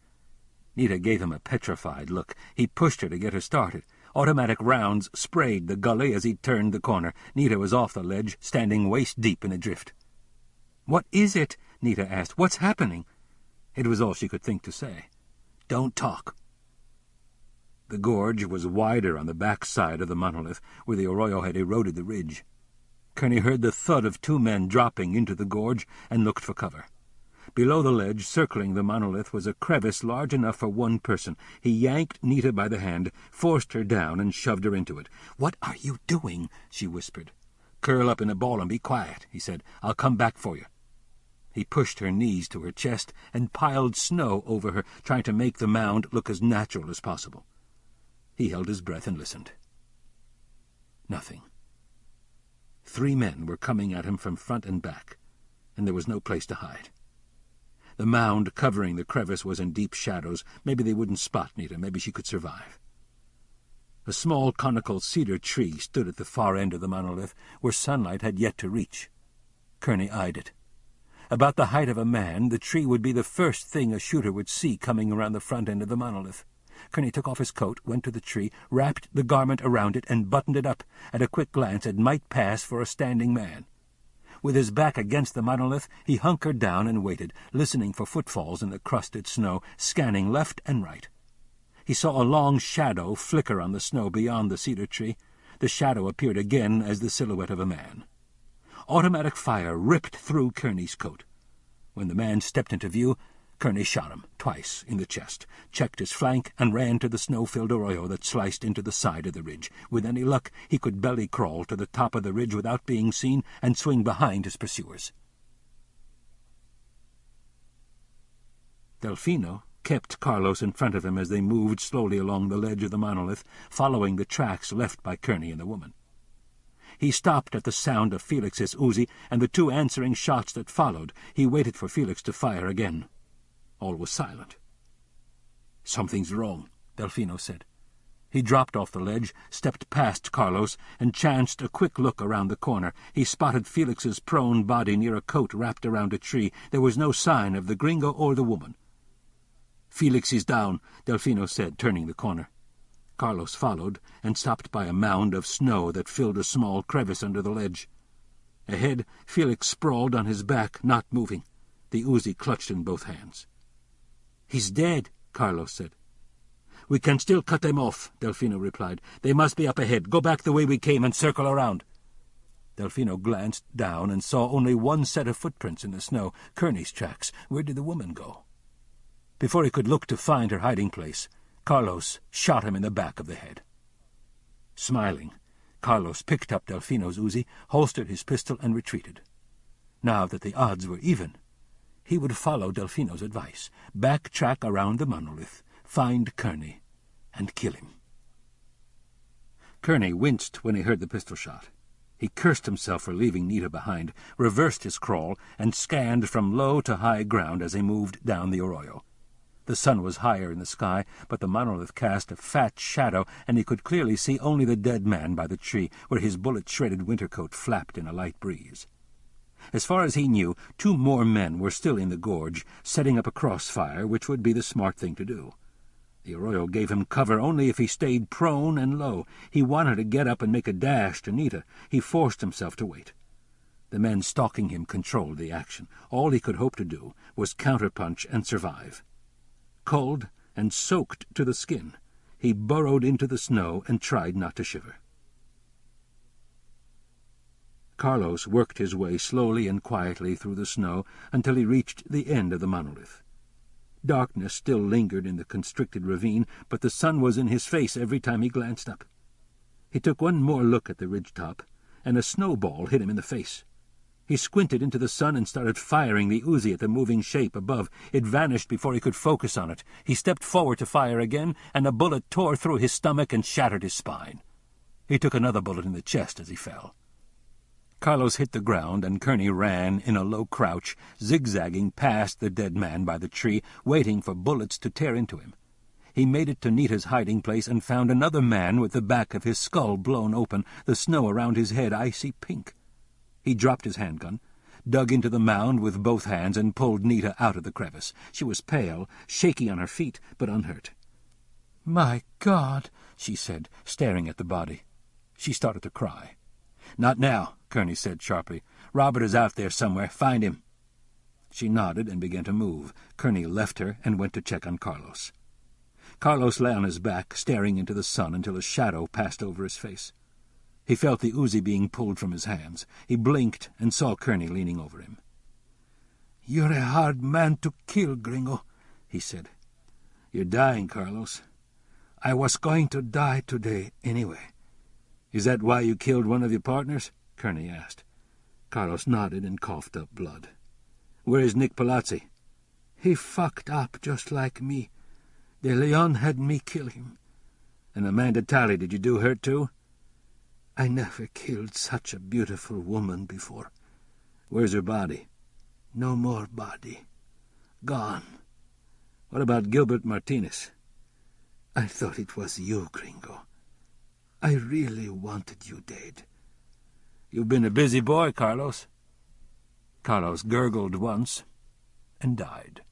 Nita gave him a petrified look. He pushed her to get her started. Automatic rounds sprayed the gully as he turned the corner. Nita was off the ledge, standing waist-deep in a drift. "What is it?" Nita asked. "What's happening?" It was all she could think to say. "Don't talk." The gorge was wider on the back side of the monolith, where the arroyo had eroded the ridge. Kerney heard the thud of 2 men dropping into the gorge and looked for cover. Below the ledge, circling the monolith, was a crevice large enough for 1 person. He yanked Nita by the hand, forced her down, and shoved her into it. "What are you doing?" she whispered. "Curl up in a ball and be quiet," he said. "I'll come back for you." He pushed her knees to her chest and piled snow over her, trying to make the mound look as natural as possible. He held his breath and listened. Nothing. 3 men were coming at him from front and back, and there was no place to hide. The mound covering the crevice was in deep shadows. Maybe they wouldn't spot Nita. Maybe she could survive. A small conical cedar tree stood at the far end of the monolith, where sunlight had yet to reach. Kerney eyed it. About the height of a man, the tree would be the first thing a shooter would see coming around the front end of the monolith. Kerney took off his coat, went to the tree, wrapped the garment around it, and buttoned it up. At a quick glance, it might pass for a standing man. With his back against the monolith, he hunkered down and waited, listening for footfalls in the crusted snow, scanning left and right. He saw a long shadow flicker on the snow beyond the cedar tree. The shadow appeared again as the silhouette of a man. Automatic fire ripped through Kerney's coat. When the man stepped into view, Kerney shot him, twice, in the chest, checked his flank, and ran to the snow-filled arroyo that sliced into the side of the ridge. With any luck, he could belly-crawl to the top of the ridge without being seen and swing behind his pursuers. Delfino kept Carlos in front of him as they moved slowly along the ledge of the monolith, following the tracks left by Kerney and the woman. He stopped at the sound of Felix's Uzi and the 2 answering shots that followed. He waited for Felix to fire again. All was silent. "Something's wrong," Delfino said. He dropped off the ledge, stepped past Carlos, and chanced a quick look around the corner. He spotted Felix's prone body near a coat wrapped around a tree. There was no sign of the gringo or the woman. "Felix is down," Delfino said, turning the corner. Carlos followed, and stopped by a mound of snow that filled a small crevice under the ledge. Ahead, Felix sprawled on his back, not moving, the Uzi clutched in both hands. "He's dead," Carlos said. "We can still cut them off," Delfino replied. "They must be up ahead. Go back the way we came and circle around." Delfino glanced down and saw only one set of footprints in the snow, Kerney's tracks. Where did the woman go? Before he could look to find her hiding place, Carlos shot him in the back of the head. Smiling, Carlos picked up Delfino's Uzi, holstered his pistol, and retreated. Now that the odds were even, he would follow Delfino's advice, backtrack around the monolith, find Kerney, and kill him. Kerney winced when he heard the pistol shot. He cursed himself for leaving Nita behind, reversed his crawl, and scanned from low to high ground as he moved down the arroyo. The sun was higher in the sky, but the monolith cast a fat shadow, and he could clearly see only the dead man by the tree, where his bullet-shredded winter coat flapped in a light breeze. As far as he knew, 2 more men were still in the gorge, setting up a crossfire, which would be the smart thing to do. The arroyo gave him cover only if he stayed prone and low. He wanted to get up and make a dash to Nita. He forced himself to wait. The men stalking him controlled the action. All he could hope to do was counterpunch and survive. Cold and soaked to the skin, he burrowed into the snow and tried not to shiver. Carlos worked his way slowly and quietly through the snow until he reached the end of the monolith. Darkness still lingered in the constricted ravine, but the sun was in his face every time he glanced up. He took one more look at the ridge-top, and a snowball hit him in the face. He squinted into the sun and started firing the Uzi at the moving shape above. It vanished before he could focus on it. He stepped forward to fire again, and a bullet tore through his stomach and shattered his spine. He took another bullet in the chest as he fell. Carlos hit the ground, and Kerney ran in a low crouch, zigzagging past the dead man by the tree, waiting for bullets to tear into him. He made it to Nita's hiding place and found another man with the back of his skull blown open, the snow around his head icy pink. He dropped his handgun, dug into the mound with both hands, and pulled Nita out of the crevice. She was pale, shaky on her feet, but unhurt. "My God," she said, staring at the body. She started to cry. "Not now," Kerney said sharply. "Robert is out there somewhere. Find him." She nodded and began to move. Kerney left her and went to check on Carlos. Carlos lay on his back, staring into the sun until a shadow passed over his face. He felt the Uzi being pulled from his hands. He blinked and saw Kerney leaning over him. "You're a hard man to kill, Gringo," he said. "You're dying, Carlos." "I was going to die today anyway." "Is that why you killed one of your partners?" Kerney asked. Carlos nodded and coughed up blood. "Where is Nick Palazzi?" "He fucked up just like me. De Leon had me kill him." "And Amanda Talley, did you do her too?" "I never killed such a beautiful woman before." "Where's her body?" "No more body. Gone." "What about Gilbert Martinez?" "I thought it was you, Gringo. I really wanted you dead." "You've been a busy boy, Carlos." Carlos gurgled once and died.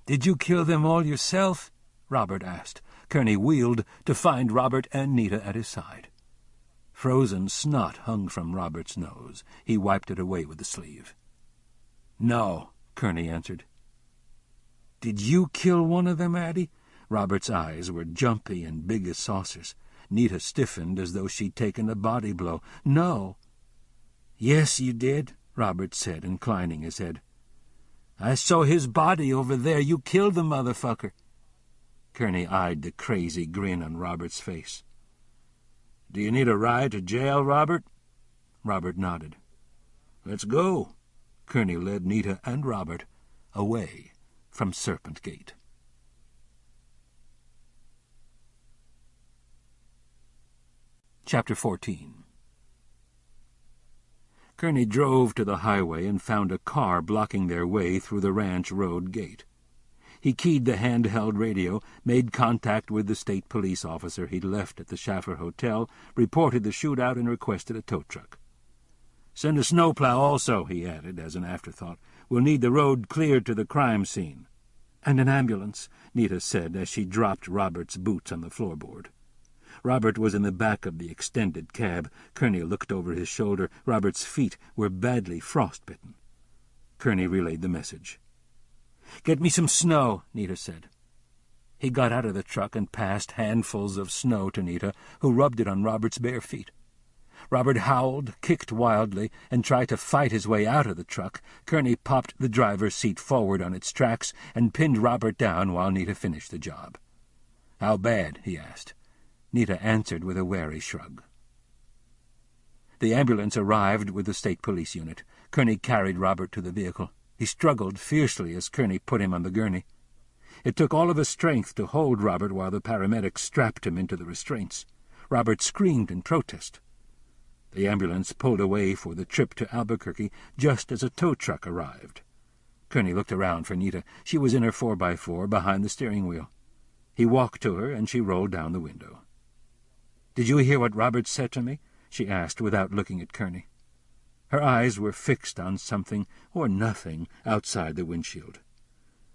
"Did you kill them all yourself?" Robert asked. Kerney wheeled to find Robert and Nita at his side. Frozen snot hung from Robert's nose. He wiped it away with the sleeve. "No," Kerney answered. "Did you kill one of them, Addie?" Robert's eyes were jumpy and big as saucers. Nita stiffened as though she'd taken a body blow. "No." "Yes, you did," Robert said, inclining his head. "I saw his body over there. You killed the motherfucker." Kerney eyed the crazy grin on Robert's face. "Do you need a ride to jail, Robert?" Robert nodded. "Let's go." Kerney led Nita and Robert away from Serpent Gate. Chapter 14. Kerney drove to the highway and found a car blocking their way through the ranch road gate. He keyed the handheld radio, made contact with the state police officer he'd left at the Schaffer Hotel, reported the shootout, and requested a tow truck. "Send a snowplow also," he added, as an afterthought. "We'll need the road cleared to the crime scene." "And an ambulance," Nita said as she dropped Robert's boots on the floorboard. Robert was in the back of the extended cab. Kerney looked over his shoulder. Robert's feet were badly frostbitten. Kerney relayed the message. "Get me some snow," Nita said. He got out of the truck and passed handfuls of snow to Nita, who rubbed it on Robert's bare feet. Robert howled, kicked wildly, and tried to fight his way out of the truck. Kerney popped the driver's seat forward on its tracks and pinned Robert down while Nita finished the job. "How bad?" he asked. Nita answered with a wary shrug. The ambulance arrived with the state police unit. Kerney carried Robert to the vehicle. He struggled fiercely as Kerney put him on the gurney. It took all of his strength to hold Robert while the paramedics strapped him into the restraints. Robert screamed in protest. The ambulance pulled away for the trip to Albuquerque just as a tow truck arrived. Kerney looked around for Nita. She was in her 4x4 behind the steering wheel. He walked to her, and she rolled down the window. "Did you hear what Robert said to me?" she asked without looking at Kerney. Her eyes were fixed on something or nothing outside the windshield.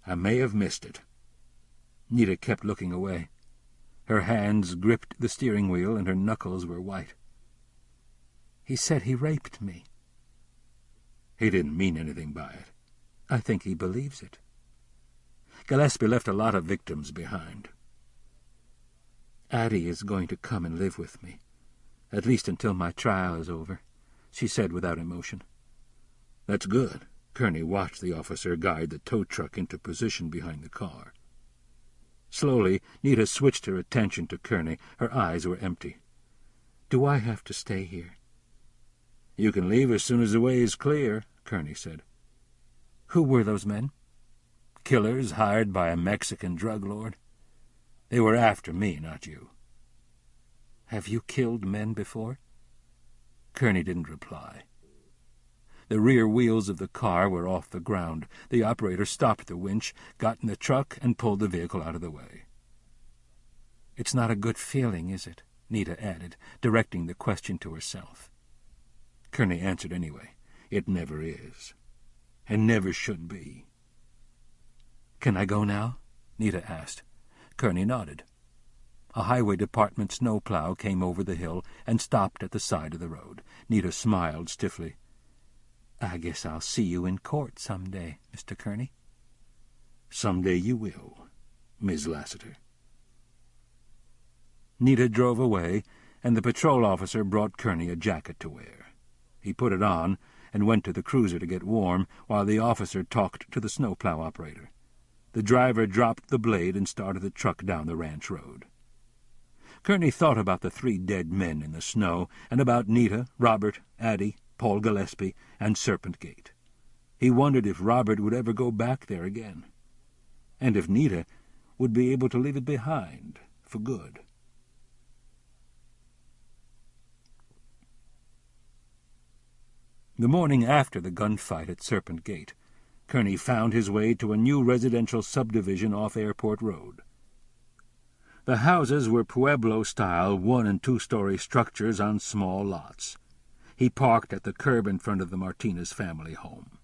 "I may have missed it." Nita kept looking away. Her hands gripped the steering wheel, and her knuckles were white. "He said he raped me." "He didn't mean anything by it." "I think he believes it." "Gillespie left a lot of victims behind." "Addie is going to come and live with me, at least until my trial is over," she said without emotion. "That's good." Kerney watched the officer guide the tow truck into position behind the car. Slowly, Nita switched her attention to Kerney. Her eyes were empty. "Do I have to stay here?" "You can leave as soon as the way is clear," Kerney said. "Who were those men?" "Killers hired by a Mexican drug lord. They were after me, not you." "Have you killed men before?" Kerney didn't reply. The rear wheels of the car were off the ground. The operator stopped the winch, got in the truck, and pulled the vehicle out of the way. "It's not a good feeling, is it?" Nita added, directing the question to herself. Kerney answered anyway. "It never is. And never should be." "Can I go now?" Nita asked. Kerney nodded. A highway department snowplow came over the hill and stopped at the side of the road. Nita smiled stiffly. "I guess I'll see you in court someday, Mr. Kerney." "Someday you will, Miss Lassiter." Nita drove away, and the patrol officer brought Kerney a jacket to wear. He put it on and went to the cruiser to get warm, while the officer talked to the snowplow operator. The driver dropped the blade and started the truck down the ranch road. Kerney thought about the 3 dead men in the snow, and about Nita, Robert, Addie, Paul Gillespie, and Serpent Gate. He wondered if Robert would ever go back there again, and if Nita would be able to leave it behind for good. The morning after the gunfight at Serpent Gate, Kerney found his way to a new residential subdivision off Airport Road. The houses were Pueblo-style 1- and 2-story structures on small lots. He parked at the curb in front of the Martinez family home.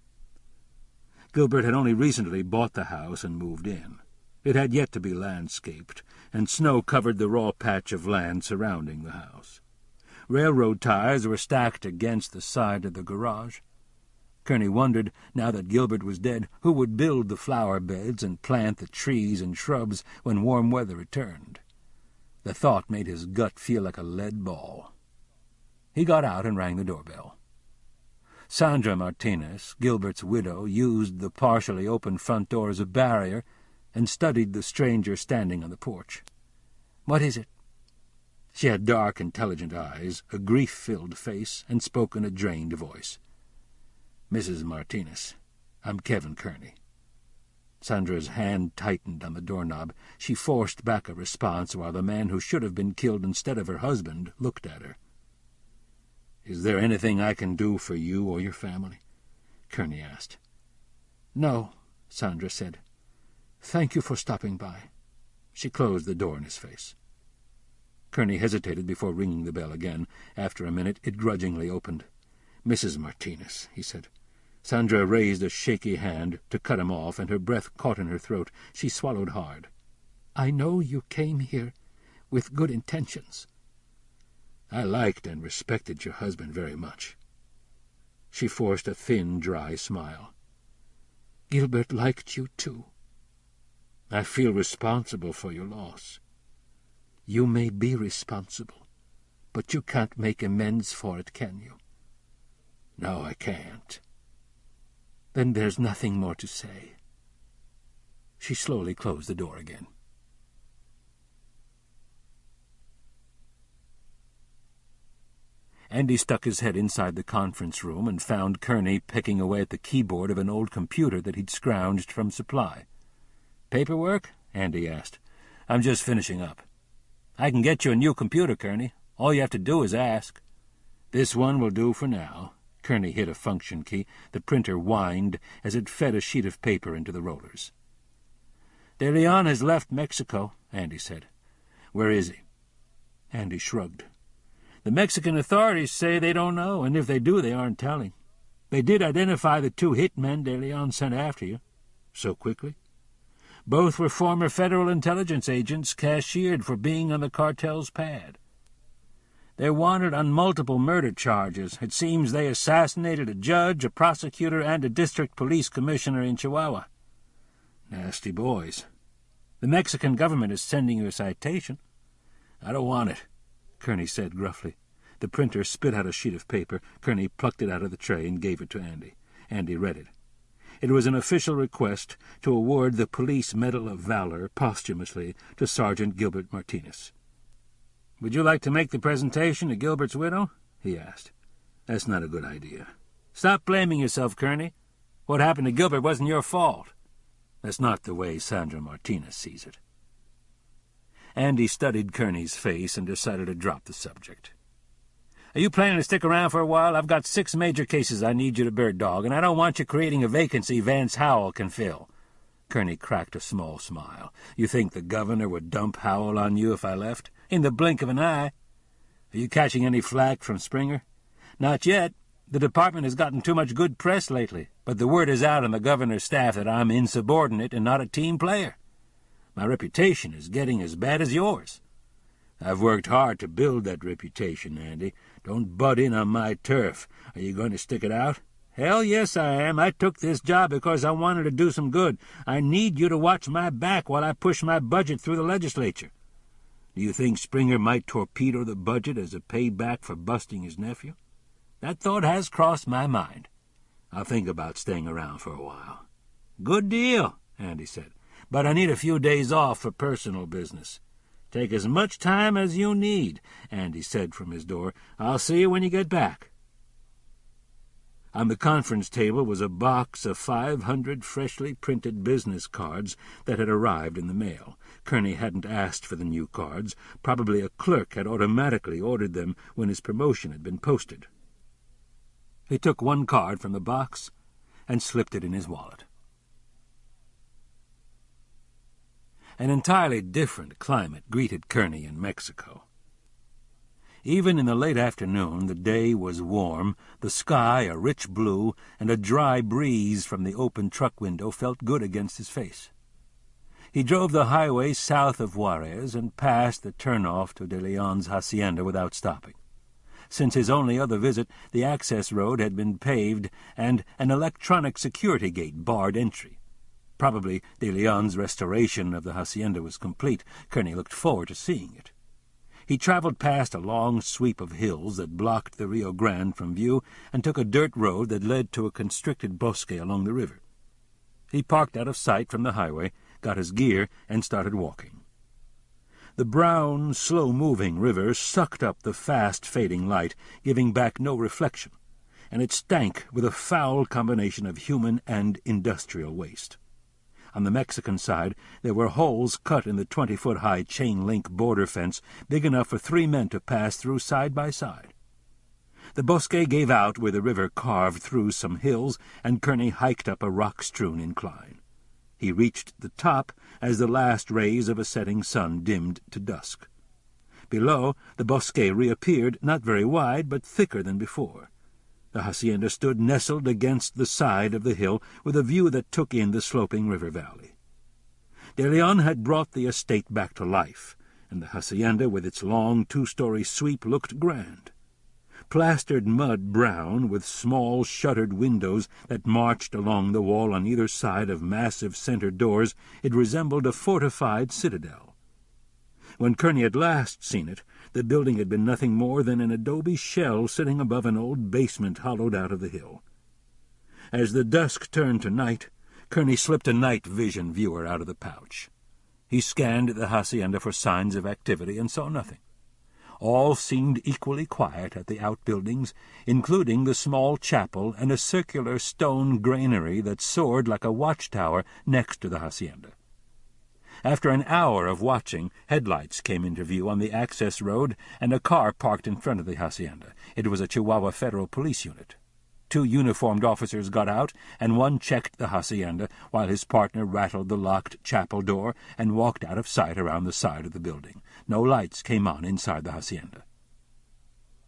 Gilbert had only recently bought the house and moved in. It had yet to be landscaped, and snow covered the raw patch of land surrounding the house. Railroad ties were stacked against the side of the garage. Kerney wondered, now that Gilbert was dead, who would build the flower beds and plant the trees and shrubs when warm weather returned. The thought made his gut feel like a lead ball. He got out and rang the doorbell. Sandra Martinez, Gilbert's widow, used the partially open front door as a barrier and studied the stranger standing on the porch. "What is it?" She had dark, intelligent eyes, a grief-filled face, and spoke in a drained voice. "Mrs. Martinez, I'm Kevin Kerney." Sandra's hand tightened on the doorknob. She forced back a response while the man who should have been killed instead of her husband looked at her. "Is there anything I can do for you or your family?" Kerney asked. "No," Sandra said. Thank you for stopping by." She closed the door in his face. Kerney hesitated before ringing the bell again. After a minute it grudgingly opened. "Mrs. Martinez," he said. Sandra raised a shaky hand to cut him off, and her breath caught in her throat. She swallowed hard. "I know you came here with good intentions." "I liked and respected your husband very much." She forced a thin, dry smile. "Gilbert liked you, too." "I feel responsible for your loss." "You may be responsible, but you can't make amends for it, can you?" "No, I can't." "Then there's nothing more to say." She slowly closed the door again. Andy stuck his head inside the conference room and found Kerney pecking away at the keyboard of an old computer that he'd scrounged from supply. "Paperwork?" Andy asked. "I'm just finishing up." "I can get you a new computer, Kerney. All you have to do is ask." "This one will do for now." Kerney hit a function key. The printer whined as it fed a sheet of paper into the rollers. "De Leon has left Mexico," Andy said. "Where is he?" Andy shrugged. "The Mexican authorities say they don't know, and if they do, they aren't telling. They did identify the 2 hitmen De Leon sent after you." "So quickly?" "Both were former Federal intelligence agents cashiered for being on the cartel's pad. They're wanted on multiple murder charges. It seems they assassinated a judge, a prosecutor, and a district police commissioner in Chihuahua." "Nasty boys." "The Mexican government is sending you a citation." "I don't want it," Kerney said gruffly. The printer spit out a sheet of paper. Kerney plucked it out of the tray and gave it to Andy. Andy read it. It was an official request to award the Police Medal of Valor posthumously to Sergeant Gilbert Martinez. "Would you like to make the presentation to Gilbert's widow?" he asked. "That's not a good idea." "Stop blaming yourself, Kerney. What happened to Gilbert wasn't your fault." "That's not the way Sandra Martinez sees it." Andy studied Kerney's face and decided to drop the subject. "Are you planning to stick around for a while? I've got 6 major cases I need you to bird dog, and I don't want you creating a vacancy Vance Howell can fill." Kerney cracked a small smile. "You think the governor would dump Howell on you if I left? In the blink of an eye. Are you catching any flack from Springer?" "Not yet. The department has gotten too much good press lately, but the word is out on the governor's staff that I'm insubordinate and not a team player. My reputation is getting as bad as yours." "I've worked hard to build that reputation, Andy. Don't butt in on my turf. Are you going to stick it out?" "Hell yes, I am. I took this job because I wanted to do some good. I need you to watch my back while I push my budget through the legislature." "Do you think Springer might torpedo the budget as a payback for busting his nephew?" "That thought has crossed my mind." "I'll think about staying around for a while." "Good deal," Andy said. "But I need a few days off for personal business." "Take as much time as you need," Andy said from his door. "I'll see you when you get back." On the conference table was a box of 500 freshly printed business cards that had arrived in the mail. Kerney hadn't asked for the new cards. Probably a clerk had automatically ordered them when his promotion had been posted. He took one card from the box and slipped it in his wallet. An entirely different climate greeted Kerney in Mexico. Even in the late afternoon the day was warm, the sky a rich blue, and a dry breeze from the open truck window felt good against his face. He drove the highway south of Juarez and passed the turnoff to De Leon's hacienda without stopping. Since his only other visit, the access road had been paved and an electronic security gate barred entry. Probably De Leon's restoration of the hacienda was complete. Kerney looked forward to seeing it. He traveled past a long sweep of hills that blocked the Rio Grande from view and took a dirt road that led to a constricted bosque along the river. He parked out of sight from the highway, got his gear, and started walking. The brown, slow-moving river sucked up the fast-fading light, giving back no reflection, and it stank with a foul combination of human and industrial waste. On the Mexican side, there were holes cut in the 20-foot-high chain-link border fence big enough for 3 men to pass through side by side. The bosque gave out where the river carved through some hills, and Kerney hiked up a rock-strewn incline. He reached the top as the last rays of a setting sun dimmed to dusk. Below, the bosque reappeared, not very wide, but thicker than before. The hacienda stood nestled against the side of the hill, with a view that took in the sloping river valley. De Leon had brought the estate back to life, and the hacienda with its long two-story sweep looked grand. Plastered mud brown, with small shuttered windows that marched along the wall on either side of massive center doors, it resembled a fortified citadel. When Kerney had last seen it, the building had been nothing more than an adobe shell sitting above an old basement hollowed out of the hill. As the dusk turned to night, Kerney slipped a night vision viewer out of the pouch. He scanned the hacienda for signs of activity and saw nothing. All seemed equally quiet at the outbuildings, including the small chapel and a circular stone granary that soared like a watchtower next to the hacienda. After an hour of watching, headlights came into view on the access road, and a car parked in front of the hacienda. It was a Chihuahua Federal Police unit. 2 uniformed officers got out, and one checked the hacienda, while his partner rattled the locked chapel door and walked out of sight around the side of the building. No lights came on inside the hacienda.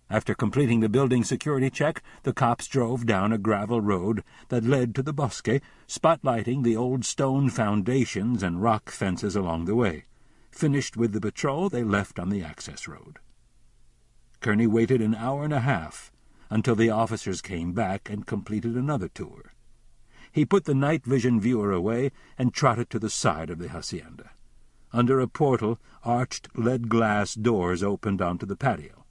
After completing the building security check, the cops drove down a gravel road that led to the bosque, spotlighting the old stone foundations and rock fences along the way. Finished with the patrol, they left on the access road. Kerney waited an hour and a half until the officers came back and completed another tour. He put the night vision viewer away and trotted to the side of the hacienda. Under a portal, arched lead-glass doors opened onto the patio.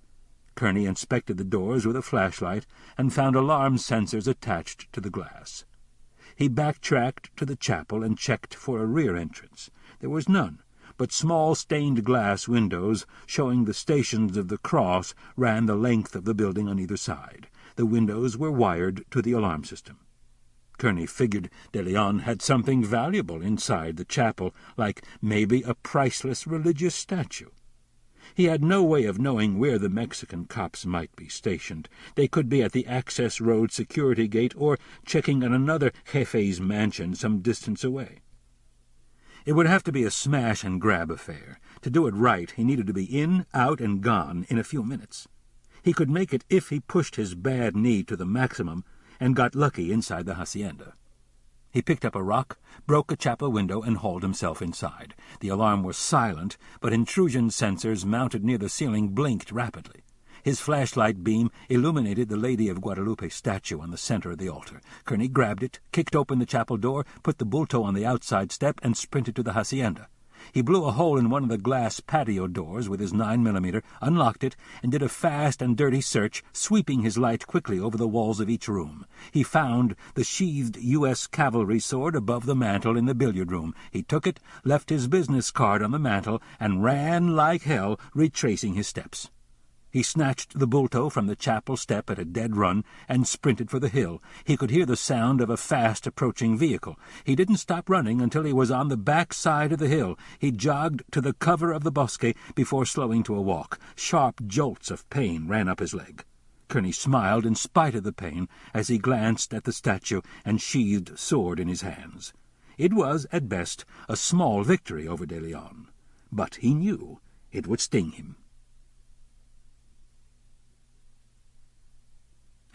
Kerney inspected the doors with a flashlight and found alarm sensors attached to the glass. He backtracked to the chapel and checked for a rear entrance. There was none, but small stained-glass windows showing the stations of the cross ran the length of the building on either side. The windows were wired to the alarm system. Kerney figured De Leon had something valuable inside the chapel, like maybe a priceless religious statue. He had no way of knowing where the Mexican cops might be stationed. They could be at the access road security gate or checking on another jefe's mansion some distance away. It would have to be a smash-and-grab affair. To do it right, he needed to be in, out, and gone in a few minutes. He could make it if he pushed his bad knee to the maximum and got lucky inside the hacienda. He picked up a rock, broke a chapel window, and hauled himself inside. The alarm was silent, but intrusion sensors mounted near the ceiling blinked rapidly. His flashlight beam illuminated the Lady of Guadalupe statue on the center of the altar. Kerney grabbed it, kicked open the chapel door, put the bulto on the outside step, and sprinted to the hacienda. He blew a hole in one of the glass patio doors with his 9mm, unlocked it, and did a fast and dirty search, sweeping his light quickly over the walls of each room. He found the sheathed U.S. cavalry sword above the mantel in the billiard room. He took it, left his business card on the mantel, and ran like hell, retracing his steps. He snatched the bulto from the chapel step at a dead run and sprinted for the hill. He could hear the sound of a fast-approaching vehicle. He didn't stop running until he was on the back side of the hill. He jogged to the cover of the bosque before slowing to a walk. Sharp jolts of pain ran up his leg. Kerney smiled in spite of the pain as he glanced at the statue and sheathed sword in his hands. It was, at best, a small victory over De Leon, but he knew it would sting him.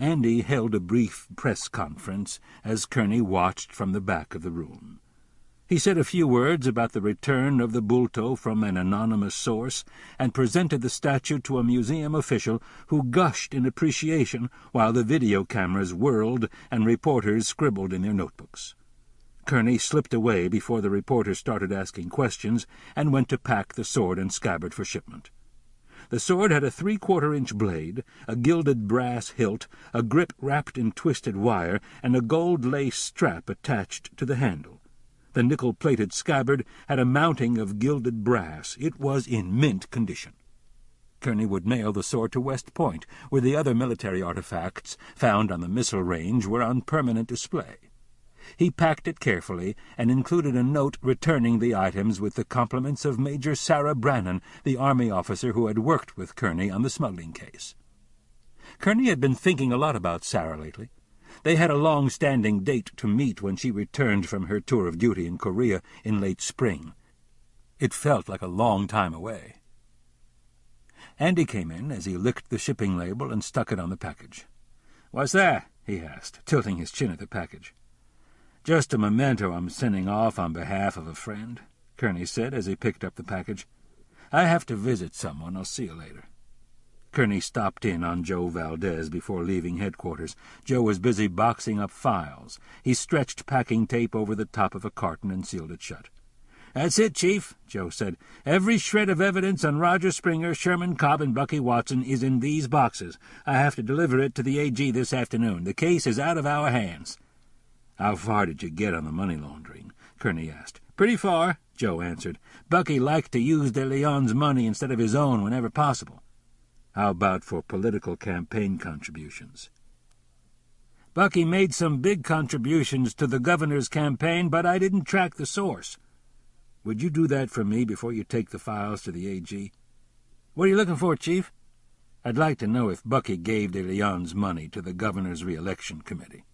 Andy held a brief press conference as Kerney watched from the back of the room. He said a few words about the return of the bulto from an anonymous source and presented the statue to a museum official who gushed in appreciation while the video cameras whirled and reporters scribbled in their notebooks. Kerney slipped away before the reporters started asking questions and went to pack the sword and scabbard for shipment. The sword had a 3/4-inch blade, a gilded brass hilt, a grip wrapped in twisted wire, and a gold lace strap attached to the handle. The nickel-plated scabbard had a mounting of gilded brass. It was in mint condition. Kerney would mail the sword to West Point, where the other military artifacts found on the missile range were on permanent display. He packed it carefully and included a note returning the items with the compliments of Major Sarah Brannan, the Army officer who had worked with Kerney on the smuggling case. Kerney had been thinking a lot about Sarah lately. They had a long-standing date to meet when she returned from her tour of duty in Korea in late spring. It felt like a long time away. Andy came in as he licked the shipping label and stuck it on the package. "What's that?" he asked, tilting his chin at the package. "Just a memento I'm sending off on behalf of a friend," Kerney said as he picked up the package. "I have to visit someone. I'll see you later." Kerney stopped in on Joe Valdez before leaving headquarters. Joe was busy boxing up files. He stretched packing tape over the top of a carton and sealed it shut. "That's it, Chief," Joe said. "Every shred of evidence on Roger Springer, Sherman Cobb, and Bucky Watson is in these boxes. I have to deliver it to the AG this afternoon. The case is out of our hands." "How far did you get on the money laundering?" Kerney asked. "Pretty far," Joe answered. "Bucky liked to use De Leon's money instead of his own whenever possible." "How about for political campaign contributions?" "Bucky made some big contributions to the governor's campaign, but I didn't track the source." "Would you do that for me before you take the files to the AG?" "What are you looking for, Chief?" "I'd like to know if Bucky gave De Leon's money to the governor's re-election committee."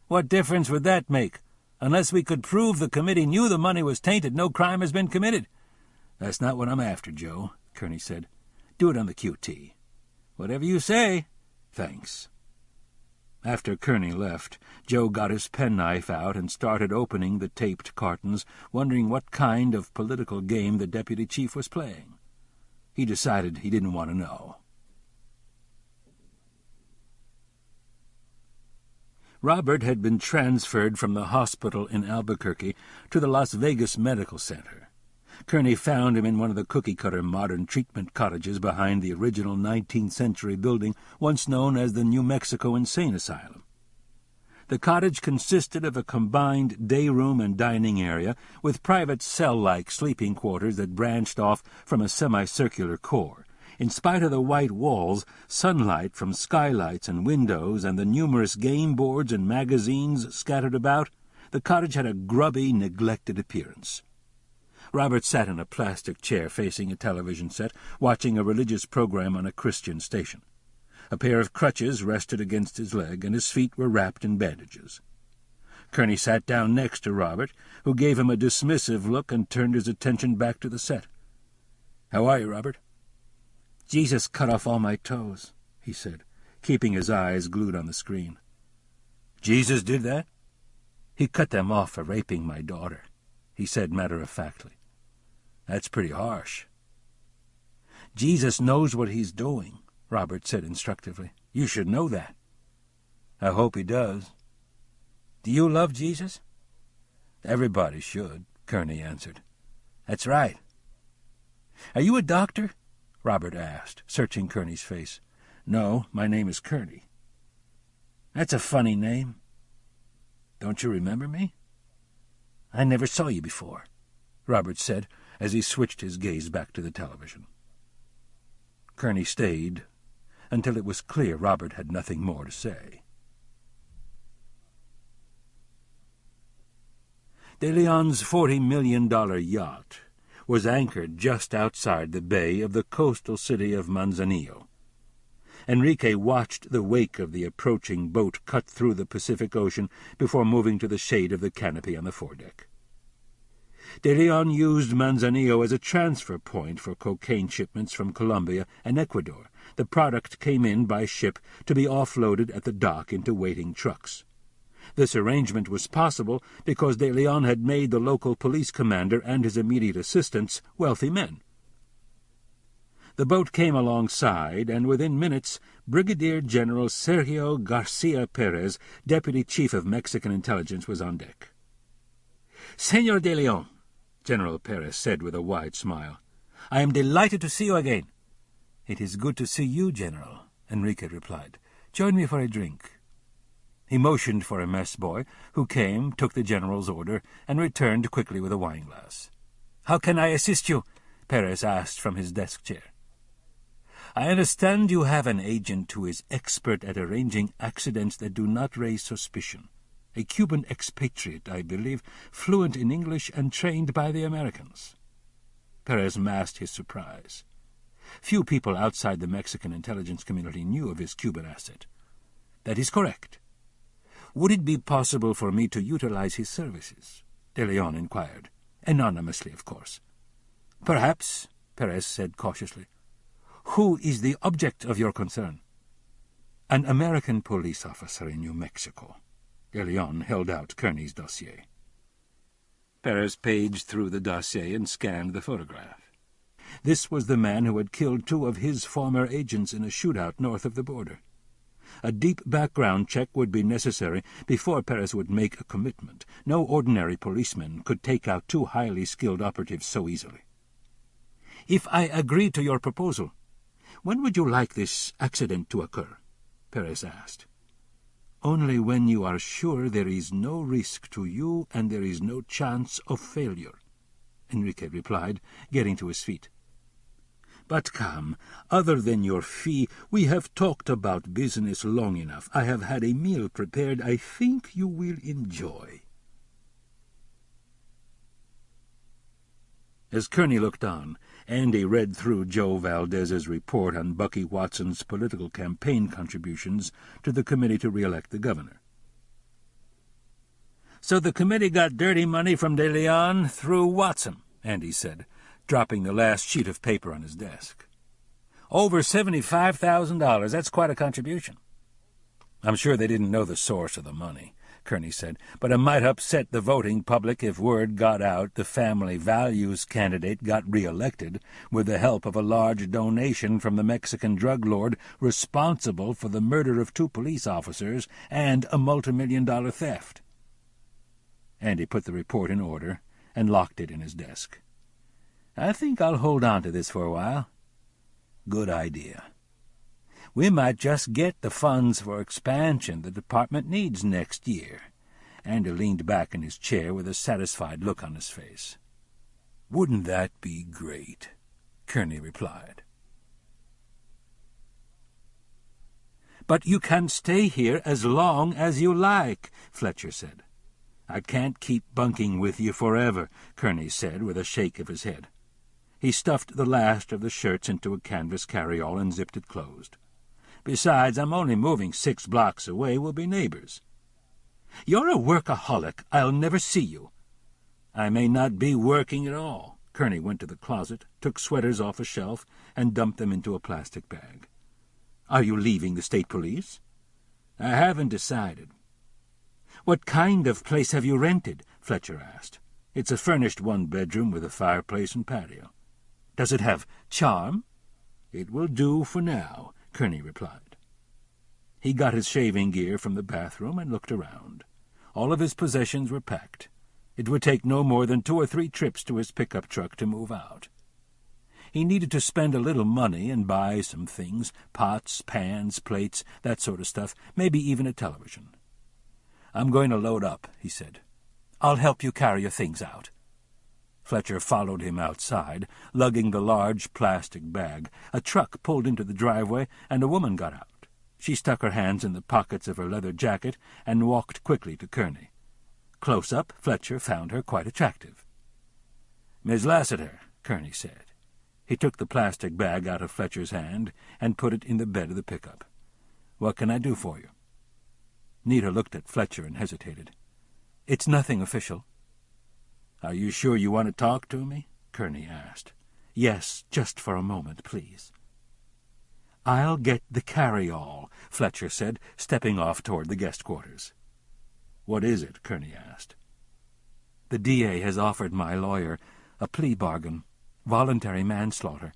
"What difference would that make? Unless we could prove the committee knew the money was tainted, no crime has been committed." "That's not what I'm after, Joe," Kerney said. "Do it on the QT." "Whatever you say." "Thanks." After Kerney left, Joe got his penknife out and started opening the taped cartons, wondering what kind of political game the deputy chief was playing. He decided he didn't want to know. Robert had been transferred from the hospital in Albuquerque to the Las Vegas Medical Center. Kerney found him in one of the cookie-cutter modern treatment cottages behind the original 19th-century building once known as the New Mexico Insane Asylum. The cottage consisted of a combined day room and dining area with private cell-like sleeping quarters that branched off from a semicircular core. In spite of the white walls, sunlight from skylights and windows, and the numerous game boards and magazines scattered about, the cottage had a grubby, neglected appearance. Robert sat in a plastic chair facing a television set, watching a religious program on a Christian station. A pair of crutches rested against his leg, and his feet were wrapped in bandages. Kerney sat down next to Robert, who gave him a dismissive look and turned his attention back to the set. "How are you, Robert?" "Jesus cut off all my toes," he said, keeping his eyes glued on the screen. "Jesus did that?" "He cut them off for raping my daughter," he said matter-of-factly. "That's pretty harsh." "Jesus knows what he's doing," Robert said instructively. "You should know that." "I hope he does." "Do you love Jesus?" "Everybody should," Kerney answered. "That's right." "Are you a doctor?" Robert asked, searching Kerney's face. "No, my name is Kerney." "That's a funny name." "Don't you remember me?" "I never saw you before," Robert said as he switched his gaze back to the television. Kerney stayed until it was clear Robert had nothing more to say. De Leon's $40 million yacht was anchored just outside the bay of the coastal city of Manzanillo. Enrique watched the wake of the approaching boat cut through the Pacific Ocean before moving to the shade of the canopy on the foredeck. De Leon used Manzanillo as a transfer point for cocaine shipments from Colombia and Ecuador. The product came in by ship to be offloaded at the dock into waiting trucks. This arrangement was possible because De Leon had made the local police commander and his immediate assistants wealthy men. The boat came alongside, and within minutes Brigadier General Sergio Garcia Perez, Deputy Chief of Mexican Intelligence, was on deck. "Senor De Leon," General Perez said with a wide smile, "I am delighted to see you again." "It is good to see you, General," Enrique replied. "Join me for a drink." He motioned for a mess boy, who came, took the general's order, and returned quickly with a wine-glass. "How can I assist you?" Perez asked from his desk chair. "I understand you have an agent who is expert at arranging accidents that do not raise suspicion. A Cuban expatriate, I believe, fluent in English and trained by the Americans." Perez masked his surprise. Few people outside the Mexican intelligence community knew of his Cuban asset. "That is correct." "Would it be possible for me to utilize his services?" De Leon inquired. "Anonymously, of course." "Perhaps," Perez said cautiously. "Who is the object of your concern?" "An American police officer in New Mexico." De Leon held out Kerney's dossier. Perez paged through the dossier and scanned the photograph. This was the man who had killed 2 of his former agents in a shootout north of the border. A deep background check would be necessary before Perez would make a commitment. No ordinary policeman could take out 2 highly skilled operatives so easily. "If I agree to your proposal, when would you like this accident to occur?" Perez asked. "Only when you are sure there is no risk to you and there is no chance of failure," Enrique replied, getting to his feet. "But come, other than your fee, we have talked about business long enough. I have had a meal prepared I think you will enjoy." As Kerney looked on, Andy read through Joe Valdez's report on Bucky Watson's political campaign contributions to the committee to re-elect the governor. "So the committee got dirty money from De Leon through Watson," Andy said, dropping the last sheet of paper on his desk. "Over $75,000. That's quite a contribution." "I'm sure they didn't know the source of the money," Kerney said, "but it might upset the voting public if word got out the family values candidate got re-elected with the help of a large donation from the Mexican drug lord responsible for the murder of 2 police officers and a multimillion-dollar theft." Andy put the report in order and locked it in his desk. "I think I'll hold on to this for a while." "Good idea. We might just get the funds for expansion the department needs next year." Andy leaned back in his chair with a satisfied look on his face. "Wouldn't that be great?" Kerney replied. "But you can stay here as long as you like," Fletcher said. "I can't keep bunking with you forever," Kerney said with a shake of his head. He stuffed the last of the shirts into a canvas carry-all and zipped it closed. "Besides, I'm only moving 6 blocks away. We'll be neighbors." "You're a workaholic. I'll never see you." "I may not be working at all." Kerney went to the closet, took sweaters off a shelf, and dumped them into a plastic bag. "Are you leaving the state police?" "I haven't decided." "What kind of place have you rented?" Fletcher asked. "It's a furnished 1-bedroom with a fireplace and patio." "Does it have charm?" "It will do for now," Kerney replied. He got his shaving gear from the bathroom and looked around. All of his possessions were packed. It would take no more than 2 or 3 trips to his pickup truck to move out. He needed to spend a little money and buy some things, pots, pans, plates, that sort of stuff, maybe even a television. "I'm going to load up," he said. "I'll help you carry your things out." Fletcher followed him outside, lugging the large plastic bag. A truck pulled into the driveway, and a woman got out. She stuck her hands in the pockets of her leather jacket and walked quickly to Kerney. Close up, Fletcher found her quite attractive. "Miss Lassiter," Kerney said. He took the plastic bag out of Fletcher's hand and put it in the bed of the pickup. "What can I do for you?" Nita looked at Fletcher and hesitated. "It's nothing official." "Are you sure you want to talk to me?" Kerney asked. "Yes, just for a moment, please." "I'll get the carry-all," Fletcher said, stepping off toward the guest quarters. "What is it?" Kerney asked. "The DA has offered my lawyer a plea bargain, voluntary manslaughter.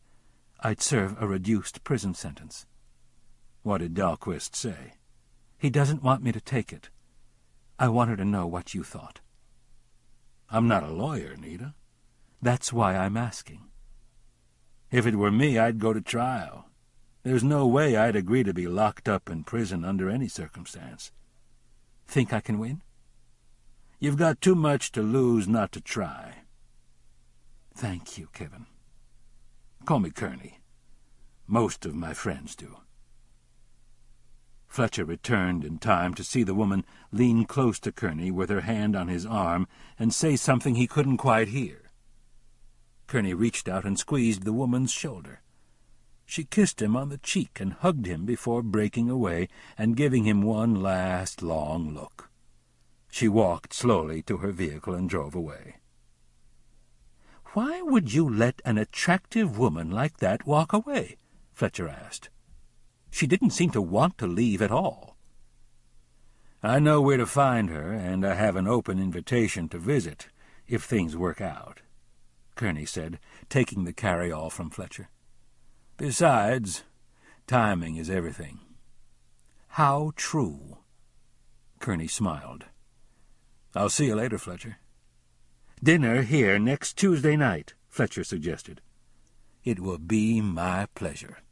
I'd serve a reduced prison sentence." "What did Dahlquist say?" "He doesn't want me to take it. I wanted to know what you thought." "I'm not a lawyer, Nita." "That's why I'm asking." "If it were me, I'd go to trial. There's no way I'd agree to be locked up in prison under any circumstance." "Think I can win?" "You've got too much to lose not to try." "Thank you, Kevin." "Call me Kerney. Most of my friends do." Fletcher returned in time to see the woman lean close to Kerney with her hand on his arm and say something he couldn't quite hear. Kerney reached out and squeezed the woman's shoulder. She kissed him on the cheek and hugged him before breaking away and giving him one last long look. She walked slowly to her vehicle and drove away. "Why would you let an attractive woman like that walk away?" Fletcher asked. "She didn't seem to want to leave at all." "I know where to find her, and I have an open invitation to visit, if things work out," Kerney said, taking the carry-all from Fletcher. "Besides, timing is everything." "How true." Kerney smiled. "I'll see you later, Fletcher." "Dinner here next Tuesday night," Fletcher suggested. "It will be my pleasure."